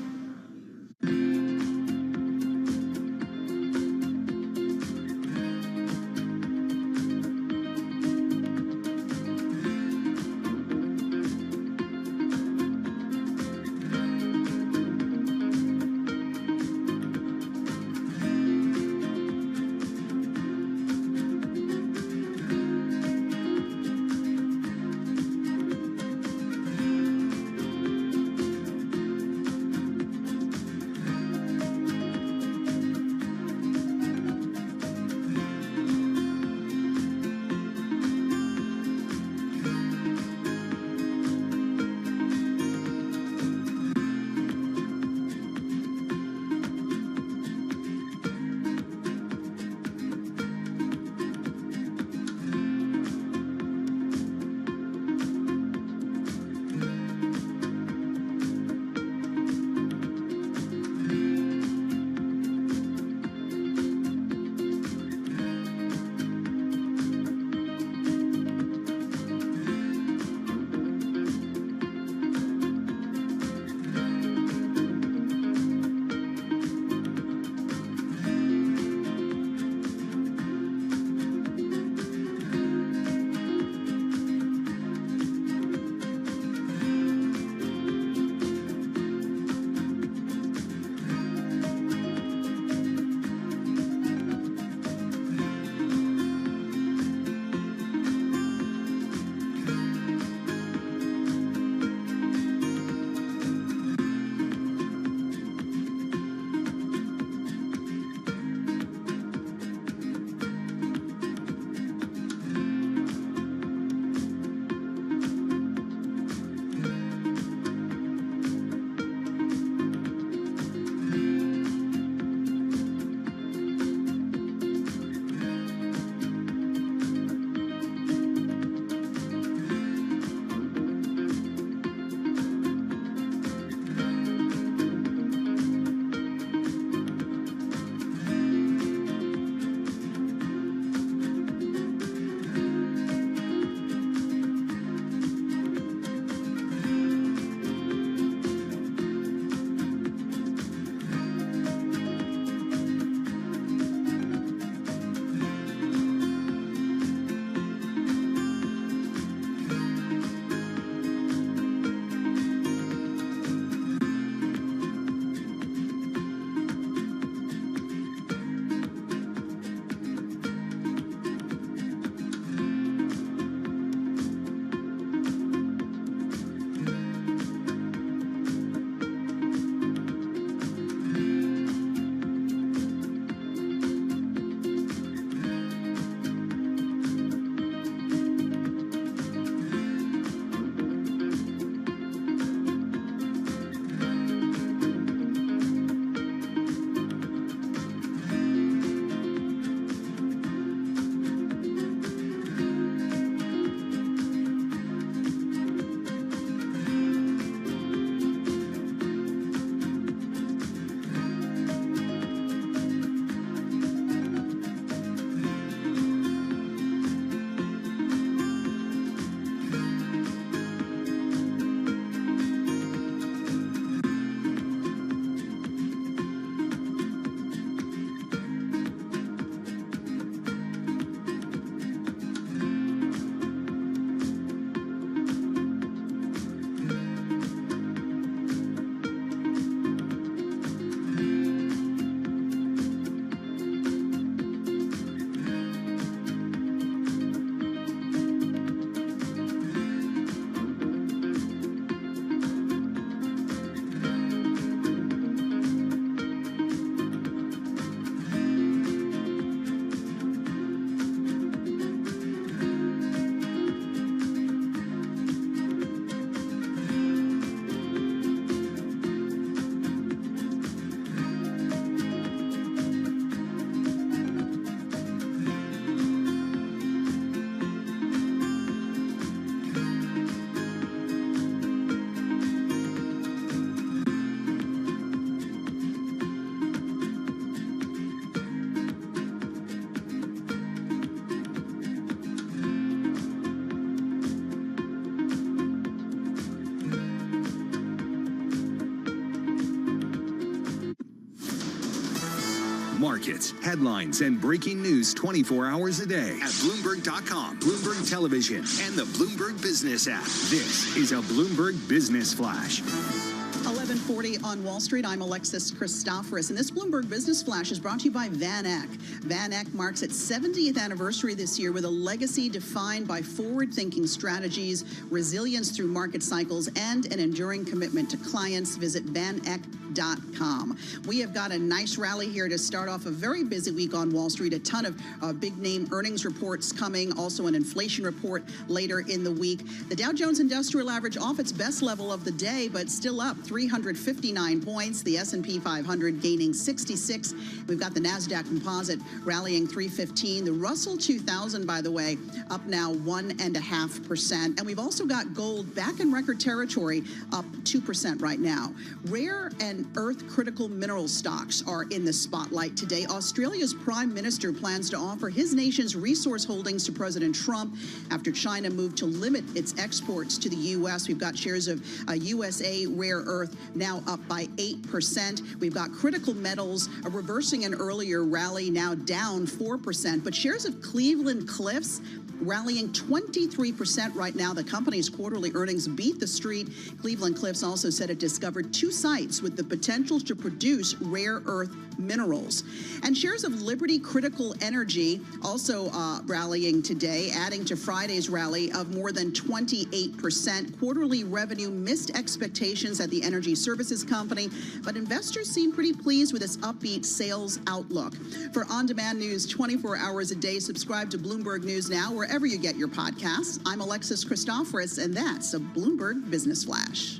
Speaker 19: Markets, headlines, and breaking news 24 hours a day at Bloomberg.com, Bloomberg Television, and the Bloomberg Business app. This is a Bloomberg Business Flash.
Speaker 12: 11:40 on Wall Street. I'm Alexis Christoforous, and this Bloomberg Business Flash is brought to you by Van Eck. Van Eck marks its 70th anniversary this year with a legacy defined by forward-thinking strategies, resilience through market cycles, and an enduring commitment to clients. Visit vaneck.com. We have got a nice rally here to start off a very busy week on Wall Street. A ton of big-name earnings reports coming, also an inflation report later in the week. The Dow Jones Industrial Average off its best level of the day, but still up 359 points. The S&P 500 gaining 66. We've got the NASDAQ Composite rallying 315. The Russell 2000, by the way, up now 1.5%. And we've also got gold back in record territory, up 2% right now. Rare and earth critical mineral stocks are in the spotlight today. Australia's Prime Minister plans to offer his nation's resource holdings to President Trump after China moved to limit its exports to the U.S. We've got shares of USA Rare Earth now up by 8%. We've got critical metals reversing an earlier rally, now down 4%. But shares of Cleveland Cliffs rallying 23% right now. The company's quarterly earnings beat the street. Cleveland Cliffs also said it discovered 2 sites with the potential to produce rare earth minerals. And shares of Liberty Critical Energy also rallying today, adding to Friday's rally of more than 28%. Quarterly revenue missed expectations at the energy services company, but investors seem pretty pleased with its upbeat sales outlook. For on-demand news 24 hours a day, subscribe to Bloomberg News Now, wherever you get your podcasts. I'm Alexis Christoforous, and that's a Bloomberg Business Flash.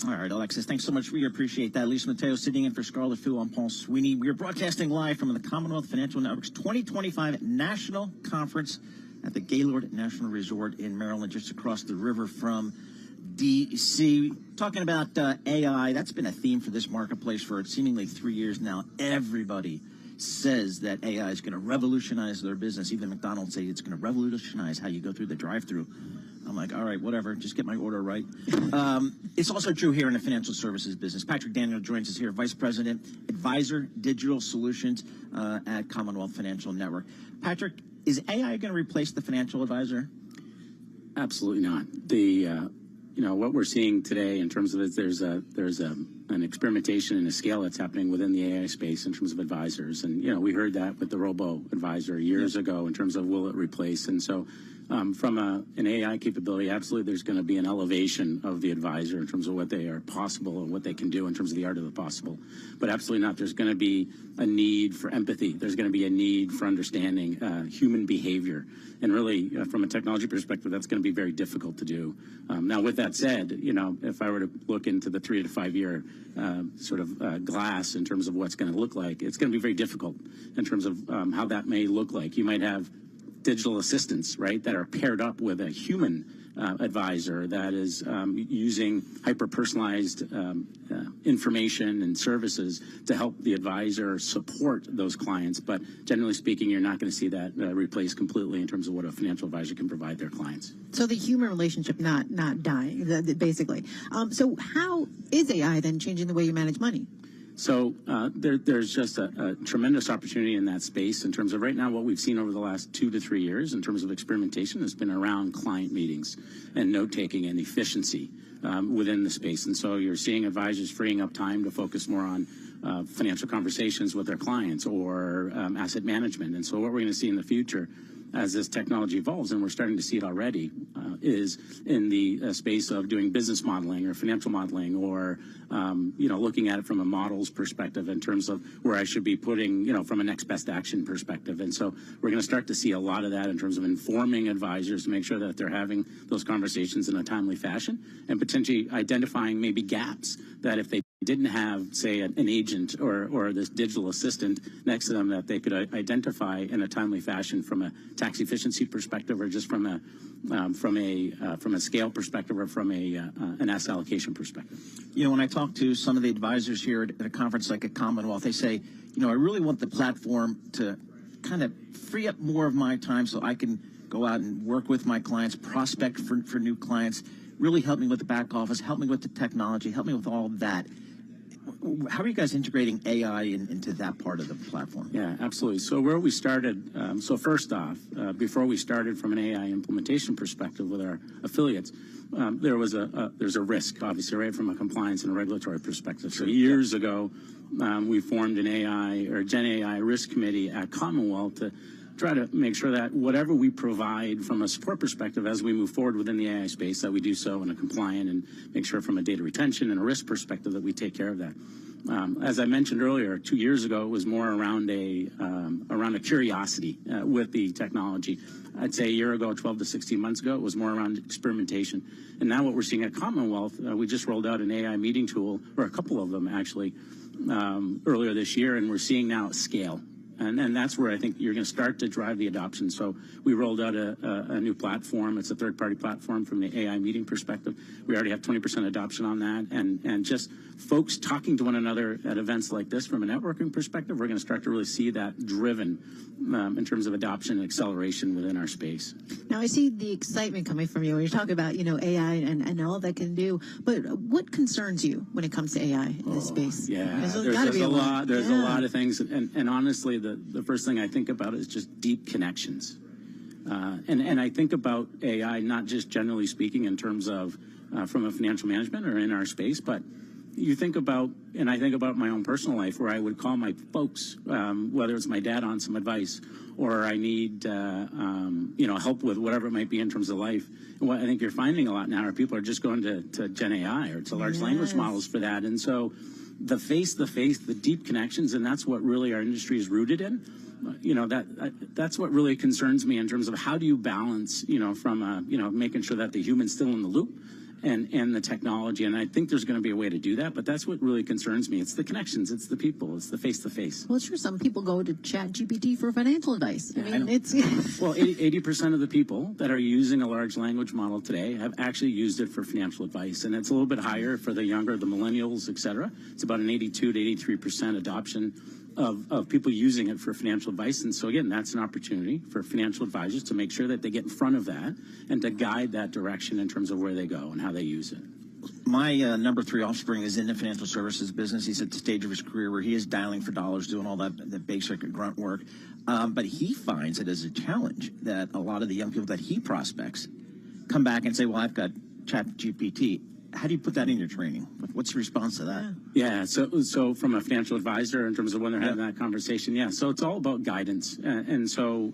Speaker 10: All right, Alexis, thanks so much. We appreciate that. Lisa Mateo sitting in for Scarlett Fu. I'm Paul Sweeney. We are broadcasting live from the Commonwealth Financial Network's 2025 National Conference at the Gaylord National Resort in Maryland, just across the river from D.C. Talking about AI, that's been a theme for this marketplace for seemingly 3 years now. Everybody says that AI is going to revolutionize their business. Even McDonald's say it's going to revolutionize how you go through the drive-through. I'm like, all right, whatever, just get my order right. It's also true here in the financial services business. Patrick Daniel joins us here, Vice President, Advisor Digital Solutions at Commonwealth Financial Network. Patrick, is AI going to replace the financial advisor?
Speaker 5: Absolutely not. What we're seeing today in terms of it, there's an experimentation and a scale that's happening within the AI space in terms of advisors. And, we heard that with the robo-advisor years ago in terms of will it replace. And so from an AI capability, absolutely there's going to be an elevation of the advisor in terms of what they are possible and what they can do in terms of the art of the possible. But absolutely not. There's going to be a need for empathy. There's going to be a need for understanding human behavior. And really, from a technology perspective, that's going to be very difficult to do. Now, with that said, if I were to look into the 3 to 5 year glass in terms of what's going to look like, it's going to be very difficult in terms of how that may look like. You might have digital assistants, right, that are paired up with a human advisor that is using hyper-personalized information and services to help the advisor support those clients. But generally speaking, you're not going to see that replaced completely in terms of what a financial advisor can provide their clients.
Speaker 14: So the human relationship not dying, basically. So how is AI then changing the way you manage money?
Speaker 5: So there's just a tremendous opportunity in that space in terms of right now what we've seen over the last 2 to 3 years in terms of experimentation has been around client meetings and note-taking and efficiency within the space. And so you're seeing advisors freeing up time to focus more on financial conversations with their clients or asset management. And so what we're going to see in the future as this technology evolves, and we're starting to see it already, is in the space of doing business modeling or financial modeling or, looking at it from a models perspective in terms of where I should be putting, from a next best action perspective. And so we're going to start to see a lot of that in terms of informing advisors to make sure that they're having those conversations in a timely fashion and potentially identifying maybe gaps that if they didn't have, say, an agent or this digital assistant next to them that they could identify in a timely fashion from a tax efficiency perspective or just from a scale perspective or from an asset allocation perspective.
Speaker 10: When I talk to some of the advisors here at a conference like a Commonwealth, they say, I really want the platform to kind of free up more of my time so I can go out and work with my clients, prospect for new clients, really help me with the back office, help me with the technology, help me with all of that. How are you guys integrating AI into that part of the platform?
Speaker 5: Yeah, absolutely. So where we started, so first off, before we started from an AI implementation perspective with our affiliates, there's a risk, obviously, right, from a compliance and a regulatory perspective. So years ago, we formed an AI or Gen AI risk committee at Commonwealth to try to make sure that whatever we provide from a support perspective as we move forward within the AI space, that we do so in a compliant and make sure from a data retention and a risk perspective that we take care of that. As I mentioned earlier, 2 years ago, it was more around a curiosity with the technology. I'd say a year ago, 12 to 16 months ago, it was more around experimentation. And now what we're seeing at Commonwealth, we just rolled out an AI meeting tool, or a couple of them actually, earlier this year, and we're seeing now scale. And that's where I think you're going to start to drive the adoption. So we rolled out a new platform. It's a third-party platform from the AI meeting perspective. We already have 20% adoption on that. And just folks talking to one another at events like this from a networking perspective, we're going to start to really see that driven in terms of adoption and acceleration within our space.
Speaker 14: Now, I see the excitement coming from you when you talk about, AI and all that can do. But what concerns you when it comes to AI in this space?
Speaker 5: Yeah, there's a lot of things. And honestly, the first thing I think about is just deep connections. And I think about AI not just generally speaking in terms of from a financial management or in our space, but you think about, and I think about my own personal life where I would call my folks, whether it's my dad on some advice or I need, help with whatever it might be in terms of life. And what I think you're finding a lot now are people are just going to Gen AI or to large language models for that. And so the face-to-face, the deep connections, and that's what really our industry is rooted in. That's what really concerns me in terms of how do you balance, from making sure that the human's still in the loop and the technology. And I think there's going to be a way to do that, but that's what really concerns me. It's the connections, it's the people, it's the face-to-face.
Speaker 14: Well, sure, some people go to ChatGPT for financial advice. I mean, it's...
Speaker 5: Well, 80% of the people that are using a large language model today have actually used it for financial advice, and it's a little bit higher for the younger, the millennials, et cetera. It's about an 82 to 83% adoption of people using it for financial advice. And so, again, that's an opportunity for financial advisors to make sure that they get in front of that and to guide that direction in terms of where they go and how they use it.
Speaker 10: My number 3 offspring is in the financial services business. He's at the stage of his career where he is dialing for dollars, doing all that basic grunt work. But he finds it as a challenge that a lot of the young people that he prospects come back and say, well, I've got ChatGPT. How do you put that in your training? What's your response to that?
Speaker 5: Yeah, so from a financial advisor in terms of when they're having that conversation, so it's all about guidance. And so,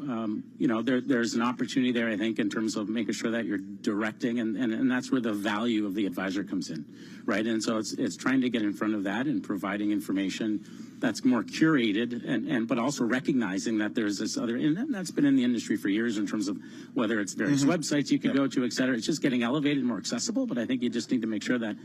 Speaker 5: there's an opportunity there, I think, in terms of making sure that you're directing, and that's where the value of the advisor comes in, right? And so it's trying to get in front of that and providing information that's more curated, but also recognizing that there's this other, and that's been in the industry for years in terms of whether it's various websites you can go to, et cetera. It's just getting elevated and more accessible, but I think you just need to make sure that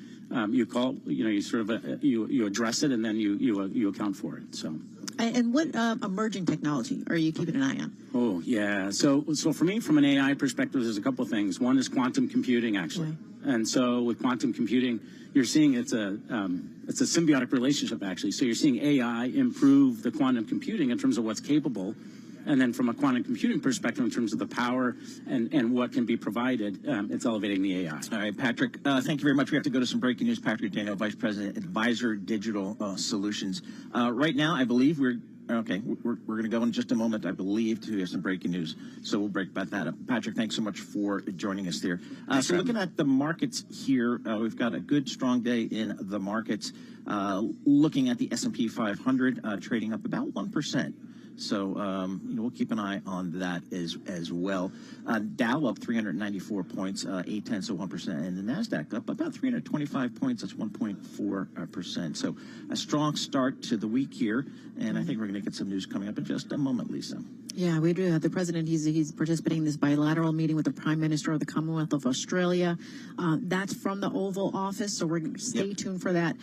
Speaker 5: you address it and then you account for it. So.
Speaker 14: And what emerging technology are you keeping an eye on?
Speaker 5: Oh, yeah. So for me, from an AI perspective, there's a couple of things. One is quantum computing, actually. And so with quantum computing, you're seeing it's a symbiotic relationship, actually. So you're seeing AI improve the quantum computing in terms of what's capable. And then from a quantum computing perspective, in terms of the power and what can be provided, it's elevating the AI.
Speaker 10: All right, Patrick, thank you very much. We have to go to some breaking news. Patrick Daniel, Vice President, Advisor Digital Solutions. Right now, I believe we're going to go in just a moment, I believe, to have some breaking news. So we'll break about that up. Patrick, thanks so much for joining us there. So looking at the markets here, we've got a good, strong day in the markets. Looking at the S&P 500, trading up about 1%. So, we'll keep an eye on that as well. Dow up 394 points, 0.8 of 1%, and the NASDAQ up about 325 points, that's 1.4%. So a strong start to the week here, and I think we're going to get some news coming up in just a moment, Lisa.
Speaker 14: Yeah, we do. The president, he's participating in this bilateral meeting with the Prime Minister of the Commonwealth of Australia. That's from the Oval Office, so we're going to stay tuned for that.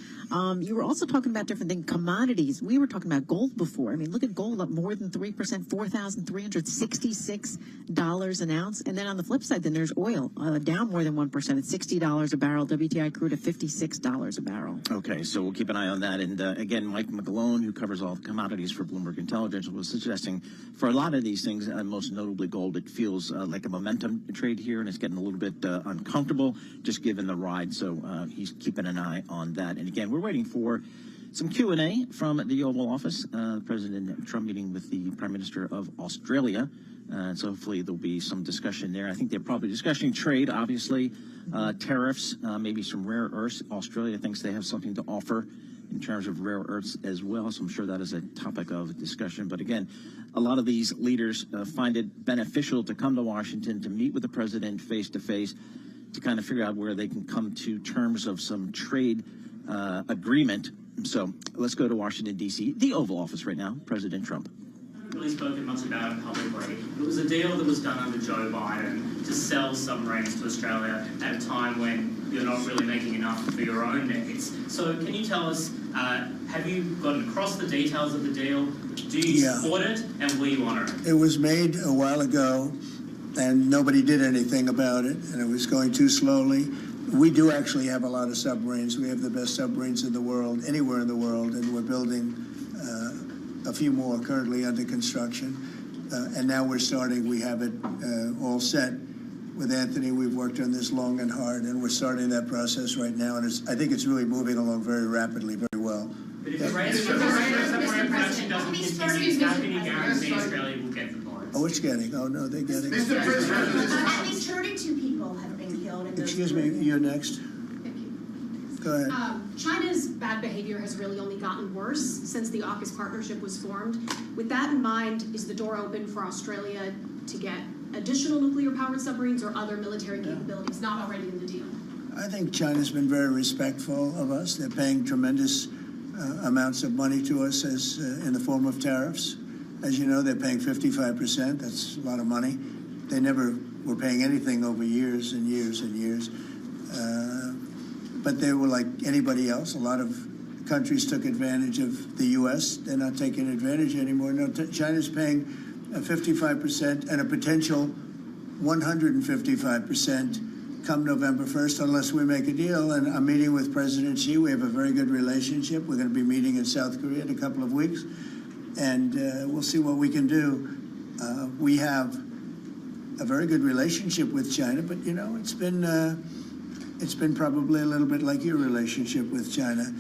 Speaker 14: You were also talking about different things, commodities. We were talking about gold before. I mean, look at gold up more than 3%, $4,366 an ounce. And then on the flip side, then there's oil, down more than 1% at $60 a barrel. WTI crude at $56 a barrel.
Speaker 10: Okay, so we'll keep an eye on that. And again, Mike McGlone, who covers all the commodities for Bloomberg Intelligence, was suggesting for a lot of these things, most notably gold, it feels like a momentum trade here, and it's getting a little bit uncomfortable just given the ride. So he's keeping an eye on that. And again, we're waiting for Some Q&A from the Oval Office. President Trump meeting with the Prime Minister of Australia. So hopefully there'll be some discussion there. I think they're probably discussing trade, obviously, tariffs, maybe some rare earths. Australia thinks they have something to offer in terms of rare earths as well. So I'm sure that is a topic of discussion. But again, a lot of these leaders find it beneficial to come to Washington to meet with the president face to face to kind of figure out where they can come to terms of some trade agreement. So let's go to Washington, D.C., the Oval Office right now, President Trump.
Speaker 1: Really spoken much about it publicly. It was a deal that was done under Joe Biden to sell submarines to Australia at a time when you're not really making enough for your own needs. So can you tell us, have you gotten across the details of the deal? Do you support it, and will you honour it?
Speaker 22: It was made a while ago, and nobody did anything about it, and it was going too slowly. We do actually have a lot of submarines. We have the best submarines in the world, anywhere in the world, and we're building a few more currently under construction. And now we're starting, we have it all set. With Anthony, we've worked on this long and hard, and we're starting that process right now, and I think it's really moving along very rapidly, very well.
Speaker 1: But if the rate of submarine production doesn't continue, how can you guarantee Australia will get the bonds?
Speaker 22: Oh, it's getting, oh no, they're getting.
Speaker 23: Mr. President, at least 32 people have been killed in those.
Speaker 22: Excuse me, you're next. Go ahead.
Speaker 24: China's bad behavior has really only gotten worse since the AUKUS partnership was formed. With that in mind, is the door open for Australia to get additional nuclear-powered submarines or other military capabilities not already in the deal?
Speaker 22: I think China's been very respectful of us. They're paying tremendous amounts of money to us as in the form of tariffs. As you know, they're paying 55%. That's a lot of money. They never were paying anything over years and years and years. But they were like anybody else. A lot of countries took advantage of the U.S. They're not taking advantage anymore. No, China's paying 55% and a potential 155% come November 1st unless we make a deal. And I'm meeting with President Xi. We have a very good relationship. We're going to be meeting in South Korea in a couple of weeks. And we'll see what we can do. We have a very good relationship with China, but, you know, it's been probably a little bit like your relationship with China.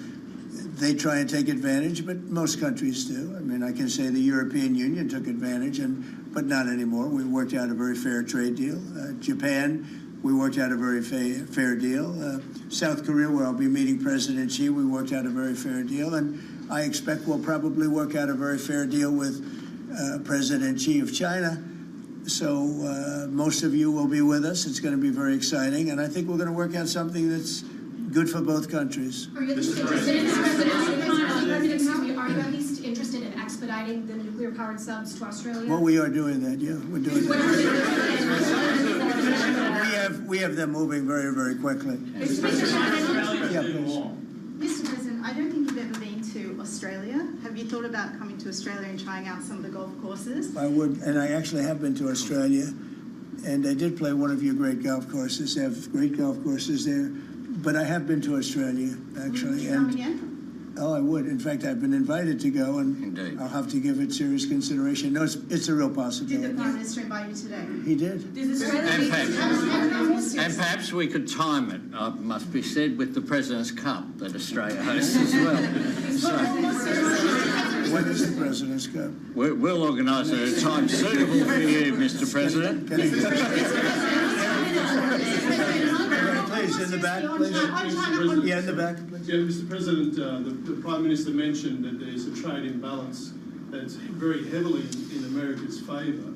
Speaker 22: They try and take advantage, but most countries do. I mean, I can say the European Union took advantage, but not anymore. We worked out a very fair trade deal. Japan, we worked out a very fair deal. South Korea, where I'll be meeting President Xi, we worked out a very fair deal. And I expect we'll probably work out a very fair deal with President Xi of China. So most of you will be with us. It's going to be very exciting. And I think we're going to work out something that's good for both countries.
Speaker 24: Are you at least interested in expediting the nuclear-powered subs to Australia?
Speaker 22: Well, we are doing that, yeah. We're doing that. We have them moving very, very quickly.
Speaker 23: Mr. President, I don't think you've ever been to Australia. Have you thought about coming to Australia and trying out some of the golf courses?
Speaker 22: I would, and I actually have been to Australia, and I did play one of your great golf courses. They have great golf courses there. But I have been to Australia, actually.
Speaker 23: Would you come again?
Speaker 22: Oh, I would. In fact, I've been invited to go, and
Speaker 23: Indeed.
Speaker 22: I'll have to give it serious consideration. No, it's a real possibility.
Speaker 23: Did the Prime Minister invite you today?
Speaker 22: He did.
Speaker 25: And perhaps we could time it, must be said, with the President's Cup that Australia hosts as well.
Speaker 22: When is the President's Cup?
Speaker 25: We'll organise it at a time suitable for you, Mr. President.
Speaker 22: Please, in the back, please. Yeah, in the back.
Speaker 26: Yeah, Mr. President, the Prime Minister mentioned that there's a trade imbalance that's very heavily in America's favour.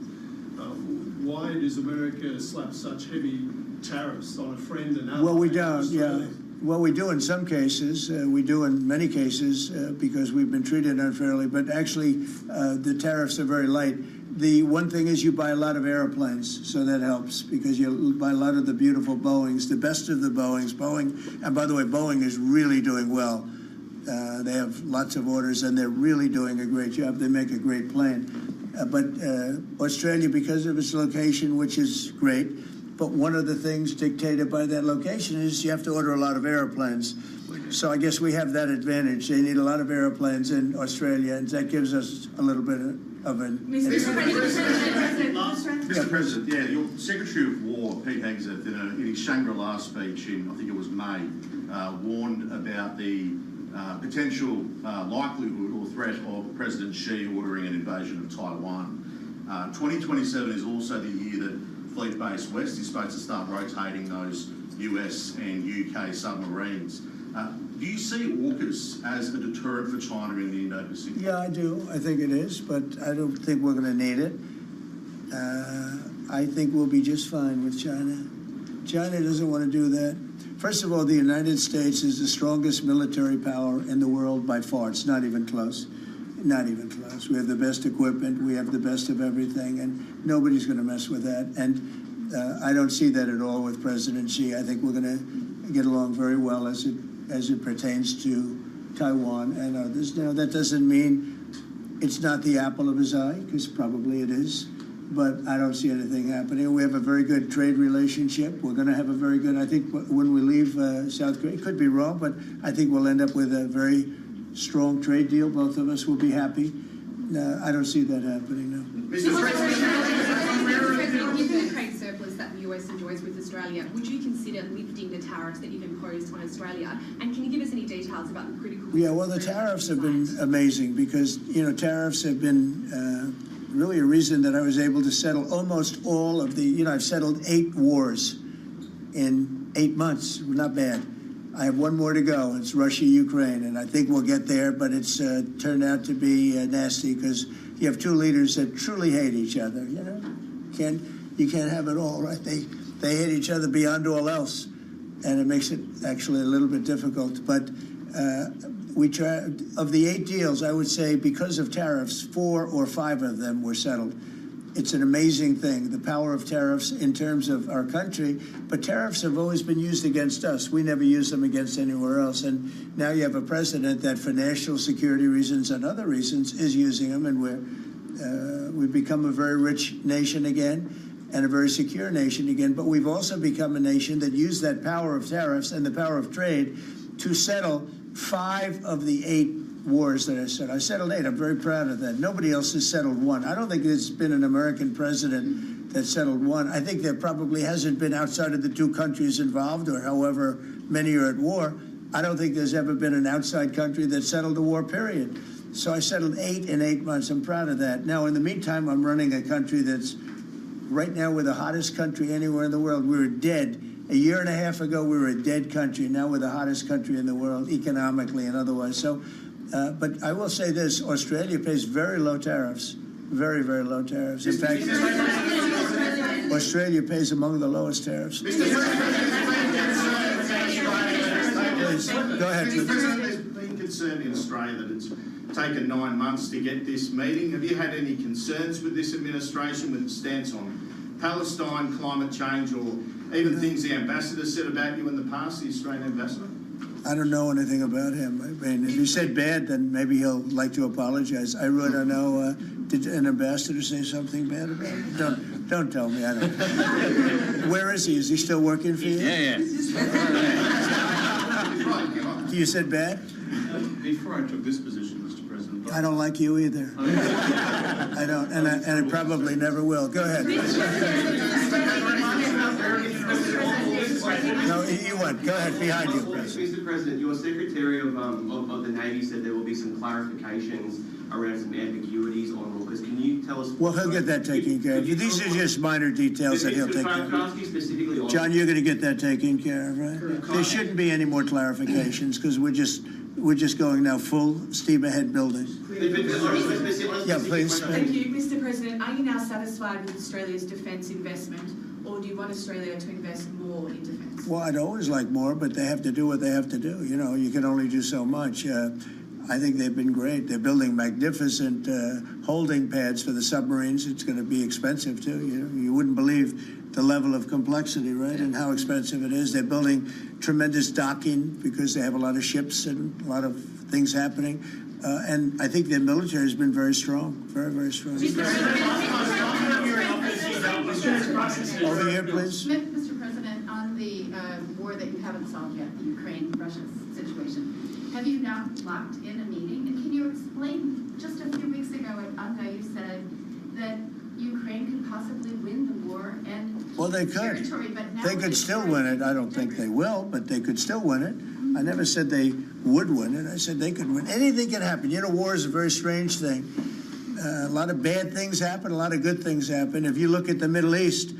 Speaker 26: Why does America slap such heavy tariffs on a friend and ally?
Speaker 22: Well, we don't, yeah. Well, we do in some cases. We do in many cases because we've been treated unfairly. But actually, the tariffs are very light. The one thing is you buy a lot of airplanes, so that helps because you buy a lot of the beautiful Boeings, the best of the Boeings. Boeing, and by the way, Boeing is really doing well. They have lots of orders, and they're really doing a great job. They make a great plane. But Australia, because of its location, which is great, but one of the things dictated by that location is you have to order a lot of airplanes. So I guess we have that advantage. They need a lot of airplanes in Australia, and that gives us a little bit of an
Speaker 27: Mr. President, yeah, your Secretary of War, Pete Hegseth, in his Shangri-La speech in, I think it was May, warned about the potential likelihood or threat of President Xi ordering an invasion of Taiwan. 2027 is also the year that Fleet Base West is supposed to start rotating those US and UK submarines. Do you see AUKUS as a deterrent for China in the Indo-Pacific?
Speaker 22: Yeah, I do. I think it is, but I don't think we're going to need it. I think we'll be just fine with China. China doesn't want to do that. First of all, the United States is the strongest military power in the world by far. It's not even close. Not even close. We have the best equipment. We have the best of everything, and nobody's going to mess with that. And I don't see that at all with President Xi. I think we're going to get along very well as it pertains to Taiwan and others. Now, that doesn't mean it's not the apple of his eye, because probably it is. But I don't see anything happening. We have a very good trade relationship. We're going to have a very good, I think, when we leave South Korea, could be wrong, but I think we'll end up with a very strong trade deal. Both of us will be happy. No, I don't see that happening, no.
Speaker 2: Given the trade surplus that the US enjoys with Australia, would you consider lifting the tariffs that you've imposed on Australia? And can you give us any details about the critical...
Speaker 22: Yeah, well, the tariffs have been amazing because, tariffs have been really a reason that I was able to settle almost all of the, I've settled 8 wars in 8 months. Not bad. I have one more to go. It's Russia, Ukraine, and I think we'll get there, but it's turned out to be nasty because you have 2 leaders that truly hate each other, You can't have it all, right? They hate each other beyond all else, and it makes it actually a little bit difficult. But we try, of the 8 deals, I would say because of tariffs, 4 or 5 of them were settled. It's an amazing thing, the power of tariffs in terms of our country, but tariffs have always been used against us. We never use them against anywhere else, and now you have a president that for national security reasons and other reasons is using them, and we've become a very rich nation again and a very secure nation again, but we've also become a nation that used that power of tariffs and the power of trade to settle 5 of the 8 wars that I settled. I settled 8. I'm very proud of that. Nobody else has settled 1. I don't think there's been an American president that settled 1. I think there probably hasn't been outside of the 2 countries involved, or however many are at war. I don't think there's ever been an outside country that settled a war, period. So I settled 8 in 8 months. I'm proud of that. Now, in the meantime, I'm running a country that's right now we're the hottest country anywhere in the world. We were dead. A year and a half ago, we were a dead country. Now we're the hottest country in the world, economically and otherwise. So, but I will say this, Australia pays very low tariffs, very, very low tariffs. In fact, Australia pays among the lowest tariffs. Please, go ahead.
Speaker 27: There's been concern in Australia that it's taken 9 months to get this meeting. Have you had any concerns with this administration with its stance on Palestine, climate change, or even things the ambassador said about you in the past, the Australian ambassador?
Speaker 22: I don't know anything about him. I mean, if he said bad, then maybe he'll like to apologize. I really don't know. Did an ambassador say something bad about him? Don't tell me. I don't know. Where is he? Is he still working for you?
Speaker 25: Yeah.
Speaker 22: You said bad?
Speaker 27: Before I took this position, Mr. President.
Speaker 22: I don't like you either. I don't, and I probably never will. Go ahead. No, you went. Go ahead, behind you.
Speaker 4: Mr. President, your Secretary of the Navy said there will be some clarifications around some ambiguities on AUKUS. Can you tell us?
Speaker 22: Well, he'll get that taken care of. These are just minor details that he'll take care of. John, you're going to get that taken care of, right? There shouldn't be any more clarifications because we're just going now full steam ahead building. Yeah, please.
Speaker 6: Thank you, Mr. President. Are you now satisfied with Australia's defence investment, or do you want Australia to invest more in defence?
Speaker 22: Well, I'd always like more, but they have to do what they have to do. You can only do so much. I think they've been great. They're building magnificent holding pads for the submarines. It's going to be expensive, too. You wouldn't believe the level of complexity, right, and how expensive it is. They're building tremendous docking because they have a lot of ships and a lot of things happening. And I think their military has been very strong, very, very strong. Over here, please.
Speaker 8: Mr. President, on the war that you haven't solved yet, the Ukraine-Russia situation, have you now locked in a meeting? And can you explain, just a few weeks ago at UNGA, you said that Ukraine could possibly win the war and
Speaker 22: well, they could.
Speaker 8: Territory, but now
Speaker 22: they could still win it. I don't think they will, but they could still win it. I never said they would win it. I said they could win. Anything can happen. You know, war is a very strange thing. A lot of bad things happen, a lot of good things happen. If you look at the Middle East,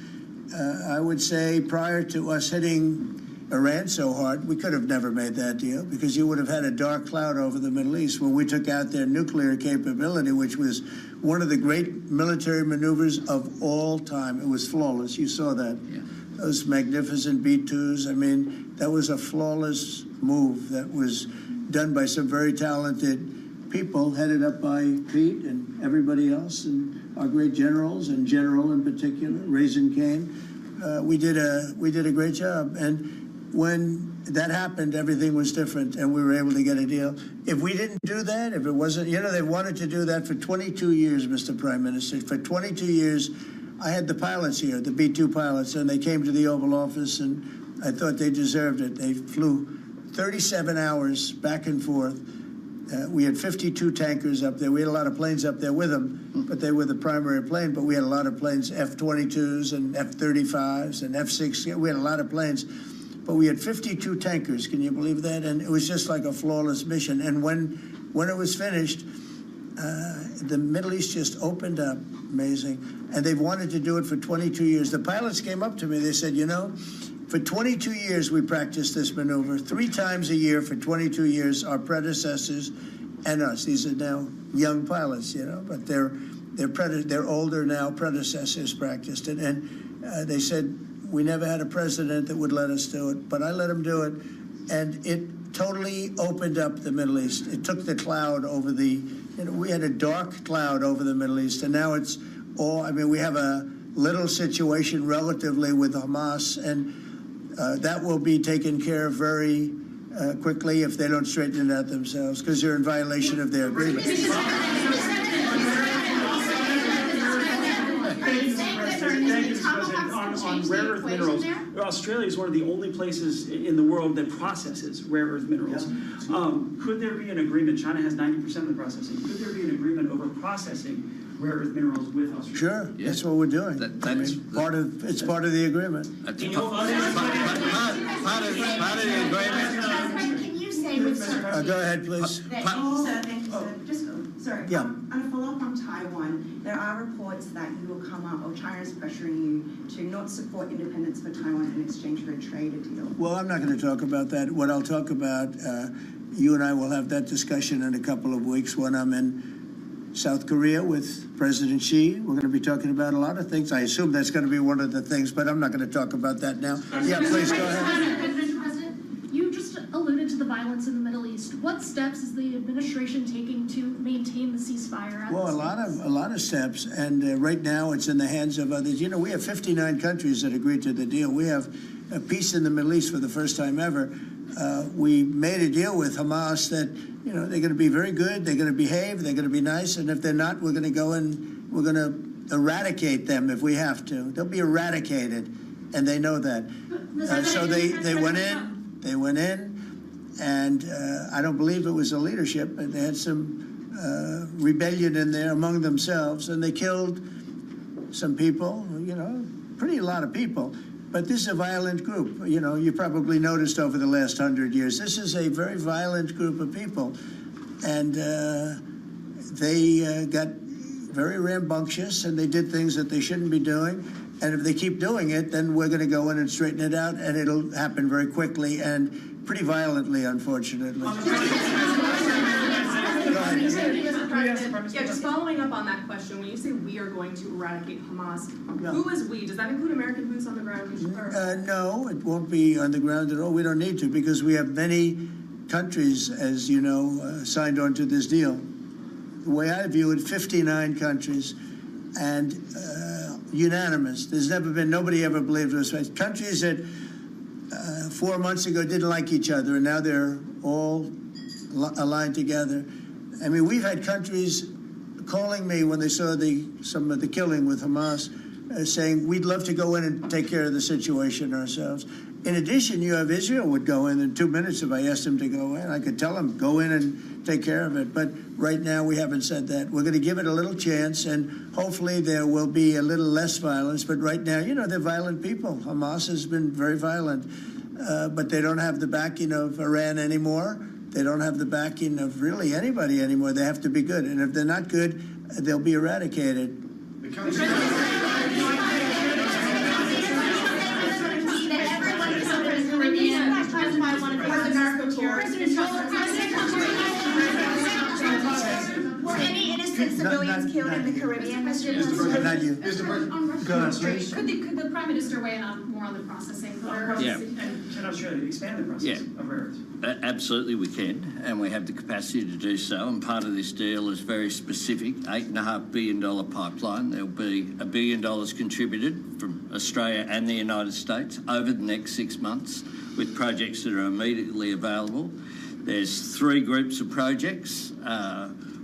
Speaker 22: I would say prior to us hitting Iran so hard, we could have never made that deal because you would have had a dark cloud over the Middle East when we took out their nuclear capability, which was one of the great military maneuvers of all time. It was flawless. You saw that. Yeah. Those magnificent B-2s. I mean, that was a flawless move that was done by some very talented people, headed up by Pete and everybody else, and our great generals, and General in particular, Raisin Cane. We did a great job. And when that happened, everything was different, and we were able to get a deal. If we didn't do that, if it wasn't, you know, they wanted to do that for 22 years, Mr. Prime Minister. For 22 years, I had the pilots here, the B-2 pilots, and they came to the Oval Office, and I thought they deserved it. They flew 37 hours back and forth. We had 52 tankers up there. We had a lot of planes up there with them, but they were the primary plane. But we had a lot of planes, F-22s and F-35s and F-6. We had a lot of planes. But we had 52 tankers, can you believe that? And it was just like a flawless mission. And when it was finished, the Middle East just opened up, amazing. And they've wanted to do it for 22 years. The pilots came up to me, they said, you know, for 22 years we practiced this maneuver, 3 times a year for 22 years, our predecessors and us. These are now young pilots, you know, but they're older now, predecessors practiced it. And they said, we never had a president that would let us do it, but I let him do it, and it totally opened up the Middle East. It took the cloud over the, you know, we had a dark cloud over the Middle East, and now it's all, I mean, we have a little situation relatively with Hamas, and that will be taken care of very quickly if they don't straighten it out themselves, because they're in violation of their agreement.
Speaker 7: On rare earth minerals, Australia is one of the only places in the world that processes rare earth minerals. Yeah. Could there be an agreement? China has 90% of the processing. Could there be an agreement over processing rare earth minerals with Australia? Sure,
Speaker 22: yeah. That's what we're doing. It's part of the agreement.
Speaker 7: Part of
Speaker 8: the agreement. Can you say with certainty?
Speaker 22: Go ahead, please.
Speaker 9: Sorry.
Speaker 22: Yeah.
Speaker 9: On a follow-up on Taiwan, there are reports that you will come up, or China is pressuring you to not support independence for Taiwan in exchange for a trade deal.
Speaker 22: Well, I'm not going to talk about that. What I'll talk about, you and I will have that discussion in a couple of weeks when I'm in South Korea with President Xi. We're going to be talking about a lot of things. I assume that's going to be one of the things, but I'm not going to talk about that now. Yeah, please go ahead.
Speaker 24: You just alluded to the violence in the Middle East. What steps is the administration taking to maintain the ceasefire?
Speaker 22: Well, a lot of steps, and right now it's in the hands of others. You know, we have 59 countries that agreed to the deal. We have a peace in the Middle East for the first time ever. We made a deal with Hamas that, you know, they're going to be very good, they're going to behave, they're going to be nice, and if they're not, we're going to go and we're going to eradicate them if we have to. They'll be eradicated, and they know that. So they went in. And I don't believe it was the leadership, but they had some rebellion in there among themselves, and they killed some people, you know, a lot of people. But this is a violent group. You know, you probably noticed over the last 100 years, this is a very violent group of people. And they got very rambunctious, and they did things that they shouldn't be doing. And if they keep doing it, then we're going to go in and straighten it out, and it'll happen very quickly and pretty violently, unfortunately.
Speaker 11: Yeah, just following up on that question, when you say we are going to eradicate Hamas, who is we? Does that include American boots on the ground?
Speaker 22: No, it won't be on the ground at all. We don't need to, because we have many countries, as you know, signed on to this deal. The way I view it, 59 countries, and unanimous. There's never been, nobody ever believed this. Countries that 4 months ago didn't like each other, and now they're all aligned together. I mean, we've had countries calling me when they saw some of the killing with Hamas, saying, we'd love to go in and take care of the situation ourselves. In addition, you have Israel would go in 2 minutes if I asked him to go in. I could tell him, go in and take care of it. But right now, we haven't said that. We're going to give it a little chance, and hopefully there will be a little less violence. But right now, you know, they're violent people. Hamas has been very violent. but they don't have the backing of Iran anymore. They don't have the backing of really anybody anymore. They have to be good. And if they're not good, they'll be eradicated.
Speaker 13: Were any innocent civilians killed in the Caribbean, Mr. President?
Speaker 22: Not you. Go on, please.
Speaker 24: Could the Prime Minister weigh in on more on the processing?
Speaker 25: Yeah.
Speaker 7: And can Australia expand the process of rare earths?
Speaker 25: Absolutely we can, and we have the capacity to do so, and part of this deal is very specific, $8.5 billion pipeline. There'll be $1 billion contributed from Australia and the United States over the next 6 months with projects that are immediately available. There's 3 groups of projects,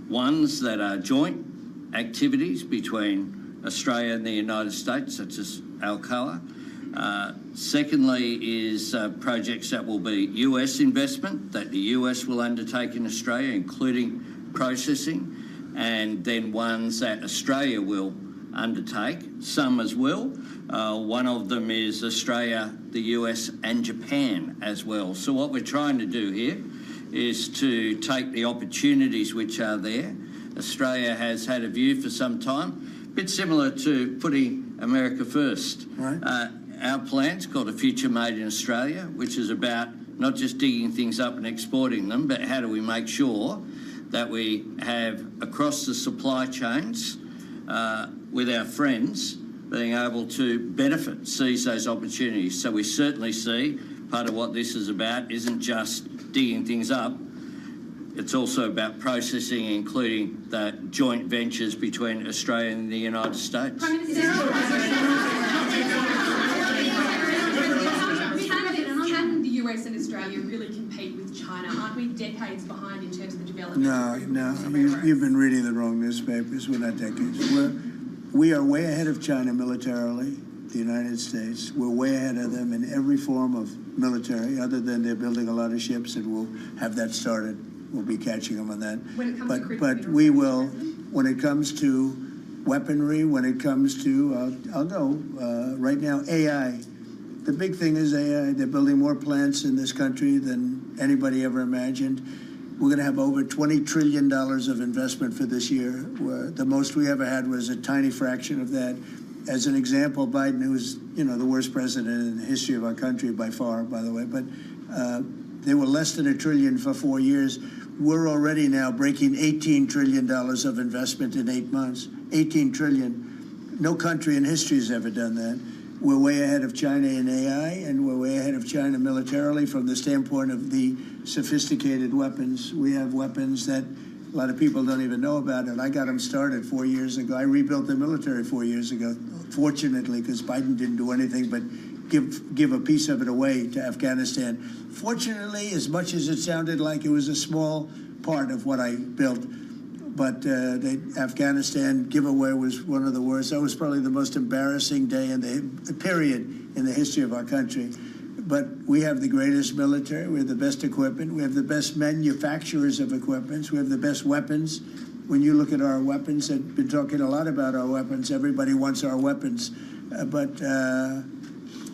Speaker 25: ones that are joint activities between Australia and the United States, such as Alcoa. Secondly is projects that will be US investment that the US will undertake in Australia, including processing, and then ones that Australia will undertake, some as well. One of them is Australia, the US and Japan as well. So what we're trying to do here is to take the opportunities which are there. Australia has had a view for some time, a bit similar to putting America first.
Speaker 22: Right.
Speaker 25: Our plan's called A Future Made in Australia, which is about not just digging things up and exporting them, but how do we make sure that we have across the supply chains with our friends being able to benefit, seize those opportunities. So we certainly see part of what this is about isn't just digging things up, it's also about processing, including the joint ventures between Australia and the United States.
Speaker 2: Can the US and Australia really compete with China? Aren't we decades behind in terms of the development?
Speaker 22: No, you've been reading the wrong newspapers. We're not decades. We are way ahead of China militarily, the United States. We're way ahead of them in every form of military, other than they're building a lot of ships, and we'll have that started. We'll be catching them on that.
Speaker 2: When it comes to
Speaker 22: but we will, when it comes to weaponry, when it comes to, I'll go, right now, AI. The big thing is AI. They're building more plants in this country than anybody ever imagined. We're going to have over $20 trillion of investment for this year, where the most we ever had was a tiny fraction of that. As an example, Biden, who's, the worst president in the history of our country by far, by the way, but they were less than $1 trillion for 4 years. We're already now breaking $18 trillion of investment in 8 months. 18 trillion. No country in history has ever done that. We're way ahead of China in AI, and we're way ahead of China militarily from the standpoint of the sophisticated weapons. We have weapons that a lot of people don't even know about it. I got them started 4 years ago. I rebuilt the military 4 years ago, fortunately, because Biden didn't do anything but give a piece of it away to Afghanistan. Fortunately, as much as it sounded like it was a small part of what I built, but the Afghanistan giveaway was one of the worst. That was probably the most embarrassing day in the period in the history of our country. But we have the greatest military. We have the best equipment. We have the best manufacturers of equipment. We have the best weapons. When you look at our weapons, I've been talking a lot about our weapons. Everybody wants our weapons. But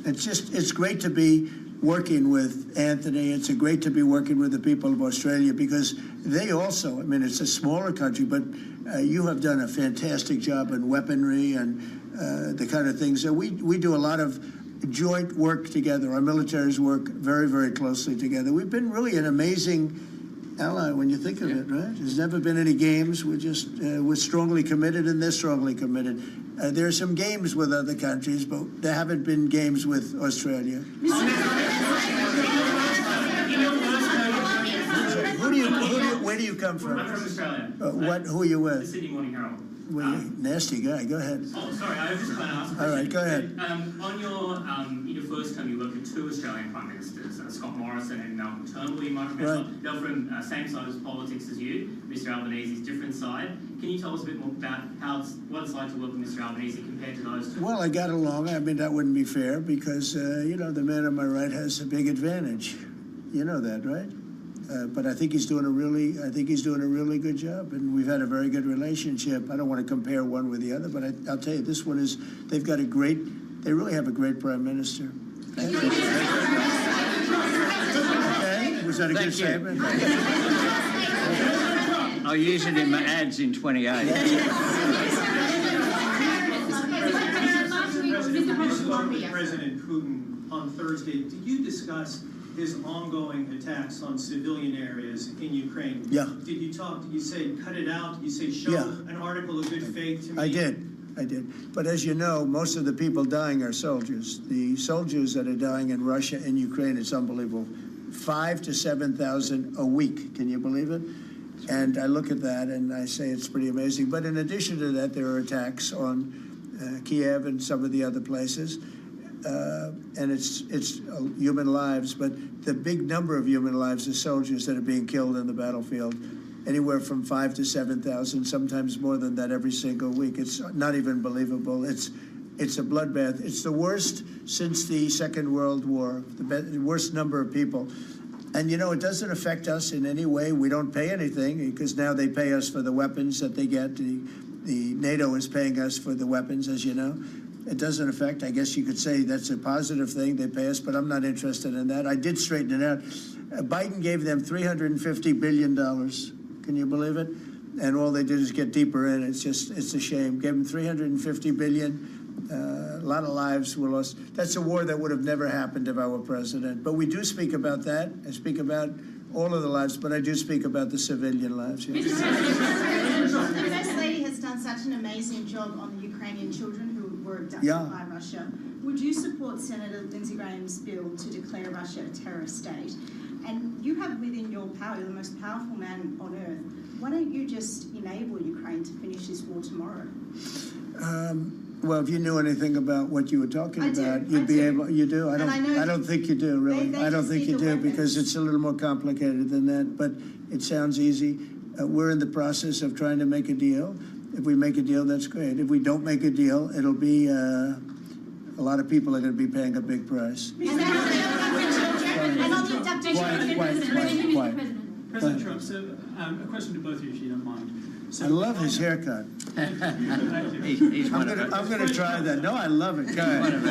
Speaker 22: it's great to be working with Anthony. It's great to be working with the people of Australia, because they also, it's a smaller country, but you have done a fantastic job in weaponry and the kind of things that we do a lot of joint work together. Our militaries work very, very closely together. We've been really an amazing ally when you think of it, right? There's never been any games. We're strongly committed, and they're strongly committed. There are some games with other countries, but there haven't been games with Australia. Where do you come from?
Speaker 1: I'm from Australia.
Speaker 22: Who are you with?
Speaker 1: The Sydney Morning Herald.
Speaker 22: Nasty guy. Go ahead.
Speaker 1: Oh, sorry, I was just going to ask a question.
Speaker 22: All right, go ahead.
Speaker 1: In your first term, you worked with 2 Australian Prime Ministers, Scott Morrison and Malcolm Turnbull, you might remember.
Speaker 22: Right.
Speaker 1: They're from same side of politics as you, Mr. Albanese's different side. Can you tell us a bit more about what it's like to work with Mr. Albanese compared to those 2?
Speaker 22: Well, I got along. That wouldn't be fair, because, the man on my right has a big advantage. You know that, right? But I think he's doing a really good job, and we've had a very good relationship. I don't want to compare one with the other, but I'll tell you, this one is, they really have a great Prime Minister. Was that a good statement?
Speaker 25: I'll use it in my ads in 28.
Speaker 3: President Putin on Thursday, did you discuss his ongoing attacks on civilian areas in Ukraine?
Speaker 22: Yeah.
Speaker 3: Did you say cut it out? Did you say show an article of good faith to me?
Speaker 22: I did. But as you know, most of the people dying are soldiers. The soldiers that are dying in Russia and Ukraine, it's unbelievable. 5,000 to 7,000 a week. Can you believe it? And I look at that and I say it's pretty amazing. But in addition to that, there are attacks on Kiev and some of the other places. And it's human lives, but the big number of human lives is soldiers that are being killed in the battlefield. Anywhere from 5,000 to 7,000, sometimes more than that every single week. It's not even believable. It's a bloodbath. It's the worst since the Second World War, the worst number of people. And, you know, it doesn't affect us in any way. We don't pay anything because now they pay us for the weapons that they get. The NATO is paying us for the weapons, as you know. It doesn't affect. I guess you could say that's a positive thing. They pay us, but I'm not interested in that. I did straighten it out. Biden gave them $350 billion. Can you believe it? And all they did is get deeper in. It's a shame. Gave them $350 billion. A lot of lives were lost. That's a war that would have never happened if I were president. But we do speak about that. I speak about all of the lives, but I do speak about the civilian lives.
Speaker 23: The First Lady has done such an amazing job on the Ukrainian children who were abducted by Russia. Would you support Senator Lindsey Graham's bill to declare Russia a terrorist state? And you have within your power, you're the most powerful man on earth. Why don't you just enable Ukraine to finish this war tomorrow?
Speaker 22: Well, if you knew anything about what you were talking about, you'd be able. You do. I don't think you do, really. I don't think you do because it's a little more complicated than that. But it sounds easy. We're in the process of trying to make a deal. If we make a deal, that's great. If we don't make a deal, it'll be a lot of people are going to be paying a big price. Quiet.
Speaker 7: President Trump, so a question to both of you, if you don't mind. So
Speaker 22: I love his haircut. I'm going to try that. No, I love it. Go ahead.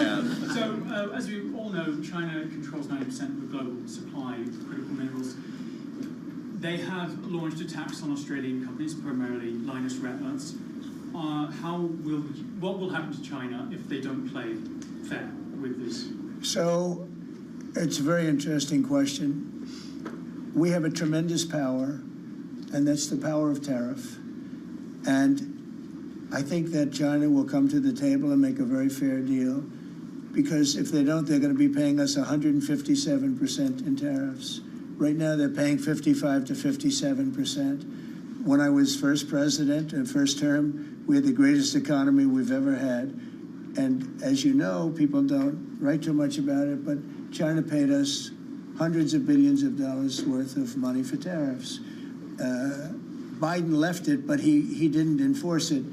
Speaker 7: So, as we all know, China controls 90% of the global supply of critical minerals. They have launched attacks on Australian companies, primarily Lynas Rare Earths. What will happen to China if they don't play fair with this?
Speaker 22: So, it's a very interesting question. We have a tremendous power, and that's the power of tariff. And I think that China will come to the table and make a very fair deal, because if they don't, they're going to be paying us 157% in tariffs. Right now, they're paying 55 to 57%. When I was first president, first term, we had the greatest economy we've ever had. And as you know, people don't write too much about it, but China paid us hundreds of billions of dollars worth of money for tariffs. Biden left it, but he didn't enforce it.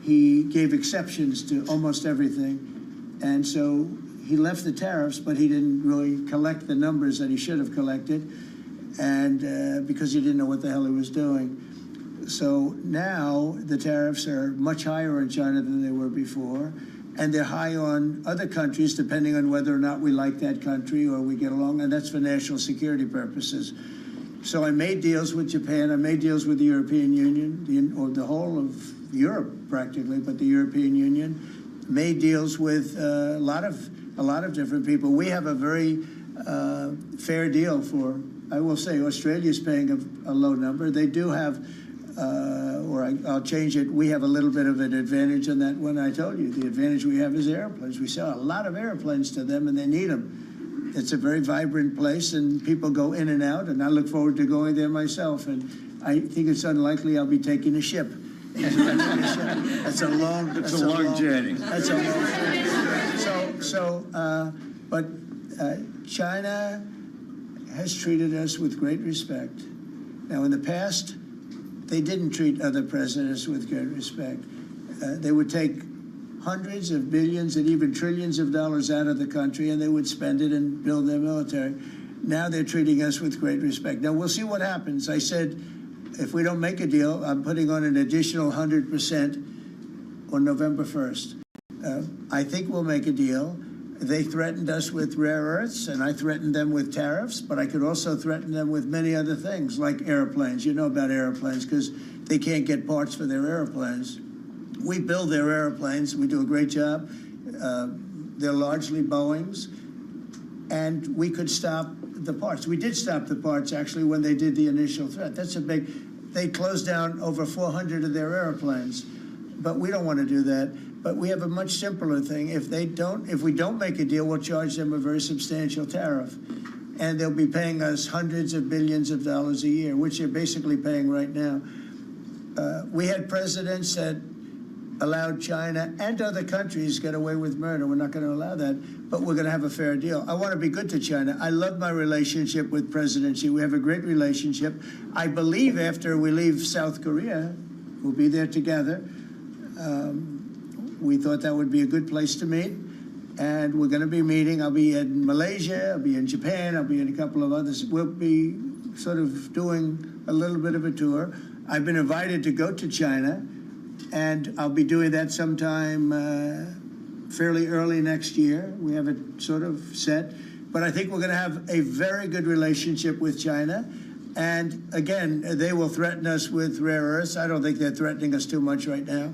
Speaker 22: He gave exceptions to almost everything. And so he left the tariffs, but he didn't really collect the numbers that he should have collected, and because he didn't know what the hell he was doing. So now the tariffs are much higher in China than they were before, and they're high on other countries, depending on whether or not we like that country or we get along, and that's for national security purposes. So I made deals with Japan, I made deals with the European Union, or the whole of Europe practically, but the European Union, made deals with a lot of different people. We have a very fair deal for, I will say, Australia's paying a low number. They do have, I'll change it, we have a little bit of an advantage on that one. I told you, the advantage we have is airplanes. We sell a lot of airplanes to them, and they need them. It's a very vibrant place, and people go in and out, and I look forward to going there myself. And I think it's unlikely I'll be taking a ship. That's a long
Speaker 25: journey.
Speaker 22: That's a long journey. But China has treated us with great respect. Now, in the past, they didn't treat other presidents with great respect. They would take hundreds of billions and even trillions of dollars out of the country, and they would spend it and build their military. Now they're treating us with great respect. Now, we'll see what happens. I said, if we don't make a deal, I'm putting on an additional 100% on November 1st. I think we'll make a deal. They threatened us with rare earths, and I threatened them with tariffs, but I could also threaten them with many other things, like airplanes. You know about airplanes, because they can't get parts for their airplanes. We build their airplanes. We do a great job. They're largely Boeings, and we could stop the parts. We did stop the parts, actually, when they did the initial threat. That's a big... They closed down over 400 of their airplanes, but we don't want to do that. But we have a much simpler thing. If we don't make a deal, we'll charge them a very substantial tariff. And they'll be paying us hundreds of billions of dollars a year, which they're basically paying right now. We had presidents that allowed China and other countries get away with murder. We're not going to allow that, but we're going to have a fair deal. I want to be good to China. I love my relationship with President Xi. We have a great relationship. I believe after we leave South Korea, we'll be there together. We thought that would be a good place to meet, and we're going to be meeting. I'll be in Malaysia, I'll be in Japan, I'll be in a couple of others. We'll be sort of doing a little bit of a tour. I've been invited to go to China, and I'll be doing that sometime fairly early next year. We have it sort of set, but I think we're going to have a very good relationship with China. And again, they will threaten us with rare earths. I don't think they're threatening us too much right now.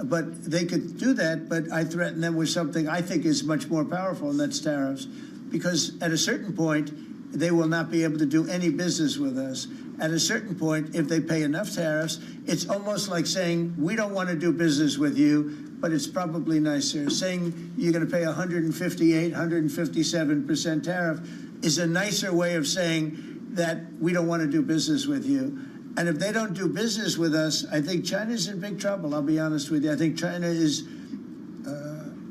Speaker 22: But they could do that, but I threaten them with something I think is much more powerful, and that's tariffs. Because at a certain point, they will not be able to do any business with us. At a certain point, if they pay enough tariffs, it's almost like saying, we don't want to do business with you, but it's probably nicer. Saying you're going to pay 158, 157% tariff is a nicer way of saying that we don't want to do business with you. And if they don't do business with us, I think China's in big trouble, I'll be honest with you. I think China is,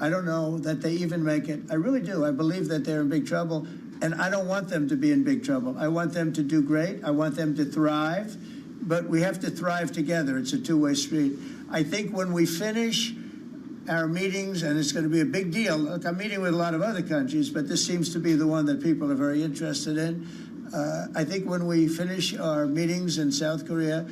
Speaker 22: I don't know that they even make it. I really do. I believe that they're in big trouble, and I don't want them to be in big trouble. I want them to do great. I want them to thrive, but we have to thrive together. It's a two-way street. I think when we finish our meetings, and it's going to be a big deal. Look, I'm meeting with a lot of other countries, but this seems to be the one that people are very interested in. I think when we finish our meetings in South Korea,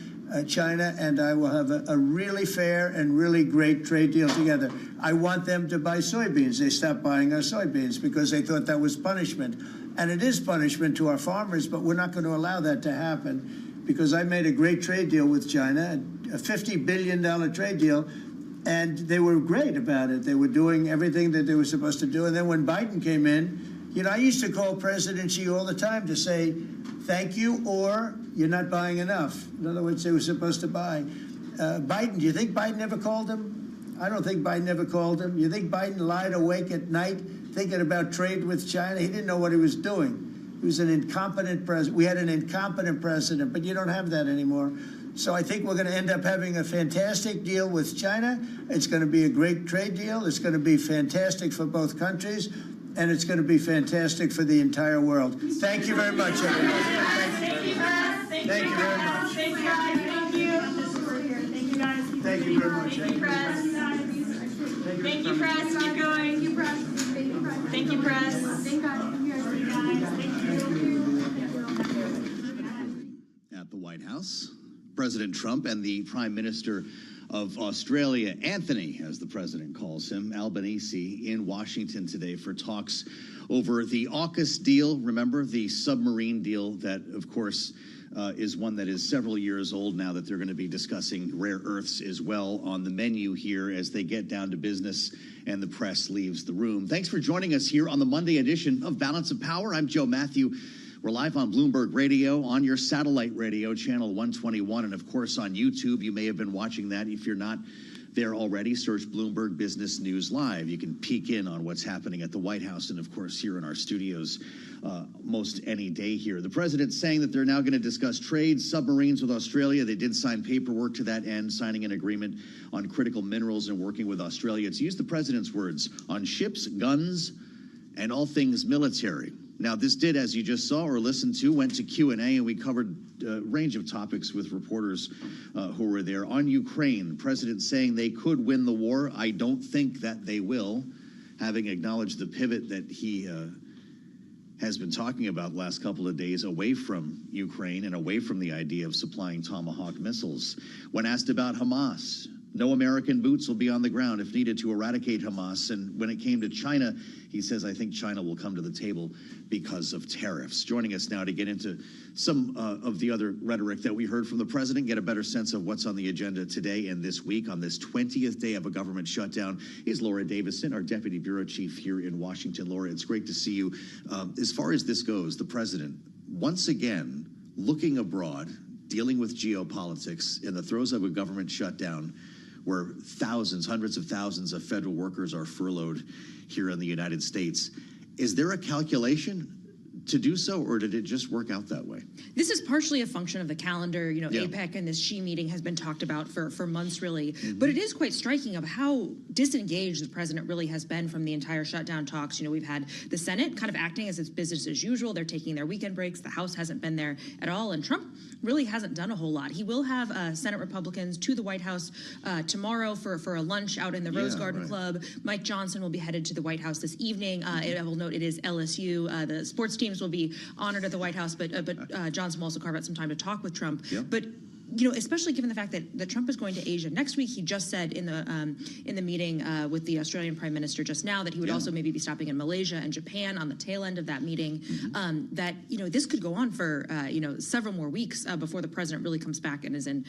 Speaker 22: China and I will have a really fair and really great trade deal together. I want them to buy soybeans. They stopped buying our soybeans because they thought that was punishment. And it is punishment to our farmers, but we're not going to allow that to happen because I made a great trade deal with China, a $50 billion trade deal, and they were great about it. They were doing everything that they were supposed to do. And then when Biden came in, you know, I used to call President Xi all the time to say, thank you, or you're not buying enough. In other words, they were supposed to buy. Biden, do you think Biden ever called him? I don't think Biden ever called him. You think Biden lied awake at night thinking about trade with China? He didn't know what he was doing. He was an incompetent president. We had an incompetent president, but you don't have that anymore. So I think we're going to end up having a fantastic deal with China. It's going to be a great trade deal. It's going to be fantastic for both countries. And it's going to be fantastic for the entire world. Thank you very much, everybody.
Speaker 11: Thank you, guys.
Speaker 22: Thank you very much.
Speaker 11: Thank you, guys. Thank you. Thank you, guys.
Speaker 22: Thank you very much.
Speaker 11: Thank you, press. Thank you, press. Keep going. Thank you, press. Thank you, press. Thank you.
Speaker 15: At the White House, President Trump and the Prime Minister of Australia, Anthony, as the president calls him, Albanese, in Washington today for talks over the AUKUS deal. Remember, the submarine deal that, of course, is one that is several years old now, that they're going to be discussing rare earths as well on the menu here as they get down to business and the press leaves the room. Thanks for joining us here on the Monday edition of Balance of Power. I'm Joe Matthew. We're live on Bloomberg Radio, on your satellite radio, channel 121, and of course on YouTube. You may have been watching that. If you're not there already, search Bloomberg Business News Live. You can peek in on what's happening at the White House and, of course, here in our studios most any day here. The president's saying that they're now going to discuss trade submarines with Australia. They did sign paperwork to that end, signing an agreement on critical minerals and working with Australia. To use the president's words, on ships, guns, and all things military. Now, this did, as you just saw or listened to, went to Q&A, and we covered a range of topics with reporters who were there. On Ukraine, the president saying they could win the war. I don't think that they will, having acknowledged the pivot that he has been talking about the last couple of days away from Ukraine and away from the idea of supplying Tomahawk missiles. When asked about Hamas, No American boots will be on the ground if needed to eradicate Hamas. And when it came to China, he says, I think China will come to the table because of tariffs. Joining us now to get into some of the other rhetoric that we heard from the president, get a better sense of what's on the agenda today and this week on this 20th day of a government shutdown is Laura Davison, our deputy bureau chief here in Washington. Laura, it's great to see you. As far as this goes, the president, once again, looking abroad, dealing with geopolitics in the throes of a government shutdown, where thousands, hundreds of thousands of federal workers are furloughed here in the United States. Is there a calculation to do so, or did it just work out that way?
Speaker 12: This is partially a function of the calendar. You know, APEC and this Xi meeting has been talked about for months, really. But it is quite striking of how disengaged the president really has been from the entire shutdown talks. You know, we've had the Senate kind of acting as it's business as usual. They're taking their weekend breaks. The House hasn't been there at all. And Trump really hasn't done a whole lot. He will have Senate Republicans to the White House tomorrow for a lunch out in the Rose Garden Club. Mike Johnson will be headed to the White House this evening. I will note it is LSU. The sports teams will be honored at the White House, but Johnson will also carve out some time to talk with Trump. But you know, especially given the fact that Trump is going to Asia next week. He just said in the meeting with the Australian Prime Minister just now that he would also maybe be stopping in Malaysia and Japan on the tail end of that meeting. That, you know, this could go on for you know, several more weeks before the president really comes back and is in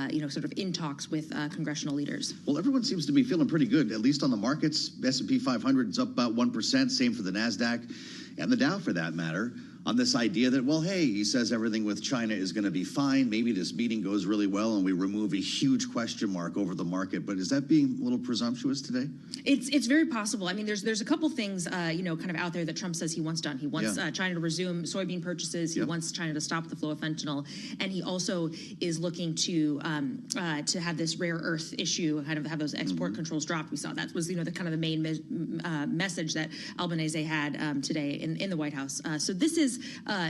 Speaker 12: you know, sort of in talks with congressional leaders.
Speaker 15: Well, everyone seems to be feeling pretty good, at least on the markets. S&P 500 is up about 1%, same for the NASDAQ and the Dow for that matter, on this idea that, well, hey, he says everything with China is going to be fine. Maybe this meeting goes really well and we remove a huge question mark over the market. But is that being a little presumptuous today?
Speaker 12: It's very possible. I mean, there's a couple things, you know, kind of out there that Trump says he wants done. He wants China to resume soybean purchases. He wants China to stop the flow of fentanyl. And he also is looking to have this rare earth issue, kind of have those export controls dropped. We saw that was, you know, the kind of the main message that Albanese had today in the White House. So this is,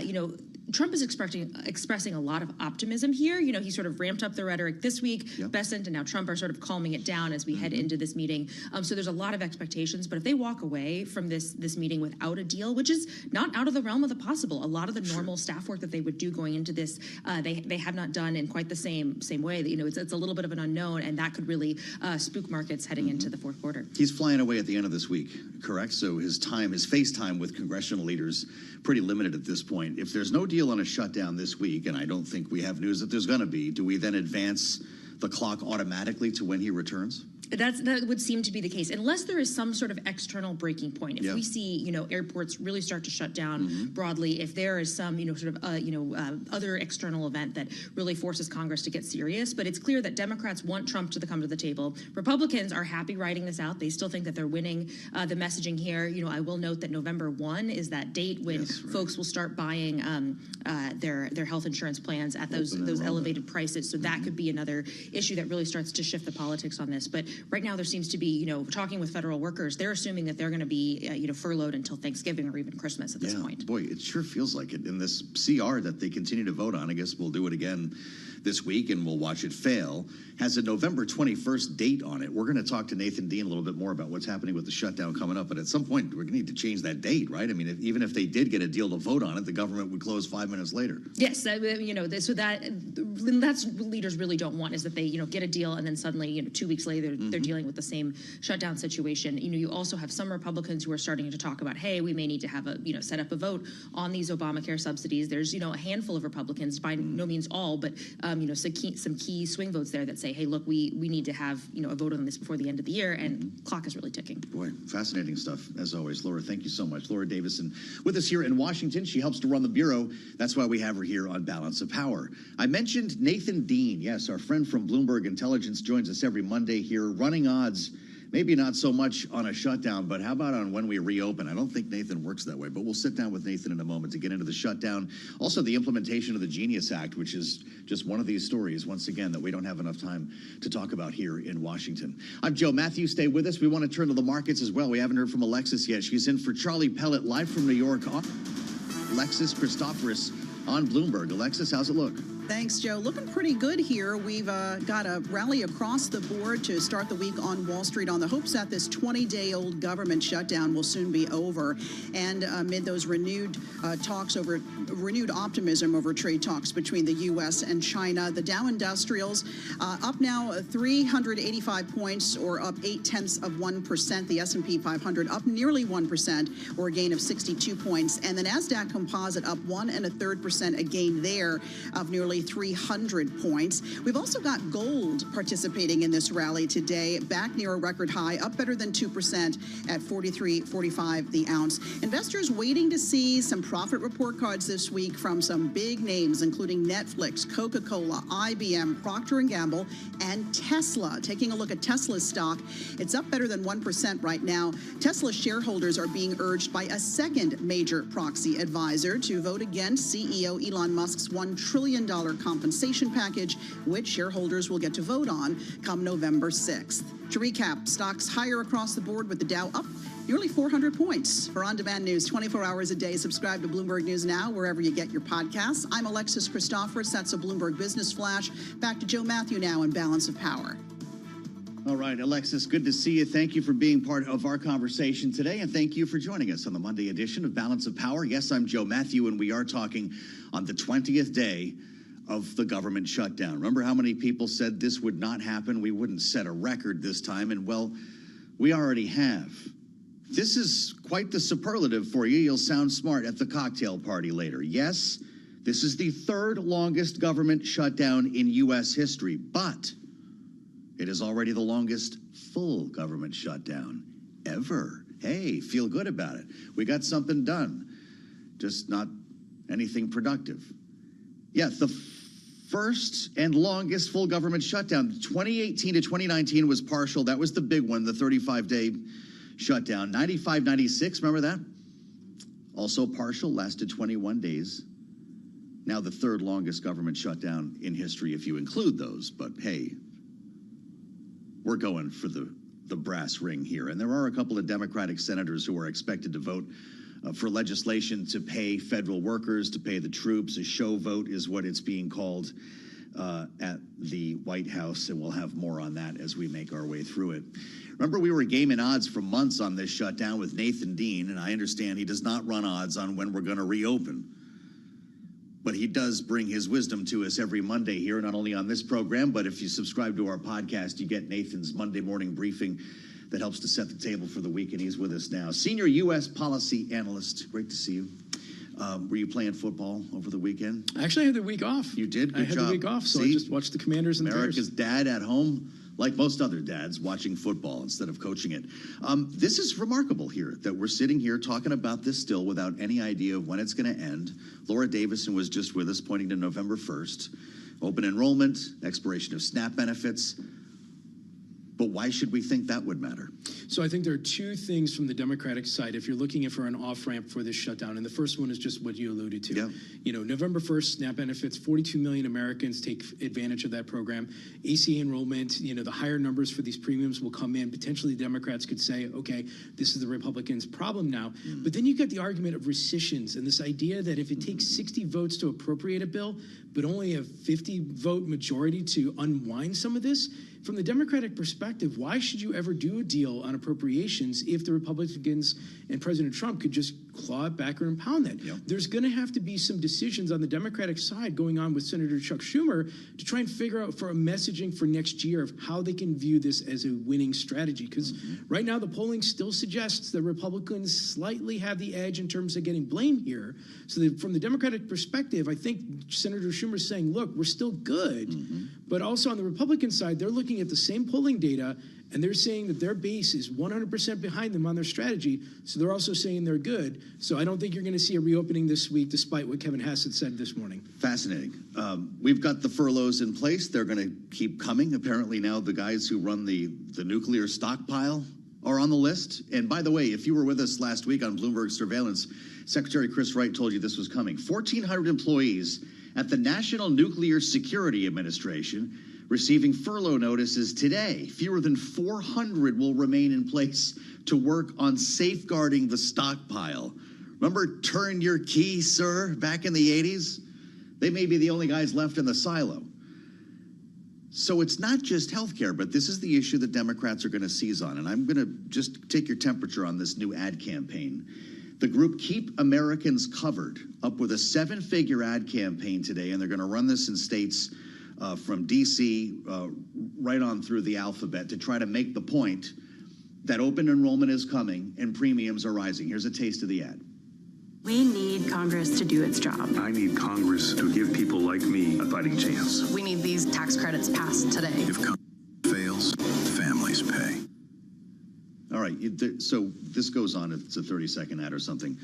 Speaker 12: you know, Trump is expressing a lot of optimism here. You know, he sort of ramped up the rhetoric this week. Bessent and now Trump are sort of calming it down as we head into this meeting. So there's a lot of expectations. But if they walk away from this meeting without a deal, which is not out of the realm of the possible, a lot of the normal staff work that they would do going into this, they have not done in quite the same way. You know, it's a little bit of an unknown, and that could really spook markets heading into the fourth quarter.
Speaker 15: He's flying away at the end of this week, correct? So his face time with congressional leaders pretty limited at this point. If there's no deal on a shutdown this week, and I don't think we have news that there's going to be, do we then advance the clock automatically to when he returns?
Speaker 12: That would seem to be the case, unless there is some sort of external breaking point. If we see, you know, airports really start to shut down broadly, if there is some, you know, sort of, other external event that really forces Congress to get serious. But it's clear that Democrats want Trump to come to the table. Republicans are happy riding this out. They still think that they're winning the messaging here. You know, I will note that November 1 is that date when folks will start buying their health insurance plans at those elevated prices. So that could be another issue that really starts to shift the politics on this. But right now, there seems to be, you know, talking with federal workers, they're assuming that they're going to be, you know, furloughed until Thanksgiving or even Christmas at this point.
Speaker 15: Boy, it sure feels like it. In this CR that they continue to vote on, I guess we'll do it again this week and we'll watch it fail, has a November 21st date on it. We're going to talk to Nathan Dean a little bit more about what's happening with the shutdown coming up. But at some point, we're going to need to change that date, right? I mean, even if they did get a deal to vote on it, the government would close 5 minutes later.
Speaker 12: Yes, you know, that's what leaders really don't want, is that they, you know, get a deal and then suddenly, you know, 2 weeks later, they're dealing with the same shutdown situation. You know, you also have some Republicans who are starting to talk about, hey, we may need to have set up a vote on these Obamacare subsidies. There's, you know, a handful of Republicans, by no means all, but, you know, some key swing votes there that say, hey, look, we need to have, you know, a vote on this before the end of the year, and clock is really ticking.
Speaker 15: Boy, fascinating stuff, as always. Laura, thank you so much. Laura Davison with us here in Washington. She helps to run the Bureau. That's why we have her here on Balance of Power. I mentioned Nathan Dean. Yes, our friend from Bloomberg Intelligence joins us every Monday here, running odds. Maybe not so much on a shutdown, but how about on when we reopen? I don't think Nathan works that way, but we'll sit down with Nathan in a moment to get into the shutdown. Also, the implementation of the Genius Act, which is just one of these stories, once again, that we don't have enough time to talk about here in Washington. I'm Joe Matthews. Stay with us. We want to turn to the markets as well. We haven't heard from Alexis yet. She's in for Charlie Pellet, live from New York. Alexis Christoforous on Bloomberg. Alexis, how's it look?
Speaker 5: Thanks, Joe. Looking pretty good here. We've got a rally across the board to start the week on Wall Street on the hopes that this 20-day-old government shutdown will soon be over. And amid those renewed optimism over trade talks between the U.S. and China, the Dow Industrials up now 385 points, or up 0.8%. The S&P 500 up nearly 1%, or a gain of 62 points. And the Nasdaq Composite up 1 1/3%, a gain there of nearly 300 points. We've also got gold participating in this rally today, back near a record high, up better than 2% at $43.45 the ounce. Investors waiting to see some profit report cards this week from some big names, including Netflix, Coca-Cola, IBM, Procter & Gamble, and Tesla. Taking a look at Tesla's stock, it's up better than 1% right now. Tesla shareholders are being urged by a second major proxy advisor to vote against CEO Elon Musk's $1 trillion compensation package, which shareholders will get to vote on come November 6th. To recap, stocks higher across the board, with the Dow up nearly 400 points. For on-demand news 24 hours a day, subscribe to Bloomberg News Now, wherever you get your podcasts. I'm Alexis Christoforous. That's a Bloomberg Business Flash. Back to Joe Matthew now in Balance of Power.
Speaker 15: All right, Alexis, good to see you. Thank you for being part of our conversation today, and thank you for joining us on the Monday edition of Balance of Power. Yes, I'm Joe Matthew, and we are talking on the 20th day of the government shutdown. Remember how many people said this would not happen? We wouldn't set a record this time, and well, we already have. This is quite the superlative for you. You'll sound smart at the cocktail party later. Yes, this is the third longest government shutdown in U.S. history, but it is already the longest full government shutdown ever. Hey, feel good about it. We got something done, just not anything productive. Yeah, the first and longest full government shutdown, 2018 to 2019 was partial. That was the big one, the 35-day shutdown. 95-96, remember that? Also partial, lasted 21 days. Now the third longest government shutdown in history, if you include those. But hey, we're going for the brass ring here. And there are a couple of Democratic senators who are expected to vote for legislation to pay federal workers, to pay the troops. A show vote is what it's being called at the White House, and we'll have more on that as we make our way through it. Remember, we were gaming odds for months on this shutdown with Nathan Dean, and I understand he does not run odds on when we're going to reopen. But he does bring his wisdom to us every Monday here, not only on this program, but if you subscribe to our podcast, you get Nathan's Monday morning briefing that helps to set the table for the week, and he's with us now. Senior U.S. policy analyst. Great to see you. Were you playing football over the weekend?
Speaker 16: Actually, I had the week off.
Speaker 15: You did? Good
Speaker 16: I had
Speaker 15: job.
Speaker 16: the week off, so
Speaker 15: See?
Speaker 16: I just watched the Commanders and the
Speaker 15: America's dad at home, like most other dads, watching football instead of coaching it. This is remarkable here, that we're sitting here talking about this still without any idea of when it's going to end. Laura Davison was just with us, pointing to November 1st. Open enrollment, expiration of SNAP benefits. But why should we think that would matter?
Speaker 16: So I think there are two things from the Democratic side if you're looking for an off-ramp for this shutdown. And the first one is just what you alluded to.
Speaker 15: Yeah.
Speaker 16: You know, November 1st, SNAP benefits, 42 million Americans take advantage of that program. ACA enrollment, you know, the higher numbers for these premiums will come in. Potentially Democrats could say, okay, this is the Republicans' problem now. But then you get the argument of rescissions and this idea that if it takes 60 votes to appropriate a bill, but only a 50-vote majority to unwind some of this, from the Democratic perspective, why should you ever do a deal on appropriations if the Republicans and President Trump could just claw it back or impound that?
Speaker 15: Yep.
Speaker 16: There's going to have to be some decisions on the Democratic side going on with Senator Chuck Schumer to try and figure out for a messaging for next year of how they can view this as a winning strategy. Because right now the polling still suggests that Republicans slightly have the edge in terms of getting blame here. So that from the Democratic perspective, I think Senator Schumer's saying, look, we're still good. But also on the Republican side, they're looking at the same polling data, and they're saying that their base is 100% behind them on their strategy, so they're also saying they're good. So I don't think you're going to see a reopening this week, despite what Kevin Hassett said this morning.
Speaker 15: Fascinating. We've got the furloughs in place. They're going to keep coming. Apparently now the guys who run the nuclear stockpile are on the list. And by the way, if you were with us last week on Bloomberg Surveillance, Secretary Chris Wright told you this was coming. 1,400 employees at the National Nuclear Security Administration receiving furlough notices today. Fewer than 400 will remain in place to work on safeguarding the stockpile. Remember Turn Your Key, Sir, back in the 80s? They may be the only guys left in the silo. So it's not just healthcare, but this is the issue that Democrats are going to seize on. And I'm going to just take your temperature on this new ad campaign. The group Keep Americans Covered up with a 7-figure ad campaign today, and they're going to run this in states from D.C. Right on through the alphabet to try to make the point that open enrollment is coming and premiums are rising. Here's a taste of the ad.
Speaker 10: We need Congress to do its job.
Speaker 14: I need Congress to give people like me a fighting chance.
Speaker 10: We need these tax credits passed today.
Speaker 14: If Congress fails, families pay.
Speaker 15: All right, so this goes on. It's a 30-second ad or something.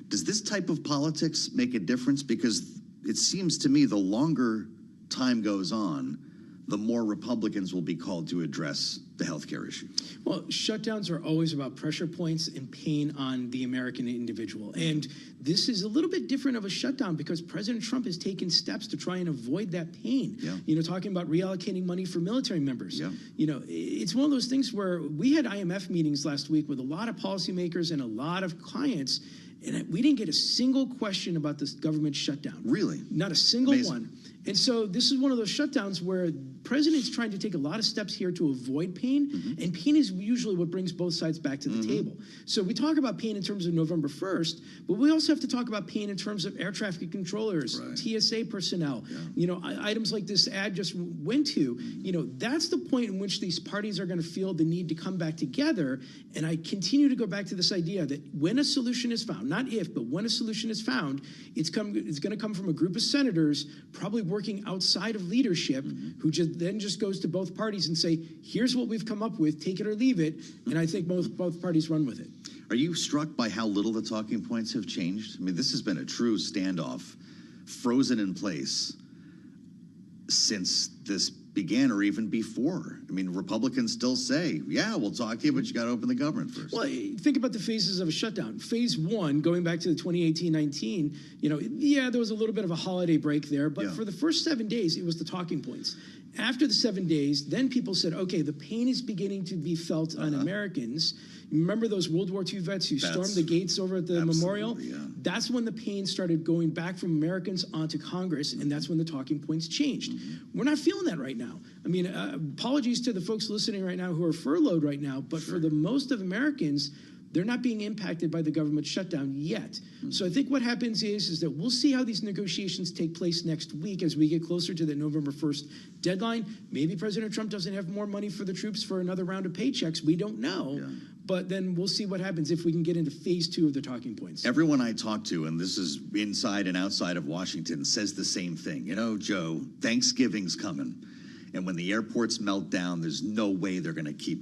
Speaker 15: Does this type of politics make a difference? Because it seems to me the longer time goes on, the more Republicans will be called to address the healthcare issue.
Speaker 16: Well, shutdowns are always about pressure points and pain on the American individual. And this is a little bit different of a shutdown because President Trump has taken steps to try and avoid that pain. Yeah. Talking about reallocating money for military members. Yeah. It's one of those things where we had IMF meetings last week with a lot of policymakers and a lot of clients, and we didn't get a single question about this government shutdown.
Speaker 15: Really?
Speaker 16: Not a single one. And so this is one of those shutdowns where the president's trying to take a lot of steps here to avoid pain, and pain is usually what brings both sides back to the table. So we talk about pain in terms of November 1st, but we also have to talk about pain in terms of air traffic controllers, TSA personnel, items like this ad just went to. That's the point in which these parties are going to feel the need to come back together. And I continue to go back to this idea that when a solution is found, not if, but when a solution is found, it's going to come from a group of senators, probably working outside of leadership, who just goes to both parties and say, here's what we've come up with, take it or leave it. And I think both parties run with it.
Speaker 15: Are you struck by how little the talking points have changed? I mean, this has been a true standoff, frozen in place since this began or even before. I mean, Republicans still say, yeah, we'll talk to you, but you got to open the government first.
Speaker 16: Well, think about the phases of a shutdown. Phase 1, going back to the 2018-19, there was a little bit of a holiday break there, but for the first 7 days, it was the talking points. After the 7 days, then people said, okay, the pain is beginning to be felt on Americans. Remember those World War II vets who stormed the gates over at the memorial? Yeah. That's when the pain started going back from Americans onto Congress, and that's when the talking points changed. We're not feeling that right now. I mean, apologies to the folks listening right now who are furloughed right now, but for the most of Americans, they're not being impacted by the government shutdown yet. So I think what happens is that we'll see how these negotiations take place next week as we get closer to the November 1st deadline. Maybe President Trump doesn't have more money for the troops for another round of paychecks. We don't know. Yeah. But then we'll see what happens if we can get into phase 2 of the talking points.
Speaker 15: Everyone I talk to, and this is inside and outside of Washington, says the same thing. Joe, Thanksgiving's coming. And when the airports melt down, there's no way they're going to keep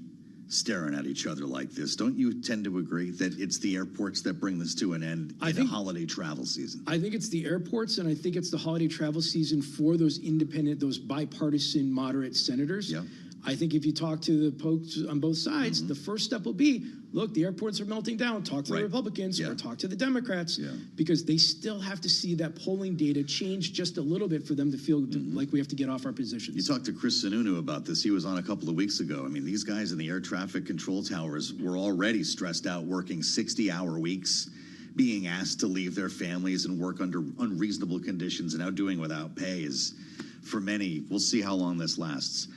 Speaker 15: staring at each other like this. Don't you tend to agree that it's the airports that bring this to an end in a holiday travel season?
Speaker 16: I think it's the airports, and I think it's the holiday travel season for those independent, those bipartisan, moderate senators. Yeah. I think if you talk to the folks on both sides, the first step will be, look, the airports are melting down, talk to the Republicans or talk to the Democrats, because they still have to see that polling data change just a little bit for them to feel like we have to get off our positions.
Speaker 15: You talked to Chris Sununu about this. He was on a couple of weeks ago. I mean, these guys in the air traffic control towers were already stressed out, working 60-hour weeks, being asked to leave their families and work under unreasonable conditions, and now doing without pay is, for many, we'll see how long this lasts.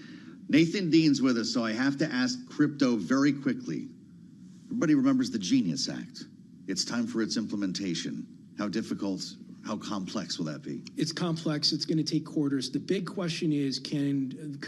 Speaker 15: Nathan Dean's with us, so I have to ask crypto very quickly. Everybody remembers the Genius Act. It's time for its implementation. How difficult, how complex will that be?
Speaker 16: It's complex. It's going to take quarters. The big question is, can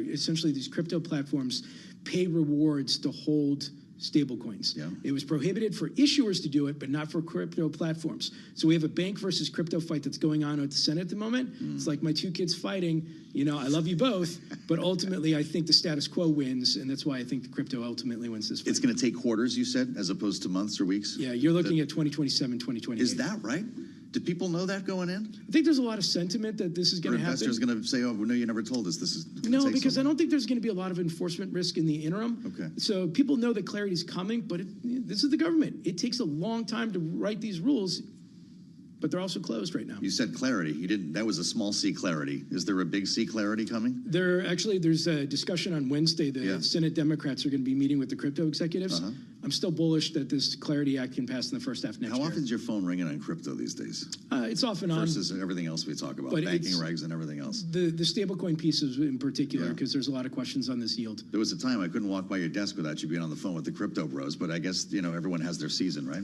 Speaker 16: essentially these crypto platforms pay rewards to hold stablecoins? Yeah. It was prohibited for issuers to do it, but not for crypto platforms. So we have a bank versus crypto fight that's going on at the Senate at the moment. It's like my two kids fighting. I love you both, but ultimately I think the status quo wins, and that's why I think the crypto ultimately wins this fight.
Speaker 15: It's going to take quarters, you said, as opposed to months or weeks?
Speaker 16: Yeah, you're looking at 2027, 2028.
Speaker 15: Is that right? Do people know that going in?
Speaker 16: I think there's a lot of sentiment that this is going to happen.
Speaker 15: Investors going to say, "Oh, no, you never told us this is."
Speaker 16: No, because I don't think there's going to be a lot of enforcement risk in the interim. Okay. So people know that clarity is coming, but this is the government. It takes a long time to write these rules, but they're also closed right now.
Speaker 15: You said clarity. You didn't. That was a small C clarity. Is there a big C clarity coming?
Speaker 16: There's a discussion on Wednesday. The Senate Democrats are going to be meeting with the crypto executives. I'm still bullish that this Clarity Act can pass in the first half next year.
Speaker 17: How often is your phone ringing on crypto these days?
Speaker 16: It's off and on.
Speaker 17: Versus everything else we talk about,
Speaker 16: But
Speaker 17: banking
Speaker 16: it's-
Speaker 17: regs and everything else.
Speaker 16: The stablecoin pieces in particular, because there's a lot of questions on this yield.
Speaker 17: There was a time I couldn't walk by your desk without you being on the phone with the crypto bros, but I guess, everyone has their season, right?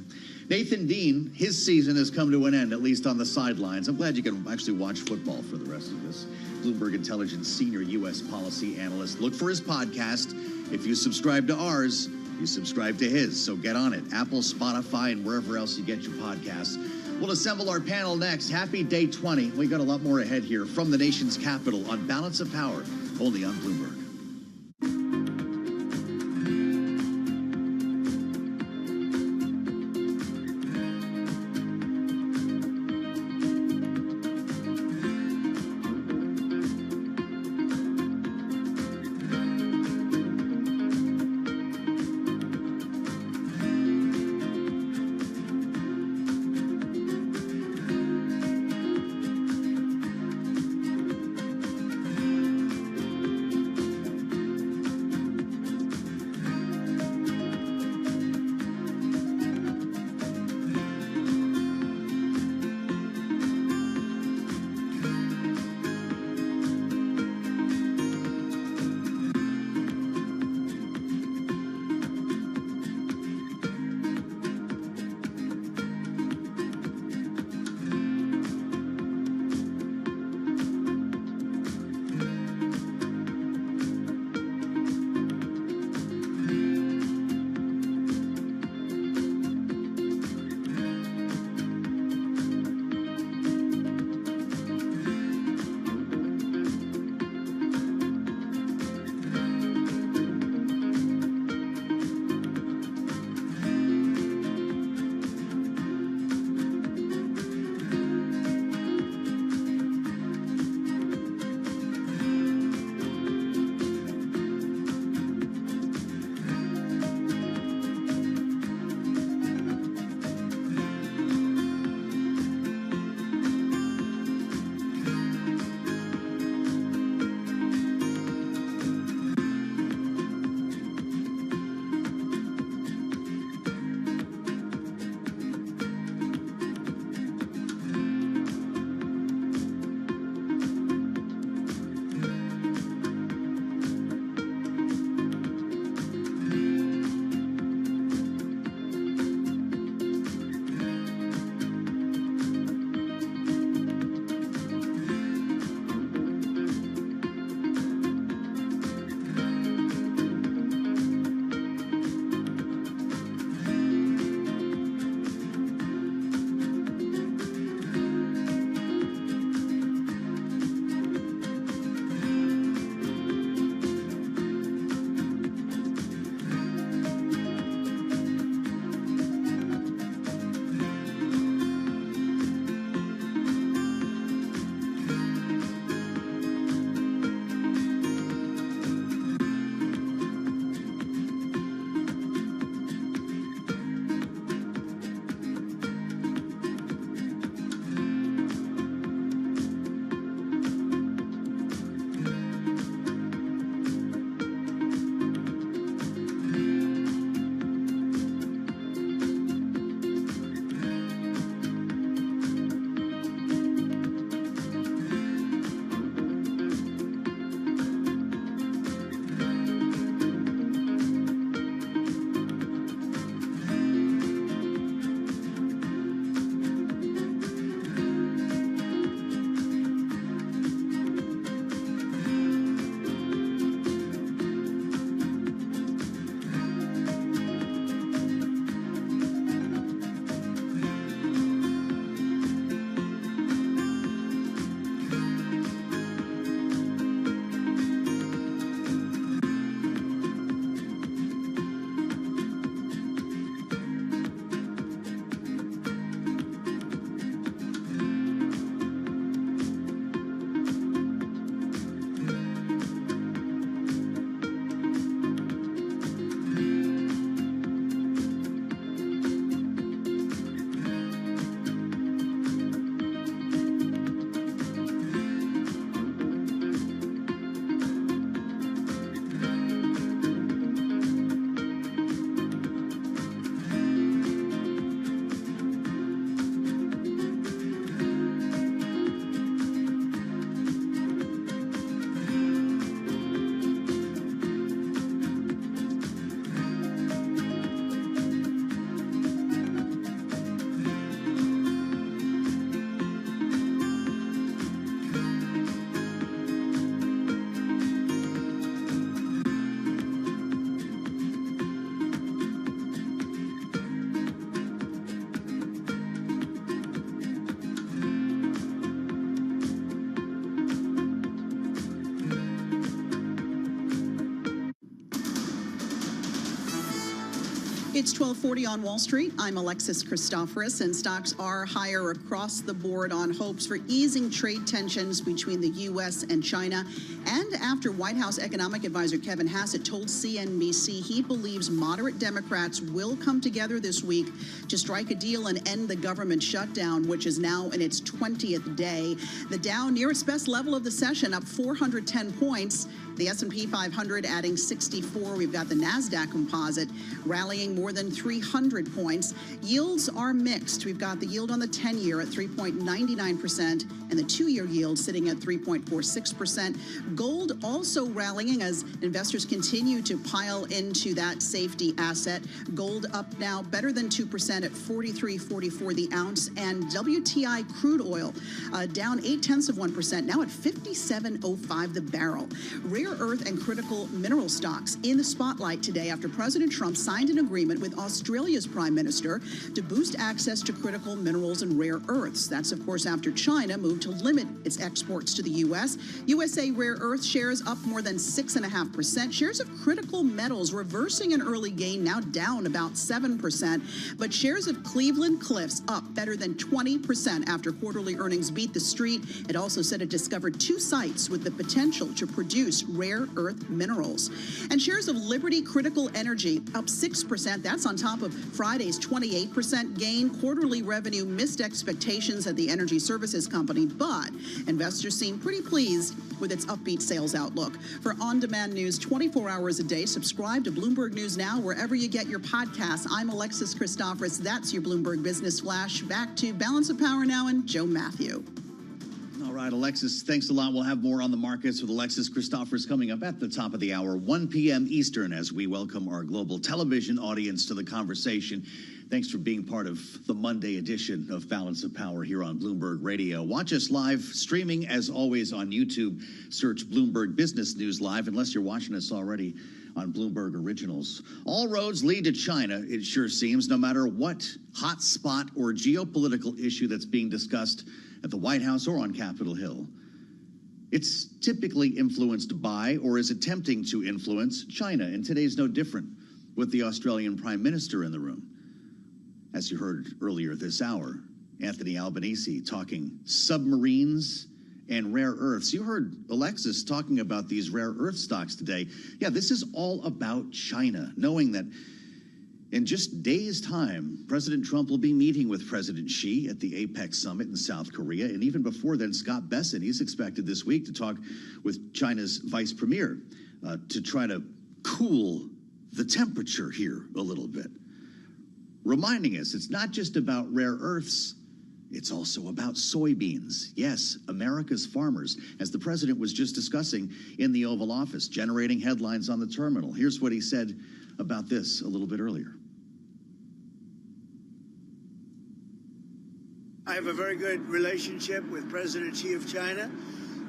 Speaker 15: Nathan Dean, his season has come to an end, at least on the sidelines. I'm glad you can actually watch football for the rest of this. Bloomberg Intelligence senior U.S. policy analyst. Look for his podcast. If you subscribe to ours, you subscribe to his. So get on it. Apple, Spotify, and wherever else you get your podcasts. We'll assemble our panel next. Happy day 20. We got a lot more ahead here from the nation's capital on Balance of Power, only on Bloomberg.
Speaker 5: It's 12:40 on Wall Street. I'm Alexis Christoforous, and stocks are higher across the board on hopes for easing trade tensions between the U.S. and China. And after White House economic advisor Kevin Hassett told CNBC he believes moderate Democrats will come together this week to strike a deal and end the government shutdown, which is now in its 20th day. The Dow near its best level of the session, up 410 points. The S&P 500 adding 64. We've got the NASDAQ composite rallying more than 300 points. Yields are mixed. We've got the yield on the 10-year at 3.99% and the 2-year yield sitting at 3.46%. Gold also rallying as investors continue to pile into that safety asset. Gold up now better than 2% at 43.44 the ounce. And WTI crude oil down 0.8%, now at 57.05 the barrel. Rare earth and critical mineral stocks in the spotlight today after President Trump signed an agreement with Australia's Prime Minister to boost access to critical minerals and rare earths. That's, of course, after China moved to limit its exports to the U.S. USA rare earth shares up more than 6.5%. Shares of critical metals reversing an early gain, now down about 7%. But shares of Cleveland Cliffs up better than 20% after quarterly earnings beat the street. It also said it discovered 2 sites with the potential to produce rare earth minerals. And shares of Liberty Critical Energy up 6%. That's on top of Friday's 28% gain. Quarterly revenue missed expectations at the energy services company, but investors seem pretty pleased with its upbeat sales outlook. For on-demand news 24 hours a day, subscribe to Bloomberg News Now wherever you get your podcasts. I'm Alexis Christoforous. That's your Bloomberg Business Flash. Back to Balance of Power now and Joe Matthew.
Speaker 15: All right, Alexis, thanks a lot. We'll have more on the markets with Alexis Christoforous coming up at the top of the hour, 1 p.m. Eastern, as we welcome our global television audience to the conversation. Thanks for being part of the Monday edition of Balance of Power here on Bloomberg Radio. Watch us live streaming, as always, on YouTube. Search Bloomberg Business News Live, unless you're watching us already on Bloomberg Originals. All roads lead to China, it sure seems, no matter what hot spot or geopolitical issue that's being discussed at the White House or on Capitol Hill. It's typically influenced by or is attempting to influence China, and today's no different with the Australian Prime Minister in the room. As you heard earlier this hour, Anthony Albanese talking submarines and rare earths. You heard Alexis talking about these rare earth stocks today. Yeah, this is all about China, knowing that in just days' time, President Trump will be meeting with President Xi at the APEC summit in South Korea. And even before then, Scott Bessent, he's expected this week to talk with China's vice premier to try to cool the temperature here a little bit. Reminding us, it's not just about rare earths, it's also about soybeans. Yes, America's farmers, as the president was just discussing in the Oval Office, generating headlines on the terminal. Here's what he said about this a little bit earlier.
Speaker 4: I have a very good relationship with President Xi of China.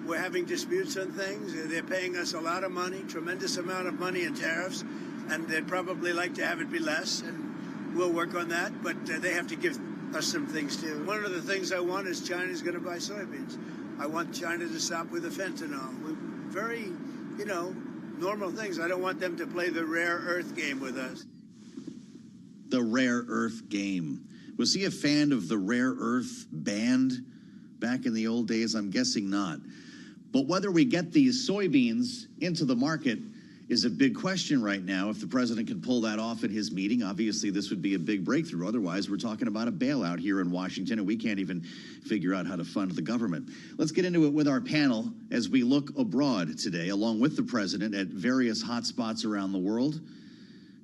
Speaker 4: We're having disputes on things. They're paying us a lot of money, tremendous amount of money in tariffs, and they'd probably like to have it be less, and we'll work on that, but they have to give us some things too. One of the things I want is China's going to buy soybeans. I want China to stop with the fentanyl. Very, normal things. I don't want them to play the rare earth game with us.
Speaker 15: The rare earth game. Was he a fan of the rare earth band back in the old days? I'm guessing not. But whether we get these soybeans into the market is a big question right now. If the president can pull that off at his meeting, obviously this would be a big breakthrough. Otherwise, we're talking about a bailout here in Washington, and we can't even figure out how to fund the government. Let's get into it with our panel as we look abroad today, along with the president, at various hotspots around the world.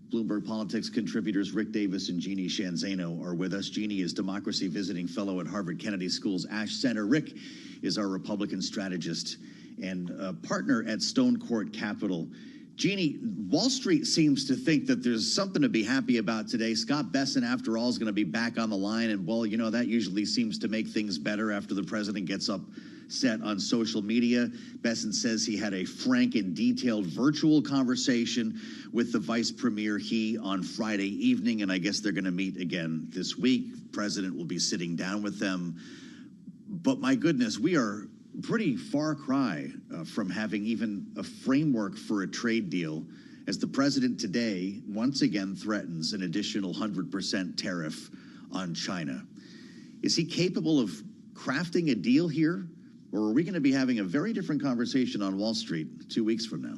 Speaker 15: Bloomberg Politics contributors Rick Davis and Jeannie Shanzano are with us. Jeannie is Democracy Visiting Fellow at Harvard Kennedy School's Ash Center. Rick is our Republican strategist and partner at Stone Court Capital. Jeannie, Wall Street seems to think that there's something to be happy about today. Scott Bessent, after all, is going to be back on the line. And, well, that usually seems to make things better after the president gets upset on social media. Bessent says he had a frank and detailed virtual conversation with the vice premier, He, on Friday evening. And I guess they're going to meet again this week. The president will be sitting down with them. But, my goodness, we are pretty far cry from having even a framework for a trade deal as the president today once again threatens an additional 100% tariff on China. Is he capable of crafting a deal here, or are we going to be having a very different conversation on Wall Street 2 weeks from now?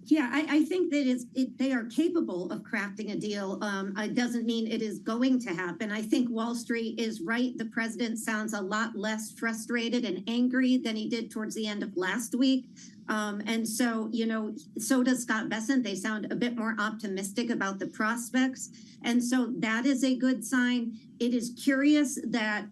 Speaker 6: Yeah, I think that they are capable of crafting a deal. It doesn't mean it is going to happen. I think Wall Street is right. The president sounds a lot less frustrated and angry than he did towards the end of last week. And so, so does Scott Bessent. They sound a bit more optimistic about the prospects. And so that is a good sign. It is curious that,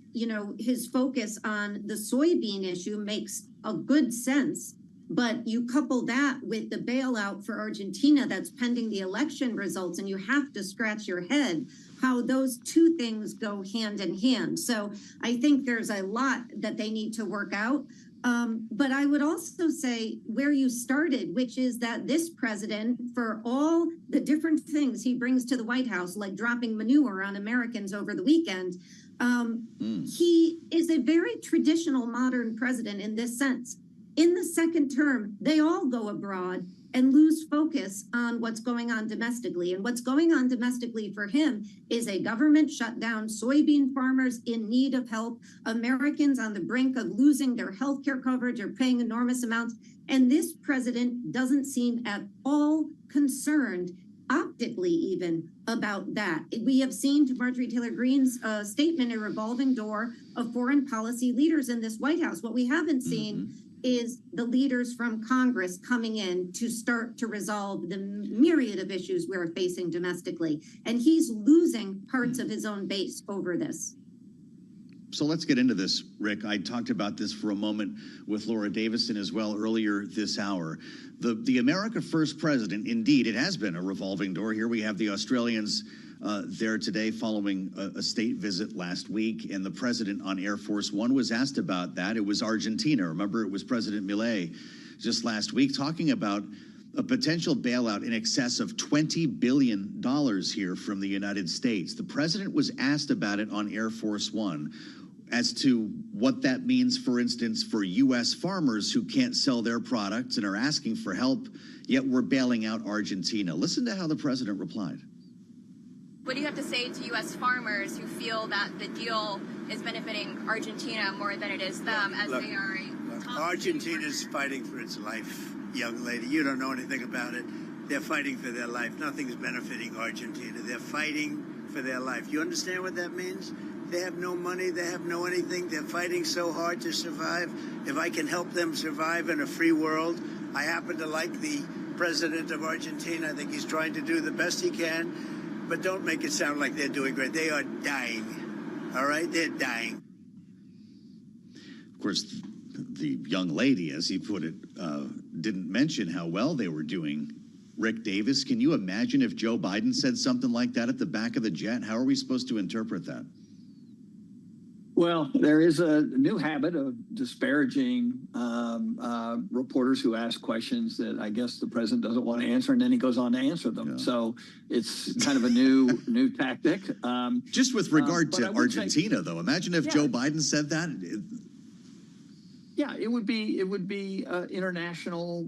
Speaker 6: his focus on the soybean issue makes a good sense. But you couple that with the bailout for Argentina that's pending the election results, and you have to scratch your head how those two things go hand in hand. So I think there's a lot that they need to work out. But I would also say where you started, which is that this president, for all the different things he brings to the White House, like dropping manure on Americans over the weekend, he is a very traditional modern president in this sense. In the second term, they all go abroad and lose focus on what's going on domestically. And what's going on domestically for him is a government shutdown, soybean farmers in need of help, Americans on the brink of losing their health care coverage or paying enormous amounts. And this president doesn't seem at all concerned, optically even, about that. We have seen, to Marjorie Taylor Greene's statement, a revolving door of foreign policy leaders in this White House. What we haven't seen is the leaders from Congress coming in to start to resolve the myriad of issues we're facing domestically. And he's losing parts of his own base over this.
Speaker 15: So let's get into this, Rick. I talked about this for a moment with Laura Davison as well earlier this hour. The America First president, indeed, it has been a revolving door. Here we have the Australians there today following a state visit last week, and the president on Air Force One was asked about that. It was Argentina. Remember, it was President Milei just last week talking about a potential bailout in excess of $20 billion here from the United States. The president was asked about it on Air Force One as to what that means, for instance, for U.S. farmers who can't sell their products and are asking for help, yet we're bailing out Argentina. Listen to how the president replied.
Speaker 18: What do you have to say to U.S. farmers who feel that the deal is benefiting Argentina more than it is them, as they are
Speaker 4: Argentina's fighting for its life, young lady. You don't know anything about it. They're fighting for their life. Nothing's benefiting Argentina. They're fighting for their life. You understand what that means? They have no money. They have no anything. They're fighting so hard to survive. If I can help them survive in a free world, I happen to like the president of Argentina. I think he's trying to do the best he can. But don't make it sound like they're doing great. They are dying. All right? They're dying.
Speaker 15: Of course, the young lady, as he put it, didn't mention how well they were doing. Rick Davis, can you imagine if Joe Biden said something like that at the back of the jet? How are we supposed to interpret that?
Speaker 19: Well, there is a new habit of disparaging reporters who ask questions that I guess the president doesn't want to answer, and then he goes on to answer them. Yeah. So it's kind of a new tactic.
Speaker 15: Just with regard to Argentina, though, imagine if Joe Biden said that.
Speaker 19: Yeah, it would be international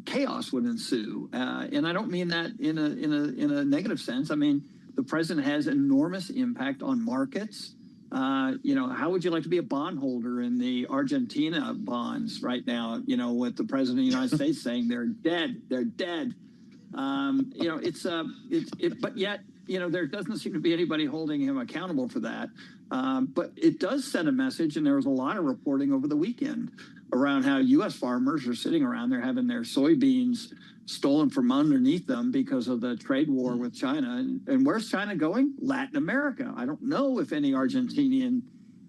Speaker 19: chaos would ensue, and I don't mean that in a negative sense. I mean, the president has enormous impact on markets. How would you like to be a bondholder in the Argentina bonds right now? With the president of the United States saying they're dead. But yet, there doesn't seem to be anybody holding him accountable for that. But it does send a message, and there was a lot of reporting over the weekend around how U.S. farmers are sitting around there having their soybeans stolen from underneath them because of the trade war with China. And where's China going? Latin America. I don't know if any Argentinian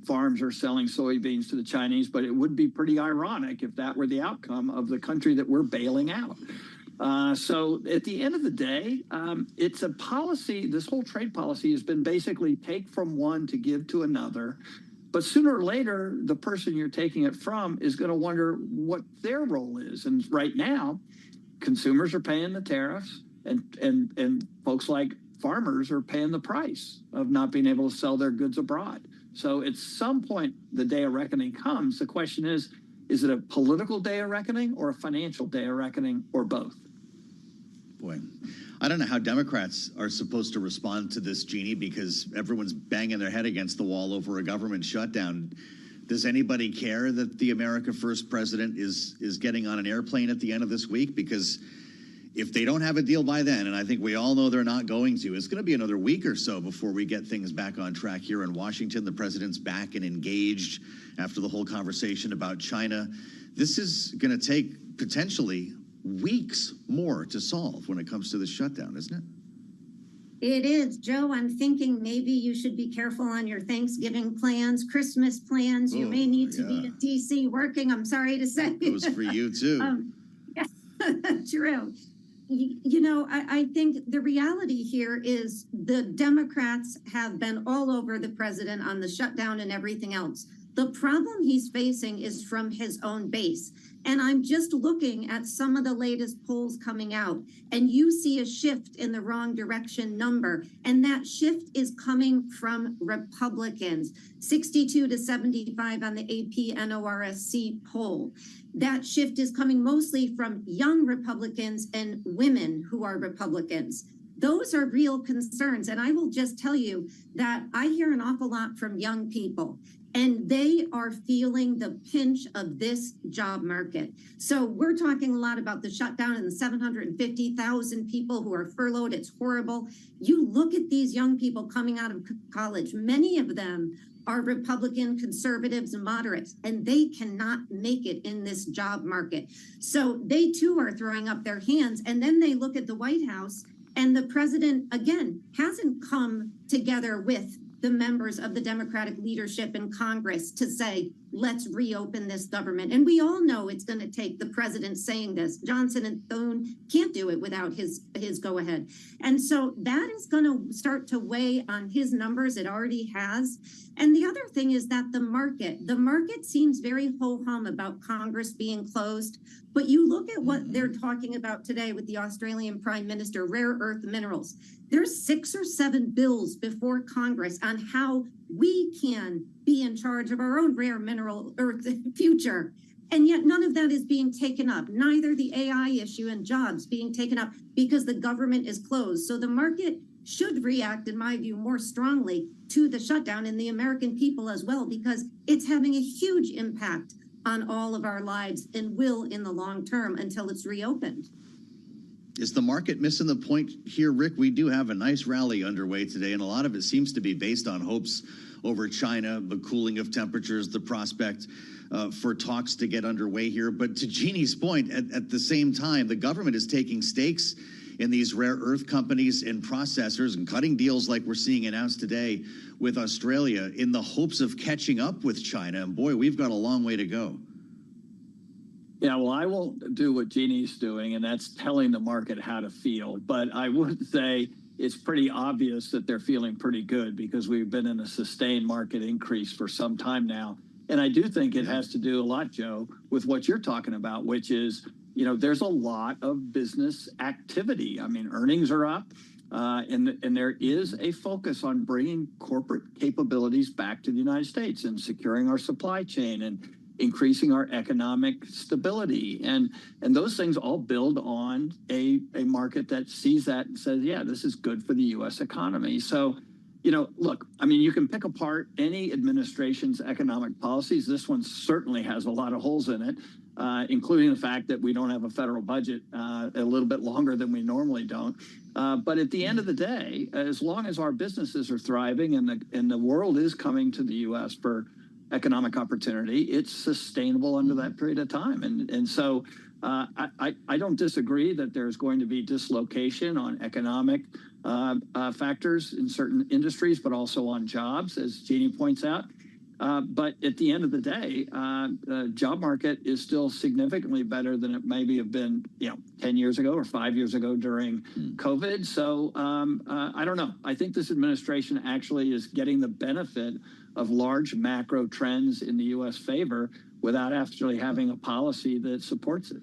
Speaker 19: farms are selling soybeans to the Chinese, but it would be pretty ironic if that were the outcome of the country that we're bailing out. So at the end of the day, it's a policy. This whole trade policy has been basically take from one to give to another. But sooner or later, the person you're taking it from is going to wonder what their role is. And right now, consumers are paying the tariffs, and folks like farmers are paying the price of not being able to sell their goods abroad. So at some point, the day of reckoning comes. The question is it a political day of reckoning or a financial day of reckoning or both?
Speaker 15: Boy, I don't know how Democrats are supposed to respond to this, Jeannie, because everyone's banging their head against the wall over a government shutdown. Does anybody care that the America First president is getting on an airplane at the end of this week? Because if they don't have a deal by then, and I think we all know they're not going to, it's going to be another week or so before we get things back on track here in Washington. The president's back and engaged after the whole conversation about China. This is going to take potentially weeks more to solve when it comes to the shutdown, isn't it?
Speaker 6: It is. Joe, I'm thinking maybe you should be careful on your Thanksgiving plans, Christmas plans. You may need to be in D.C. working, I'm sorry to say.
Speaker 15: That goes for you, too.
Speaker 6: Yeah, true. You know, I think the reality here is the Democrats have been all over the president on the shutdown and everything else. The problem he's facing is from his own base. And I'm just looking at some of the latest polls coming out, and you see a shift in the wrong direction number. And that shift is coming from Republicans, 62 to 75 on the AP NORSC poll. That shift is coming mostly from young Republicans and women who are Republicans. Those are real concerns. And I will just tell you that I hear an awful lot from young people, and they are feeling the pinch of this job market. So we're talking a lot about the shutdown and the 750,000 people who are furloughed. It's horrible. You look at these young people coming out of college, many of them are Republican, conservatives, and moderates, and they cannot make it in this job market. So they too are throwing up their hands. And then they look at the White House, and the president, again, hasn't come together with the members of the Democratic leadership in Congress to say, let's reopen this government. And we all know it's going to take the president saying this. Johnson and Thune can't do it without his go-ahead. And so that is going to start to weigh on his numbers. It already has. And the other thing is that the market seems very ho-hum about Congress being closed. But you look at what they're talking about today with the Australian Prime Minister, rare earth minerals. There's 6 or 7 bills before Congress on how we can be in charge of our own rare mineral earth future. And yet none of that is being taken up, neither the AI issue and jobs being taken up because the government is closed. So the market should react, in my view, more strongly to the shutdown and the American people as well, because it's having a huge impact on all of our lives and will in the long term until it's reopened.
Speaker 15: Is the market missing the point here, Rick? We do have a nice rally underway today, and a lot of it seems to be based on hopes over China, the cooling of temperatures, the prospect for talks to get underway here. But to Jeannie's point, at the same time, the government is taking stakes in these rare earth companies and processors and cutting deals like we're seeing announced today with Australia in the hopes of catching up with China. And boy, we've got a long way to go.
Speaker 19: Yeah, well, I won't do what Jeannie's doing, and that's telling the market how to feel. But I would say it's pretty obvious that they're feeling pretty good because we've been in a sustained market increase for some time now. And I do think it has to do a lot, Joe, with what you're talking about, which is, you know, there's a lot of business activity. I mean, earnings are up, and there is a focus on bringing corporate capabilities back to the United States and securing our supply chain and increasing our economic stability. And those things all build on a market that sees that and says, yeah, this is good for the U.S. economy. So, you know, look, I mean, you can pick apart any administration's economic policies. This one certainly has a lot of holes in it, including the fact that we don't have a federal budget a little bit longer than we normally don't. But at the end of the day, as long as our businesses are thriving and the world is coming to the U.S. for economic opportunity, it's sustainable under that period of time. And so I don't disagree that there's going to be dislocation on economic factors in certain industries, but also on jobs, as Jeannie points out. But at the end of the day, the job market is still significantly better than it maybe have been, 10 years ago or 5 years ago during COVID. So I don't know. I think this administration actually is getting the benefit of large macro trends in the U.S. favor without actually having a policy that supports it.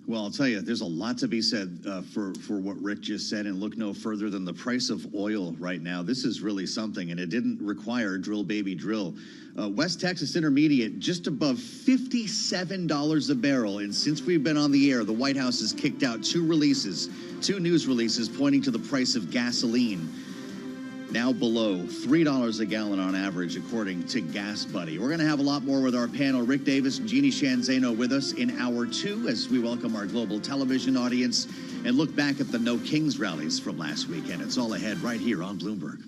Speaker 15: Well, I'll tell you, there's a lot to be said for what Rick just said, and look no further than the price of oil right now. This is really something, and it didn't require drill, baby, drill. West Texas Intermediate just above $57 a barrel, and since we've been on the air, the White House has kicked out two news releases pointing to the price of gasoline. Now below $3 a gallon on average, according to Gas Buddy. We're going to have a lot more with our panel. Rick Davis and Jeannie Shanzano with us in hour 2 as we welcome our global television audience and look back at the No Kings rallies from last weekend. It's all ahead right here on Bloomberg.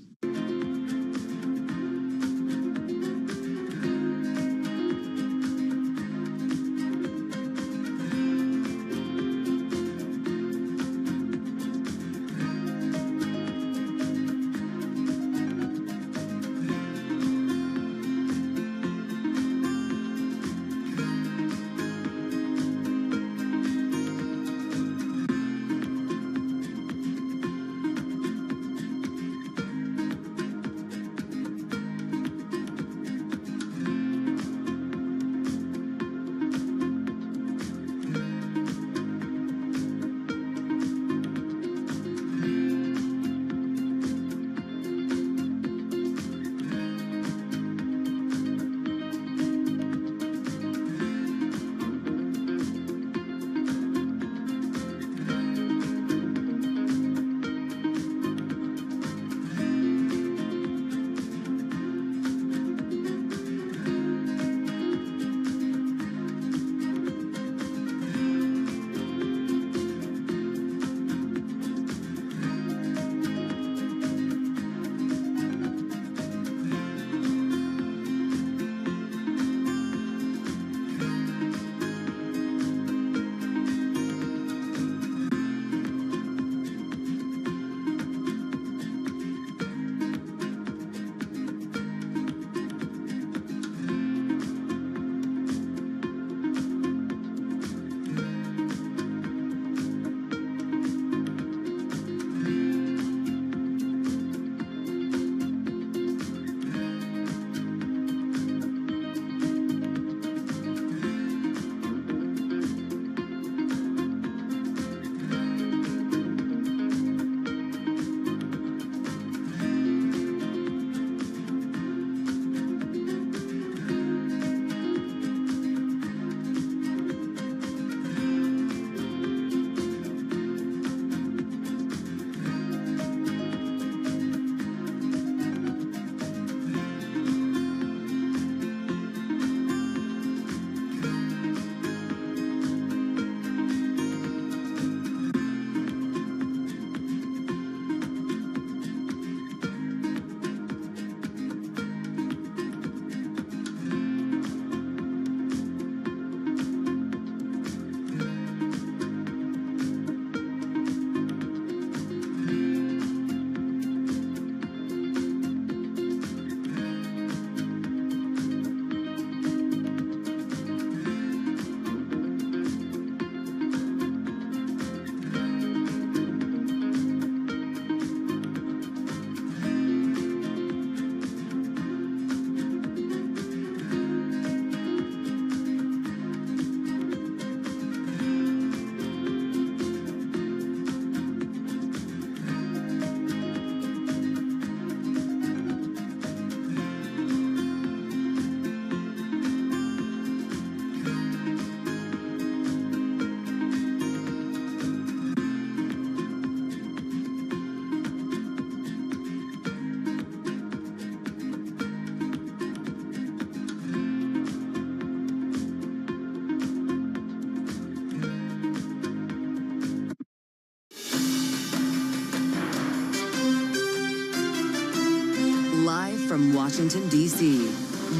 Speaker 8: From Washington, D.C.,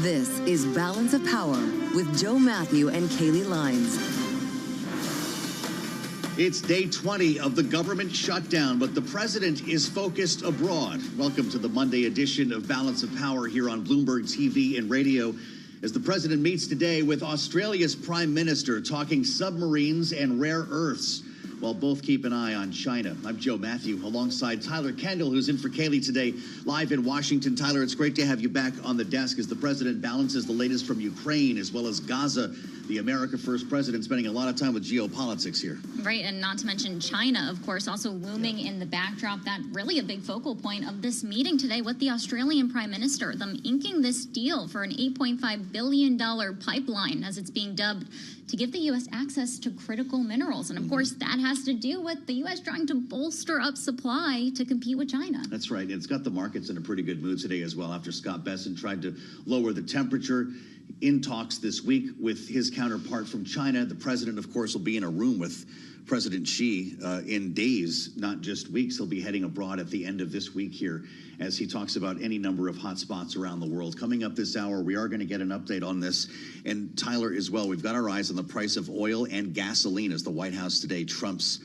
Speaker 8: this is Balance of Power with Joe Matthew and Kaylee Lines.
Speaker 15: It's day 20 of the government shutdown, but the president is focused abroad. Welcome to the Monday edition of Balance of Power here on Bloomberg TV and radio, as the president meets today with Australia's Prime Minister, talking submarines and rare earths. while both keep an eye on China. I'm Joe Matthew alongside Tyler Kendall, who's in for Kaylee today, live in Washington. Tyler, it's great to have you back on the desk as the president balances the latest from Ukraine as well as Gaza. The America First president spending a lot of time with geopolitics here.
Speaker 9: Right, and not to mention China, of course, also looming in the backdrop. That really a big focal point of this meeting today with the Australian Prime Minister, them inking this deal for an $8.5 billion pipeline, as it's being dubbed, to give the U.S. access to critical minerals. And of course, that has to do with the U.S. trying to bolster up supply to compete with China.
Speaker 15: That's right. It's got the markets in a pretty good mood today as well after Scott Bessent tried to lower the temperature. In talks this week with his counterpart from China. The president, of course, will be in a room with President Xi in days, not just weeks. He'll be heading abroad at the end of this week here as he talks about any number of hot spots around the world. Coming up this hour, we are going to get an update on this. And Tyler as well, we've got our eyes on the price of oil and gasoline as the White House today trumps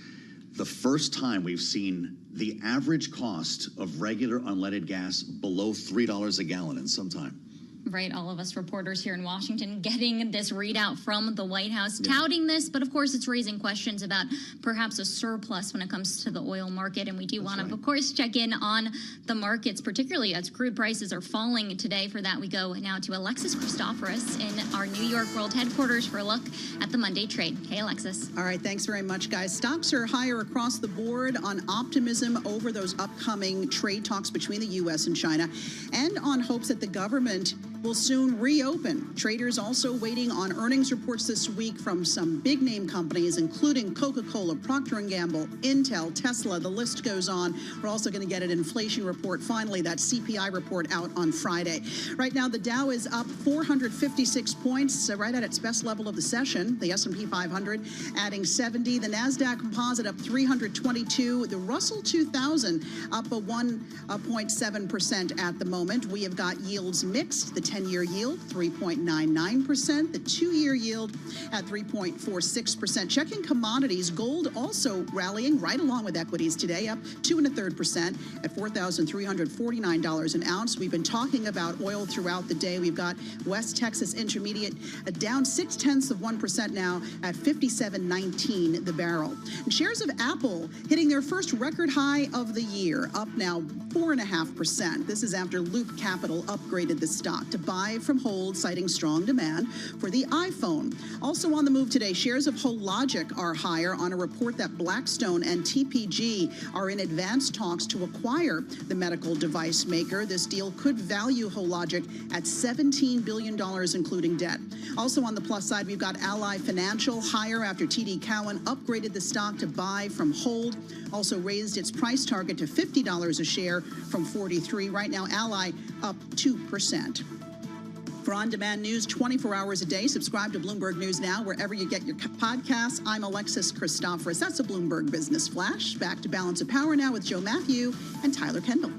Speaker 15: the first time we've seen the average cost of regular unleaded gas below $3 a gallon in some time.
Speaker 9: Right, all of us reporters here in Washington getting this readout from the White House, touting this, but of course it's raising questions about perhaps a surplus when it comes to the oil market, and we do want to, of course, check in on the markets, particularly as crude prices are falling today. For that, we go now to Alexis Christoforous in our New York World Headquarters for a look at the Monday trade. Hey, Alexis.
Speaker 5: All right, thanks very much, guys. Stocks are higher across the board on optimism over those upcoming trade talks between the U.S. and China, and on hopes that the government will soon reopen. Traders also waiting on earnings reports this week from some big name companies, including Coca-Cola, Procter & Gamble, Intel, Tesla, the list goes on. We're also going to get an inflation report, finally, that CPI report out on Friday. Right now, the Dow is up 456 points, right at its best level of the session. The S&P 500 adding 70. The NASDAQ composite up 322. The Russell 2000 up a 1.7% at the moment. We have got yields mixed. The 10-year yield, 3.99%. The 2-year yield at 3.46%. Checking commodities, gold also rallying right along with equities today, up 2 1/3% at $4,349 an ounce. We've been talking about oil throughout the day. We've got West Texas Intermediate down 0.6% now at $57.19 the barrel. And shares of Apple hitting their first record high of the year, up now 4.5%. This is after Loop Capital upgraded the stock to buy from hold, citing strong demand for the iPhone. Also on the move today, shares of Hologic are higher on a report that Blackstone and TPG are in advanced talks to acquire the medical device maker. This deal could value Hologic at $17 billion, including debt. Also on the plus side, we've got Ally Financial higher after TD Cowen upgraded the stock to buy from hold. Also raised its price target to $50 a share from $43. Right now, Ally up 2%. For on-demand news 24 hours a day, subscribe to Bloomberg News Now wherever you get your podcasts. I'm Alexis Christoforous. That's a Bloomberg Business Flash. Back to Balance of Power now with Joe Matthew and Tyler Kendall.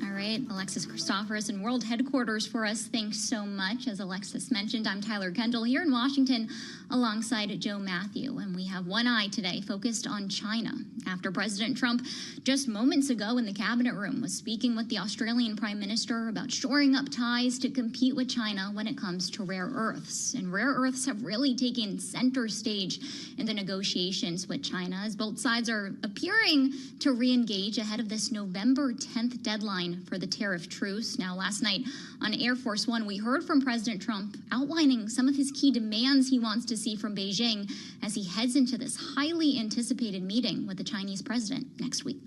Speaker 9: All right, Alexis Christoforous in World Headquarters for us. Thanks so much. As Alexis mentioned, I'm Tyler Kendall here in Washington alongside Joe Matthew, and we have one eye today focused on China after President Trump just moments ago in the cabinet room was speaking with the Australian Prime Minister about shoring up ties to compete with China when it comes to rare earths. And rare earths have really taken center stage in the negotiations with China as both sides are appearing to re-engage ahead of this November 10th deadline for the tariff truce. Now, last night on Air Force One, we heard from President Trump outlining some of his key demands he wants to see from Beijing as he heads into this highly anticipated meeting with the Chinese president next week.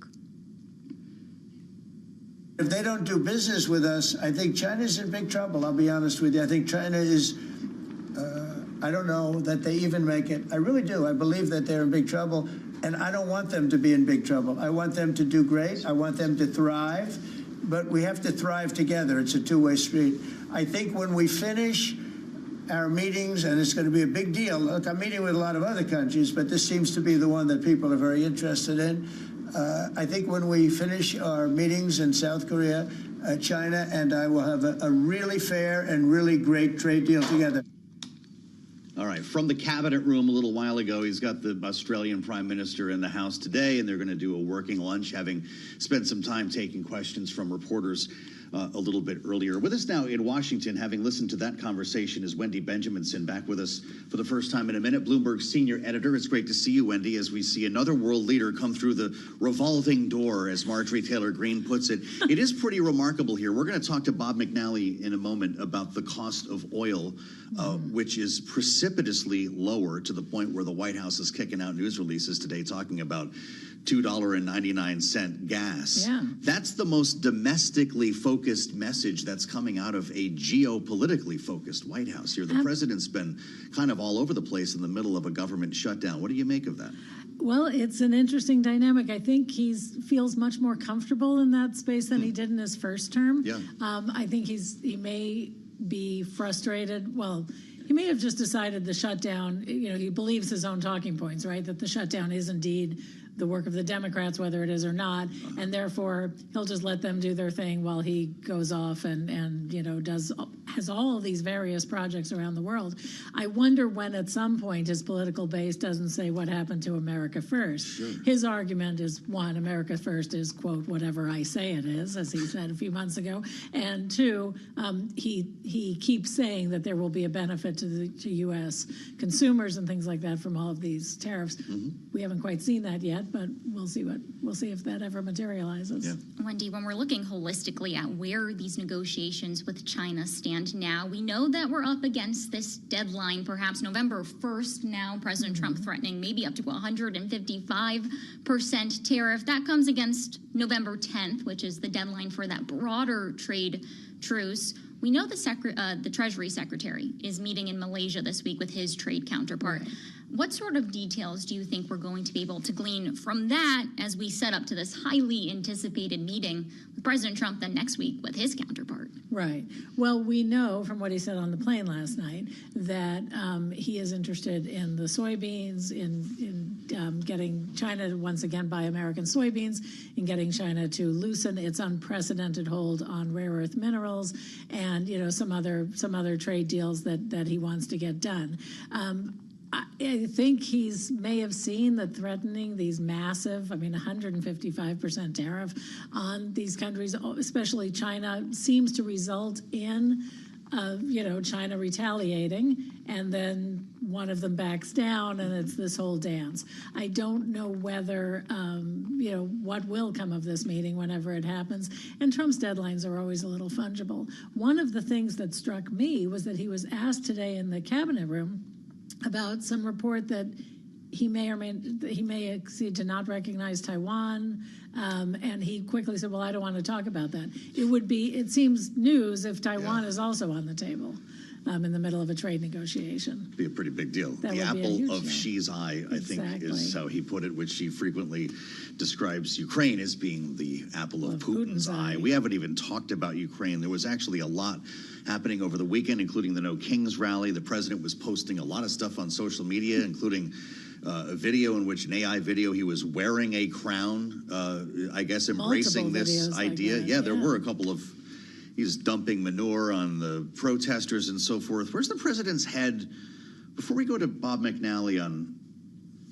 Speaker 22: If they don't do business with us, I think China's in big trouble. I'll be honest with you. I think China is, I don't know that they even make it. I really do. I believe that they're in big trouble, and I don't want them to be in big trouble. I want them to do great. I want them to thrive, but we have to thrive together. It's a two-way street. I think when we finish our meetings, and it's going to be a big deal. Look, I'm meeting with a lot of other countries, but this seems to be the one that people are very interested in. I think when we finish our meetings in South Korea, China and I will have a really fair and really great trade deal together.
Speaker 15: All right, from the cabinet room a little while ago, he's got the Australian Prime Minister in the House today, and they're going to do a working lunch, having spent some time taking questions from reporters a little bit earlier. With us now in Washington, having listened to that conversation, is Wendy Benjaminson, back with us for the first time in a minute, Bloomberg's senior editor. It's great to see you, Wendy, as we see another world leader come through the revolving door, as Marjorie Taylor Greene puts it. It is pretty remarkable here. We're going to talk to Bob McNally in a moment about the cost of oil, which is precipitously lower, to the point where the White House is kicking out news releases today talking about $2.99 gas.
Speaker 2: Yeah.
Speaker 15: That's the most domestically focused message that's coming out of a geopolitically focused White House here. The president's been kind of all over the place in the middle of a government shutdown. What do you make of that?
Speaker 2: Well, it's an interesting dynamic. I think he feels much more comfortable in that space than he did in his first term.
Speaker 15: Yeah.
Speaker 2: I think he may be frustrated. Well, he may have just decided the shutdown, he believes his own talking points, right? That the shutdown is indeed the work of the Democrats, whether it is or not, and therefore he'll just let them do their thing while he goes off and has all of these various projects around the world. I wonder when at some point his political base doesn't say what happened to America first.
Speaker 15: Sure.
Speaker 2: His argument is, one, America first is, quote, whatever I say it is, as he said a few months ago, and two, he keeps saying that there will be a benefit to U.S. consumers and things like that from all of these tariffs. We haven't quite seen that yet, but we'll see if that ever materializes.
Speaker 15: Yeah.
Speaker 9: Wendy, when we're looking holistically at where these negotiations with China stand now, we know that we're up against this deadline, perhaps November 1st now, President Trump threatening maybe up to 155% tariff. That comes against November 10th, which is the deadline for that broader trade truce. We know the Treasury Secretary is meeting in Malaysia this week with his trade counterpart. Right. What sort of details do you think we're going to be able to glean from that as we set up to this highly anticipated meeting with President Trump then next week with his counterpart?
Speaker 2: Right. Well, we know from what he said on the plane last night that he is interested in the soybeans, in getting China to once again buy American soybeans, in getting China to loosen its unprecedented hold on rare earth minerals, and some other trade deals that he wants to get done. I think may have seen that threatening these massive, 155% tariff on these countries, especially China, seems to result in, China retaliating, and then one of them backs down, and it's this whole dance. I don't know whether, what will come of this meeting whenever it happens. And Trump's deadlines are always a little fungible. One of the things that struck me was that he was asked today in the cabinet room about some report that he may accede to not recognize Taiwan, and he quickly said, "Well, I don't want to talk about that." It seems news if Taiwan is also on the table in the middle of a trade negotiation.
Speaker 15: Be a pretty big deal. The apple of Xi's eye, I think, is how he put it, which he frequently describes Ukraine as being the apple of Putin's eye. We haven't even talked about Ukraine. There was actually a lot happening over the weekend, including the No Kings rally. The president was posting a lot of stuff on social media, including a video in which, an AI video, he was wearing a crown, I guess embracing this idea. Like that, there were a couple of, he's dumping manure on the protesters and so forth. Where's the president's head? Before we go to Bob McNally on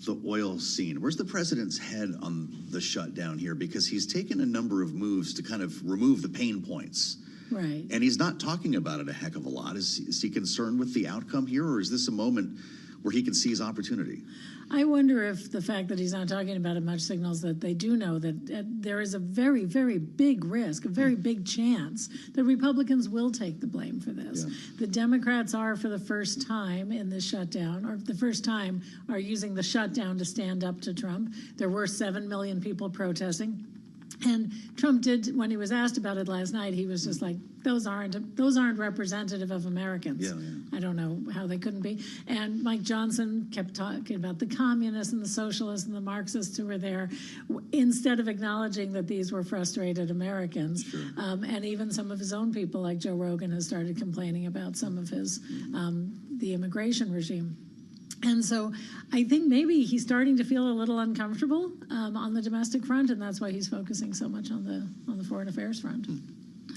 Speaker 15: the oil scene, where's the president's head on the shutdown here? Because he's taken a number of moves to kind of remove the pain points.
Speaker 2: Right.
Speaker 15: And he's not talking about it a heck of a lot. Is he concerned with the outcome here, or is this a moment where he can seize opportunity?
Speaker 2: I wonder if the fact that he's not talking about it much signals that they do know that there is a very, very big risk, a very big chance that Republicans will take the blame for this. Yeah. The Democrats are, for the first time in this shutdown, or the first time are using the shutdown to stand up to Trump. There were 7 million people protesting. And Trump did, when he was asked about it last night, he was just like, those aren't representative of Americans.
Speaker 15: Yeah.
Speaker 2: I don't know how they couldn't be. And Mike Johnson kept talking about the communists and the socialists and the Marxists who were there, instead of acknowledging that these were frustrated Americans.
Speaker 15: Sure.
Speaker 2: And even some of his own people, like Joe Rogan, has started complaining about some of his, the immigration regime. And so I think maybe he's starting to feel a little uncomfortable on the domestic front, and that's why he's focusing so much on the foreign affairs front.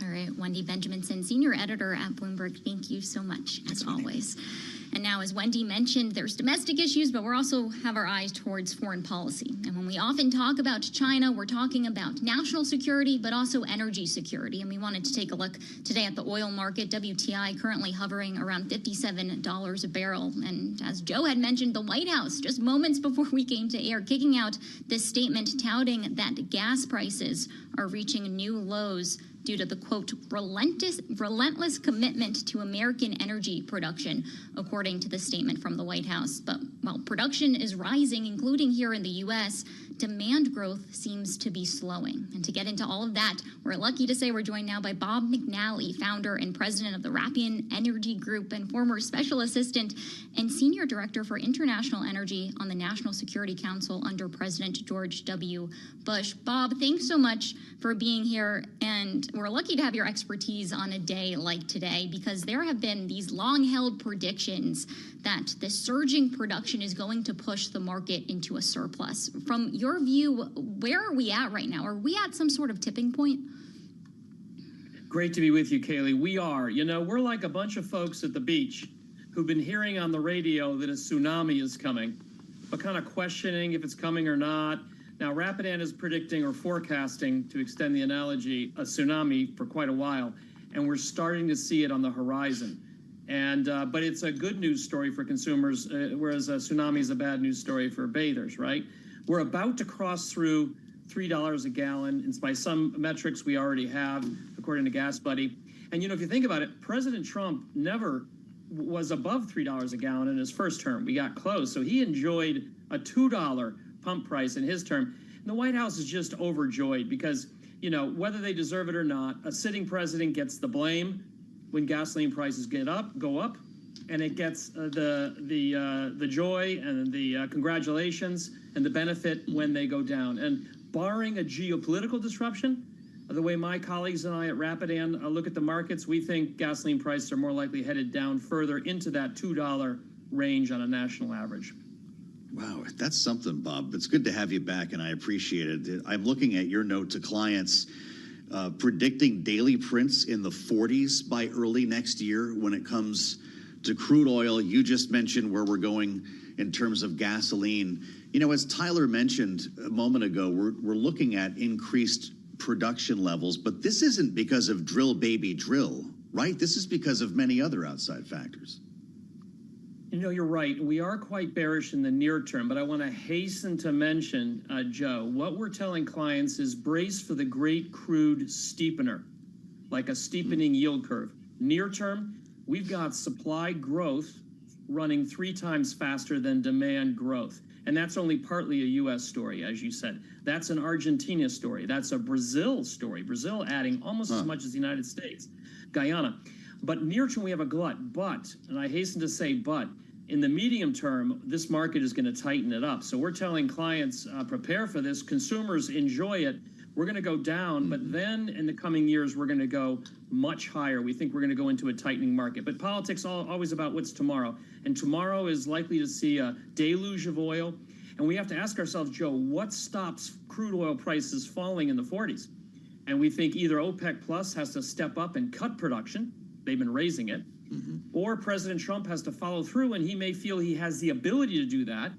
Speaker 9: All right, Wendy Benjaminson, senior editor at Bloomberg, thank you so much, as always. And now Now, as Wendy mentioned, there's domestic issues, but we also have our eyes towards foreign policy. And when we often talk about China, we're talking about national security, but also energy security. And we wanted to take a look today at the oil market. WTI currently hovering around $57 a barrel. And as Joe had mentioned, the White House, just moments before we came to air, kicking out this statement touting that gas prices are reaching new lows due to the, quote, relentless commitment to American energy production, according to the statement from the White House. But while production is rising, including here in the U.S., demand growth seems to be slowing. And to get into all of that, we're lucky to say we're joined now by Bob McNally, founder and president of the Rappian Energy Group and former special assistant and senior director for international energy on the National Security Council under President George W. Bush. Bob, thanks so much for being here, and we're lucky to have your expertise on a day like today, because there have been these long-held predictions that the surging production is going to push the market into a surplus. From your view, where are we at right now? Are we at some sort of tipping point?
Speaker 1: Great to be with you, Kaylee. We are. You know, we're like a bunch of folks at the beach who've been hearing on the radio that a tsunami is coming, but kind of questioning if it's coming or not. Now, Rapidan is predicting or forecasting, to extend the analogy, a tsunami for quite a while, and we're starting to see it on the horizon. And but it's a good news story for consumers, whereas a tsunami is a bad news story for bathers, right? We're about to cross through $3 a gallon, and by some metrics we already have, according to Gas Buddy. And, you know, if you think about it, President Trump never was above $3 a gallon in his first term. We got close, so he enjoyed a $2 pump price in his term. And the White House is just overjoyed because, you know, whether they deserve it or not, a sitting president gets the blame when gasoline prices go up, and it gets the joy and the congratulations and the benefit when they go down. And barring a geopolitical disruption, the way my colleagues and I at Rapidan look at the markets, we think gasoline prices are more likely headed down further into that $2 range on a national average.
Speaker 15: Wow, that's something, Bob. It's good to have you back, and I appreciate it. I'm looking at your note to clients predicting daily prints in the 40s by early next year when it comes to crude oil. You just mentioned where we're going in terms of gasoline. You know, as Tyler mentioned a moment ago, we're looking at increased production levels, but this isn't because of drill, baby, drill, right? This is because of many other outside factors.
Speaker 1: You know, you're right. We are quite bearish in the near term, but I want to hasten to mention, Joe, what we're telling clients is brace for the great crude steepener, like a steepening yield curve. Near term, we've got supply growth running 3 times faster than demand growth. And that's only partly a U.S. story, as you said. That's an Argentina story. That's a Brazil story. Brazil adding almost as much as the United States. Guyana. But near term, we have a glut. But, and I hasten to say but, in the medium term, this market is going to tighten it up. So we're telling clients, prepare for this. Consumers enjoy it. We're going to go down, but then in the coming years, we're going to go much higher. We think we're going to go into a tightening market. But politics always about what's tomorrow. And tomorrow is likely to see a deluge of oil. And we have to ask ourselves, Joe, what stops crude oil prices falling in the 40s? And we think either OPEC Plus has to step up and cut production. They've been raising it. Or President Trump has to follow through, and he may feel he has the ability to do that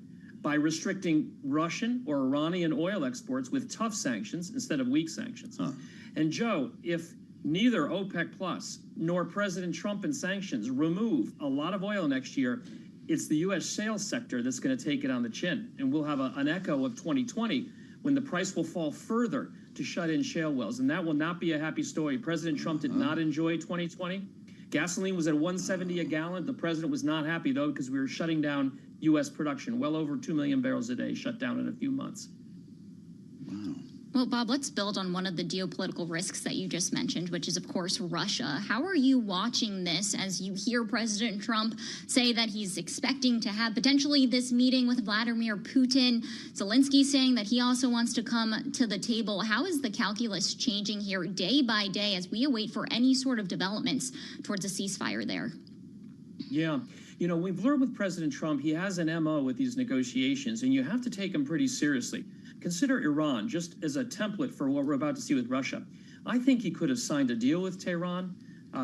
Speaker 1: by restricting Russian or Iranian oil exports with tough sanctions instead of weak sanctions. And Joe, if neither OPEC Plus nor President Trump and sanctions remove a lot of oil next year, it's the U.S. shale sector that's going to take it on the chin. And we'll have an echo of 2020 when the price will fall further to shut in shale wells. And that will not be a happy story. President Trump did not enjoy 2020. Gasoline was at $1.70 a gallon. The president was not happy, though, because we were shutting down U.S. production. Well over 2 million barrels a day shut down in a few months.
Speaker 9: Well, Bob, let's build on one of the geopolitical risks that you just mentioned, which is, of course, Russia. How are you watching this as you hear President Trump say that he's expecting to have potentially this meeting with Vladimir Putin? Zelensky saying that he also wants to come to the table. How is the calculus changing here day by day as we await for any sort of developments towards a ceasefire there?
Speaker 1: Yeah. You know, we've learned with President Trump, he has an MO with these negotiations, and you have to take them pretty seriously. Consider Iran just as a template for what we're about to see with Russia. I think he could have signed a deal with Tehran,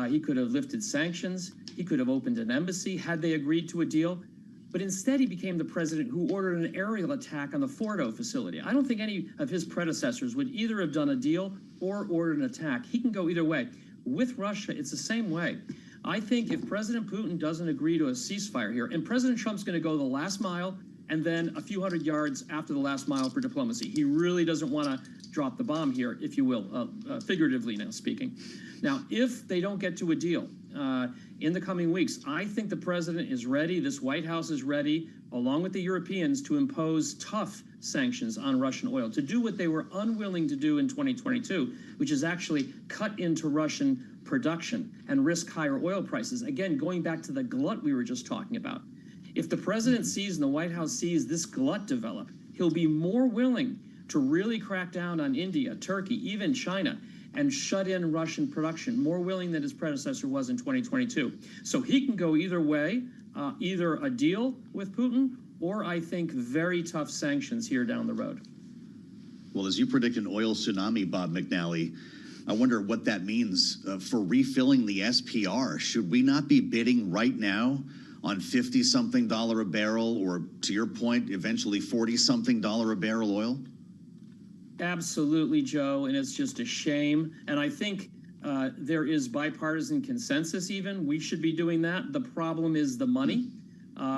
Speaker 1: He could have lifted sanctions. He could have opened an embassy had they agreed to a deal. But instead, he became the president who ordered an aerial attack on the Fordo facility. I don't think any of his predecessors would either have done a deal or ordered an attack. He can go either way. With Russia, it's the same way. I think if President Putin doesn't agree to a ceasefire here, and President Trump's going to go the last mile and then a few hundred yards after the last mile for diplomacy. He really doesn't want to drop the bomb here, if you will, figuratively now speaking. Now, if they don't get to a deal in the coming weeks, I think the president is ready, this White House is ready, along with the Europeans, to impose tough sanctions on Russian oil, to do what they were unwilling to do in 2022, which is actually cut into Russian production and risk higher oil prices. Again, going back to the glut we were just talking about. If the president sees and the White House sees this glut develop, he'll be more willing to really crack down on India, Turkey, even China, and shut in Russian production, more willing than his predecessor was in 2022. So he can go either way, either a deal with Putin or, I think, very tough sanctions here down the road.
Speaker 15: Well, as you predict an oil tsunami, Bob McNally, I wonder what that means for refilling the SPR. Should we not be bidding right now on $50-something a barrel, or to your point, eventually $40-something a barrel oil?
Speaker 1: Absolutely, Joe, and it's just a shame. And I think there is bipartisan consensus even. We should be doing that. The problem is the money.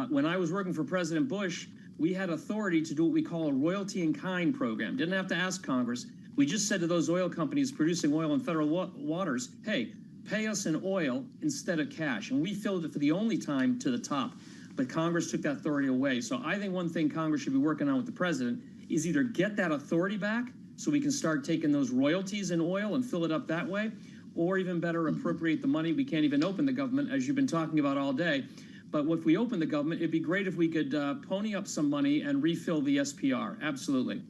Speaker 1: When I was working for President Bush, we had authority to do what we call a royalty in kind program. Didn't have to ask Congress. We just said to those oil companies producing oil in federal waters, hey, pay us in oil instead of cash. And we filled it for the only time to the top. But Congress took that authority away. So I think one thing Congress should be working on with the president is either get that authority back so we can start taking those royalties in oil and fill it up that way, or even better, appropriate the money. We can't even open the government, as you've been talking about all day. But if we open the government, it'd be great if we could pony up some money and refill the SPR. Absolutely.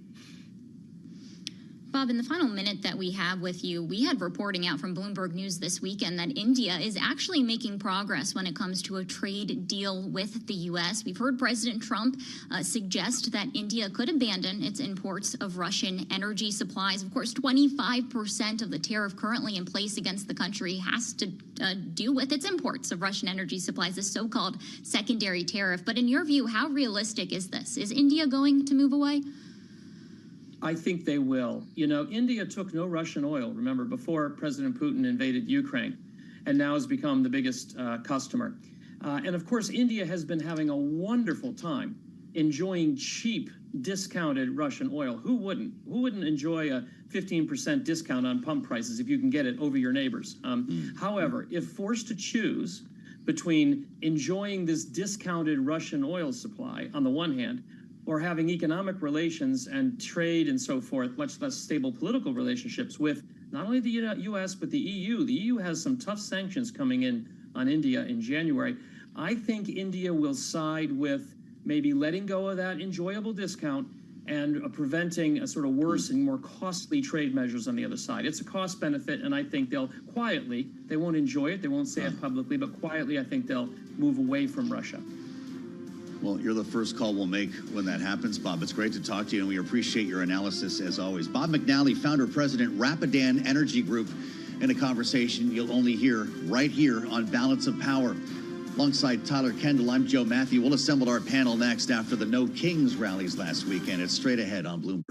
Speaker 9: Bob, in the final minute that we have with you, we had reporting out from Bloomberg News this weekend that India is actually making progress when it comes to a trade deal with the U.S. We've heard President Trump suggest that India could abandon its imports of Russian energy supplies. Of course, 25% of the tariff currently in place against the country has to do with its imports of Russian energy supplies, the so-called secondary tariff. But in your view, how realistic is this? Is India going to move away?
Speaker 1: I think they will. You know, India took no Russian oil, remember, before President Putin invaded Ukraine, and now has become the biggest customer. And of course, India has been having a wonderful time enjoying cheap, discounted Russian oil. Who wouldn't? Who wouldn't enjoy a 15% discount on pump prices if you can get it over your neighbors? However, if forced to choose between enjoying this discounted Russian oil supply on the one hand, or having economic relations and trade and so forth, much less stable political relationships with not only the U.S., but the EU. The EU has some tough sanctions coming in on India in January. I think India will side with maybe letting go of that enjoyable discount and preventing a sort of worse and more costly trade measures on the other side. It's a cost benefit, and I think they'll quietly, they won't enjoy it, they won't say it publicly, but quietly I think they'll move away from Russia.
Speaker 15: Well, you're the first call we'll make when that happens, Bob. It's great to talk to you, and we appreciate your analysis as always. Bob McNally, founder, president, Rapidan Energy Group, in a conversation you'll only hear right here on Balance of Power. Alongside Tyler Kendall, I'm Joe Matthew. We'll assemble our panel next after the No Kings rallies last weekend. It's straight ahead on Bloomberg.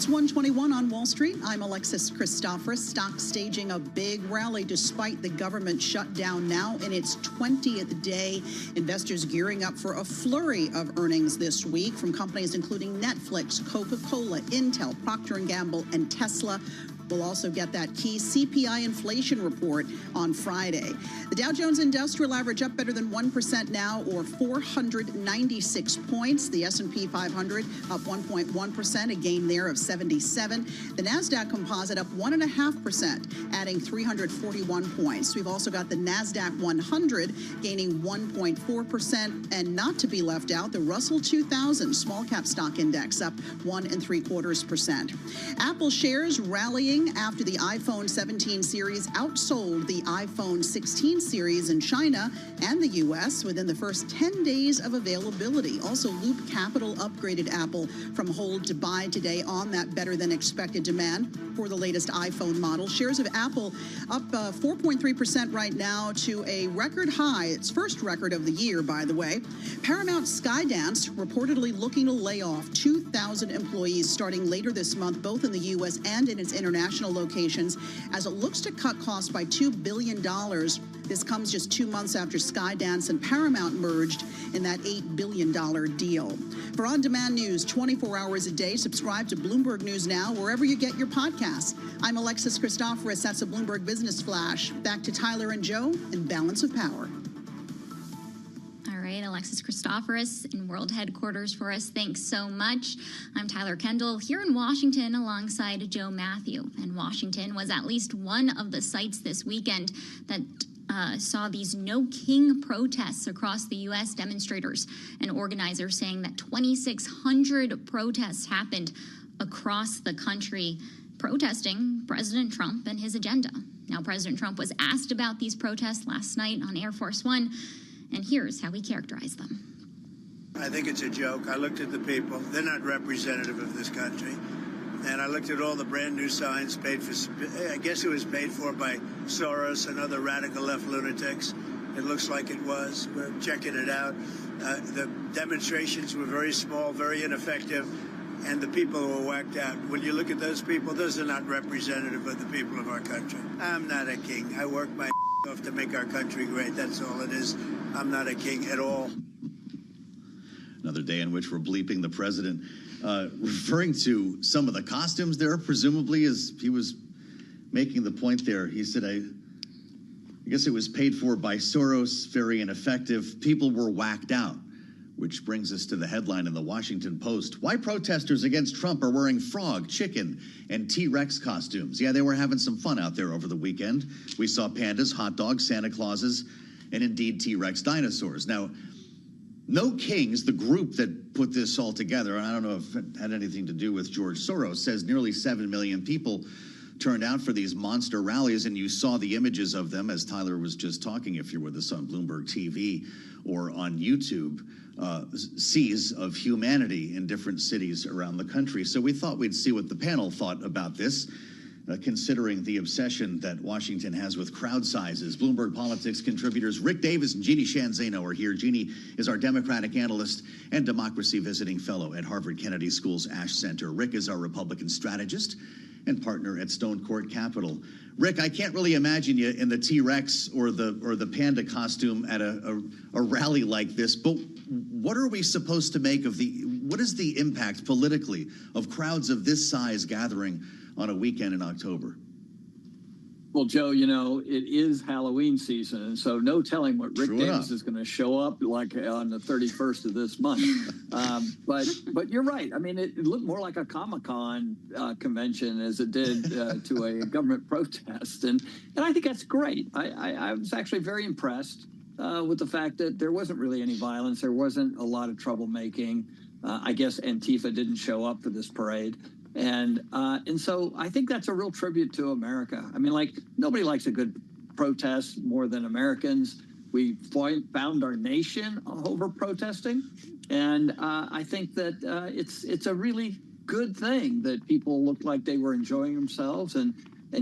Speaker 5: It's 1:21 on Wall Street. I'm Alexis Christoforous. Stock staging a big rally despite the government shutdown now in its 20th day. Investors gearing up for a flurry of earnings this week from companies including Netflix, Coca-Cola, Intel, Procter & Gamble, and Tesla. We'll also get that key CPI inflation report on Friday. The Dow Jones Industrial Average up better than 1% now, or 496 points. The S&P 500 up 1.1%, a gain there of 77. The NASDAQ Composite up 1.5%, adding 341 points. We've also got the NASDAQ 100 gaining 1.4%, and not to be left out, the Russell 2000 Small Cap Stock Index up 1.75%. Apple shares rallying after the iPhone 17 series outsold the iPhone 16 series in China and the U.S. within the first 10 days of availability. Also, Loop Capital upgraded Apple from hold to buy today on that better-than-expected demand for the latest iPhone model. Shares of Apple up 4.3% right now to a record high, its first record of the year, by the way. Paramount Skydance reportedly looking to lay off 2,000 employees starting later this month, both in the U.S. and in its international locations, as it looks to cut costs by $2 billion. This comes just 2 months after Skydance and Paramount merged in that $8 billion deal. For on-demand news 24 hours a day, subscribe to Bloomberg News Now wherever you get your podcasts. I'm Alexis Christoforous. That's a Bloomberg Business Flash. Back to Tyler and Joe in Balance of Power.
Speaker 9: All right, Alexis Christoforous in World Headquarters for us. Thanks so much. I'm Tyler Kendall here in Washington alongside Joe Matthew. And Washington was at least one of the sites this weekend that saw these No King protests across the U.S. Demonstrators and organizers saying that 2,600 protests happened across the country protesting President Trump and his agenda. Now, President Trump was asked about these protests last night on Air Force One, and here's how he characterized them.
Speaker 4: I think it's a joke. I looked at the people. They're not representative of this country. And I looked at all the brand new signs paid for, I guess it was paid for by Soros and other radical left lunatics. It looks like it was. We're checking it out. The demonstrations were very small, very ineffective, and the people were whacked out. When you look at those people, those are not representative of the people of our country. I'm not a king. I work my off to make our country great. That's all it is. I'm not a king at all.
Speaker 15: Another day in which we're bleeping the president, referring to some of the costumes there, presumably, as he was making the point there. He said, I guess it was paid for by Soros, very ineffective. People were whacked out, which brings us to the headline in the Washington Post. Why protesters against Trump are wearing frog, chicken, and T-Rex costumes. Yeah, they were having some fun out there over the weekend. We saw pandas, hot dogs, Santa Clauses, and indeed T-Rex dinosaurs. Now, No Kings, the group that put this all together, and I don't know if it had anything to do with George Soros, says nearly 7 million people turned out for these monster rallies, and you saw the images of them, as Tyler was just talking, if you're with us on Bloomberg TV or on YouTube, seas of humanity in different cities around the country. So we thought we'd see what the panel thought about this, considering the obsession that Washington has with crowd sizes. Bloomberg Politics contributors Rick Davis and Jeannie Shanzano are here. Jeannie is our Democratic analyst and democracy visiting fellow at Harvard Kennedy School's Ash Center. Rick is our Republican strategist and partner at Stone Court Capital. Rick, I can't really imagine you in the T-Rex or the panda costume at a rally like this, but what are we supposed to make of what is the impact politically of crowds of this size gathering on a weekend in October?
Speaker 19: Well, Joe, you know, it is Halloween season, and so no telling what Rick Davis is going to show up like on the 31st of this month. But you're right. I mean, it looked more like a Comic-Con convention as it did to a government protest, and I think that's great. I was actually very impressed with the fact that there wasn't really any violence. There wasn't a lot of troublemaking. I guess Antifa didn't show up for this parade. And so I think that's a real tribute to America. I mean, like, nobody likes a good protest more than Americans. We found our nation over protesting. And I think that it's a really good thing that people looked like they were enjoying themselves and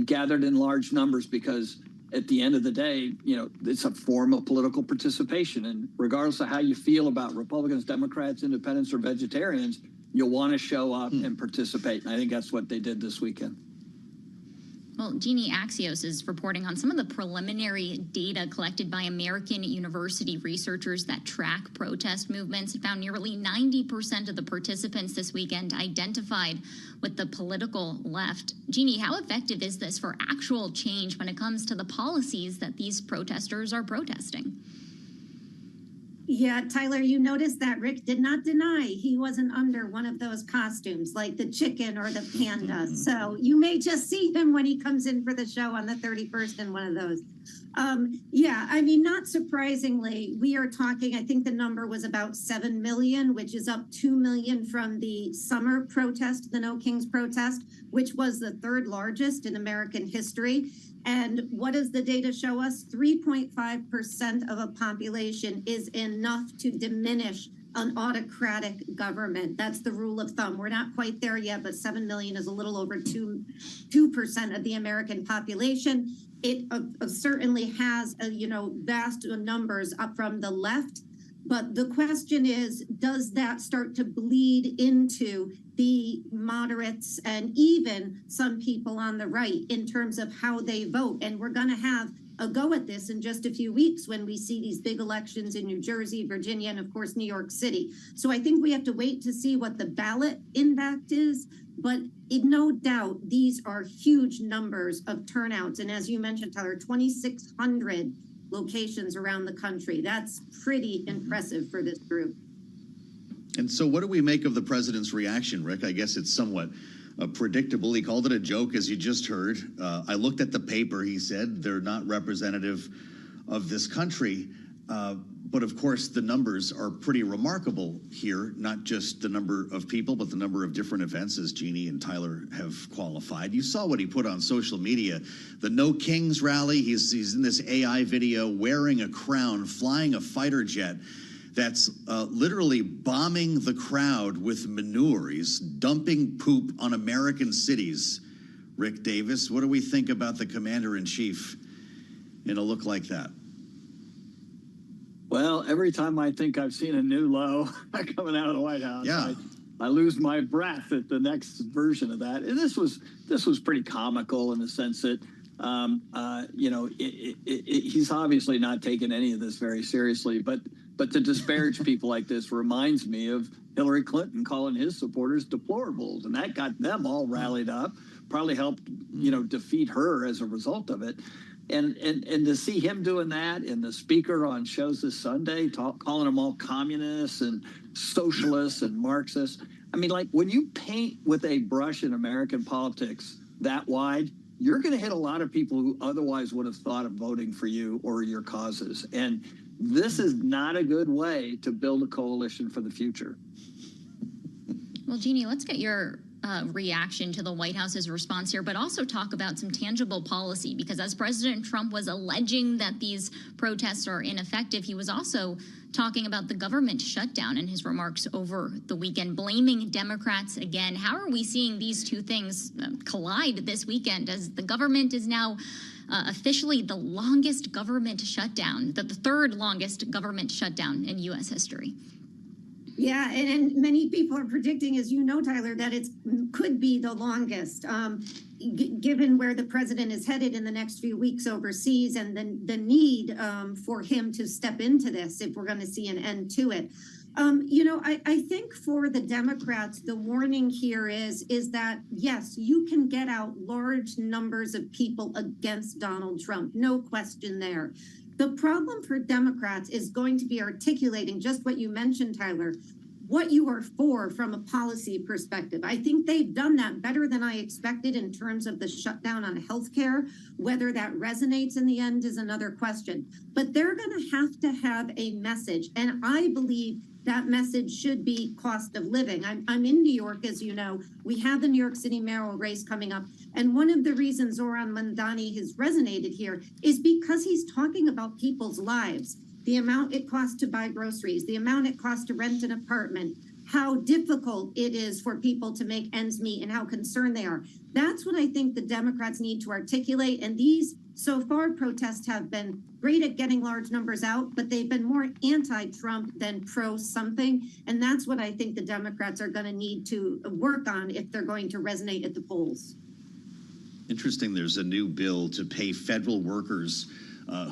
Speaker 19: gathered in large numbers, because at the end of the day, you know, it's a form of political participation. And regardless of how you feel about Republicans, Democrats, Independents, or Vegetarians, you'll want to show up and participate. And I think that's what they did this weekend.
Speaker 9: Well, Jeannie, Axios is reporting on some of the preliminary data collected by American university researchers that track protest movements. It found nearly 90% of the participants this weekend identified with the political left. Jeannie, how effective is this for actual change when it comes to the policies that these protesters are protesting?
Speaker 6: Yeah, Tyler, you noticed that Rick did not deny he wasn't under one of those costumes, like the chicken or the panda. So you may just see him when he comes in for the show on the 31st in one of those. Yeah, I mean, not surprisingly, we are talking, I think the number was about 7 million, which is up 2 million from the summer protest, the No Kings protest, which was the third largest in American history. And what does the data show us? 3.5% of a population is enough to diminish an autocratic government. That's the rule of thumb. We're not quite there yet, but 7 million is a little over 2% of the American population. It certainly has, vast numbers up from the left. But the question is, does that start to bleed into the moderates and even some people on the right in terms of how they vote? And we're going to have a go at this in just a few weeks when we see these big elections in New Jersey, Virginia, and of course, New York City. So I think we have to wait to see what the ballot impact is. But no doubt, these are huge numbers of turnouts. And as you mentioned, Tyler, 2,600 locations around the country. That's pretty impressive for this group.
Speaker 15: And so what do we make of the president's reaction, Rick? I guess it's somewhat predictable. He called it a joke, as you just heard. I looked at the paper. He said they're not representative of this country. But of course, the numbers are pretty remarkable here, not just the number of people, but the number of different events, as Jeannie and Tyler have qualified. You saw what he put on social media, the No Kings rally. He's in this AI video wearing a crown, flying a fighter jet that's literally bombing the crowd with manure. He's dumping poop on American cities. Rick Davis, what do we think about the commander-in-chief in a look like that?
Speaker 19: Well, every time I think I've seen a new low coming out of the White House, I lose my breath at the next version of that. And this was pretty comical in the sense that, he's obviously not taking any of this very seriously. But to disparage people like this reminds me of Hillary Clinton calling his supporters deplorables, and that got them all rallied up. Probably helped, defeat her as a result of it. And to see him doing that, and the speaker on shows this Sunday calling them all communists and socialists and Marxists. I mean, like, when you paint with a brush in American politics that wide, you're going to hit a lot of people who otherwise would have thought of voting for you or your causes. And this is not a good way to build a coalition for the future.
Speaker 9: Well, Jeannie, let's get your reaction to the White House's response here, but also talk about some tangible policy, because as President Trump was alleging that these protests are ineffective, he was also talking about the government shutdown in his remarks over the weekend, blaming Democrats again. How are we seeing these two things collide this weekend as the government is now officially the longest government shutdown, the third longest government shutdown in U.S. history?
Speaker 6: Yeah, and many people are predicting, as you know, Tyler, that it could be the longest, given where the president is headed in the next few weeks overseas, and the need for him to step into this if we're going to see an end to it. I think for the Democrats, the warning here is that, yes, you can get out large numbers of people against Donald Trump, no question there. The problem for Democrats is going to be articulating just what you mentioned, Tyler, what you are for from a policy perspective. I think they've done that better than I expected in terms of the shutdown on healthcare. Whether that resonates in the end is another question. But they're going to have a message. And I believe that message should be cost of living. I'm in New York, as you know. We have the New York City mayoral race coming up. And one of the reasons Zohran Mamdani has resonated here is because he's talking about people's lives, the amount it costs to buy groceries, the amount it costs to rent an apartment, how difficult it is for people to make ends meet, and how concerned they are. That's what I think the Democrats need to articulate. And these So far, protests have been great at getting large numbers out, but they've been more anti-Trump than pro-something. And that's what I think the Democrats are going to need to work on if they're going to resonate at the polls.
Speaker 15: Interesting, there's a new bill to pay federal workers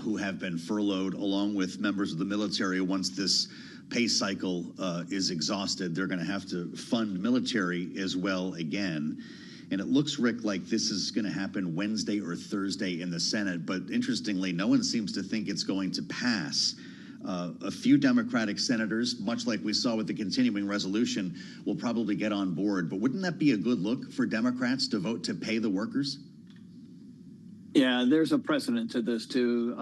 Speaker 15: who have been furloughed, along with members of the military. Once this pay cycle is exhausted, they're going to have to fund military as well again. And it looks, Rick, like this is going to happen Wednesday or Thursday in the Senate. But interestingly, no one seems to think it's going to pass. A few Democratic senators, much like we saw with the continuing resolution, will probably get on board. But wouldn't that be a good look for Democrats to vote to pay the workers?
Speaker 19: Yeah, there's a precedent to this, too.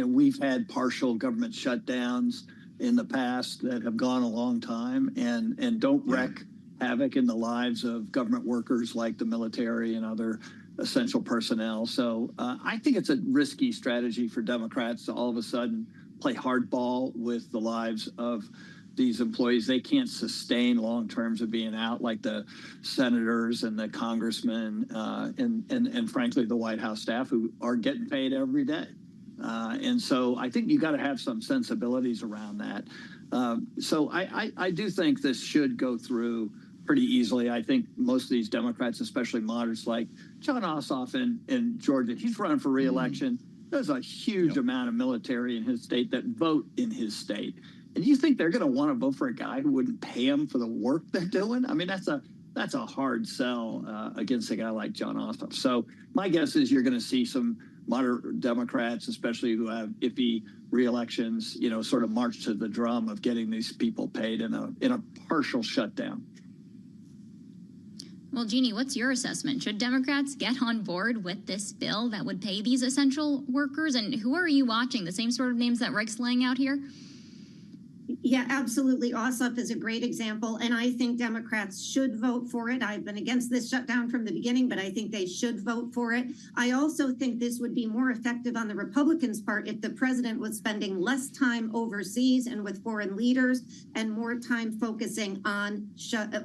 Speaker 19: We've had partial government shutdowns in the past that have gone a long time and don't wreak havoc in the lives of government workers like the military and other essential personnel. So I think it's a risky strategy for Democrats to all of a sudden play hardball with the lives of these employees. They can't sustain long terms of being out, like the senators and the congressmen and frankly, the White House staff who are getting paid every day. And so I think you got to have some sensibilities around that. So I do think this should go through pretty easily. I think most of these Democrats, especially moderates like John Ossoff in Georgia, he's running for re-election. There's a huge amount of military in his state that vote in his state. And you think they're going to want to vote for a guy who wouldn't pay them for the work they're doing? I mean, that's a hard sell against a guy like John Ossoff. So my guess is you're going to see some moderate Democrats, especially who have iffy re-elections, sort of march to the drum of getting these people paid in a partial shutdown.
Speaker 9: Well, Jeannie, what's your assessment? Should Democrats get on board with this bill that would pay these essential workers? And who are you watching? The same sort of names that Rick's laying out here?
Speaker 6: Yeah, absolutely. Ossoff is a great example, and I think Democrats should vote for it. I've been against this shutdown from the beginning, but I think they should vote for it. I also think this would be more effective on the Republicans' part if the president was spending less time overseas and with foreign leaders and more time focusing on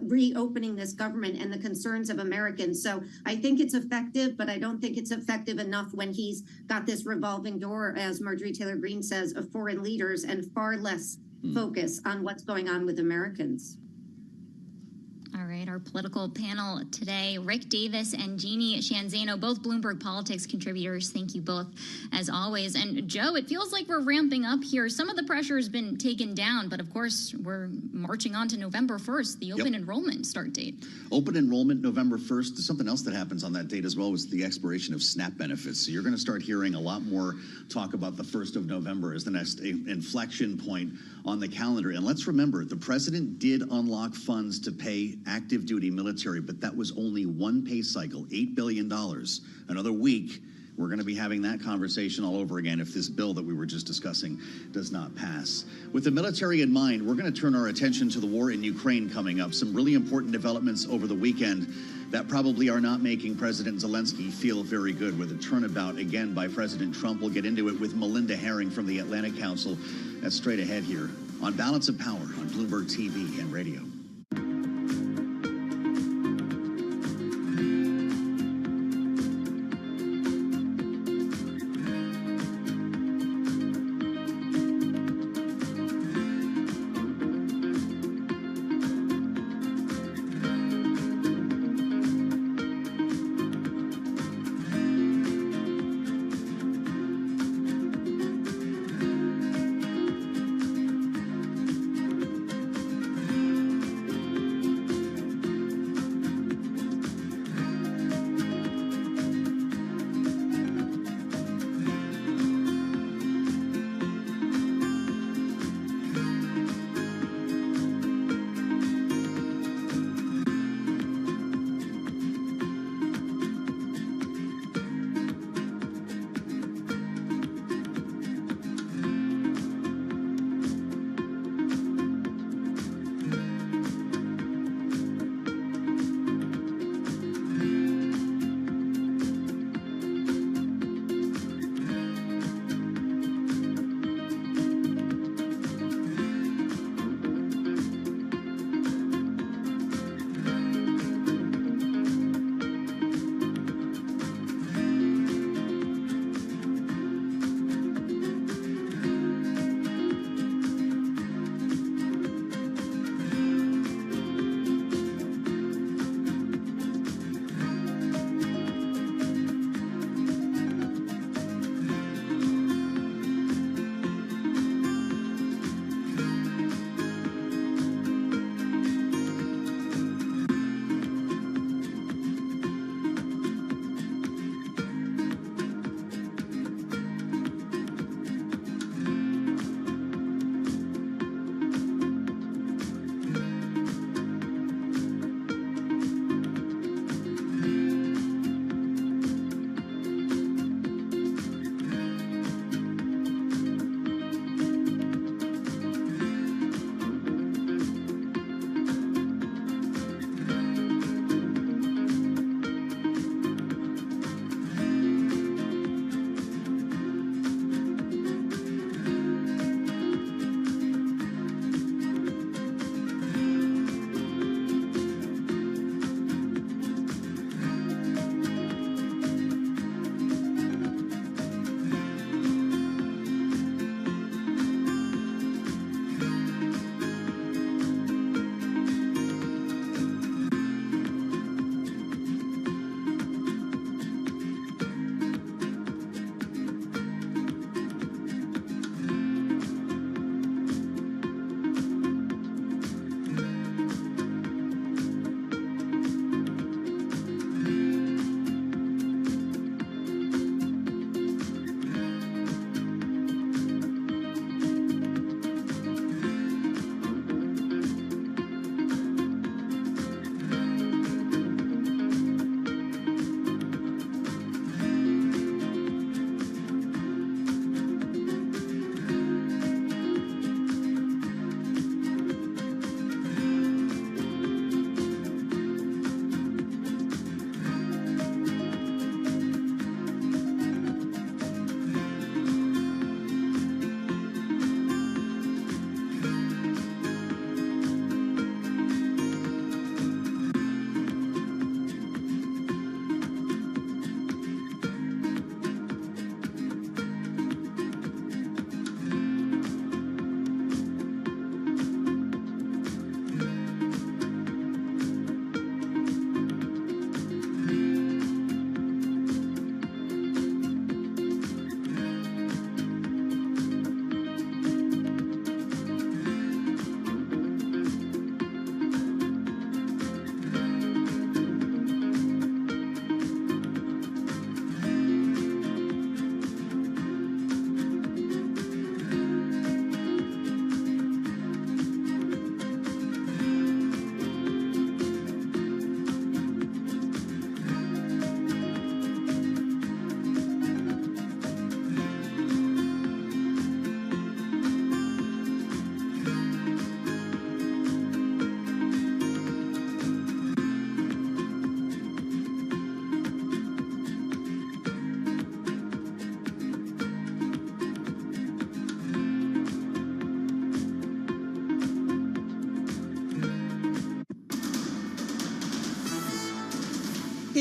Speaker 6: reopening this government and the concerns of Americans. So I think it's effective, but I don't think it's effective enough when he's got this revolving door, as Marjorie Taylor Greene says, of foreign leaders and far less focus on what's going on with Americans.
Speaker 9: All right, our political panel today, Rick Davis and Jeannie Shanzano, both Bloomberg Politics contributors. Thank you both, as always. And Joe, it feels like we're ramping up here. Some of the pressure has been taken down, but of course, we're marching on to November 1st, the open enrollment start date.
Speaker 15: Open enrollment, November 1st. Something else that happens on that date as well was the expiration of SNAP benefits. So you're going to start hearing a lot more talk about the 1st of November as the next inflection point on the calendar. And let's remember, the president did unlock funds to pay active duty military, but that was only one pay cycle, $8 billion. Another week, we're going to be having that conversation all over again if this bill that we were just discussing does not pass. With the military in mind, we're going to turn our attention to the war in Ukraine coming up. Some really important developments over the weekend that probably are not making President Zelensky feel very good, with a turnabout again by President Trump. We'll get into it with Melinda Herring from the Atlantic Council. That's straight ahead here on Balance of Power on Bloomberg TV and radio.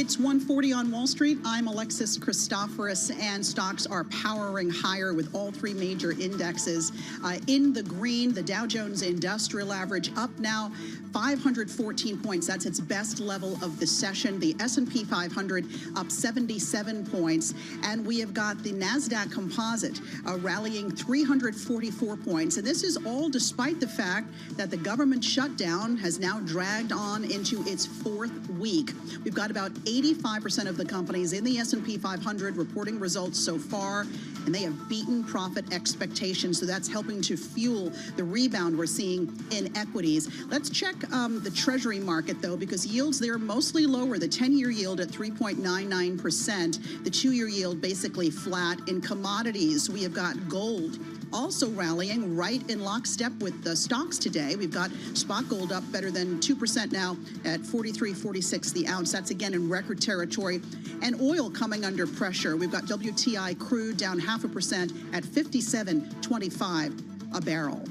Speaker 5: It's 1:40 on Wall Street. I'm Alexis Christoforous, and stocks are powering higher with all three major indexes in the green. The Dow Jones Industrial Average up now 514 points. That's its best level of the session. The S&P 500 up 77 points. And we have got the NASDAQ Composite rallying 344 points. And this is all despite the fact that the government shutdown has now dragged on into its fourth week. We've got about 85% of the companies in the S&P 500 reporting results so far, and they have beaten profit expectations. So that's helping to fuel the rebound we're seeing in equities. Let's check the Treasury market, though, because yields there are mostly lower. The 10-year yield at 3.99%. The 2-year yield basically flat. In commodities, we have got gold also rallying right in lockstep with the stocks today. We've got spot gold up better than 2% now at $43.46 the ounce. That's again in record territory. And oil coming under pressure. We've got WTI crude down 0.5% at $57.25 a barrel.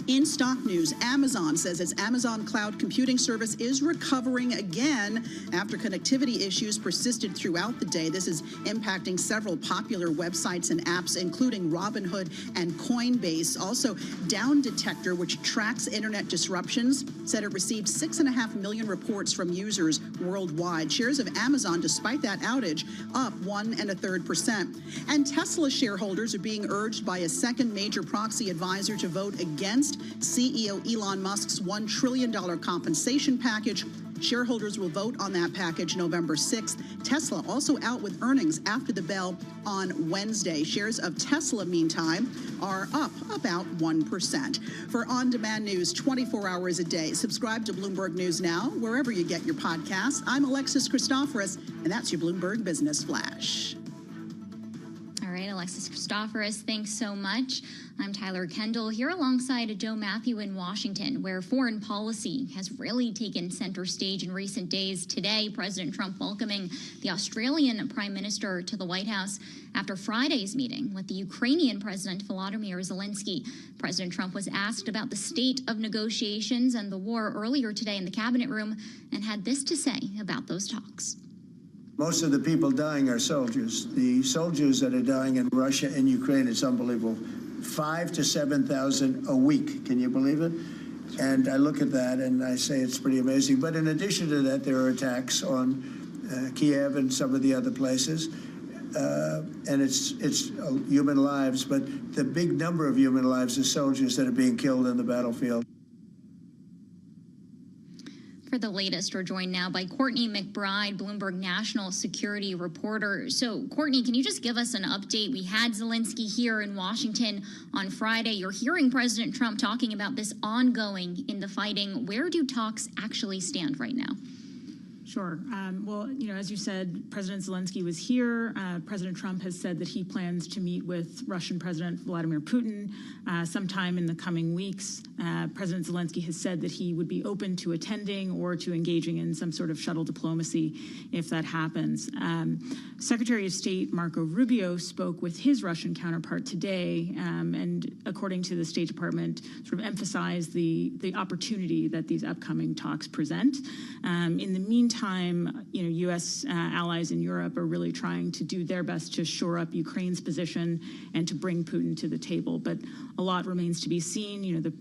Speaker 5: In stock news, Amazon says its Amazon Cloud Computing service is recovering again after connectivity issues persisted throughout the day. This is impacting several popular websites and apps, including Robinhood and Coinbase. Also, Down Detector, which tracks internet disruptions, said it received 6.5 million reports from users worldwide. Shares of Amazon, despite that outage, up 1.33%. And Tesla shareholders are being urged by a second major proxy advisor to vote against CEO Elon Musk's $1 trillion compensation package. Shareholders will vote on that package November 6th. Tesla also out with earnings after the bell on Wednesday. Shares of Tesla, meantime, are up about 1%. For on-demand news 24 hours a day, subscribe to Bloomberg News Now, wherever you get your podcasts. I'm Alexis Christoforous, and that's your Bloomberg Business Flash.
Speaker 9: All right, Alexis Christoforous, thanks so much. I'm Tyler Kendall here alongside Joe Matthew in Washington, where foreign policy has really taken center stage in recent days. Today, President Trump welcoming the Australian Prime Minister to the White House after Friday's meeting with the Ukrainian President Volodymyr Zelensky. President Trump was asked about the state of negotiations and the war earlier today in the cabinet room and had this to say about those talks.
Speaker 22: Most of the people dying are soldiers. The soldiers that are dying in Russia and Ukraine, it's unbelievable. 5,000 to 7,000 a week. Can you believe it? And I look at that and I say it's pretty amazing. But in addition to that, there are attacks on Kiev and some of the other places. And it's human lives. But the big number of human lives is soldiers that are being killed in the battlefield.
Speaker 9: For the latest, we're joined now by Courtney McBride, Bloomberg national security reporter. So, Courtney, can you just give us an update? We had Zelensky here in Washington on Friday. You're hearing President Trump talking about this ongoing in the fighting. Where do talks actually stand right now?
Speaker 3: Sure. Well, as you said, President Zelensky was here. President Trump has said that he plans to meet with Russian President Vladimir Putin sometime in the coming weeks. President Zelensky has said that he would be open to attending or to engaging in some sort of shuttle diplomacy if that happens. Secretary of State Marco Rubio spoke with his Russian counterpart today, and according to the State Department, sort of emphasized the opportunity that these upcoming talks present. In the meantime, U.S. allies in Europe are really trying to do their best to shore up Ukraine's position and to bring Putin to the table. But a lot remains to be seen.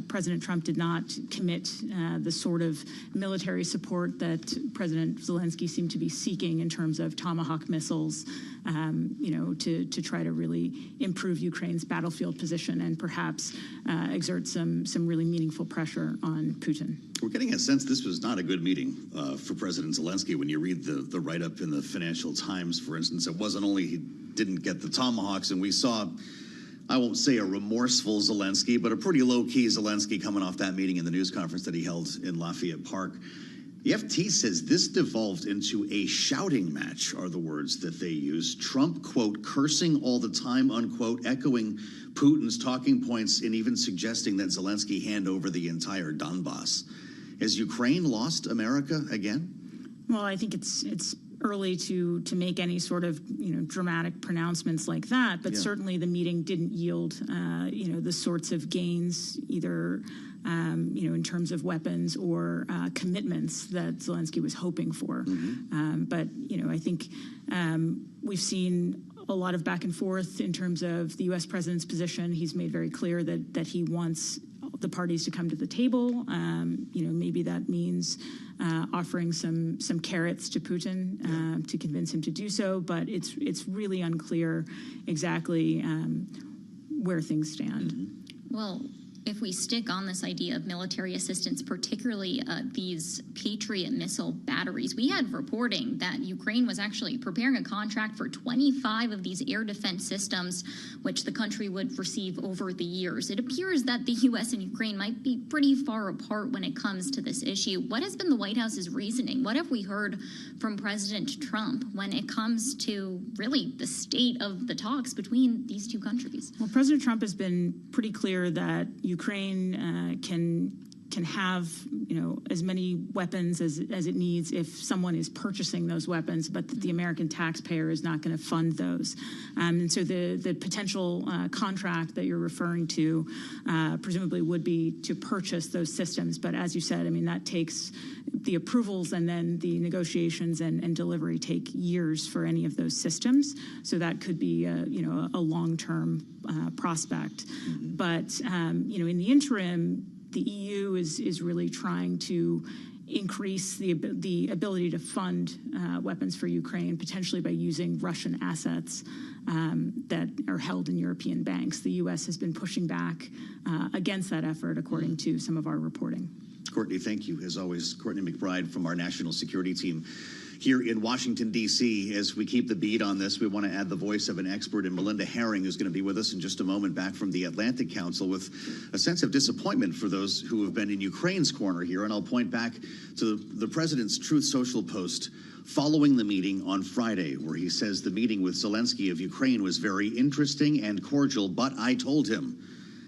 Speaker 3: President Trump did not commit the sort of military support that President Zelensky seemed to be seeking in terms of Tomahawk missiles, to try to really improve Ukraine's battlefield position and perhaps exert some really meaningful pressure on Putin.
Speaker 15: We're getting a sense this was not a good meeting for President Zelensky. When you read the write-up in the Financial Times, for instance, it wasn't only he didn't get the Tomahawks, and we saw, I won't say a remorseful Zelensky, but a pretty low-key Zelensky coming off that meeting in the news conference that he held in Lafayette Park. The FT says this devolved into a shouting match, are the words that they use. Trump, quote, cursing all the time, unquote, echoing Putin's talking points and even suggesting that Zelensky hand over the entire Donbass. Has Ukraine lost America again?
Speaker 3: Well, I think it's early to make any sort of dramatic pronouncements like that, but certainly the meeting didn't yield the sorts of gains either in terms of weapons or commitments that Zelensky was hoping for. But I think we've seen a lot of back and forth in terms of the U.S. president's position. He's made very clear that he wants the parties to come to the table. Maybe that means offering some carrots to Putin to convince him to do so. But it's really unclear exactly where things stand.
Speaker 9: Well, if we stick on this idea of military assistance, particularly these Patriot missile batteries, we had reporting that Ukraine was actually preparing a contract for 25 of these air defense systems, which the country would receive over the years. It appears that the U.S. and Ukraine might be pretty far apart when it comes to this issue. What has been the White House's reasoning? What have we heard from President Trump when it comes to really the state of the talks between these two countries?
Speaker 3: Well, President Trump has been pretty clear that Ukraine can have as many weapons as it needs if someone is purchasing those weapons, but that the American taxpayer is not going to fund those. And so the potential contract that you're referring to presumably would be to purchase those systems. But as you said, that takes the approvals, and then the negotiations and delivery take years for any of those systems. So that could be a long-term prospect. But in the interim, the EU is really trying to increase the ability to fund weapons for Ukraine, potentially by using Russian assets that are held in European banks. The U.S. has been pushing back against that effort, according to some of our reporting.
Speaker 15: Courtney, thank you. As always, Courtney McBride from our national security team here in Washington, D.C. As we keep the beat on this, we want to add the voice of an expert in Melinda Herring, who's going to be with us in just a moment, back from the Atlantic Council, with a sense of disappointment for those who have been in Ukraine's corner here. And I'll point back to the president's Truth Social post following the meeting on Friday, where he says the meeting with Zelensky of Ukraine was very interesting and cordial, but I told him,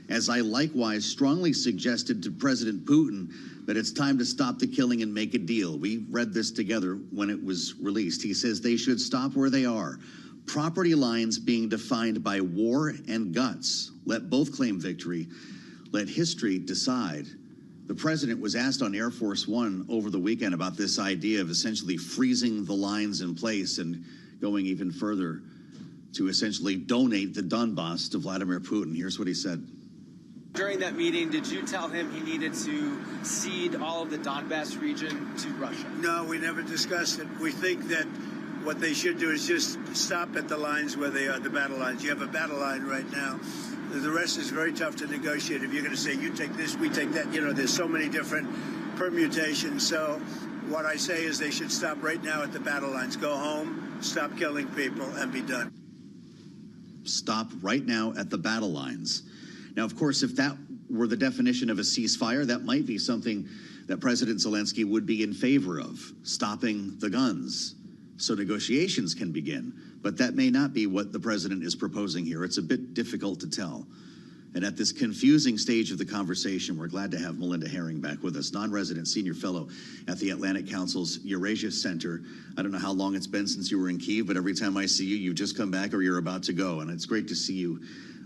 Speaker 15: as I likewise strongly suggested to President Putin, that it's time to stop the killing and make a deal. We read this together when it was released. He says they should stop where they are. Property lines being defined by war and guts. Let both claim victory. Let history decide. The president was asked on Air Force One over the weekend about this idea of essentially freezing the lines in place and going even further to essentially donate the Donbass to Vladimir Putin. Here's what he said.
Speaker 13: During that meeting, did you tell him he needed to cede all of the Donbass region to Russia?
Speaker 4: No, we never discussed it. We think that what they should do is just stop at the lines where they are, the battle lines. You have a battle line right now. The rest is very tough to negotiate. If you're going to say, you take this, we take that, there's so many different permutations. So what I say is they should stop right now at the battle lines. Go home, stop killing people, and be done.
Speaker 15: Stop right now at the battle lines. Now, of course, if that were the definition of a ceasefire, that might be something that President Zelensky would be in favor of, stopping the guns so negotiations can begin. But that may not be what the president is proposing here. It's a bit difficult to tell. And at this confusing stage of the conversation, we're glad to have Melinda Herring back with us, non-resident senior fellow at the Atlantic Council's Eurasia Center. I don't know how long it's been since you were in Kyiv, but every time I see you, you just come back or you're about to go. And it's great to see you.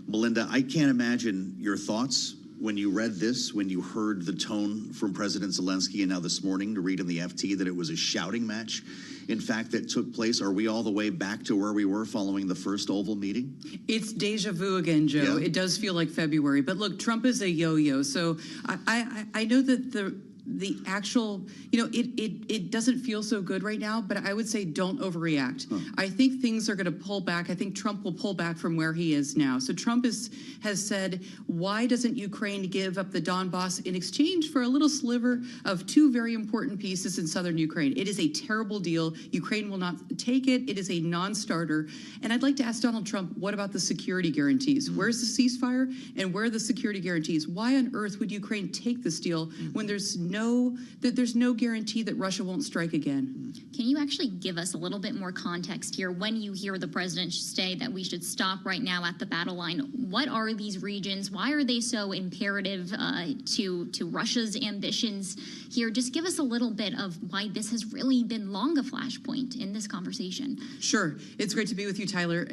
Speaker 15: Melinda, I can't imagine your thoughts when you read this, when you heard the tone from President Zelensky, and now this morning to read in the FT that it was a shouting match, in fact, that took place. Are we all the way back to where we were following the first Oval meeting?
Speaker 20: It's deja vu again, Joe. Yeah. It does feel like February. But look, Trump is a yo-yo. So I know that the actual, it doesn't feel so good right now, but I would say don't overreact. I think things are going to pull back. I think Trump will pull back from where he is now. So Trump has said, why doesn't Ukraine give up the Donbass in exchange for a little sliver of two very important pieces in southern Ukraine? It is a terrible deal. Ukraine will not take it. It is a non-starter. And I'd like to ask Donald Trump, what about the security guarantees? Where's the ceasefire and where are the security guarantees? Why on earth would Ukraine take this deal when there's no no guarantee that Russia won't strike again.
Speaker 9: Can you actually give us a little bit more context here? When you hear the president say that we should stop right now at the battle line, what are these regions? Why are they so imperative to Russia's ambitions here? Just give us a little bit of why this has really been long a flashpoint in this conversation.
Speaker 20: Sure. It's great to be with you, Tyler.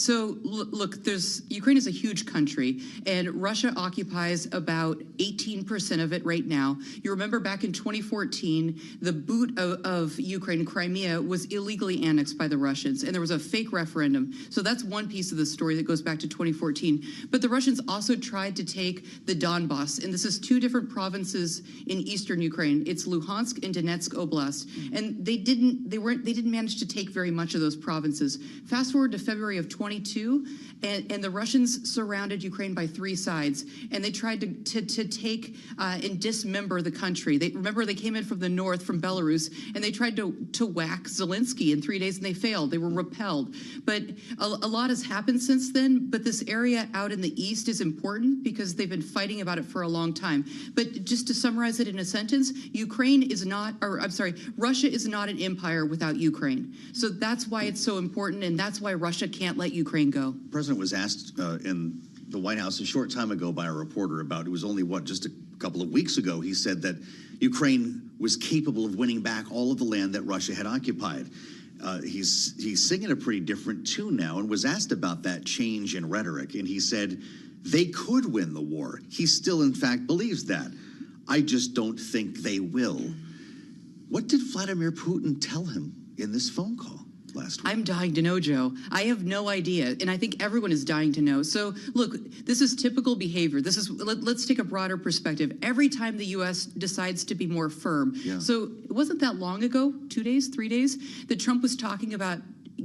Speaker 20: Look, Ukraine is a huge country, and Russia occupies about 18% of it right now. You remember back in 2014, the boot of Ukraine, Crimea, was illegally annexed by the Russians, and there was a fake referendum. So that's one piece of the story that goes back to 2014. But the Russians also tried to take the Donbass, and this is two different provinces in eastern Ukraine. It's Luhansk and Donetsk Oblast, and they didn't manage to take very much of those provinces. Fast forward to February of 22, and the Russians surrounded Ukraine by three sides, and they tried to take and dismember the country. Remember, they came in from the north, from Belarus, and they tried to whack Zelensky in 3 days, and they failed. They were repelled. But a lot has happened since then, but this area out in the east is important because they've been fighting about it for a long time. But just to summarize it in a sentence, Russia is not an empire without Ukraine. So that's why it's so important, and that's why Russia can't let Ukraine go.
Speaker 15: The president was asked in the White House a short time ago by a reporter about, it was only, just a couple of weeks ago, he said that Ukraine was capable of winning back all of the land that Russia had occupied. He's singing a pretty different tune now, and was asked about that change in rhetoric, and he said they could win the war. He still, in fact, believes that. I just don't think they will. What did Vladimir Putin tell him in this phone call last week?
Speaker 20: I'm dying to know, Joe. I have no idea, and I think everyone is dying to know. So, look, this is typical behavior. Let's take a broader perspective. Every time the U.S. decides to be more firm. Yeah. So it wasn't that long ago, 2 days, 3 days, that Trump was talking about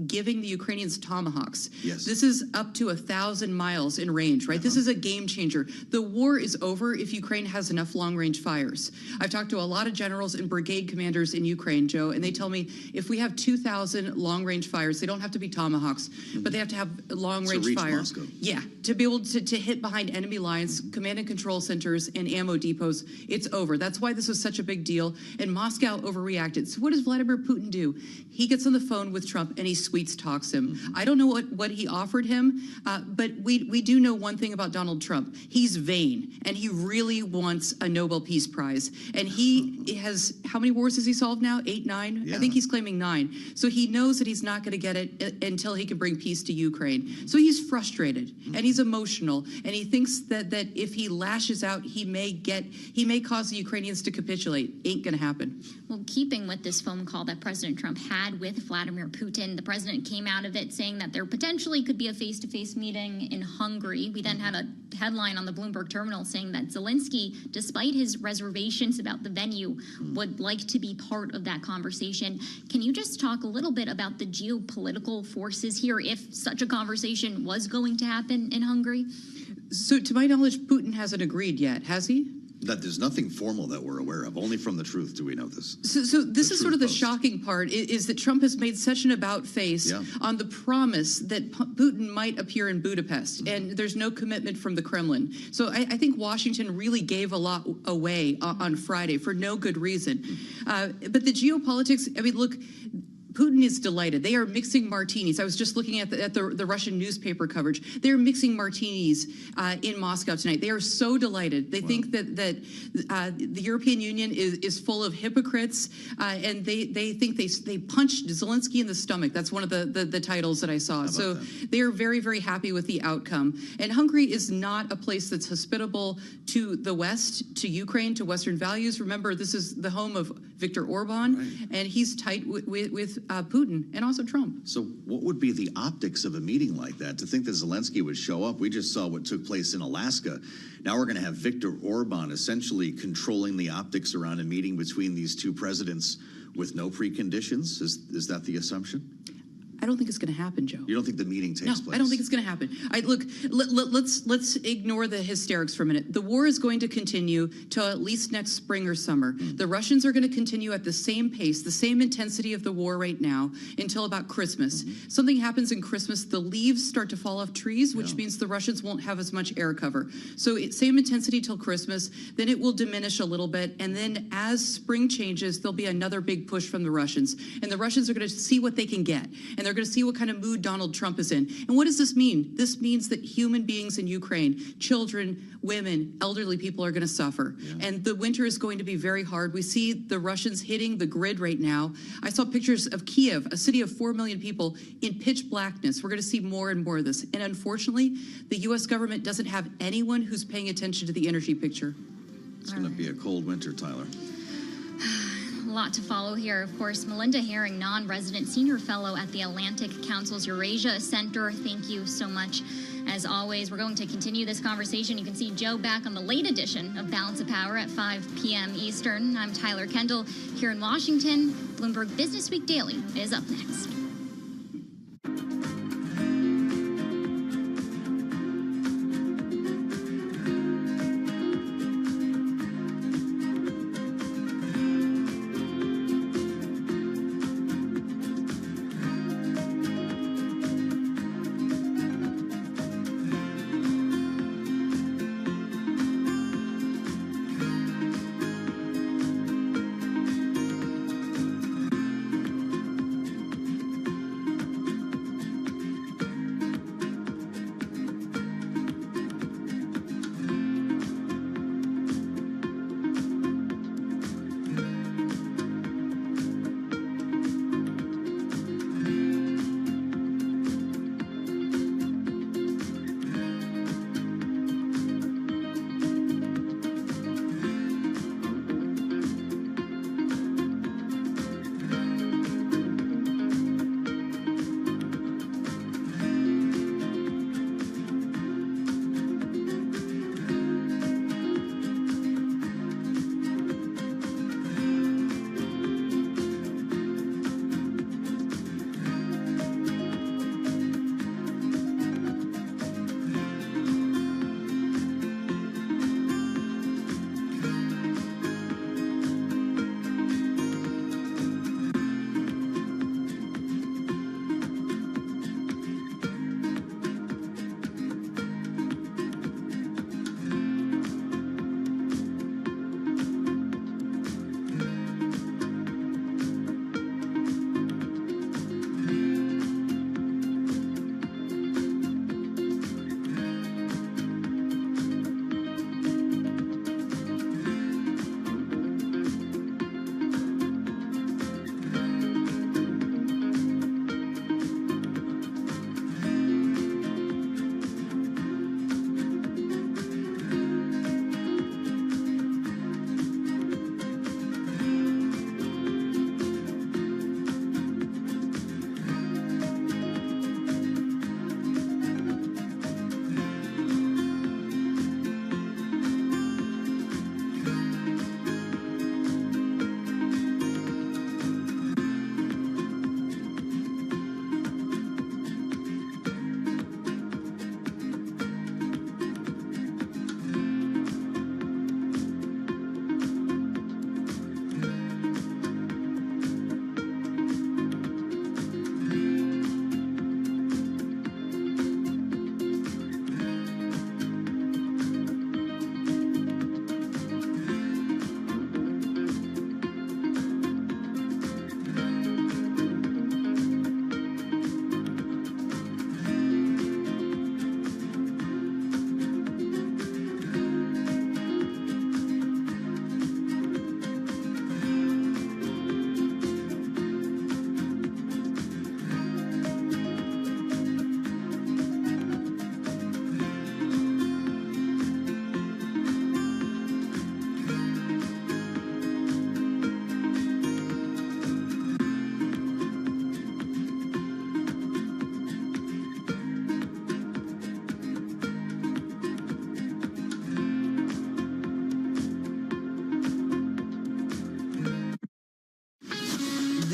Speaker 20: giving the Ukrainians tomahawks. Yes. This is up to 1,000 miles in range, right? This is a game changer. The war is over if Ukraine has enough long-range fires. I've talked to a lot of generals and brigade commanders in Ukraine, Joe, and they tell me if we have 2,000 long-range fires, they don't have to be tomahawks, but they have to have long-range fire. Moscow. Yeah, to be able to hit behind enemy lines, command and control centers, and ammo depots. It's over. That's why this was such a big deal, and Moscow overreacted. So what does Vladimir Putin do? He gets on the phone with Trump, and he sweets talks him. I don't know what he offered him, but we do know one thing about Donald Trump. He's vain, and he really wants a Nobel Peace Prize. And he has, how many wars has he solved now? 8, 9? Yeah. I think he's claiming 9. So he knows that he's not going to get it until he can bring peace to Ukraine. So he's frustrated, and he's emotional, and he thinks that if he lashes out, he may cause the Ukrainians to capitulate. Ain't going to happen.
Speaker 9: Well, keeping with this phone call that President Trump had with Vladimir Putin, the president came out of it saying that there potentially could be a face-to-face meeting in Hungary. We then had a headline on the Bloomberg terminal saying that Zelensky, despite his reservations about the venue, would like to be part of that conversation. Can you just talk a little bit about the geopolitical forces here if such a conversation was going to happen in Hungary?
Speaker 20: So to my knowledge, Putin hasn't agreed yet, has he?
Speaker 15: That there's nothing formal that we're aware of. Only from the truth do we know this.
Speaker 20: So this is sort of the shocking part, is that Trump has made such an about face on the promise that Putin might appear in Budapest, and there's no commitment from the Kremlin. So I think Washington really gave a lot away on Friday for no good reason. But the geopolitics, I mean, look, Putin is delighted. They are mixing martinis. I was just looking at the Russian newspaper coverage. They're mixing martinis in Moscow tonight. They are so delighted. They think that the European Union is full of hypocrites, and they think they punched Zelensky in the stomach. That's one of the titles that I saw. So they are very, very happy with the outcome. And Hungary is not a place that's hospitable to the West, to Ukraine, to Western values. Remember, this is the home of Viktor Orban, and he's tight with Putin and also Trump.
Speaker 15: So what would be the optics of a meeting like that? To think that Zelensky would show up, we just saw what took place in Alaska. Now we're going to have Viktor Orban essentially controlling the optics around a meeting between these two presidents with no preconditions. Is that the assumption?
Speaker 20: I don't think it's going to happen, Joe.
Speaker 15: You don't think the meeting takes place?
Speaker 20: I don't think it's going to happen. Let's ignore the hysterics for a minute. The war is going to continue till at least next spring or summer. The Russians are going to continue at the same pace, the same intensity of the war right now until about Christmas. Something happens in Christmas, the leaves start to fall off trees, which means the Russians won't have as much air cover. So same intensity till Christmas, then it will diminish a little bit, and then as spring changes, there'll be another big push from the Russians, and the Russians are going to see what they can get, and they're going to see what kind of mood Donald Trump is in. And what does this mean? This means that human beings in Ukraine, children, women, elderly people are going to suffer. And the winter is going to be very hard. We see the Russians hitting the grid right now. I saw pictures of Kiev, a city of 4 million people, in pitch blackness. We're going to see more and more of this. And unfortunately, the U.S. government doesn't have anyone who's paying attention to the energy picture.
Speaker 15: It's going to be a cold winter, Tyler.
Speaker 9: A lot to follow here. Of course, Melinda Herring, non-resident senior fellow at the Atlantic Council's Eurasia Center. Thank you so much. As always, we're going to continue this conversation. You can see Joe back on the late edition of Balance of Power at 5 p.m. Eastern. I'm Tyler Kendall here in Washington. Bloomberg Business Week Daily is up next.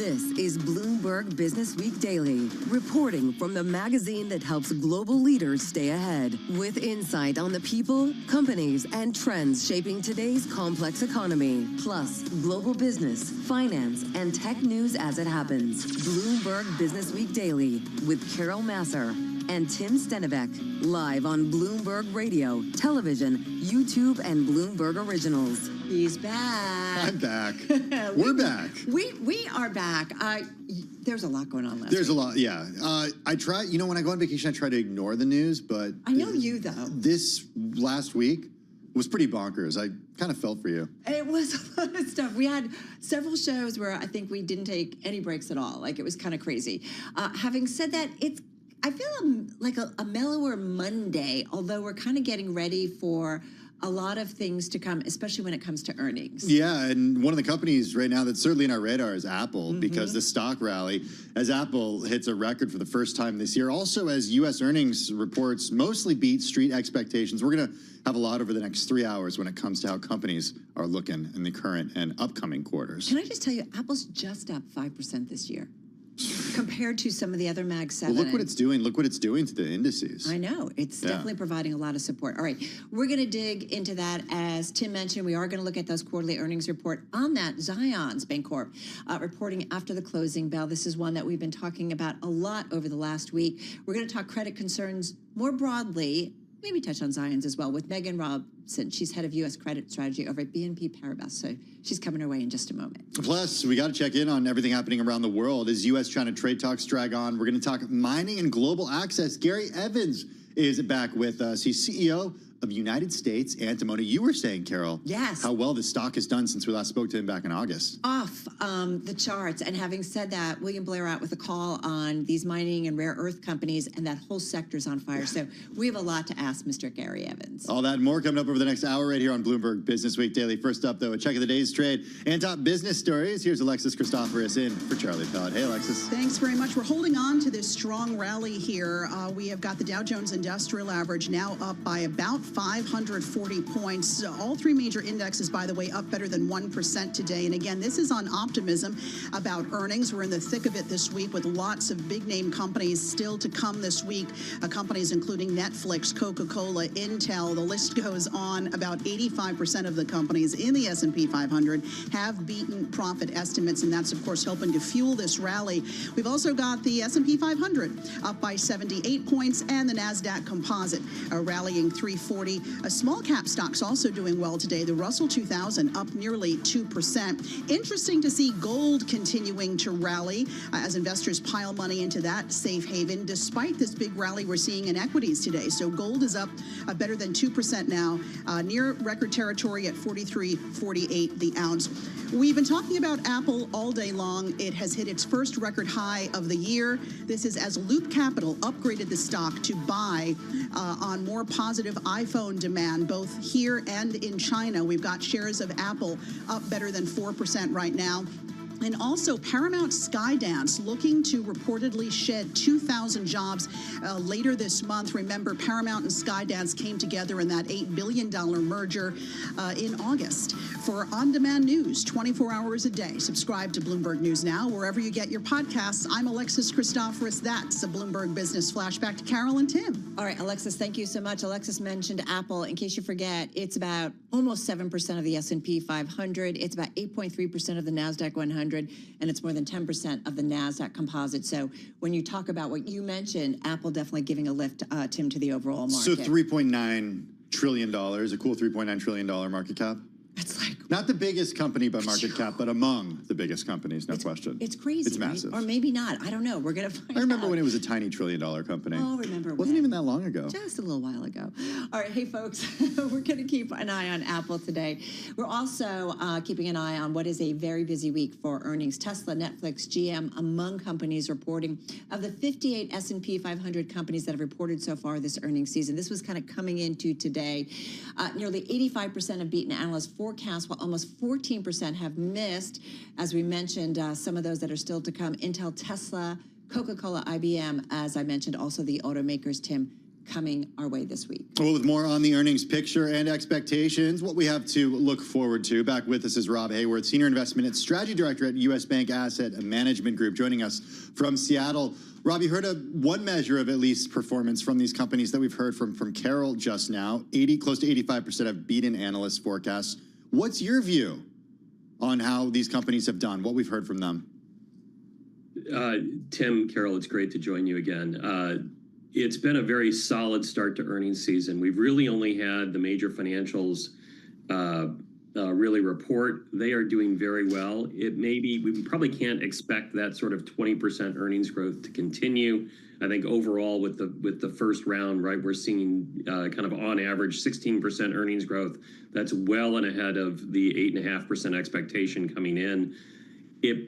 Speaker 8: This is Bloomberg Business Week Daily, reporting from the magazine that helps global leaders stay ahead, with insight on the people, companies, and trends shaping today's complex economy, plus global business, finance, and tech news as it happens. Bloomberg Business Week Daily with Carol Masser and Tim Stenivek, live on Bloomberg Radio, television, YouTube, and Bloomberg Originals.
Speaker 7: He's back.
Speaker 17: I'm back. We're back.
Speaker 7: We are back. There's a lot going on last
Speaker 17: There's
Speaker 7: week.
Speaker 17: a lot, yeah. I try, when I go on vacation, I try to ignore the news, but...
Speaker 7: I know you, though.
Speaker 17: This last week was pretty bonkers. I kind of felt for you.
Speaker 7: It was a lot of stuff. We had several shows where I think we didn't take any breaks at all. Like, it was kind of crazy. Having said that, I feel like a mellower Monday, although we're kind of getting ready for a lot of things to come, especially when it comes to earnings.
Speaker 17: Yeah, and one of the companies right now that's certainly in our radar is Apple, because the stock rally, as Apple hits a record for the first time this year, also as U.S. earnings reports mostly beat street expectations. We're going to have a lot over the next 3 hours when it comes to how companies are looking in the current and upcoming quarters.
Speaker 7: Can I just tell you, Apple's just up 5% this year, compared to some of the other Mag 7.
Speaker 17: Well, look what it's doing. Look what it's doing to the indices.
Speaker 7: I know. It's definitely providing a lot of support. All right. We're going to dig into that. As Tim mentioned, we are going to look at those quarterly earnings report. On that, Zions Bancorp reporting after the closing bell. This is one that we've been talking about a lot over the last week. We're going to talk credit concerns more broadly, maybe touch on Zions as well, with Megan Robson. She's head of U.S. credit strategy over at BNP Paribas. So she's coming her way in just a moment.
Speaker 17: Plus, we got to check in on everything happening around the world as U.S.-China trade talks drag on. We're going to talk mining and global access. Gary Evans is back with us. He's CEO of United States Antimony. You were saying, Carol, how well the stock has done since we last spoke to him back in August.
Speaker 7: Off the charts. And having said that, William Blair out with a call on these mining and rare earth companies, and that whole sector's on fire. So we have a lot to ask Mr. Gary Evans.
Speaker 17: All that and more coming up over the next hour right here on Bloomberg Business Week Daily. First up, though, a check of the day's trade and top business stories. Here's Alexis Christoforous in for Charlie Pellet. Hey, Alexis.
Speaker 5: Thanks very much. We're holding on to this strong rally here. We have got the Dow Jones Industrial Average now up by about 540 points. All three major indexes, by the way, up better than 1% today. And again, this is on optimism about earnings. We're in the thick of it this week with lots of big name companies still to come this week. Companies including Netflix, Coca-Cola, Intel, the list goes on. About 85% of the companies in the S&P 500 have beaten profit estimates, and that's, of course, helping to fuel this rally. We've also got the S&P 500 up by 78 points, and the NASDAQ Composite rallying 340. Small cap stocks also doing well today. The Russell 2000 up nearly 2%. Interesting to see gold continuing to rally as investors pile money into that safe haven, despite this big rally we're seeing in equities today. So gold is up better than 2% now, near record territory at $43.48 the ounce. We've been talking about Apple all day long. It has hit its first record high of the year. This is as Loop Capital upgraded the stock to buy on more positive iPhone demand, both here and in China. We've got shares of Apple up better than 4% right now. And also Paramount Skydance looking to reportedly shed 2,000 jobs later this month. Remember, Paramount and Skydance came together in that $8 billion merger in August. For on-demand news, 24 hours a day, subscribe to Bloomberg News Now, wherever you get your podcasts. I'm Alexis Christoforous. That's a Bloomberg Business Flashback to Carol and Tim.
Speaker 7: All right, Alexis, thank you so much. Alexis mentioned Apple. In case you forget, it's about almost 7% of the S&P 500. It's about 8.3% of the NASDAQ 100. And it's more than 10% of the NASDAQ Composite. So when you talk about what you mentioned, Apple definitely giving a lift, Tim, to the overall market.
Speaker 17: So $3.9 trillion, a cool $3.9 trillion market cap.
Speaker 7: It's like...
Speaker 17: Not the biggest company by market cap, but among the biggest companies, no question.
Speaker 7: It's crazy,
Speaker 17: It's massive.
Speaker 7: Right? Or maybe not. I don't know. We're going to find out.
Speaker 17: I remember when it was a tiny $1 trillion company.
Speaker 7: Oh, remember when?
Speaker 17: Wasn't even that long ago.
Speaker 7: Just a little while ago. All right, hey, folks, we're going to keep an eye on Apple today. We're also keeping an eye on what is a very busy week for earnings. Tesla, Netflix, GM, among companies reporting. Of the 58 S&P 500 companies that have reported so far this earnings season, this was kind of coming into today. Nearly 85% have beaten analyst forecasts, while almost 14% have missed. As we mentioned, some of those that are still to come: Intel, Tesla, Coca-Cola, IBM, as I mentioned, also the automakers, Tim, coming our way this week.
Speaker 17: Well, with more on the earnings picture and expectations, what we have to look forward to. Back with us is Rob Hayworth, Senior Investment and Strategy Director at U.S. Bank Asset Management Group, joining us from Seattle. Rob, you heard one measure of at least performance from these companies that we've heard from Carol just now. Close to 85% have beaten analyst forecasts. What's your view on how these companies have done, what we've heard from them?
Speaker 11: Tim, Carol, it's great to join you again. It's been a very solid start to earnings season. We've really only had the major financials really report. They are doing very well. We probably can't expect that sort of 20% earnings growth to continue. I think overall with the first round, right, we're seeing kind of on average 16% earnings growth. That's well and ahead of the 8.5% expectation coming in.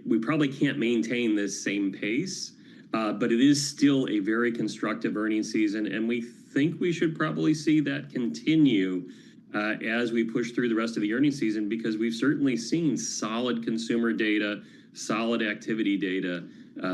Speaker 11: We probably can't maintain this same pace. But it is still a very constructive earnings season, and we think we should probably see that continue as we push through the rest of the earnings season, because we've certainly seen solid consumer data, solid activity data.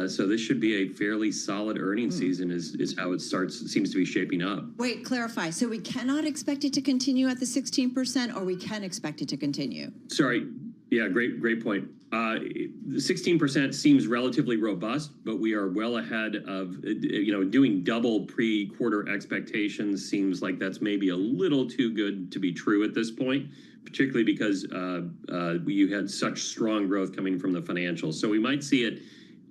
Speaker 11: So this should be a fairly solid earnings season is how it seems to be shaping up.
Speaker 7: Wait, clarify. So we cannot expect it to continue at the 16%, or we can expect it to continue?
Speaker 11: Sorry. Yeah, great point. The 16% seems relatively robust, but we are well ahead of, doing double pre-quarter expectations seems like that's maybe a little too good to be true at this point, particularly because you had such strong growth coming from the financials. So we might see it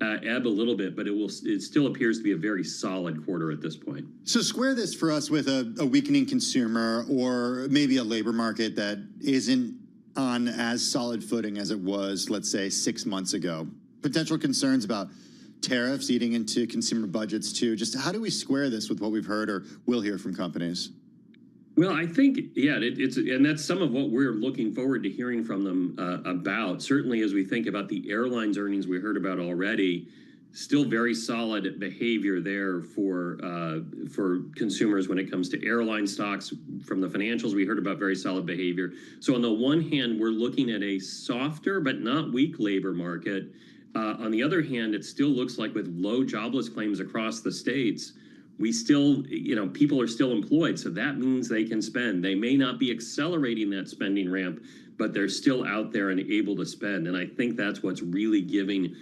Speaker 11: ebb a little bit, but it still appears to be a very solid quarter at this point.
Speaker 17: So square this for us with a weakening consumer or maybe a labor market that isn't on as solid footing as it was, let's say, 6 months ago. Potential concerns about tariffs eating into consumer budgets too. Just how do we square this with what we've heard or will hear from companies?
Speaker 11: Well, I think, and that's some of what we're looking forward to hearing from them about. Certainly as we think about the airlines earnings we heard about already, still very solid behavior there for consumers when it comes to airline stocks. From the financials, we heard about very solid behavior. So on the one hand, we're looking at a softer but not weak labor market. On the other hand, it still looks like with low jobless claims across the states, we still, people are still employed. So that means they can spend. They may not be accelerating that spending ramp, but they're still out there and able to spend. And I think that's what's really giving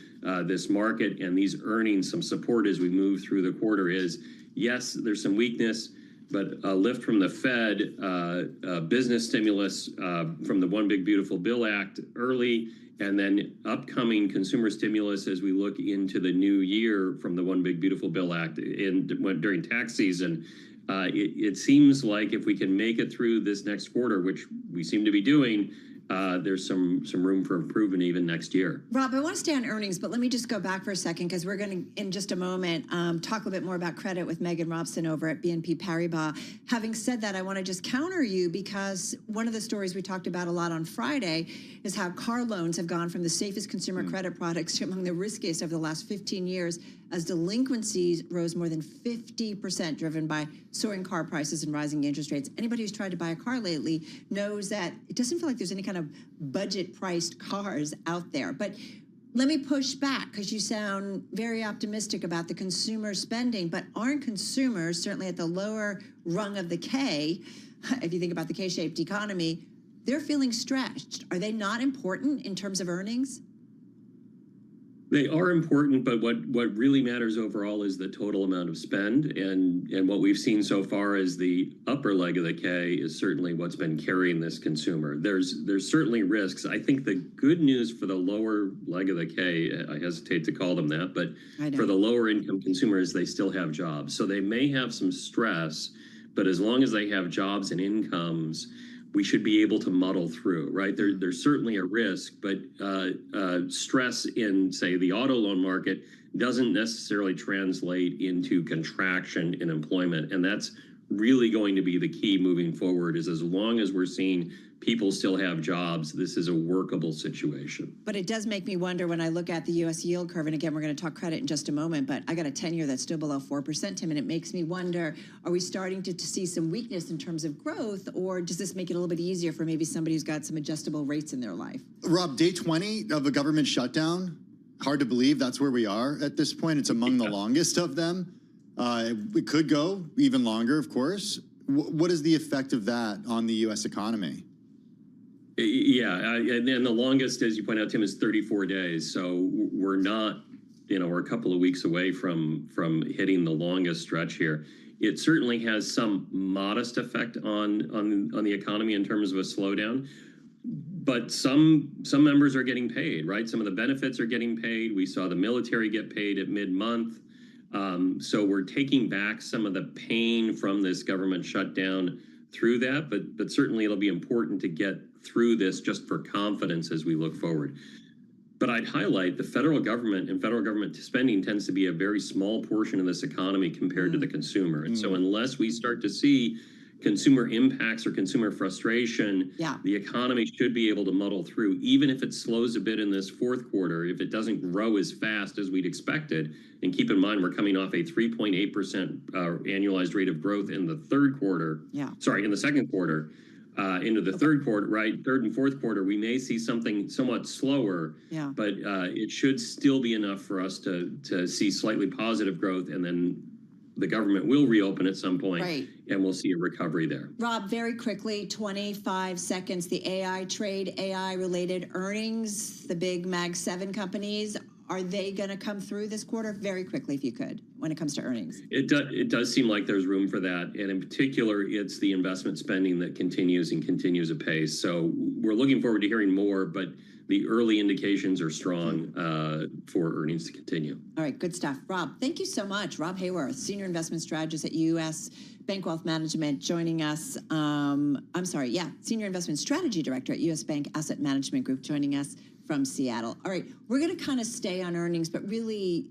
Speaker 11: this market and these earnings some support as we move through the quarter is, yes, there's some weakness, but a lift from the Fed, business stimulus from the One Big Beautiful Bill Act early, and then upcoming consumer stimulus as we look into the new year from the One Big Beautiful Bill Act during tax season. It seems like if we can make it through this next quarter, which we seem to be doing, there's some room for improvement even next year.
Speaker 7: Rob, I want to stay on earnings, but let me just go back for a second because we're going to, in just a moment, talk a little bit more about credit with Megan Robson over at BNP Paribas. Having said that, I want to just counter you because one of the stories we talked about a lot on Friday is how car loans have gone from the safest consumer credit products to among the riskiest over the last 15 years as delinquencies rose more than 50%, driven by soaring car prices and rising interest rates. Anybody who's tried to buy a car lately knows that it doesn't feel like there's any kind of budget-priced cars out there. But let me push back because you sound very optimistic about the consumer spending, but aren't consumers, certainly at the lower rung of the K, if you think about the K-shaped economy, they're feeling stretched. Are they not important in terms of earnings?
Speaker 11: They are important, but what really matters overall is the total amount of spend. And what we've seen so far is the upper leg of the K is certainly what's been carrying this consumer. There's certainly risks. I think the good news for the lower leg of the K, I hesitate to call them that, but for the lower income consumers, they still have jobs. So they may have some stress, but as long as they have jobs and incomes, we should be able to muddle through, right? There's certainly a risk, but stress in, say, the auto loan market doesn't necessarily translate into contraction in employment. And that's really going to be the key moving forward is as long as we're seeing people still have jobs, this is a workable situation.
Speaker 7: But it does make me wonder when I look at the U.S. yield curve, and again, we're going to talk credit in just a moment, but I got a 10-year that's still below 4%, Tim, and it makes me wonder, are we starting to see some weakness in terms of growth, or does this make it a little bit easier for maybe somebody who's got some adjustable rates in their life?
Speaker 17: Rob, day 20 of a government shutdown, hard to believe that's where we are at this point. It's among the longest of them. It could go even longer, of course. What is the effect of that on the U.S. economy?
Speaker 11: Yeah, and the longest, as you point out, Tim, is 34 days. So we're not, we're a couple of weeks away from hitting the longest stretch here. It certainly has some modest effect on the economy in terms of a slowdown. But some members are getting paid, right? Some of the benefits are getting paid. We saw the military get paid at mid-month. So we're taking back some of the pain from this government shutdown through that, but certainly it'll be important to get through this just for confidence as we look forward. But I'd highlight the federal government and federal government spending tends to be a very small portion of this economy compared to the consumer. And so unless we start to see consumer impacts or consumer frustration, the economy should be able to muddle through, even if it slows a bit in this fourth quarter, if it doesn't grow as fast as we'd expected. And keep in mind, we're coming off a 3.8% annualized rate of growth in the third quarter. Sorry, in the second quarter. Into the third quarter, right? Third and fourth quarter, we may see something somewhat slower, but it should still be enough for us to see slightly positive growth, and then the government will reopen at some point, and we'll see a recovery there.
Speaker 7: Rob, very quickly, 25 seconds, the AI trade, AI-related earnings, the big Mag 7 companies, are they going to come through this quarter? Very quickly, if you could, when it comes to earnings.
Speaker 11: It does seem like there's room for that. And in particular, it's the investment spending that continues apace. So we're looking forward to hearing more, but the early indications are strong for earnings to continue.
Speaker 7: All right, good stuff. Rob, thank you so much. Rob Hayworth, Senior Investment Strategist at U.S. Bank Wealth Management, joining us. Senior Investment Strategy Director at U.S. Bank Asset Management Group, joining us from Seattle. All right, we're going to kind of stay on earnings, but really,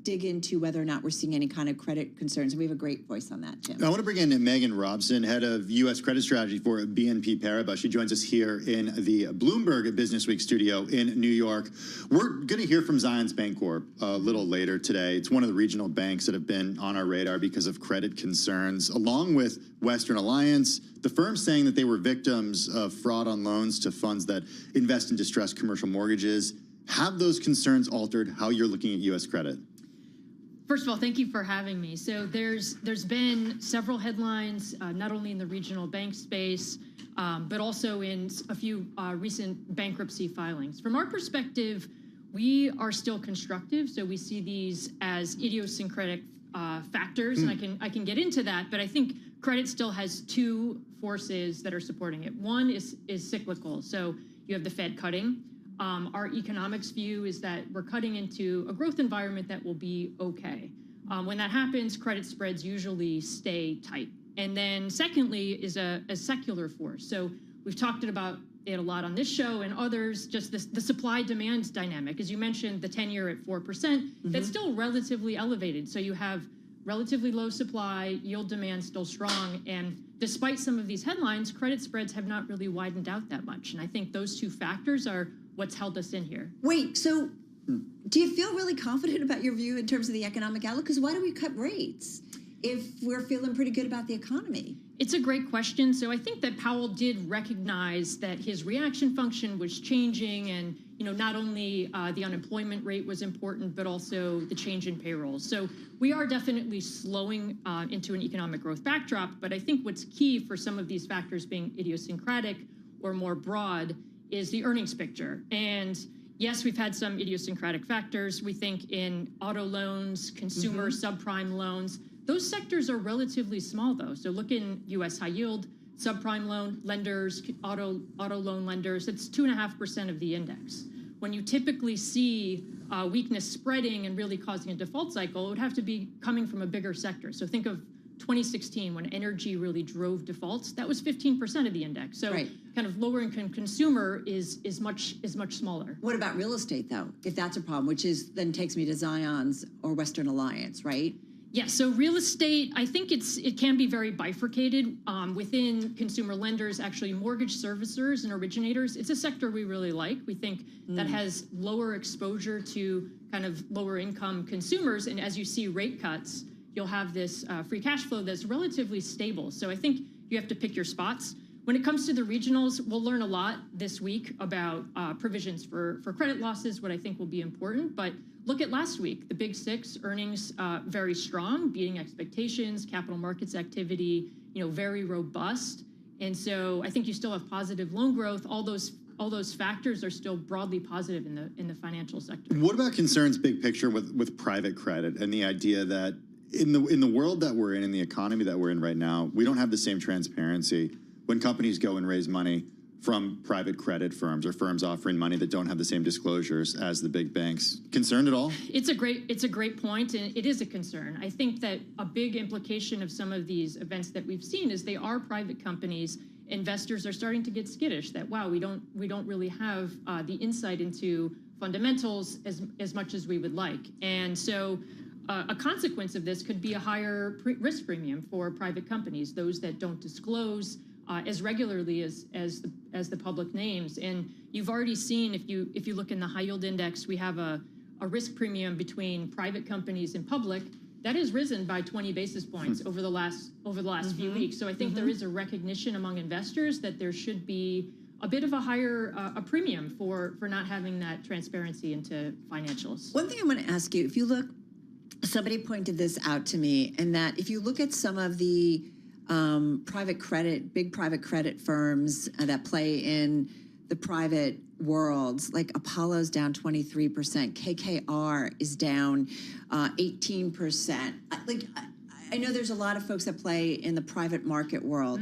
Speaker 7: dig into whether or not we're seeing any kind of credit concerns. We have a great voice on that, Jim.
Speaker 17: I want to bring in Megan Robson, head of U.S. credit strategy for BNP Paribas. She joins us here in the Bloomberg Business Week studio in New York. We're going to hear from Zions Bancorp a little later today. It's one of the regional banks that have been on our radar because of credit concerns, along with Western Alliance. The firm saying that they were victims of fraud on loans to funds that invest in distressed commercial mortgages. Have those concerns altered how you're looking at U.S. credit?
Speaker 12: First of all, thank you for having me. So there's been several headlines, not only in the regional bank space, but also in a few recent bankruptcy filings. From our perspective, we are still constructive. So we see these as idiosyncratic factors, and I can get into that. But I think credit still has two forces that are supporting it. One is cyclical. So you have the Fed cutting. Our economics view is that we're cutting into a growth environment that will be okay. When that happens, credit spreads usually stay tight. And then secondly is a secular force. So we've talked about it a lot on this show and others, just the supply-demand dynamic. As you mentioned, the 10-year at 4%, that's still relatively elevated. So you have relatively low supply, yield demand still strong, and despite some of these headlines, credit spreads have not really widened out that much. And I think those two factors are what's held us in here.
Speaker 7: Wait, so do you feel really confident about your view in terms of the economic outlook? Because why do we cut rates if we're feeling pretty good about the economy?
Speaker 12: It's a great question. So I think that Powell did recognize that his reaction function was changing, and not only the unemployment rate was important, but also the change in payrolls. So we are definitely slowing into an economic growth backdrop. But I think what's key for some of these factors being idiosyncratic or more broad is the earnings picture. And yes, we've had some idiosyncratic factors. We think in auto loans, consumer subprime loans. Those sectors are relatively small, though. So look in U.S. high yield, subprime loan lenders, auto loan lenders. It's 2.5% of the index. When you typically see weakness spreading and really causing a default cycle, it would have to be coming from a bigger sector. So think of 2016, when energy really drove defaults. That was 15% of the index. So kind of lower income consumer is much smaller.
Speaker 7: What about real estate, though, if that's a problem, which is then takes me to Zions or Western Alliance, right?
Speaker 12: Yeah, so real estate, I think it can be very bifurcated within consumer lenders, actually mortgage servicers and originators. It's a sector we really like. We think that has lower exposure to kind of lower income consumers. And as you see rate cuts, you'll have this free cash flow that's relatively stable. So I think you have to pick your spots. When it comes to the regionals, we'll learn a lot this week about provisions for credit losses, what I think will be important. But look at last week, the big six earnings very strong, beating expectations, capital markets activity, very robust. And so I think you still have positive loan growth. All those factors are still broadly positive in the financial sector.
Speaker 17: What about concerns, big picture, with private credit and the idea that in the world that we're in the economy that we're in right now, we don't have the same transparency when companies go and raise money from private credit firms or firms offering money that don't have the same disclosures as the big banks. Concerned at all?
Speaker 12: It's a great point, and it is a concern. I think that a big implication of some of these events that we've seen is they are private companies. Investors are starting to get skittish that, wow, we don't really have the insight into fundamentals as much as we would like. And so a consequence of this could be a higher risk premium for private companies, those that don't disclose as regularly as the public names. And you've already seen, if you look in the high yield index, we have a risk premium between private companies and public that has risen by 20 basis points over the last few weeks. So I think there is a recognition among investors that there should be a bit of a higher a premium for not having that transparency into financials.
Speaker 7: One thing I want to ask you, if you look, somebody pointed this out to me, and that if you look at some of the big private credit firms that play in the private worlds, like Apollo's down 23%, KKR is down 18%. I know there's a lot of folks that play in the private market world.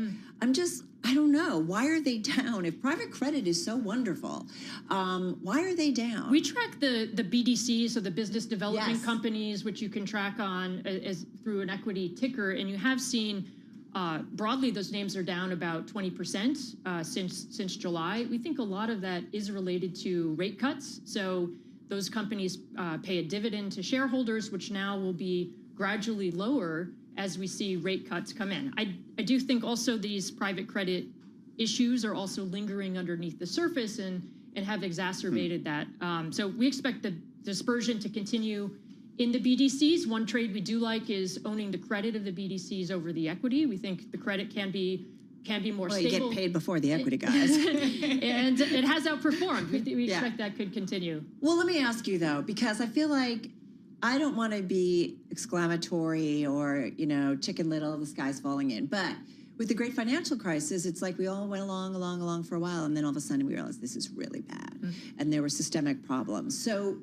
Speaker 7: I don't know. Why are they down? If private credit is so wonderful, why are they down?
Speaker 12: We track the BDCs, so the business development companies, which you can track on as through an equity ticker, and you have seen broadly, those names are down about 20% since July. We think a lot of that is related to rate cuts. So those companies pay a dividend to shareholders, which now will be gradually lower as we see rate cuts come in. I do think also these private credit issues are also lingering underneath the surface and have exacerbated that. So we expect the dispersion to continue in the BDCs. One trade we do like is owning the credit of the BDCs over the equity. We think the credit can be more stable.
Speaker 7: You get paid before the equity guys.
Speaker 12: And it has outperformed. We expect that could continue.
Speaker 7: Well, let me ask you though, because I feel like I don't want to be exclamatory or, Chicken Little, the sky's falling in. But with the great financial crisis, it's like we all went along for a while. And then all of a sudden we realized this is really bad. And there were systemic problems. So,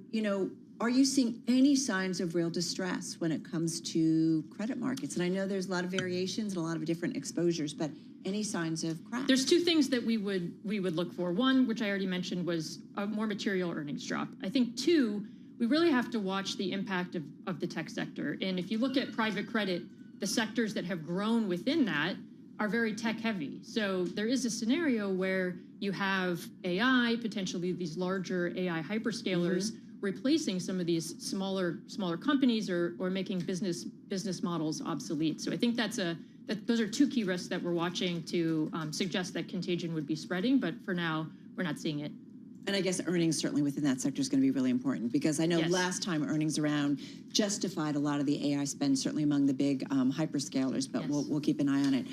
Speaker 7: are you seeing any signs of real distress when it comes to credit markets? And I know there's a lot of variations and a lot of different exposures, but any signs of cracks?
Speaker 12: There's two things that we would look for. One, which I already mentioned, was a more material earnings drop. I think two, we really have to watch the impact of the tech sector. And if you look at private credit, the sectors that have grown within that are very tech heavy. So there is a scenario where you have AI, potentially these larger AI hyperscalers, replacing some of these smaller companies or making business models obsolete. So I think those are two key risks that we're watching to suggest that contagion would be spreading. But for now, we're not seeing it.
Speaker 7: And I guess earnings certainly within that sector is going to be really important, because I know last time earnings around justified a lot of the AI spend, certainly among the big hyperscalers, but we'll keep an eye on it.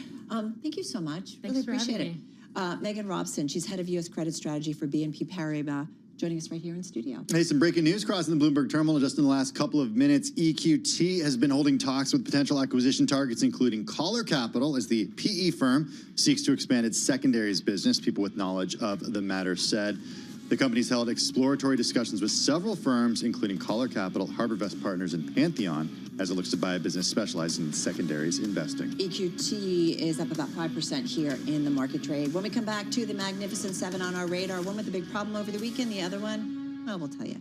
Speaker 7: Thank you so much.
Speaker 12: Thanks
Speaker 7: really
Speaker 12: for
Speaker 7: appreciate
Speaker 12: having
Speaker 7: it. Megan Robson, she's head of U.S. credit strategy for BNP Paribas, joining us right here in studio.
Speaker 17: Hey, some breaking news crossing the Bloomberg terminal just in the last couple of minutes. EQT has been holding talks with potential acquisition targets, including Collar Capital, as the PE firm seeks to expand its secondaries business. People with knowledge of the matter said the company's held exploratory discussions with several firms, including Collar Capital, HarborVest Partners, and Pantheon, as it looks to buy a business specializing in secondaries investing.
Speaker 7: EQT is up about 5% here in the market trade. When we come back to the Magnificent Seven on our radar, one with a big problem over the weekend, the other one, we'll tell you.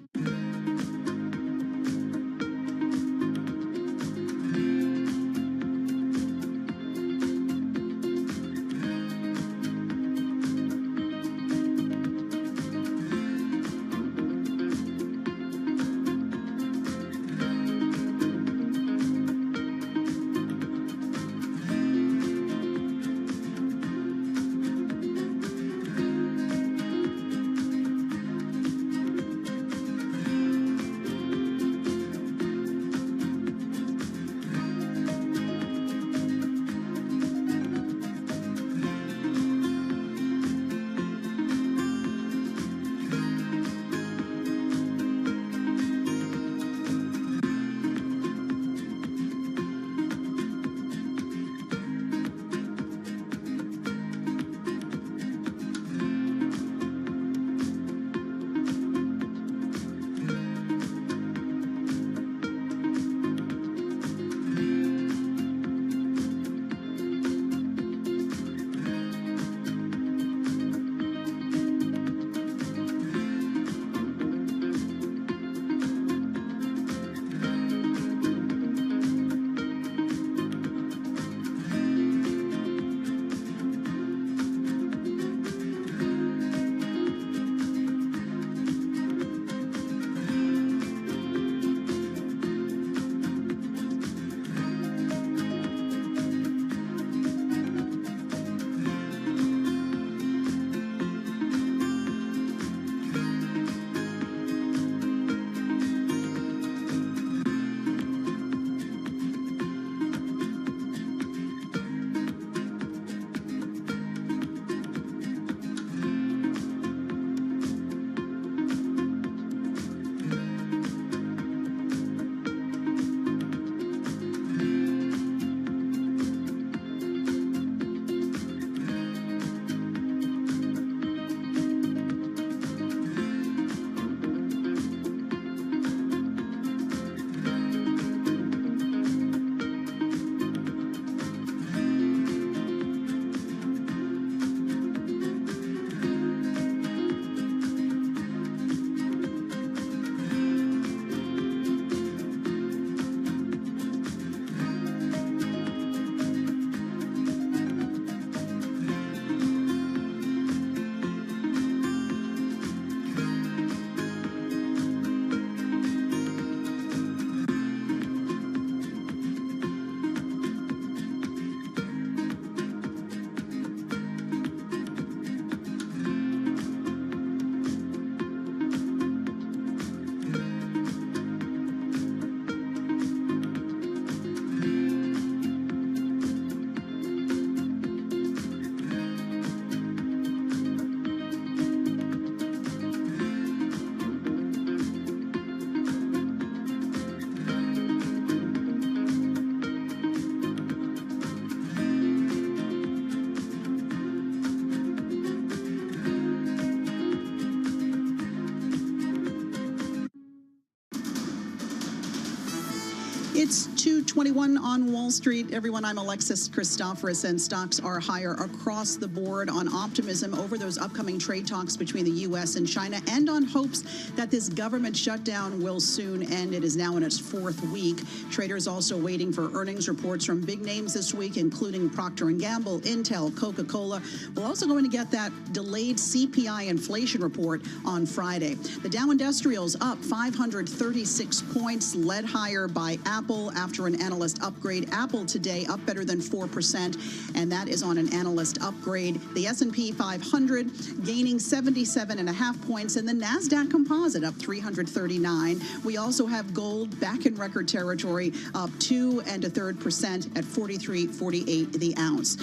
Speaker 5: It's 2:21 on Wall Street. Everyone, I'm Alexis Christoforous, and stocks are higher across the board on optimism over those upcoming trade talks between the U.S. and China, and on hopes that this government shutdown will soon end. It is now in its fourth week. Traders also waiting for earnings reports from big names this week, including Procter & Gamble, Intel, Coca-Cola. We're also going to get that delayed CPI inflation report on Friday. The Dow Industrials up 536 points, led higher by Apple after an analyst upgrade. Apple today up better than 4%, and that is on an analyst upgrade. The S&P 500 gaining 77.5 points, and the NASDAQ Composite up 339. We also have gold back in record territory, up 2 1/3% at 43.48 the ounce.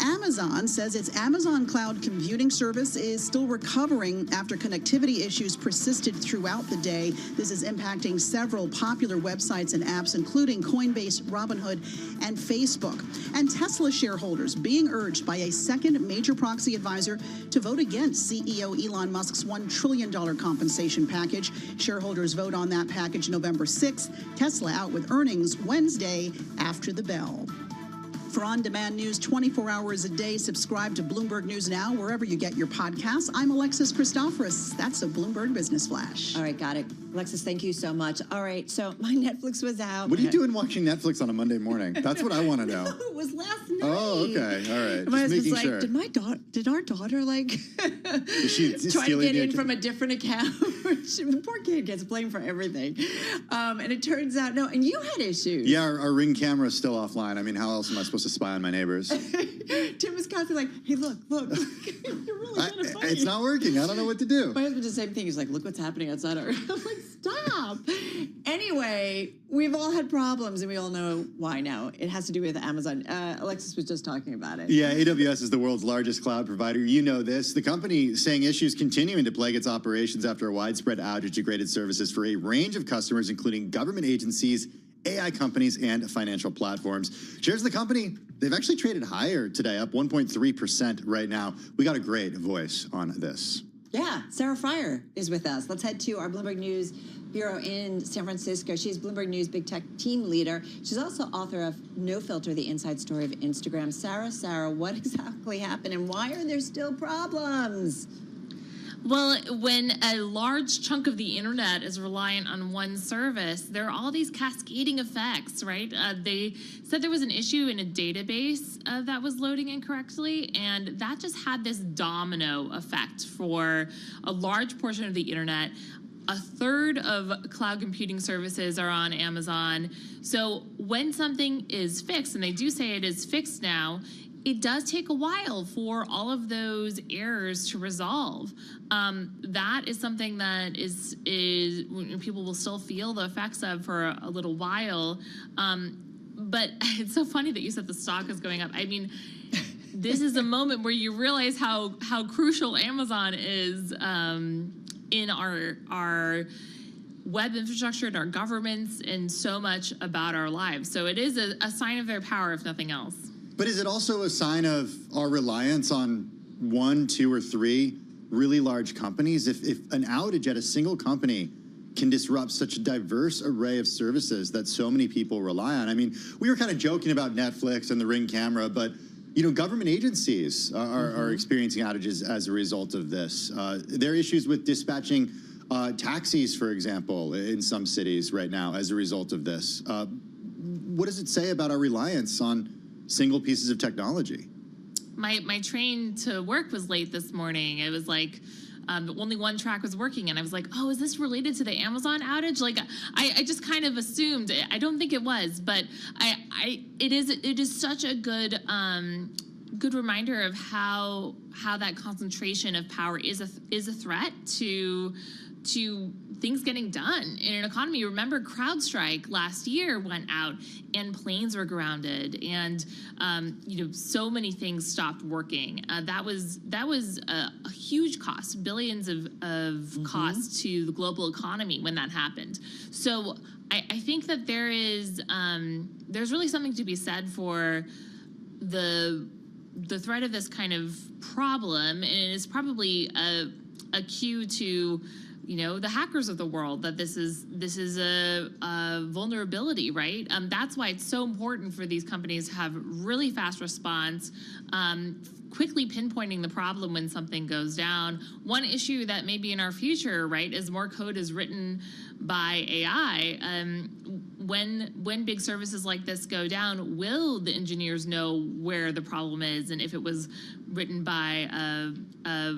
Speaker 5: Amazon says its Amazon Cloud Computing service is still recovering after connectivity issues persisted throughout the day. This is impacting several popular websites and apps, including Coinbase, Robinhood, and Facebook. And Tesla shareholders being urged by a second major proxy advisor to vote against CEO Elon Musk's $1 trillion compensation package. Shareholders vote on that package November 6th. Tesla out with earnings Wednesday after the bell. For on-demand news 24 hours a day, subscribe to Bloomberg News Now, wherever you get your podcasts. I'm Alexis Christoforous. That's a Bloomberg Business Flash.
Speaker 7: All right, got it. Alexis, thank you so much. All right, so my Netflix was out.
Speaker 17: What are you doing watching Netflix on a Monday morning? That's what I want to know.
Speaker 7: It was last night.
Speaker 17: Oh, okay. All right.
Speaker 7: My
Speaker 17: Just
Speaker 7: husband's
Speaker 17: making
Speaker 7: like,
Speaker 17: sure.
Speaker 7: did our daughter like
Speaker 17: Is she
Speaker 7: try to get in
Speaker 17: the-
Speaker 7: from a different account? The poor kid gets blamed for everything. And it turns out, no, and you had issues.
Speaker 17: Yeah, our Ring camera is still offline. I mean, how else am I supposed to spy on my neighbors?
Speaker 7: Tim was constantly like, hey, look, you're really kind of funny.
Speaker 17: It's not working. I don't know what to do.
Speaker 7: My husband did the same thing. He's like, look what's happening outside our... I'm like, stop. Anyway, we've all had problems, and we all know why now. It has to do with Amazon. Alexis was just talking about it.
Speaker 17: Yeah, AWS is the world's largest cloud provider. You know this. The company saying issues continuing to plague its operations after a widespread outage degraded services for a range of customers, including government agencies, AI companies, and financial platforms. Shares of the company, they've actually traded higher today, up 1.3% right now. We got a great voice on this.
Speaker 7: Yeah, Sarah Fryer is with us. Let's head to our Bloomberg News Bureau in San Francisco. She's Bloomberg News Big Tech team leader. She's also author of No Filter, the Inside Story of Instagram. Sarah, what exactly happened, and why are there still problems?
Speaker 10: Well, when a large chunk of the internet is reliant on one service, there are all these cascading effects, right? They said there was an issue in a database that was loading incorrectly, and that just had this domino effect for a large portion of the internet. A third of cloud computing services are on Amazon. So when something is fixed, and they do say it is fixed now, it does take a while for all of those errors to resolve. That is something that is people will still feel the effects of for a little while. But it's so funny that you said the stock is going up. I mean, this is a moment where you realize how crucial Amazon is in our web infrastructure and our governments and so much about our lives. So it is a sign of their power, if nothing else.
Speaker 17: But is it also a sign of our reliance on 1, 2, or 3 really large companies? If an outage at a single company can disrupt such a diverse array of services that so many people rely on. I mean, we were kind of joking about Netflix and the Ring camera, but government agencies are experiencing outages as a result of this. There are issues with dispatching taxis, for example, in some cities right now as a result of this. What does it say about our reliance on single pieces of technology?
Speaker 10: My train to work was late this morning. It was like only one track was working, and I was like, oh, is this related to the Amazon outage? Like, I just kind of assumed. I don't think it was, but it is such a good reminder of how that concentration of power is a threat to things getting done in an economy. Remember, CrowdStrike last year went out and planes were grounded, and so many things stopped working. That was a huge cost, billions of costs to the global economy when that happened. So I think that there's really something to be said for the threat of this kind of problem, and it's probably a cue to the hackers of the world, that this is a vulnerability, right? That's why it's so important for these companies to have really fast response, quickly pinpointing the problem when something goes down. One issue that may be in our future, right, is more code is written by AI. When big services like this go down, will the engineers know where the problem is, and if it was written by a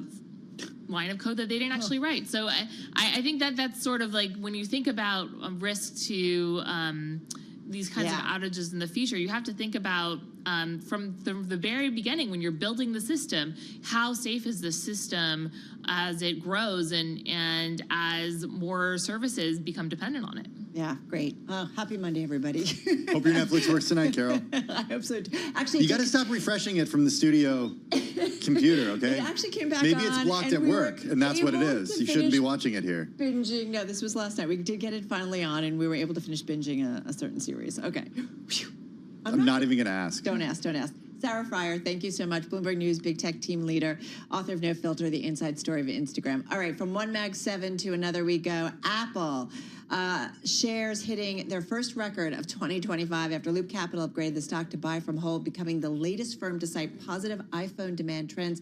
Speaker 10: line of code that they didn't actually write? So I think that's sort of like when you think about risk to these kinds of outages in the future, you have to think about from the very beginning when you're building the system, how safe is the system as it grows and as more services become dependent on it.
Speaker 7: Yeah, great. Happy Monday, everybody.
Speaker 17: Hope your Netflix works tonight, Carol.
Speaker 7: I hope so. Actually,
Speaker 17: you got to stop refreshing it from the studio computer, okay?
Speaker 7: It actually came back
Speaker 17: Maybe
Speaker 7: on,
Speaker 17: it's blocked
Speaker 7: and
Speaker 17: at
Speaker 7: we
Speaker 17: work,
Speaker 7: were
Speaker 17: and that's what it
Speaker 7: able
Speaker 17: is.
Speaker 7: to
Speaker 17: You shouldn't be
Speaker 7: finish
Speaker 17: watching it here.
Speaker 7: Binging. No, this was last night. We did get it finally on, and we were able to finish binging a certain series. Okay.
Speaker 17: I'm not even going to ask.
Speaker 7: Don't ask. Sarah Fryer, thank you so much. Bloomberg News Big Tech Team Leader, author of No Filter, the inside story of Instagram. All right, from one Mag 7 to another we go. Apple shares hitting their first record of 2025 after Loop Capital upgraded the stock to buy from hold, becoming the latest firm to cite positive iPhone demand trends.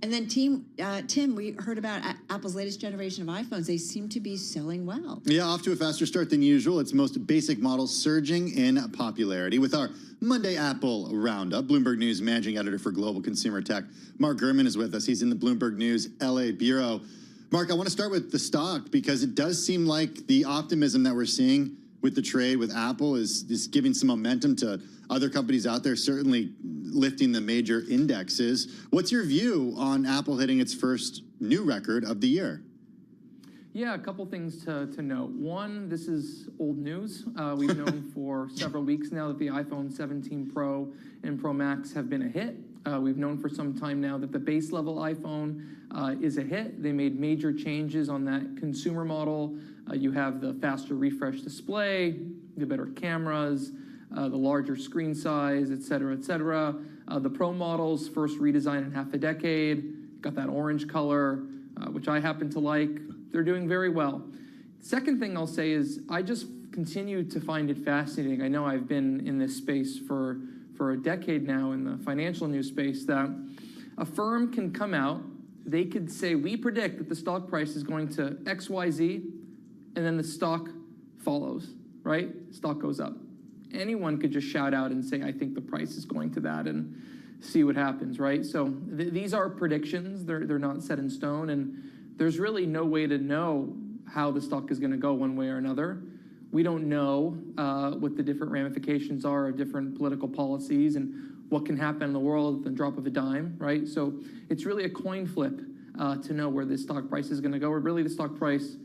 Speaker 7: And then, Tim, we heard about Apple's latest generation of iPhones. They seem to be selling well.
Speaker 17: Yeah, off to a faster start than usual. Its most basic model surging in popularity. With our Monday Apple Roundup, Bloomberg News Managing Editor for Global Consumer Tech, Mark Gurman is with us. He's in the Bloomberg News LA Bureau. Mark, I want to start with the stock because it does seem like the optimism that we're seeing with the trade with Apple is giving some momentum to other companies out there, certainly lifting the major indexes. What's your view on Apple hitting its first new record of the year?
Speaker 14: Yeah, a couple things to note. One, this is old news. We've known for several weeks now that the iPhone 17 Pro and Pro Max have been a hit. We've known for some time now that the base level iPhone is a hit. They made major changes on that consumer model. You have the faster refresh display, the better cameras, the larger screen size, et cetera, et cetera. The Pro models, first redesign in half a decade, got that orange color, which I happen to like. They're doing very well. Second thing I'll say is I just continue to find it fascinating. I know I've been in this space for a decade now in the financial news space, that a firm can come out, they could say, we predict that the stock price is going to XYZ, and then the stock follows, right? Stock goes up. Anyone could just shout out and say, I think the price is going to that, and see what happens, right? So these are predictions. They're not set in stone, and there's really no way to know how the stock is going to go one way or another. We don't know what the different ramifications are of different political policies and what can happen in the world at the drop of a dime, right? So it's really a coin flip to know where this stock price is going to go, or really the stock price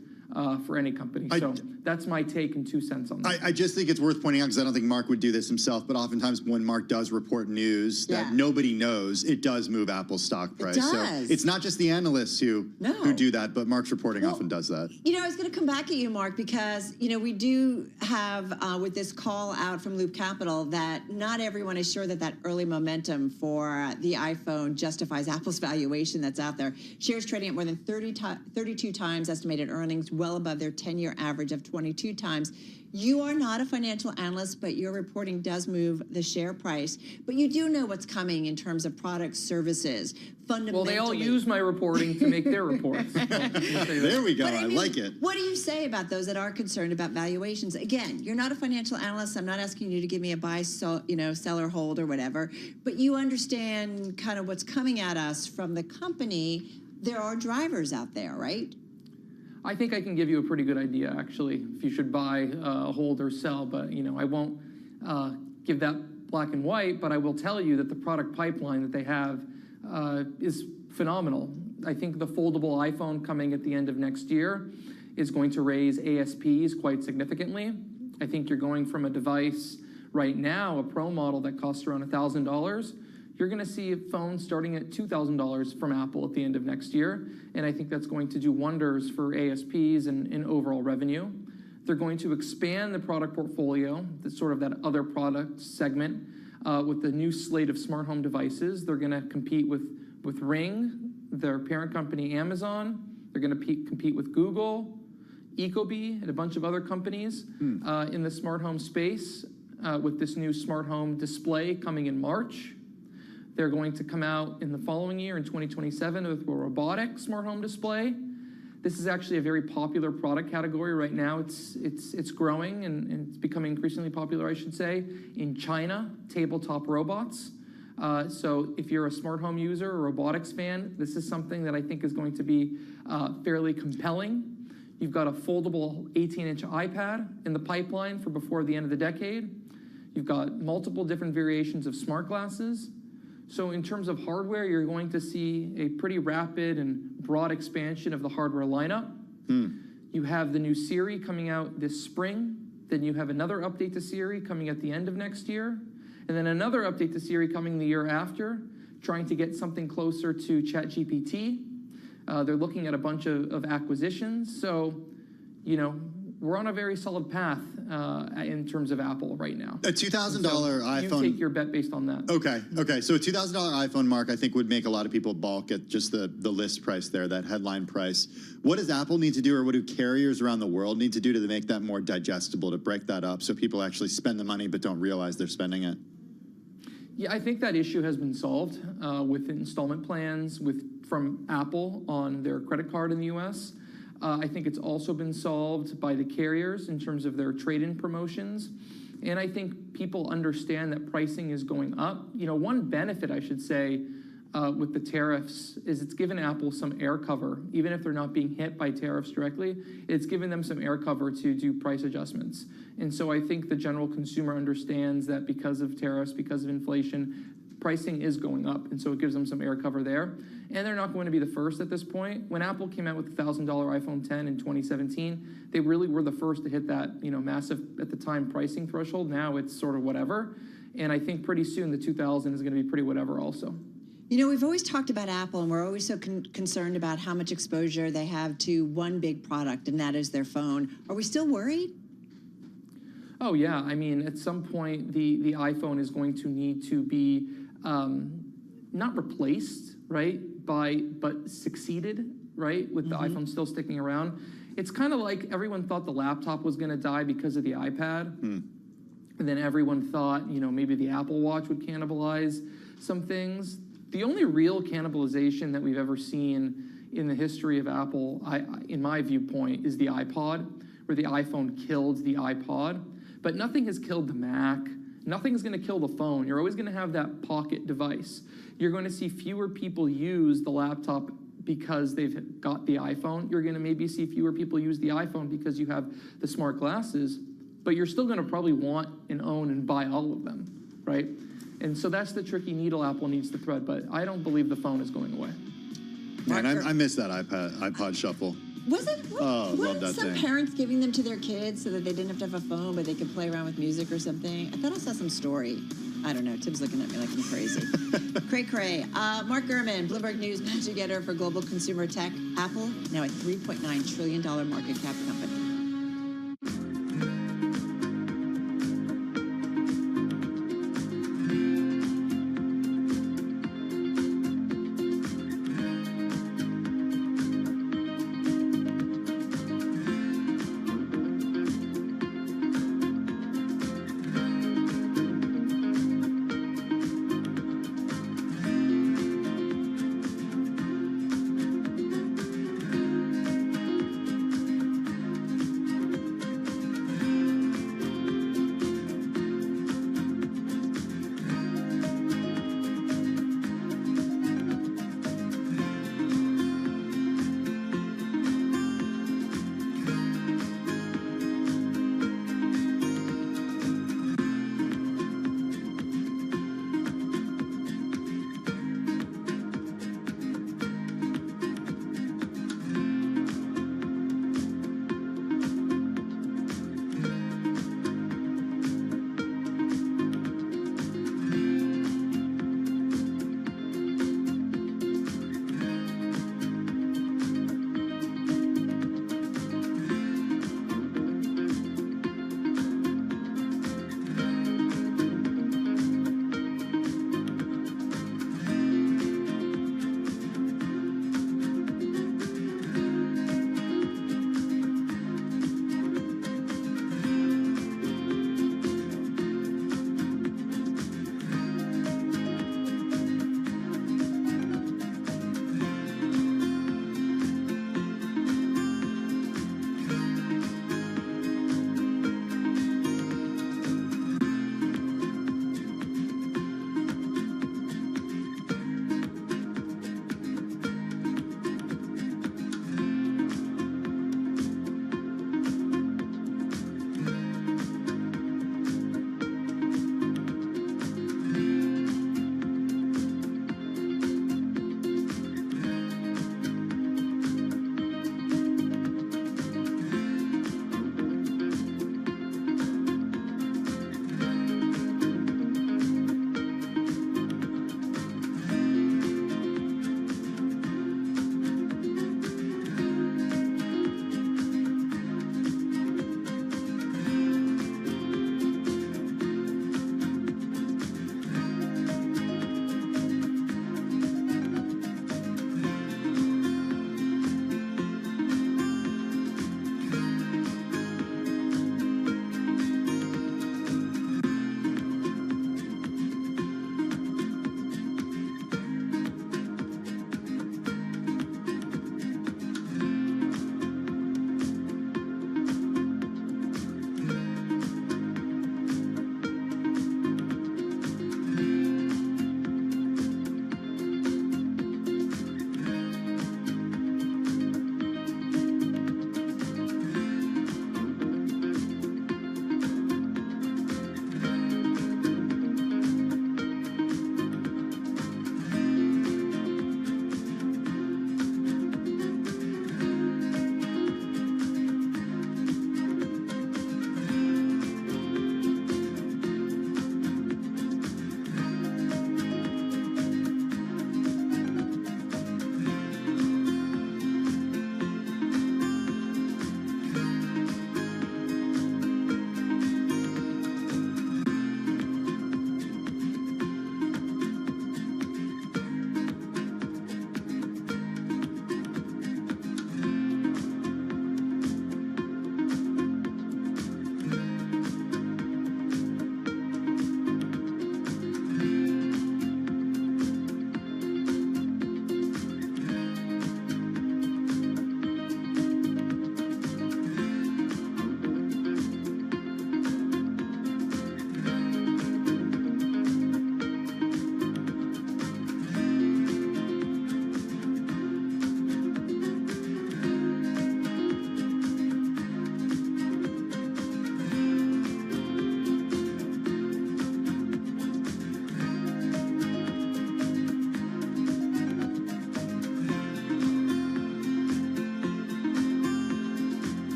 Speaker 14: for any company. So that's my take and 2 cents on that.
Speaker 17: I just think it's worth pointing out, because I don't think Mark would do this himself, but oftentimes when Mark does report news that nobody knows, it does move Apple's stock price.
Speaker 7: It does.
Speaker 17: So it's not just the analysts who do that, but Mark's reporting often does that.
Speaker 7: You know, I was going to come back at you, Mark, because, you know, we do have with this call out from Loop Capital that not everyone is sure that that early momentum for the iPhone justifies Apple's valuation that's out there. Shares trading at more than 32 times estimated earnings, well above their 10-year average of 22 times. You are not a financial analyst, but your reporting does move the share price. But you do know what's coming in terms of products, services, fundamentally.
Speaker 14: Well, they all use my reporting to make their reports.
Speaker 17: There we go. I like it.
Speaker 7: What do you say about those that are concerned about valuations? Again, you're not a financial analyst. I'm not asking you to give me a buy, sell or hold or whatever. But you understand kind of what's coming at us from the company. There are drivers out there, right?
Speaker 14: I think I can give you a pretty good idea, actually, if you should buy, hold, or sell. But, you know, I won't give that black and white, but I will tell you that the product pipeline that they have is phenomenal. I think the foldable iPhone coming at the end of next year is going to raise ASPs quite significantly. I think you're going from a device right now, a Pro model that costs around $1,000, you're going to see a phone starting at $2,000 from Apple at the end of next year. And I think that's going to do wonders for ASPs and overall revenue. They're going to expand the product portfolio, that's sort of that other product segment, with the new slate of smart home devices. They're going to compete with Ring, their parent company Amazon, They're going to compete with Google, Ecobee, and a bunch of other companies in the smart home space with this new smart home display coming in March. They're going to come out in the following year, in 2027, with a robotic smart home display. This is actually a very popular product category right now. It's growing and it's becoming increasingly popular, I should say, in China, tabletop robots. So if you're a smart home user or robotics fan, this is something that I think is going to be fairly compelling. You've got a foldable 18-inch iPad in the pipeline for before the end of the decade. You've got multiple different variations of smart glasses. So in terms of hardware, you're going to see a pretty rapid and broad expansion of the hardware lineup. You have the new Siri coming out this spring. Then you have another update to Siri coming at the end of next year. And then another update to Siri coming the year after, trying to get something closer to ChatGPT. They're looking at a bunch of acquisitions. So, you know, we're on a very solid path in terms of Apple right now.
Speaker 17: A $2,000 iPhone.
Speaker 14: You take your bet based on that.
Speaker 17: Okay. So a $2,000 iPhone, Mark, I think would make a lot of people balk at just the list price there, that headline price. What does Apple need to do, or what do carriers around the world need to do to make that more digestible, to break that up so people actually spend the money but don't realize they're spending it?
Speaker 14: Yeah, I think that issue has been solved with installment plans from Apple on their credit card in the U.S. I think it's also been solved by the carriers in terms of their trade-in promotions. And I think people understand that pricing is going up. You know, one benefit, I should say, with the tariffs is it's given Apple some air cover. Even if they're not being hit by tariffs directly, it's given them some air cover to do price adjustments. And so I think the general consumer understands that because of tariffs, because of inflation, pricing is going up, and so it gives them some air cover there. And they're not going to be the first at this point. When Apple came out with the $1,000 iPhone 10 in 2017, they really were the first to hit that, you know, massive, at the time, pricing threshold. Now it's sort of whatever. And I think pretty soon the 2000 is going to be pretty whatever also.
Speaker 7: You know, we've always talked about Apple, and we're always so concerned about how much exposure they have to one big product, and that is their phone. Are we still worried?
Speaker 14: Oh, yeah. I mean, at some point, the iPhone is going to need to be not replaced, right, but succeeded, right, with the iPhone still sticking around. It's kind of like everyone thought the laptop was going to die because of the iPad. And then everyone thought, you know, maybe the Apple Watch would cannibalize some things. The only real cannibalization that we've ever seen in the history of Apple, in my viewpoint, is the iPod, where the iPhone killed the iPod. But nothing has killed the Mac. Nothing's going to kill the phone. You're always going to have that pocket device. You're going to see fewer people use the laptop because they've got the iPhone. You're going to maybe see fewer people use the iPhone because you have the smart glasses, but you're still going to probably want and own and buy all of them, right? And so that's the tricky needle Apple needs to thread, but I don't believe the phone is going away.
Speaker 17: Man, I miss that iPod Shuffle.
Speaker 7: Wasn't
Speaker 17: that
Speaker 7: some
Speaker 17: thing.
Speaker 7: parents giving them to their kids so that they didn't have to have a phone, but they could play around with music or something? I thought I saw some story. I don't know. Tim's looking at me like I'm crazy. Cray. Mark Gurman, Bloomberg News managing editor for global consumer tech. Apple, now a $3.9 trillion market cap company.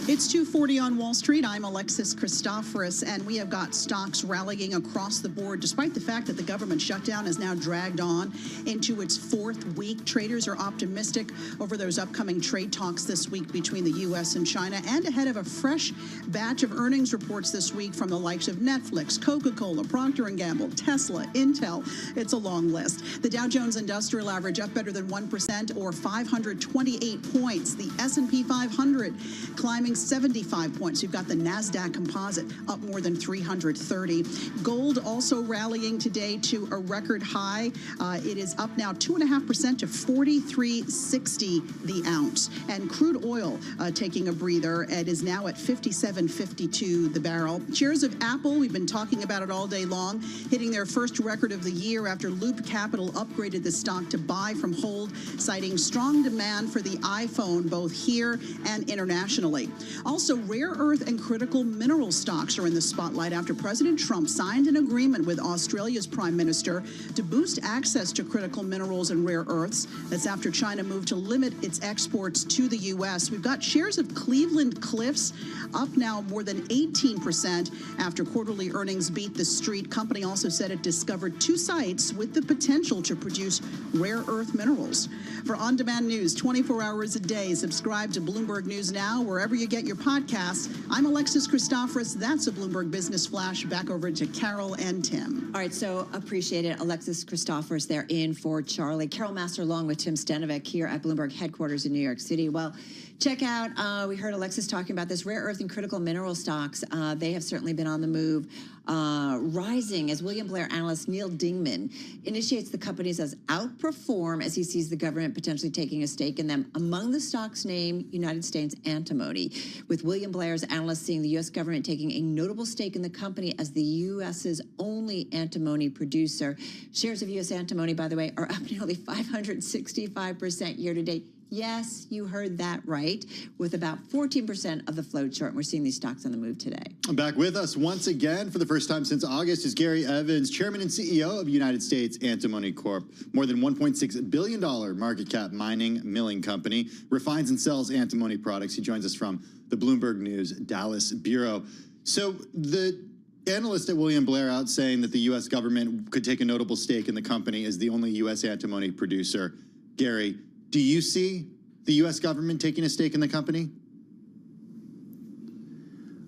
Speaker 5: It's 2:40 on Wall Street. I'm Alexis Christoforous, and we have got stocks rallying across the board, despite the fact that the government shutdown has now dragged on into its fourth week. Traders are optimistic over those upcoming trade talks this week between the U.S. and China, and ahead of a fresh batch of earnings reports this week from the likes of Netflix, Coca-Cola, Procter & Gamble, Tesla, Intel. It's a long list. The Dow Jones Industrial Average up better than 1% or 528 points. The S&P 500 climbing 75 points. You've got the NASDAQ Composite up more than 330. Gold also rallying today to a record high. It is up now 2.5% to $43.60 the ounce. And crude oil taking a breather. It is now at $57.52 the barrel. Shares of Apple, we've been talking about it all day long, hitting their first record of the year after Loop Capital upgraded the stock to buy from hold, citing strong demand for the iPhone both here and internationally. Also, rare earth and critical mineral stocks are in the spotlight after President Trump signed an agreement with Australia's Prime Minister to boost access to critical minerals and rare earths. That's after China moved to limit its exports to the U.S. We've got shares of Cleveland Cliffs up now more than 18% after quarterly earnings beat the street. Company also said it discovered 2 sites with the potential to produce rare earth minerals. For on-demand news 24 hours a day, subscribe to Bloomberg News Now wherever you get your podcasts. I'm Alexis Christoforous. That's a Bloomberg Business Flash. Back over to Carol and Tim.
Speaker 7: All right, so appreciate it. Alexis Christoforous there in for Charlie. Carol Master along with Tim Stanovic here at Bloomberg headquarters in New York City. Well, check out, we heard Alexis talking about this rare earth and critical mineral stocks. They have certainly been on the move, rising as William Blair analyst Neil Dingman initiates the companies as outperform as he sees the government potentially taking a stake in them. Among the stocks named United States Antimony, with William Blair's analyst seeing the U.S. government taking a notable stake in the company as the U.S.'s only antimony producer. Shares of U.S. Antimony, by the way, are up nearly 565% year to date. Yes, you heard that right, with about 14% of the float short. And we're seeing these stocks on the move today.
Speaker 17: Back with us once again for the first time since August is Gary Evans, Chairman and CEO of United States Antimony Corp. More than $1.6 billion market cap mining milling company, refines and sells antimony products. He joins us from the Bloomberg News Dallas Bureau. So the analyst at William Blair out saying that the U.S. government could take a notable stake in the company as the only U.S. antimony producer. Gary, do you see the U.S. government taking a stake in the company?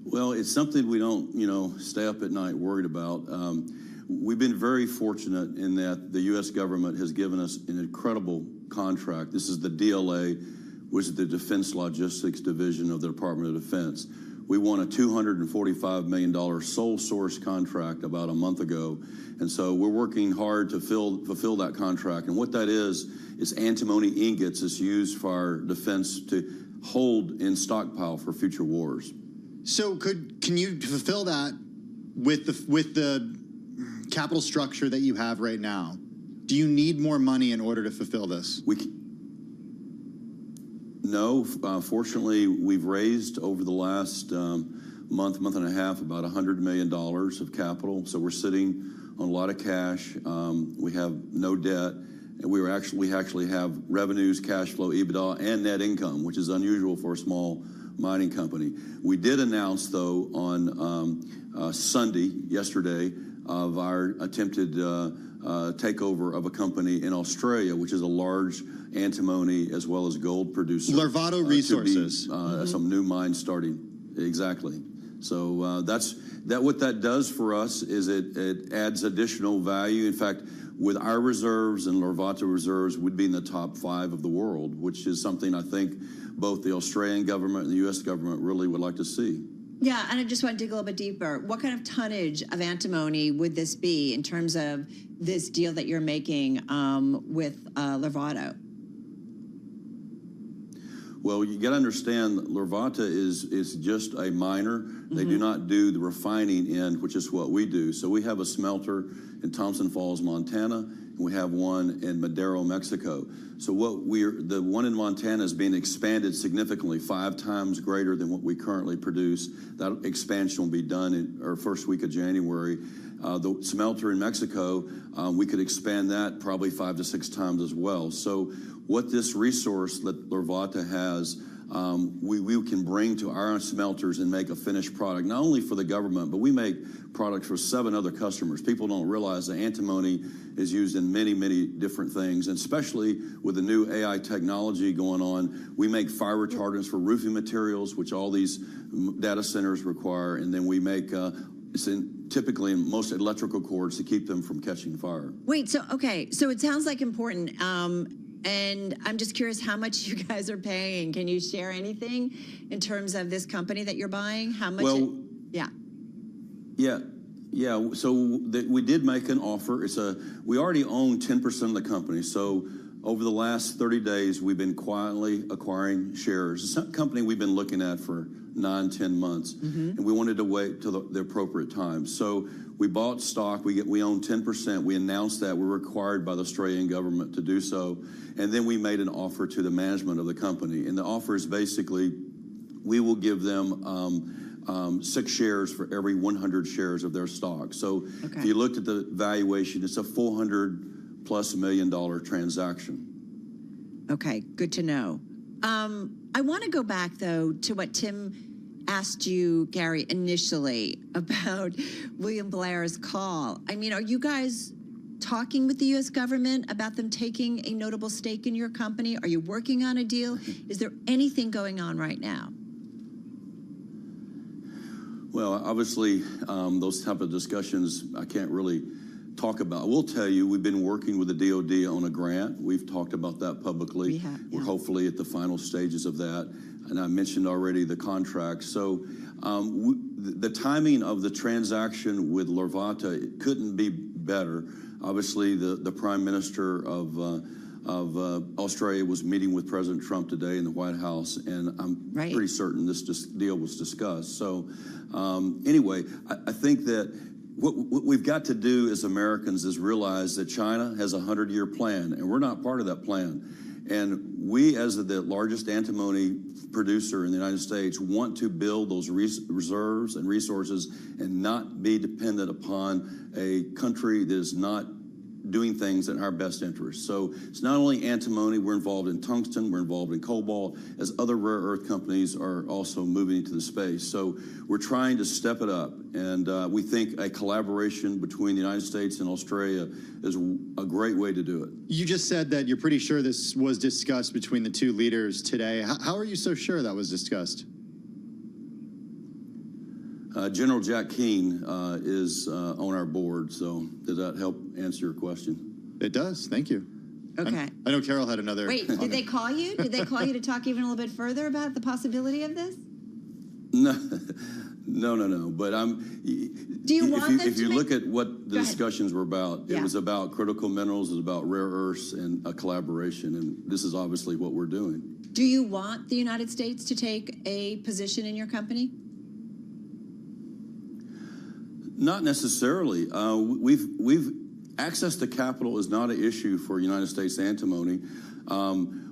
Speaker 16: Well, it's something we don't, stay up at night worried about. We've been very fortunate in that the U.S. government has given us an incredible contract. This is the DLA, which is the Defense Logistics Division of the Department of Defense. We won a $245 million sole source contract about a month ago. And so we're working hard to fulfill that contract. And what that is antimony ingots that's used for our defense to hold in stockpile for future wars.
Speaker 17: So can you fulfill that with the capital structure that you have right now? Do you need more money in order to fulfill this?
Speaker 16: No, fortunately, we've raised over the last month and a half about $100 million of capital. So we're sitting on a lot of cash. We have no debt, and we actually have revenues, cash flow, EBITDA, and net income, which is unusual for a small mining company. We did announce, though, on yesterday, of our attempted takeover of a company in Australia, which is a large antimony as well as gold producer.
Speaker 17: Larvotto Resources.
Speaker 16: Some new mine starting. Exactly. So what that does for us is it adds additional value. In fact, with our reserves and Larvotto reserves, we'd be in the top 5 of the world, which is something I think both the Australian government and the U.S. government really would like to see.
Speaker 7: Yeah, and I just want to dig a little bit deeper. What kind of tonnage of antimony would this be in terms of this deal that you're making with Larvotto?
Speaker 16: Well, you got to understand that Larvotto is just a miner. They do not do the refining end, which is what we do. So we have a smelter in Thompson Falls, Montana, and we have one in Madero, Mexico. So the one in Montana is being expanded significantly, 5 times greater than what we currently produce. That expansion will be done in our first week of January. The smelter in Mexico, we could expand that probably 5 to 6 times as well. So what this resource that Larvotto has we can bring to our smelters and make a finished product, not only for the government, but we make products for 7 other customers. People don't realize that antimony is used in many, many different things, and especially with the new AI technology going on. We make fire retardants for roofing materials, which all these data centers require, and then we make typically in most electrical cords to keep them from catching fire.
Speaker 7: Wait, so it sounds like important. And I'm just curious how much you guys are paying. Can you share anything in terms of this company that you're buying? How much?
Speaker 16: Well, yeah. So we did make an offer. We already own 10% of the company. So over the last 30 days, we've been quietly acquiring shares. It's a company we've been looking at for 9-10 months, and we wanted to wait till the appropriate time. So we bought stock. We own 10%. We announced that we're required by the Australian government to do so, and then we made an offer to the management of the company. And the offer is basically, we will give them 6 shares for every 100 shares of their stock. So if you looked at the valuation, it's a $400+ million transaction.
Speaker 7: Okay, good to know. I want to go back, though, to what Tim asked you, Gary, initially about William Blair's call. I mean, are you guys talking with the U.S. government about them taking a notable stake in your company? Are you working on a deal? Is there anything going on right now?
Speaker 16: Well, obviously, those type of discussions I can't really talk about. I will tell you, we've been working with the DOD on a grant. We've talked about that publicly. We're hopefully at the final stages of that. And I mentioned already the contract. So the timing of the transaction with Larvata couldn't be better. Obviously, the Prime Minister of Australia was meeting with President Trump today in the White House, and I'm pretty certain this deal was discussed. So anyway, I think that what we've got to do as Americans is realize that China has a 100-year plan, and we're not part of that plan. And we, as the largest antimony producer in the United States, want to build those reserves and resources and not be dependent upon a country that is not doing things in our best interest. So it's not only antimony, we're involved in tungsten, we're involved in cobalt, as other rare earth companies are also moving into the space. So we're trying to step it up, and we think a collaboration between the United States and Australia is a great way to do it.
Speaker 17: You just said that you're pretty sure this was discussed between the 2 leaders today. How are you so sure that was discussed?
Speaker 16: General Jack Keane is on our board, so does that help answer your question?
Speaker 17: It does, thank you.
Speaker 7: Okay.
Speaker 17: I know Carol had another
Speaker 7: Wait,
Speaker 17: comment.
Speaker 7: did they call you? Did they call you to talk even a little bit further about the possibility of this?
Speaker 16: No. But
Speaker 7: do you want them
Speaker 16: if you
Speaker 7: to
Speaker 16: look at what the discussions were about, it was about critical minerals, it was about rare earths and a collaboration, and this is obviously what we're doing.
Speaker 7: Do you want the United States to take a position in your company?
Speaker 16: Not necessarily. We've access to capital is not an issue for United States Antimony.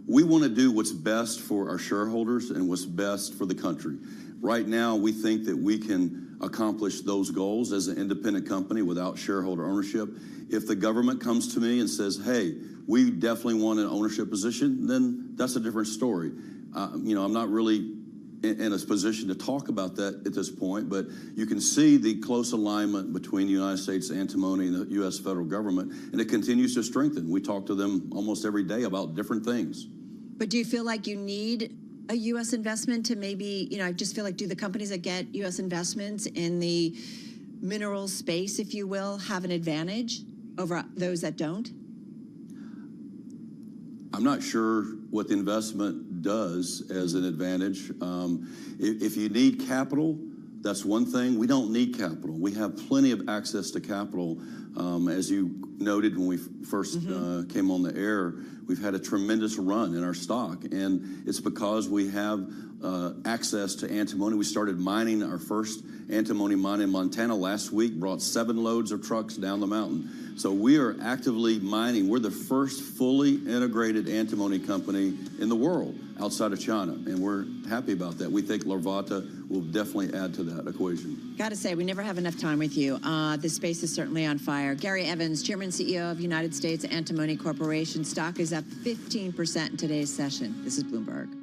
Speaker 16: We want to do what's best for our shareholders and what's best for the country. Right now, we think that we can accomplish those goals as an independent company without shareholder ownership. If the government comes to me and says, hey, we definitely want an ownership position, then that's a different story. I'm not really in a position to talk about that at this point, but you can see the close alignment between the United States Antimony and the U.S. federal government, and it continues to strengthen. We talk to them almost every day about different things.
Speaker 7: But do you feel like you need a U.S. investment to maybe, I just feel like, do the companies that get U.S. investments in the minerals space, if you will, have an advantage over those that don't?
Speaker 16: I'm not sure what the investment does as an advantage. If you need capital, that's one thing. We don't need capital. We have plenty of access to capital. As you noted when we first came on the air, we've had a tremendous run in our stock, and it's because we have access to antimony. We started mining our first antimony mine in Montana last week, brought 7 loads of trucks down the mountain. So we are actively mining. We're the first fully integrated antimony company in the world outside of China, and we're happy about that. We think Larvata will definitely add to that equation.
Speaker 7: Got to say, we never have enough time with you. This space is certainly on fire. Gary Evans, Chairman and CEO of United States Antimony Corporation. Stock is up 15% in today's session. This is Bloomberg.